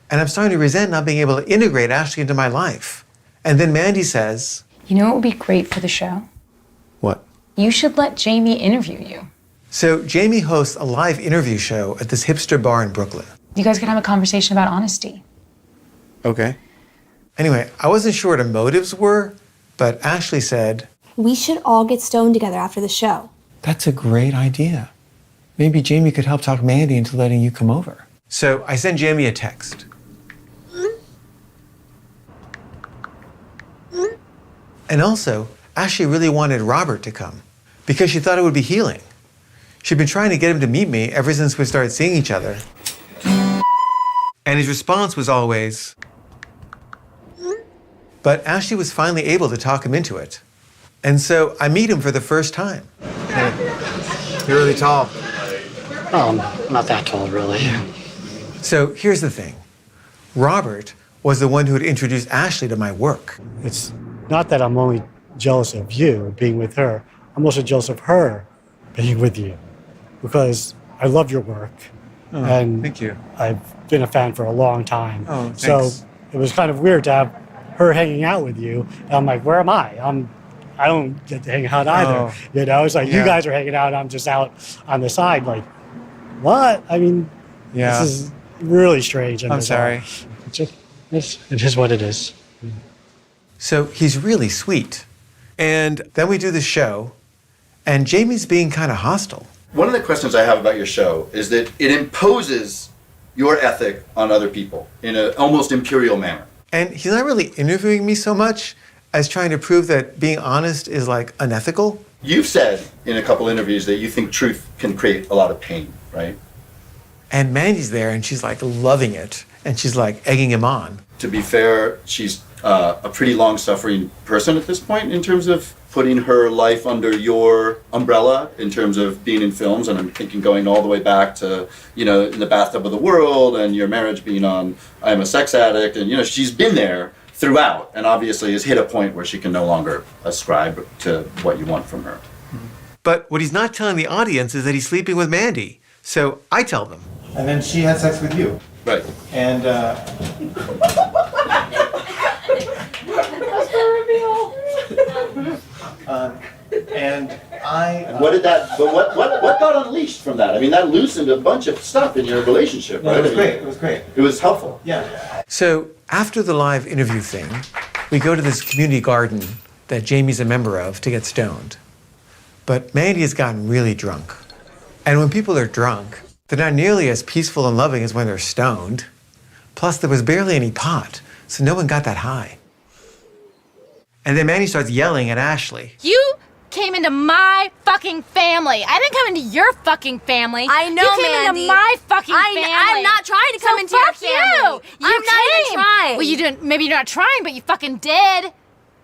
And I'm starting to resent not being able to integrate Ashley into my life. And then Mandy says, You know what would be great for the show? what? You should let Jamie interview you. So Jamie hosts a live interview show at this hipster bar in Brooklyn. You guys could have a conversation about honesty. Okay. Anyway, I wasn't sure what her motives were, but Ashley said, We should all get stoned together after the show. that's a great idea. Maybe Jamie could help talk Mandy into letting you come over. So I sent Jamie a text. And also, Ashley really wanted Robert to come because she thought it would be healing. She'd been trying to get him to meet me ever since we started seeing each other. And his response was always, but Ashley was finally able to talk him into it. And so I meet him for the first time. You're really tall. Oh, not that tall, really. So here's the thing. Robert was the one who had introduced Ashley to my work. It's not that I'm only jealous of you being with her. I'm also jealous of her being with you because I love your work. Oh, and thank you. I've been a fan for a long time. Oh, thanks. So it was kind of weird to have her hanging out with you. And I'm like, where am I? I don't get to hang out either. Oh, It's like yeah. you guys are hanging out. I'm just out on the side. Like, what? I mean, Yeah. this is really strange. And I'm bizarre. sorry. It is what it is. So he's really sweet. And then we do the show, and Jamie's being kind of hostile. One of the questions I have about your show is that it imposes your ethic on other people in an almost imperial manner. And he's not really interviewing me so much as trying to prove that being honest is like unethical. You've said in a couple interviews that you think truth can create a lot of pain, right? And Mandy's there, and she's like loving it, and she's like egging him on. To be fair, she's a pretty long-suffering person at this point in terms of putting her life under your umbrella in terms of being in films, and I'm thinking going all the way back to, you know, In the Bathtub of the World and your marriage being on I'm a Sex Addict, and, you know, she's been there throughout and obviously has hit a point where she can no longer ascribe to what you want from her. But what he's not telling the audience is that he's sleeping with Mandy. So I tell them. And then she had sex with you. Right. And, and what did that, but what got unleashed from that? I mean, that loosened a bunch of stuff in your relationship, right? it was great, it was great. It was helpful. Yeah. So after the live interview thing, we go to this community garden that Jamie's a member of to get stoned. But Mandy has gotten really drunk. And when people are drunk, they're not nearly as peaceful and loving as when they're stoned. Plus, there was barely any pot, so no one got that high. And then Mandy starts yelling at Ashley. You came into my fucking family. I didn't come into your fucking family. I know, you came Mandy. into my fucking family. I'm not trying to come into your family. You I'm not even trying. Well, you didn't. Maybe you're not trying, but you fucking did.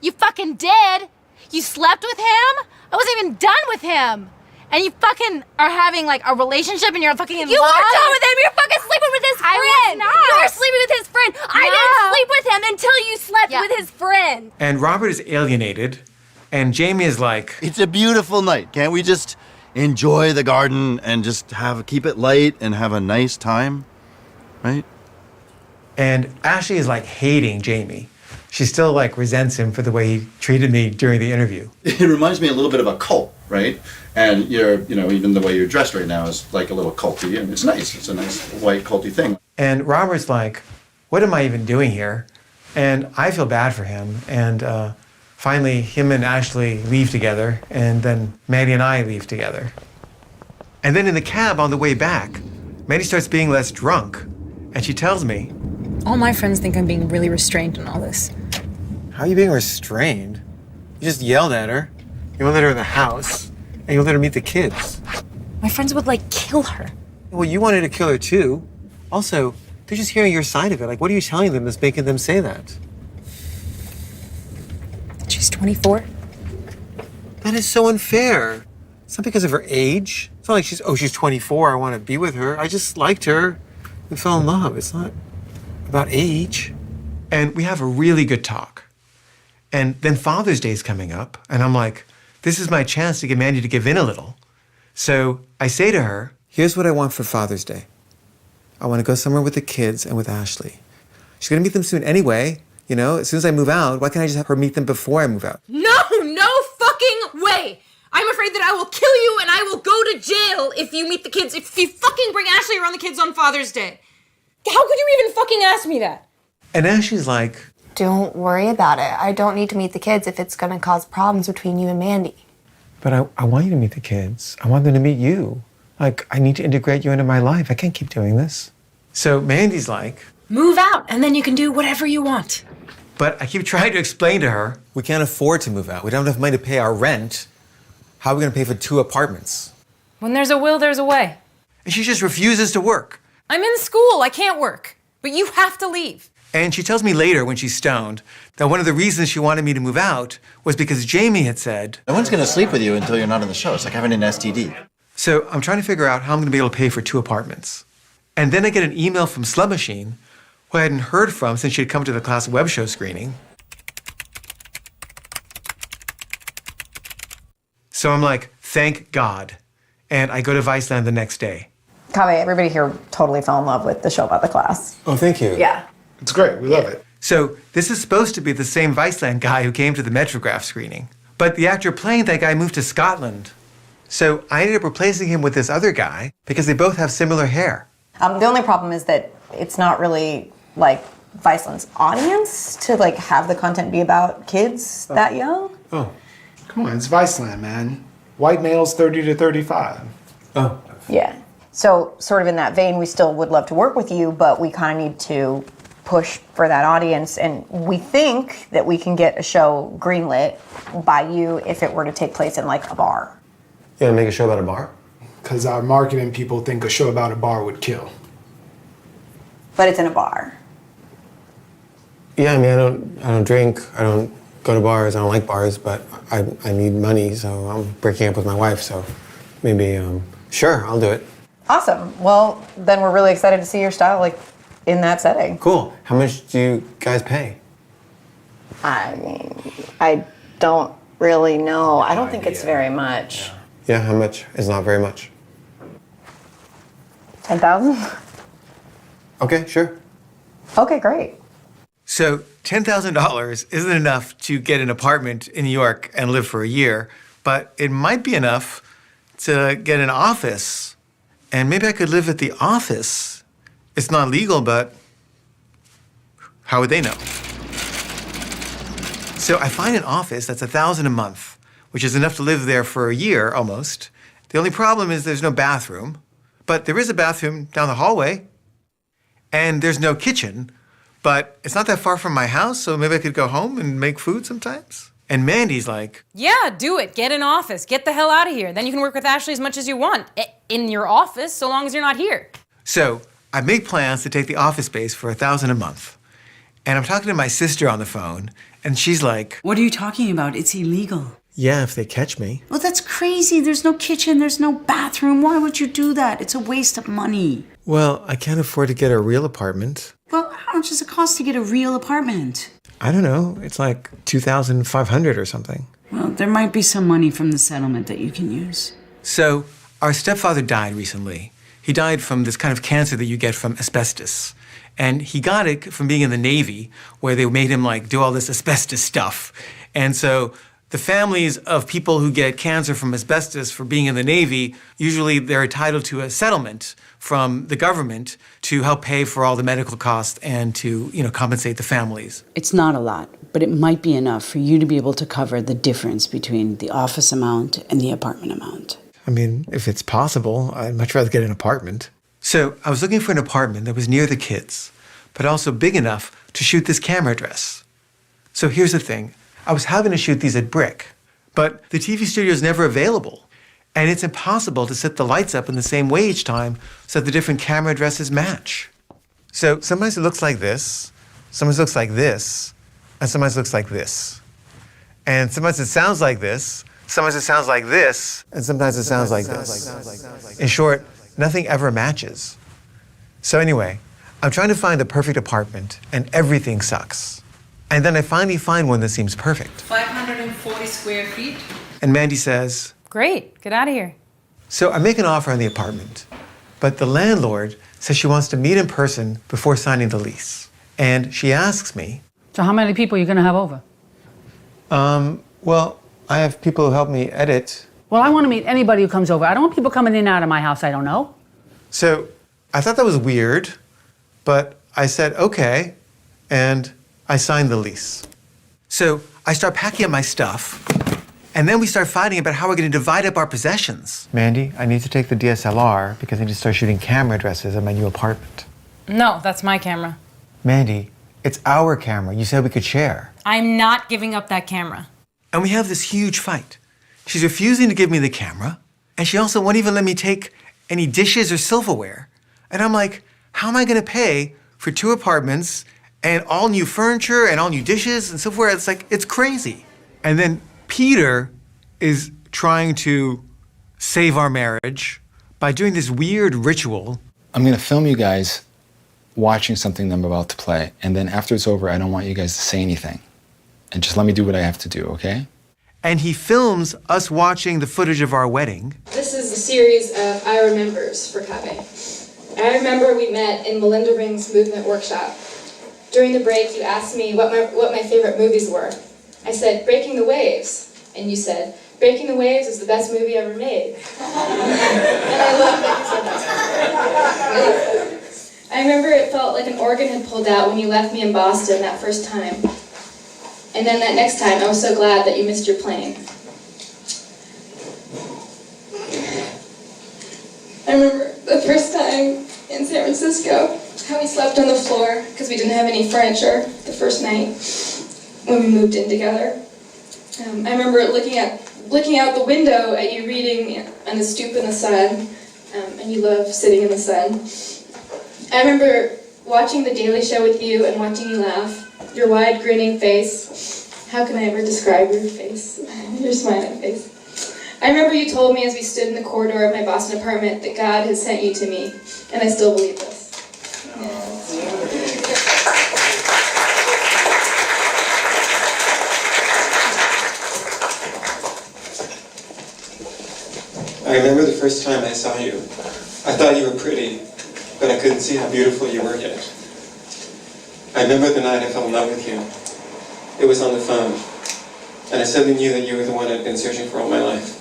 You fucking did. You slept with him. I wasn't even done with him. And you fucking are having like a relationship and you're fucking in love. You weren't done with him. You're fucking sleeping with his friend. I was not. You were sleeping with his friend. I didn't sleep with him until you slept with his friend. And Robert is alienated, and Jamie is like, It's a beautiful night. Can't we just enjoy the garden and just keep it light and have a nice time? Right? and Ashley is like hating Jamie. She still like resents him for the way he treated me during the interview. It reminds me a little bit of a cult, right? And even the way you're dressed right now is like a little culty, and it's nice. It's a nice white culty thing. And Robert's like, what am I even doing here? And I feel bad for him. And finally, him and Ashley leave together, and then Maddie and I leave together. And then in the cab on the way back, Maddie starts being less drunk, and she tells me, all my friends think I'm being really restrained in all this. how are you being restrained? You just yelled at her. You won't let her in the house, and you let her meet the kids. My friends would, kill her. Well, you wanted to kill her too. Also, they're just hearing your side of it. Like, what are you telling them that's making them say that? She's 24. That is so unfair. It's not because of her age. It's not like she's 24, I want to be with her. I just liked her and fell in love. It's not about age. And we have a really good talk. And then Father's Day is coming up, and I'm like, this is my chance to get Mandy to give in a little. So I say to her, here's what I want for Father's Day. I want to go somewhere with the kids and with Ashley. She's going to meet them soon anyway. You know, as soon as I move out, why can't I just have her meet them before I move out? No fucking way! I'm afraid that I will kill you and I will go to jail if you meet the kids, if you fucking bring Ashley around the kids on Father's Day. How could you even fucking ask me that? And Ashley's like, Don't worry about it. I don't need to meet the kids if it's going to cause problems between you and Mandy. but I want you to meet the kids. I want them to meet you. Like, I need to integrate you into my life. I can't keep doing this. So Mandy's like, Move out and then you can do whatever you want. but I keep trying to explain to her, we can't afford to move out. We don't have enough money to pay our rent. How are we going to pay for 2 apartments? When there's a will, there's a way. And she just refuses to work. I'm in school. I can't work. But you have to leave. And she tells me later when she's stoned that one of the reasons she wanted me to move out was because Jamie had said, No one's going to sleep with you until you're not in the show. It's like having an STD. So I'm trying to figure out how I'm going to be able to pay for 2 apartments. And then I get an email from Slut Machine, who I hadn't heard from since she had come to the class web show screening. So I'm like, thank God. And I go to Viceland the next day. Kaveh, everybody here totally fell in love with the show about the class. Oh, thank you. Yeah. It's great. We love it. So this is supposed to be the same Viceland guy who came to the Metrograph screening. But the actor playing that guy moved to Scotland. So I ended up replacing him with this other guy because they both have similar hair. The only problem is that it's not really like Viceland's audience to have the content be about kids that young. Oh, come on, it's Viceland, man. White males 30 to 35. Oh. Yeah. So sort of in that vein, we still would love to work with you, but we kind of need to push for that audience, and we think that we can get a show greenlit by you if it were to take place in like a bar. You want to make a show about a bar? Because our marketing people think a show about a bar would kill. But it's in a bar. Yeah, I mean, I don't drink. I don't go to bars. I don't like bars, but I need money, so I'm breaking up with my wife. So maybe, sure, I'll do it. Awesome. Well, then we're really excited to see your style like in that setting. Cool. How much do you guys pay? I mean, I don't really know. I don't think it's very much. Yeah, how much is not very much? 10,000? Okay, sure. Okay, great. So $10,000 isn't enough to get an apartment in New York and live for a year, but it might be enough to get an office, and maybe I could live at the office. It's not legal, but how would they know? So I find an office that's $1,000 a month, which is enough to live there for a year almost. The only problem is there's no bathroom, but there is a bathroom down the hallway, and there's no kitchen, but it's not that far from my house, so maybe I could go home and make food sometimes. And Mandy's like, Yeah, do it. Get an office. Get the hell out of here. Then you can work with Ashley as much as you want. In your office, so long as you're not here. so I make plans to take the office space for $1,000 a month. And I'm talking to my sister on the phone, and she's like, What are you talking about? It's illegal. yeah, if they catch me. Well, that's crazy. There's no kitchen, there's no bathroom. Why would you do that? It's a waste of money. Well, I can't afford to get a real apartment. Well, how much does it cost to get a real apartment? I don't know. It's like $2,500 or something. Well, there might be some money from the settlement that you can use. So our stepfather died recently. He died from this kind of cancer that you get from asbestos. And he got it from being in the Navy, where they made him like do all this asbestos stuff. And so the families of people who get cancer from asbestos for being in the Navy, usually they're entitled to a settlement from the government to help pay for all the medical costs and to, compensate the families. It's not a lot, but it might be enough for you to be able to cover the difference between the office amount and the apartment amount. I mean, if it's possible, I'd much rather get an apartment. So I was looking for an apartment that was near the kids, but also big enough to shoot this camera dress. So here's the thing. I was having to shoot these at Bric, but the TV studio is never available. And it's impossible to set the lights up in the same way each time so that the different camera addresses match. So sometimes it looks like this, sometimes it looks like this, and sometimes it looks like this. And sometimes it sounds like this, sometimes it sounds like this, and sometimes it sounds like this. In short, nothing ever matches. So anyway, I'm trying to find the perfect apartment, and everything sucks. And then I finally find one that seems perfect. 540 square feet. And Mandy says, Great. Get out of here. so I make an offer on the apartment, but the landlord says she wants to meet in person before signing the lease. And she asks me, So how many people are you going to have over? well, I have people who help me edit. Well, I want to meet anybody who comes over. I don't want people coming in and out of my house I don't know. So I thought that was weird, but I said, okay, and I signed the lease. So I start packing up my stuff, and then we start fighting about how we're going to divide up our possessions. Mandy, I need to take the DSLR because I need to start shooting camera addresses at my new apartment. No, that's my camera. Mandy, it's our camera. You said we could share. I'm not giving up that camera. And we have this huge fight. She's refusing to give me the camera, and she also won't even let me take any dishes or silverware. And I'm like, how am I going to pay for 2 apartments and all new furniture and all new dishes and silverware? It's like, it's crazy. And then Peter is trying to save our marriage by doing this weird ritual. I'm gonna film you guys watching something I'm about to play, and then after it's over, I don't want you guys to say anything. And just let me do what I have to do, okay? And he films us watching the footage of our wedding. This is a series of I Remembers for Kave. I remember we met in Melinda Ring's movement workshop. During the break, you asked me what my favorite movies were. I said, Breaking the Waves. And you said, Breaking the Waves is the best movie ever made. And I love that you said that. I remember it felt like an organ had pulled out when you left me in Boston that first time. And then that next time, I was so glad that you missed your plane. I remember the first time in in San Francisco, how we slept on the floor because we didn't have any furniture the first night when we moved in together. I remember looking out the window at you reading on the stoop in the sun, and you love sitting in the sun. I remember watching The Daily Show with you and watching you laugh, your wide grinning face. How can I ever describe your face? Your smiling face. I remember you told me as we stood in the corridor of my Boston apartment that God had sent you to me, and I still believe this. I remember the first time I saw you. I thought you were pretty, but I couldn't see how beautiful you were yet. I remember the night I fell in love with you. It was on the phone, and I suddenly knew that you were the one I'd been searching for all my life.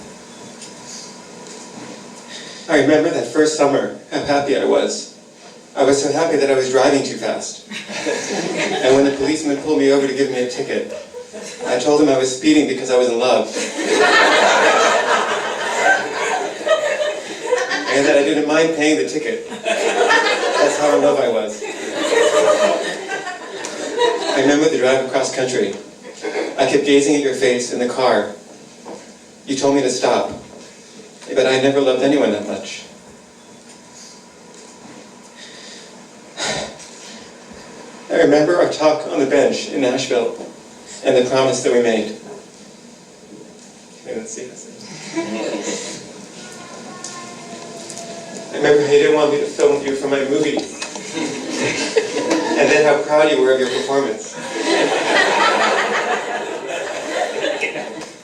I remember that first summer, how happy I was. I was so happy that I was driving too fast. And when the policeman pulled me over to give me a ticket, I told him I was speeding because I was in love. And that I didn't mind paying the ticket. That's how in love I was. I remember the drive across country. I kept gazing at your face in the car. You told me to stop, but I never loved anyone that much. I remember our talk on the bench in Nashville and the promise that we made. Let's see this. I remember how you didn't want me to film you for my movie. And then how proud you were of your performance.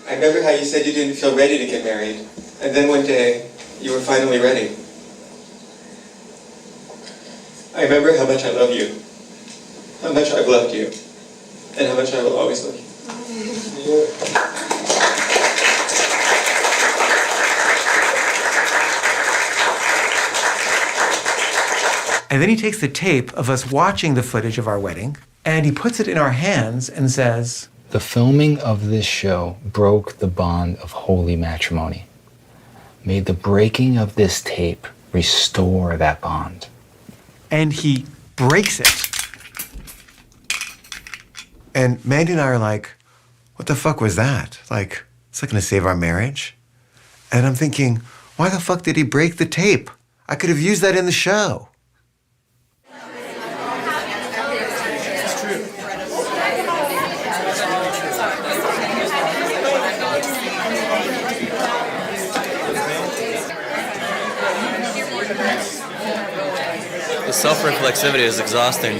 I remember how you said you didn't feel ready to get married. And then one day, you were finally ready. I remember how much I love you. How much I've loved you. And how much I will always love you. And then he takes the tape of us watching the footage of our wedding, and he puts it in our hands and says, The filming of this show broke the bond of holy matrimony. May the breaking of this tape restore that bond. And he breaks it. And Mandy and I are like, what the fuck was that? Like, it's not gonna save our marriage. And I'm thinking, why the fuck did he break the tape? I could have used that in the show. The self-reflexivity is exhausting.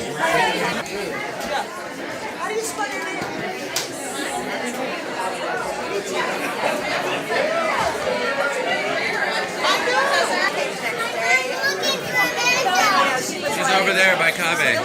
She's over there by Kabe.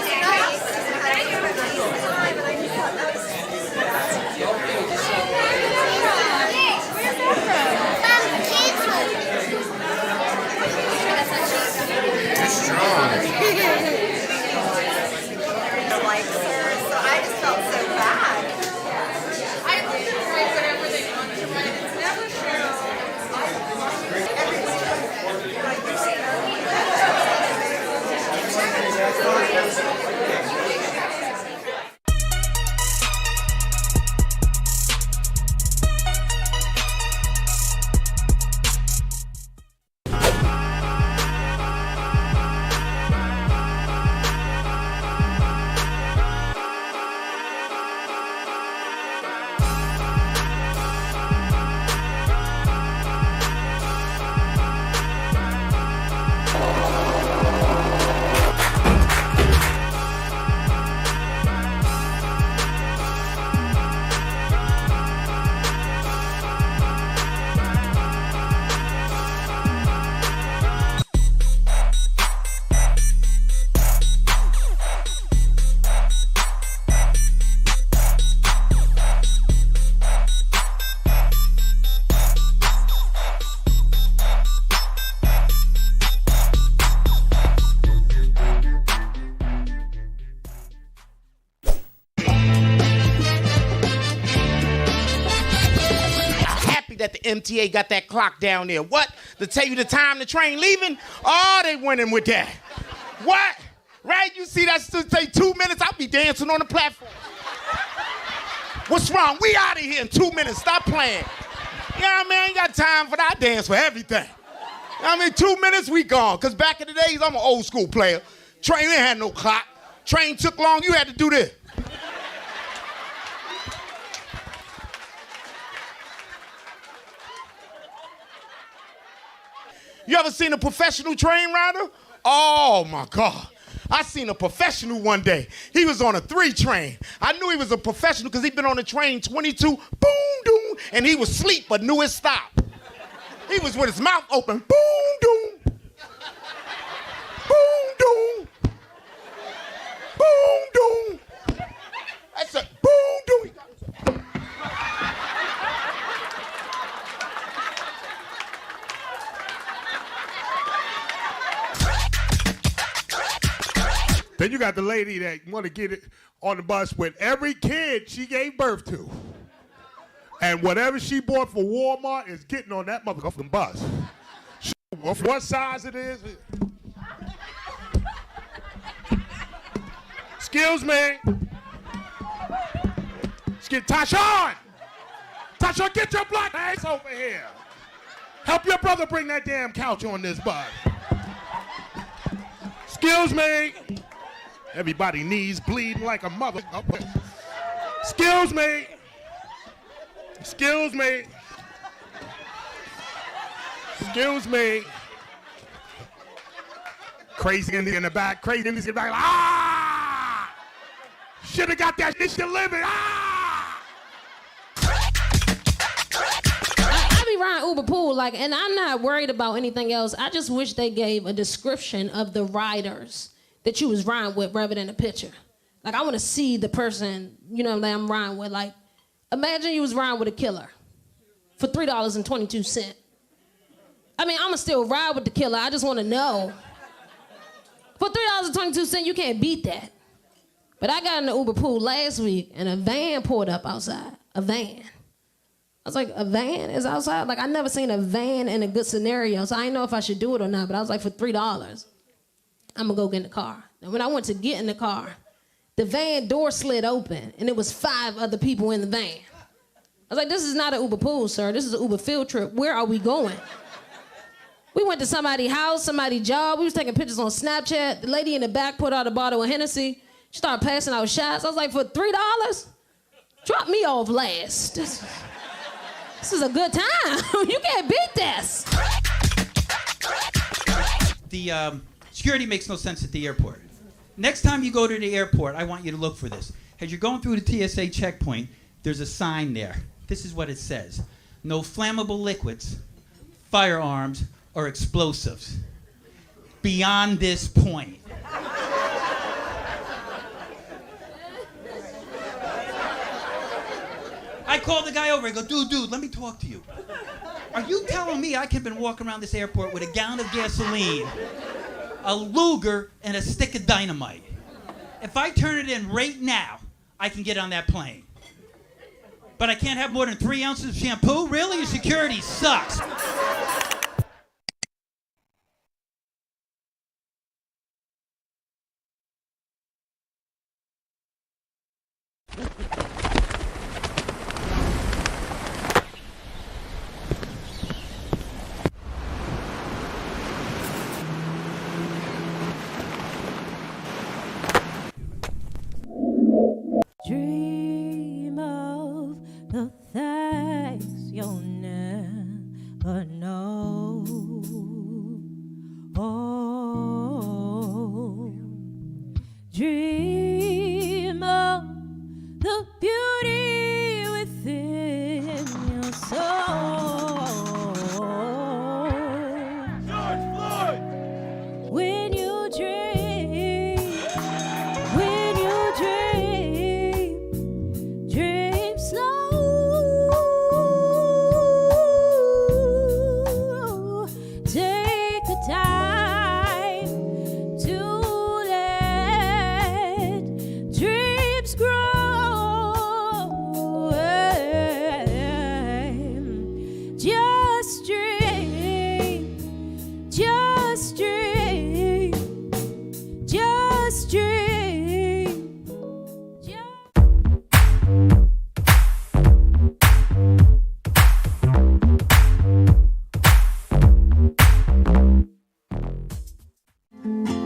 That the MTA got that clock down there. What? To tell you the time the train leaving? Oh, they went in with that. What? Right? You see that still take 2 minutes? I'll be dancing on the platform. What's wrong? We out of here in 2 minutes. Stop playing. You know what I mean? I ain't got time for that. I dance for everything. You know what I mean? 2 minutes, we gone. Because back in the days, I'm an old school player. Train ain't had no clock. Train took long, you had to do this. You ever seen a professional train rider? Oh my God. I seen a professional one day. He was on a 3 train. I knew he was a professional because he'd been on the train 22, boom, doom, and he was asleep but knew it stopped. He was with his mouth open, boom, doom, boom, doom, boom, doom. That's a boom, doom. Then you got the lady that want to get it on the bus with every kid she gave birth to. And whatever she bought for Walmart is getting on that motherfucking bus. What size it is? Excuse me. Let's get Tashawn. Tashawn, get your black ass over here. Help your brother bring that damn couch on this bus. Excuse me. Everybody knees bleeding like a mother. Excuse me. Excuse me. Excuse me. Crazy in the back. Crazy in the back. Ah! Should have got that shit delivered. Ah! I be riding Uber Pool, like, and I'm not worried about anything else. I just wish they gave a description of the riders that you was riding with rather than a picture. Like, I want to see the person, you know, that I'm riding with. Like, imagine you was riding with a killer for $3.22. I mean, I'ma still ride with the killer. I just want to know. For $3.22, you can't beat that. But I got in the Uber Pool last week, and a van pulled up outside. A van. I was like, a van is outside? Like, I never seen a van in a good scenario, so I didn't know if I should do it or not, but I was like, for $3. I'm gonna go get in the car. And when I went to get in the car, the van door slid open and it was 5 other people in the van. I was like, this is not an Uber Pool, sir. This is an Uber field trip. Where are we going? We went to somebody's house, somebody's job. We was taking pictures on Snapchat. The lady in the back put out a bottle of Hennessy. She started passing out shots. I was like, for $3? Drop me off last. This is a good time. You can't beat this. The security makes no sense at the airport. Next time you go to the airport, I want you to look for this. As you're going through the TSA checkpoint, there's a sign there. This is what it says. No flammable liquids, firearms, or explosives. Beyond this point. I called the guy over. I go, dude, let me talk to you. Are you telling me I could have been walking around this airport with a gallon of gasoline, a Luger, and a stick of dynamite? If I turn it in right now, I can get on that plane. But I can't have more than 3 ounces of shampoo? Really? Your security sucks. Dream of the things you'll never know. Oh, dream of the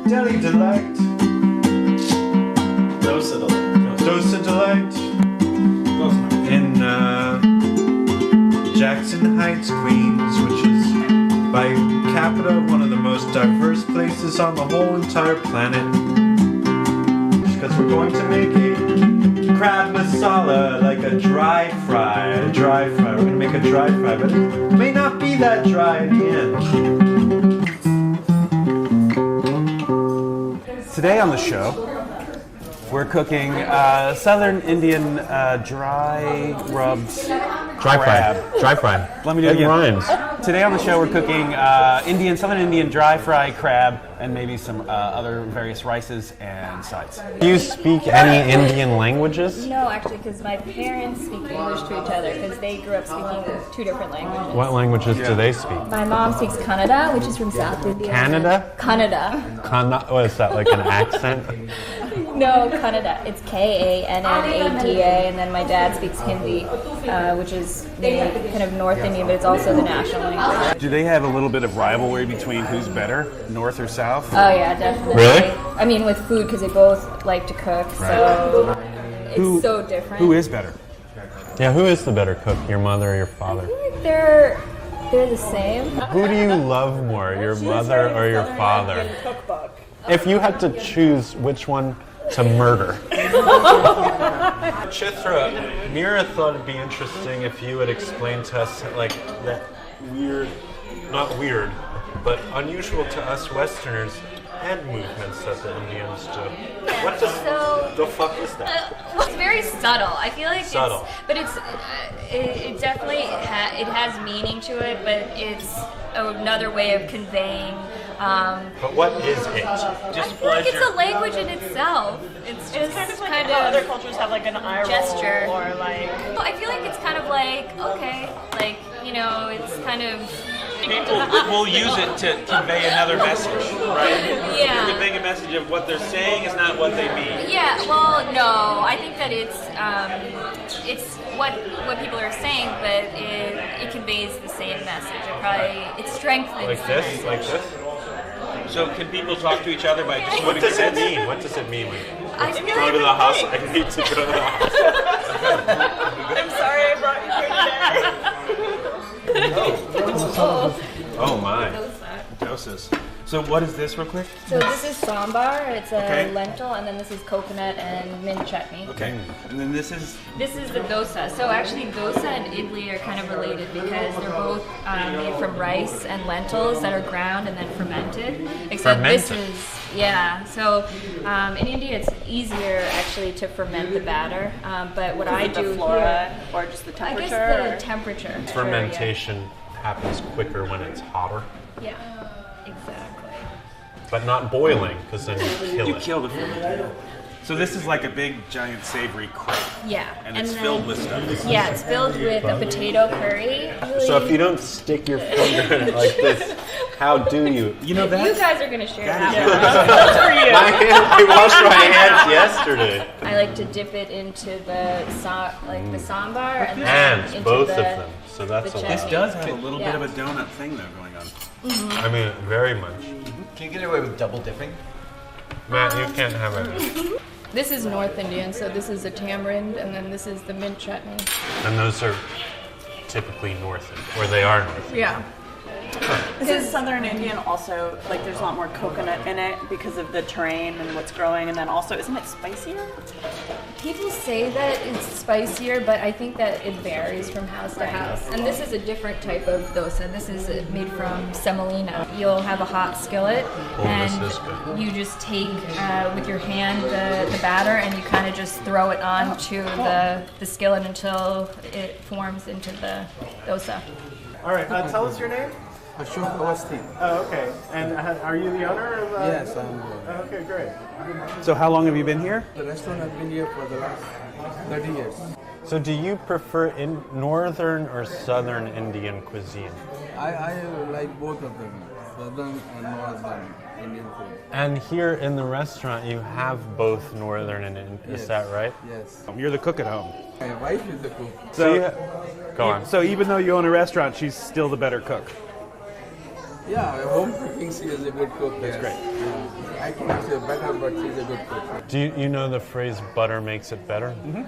Deli Delight. Dosa Delight. Dosa Delight. In Jackson Heights, Queens, which is by capita one of the most diverse places on the whole entire planet. Because we're going to make a crab masala, like a dry fry. A dry fry. We're going to make a dry fry, but it may not be that dry in the end. Today on the show, we're cooking Southern Indian dry rubbed crab. Dry fry. Let me do it It again. rhymes. Today on the show, we're cooking Southern Indian dry fry crab and maybe some other various rices and sides. Do you speak any Indian languages? No, actually, because my parents speak English to each other because they grew up speaking two different languages. What languages do they speak? My mom speaks Kannada, which is from South India. Canada? Kannada. What is that, like an accent? No, Kannada. It's Kannada, and then my dad speaks Hindi, which is kind of North Indian, but it's also the national language. Do they have a little bit of rivalry between who's better, North or South? Oh yeah, definitely. Really? I mean, with food, because they both like to cook, so it's so different. Who is better? Yeah, who is the better cook, your mother or your father? They're the same. Who do you love more, your mother or your father? If you had to choose which one to murder. Chitra, Mira thought it'd be interesting if you would explain to us, like, that weird, not weird, but unusual to us Westerners, hand movements that the Indians do. What the fuck is that? It's very subtle. I feel like Subtle. it definitely it has meaning to it, but it's another way of conveying. But what is it? I feel like it's a language in itself. It's just kind of like how other cultures have like an eye roll gesture or like. I feel like it's kind of like okay, like it's kind of. People will use it to convey another message, right? Yeah. They're conveying a message of what they're saying is not what they mean. Yeah, well, no, I think that it's what people are saying, but it conveys the same message. It strengthens. Like this? Like this? So can people talk to each other by just What moving does their it heads? mean? What does it mean? I feel Go to the house. I need to go to the house. I'm sorry I brought you here today. Oh my. Doses. So what is this real quick? So this is sambar, it's a Okay. lentil, and then this is coconut and mint chutney. Okay. And then this is? This is the dosa. So actually dosa and idli are kind of related because they're both made from rice and lentils that are ground and then fermented. Except this is, so in India it's easier actually to ferment the batter. But what I do the flora here, or just the temperature? I guess the temperature. Fermentation happens quicker when it's hotter, Yeah, exactly. but not boiling, because then you kill You it. killed it. So this is like a big, giant, savory crepe. Yeah. And it's then- filled with stuff. Yeah, it's filled with a potato curry. So if you don't stick your finger in it like this, how do you? You know You guys are gonna share that. That's for you. I washed my hands yesterday. I like to dip it into the the sambar and then Hands, into both the, of them. So that's the a lot. This does have a little Yeah. bit of a donut thing though going on. Mhm. I mean, very much. Can you get away with double dipping? Matt, you can't have it. This is North Indian, so this is a tamarind, and then this is the mint chutney. And those are typically North, or they are North. Yeah. Is Southern Indian also, like there's a lot more coconut in it because of the terrain and what's growing, and then also, isn't it spicier? People say that it's spicier, but I think that it varies from house to house. And this is a different type of dosa. This is made from semolina. You'll have a hot skillet, and you just take with your hand the batter, and you kind of just throw it onto the skillet until it forms into the dosa. All right, tell us your name. Ashok Awasthi. Oh, okay. And are you the owner of? Yes, I'm the owner. Okay, great. So how long have you been here? The restaurant has been here for the last 30 years. So do you prefer in Northern or Southern Indian cuisine? I like both of them, Southern and Northern Indian food. And here in the restaurant, you have both Northern and Indian. Is Yes. that right? Yes. You're the cook at home. My wife is the cook. So go on. So even though you own a restaurant, she's still the better cook. Yeah, I hope cooking. She is a good cook. That's great. Yeah. I think she's better, but she's a good cook. Do you know the phrase "butter makes it better"? Mm-hmm.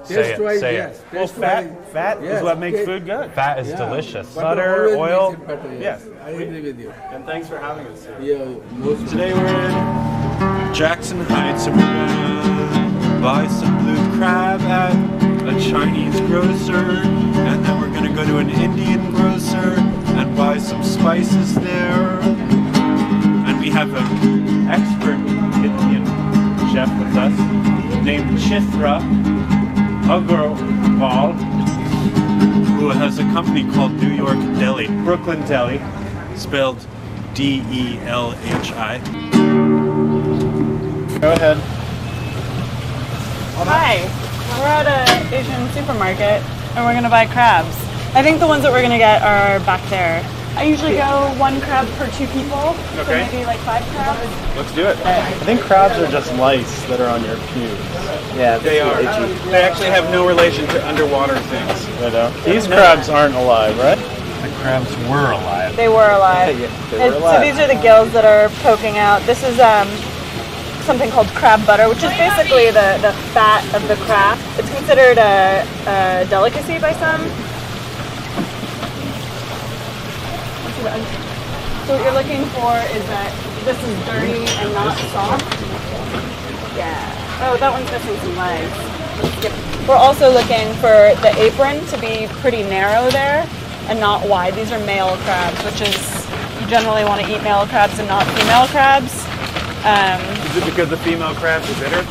Say Taste-wise, it. yes. Well, fat Yes. is what makes food good. Fat is Yeah. delicious. Butter Butter, always oil. makes it better, Yes. I agree with you. And thanks for having us here. Yeah, Today we're in Jackson Heights and we're gonna buy some blue crab at a Chinese grocer, and then we're gonna go to an Indian grocer and buy some spices there. And we have an expert Indian chef with us named Chithra Agarwal, who has a company called New York Deli, Brooklyn Deli, spelled D-E-L-H-I. Go ahead. Hi, we're at an Asian supermarket and we're gonna buy crabs. I think the ones that we're gonna get are back there. I usually go 1 crab per 2 people, so Okay. maybe like 5 crabs. Let's do it. I think crabs are just lice that are on your pubes. Yeah, they are. They actually have no relation to underwater things. These crabs aren't alive, right? The crabs were alive. They were alive. They were And alive. So these are the gills that are poking out. This is something called crab butter, which is basically the fat of the crab. It's considered a delicacy by some. So what you're looking for is that this is dirty and not soft. Yeah. Oh, that one's missing some legs. Let's skip. We're also looking for the apron to be pretty narrow there and not wide. These are male crabs, which is, you generally want to eat male crabs and not female crabs. Is it because the female crabs are bitter?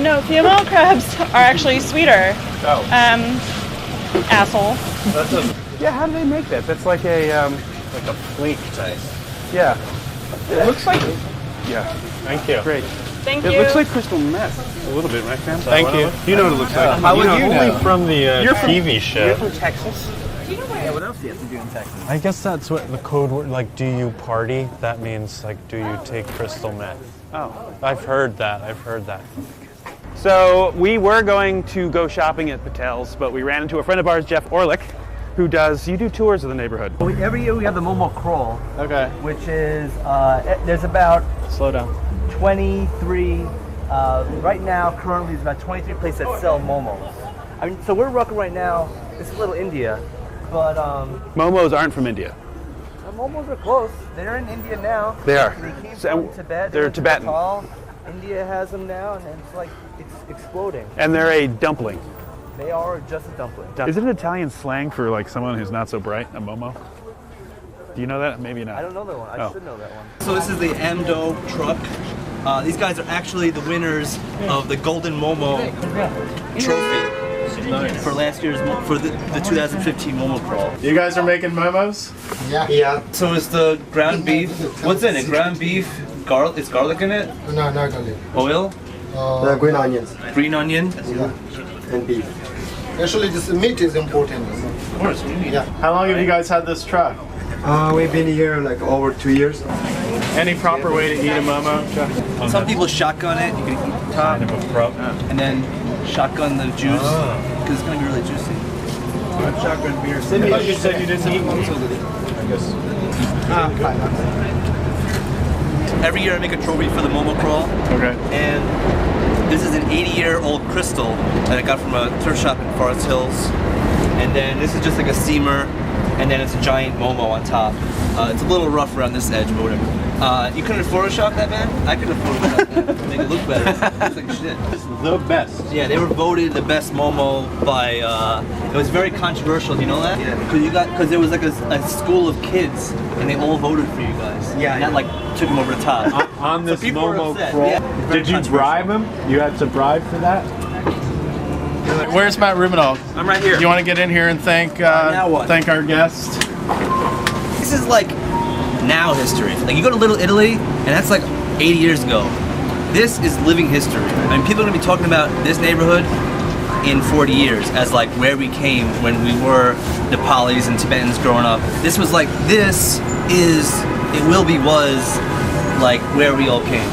No, female crabs are actually sweeter. Oh. Asshole. Yeah, how do they make that? That's like a flake type. Yeah. It looks like. Yeah. Thank you. Great. Thank It you. looks like crystal meth. A little bit, right, Sam? Thank you. You know what it looks like. How would you know? Only from the You're from- TV show. You're from Texas? Yeah, what else do you have to do in Texas? I guess that's what the code word, like, do you party? That means, like, do you take crystal meth? Oh. I've heard that. So we were going to go shopping at Patel's, but we ran into a friend of ours, Jeff Orlick, who you do tours of the neighborhood. Every year we have the Momo Crawl. Okay. Which is, there's about... Slow down. 23, right now, currently, there's about 23 places that sell Momos. I mean, so we're rocking right now, this is Little India, but... Momos aren't from India. Momos are close. They're in India now. They are. They came So- from Tibet. they're went to Tibetan. Nepal. India has them now, and it's like, it's exploding. And they're a dumpling. They are just a dumpling. Is it an Italian slang for like someone who's not so bright, a momo? Do you know that? Maybe not. I don't know that one. I Oh. should know that one. So this is the Amdo truck. These guys are actually the winners of the Golden Momo trophy for last year's for the 2015 Momo crawl. You guys are making momos? Yeah. So it's the ground beef. What's in it? Ground beef. Garlic. Is garlic in it? No, not garlic. Oil. The green onions. Green onion. And beef. Actually, this meat is important. Of course. Yeah. How long have you guys had this truck? We've been here like over 2 years. Any proper way to eat a momo? Some people shotgun it. You can eat the top, and then shotgun the juice because it's gonna be really juicy. Shotgun beer. Sydney, you said you didn't eat meat. I guess. Every year I make a trophy for the Momo crawl. Okay. And this is an 80-year-old crystal that I got from a thrift shop in Forest Hills. And then this is just like a steamer, and then it's a giant Momo on top. It's a little rough around this edge, but whatever. You couldn't Photoshop that, man? I could have Photoshopped that to make it look better. It's like shit. The best. Yeah, they were voted the best Momo by, it was very controversial, do you know that? Yeah. Because there was like a school of kids, and they all voted for you guys. Yeah. And that like took them over the top. On this So people were momo upset. crawl, Yeah. did you bribe him? You had to bribe for that? Where's Matt Rubenall? I'm right here. You want to get in here and thank now what? thank our guest? This is like now history. Like you go to Little Italy, and that's like 80 years ago. This is living history. I mean, people are gonna be talking about this neighborhood in 40 years as like where we came when we were Nepalis and Tibetans growing up. This was like, this is, it will be, was like where we all came.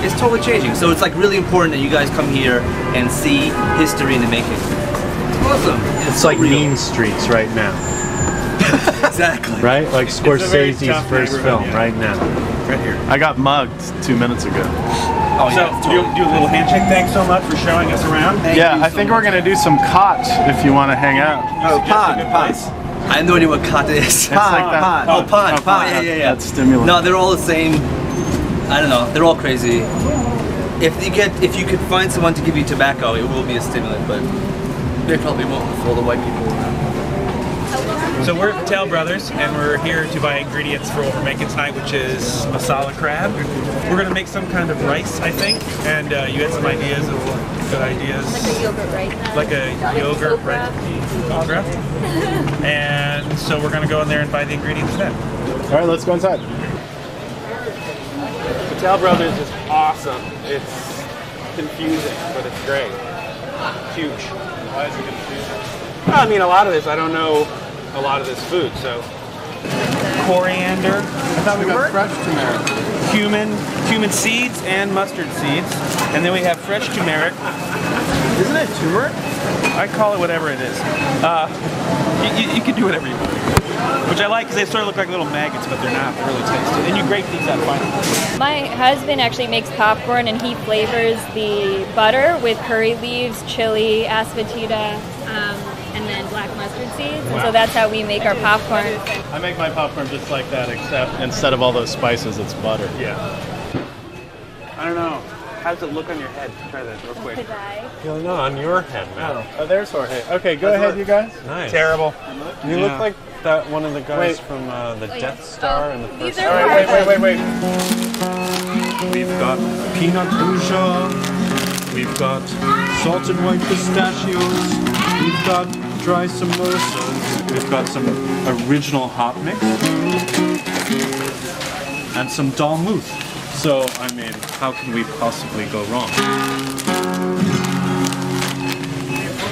It's totally changing. So it's like really important that you guys come here and see history in the making. It's awesome. It's like Mean Streets right now. Exactly. Right? Like It's a very Scorsese's tough first neighborhood, film yeah. right now. Right here. I got mugged 2 minutes ago. Oh, so, yeah, do a little handshake. Thanks so much for showing us around. I think we're going to do some cot if you want to hang out. Oh, pod. I have no idea what kata is. It's like that. Oh, pod. Yeah. That's stimulant. No, they're all the same. I don't know. They're all crazy. If you could find someone to give you tobacco, it will be a stimulant, but they probably won't with all the white people around. So we're at Patel Brothers, and we're here to buy ingredients for what we're making tonight, which is masala crab. We're going to make some kind of rice, I think, and you had some ideas of good ideas. Like a yogurt rice. Like a yogurt rice. And so we're going to go in there and buy the ingredients then. All right, let's go inside. Patel Brothers is awesome. It's confusing, but it's great. Huge. Why is it confusing? I mean, a lot of this, I don't know a lot of this food, so. Coriander. I thought we got fresh turmeric. Cumin seeds and mustard seeds. And then we have fresh turmeric. Isn't it turmeric? I call it whatever it is. You can do whatever you want. Which I like because they sort of look like little maggots, but they're not. They're really tasty. And you grate these out fine. My husband actually makes popcorn and he flavors the butter with curry leaves, chili, asafoetida, and then black mustard seeds. And so that's how we make our popcorn. I make my popcorn just like that, except instead of all those spices, it's butter. Yeah. I don't know. How does it look on your head? Try that real quick. No, on your head, man. Oh, there's Jorge. Okay, go ahead, you guys. Nice. Terrible. You look like that one of the guys from the Death Star in the first. All right, wait. We've got peanut buja, we've got salted white pistachios, we've got dry samosas, we've got some original hot mix, and some dal mousse. So, I mean, how can we possibly go wrong?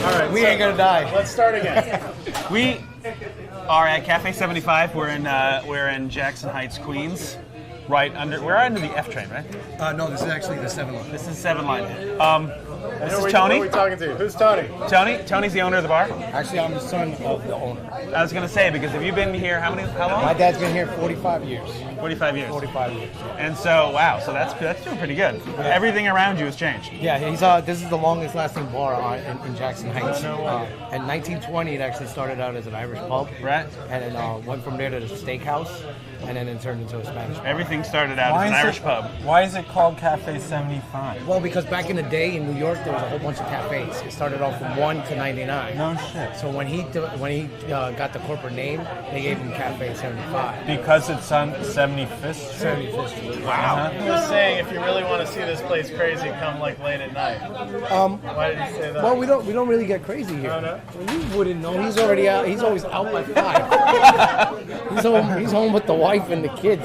All right, we ain't gonna die. Let's start again. We are at Cafe 75. We're in Jackson Heights, Queens. Right under. We're under the F train, right? No, this is actually the 7 line. This is 7 line. This is Tony. Who are we talking to? Who's Tony? Tony's the owner of the bar. Actually, I'm the son of the owner. I was gonna say because have you been here? How long? My dad's been here 45 years. 45 years. 45 years. And so, wow. So that's doing pretty good. Yeah. Everything around you has changed. Yeah, this is the longest lasting bar in Jackson Heights. In 1920, it actually started out as an Irish pub. Right. And then went from there to the steakhouse, and then it turned into a Spanish bar. Everything started out as an Irish pub. Why is it called Cafe 75? Well, because back in the day in New York, there was a whole bunch of cafes. It started off from 1 to 99. No shit. So when he got the corporate name, they gave him Cafe 75. Because it's on 75th Street? 75th Street. Wow. He was saying if you really want to see this place crazy, come like late at night. Why did he say that? Well, we don't really get crazy here. Oh, no? Well, you wouldn't know. He's already out. He's always out by 5. He's home with the wife and the kids.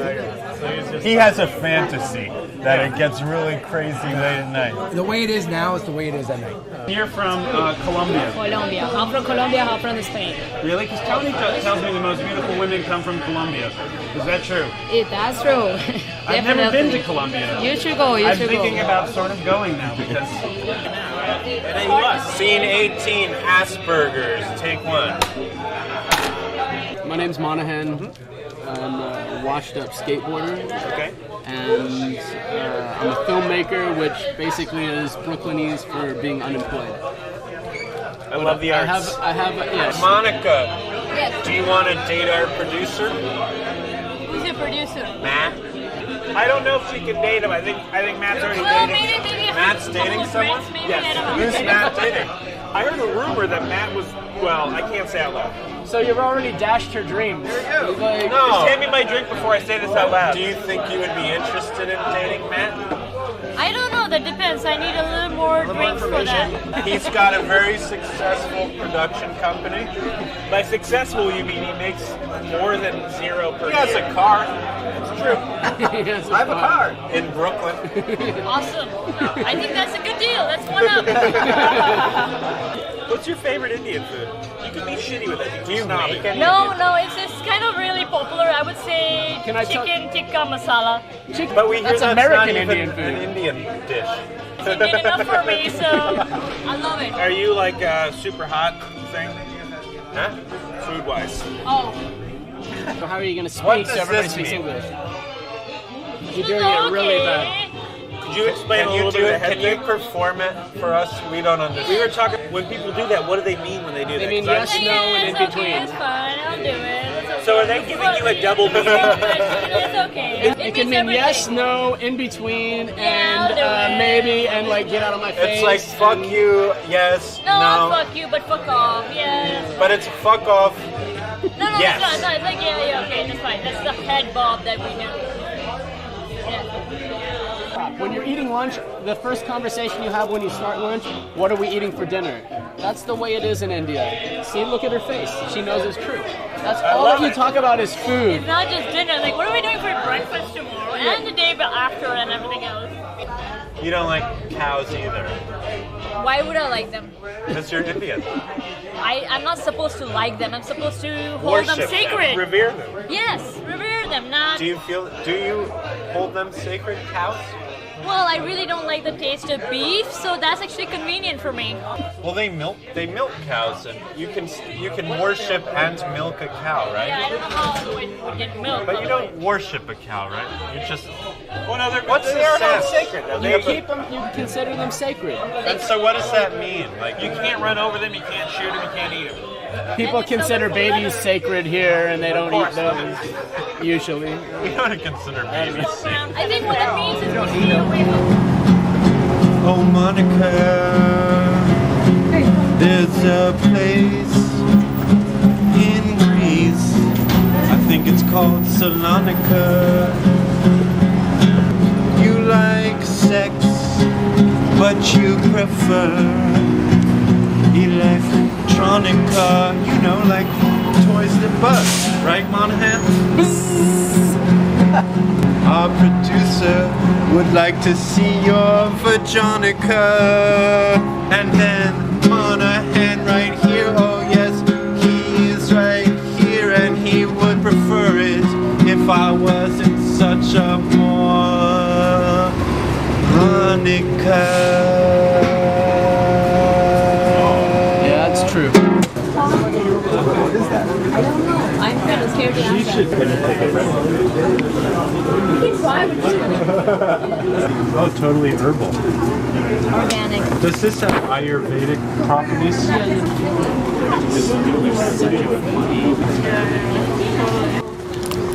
He has a fantasy that it gets really crazy late at night. The way it is now is the way it is at night. You're from Colombia. Colombia. I'm from Colombia. I'm from Spain. Really? Because Tony tells me the most beautiful women come from Colombia. Is that true? That's true. I've never been to Colombia. You should go. I'm thinking about sort of going now because. Scene 18, Asperger's. Take 1. My name's Monahan. I'm a washed-up skateboarder. Okay. And I'm a filmmaker, which basically is Brooklynese for being unemployed. I love the arts. I have yes. Monica, Yes. do you want to date our producer? Who's your producer? Matt? I don't know if she can date him. I think Matt's already Well, dating. maybe Matt's dating someone? Yes. Who's Matt dating? I heard a rumor that Matt was. Well, I can't say out loud. So you've already dashed her dreams. There you go. Like, Just hand me my drink before I say this out loud. Do you think you would be interested in dating Matt? I don't know. That depends. I need a little more drinks for that. He's got a very successful production company. By successful, you mean he makes more than 0 per He has year. a car. That's true. I have a car in Brooklyn. Awesome. I think that's a good deal. That's one up. What's your favorite Indian food? You can be shitty with it. Do you make any? No, it's kind of really popular. I would say chicken tikka masala. But we hear That's that's American not even Indian food. An Indian dish. It's been enough for me, so I love it. Are you like a super hot thing? Huh? Food-wise. Oh. So how are you going to speak What so does everybody this speaks mean? English? You're doing it really bad. Could you explain a little bit of the head Can you perform it for us? We don't understand. We were talking, when people do that, what do they mean when they do that? They mean 'Cause yes, no, and in between. It's fine. I'll do it. So are they giving you a double meaning? It's okay. It can mean yes, no, in between, I'll and do it. maybe, and like get out of my face. It's like fuck you, yes, No, no. fuck you, but fuck off. Yeah. But it's fuck off. No, Yes. it's not. It's like, yeah, okay, that's fine. That's the head bob that we do. When you're eating lunch, the first conversation you have when you start lunch, what are we eating for dinner? That's the way it is in India. See, look at her face. She knows it's true. That's all that you talk about is food. It's not just dinner. Like, what are we doing for breakfast tomorrow and the day after and everything else? You don't like cows either. Why would I like them? Because you're Indian. I'm not supposed to like them. I'm supposed to hold them Worship sacred. Revere them. Yes, revere them, not... Do you hold them sacred, cows? Well, I really don't like the taste of beef, so that's actually convenient for me. Well, they milk cows, and you can worship and milk a cow, right? Yeah, I don't know how it would get milk. But you don't worship a cow, right? You just. What's the They're not sense? sacred. You keep them, you consider them sacred. And so, what does that mean? Like, You can't run over them, you can't shoot them, you can't eat them. People consider babies sacred here, and they don't eat them, usually. We don't consider babies sacred. I think what it means is we stay away from... Oh, Monica, there's a place in Greece. I think it's called Salonika. You like sex, but you prefer electronica. You know, like toys that buzz, right, Monahan? Our producer would like to see your vaginica. And then Monahan right here, oh yes, he is right here, and he would prefer it if I wasn't such a Monica. Yeah, that's true. What is that? I don't know. I'm kind of scared to ask You should take Oh, totally herbal. Organic. Does this have Ayurvedic properties?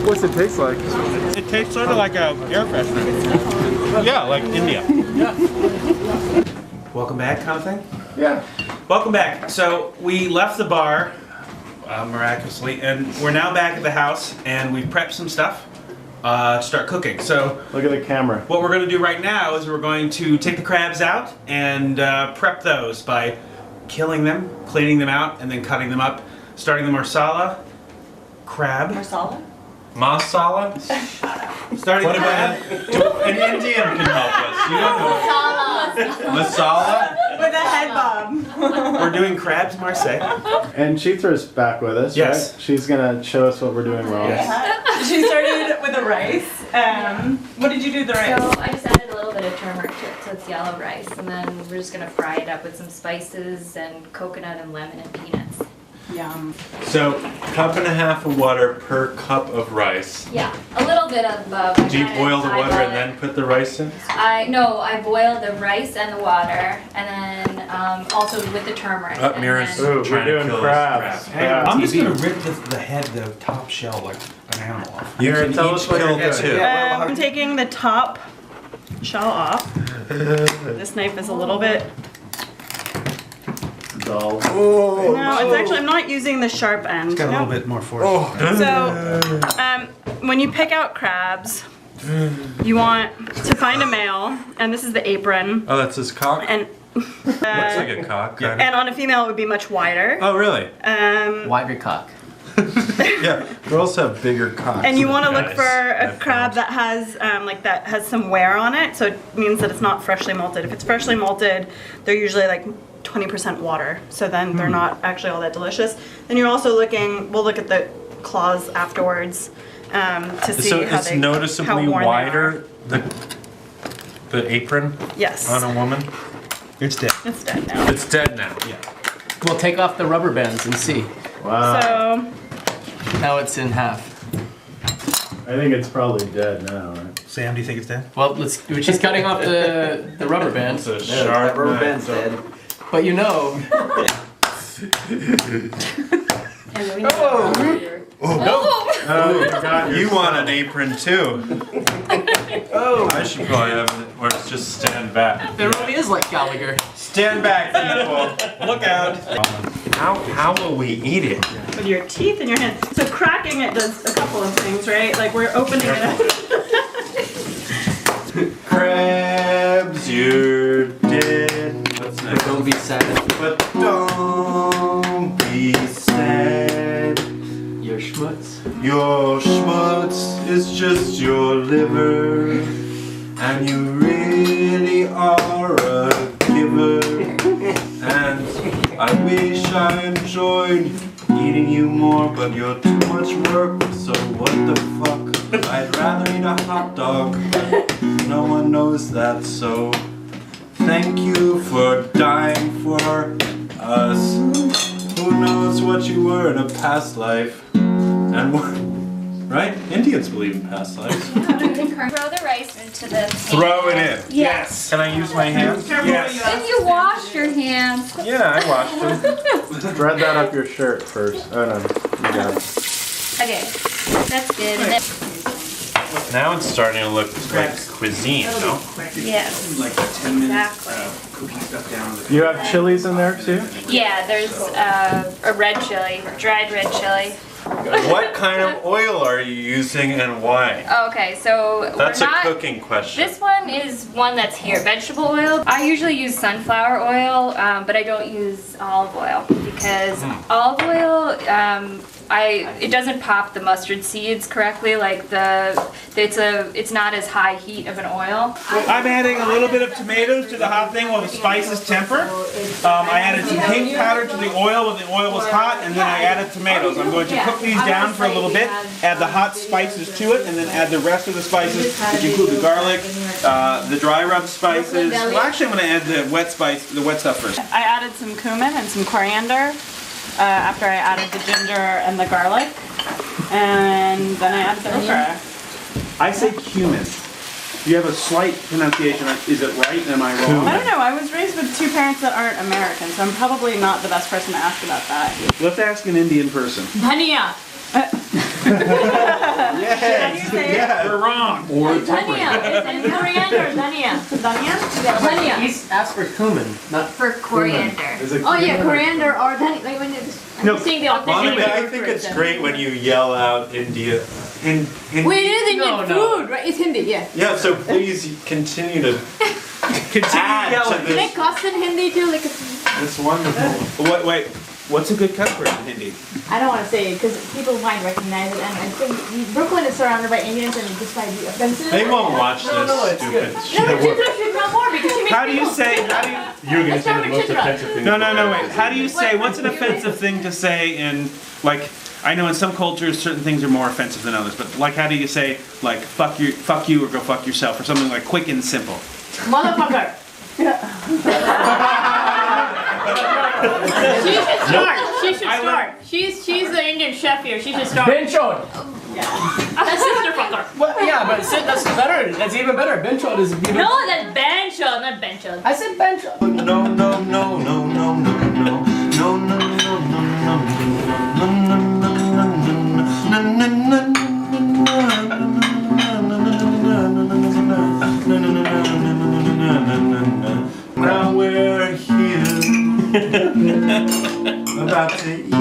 What's it taste like? It tastes sort of like a air freshener. Yeah, like India. Welcome back, kind of thing? Yeah. Welcome back. So we left the bar, miraculously, and we're now back at the house, and we've prepped some stuff to start cooking. So look at the camera. What we're going to do right now is we're going to take the crabs out and prep those by killing them, cleaning them out, and then cutting them up, starting the marsala, crab. Marsala? Masala? Starting what about an Indian can help us? You don't know. Masala? With a head bob. We're doing crabs Marseille. And Chitra's back with us, Yes. right? She's gonna show us what we're doing wrong. She started with the rice. What did you do with the rice? So I just added a little bit of turmeric to it, so it's yellow rice, and then we're just gonna fry it up with some spices and coconut and lemon and peanuts. Yum. So, cup and a half of water per cup of rice. Yeah, a little bit of. Do you boil the water and then put the rice in? I boiled the rice and the water, and then also with the turmeric. Up and Mira's then- Ooh, we're doing crabs. Hey, I'm just going to rip the head, the top shell, like an animal off. Mira, tell us what you're doing. I'm taking the top shell off. This knife is a little bit dull. No, it's actually, I'm not using the sharp end. It's got a No. little bit more force. So, when you pick out crabs, you want to find a male, and this is the apron. Oh, that's his cock? And looks like a cock, kind of. And on a female, it would be much wider. Oh, really? Wider cock. Yeah, girls have bigger cocks. And you want to than look guys. for a crab that has some wear on it, so it means that it's not freshly malted. If it's freshly malted, they're usually like 20% water, so then they're not actually all that delicious. Then you're also we'll look at the claws afterwards to see So how it's how noticeably worn they are. wider, the apron Yes. on a woman? It's dead. It's dead now. It's dead now. Yeah. We'll take off the rubber bands and see. Wow. So now it's in half. I think it's probably dead now, right? Sam, do you think it's dead? Well, she's cutting off the rubber band. It's a sharp that rubber knife. band's dead. But you know. You want an apron too. I should probably have it, or just stand back. It really is like Gallagher. Stand back, people. Look out. How will we eat it? With your teeth in your hands. So cracking it does a couple of things, right? Like we're opening it up. Crabs, you're dead. What's next? Don't be sad. But don't be sad. Your schmutz. Your schmutz is just your liver. And you really are a giver. And I wish I enjoyed eating you more, but you're too much work, so what the fuck? I'd rather eat a hot dog, but no one knows that, so thank you for dying for us. Who knows what you were in a past life? And what, right? Indians believe in past lives. Throw the rice into the pan. Throw it in. Yes. Can I use my hands? Yes. If you wash your hands. Yeah, I washed them. Thread that up your shirt first. Oh no, you got it. Okay, that's good. And then, Now it's starting to look like cuisine, no? yes. Like 10 minutes Exactly. cooking stuff down. You have chilies in there too? Yeah, there's a red chili, dried red chili. What kind of oil are you using and why? Okay, so That's we're a not, cooking question. This one is one that's here, vegetable oil. I usually use sunflower oil, but I don't use olive oil because olive oil, it doesn't pop the mustard seeds correctly. Like it's not as high heat of an oil. I'm adding a little bit of tomatoes to the hot thing while the spices temper. I added some hing powder to the oil when the oil was hot, and then I added tomatoes. I'm going to cook these down for a little bit, add the hot spices to it, and then add the rest of the spices, which include the garlic, the dry rub spices. Well, actually, I'm going to add the wet stuff first. I added some cumin and some coriander after I added the ginger and the garlic. And then I added the okra. I say cumin. You have a slight pronunciation. Is it right? Am I wrong? I don't know. I was raised with two parents that aren't American, so I'm probably not the best person to ask about that. Let's ask an Indian person. Dhania. Yes. Yeah, we're wrong. Or Dhania. Is it coriander or dhania? Dhania? Dhania. He's asked for cumin, not for coriander. Oh yeah, coriander or dhania. Like when I'm seeing the authentic. Monica, I think it's great when you yell out India. We did Indian food, right? It's Hindi, yeah. Yeah, so please continue to add to Can I this. cuss in Hindi too? Like, It's wonderful. Wait. What's a good cuss word in Hindi? I don't want to say it because people might recognize it, and I think Brooklyn is surrounded by Indians, and it just might be offensive. They won't watch this stupid No, shit. but Chitra should come more because she makes How do you people say? feel How do you? You're gonna say the most offensive thing. No, wait. How do you say? What's an offensive thing to say in like? I know in some cultures certain things are more offensive than others, but like how do you say like fuck you or go fuck yourself or something like quick and simple? Motherfucker. She should start. She should start. She's the Indian chef here. She should start. Benchod. That's sister fucker. Well, yeah, but that's better. That's even better. Benchod is even. No, that's benchod, not benchod. I said benchod. Now we're here, about to eat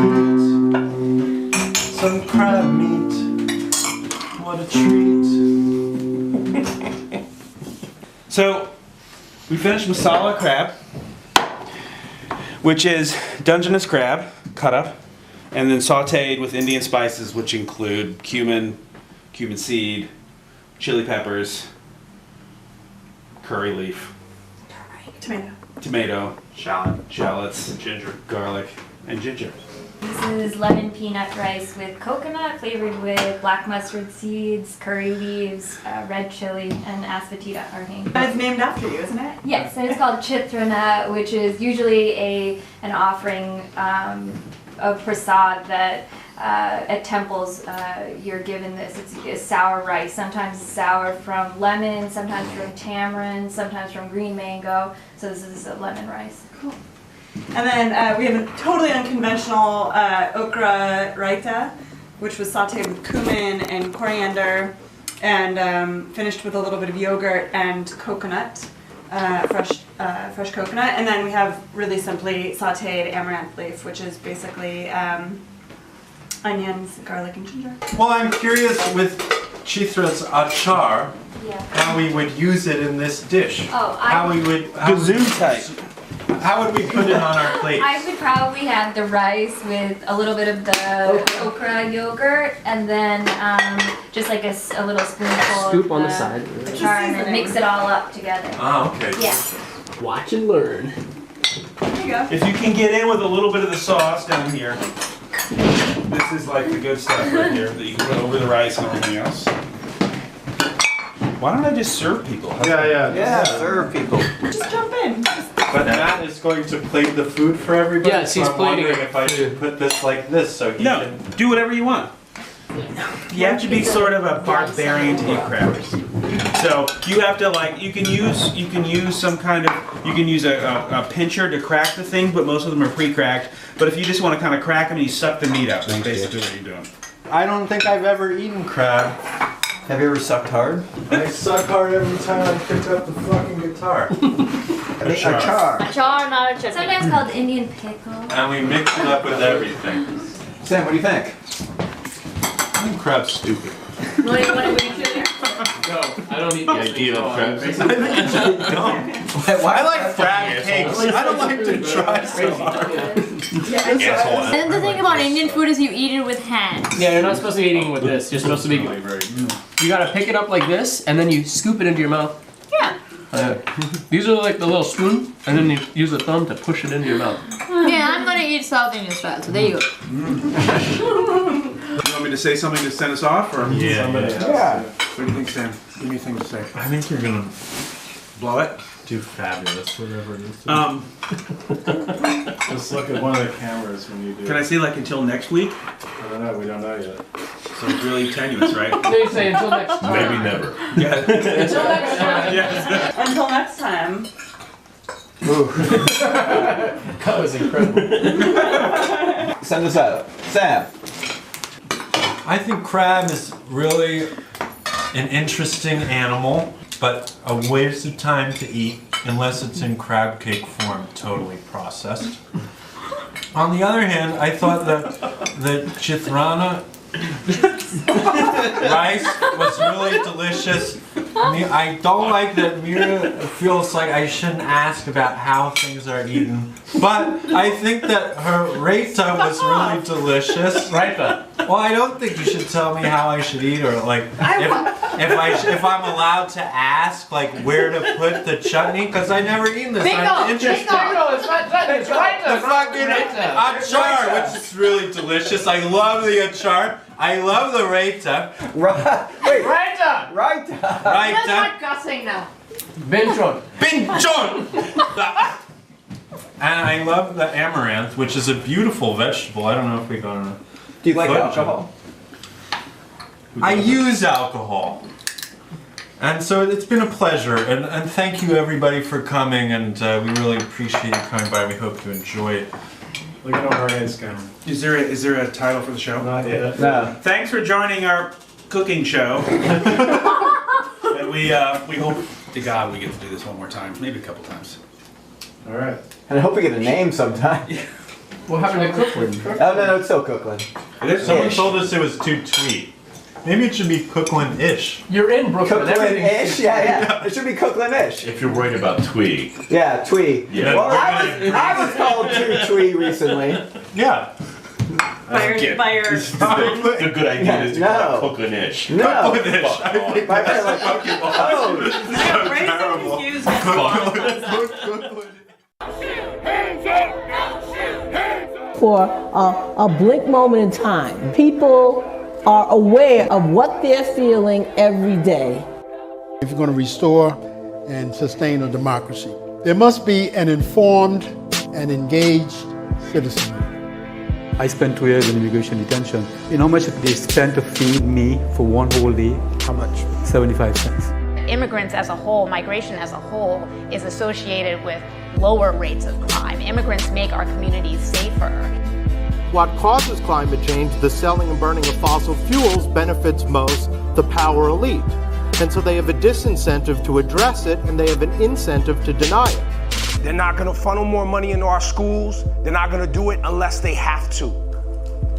some crab meat. What a treat. So we finished masala crab, which is Dungeness crab cut up and then sauteed with Indian spices, which include cumin seed, chili peppers, curry leaf, tomato, shallots, ginger, garlic, and ginger. This is lemon peanut rice with coconut, flavored with black mustard seeds, curry leaves, red chili, and asafoetida are named. But it's named after you, isn't it? Yes, and it's called chitrana, which is usually an offering of prasad that at temples you're given this. It's sour rice. Sometimes it's sour from lemon, sometimes from tamarind, sometimes from green mango. So this is a lemon rice. Cool. And then we have a totally unconventional okra raita, which was sauteed with cumin and coriander and finished with a little bit of yogurt and coconut, fresh coconut. And then we have really simply sauteed amaranth leaf, which is basically onions, garlic, and ginger. Well, I'm curious with Chitra's achar, how we would use it in this dish. Oh, how we would How would we put it on our plate? I would probably have the rice with a little bit of the okra yogurt, and then just like a little spoonful Scoop of on the side. achar, and then mix it all up together. Oh, okay. Yeah. Watch and learn. There you go. If you can get in with a little bit of the sauce down here, this is like the good stuff right here that you can put over the rice and everything else. Why don't I just serve people? Serve people. Just jump in. But Matt is going to plate the food for everybody. Yes, he's so I'm plating wondering it. if I should put this like this so he can. Do whatever you want. You have to be sort of a barbarian to eat crackers. So you have to you can use some kind of, you can use a pincher to crack the thing, but most of them are pre-cracked. But if you just want to kind of crack them and you suck the meat out, that's basically what you're doing. I don't think I've ever eaten crab. Have you ever sucked hard? I suck hard every time I pick up the fucking guitar. Achar. Achar, not a chutney. Sometimes called Indian pickle. And we mix it up with everything. Sam, what do you think? I think crab's stupid. What do you want to bring to there? No, I don't eat the idea of crabs. I think it's just dumb. I like crab cakes. I don't like to try so hard. And the thing about Indian food is you eat it with hands. Yeah, you're not supposed to be eating with this. You're supposed to be. You gotta pick it up like this, and then you scoop it into your mouth. Yeah. These are like the little spoon, and then you use the thumb to push it into your mouth. Yeah, I'm gonna eat South Indian style, so there you go. You want me to say something to send us off, or somebody else? Yeah. What do you think, Sam? Give me a thing to say. I think you're gonna Blow it. do fabulous, whatever it is. Just look at one of the cameras when you do Can I say until next week? I don't know, we don't know yet. So it's really tenuous, right? No, you say until next time. Maybe never. Yeah. Until next time. Yes. Until next time. That was incredible. Send us out. Sam. I think crab is really an interesting animal, but a waste of time to eat unless it's in crab cake form, totally processed. On the other hand, I thought the chitrana rice was really delicious. I don't like that Mira feels like I shouldn't ask about how things are eaten, but I think that her raita was really delicious. Raita. Well, I don't think you should tell me how I should eat, or like if I'm allowed to ask like where to put the chutney, because I never eaten this. I'm interested. It's not chutney, it's raita. The fucking achar, which is really delicious. I love the achar. I love the raita. Wait. Raita. Raita. Let's Raita. start cussing now. Binchon. Binchon. And I love the amaranth, which is a beautiful vegetable. I don't know if we got enough. Do you like alcohol? I use alcohol. And so it's been a pleasure, and thank you everybody for coming, and we really appreciate you coming by. We hope you enjoy it. Look at our heads, Cameron. Is there a title for the show? Not yet. No. Thanks for joining our cooking show. And we hope to God we get to do this one more time, maybe a couple times. All right. And I hope we get a name sometime. What happened to Cookland? Oh, no, it's still Cookland. Someone told us it was too tweet. Maybe it should be Cookland-ish. You're in Brooklyn. Cookland-ish? Yeah. It should be Cookland-ish. If you're worried about twee. Yeah, twee. Yeah. Well, I was called twee recently. Yeah. By your The good idea is to call it Cookland-ish. No. Cookland-ish. Fuck I off. think My friend like, For a blink moment in time, people are aware of what they're feeling every day. If you're going to restore and sustain a democracy, there must be an informed and engaged citizenry. I spent 2 years in immigration detention. You know how much they spent to feed me for one whole day? How much? 75 cents. Immigrants as a whole, migration as a whole, is associated with lower rates of crime. Immigrants make our communities safer. What causes climate change, the selling and burning of fossil fuels, benefits most the power elite. And so they have a disincentive to address it, and they have an incentive to deny it. They're not going to funnel more money into our schools. They're not going to do it unless they have to,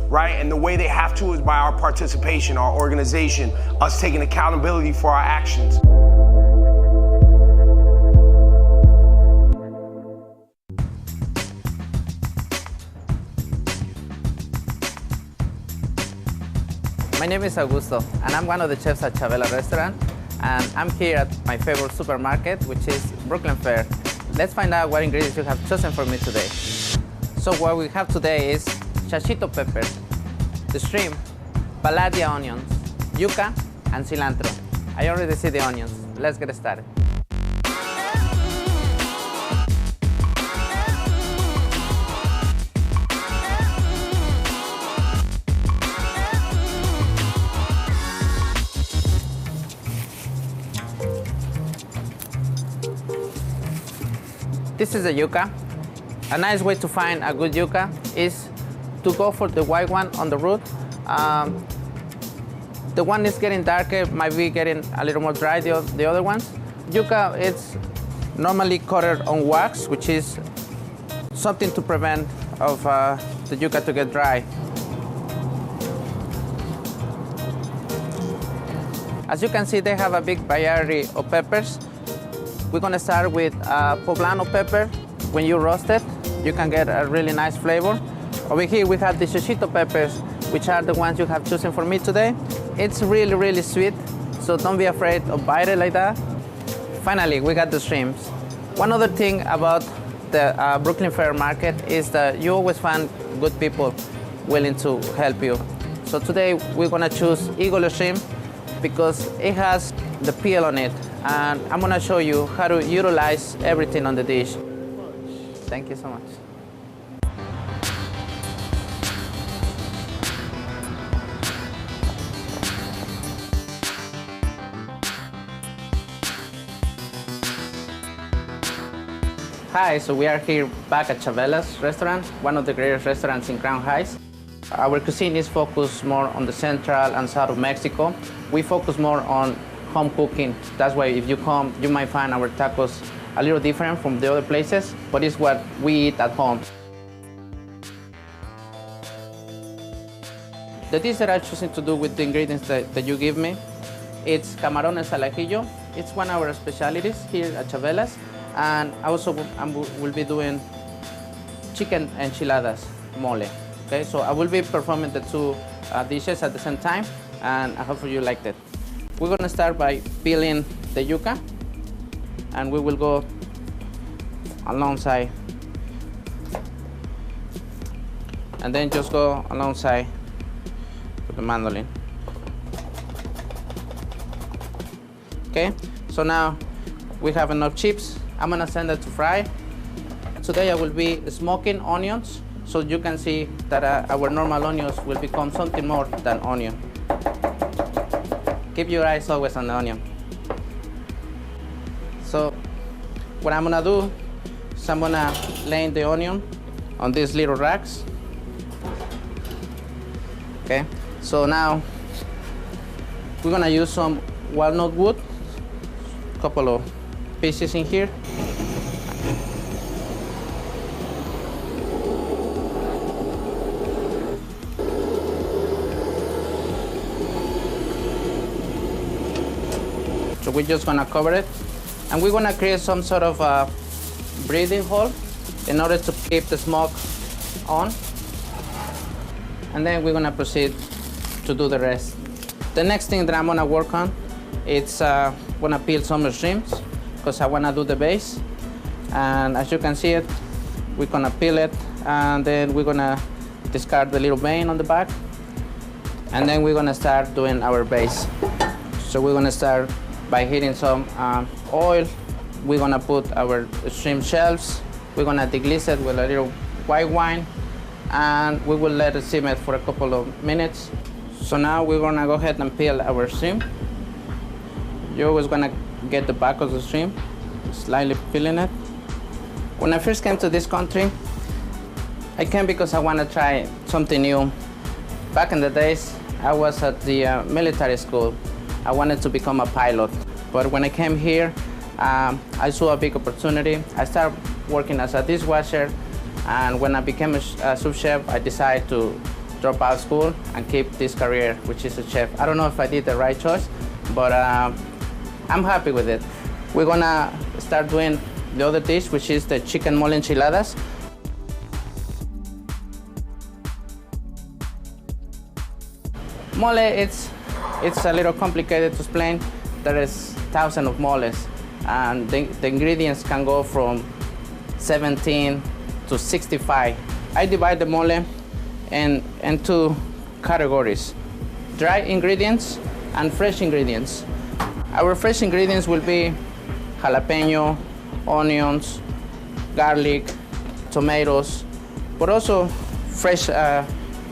right? And the way they have to is by our participation, our organization, us taking accountability for our actions. My name is Augusto, and I'm one of the chefs at Chavela Restaurant, and I'm here at my favorite supermarket, which is Brooklyn Fare. Let's find out what ingredients you have chosen for me today. So what we have today is chachito pepper, the shrimp, palladia onions, yuca, and cilantro. I already see the onions. Let's get started. This is the yuca. A nice way to find a good yuca is to go for the white one on the root. The one is getting darker, might be getting a little more dry, the other ones. Yuca is normally coated on wax, which is something to prevent of the yuca to get dry. As you can see, they have a big variety of peppers. We're gonna start with poblano pepper. When you roast it, you can get a really nice flavor. Over here we have the chachito peppers, which are the ones you have chosen for me today. It's really, really sweet, so don't be afraid of bite it like that. Finally, we got the shrimps. One other thing about the Brooklyn Fare Market is that you always find good people willing to help you. So today we're gonna choose eagle shrimp because it has the peel on it, and I'm gonna show you how to utilize everything on the dish. Thank you so much. Hi, so we are here back at Chavela's restaurant, one of the greatest restaurants in Crown Heights. Our cuisine is focused more on the central and south of Mexico. We focus more on home cooking. That's why if you come, you might find our tacos a little different from the other places, but it's what we eat at home. The dish that I'm choosing to do with the ingredients that you give me, it's camarones al ajillo. It's one of our specialties here at Chavela's. And also will be doing chicken enchiladas mole. Okay, so I will be performing the two dishes at the same time, and I hope you liked it. We're gonna start by peeling the yuca, and we will go alongside, and then just go alongside with the mandolin. Okay, so now we have enough chips. I'm gonna send it to fry. Today I will be smoking onions, so you can see that our normal onions will become something more than onion. Keep your eyes always on the onion. So what I'm gonna do is I'm gonna lay the onion on these little racks. Okay, so now we're gonna use some walnut wood, a couple of pieces in here. So we're just gonna cover it, and we're gonna create some sort of a breathing hole in order to keep the smoke on. And then we're gonna proceed to do the rest. The next thing that I'm gonna work on, it's gonna peel some shrimps, because I wanna do the base. And as you can see it, we're gonna peel it, and then we're gonna discard the little vein on the back. And then we're gonna start doing our base. So we're gonna start by heating some oil. We're gonna put our shrimp shells. We're gonna deglaze it with a little white wine. and we will let it simmer for a couple of minutes. So now we're gonna go ahead and peel our shrimp. You're always gonna get the back of the shrimp, slightly peeling it. When I first came to this country, I came because I want to try something new. Back in the days, I was at the military school. I wanted to become a pilot. But when I came here, I saw a big opportunity. I started working as a dishwasher, and when I became a sous chef, I decided to drop out of school and keep this career, which is a chef. I don't know if I did the right choice, but I'm happy with it. We're gonna start doing the other dish, which is the chicken mole enchiladas. Mole, it's a little complicated to explain. There is thousands of moles, and the ingredients can go from 17 to 65. I divide the mole in two categories: dry ingredients and fresh ingredients. Our fresh ingredients will be jalapeno, onions, garlic, tomatoes, but also fresh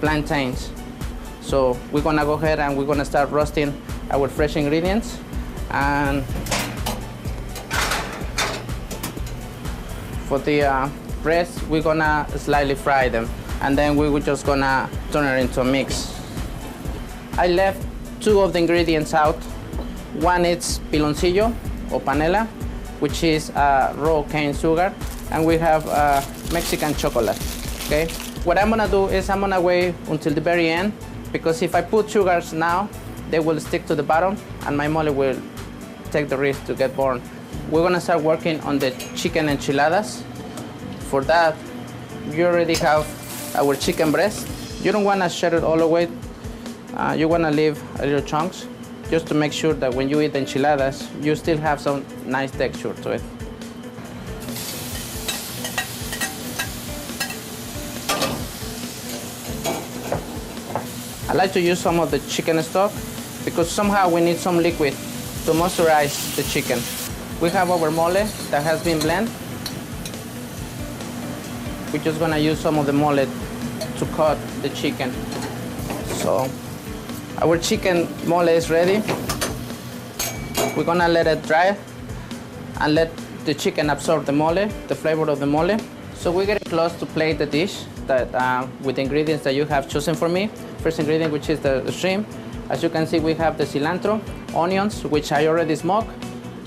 plantains. So we're gonna go ahead and we're gonna start roasting our fresh ingredients. And for the breast, we're gonna slightly fry them. And then we were just gonna turn it into a mix. I left two of the ingredients out. One is piloncillo or panela, which is raw cane sugar, and we have Mexican chocolate. Okay. What I'm gonna do is I'm gonna wait until the very end, because if I put sugars now, they will stick to the bottom, and my mole will take the risk to get burned. We're gonna start working on the chicken enchiladas. For that, you already have our chicken breast. You don't wanna shred it all away. You wanna leave a little chunks, just to make sure that when you eat enchiladas, you still have some nice texture to it. I like to use some of the chicken stock because somehow we need some liquid to moisturize the chicken. We have our mole that has been blended. We're just gonna use some of the mole to cut the chicken. So our chicken mole is ready. We're gonna let it dry and let the chicken absorb the mole, the flavor of the mole. So we're getting close to plate the dish that with the ingredients that you have chosen for me. First ingredient, which is the shrimp. As you can see, we have the cilantro, onions, which I already smoked,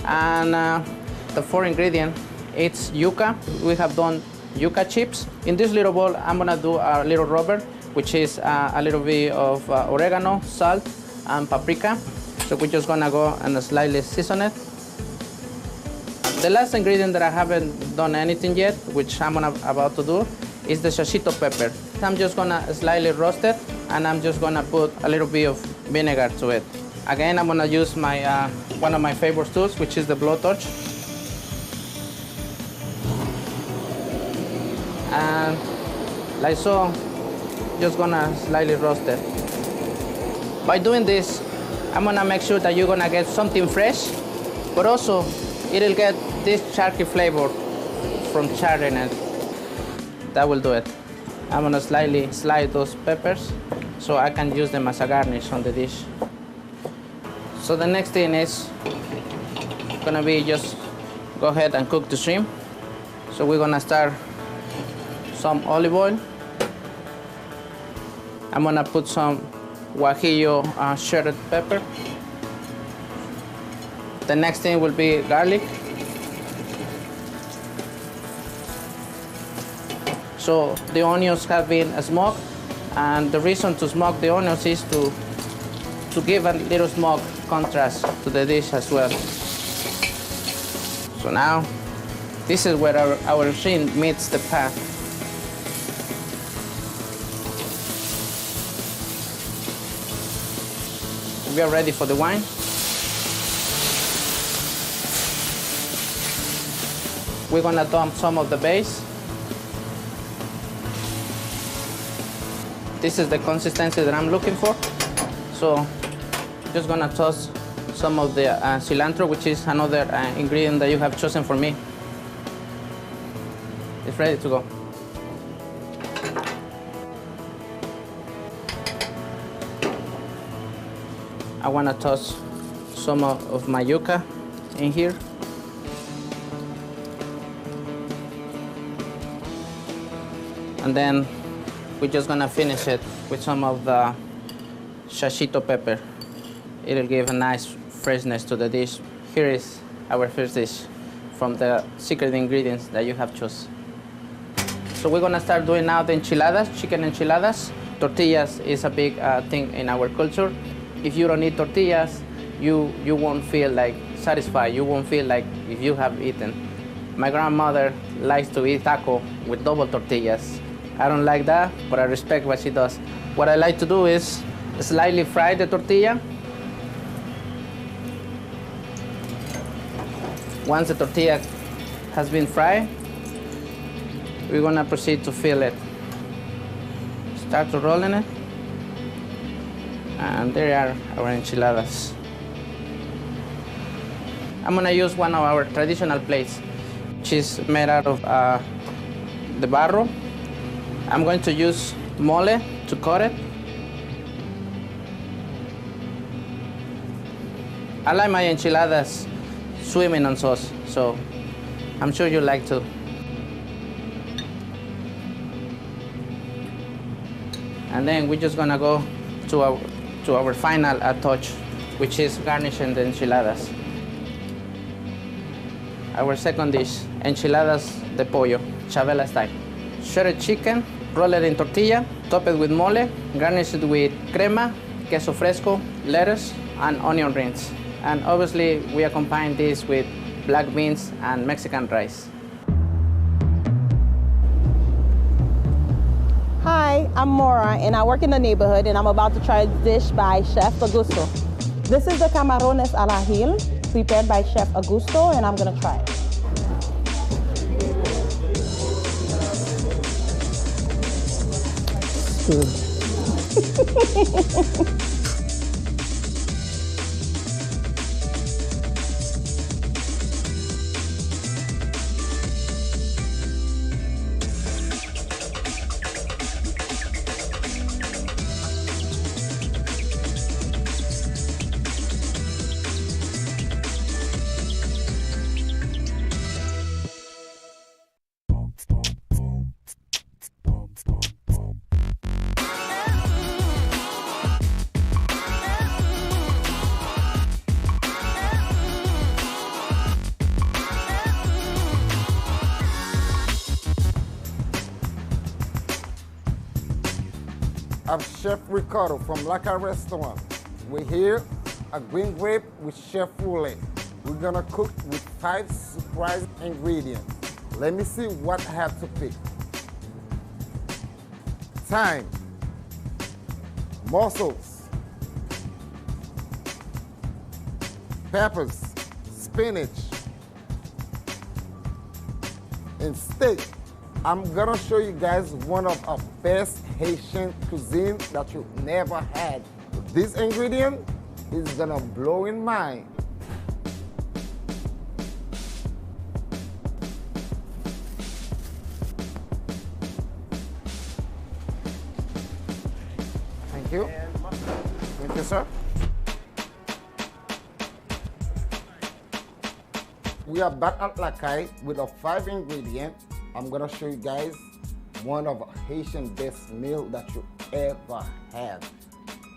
and the fourth ingredient, it's yuca. We have done yuca chips. In this little bowl, I'm gonna do a little rubber, which is a little bit of oregano, salt, and paprika. So we're just gonna go and slightly season it. The last ingredient that I haven't done anything yet, which I'm about to do, is the shashito pepper. I'm just gonna slightly roast it, and I'm just gonna put a little bit of vinegar to it. Again, I'm gonna use my one of my favorite tools, which is the blowtorch. And like so, just gonna slightly roast it. By doing this, I'm gonna make sure that you're gonna get something fresh, but also it'll get this charky flavor from charring it. That will do it. I'm gonna slightly slide those peppers so I can use them as a garnish on the dish. So the next thing is gonna be just go ahead and cook the shrimp. So we're gonna start some olive oil. I'm gonna put some guajillo shredded pepper. The next thing will be garlic. So the onions have been smoked, and the reason to smoke the onions is to give a little smoke contrast to the dish as well. So now, this is where our shrimp meets the pan. We are ready for the wine. We're gonna dump some of the base. This is the consistency that I'm looking for. So just gonna toss some of the cilantro, which is another ingredient that you have chosen for me. It's ready to go. I want to toss some of my yuca in here. And then we're just gonna finish it with some of the shashito pepper. It'll give a nice freshness to the dish. Here is our first dish from the secret ingredients that you have chosen. So we're gonna start doing now the enchiladas, chicken enchiladas. Tortillas is a big thing in our culture. If you don't eat tortillas, you won't feel like satisfied. You won't feel like if you have eaten. My grandmother likes to eat taco with double tortillas. I don't like that, but I respect what she does. What I like to do is slightly fry the tortilla. Once the tortilla has been fried, we're gonna proceed to fill it. Start to rolling it. And there are our enchiladas. I'm gonna use one of our traditional plates, which is made out of the barro. I'm going to use mole to cut it. I like my enchiladas swimming in sauce, so I'm sure you like to. And then we're just gonna go to our final touch, which is garnishing the enchiladas. Our second dish, enchiladas de pollo, Chabela style. Shredded chicken, roll it in tortilla, top it with mole, garnish it with crema, queso fresco, lettuce, and onion rings. And obviously, we accompany this with black beans and Mexican rice. Hi, I'm Maura, and I work in the neighborhood, and I'm about to try a dish by Chef Augusto. This is the camarones al ajil, prepared by Chef Augusto, and I'm gonna try it. I'm Chef Ricardo from Laca Restaurant. We're here at Green Grape with Chef Fule. We're gonna cook with 5 surprise ingredients. Let me see what I have to pick. Thyme, mussels, peppers, spinach, and steak. I'm gonna show you guys one of our best Haitian cuisine that you've never had. This ingredient is gonna blow your mind. Thank you. Thank you, sir. We are back at Lakai with a 5 ingredient. I'm gonna show you guys one of Haitian best meal that you ever had.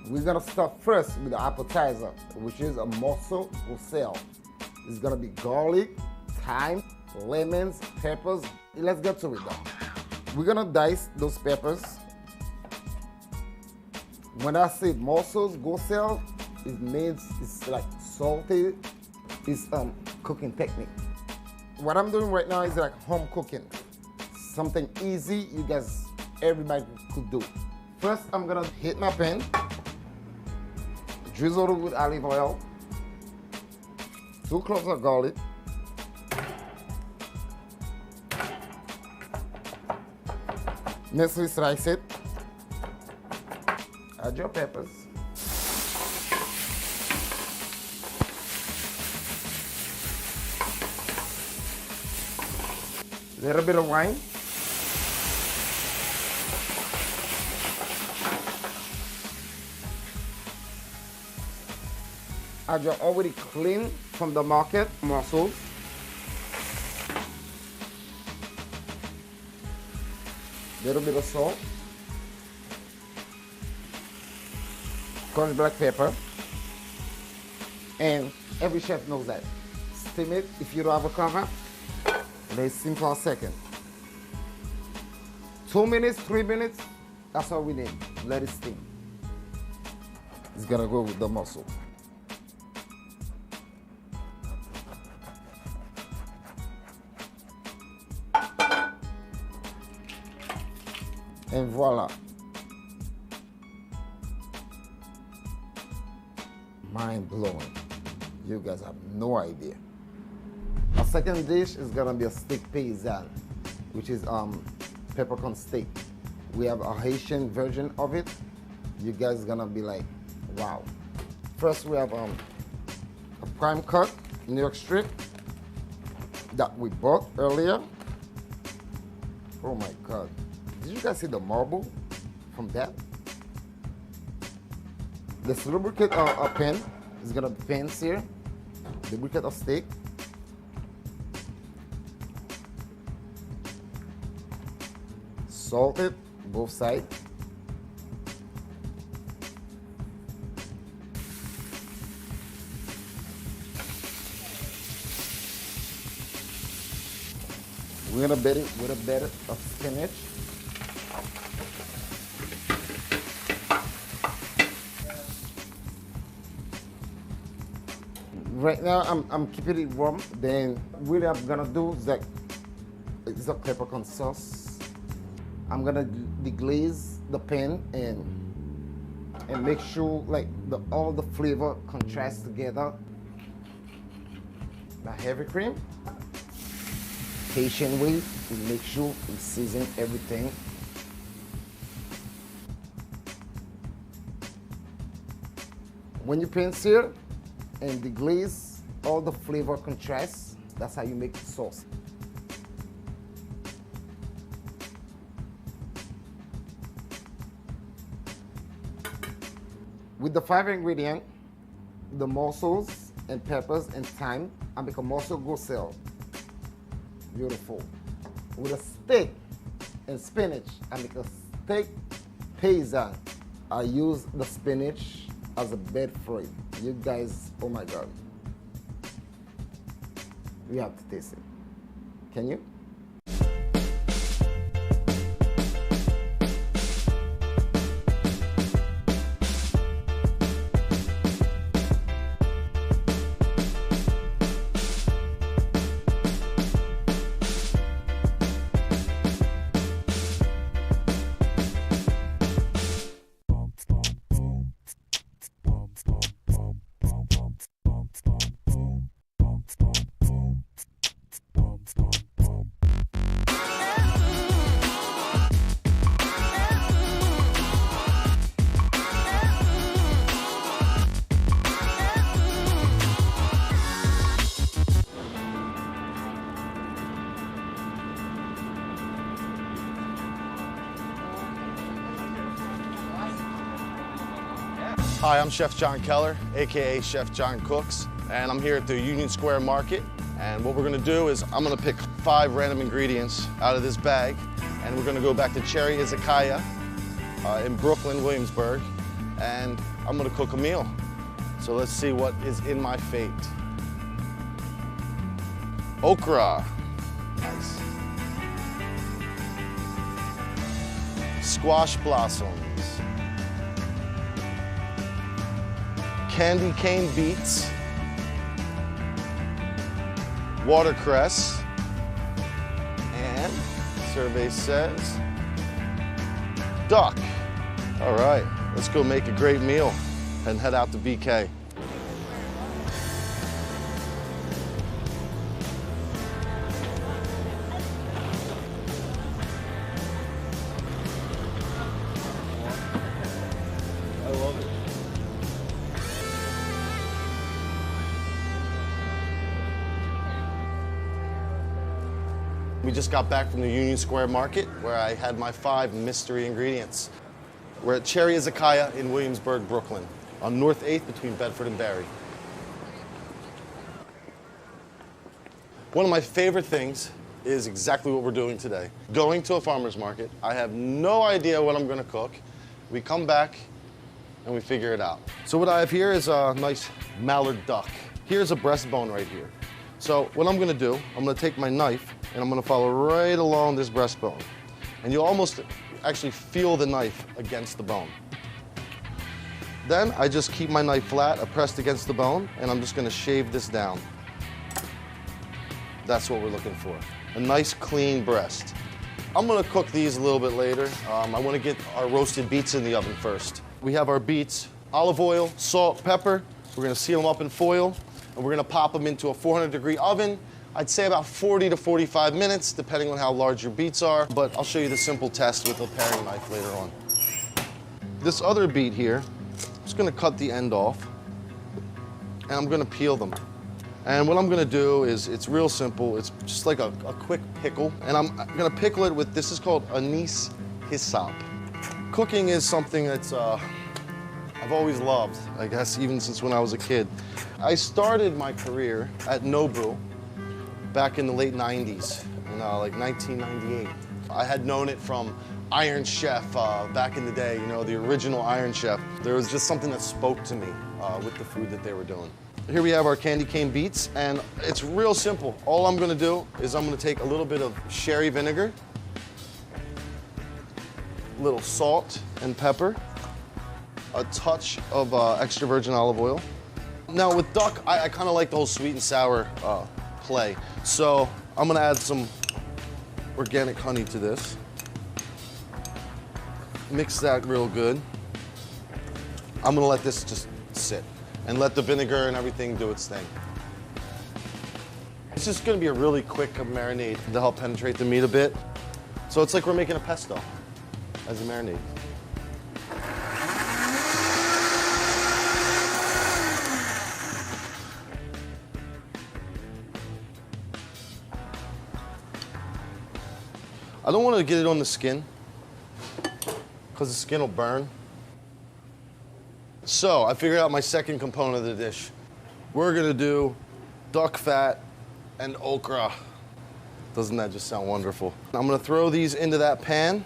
We're gonna start first with the appetizer, which is a morceau au sel. It's gonna be garlic, thyme, lemons, peppers. Let's get to it though. We're gonna dice those peppers. When I say morceaux au sel, it means it's like salty. It's cooking technique. What I'm doing right now is like home cooking. Something easy you guys, everybody could do. First, I'm gonna heat my pan, drizzle it with olive oil, 2 cloves of garlic, nicely slice it, add your peppers, little bit of wine, I just already cleaned from the market mussels. Little bit of salt. Crushed black pepper. And every chef knows that. Steam it if you don't have a cover. Very simple second. 2 minutes, 3 minutes, that's all we need. Let it steam. It's gonna go with the mussel. And voila. Mind blowing. You guys have no idea. Our second dish is gonna be a steak paysan, which is peppercorn steak. We have a Haitian version of it. You guys gonna be like, wow. First we have a prime cut New York strip that we bought earlier. Oh my God. Did you guys see the marble from that? Let's lubricate our pan. It's gonna be pans here. Lubricate our steak. Salt it, both sides. We're gonna bed it with a bed of spinach. Right now, I'm keeping it warm. Then what I'm gonna do is a peppercorn sauce. I'm gonna deglaze the pan and make sure like all the flavor contrast together. The heavy cream, Haitian way, we make sure we season everything. When you pan sear and deglaze, all the flavor contrasts. That's how you make the sauce. With the 5 ingredients, the mussels and peppers and thyme, I make a mussel goselle. Beautiful. With a steak and spinach, I make a steak paysan. I use the spinach as a bed for it. You guys, oh my God. You have to taste it. Can you? Hi, I'm Chef John Keller, AKA Chef John Cooks, and I'm here at the Union Square Market. And what we're gonna do is I'm gonna pick 5 random ingredients out of this bag, and we're gonna go back to Cherry Izakaya in Brooklyn, Williamsburg, and I'm gonna cook a meal. So let's see what is in my fate. Okra, nice. Squash blossoms. Candy cane beets, watercress, and survey says duck. All right, let's go make a great meal and head out to BK. I love it. We just got back from the Union Square Market where I had my 5 mystery ingredients. We're at Cherry Izakaya in Williamsburg, Brooklyn, on North 8th between Bedford and Barry. One of my favorite things is exactly what we're doing today. Going to a farmer's market, I have no idea what I'm gonna cook. We come back and we figure it out. So what I have here is a nice mallard duck. Here's a breastbone right here. So what I'm gonna do, I'm gonna take my knife and I'm gonna follow right along this breastbone. And you'll almost actually feel the knife against the bone. Then I just keep my knife flat, pressed against the bone, and I'm just gonna shave this down. That's what we're looking for. A nice clean breast. I'm gonna cook these a little bit later. I wanna get our roasted beets in the oven first. We have our beets, olive oil, salt, pepper. We're gonna seal them up in foil, and we're gonna pop them into a 400-degree oven. I'd say about 40 to 45 minutes, depending on how large your beets are, but I'll show you the simple test with a paring knife later on. This other beet here, I'm just gonna cut the end off, and I'm gonna peel them. And what I'm gonna do is, it's real simple. It's just like a quick pickle. And I'm gonna pickle it with, this is called anise hyssop. Cooking is something that's, I've always loved, I guess, even since when I was a kid. I started my career at Nobu back in the late 90s, like 1998. I had known it from Iron Chef back in the day, you know, the original Iron Chef. There was just something that spoke to me with the food that they were doing. Here we have our candy cane beets, and it's real simple. All I'm gonna do is I'm gonna take a little bit of sherry vinegar, a little salt and pepper, a touch of extra virgin olive oil. Now with duck, I kind of like the whole sweet and sour play. So I'm gonna add some organic honey to this. Mix that real good. I'm gonna let this just sit and let the vinegar and everything do its thing. It's just gonna be a really quick marinade to help penetrate the meat a bit. So it's like we're making a pesto as a marinade. I don't want to get it on the skin because the skin will burn. So I figured out my second component of the dish. We're gonna do duck fat and okra. Doesn't that just sound wonderful? I'm gonna throw these into that pan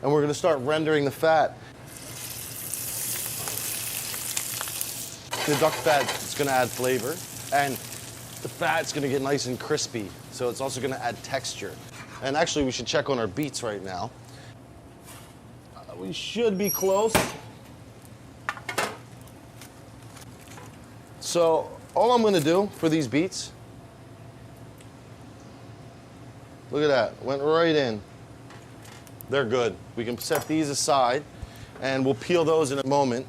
and we're gonna start rendering the fat. The duck fat is gonna add flavor and the fat's gonna get nice and crispy. So it's also gonna add texture. And actually we should check on our beets right now. We should be close. So all I'm gonna do for these beets, look at that, went right in. They're good. We can set these aside and we'll peel those in a moment.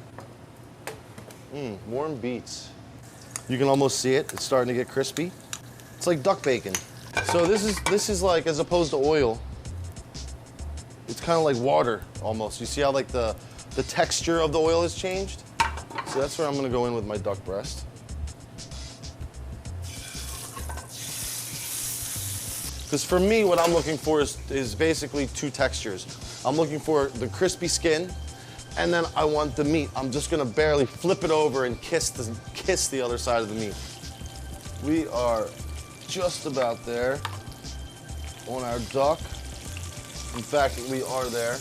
Warm beets. You can almost see it, it's starting to get crispy. It's like duck bacon. So this is like, as opposed to oil, it's kind of like water almost. You see how like the texture of the oil has changed? So that's where I'm gonna go in with my duck breast. Because for me, what I'm looking for is basically two textures. I'm looking for the crispy skin, and then I want the meat. I'm just gonna barely flip it over and kiss the other side of the meat. We are just about there on our duck. In fact, we are there.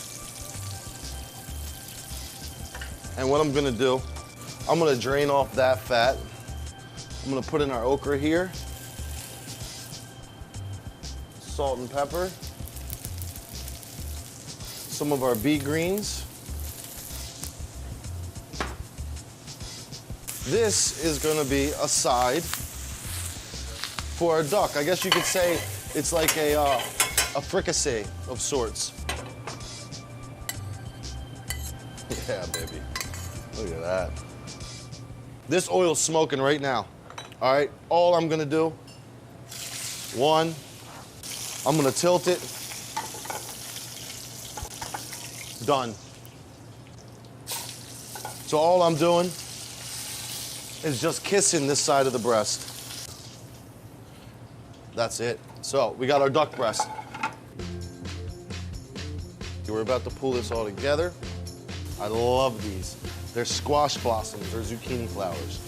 And what I'm gonna do, I'm gonna drain off that fat. I'm gonna put in our okra here. Salt and pepper. Some of our beet greens. This is gonna be a side for our duck. I guess you could say it's like a fricassee of sorts. Yeah, baby. Look at that. This oil's smoking right now. All right, all I'm gonna do, one, I'm gonna tilt it. Done. So all I'm doing is just kissing this side of the breast. That's it. So we got our duck breast. We're about to pull this all together. I love these. They're squash blossoms or zucchini flowers.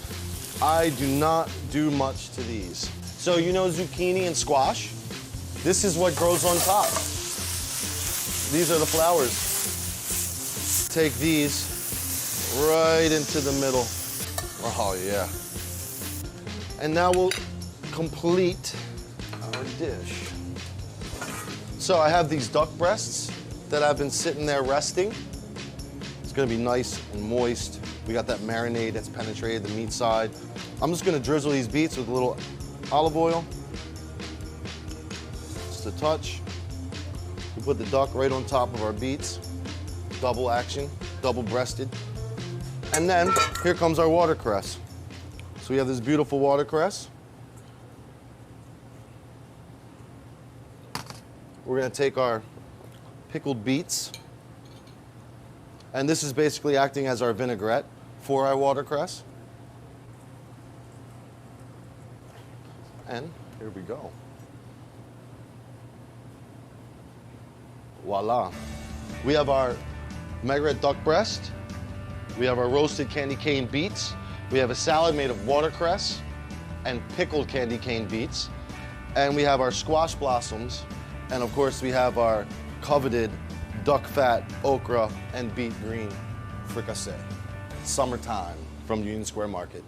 I do not do much to these. So you know zucchini and squash? This is what grows on top. These are the flowers. Take these right into the middle. Oh yeah. And now we'll complete our dish. So I have these duck breasts that I've been sitting there resting. It's gonna be nice and moist. We got that marinade that's penetrated the meat side. I'm just gonna drizzle these beets with a little olive oil. Just a touch. We put the duck right on top of our beets. Double action, double breasted. And then here comes our watercress. So we have this beautiful watercress. We're gonna take our pickled beets, and this is basically acting as our vinaigrette for our watercress. And here we go. Voila. We have our vinaigrette duck breast. We have our roasted candy cane beets. We have a salad made of watercress and pickled candy cane beets. And we have our squash blossoms. And of course, we have our coveted duck fat, okra, and beet green fricassee. Summertime from Union Square Market.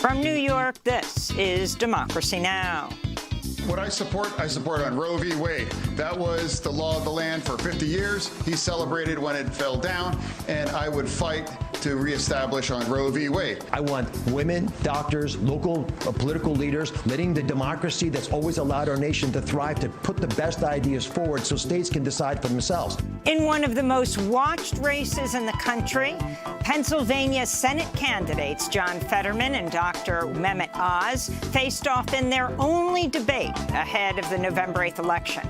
From New York, this is Democracy Now! What I support on Roe v. Wade. That was the law of the land for 50 years. He celebrated when it fell down, and I would fight to reestablish on Roe v. Wade. I want women, doctors, local political leaders, letting the democracy that's always allowed our nation to thrive, to put the best ideas forward so states can decide for themselves. In one of the most watched races in the country, Pennsylvania Senate candidates John Fetterman and Dr. Mehmet Oz faced off in their only debate ahead of the November 8th election.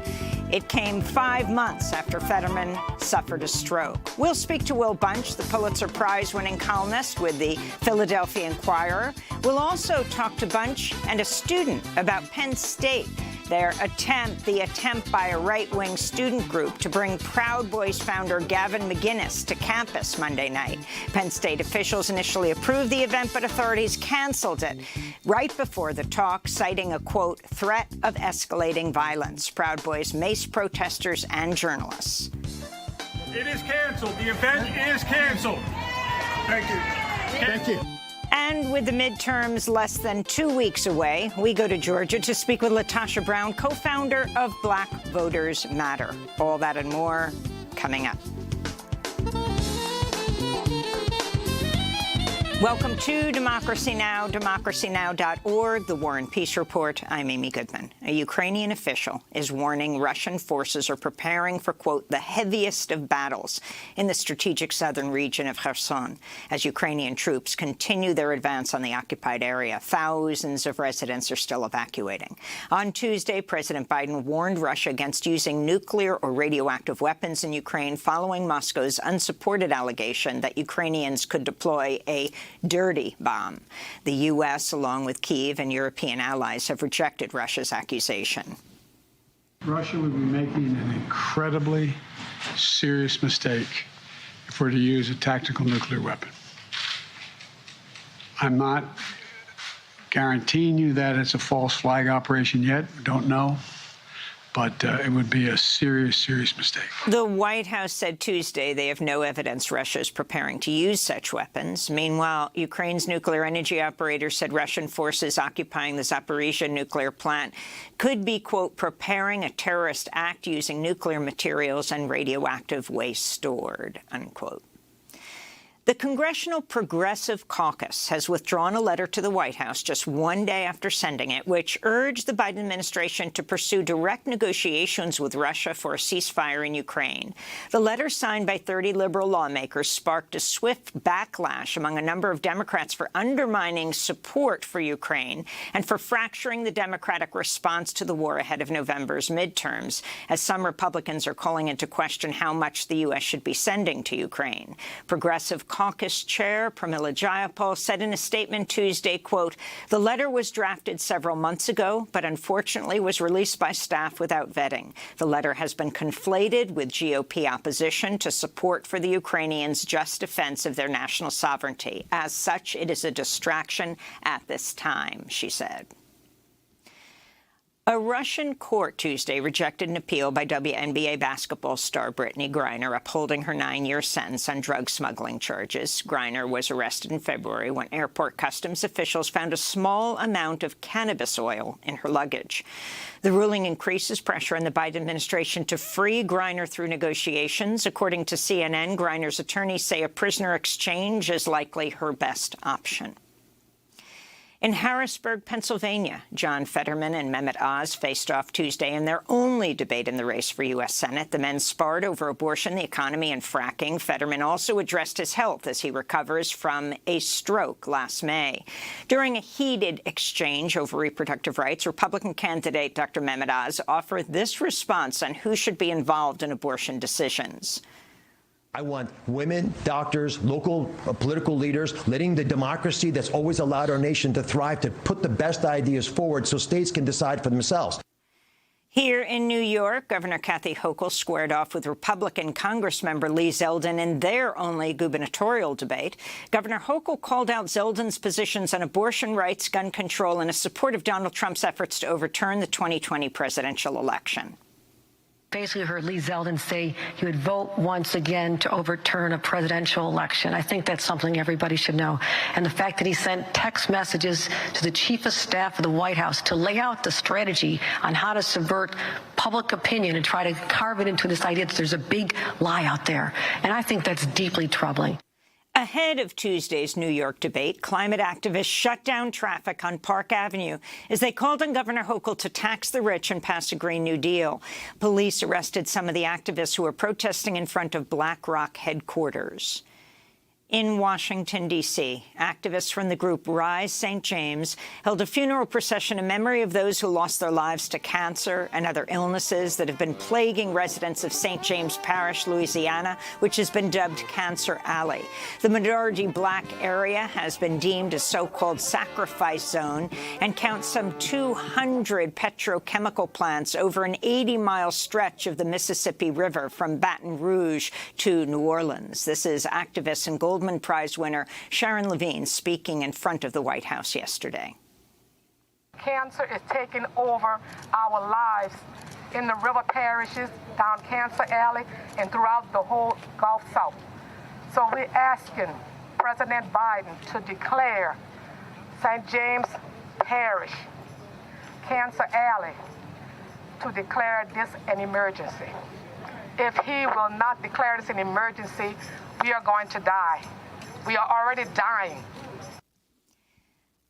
It came 5 months after Fetterman suffered a stroke. We'll speak to Will Bunch, the Pulitzer Prize-winning columnist with the Philadelphia Inquirer. We'll also talk to Bunch and a student about Penn State, the attempt by a right-wing student group to bring Proud Boys founder Gavin McInnes to campus Monday night. Penn State officials initially approved the event, but authorities canceled it right before the talk, citing a, quote, threat of escalating violence. Proud Boys maced protesters and journalists. It is canceled. The event is canceled. Thank you. Thank you. And with the midterms less than 2 weeks away, we go to Georgia to speak with Latasha Brown, co-founder of Black Voters Matter. All that and more coming up. Welcome to Democracy Now!, democracynow.org, the War and Peace Report. I'm Amy Goodman. A Ukrainian official is warning Russian forces are preparing for, quote, the heaviest of battles in the strategic southern region of Kherson as Ukrainian troops continue their advance on the occupied area. Thousands of residents are still evacuating. On Tuesday, President Biden warned Russia against using nuclear or radioactive weapons in Ukraine following Moscow's unsupported allegation that Ukrainians could deploy a dirty bomb. The U.S., along with Kyiv and European allies, have rejected Russia's accusation. Russia would be making an incredibly serious mistake if we're to use a tactical nuclear weapon. I'm not guaranteeing you that it's a false flag operation yet. We don't know. But it would be a serious, serious mistake. The White House said Tuesday they have no evidence Russia is preparing to use such weapons. Meanwhile, Ukraine's nuclear energy operator said Russian forces occupying the Zaporizhzhia nuclear plant could be, quote, preparing a terrorist act using nuclear materials and radioactive waste stored, unquote. The Congressional Progressive Caucus has withdrawn a letter to the White House just 1 day after sending it, which urged the Biden administration to pursue direct negotiations with Russia for a ceasefire in Ukraine. The letter, signed by 30 liberal lawmakers, sparked a swift backlash among a number of Democrats for undermining support for Ukraine and for fracturing the Democratic response to the war ahead of November's midterms, as some Republicans are calling into question how much the U.S. should be sending to Ukraine. Progressive Caucus Chair Pramila Jayapal said in a statement Tuesday, quote, the letter was drafted several months ago, but unfortunately was released by staff without vetting. The letter has been conflated with GOP opposition to support for the Ukrainians' just defense of their national sovereignty. As such, it is a distraction at this time, she said. A Russian court Tuesday rejected an appeal by WNBA basketball star Brittany Griner upholding her 9-year sentence on drug smuggling charges. Griner was arrested in February when airport customs officials found a small amount of cannabis oil in her luggage. The ruling increases pressure on the Biden administration to free Griner through negotiations. According to CNN, Griner's attorneys say a prisoner exchange is likely her best option. In Harrisburg, Pennsylvania, John Fetterman and Mehmet Oz faced off Tuesday in their only debate in the race for U.S. Senate. The men sparred over abortion, the economy, and fracking. Fetterman also addressed his health as he recovers from a stroke last May. During a heated exchange over reproductive rights, Republican candidate Dr. Mehmet Oz offered this response on who should be involved in abortion decisions. I want women, doctors, local political leaders, letting the democracy that's always allowed our nation to thrive, to put the best ideas forward so states can decide for themselves. Here in New York, Governor Kathy Hochul squared off with Republican Congressmember Lee Zeldin in their only gubernatorial debate. Governor Hochul called out Zeldin's positions on abortion rights, gun control, and his support of Donald Trump's efforts to overturn the 2020 presidential election. Basically heard Lee Zeldin say he would vote once again to overturn a presidential election. I think that's something everybody should know. And the fact that he sent text messages to the chief of staff of the White House to lay out the strategy on how to subvert public opinion and try to carve it into this idea that there's a big lie out there. And I think that's deeply troubling. Ahead of Tuesday's New York debate, climate activists shut down traffic on Park Avenue as they called on Governor Hochul to tax the rich and pass a Green New Deal. Police arrested some of the activists who were protesting in front of BlackRock headquarters. In Washington, D.C., activists from the group Rise St. James held a funeral procession in memory of those who lost their lives to cancer and other illnesses that have been plaguing residents of St. James Parish, Louisiana, which has been dubbed Cancer Alley. The majority black area has been deemed a so-called sacrifice zone and counts some 200 petrochemical plants over an 80-mile stretch of the Mississippi River from Baton Rouge to New Orleans. This is activist and Goldman Prize winner Sharon Levine speaking in front of the White House yesterday. Cancer is taking over our lives in the river parishes, down Cancer Alley, and throughout the whole Gulf South. So we're asking President Biden to declare St. James Parish, Cancer Alley, to declare this an emergency. If he will not declare this an emergency, we are going to die. We are already dying.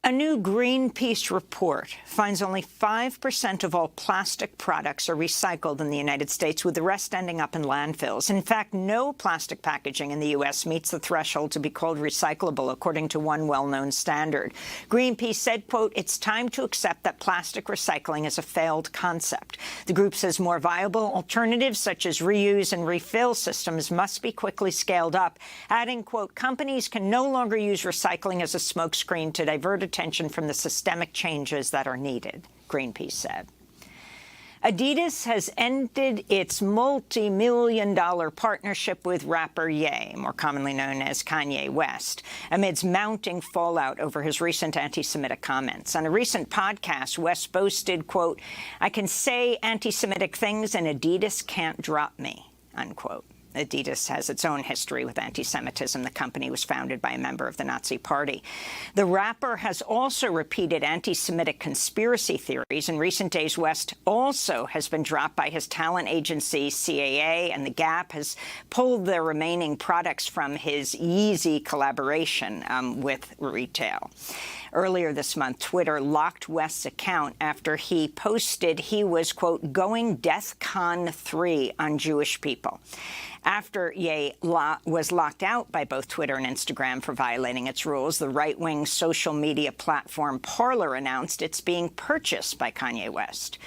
A new Greenpeace report finds only 5% of all plastic products are recycled in the United States, with the rest ending up in landfills. In fact, no plastic packaging in the U.S. meets the threshold to be called recyclable, according to one well-known standard. Greenpeace said, quote, "It's time to accept that plastic recycling is a failed concept." The group says more viable alternatives, such as reuse and refill systems, must be quickly scaled up, adding, quote, "Companies can no longer use recycling as a smokescreen to divert attention from the systemic changes that are needed," Greenpeace said. Adidas has ended its multi-million-dollar partnership with rapper Ye, more commonly known as Kanye West, amidst mounting fallout over his recent anti-Semitic comments. On a recent podcast, West boasted, quote, "I can say anti-Semitic things and Adidas can't drop me," unquote. Adidas has its own history with anti-Semitism. The company was founded by a member of the Nazi Party. The rapper has also repeated anti-Semitic conspiracy theories. In recent days, West also has been dropped by his talent agency, CAA, and The Gap has pulled the remaining products from his Yeezy collaboration with retail. Earlier this month, Twitter locked West's account after he posted he was, quote, "going DEFCON 3 on Jewish people." After Ye was locked out by both Twitter and Instagram for violating its rules, the right-wing social media platform Parler announced it's being purchased by Kanye West.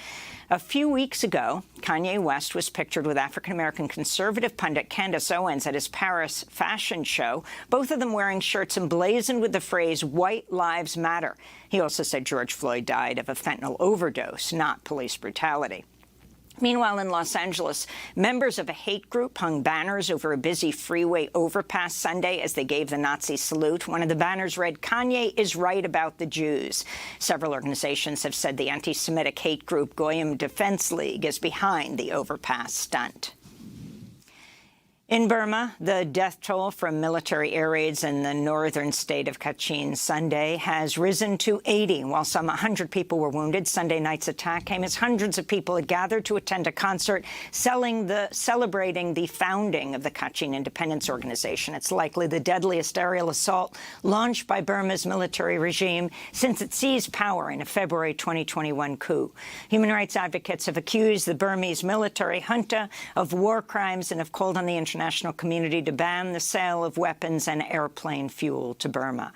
A few weeks ago, Kanye West was pictured with African-American conservative pundit Candace Owens at his Paris fashion show, both of them wearing shirts emblazoned with the phrase, "White Lives Matter." He also said George Floyd died of a fentanyl overdose, not police brutality. Meanwhile, in Los Angeles, members of a hate group hung banners over a busy freeway overpass Sunday as they gave the Nazi salute. One of the banners read, "Kanye is right about the Jews." Several organizations have said the anti-Semitic hate group Goyim Defense League is behind the overpass stunt. In Burma, the death toll from military air raids in the northern state of Kachin Sunday has risen to 80, while some 100 people were wounded. Sunday night's attack came as hundreds of people had gathered to attend a concert celebrating the founding of the Kachin Independence Organization. It's likely the deadliest aerial assault launched by Burma's military regime since it seized power in a February 2021 coup. Human rights advocates have accused the Burmese military junta of war crimes and have called on the international community to ban the sale of weapons and airplane fuel to Burma.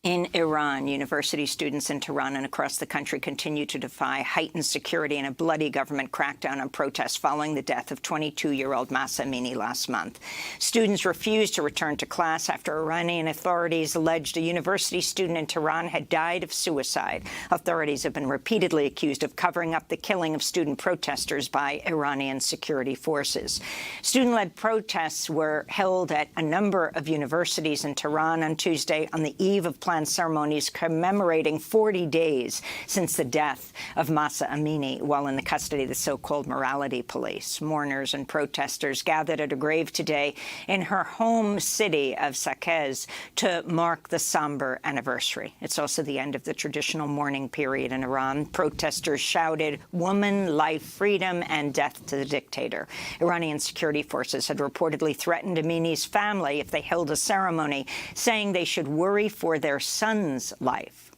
In Iran, university students in Tehran and across the country continue to defy heightened security and a bloody government crackdown on protests following the death of 22-year-old Mahsa Amini last month. Students refused to return to class after Iranian authorities alleged a university student in Tehran had died of suicide. Authorities have been repeatedly accused of covering up the killing of student protesters by Iranian security forces. Student-led protests were held at a number of universities in Tehran on Tuesday on the eve of planned ceremonies commemorating 40 days since the death of Mahsa Amini while in the custody of the so-called morality police. Mourners and protesters gathered at a grave today in her home city of Saqqez to mark the somber anniversary. It's also the end of the traditional mourning period in Iran. Protesters shouted, "Woman, life, freedom, and death to the dictator." Iranian security forces had reportedly threatened Amini's family if they held a ceremony, saying they should worry for their son's life.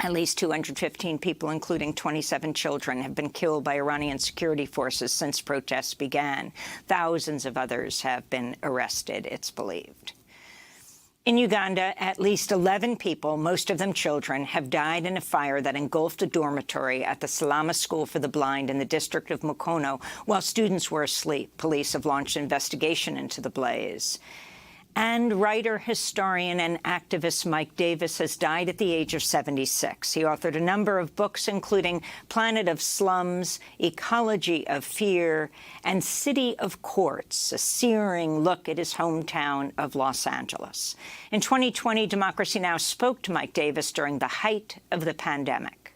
At least 215 people, including 27 children, have been killed by Iranian security forces since protests began. Thousands of others have been arrested, it's believed. In Uganda, at least 11 people, most of them children, have died in a fire that engulfed a dormitory at the Salama School for the Blind in the district of Mukono while students were asleep. Police have launched an investigation into the blaze. And writer, historian, and activist Mike Davis has died at the age of 76. He authored a number of books, including Planet of Slums, Ecology of Fear, and City of Courts, a searing look at his hometown of Los Angeles. In 2020, Democracy Now! Spoke to Mike Davis during the height of the pandemic.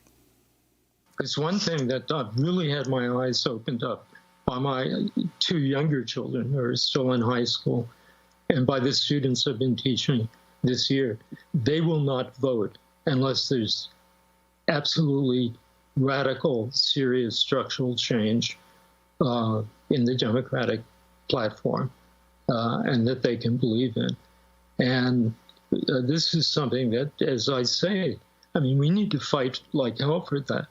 It's one thing that really had my eyes opened up by my two younger children who are still in high school, and by the students I've been teaching this year. They will not vote unless there's absolutely radical, serious structural change in the Democratic platform and that they can believe in. And this is something that, as I say, I mean, we need to fight like hell for that.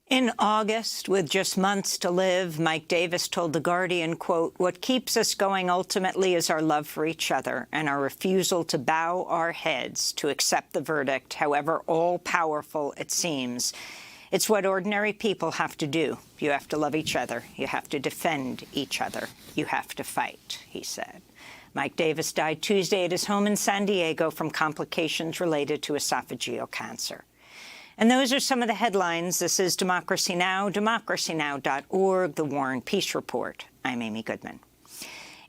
In August, with just months to live, Mike Davis told The Guardian, quote, "What keeps us going ultimately is our love for each other and our refusal to bow our heads to accept the verdict, however all-powerful it seems. It's what ordinary people have to do. You have to love each other. You have to defend each other. You have to fight," he said. Mike Davis died Tuesday at his home in San Diego from complications related to esophageal cancer. And those are some of the headlines. This is Democracy Now!, democracynow.org, The War and Peace Report. I'm Amy Goodman.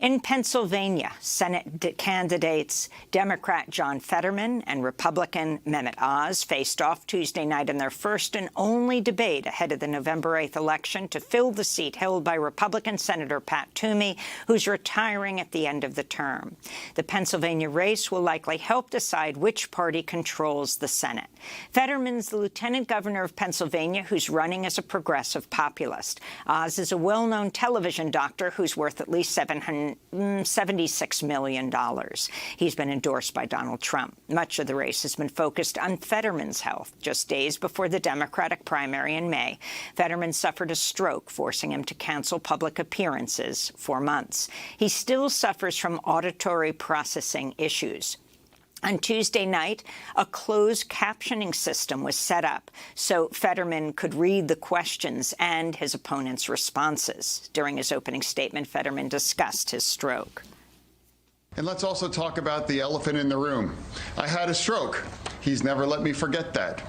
In Pennsylvania, Senate candidates Democrat John Fetterman and Republican Mehmet Oz faced off Tuesday night in their first and only debate ahead of the November 8th election to fill the seat held by Republican Senator Pat Toomey, who's retiring at the end of the term. The Pennsylvania race will likely help decide which party controls the Senate. Fetterman's the lieutenant governor of Pennsylvania, who's running as a progressive populist. Oz is a well-known television doctor who's worth at least $76 million. He's been endorsed by Donald Trump. Much of the race has been focused on Fetterman's health. Just days before the Democratic primary in May, Fetterman suffered a stroke, forcing him to cancel public appearances for months. He still suffers from auditory processing issues. On Tuesday night, a closed captioning system was set up so Fetterman could read the questions and his opponent's responses. During his opening statement, Fetterman discussed his stroke. And let's also talk about the elephant in the room. I had a stroke. He's never let me forget that.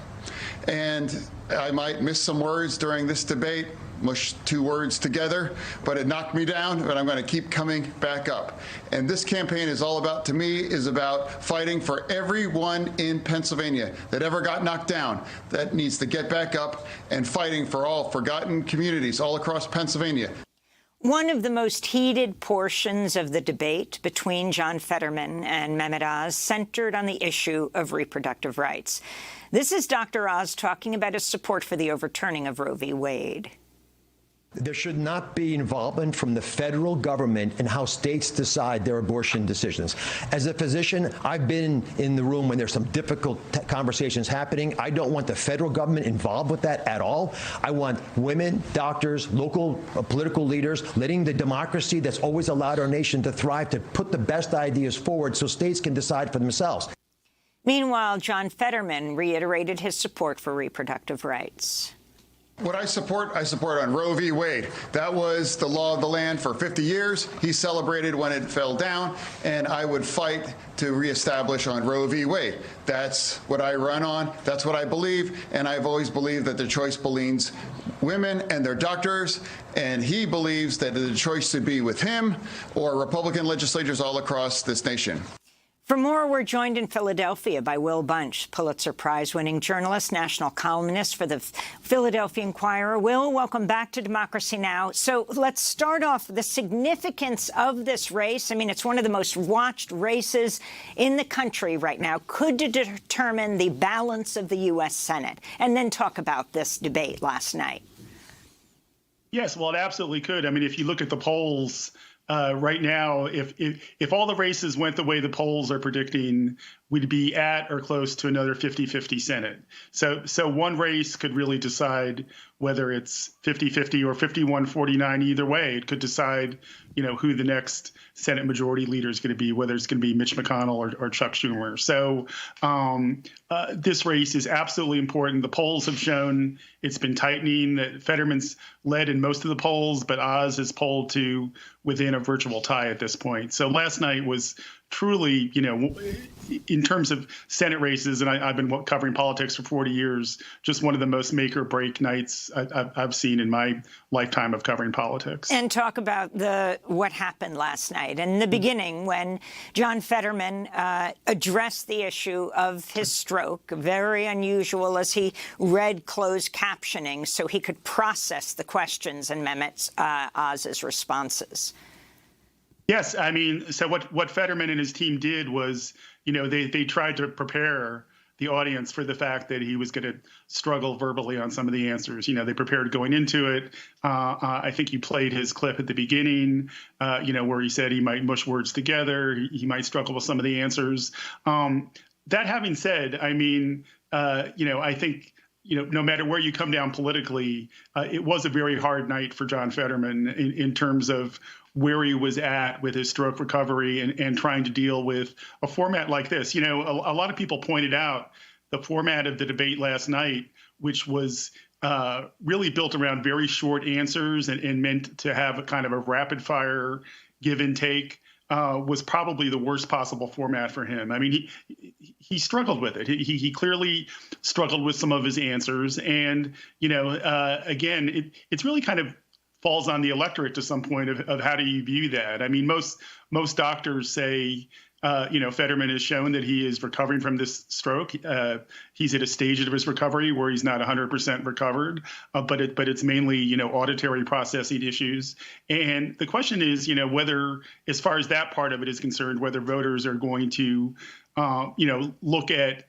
And I might miss some words during this debate, mush two words together, but it knocked me down, but I'm going to keep coming back up. And this campaign is all about, to me, is about fighting for everyone in Pennsylvania that ever got knocked down, that needs to get back up, and fighting for all forgotten communities all across Pennsylvania. One of the most heated portions of the debate between John Fetterman and Mehmet Oz centered on the issue of reproductive rights. This is Dr. Oz talking about his support for the overturning of Roe v. Wade. There should not be involvement from the federal government in how states decide their abortion decisions. As a physician, I've been in the room when there's some difficult conversations happening. I don't want the federal government involved with that at all. I want women, doctors, local political leaders, letting the democracy that's always allowed our nation to thrive to put the best ideas forward so states can decide for themselves. Meanwhile, John Fetterman reiterated his support for reproductive rights. What I support on Roe v. Wade. That was the law of the land for 50 years. He celebrated when it fell down, and I would fight to reestablish on Roe v. Wade. That's what I run on. That's what I believe, and I've always believed that the choice belongs women and their doctors, and he believes that the choice should be with him or Republican legislators all across this nation. For more, we're joined in Philadelphia by Will Bunch, Pulitzer Prize-winning journalist, national columnist for the Philadelphia Inquirer. Will, welcome back to Democracy Now! So let's start off the significance of this race. I mean, it's one of the most watched races in the country right now. Could determine the balance of the U.S. Senate, and then talk about this debate last night. Yes, well, it absolutely could. I mean, if you look at the polls, right now, if all the races went the way the polls are predicting, we'd be at or close to another 50-50 Senate. So one race could really decide whether it's 50-50 or 51-49. Either way, it could decide, who the next Senate Majority Leader is going to be, whether it's going to be Mitch McConnell or Chuck Schumer. So this race is absolutely important. The polls have shown it's been tightening. That Fetterman's led in most of the polls, but Oz is polled to within a virtual tie at this point. So last night was truly, in terms of Senate races, and I've been covering politics for 40 years, just one of the most make or break nights I've seen in my lifetime of covering politics. And talk about what happened last night. In the beginning, when John Fetterman addressed the issue of his stroke, very unusual as he read closed captioning so he could process the questions and Mehmet Oz's responses. Yes, I mean, so what Fetterman and his team did was, they tried to prepare the audience for the fact that he was going to struggle verbally on some of the answers. They prepared going into it. I think you played his clip at the beginning, where he said he might mush words together. He might struggle with some of the answers. That having said, I mean, I think, no matter where you come down politically, it was a very hard night for John Fetterman in terms of where he was at with his stroke recovery and trying to deal with a format like this. A lot of people pointed out the format of the debate last night, which was really built around very short answers and meant to have a kind of a rapid fire give and take, was probably the worst possible format for him. I mean, he struggled with it. He clearly struggled with some of his answers. And, again, it's really kind of falls on the electorate to some point of how do you view that. I mean, most doctors say, Fetterman has shown that he is recovering from this stroke. He's at a stage of his recovery where he's not 100% recovered, but it's mainly, auditory processing issues. And the question is, whether, as far as that part of it is concerned, whether voters are going to, look at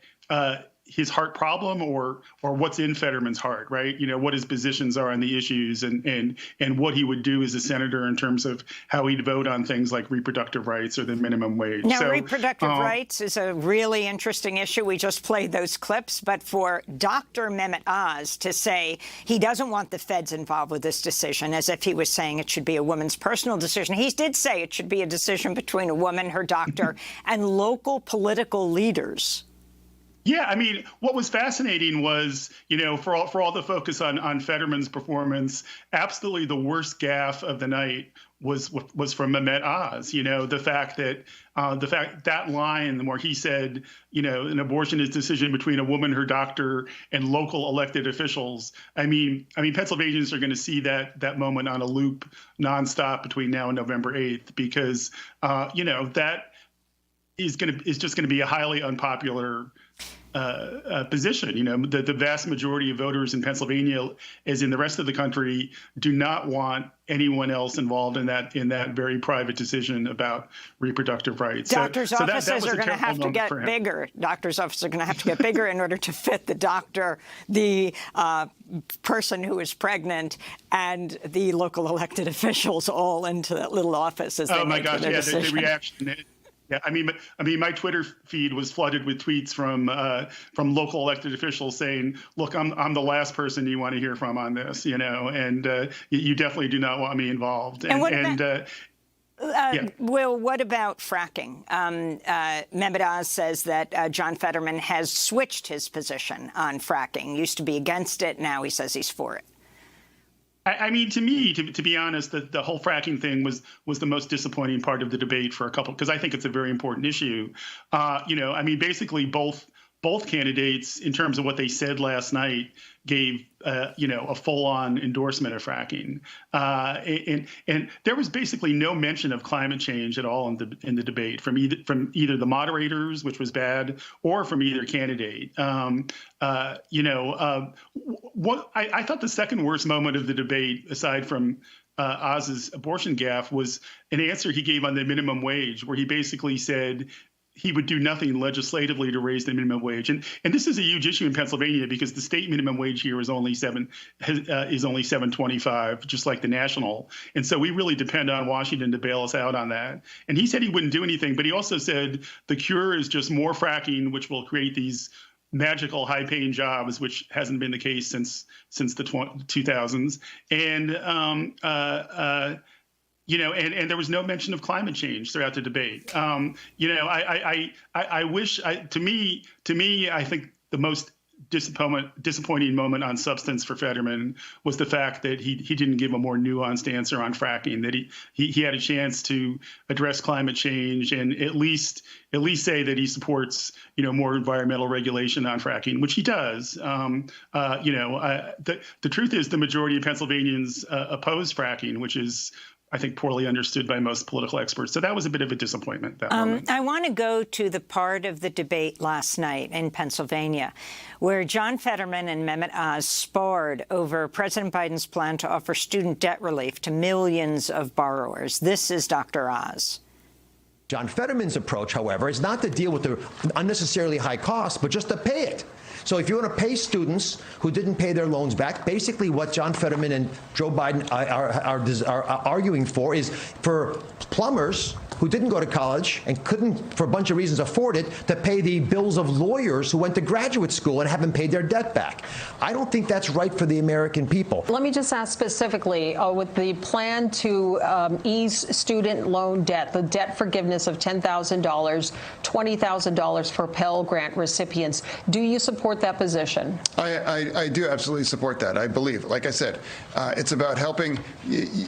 his heart problem or what's in Fetterman's heart, right? What his positions are on the issues and what he would do as a senator in terms of how he'd vote on things like reproductive rights or the minimum wage. Now, reproductive rights is a really interesting issue. We just played those clips. But for Dr. Mehmet Oz to say he doesn't want the feds involved with this decision, as if he was saying it should be a woman's personal decision. He did say it should be a decision between a woman, her doctor, and local political leaders. Yeah, I mean, what was fascinating was, for all the focus on Fetterman's performance, absolutely the worst gaffe of the night was from Mehmet Oz. The fact that line where he said, an abortion is a decision between a woman, her doctor, and local elected officials. I mean, Pennsylvanians are going to see that moment on a loop nonstop between now and November 8th, because that is just going to be a highly unpopular position. The vast majority of voters in Pennsylvania, as in the rest of the country, do not want anyone else involved in that very private decision about reproductive rights. Doctors' offices are going to have to get bigger. Doctors' offices are going to have to get bigger in order to fit the doctor, the person who is pregnant, and the local elected officials all into that little office as they make their decision. The reaction. Yeah, I mean, my Twitter feed was flooded with tweets from local elected officials saying, "Look, I'm the last person you want to hear from on this, and you definitely do not want me involved." Will, what about fracking? Mehmet Oz says that John Fetterman has switched his position on fracking. Used to be against it, now he says he's for it. I mean, to me, to be honest, the whole fracking thing was the most disappointing part of the debate for a couple, because I think it's a very important issue. I mean, basically both both candidates, in terms of what they said last night, gave a full-on endorsement of fracking, and there was basically no mention of climate change at all in the debate from either the moderators, which was bad, or from either candidate. I thought the second worst moment of the debate, aside from Oz's abortion gaffe, was an answer he gave on the minimum wage, where he basically said he would do nothing legislatively to raise the minimum wage, and this is a huge issue in Pennsylvania because the state minimum wage here is only $7.25, just like the national, and so we really depend on Washington to bail us out on that. And he said he wouldn't do anything, but he also said the cure is just more fracking, which will create these magical high-paying jobs, which hasn't been the case since the 2000s, and and there was no mention of climate change throughout the debate. I wish, to me, I think the most disappointing moment on substance for Fetterman was the fact that he didn't give a more nuanced answer on fracking, that he had a chance to address climate change and at least say that he supports more environmental regulation on fracking, which he does. The truth is the majority of Pennsylvanians oppose fracking, which is, I think, poorly understood by most political experts. So that was a bit of a disappointment, that moment. I want to go to the part of the debate last night in Pennsylvania where John Fetterman and Mehmet Oz sparred over President Biden's plan to offer student debt relief to millions of borrowers. This is Dr. Oz. John Fetterman's approach, however, is not to deal with the unnecessarily high costs, but just to pay it. So if you want to pay students who didn't pay their loans back, basically what John Fetterman and Joe Biden are arguing for is for plumbers who didn't go to college and couldn't, for a bunch of reasons, afford it, to pay the bills of lawyers who went to graduate school and haven't paid their debt back. I don't think that's right for the American people. Let me just ask specifically, with the plan to ease student loan debt, the debt forgiveness of $10,000, $20,000 for Pell Grant recipients, do you support that position? I do absolutely support that. I believe, like I said, it's about helping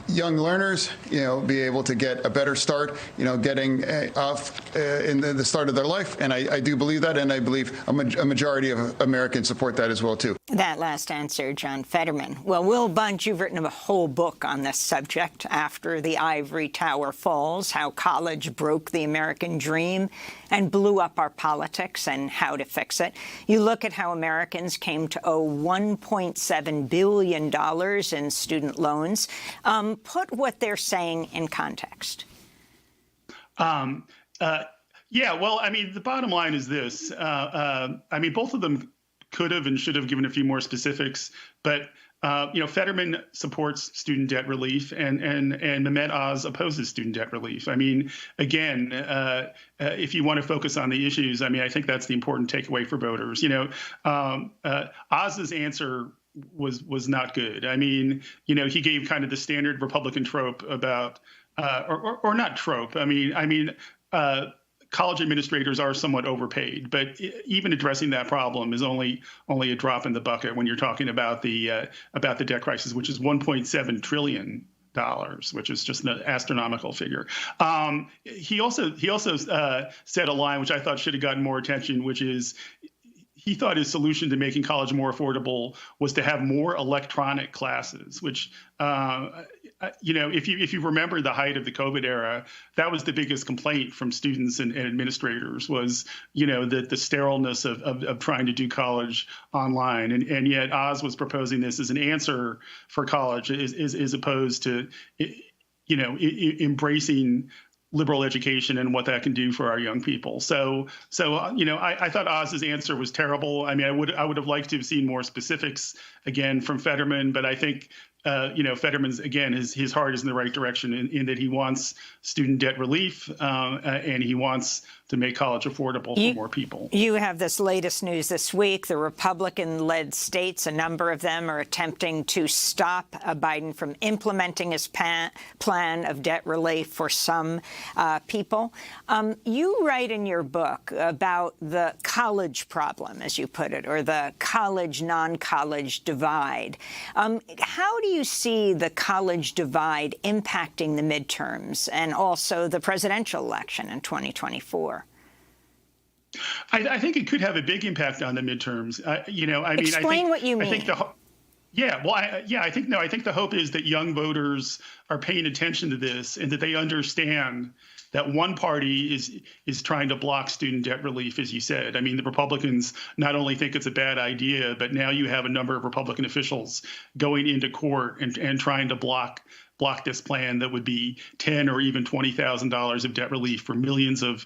young learners, be able to get a better start, getting off in the start of their life. And I do believe that, and I believe a majority of Americans support that as well, too. That last answer, John Fetterman. Well, Will Bunch, you've written a whole book on this subject, After the Ivory Tower Falls, how college broke the American dream and blew up our politics and how to fix it. You look at how Americans came to owe $1.7 billion in student loans. Put what they're saying in context. Yeah, well, I mean, the bottom line is this. Both of them could have and should have given a few more specifics, but Fetterman supports student debt relief, and Mehmet Oz opposes student debt relief. I mean, again, if you want to focus on the issues, I think that's the important takeaway for voters. Oz's answer was not good. I mean, he gave kind of the standard Republican trope about, or not trope. College administrators are somewhat overpaid, but even addressing that problem is only a drop in the bucket when you're talking about the debt crisis, which is $1.7 trillion, which is just an astronomical figure. He also said a line which I thought should have gotten more attention, which is he thought his solution to making college more affordable was to have more electronic classes, which, if you remember the height of the COVID era, that was the biggest complaint from students and administrators was, the sterileness of trying to do college online. And yet Oz was proposing this as an answer for college as opposed to, embracing liberal education and what that can do for our young people. So I thought Oz's answer was terrible. I mean, I would have liked to have seen more specifics again from Fetterman, but I think Fetterman's, again, his heart is in the right direction in that he wants student debt relief and he wants to make college affordable for more people. You have this latest news this week. The Republican-led states, a number of them, are attempting to stop Biden from implementing his plan of debt relief for some people. You write in your book about the college problem, as you put it, or the college, non-college divide. How do you see the college divide impacting the midterms and also the presidential election in 2024? I think it could have a big impact on the midterms. Explain what you mean. I think I think the hope is that young voters are paying attention to this and that they understand that one party is trying to block student debt relief, as you said. I mean, the Republicans not only think it's a bad idea, but now you have a number of Republican officials going into court and trying to block this plan that would be $10,000 or even $20,000 of debt relief for millions of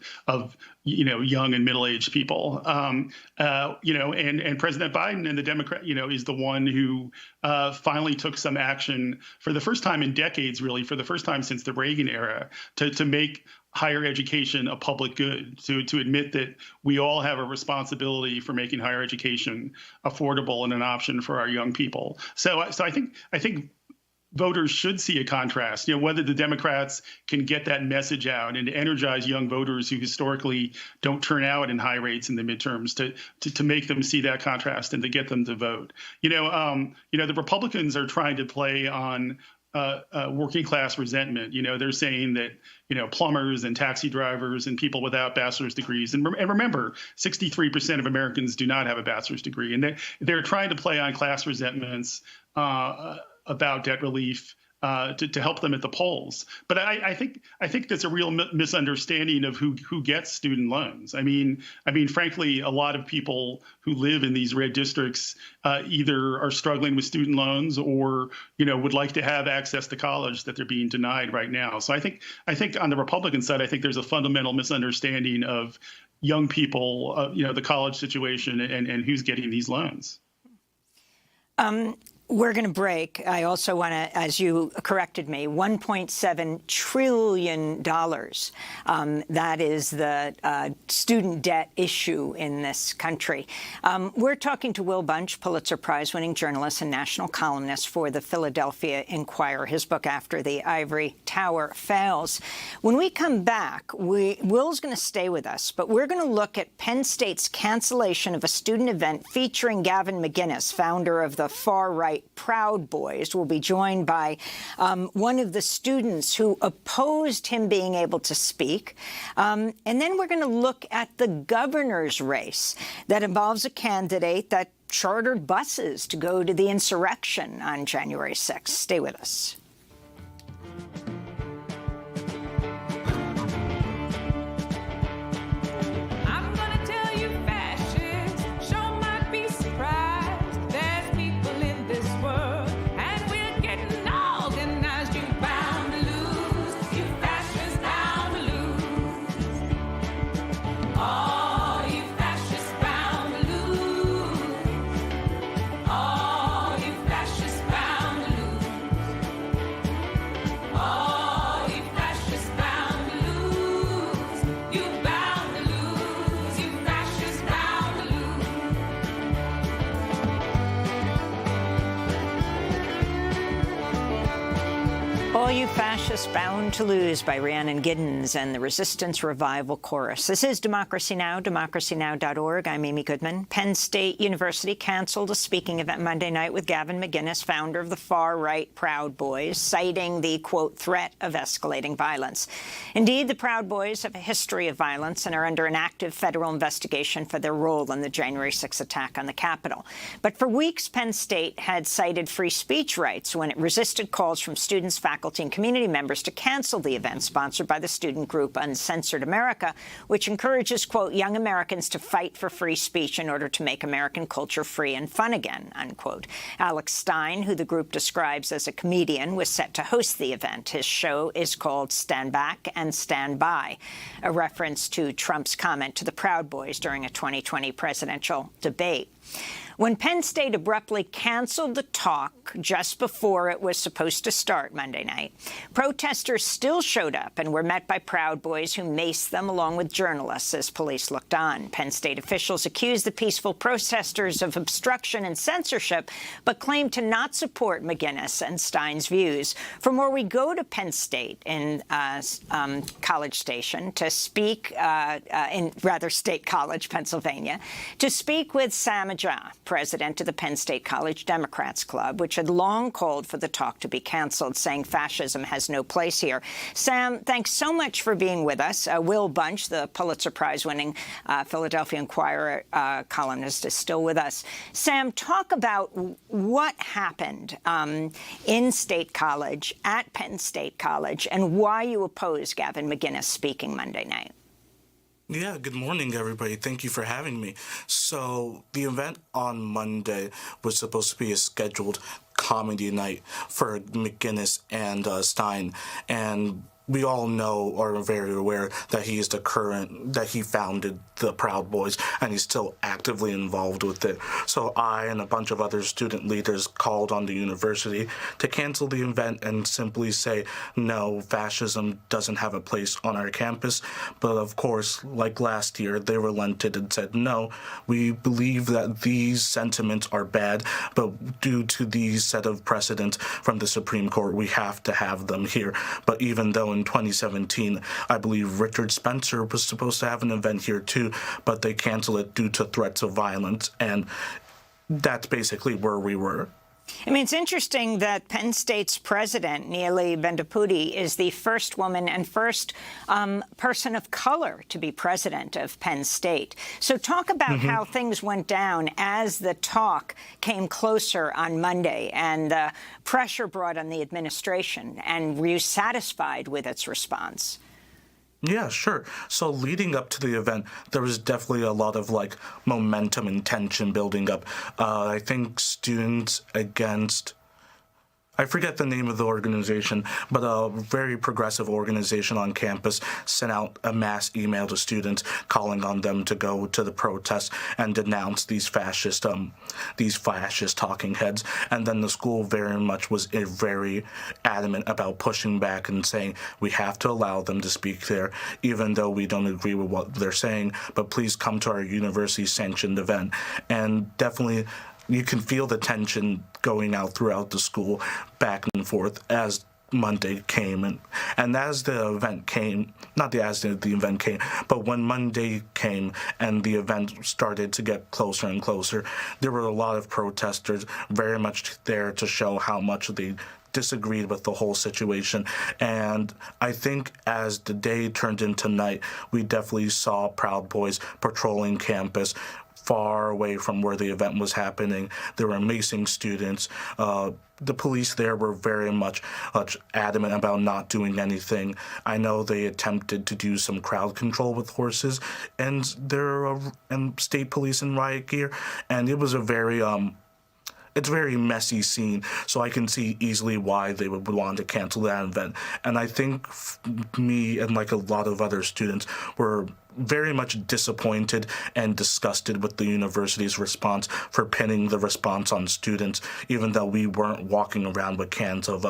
young and middle-aged people. And President Biden and the Democrat, is the one who finally took some action for the first time in decades, really, for the first time since the Reagan era, to make higher education a public good, to admit that we all have a responsibility for making higher education affordable and an option for our young people. So I think voters should see a contrast, whether the Democrats can get that message out and to energize young voters who historically don't turn out in high rates in the midterms, to make them see that contrast and to get them to vote. The Republicans are trying to play on working class resentment. They're saying that, plumbers and taxi drivers and people without bachelor's degrees. And remember, 63% of Americans do not have a bachelor's degree. And they're trying to play on class resentments about debt relief to help them at the polls. But I think there's a real misunderstanding of who gets student loans. I mean, frankly, a lot of people who live in these red districts either are struggling with student loans or would like to have access to college that they're being denied right now. So I think on the Republican side, I think there's a fundamental misunderstanding of young people, the college situation and who's getting these loans. We're going to break. I also want to, as you corrected me, $1.7 trillion. That is the student debt issue in this country. We're talking to Will Bunch, Pulitzer Prize-winning journalist and national columnist for the Philadelphia Inquirer, his book After the Ivory Tower Fails. When we come back, Will's going to stay with us, but we're going to look at Penn State's cancellation of a student event featuring Gavin McInnes, founder of the far-right Proud Boys. Will be joined by one of the students who opposed him being able to speak. And then we're going to look at the governor's race that involves a candidate that chartered buses to go to the insurrection on January 6th. Stay with us. All You Fascists Bound to Lose by Rhiannon Giddens and the Resistance Revival Chorus. This is Democracy Now!, democracynow.org. I'm Amy Goodman. Penn State University canceled a speaking event Monday night with Gavin McInnes, founder of the far-right Proud Boys, citing the, quote, threat of escalating violence. Indeed, the Proud Boys have a history of violence and are under an active federal investigation for their role in the January 6th attack on the Capitol. But for weeks, Penn State had cited free speech rights when it resisted calls from students, faculty, and community members to cancel the event sponsored by the student group Uncensored America, which encourages, quote, young Americans to fight for free speech in order to make American culture free and fun again, unquote. Alex Stein, who the group describes as a comedian, was set to host the event. His show is called Stand Back and Stand By, a reference to Trump's comment to the Proud Boys during a 2020 presidential debate. When Penn State abruptly canceled the talk just before it was supposed to start Monday night, protesters still showed up and were met by Proud Boys who maced them along with journalists as police looked on. Penn State officials accused the peaceful protesters of obstruction and censorship, but claimed to not support McInnes and Stein's views. For more, we go to Penn State in College Station to speak, State College, Pennsylvania, to speak with Sam Ajah, president of the Penn State College Democrats Club, which had long called for the talk to be canceled, saying fascism has no place here. Sam, thanks so much for being with us. Will Bunch, the Pulitzer Prize-winning Philadelphia Inquirer columnist, is still with us. Sam, talk about what happened in State College, at Penn State College, and why you oppose Gavin McInnes speaking Monday night. Yeah, good morning, everybody. Thank you for having me. So the event on Monday was supposed to be a scheduled comedy night for McInnes and Stein, and we all know or are very aware that he is that he founded the Proud Boys, and he's still actively involved with it. So I and a bunch of other student leaders called on the university to cancel the event and simply say, no, fascism doesn't have a place on our campus. But of course, like last year, they relented and said, no, we believe that these sentiments are bad, but due to these set of precedents from the Supreme Court, we have to have them here. But even though in 2017, I believe Richard Spencer was supposed to have an event here too, but they canceled it due to threats of violence, and that's basically where we were. I mean, it's interesting that Penn State's president, Neeli Bendapudi, is the first woman and first person of color to be president of Penn State. So talk about how things went down as the talk came closer on Monday and the pressure brought on the administration. And were you satisfied with its response? Yeah, sure. So leading up to the event, there was definitely a lot of momentum and tension building up. I think Students Against, I forget the name of the organization, but a very progressive organization on campus sent out a mass email to students calling on them to go to the protests and denounce these fascist talking heads. And then the school very much was very adamant about pushing back and saying we have to allow them to speak there, even though we don't agree with what they're saying, but please come to our university-sanctioned event. And definitely you can feel the tension going out throughout the school, back and forth, as Monday came. And as the event came, not as the event came, but when Monday came and the event started to get closer and closer, there were a lot of protesters very much there to show how much they disagreed with the whole situation. And I think as the day turned into night, we definitely saw Proud Boys patrolling campus far away from where the event was happening. There were amazing students. The police there were very much adamant about not doing anything. I know they attempted to do some crowd control with horses and state police in riot gear, and it was a very it's a very messy scene, so I can see easily why they would want to cancel that event. And I think me and a lot of other students were very much disappointed and disgusted with the university's response for pinning the response on students, even though we weren't walking around with cans of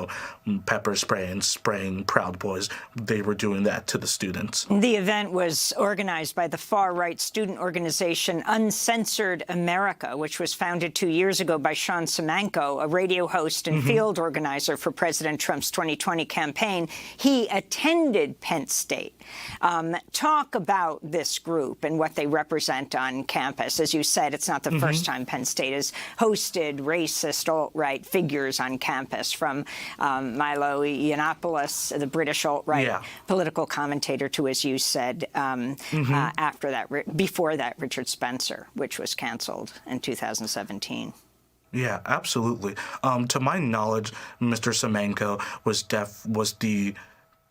pepper spray and spraying Proud Boys. They were doing that to the students. The event was organized by the far-right student organization Uncensored America, which was founded 2 years ago by Sean Semenko, a radio host and field organizer for President Trump's 2020 campaign. He attended Penn State. Talk about this group and what they represent on campus. As you said, it's not the first time Penn State has hosted racist alt-right figures on campus, from Milo Yiannopoulos, the British alt-right political commentator, to, as you said, before that, Richard Spencer, which was canceled in 2017. Yeah, absolutely. To my knowledge, Mr. Semenko was the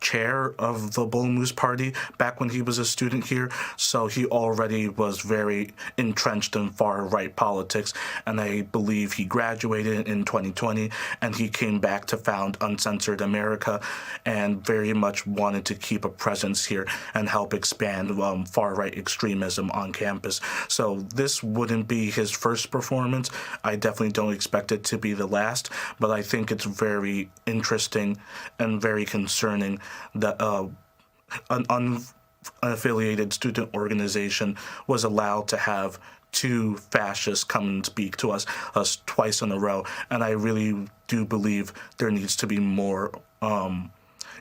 chair of the Bull Moose Party back when he was a student here, so he already was very entrenched in far-right politics, and I believe he graduated in 2020, and he came back to found Uncensored America and very much wanted to keep a presence here and help expand far-right extremism on campus. So this wouldn't be his first performance. I definitely don't expect it to be the last, but I think it's very interesting and very concerning that an unaffiliated student organization was allowed to have two fascists come and speak to us twice in a row. And I really do believe there needs to be more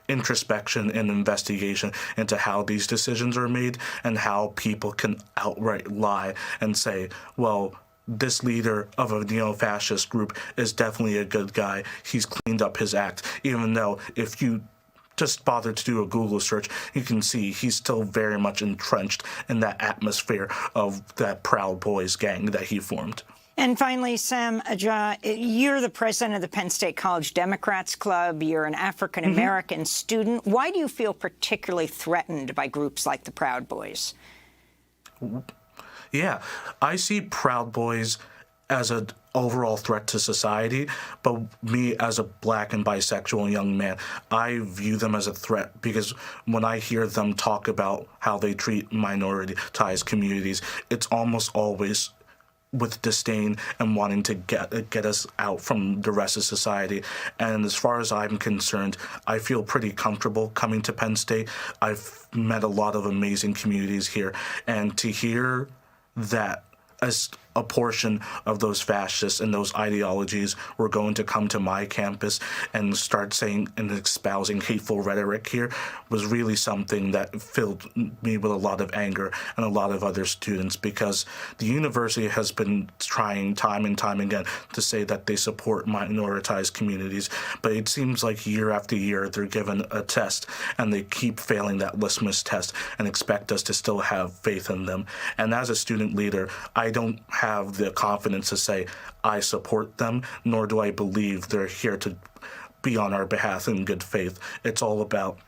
introspection and investigation into how these decisions are made and how people can outright lie and say, well, this leader of a neo-fascist group is definitely a good guy. He's cleaned up his act, even though if you just bother to do a Google search, you can see he's still very much entrenched in that atmosphere of that Proud Boys gang that he formed. And finally, Sam Aja, you're the president of the Penn State College Democrats Club. You're an African-American student. Why do you feel particularly threatened by groups like the Proud Boys? Yeah, I see Proud Boys as an overall threat to society, but me as a black and bisexual young man, I view them as a threat because when I hear them talk about how they treat minoritized communities, it's almost always with disdain and wanting to get us out from the rest of society. And as far as I'm concerned, I feel pretty comfortable coming to Penn State. I've met a lot of amazing communities here, and to hear that as a portion of those fascists and those ideologies were going to come to my campus and start saying and espousing hateful rhetoric here was really something that filled me with a lot of anger and a lot of other students, because the university has been trying time and time again to say that they support minoritized communities, but it seems like year after year they're given a test and they keep failing that litmus test and expect us to still have faith in them. And as a student leader, I don't have the confidence to say I support them, nor do I believe they're here to be on our behalf in good faith. It's all about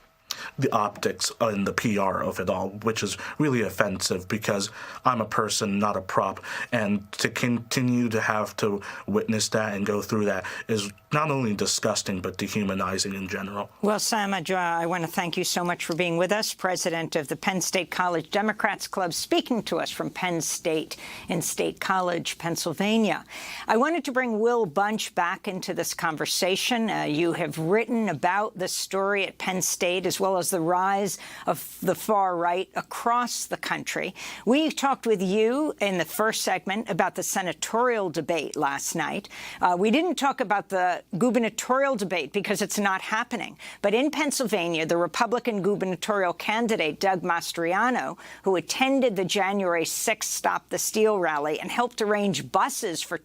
the optics and the PR of it all, which is really offensive because I'm a person, not a prop, and to continue to have to witness that and go through that is not only disgusting but dehumanizing in general. Well, Sam Aja, I want to thank you so much for being with us, president of the Penn State College Democrats Club, speaking to us from Penn State in State College, Pennsylvania. I wanted to bring Will Bunch back into this conversation. You have written about this story at Penn State as well as the rise of the far right across the country. We talked with you in the first segment about the senatorial debate last night. We didn't talk about the gubernatorial debate because it's not happening. But in Pennsylvania, the Republican gubernatorial candidate, Doug Mastriano, who attended the January 6th Stop the Steal rally and helped arrange buses for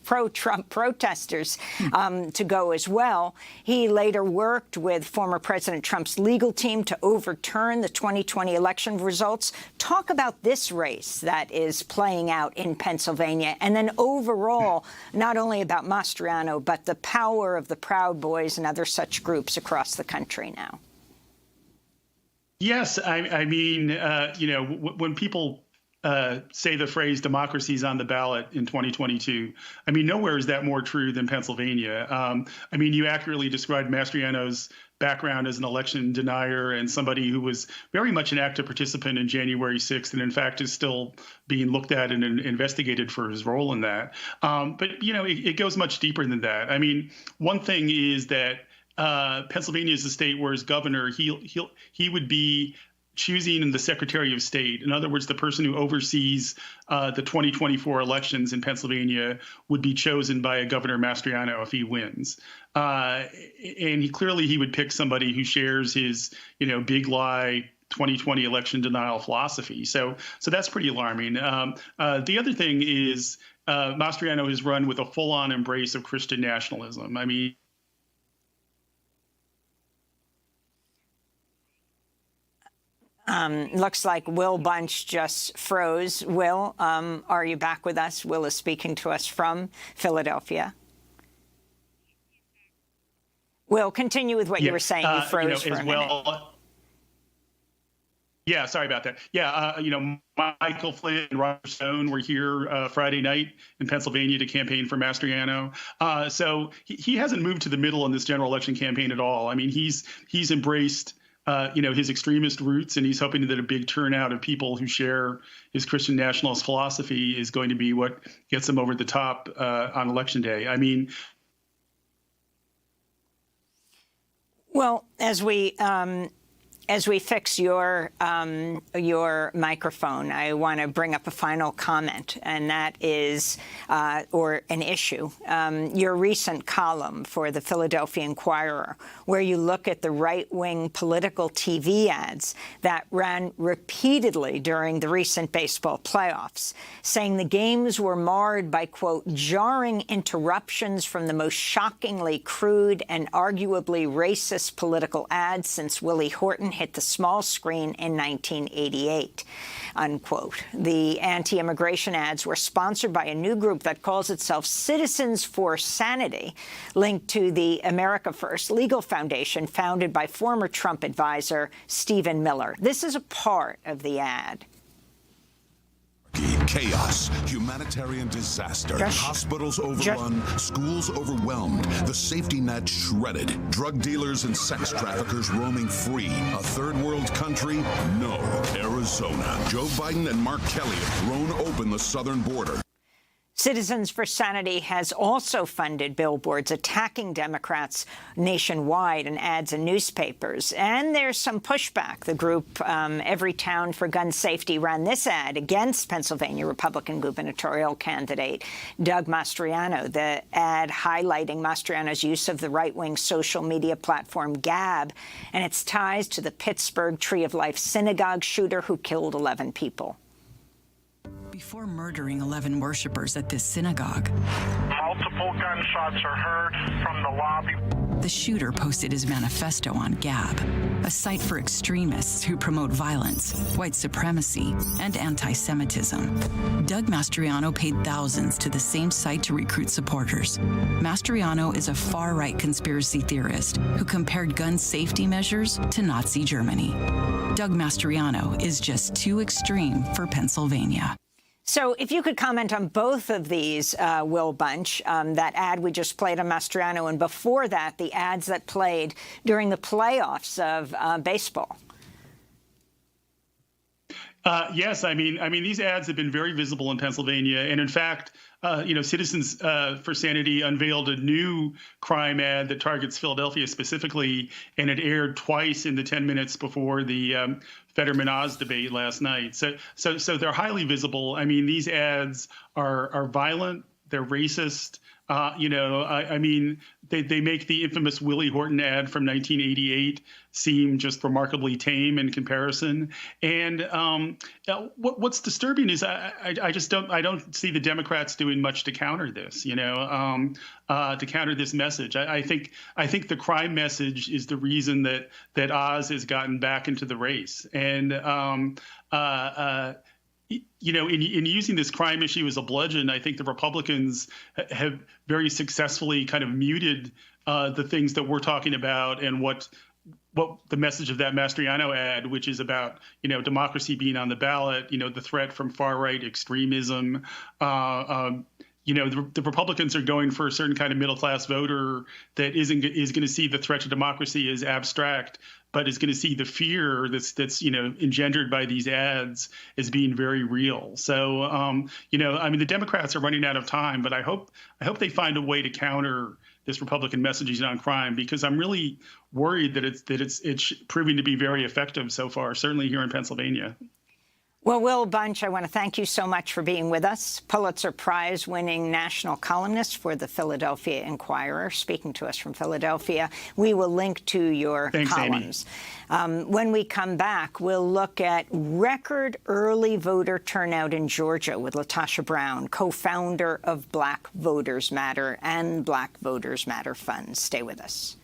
pro-Trump protesters to go as well, he later worked with former President Trump's legal team to overturn the 2020 election results. Talk about this race that is playing out in Pennsylvania, and then overall, not only about Mastriano, but the power of the Proud Boys and other such groups across the country now. Yes, I mean, you know, when people say the phrase democracy's on the ballot in 2022, I mean, nowhere is that more true than Pennsylvania. I mean, you accurately described Mastriano's background as an election denier and somebody who was very much an active participant in January 6th, and in fact is still being looked at and investigated for his role in that. But, you know, it goes much deeper than that. I mean, one thing is that Pennsylvania is a state where as governor, he would be choosing the Secretary of State. In other words, the person who oversees the 2024 elections in Pennsylvania would be chosen by Governor Mastriano if he wins. And he would pick somebody who shares his, you know, big lie 2020 election denial philosophy. So that's pretty alarming. The other thing is Mastriano has run with a full-on embrace of Christian nationalism. I mean, looks like Will Bunch just froze. Will, are you back with us? Will is speaking to us from Philadelphia. Will, continue with what you were saying. You froze for a minute. Yeah, sorry about that. Yeah, you know, Michael Flynn and Roger Stone were here Friday night in Pennsylvania to campaign for Mastriano. So he hasn't moved to the middle in this general election campaign at all. I mean, he's embraced you know, his extremist roots, and he's hoping that a big turnout of people who share his Christian nationalist philosophy is going to be what gets him over the top on Election Day. I mean, well, as we as we fix your microphone, I want to bring up a final comment, and that is, or an issue, your recent column for the Philadelphia Inquirer, where you look at the right-wing political TV ads that ran repeatedly during the recent baseball playoffs, saying the games were marred by, quote, jarring interruptions from the most shockingly crude and arguably racist political ads since Willie Horton hit the small screen in 1988, unquote. The anti-immigration ads were sponsored by a new group that calls itself Citizens for Sanity, linked to the America First Legal Foundation, founded by former Trump advisor Stephen Miller. This is a part of the ad. Chaos, humanitarian disaster, hospitals overrun, schools overwhelmed, the safety net shredded, drug dealers and sex traffickers roaming free. A third world country? No. Arizona. Joe Biden and Mark Kelly have thrown open the southern border. Citizens for Sanity has also funded billboards attacking Democrats nationwide in ads in newspapers. And there's some pushback. The group Every Town for Gun Safety ran this ad against Pennsylvania Republican gubernatorial candidate Doug Mastriano. The ad highlighting Mastriano's use of the right-wing social media platform Gab and its ties to the Pittsburgh Tree of Life synagogue shooter who killed 11 people. Before murdering 11 worshipers at this synagogue, multiple gunshots are heard from the lobby. The shooter posted his manifesto on Gab, a site for extremists who promote violence, white supremacy, and anti-Semitism. Doug Mastriano paid thousands to the same site to recruit supporters. Mastriano is a far-right conspiracy theorist who compared gun safety measures to Nazi Germany. Doug Mastriano is just too extreme for Pennsylvania. So if you could comment on both of these, Will Bunch, that ad we just played on Mastriano, and before that, the ads that played during the playoffs of baseball. Yes, I mean, these ads have been very visible in Pennsylvania, and in fact, Citizens for Sanity unveiled a new crime ad that targets Philadelphia specifically, and it aired twice in the 10 minutes before the Fetterman-Oz debate last night. So they're highly visible. I mean, these ads are violent. They're racist. I mean, they make the infamous Willie Horton ad from 1988 seem just remarkably tame in comparison. And what's disturbing is I just don't see the Democrats doing much to counter this. To counter this message. I think the crime message is the reason that Oz has gotten back into the race. And in using this crime issue as a bludgeon, I think the Republicans have very successfully kind of muted the things that we're talking about and what the message of that Mastriano ad, which is about, democracy being on the ballot, the threat from far-right extremism. The Republicans are going for a certain kind of middle-class voter that is going to see the threat to democracy as abstract, but is going to see the fear that's engendered by these ads as being very real. So, the Democrats are running out of time, but I hope they find a way to counter this Republican messaging on crime, because I'm really worried that it's proving to be very effective so far, certainly here in Pennsylvania. Well, Will Bunch, I want to thank you so much for being with us. Pulitzer Prize-winning national columnist for the Philadelphia Inquirer, speaking to us from Philadelphia. We will link to your columns. When we come back, we'll look at record early voter turnout in Georgia with Latasha Brown, co-founder of Black Voters Matter and Black Voters Matter Funds. Stay with us.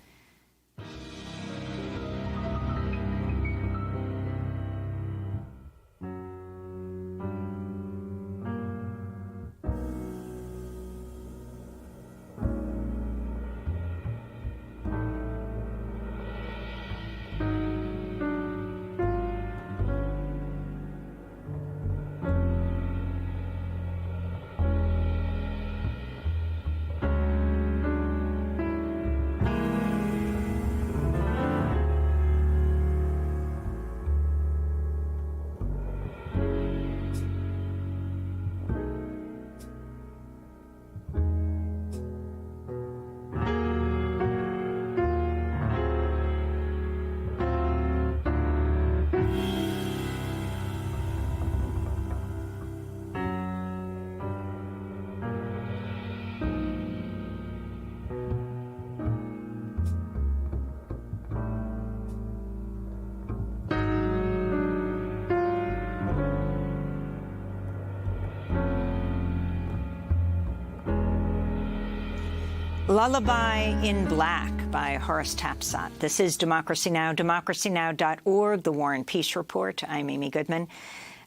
Lullaby in Black by Horace Tapsot. This is Democracy Now!, democracynow.org, The War and Peace Report. I'm Amy Goodman.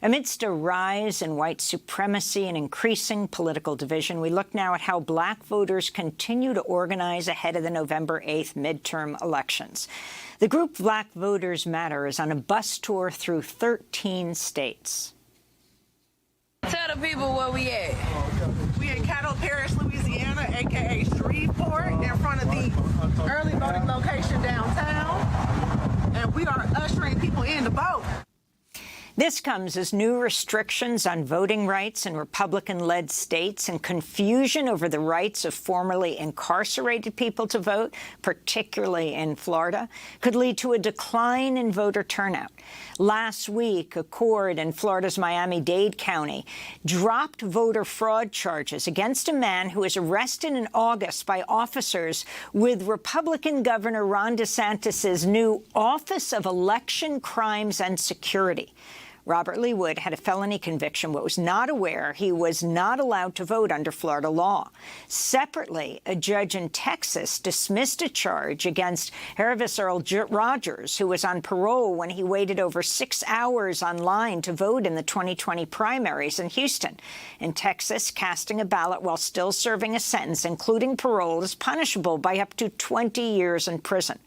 Amidst a rise in white supremacy and increasing political division, we look now at how black voters continue to organize ahead of the November 8th midterm elections. The group Black Voters Matter is on a bus tour through 13 states. Tell the people where we at. We in Caddo Parish, Louisiana, a.k.a. Shreveport, in front of the early voting location downtown. And we are ushering people in to vote. This comes as new restrictions on voting rights in Republican-led states and confusion over the rights of formerly incarcerated people to vote, particularly in Florida, could lead to a decline in voter turnout. Last week, a court in Florida's Miami-Dade County dropped voter fraud charges against a man who was arrested in August by officers with Republican Governor Ron DeSantis' new Office of Election Crimes and Security. Robert Lee Wood had a felony conviction but was not aware he was not allowed to vote under Florida law. Separately, a judge in Texas dismissed a charge against Hervis Earl Rogers, who was on parole when he waited over 6 hours online to vote in the 2020 primaries in Houston. In Texas, casting a ballot while still serving a sentence, including parole, is punishable by up to 20 years in prison.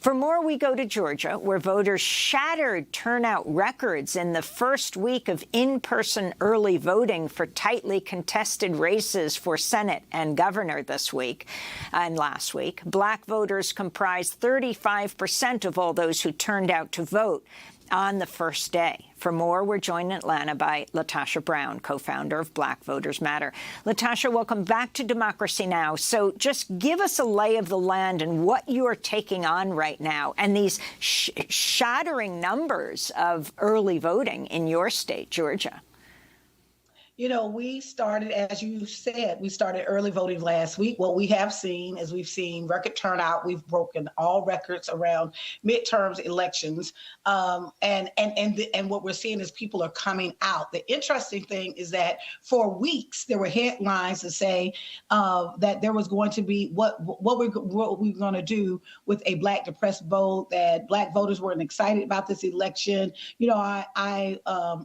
For more, we go to Georgia, where voters shattered turnout records in the first week of in-person early voting for tightly contested races for Senate and governor this week and last week. Black voters comprised 35% of all those who turned out to vote on the first day. For more, we're joined in Atlanta by Latasha Brown, co-founder of Black Voters Matter. Latasha, welcome back to Democracy Now! So just give us a lay of the land and what you're taking on right now and these shattering numbers of early voting in your state, Georgia. You know, we started, as you said, we started early voting last week. What we have seen is we've seen record turnout. We've broken all records around midterms elections. And what we're seeing is people are coming out. The interesting thing is that for weeks, there were headlines to say that there was going to be what we're going to do with a Black depressed vote, that Black voters weren't excited about this election. You know, I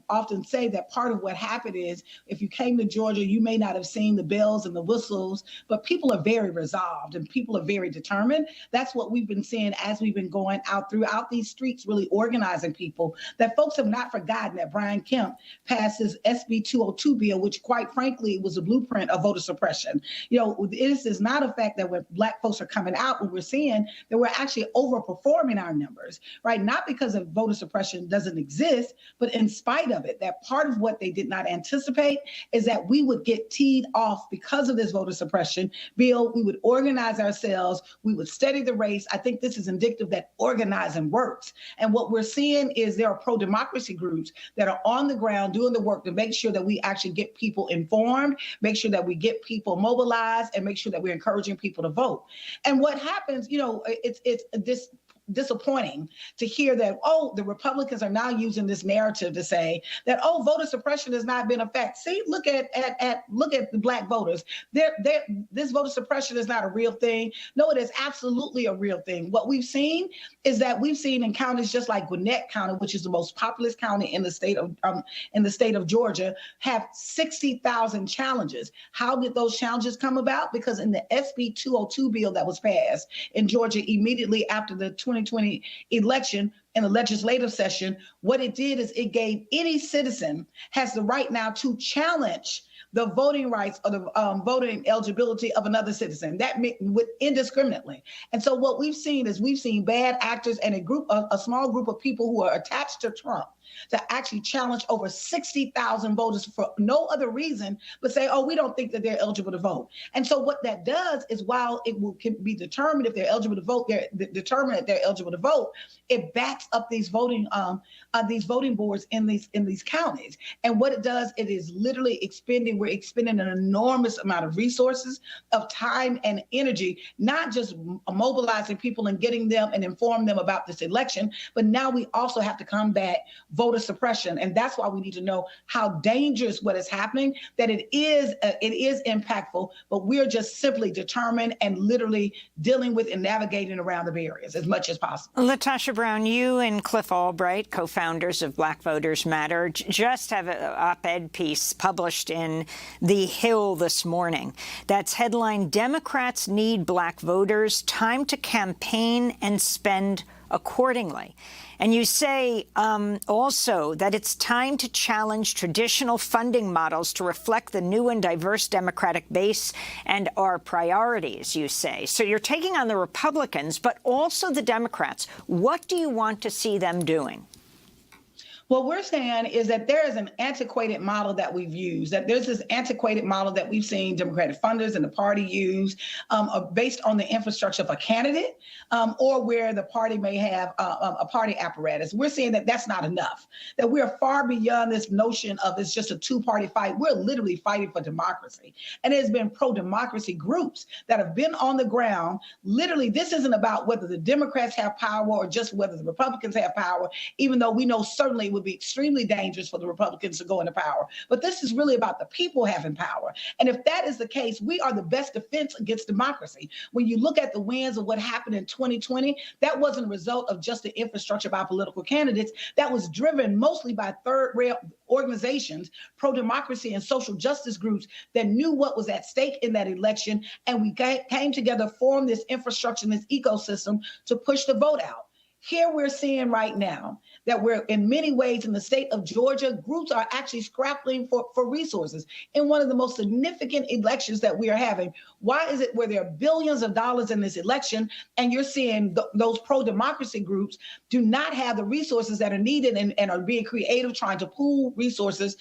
often say that part of what happened is, if you came to Georgia, you may not have seen the bells and the whistles, but people are very resolved and people are very determined. That's what we've been seeing as we've been going out throughout these streets, really organizing people, that folks have not forgotten that Brian Kemp passed his SB 202 bill, which quite frankly was a blueprint of voter suppression. You know, this is not a fact that when Black folks are coming out, what we're seeing that we're actually overperforming our numbers, right? Not because of voter suppression doesn't exist, but in spite of it, that part of what they did not anticipate is that we would get teed off because of this voter suppression bill. We would organize ourselves. We would study the race. I think this is indicative that organizing works. And what we're seeing is there are pro-democracy groups that are on the ground doing the work to make sure that we actually get people informed, make sure that we get people mobilized, and make sure that we're encouraging people to vote. And what happens, you know, it's this disappointing to hear that, oh, the Republicans are now using this narrative to say that, oh, voter suppression has not been a fact. See, look at the Black voters. This voter suppression is not a real thing. No, it is absolutely a real thing. What we've seen is that we've seen in counties just like Gwinnett County, which is the most populous county in the state of Georgia, have 60,000 challenges. How did those challenges come about? Because in the SB 202 bill that was passed in Georgia immediately after the 2020 election, in the legislative session, what it did is it gave any citizen has the right now to challenge the voting rights or the voting eligibility of another citizen, that with indiscriminately. And so what we've seen is we've seen bad actors and a small group of people who are attached to Trump to actually challenge over 60,000 voters for no other reason but say, oh, we don't think that they're eligible to vote. And so what that does is, while it can be determined if they're eligible to vote, they're determined that they're eligible to vote, it backs up these voting boards in these counties. And what it does, it is literally we're expending an enormous amount of resources, of time and energy, not just mobilizing people and getting them and inform them about this election, but now we also have to combat voter suppression. And that's why we need to know how dangerous what is happening, that it is impactful, but we're just simply determined and literally dealing with and navigating around the barriers as much as possible. Latasha Brown, you and Cliff Albright, co-founders of Black Voters Matter, just have an op-ed piece published in The Hill this morning that's headlined, "Democrats Need Black Voters, Time to Campaign and Spend Accordingly." And you say also that it's time to challenge traditional funding models to reflect the new and diverse Democratic base and our priorities, you say. So you're taking on the Republicans, but also the Democrats. What do you want to see them doing? What we're saying is that there is an antiquated model that we've used, that there's this antiquated model that we've seen Democratic funders and the party use based on the infrastructure of a candidate or where the party may have a party apparatus. We're saying that that's not enough, that we're far beyond this notion of it's just a two-party fight. We're literally fighting for democracy. And there's been pro-democracy groups that have been on the ground. Literally, this isn't about whether the Democrats have power or just whether the Republicans have power, even though we know certainly it would be extremely dangerous for the Republicans to go into power. But this is really about the people having power. And if that is the case, we are the best defense against democracy. When you look at the wins of what happened in 2020, that wasn't a result of just the infrastructure by political candidates. That was driven mostly by third rail organizations, pro-democracy and social justice groups that knew what was at stake in that election. And we came together, formed this infrastructure and this ecosystem to push the vote out. Here we're seeing right now that we're in many ways in the state of Georgia, groups are actually scrapping for resources in one of the most significant elections that we are having. Why is it where there are billions of dollars in this election and you're seeing those pro-democracy groups do not have the resources that are needed and are being creative, trying to pool resources,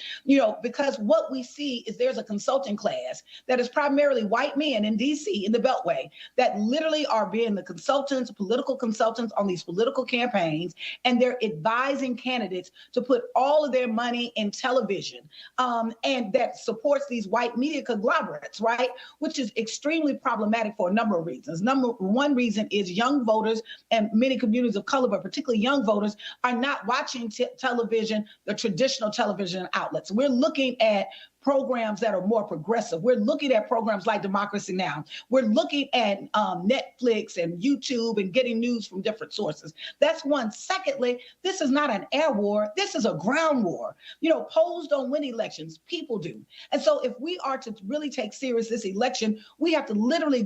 because what we see is there's a consulting class that is primarily white men in DC, in the Beltway, that literally are being the consultants, political consultants on these political campaigns, and they're advising candidates to put all of their money in television, and that supports these white media conglomerates, right? Which is extremely problematic for a number of reasons. Number one reason is young voters and many communities of color, but particularly young voters, are not watching television, the traditional television outlets. We're looking at programs that are more progressive. We're looking at programs like Democracy Now! We're looking at Netflix and YouTube and getting news from different sources. That's one. Secondly, this is not an air war. This is a ground war. Polls don't win elections. People do. And so if we are to really take serious this election, we have to literally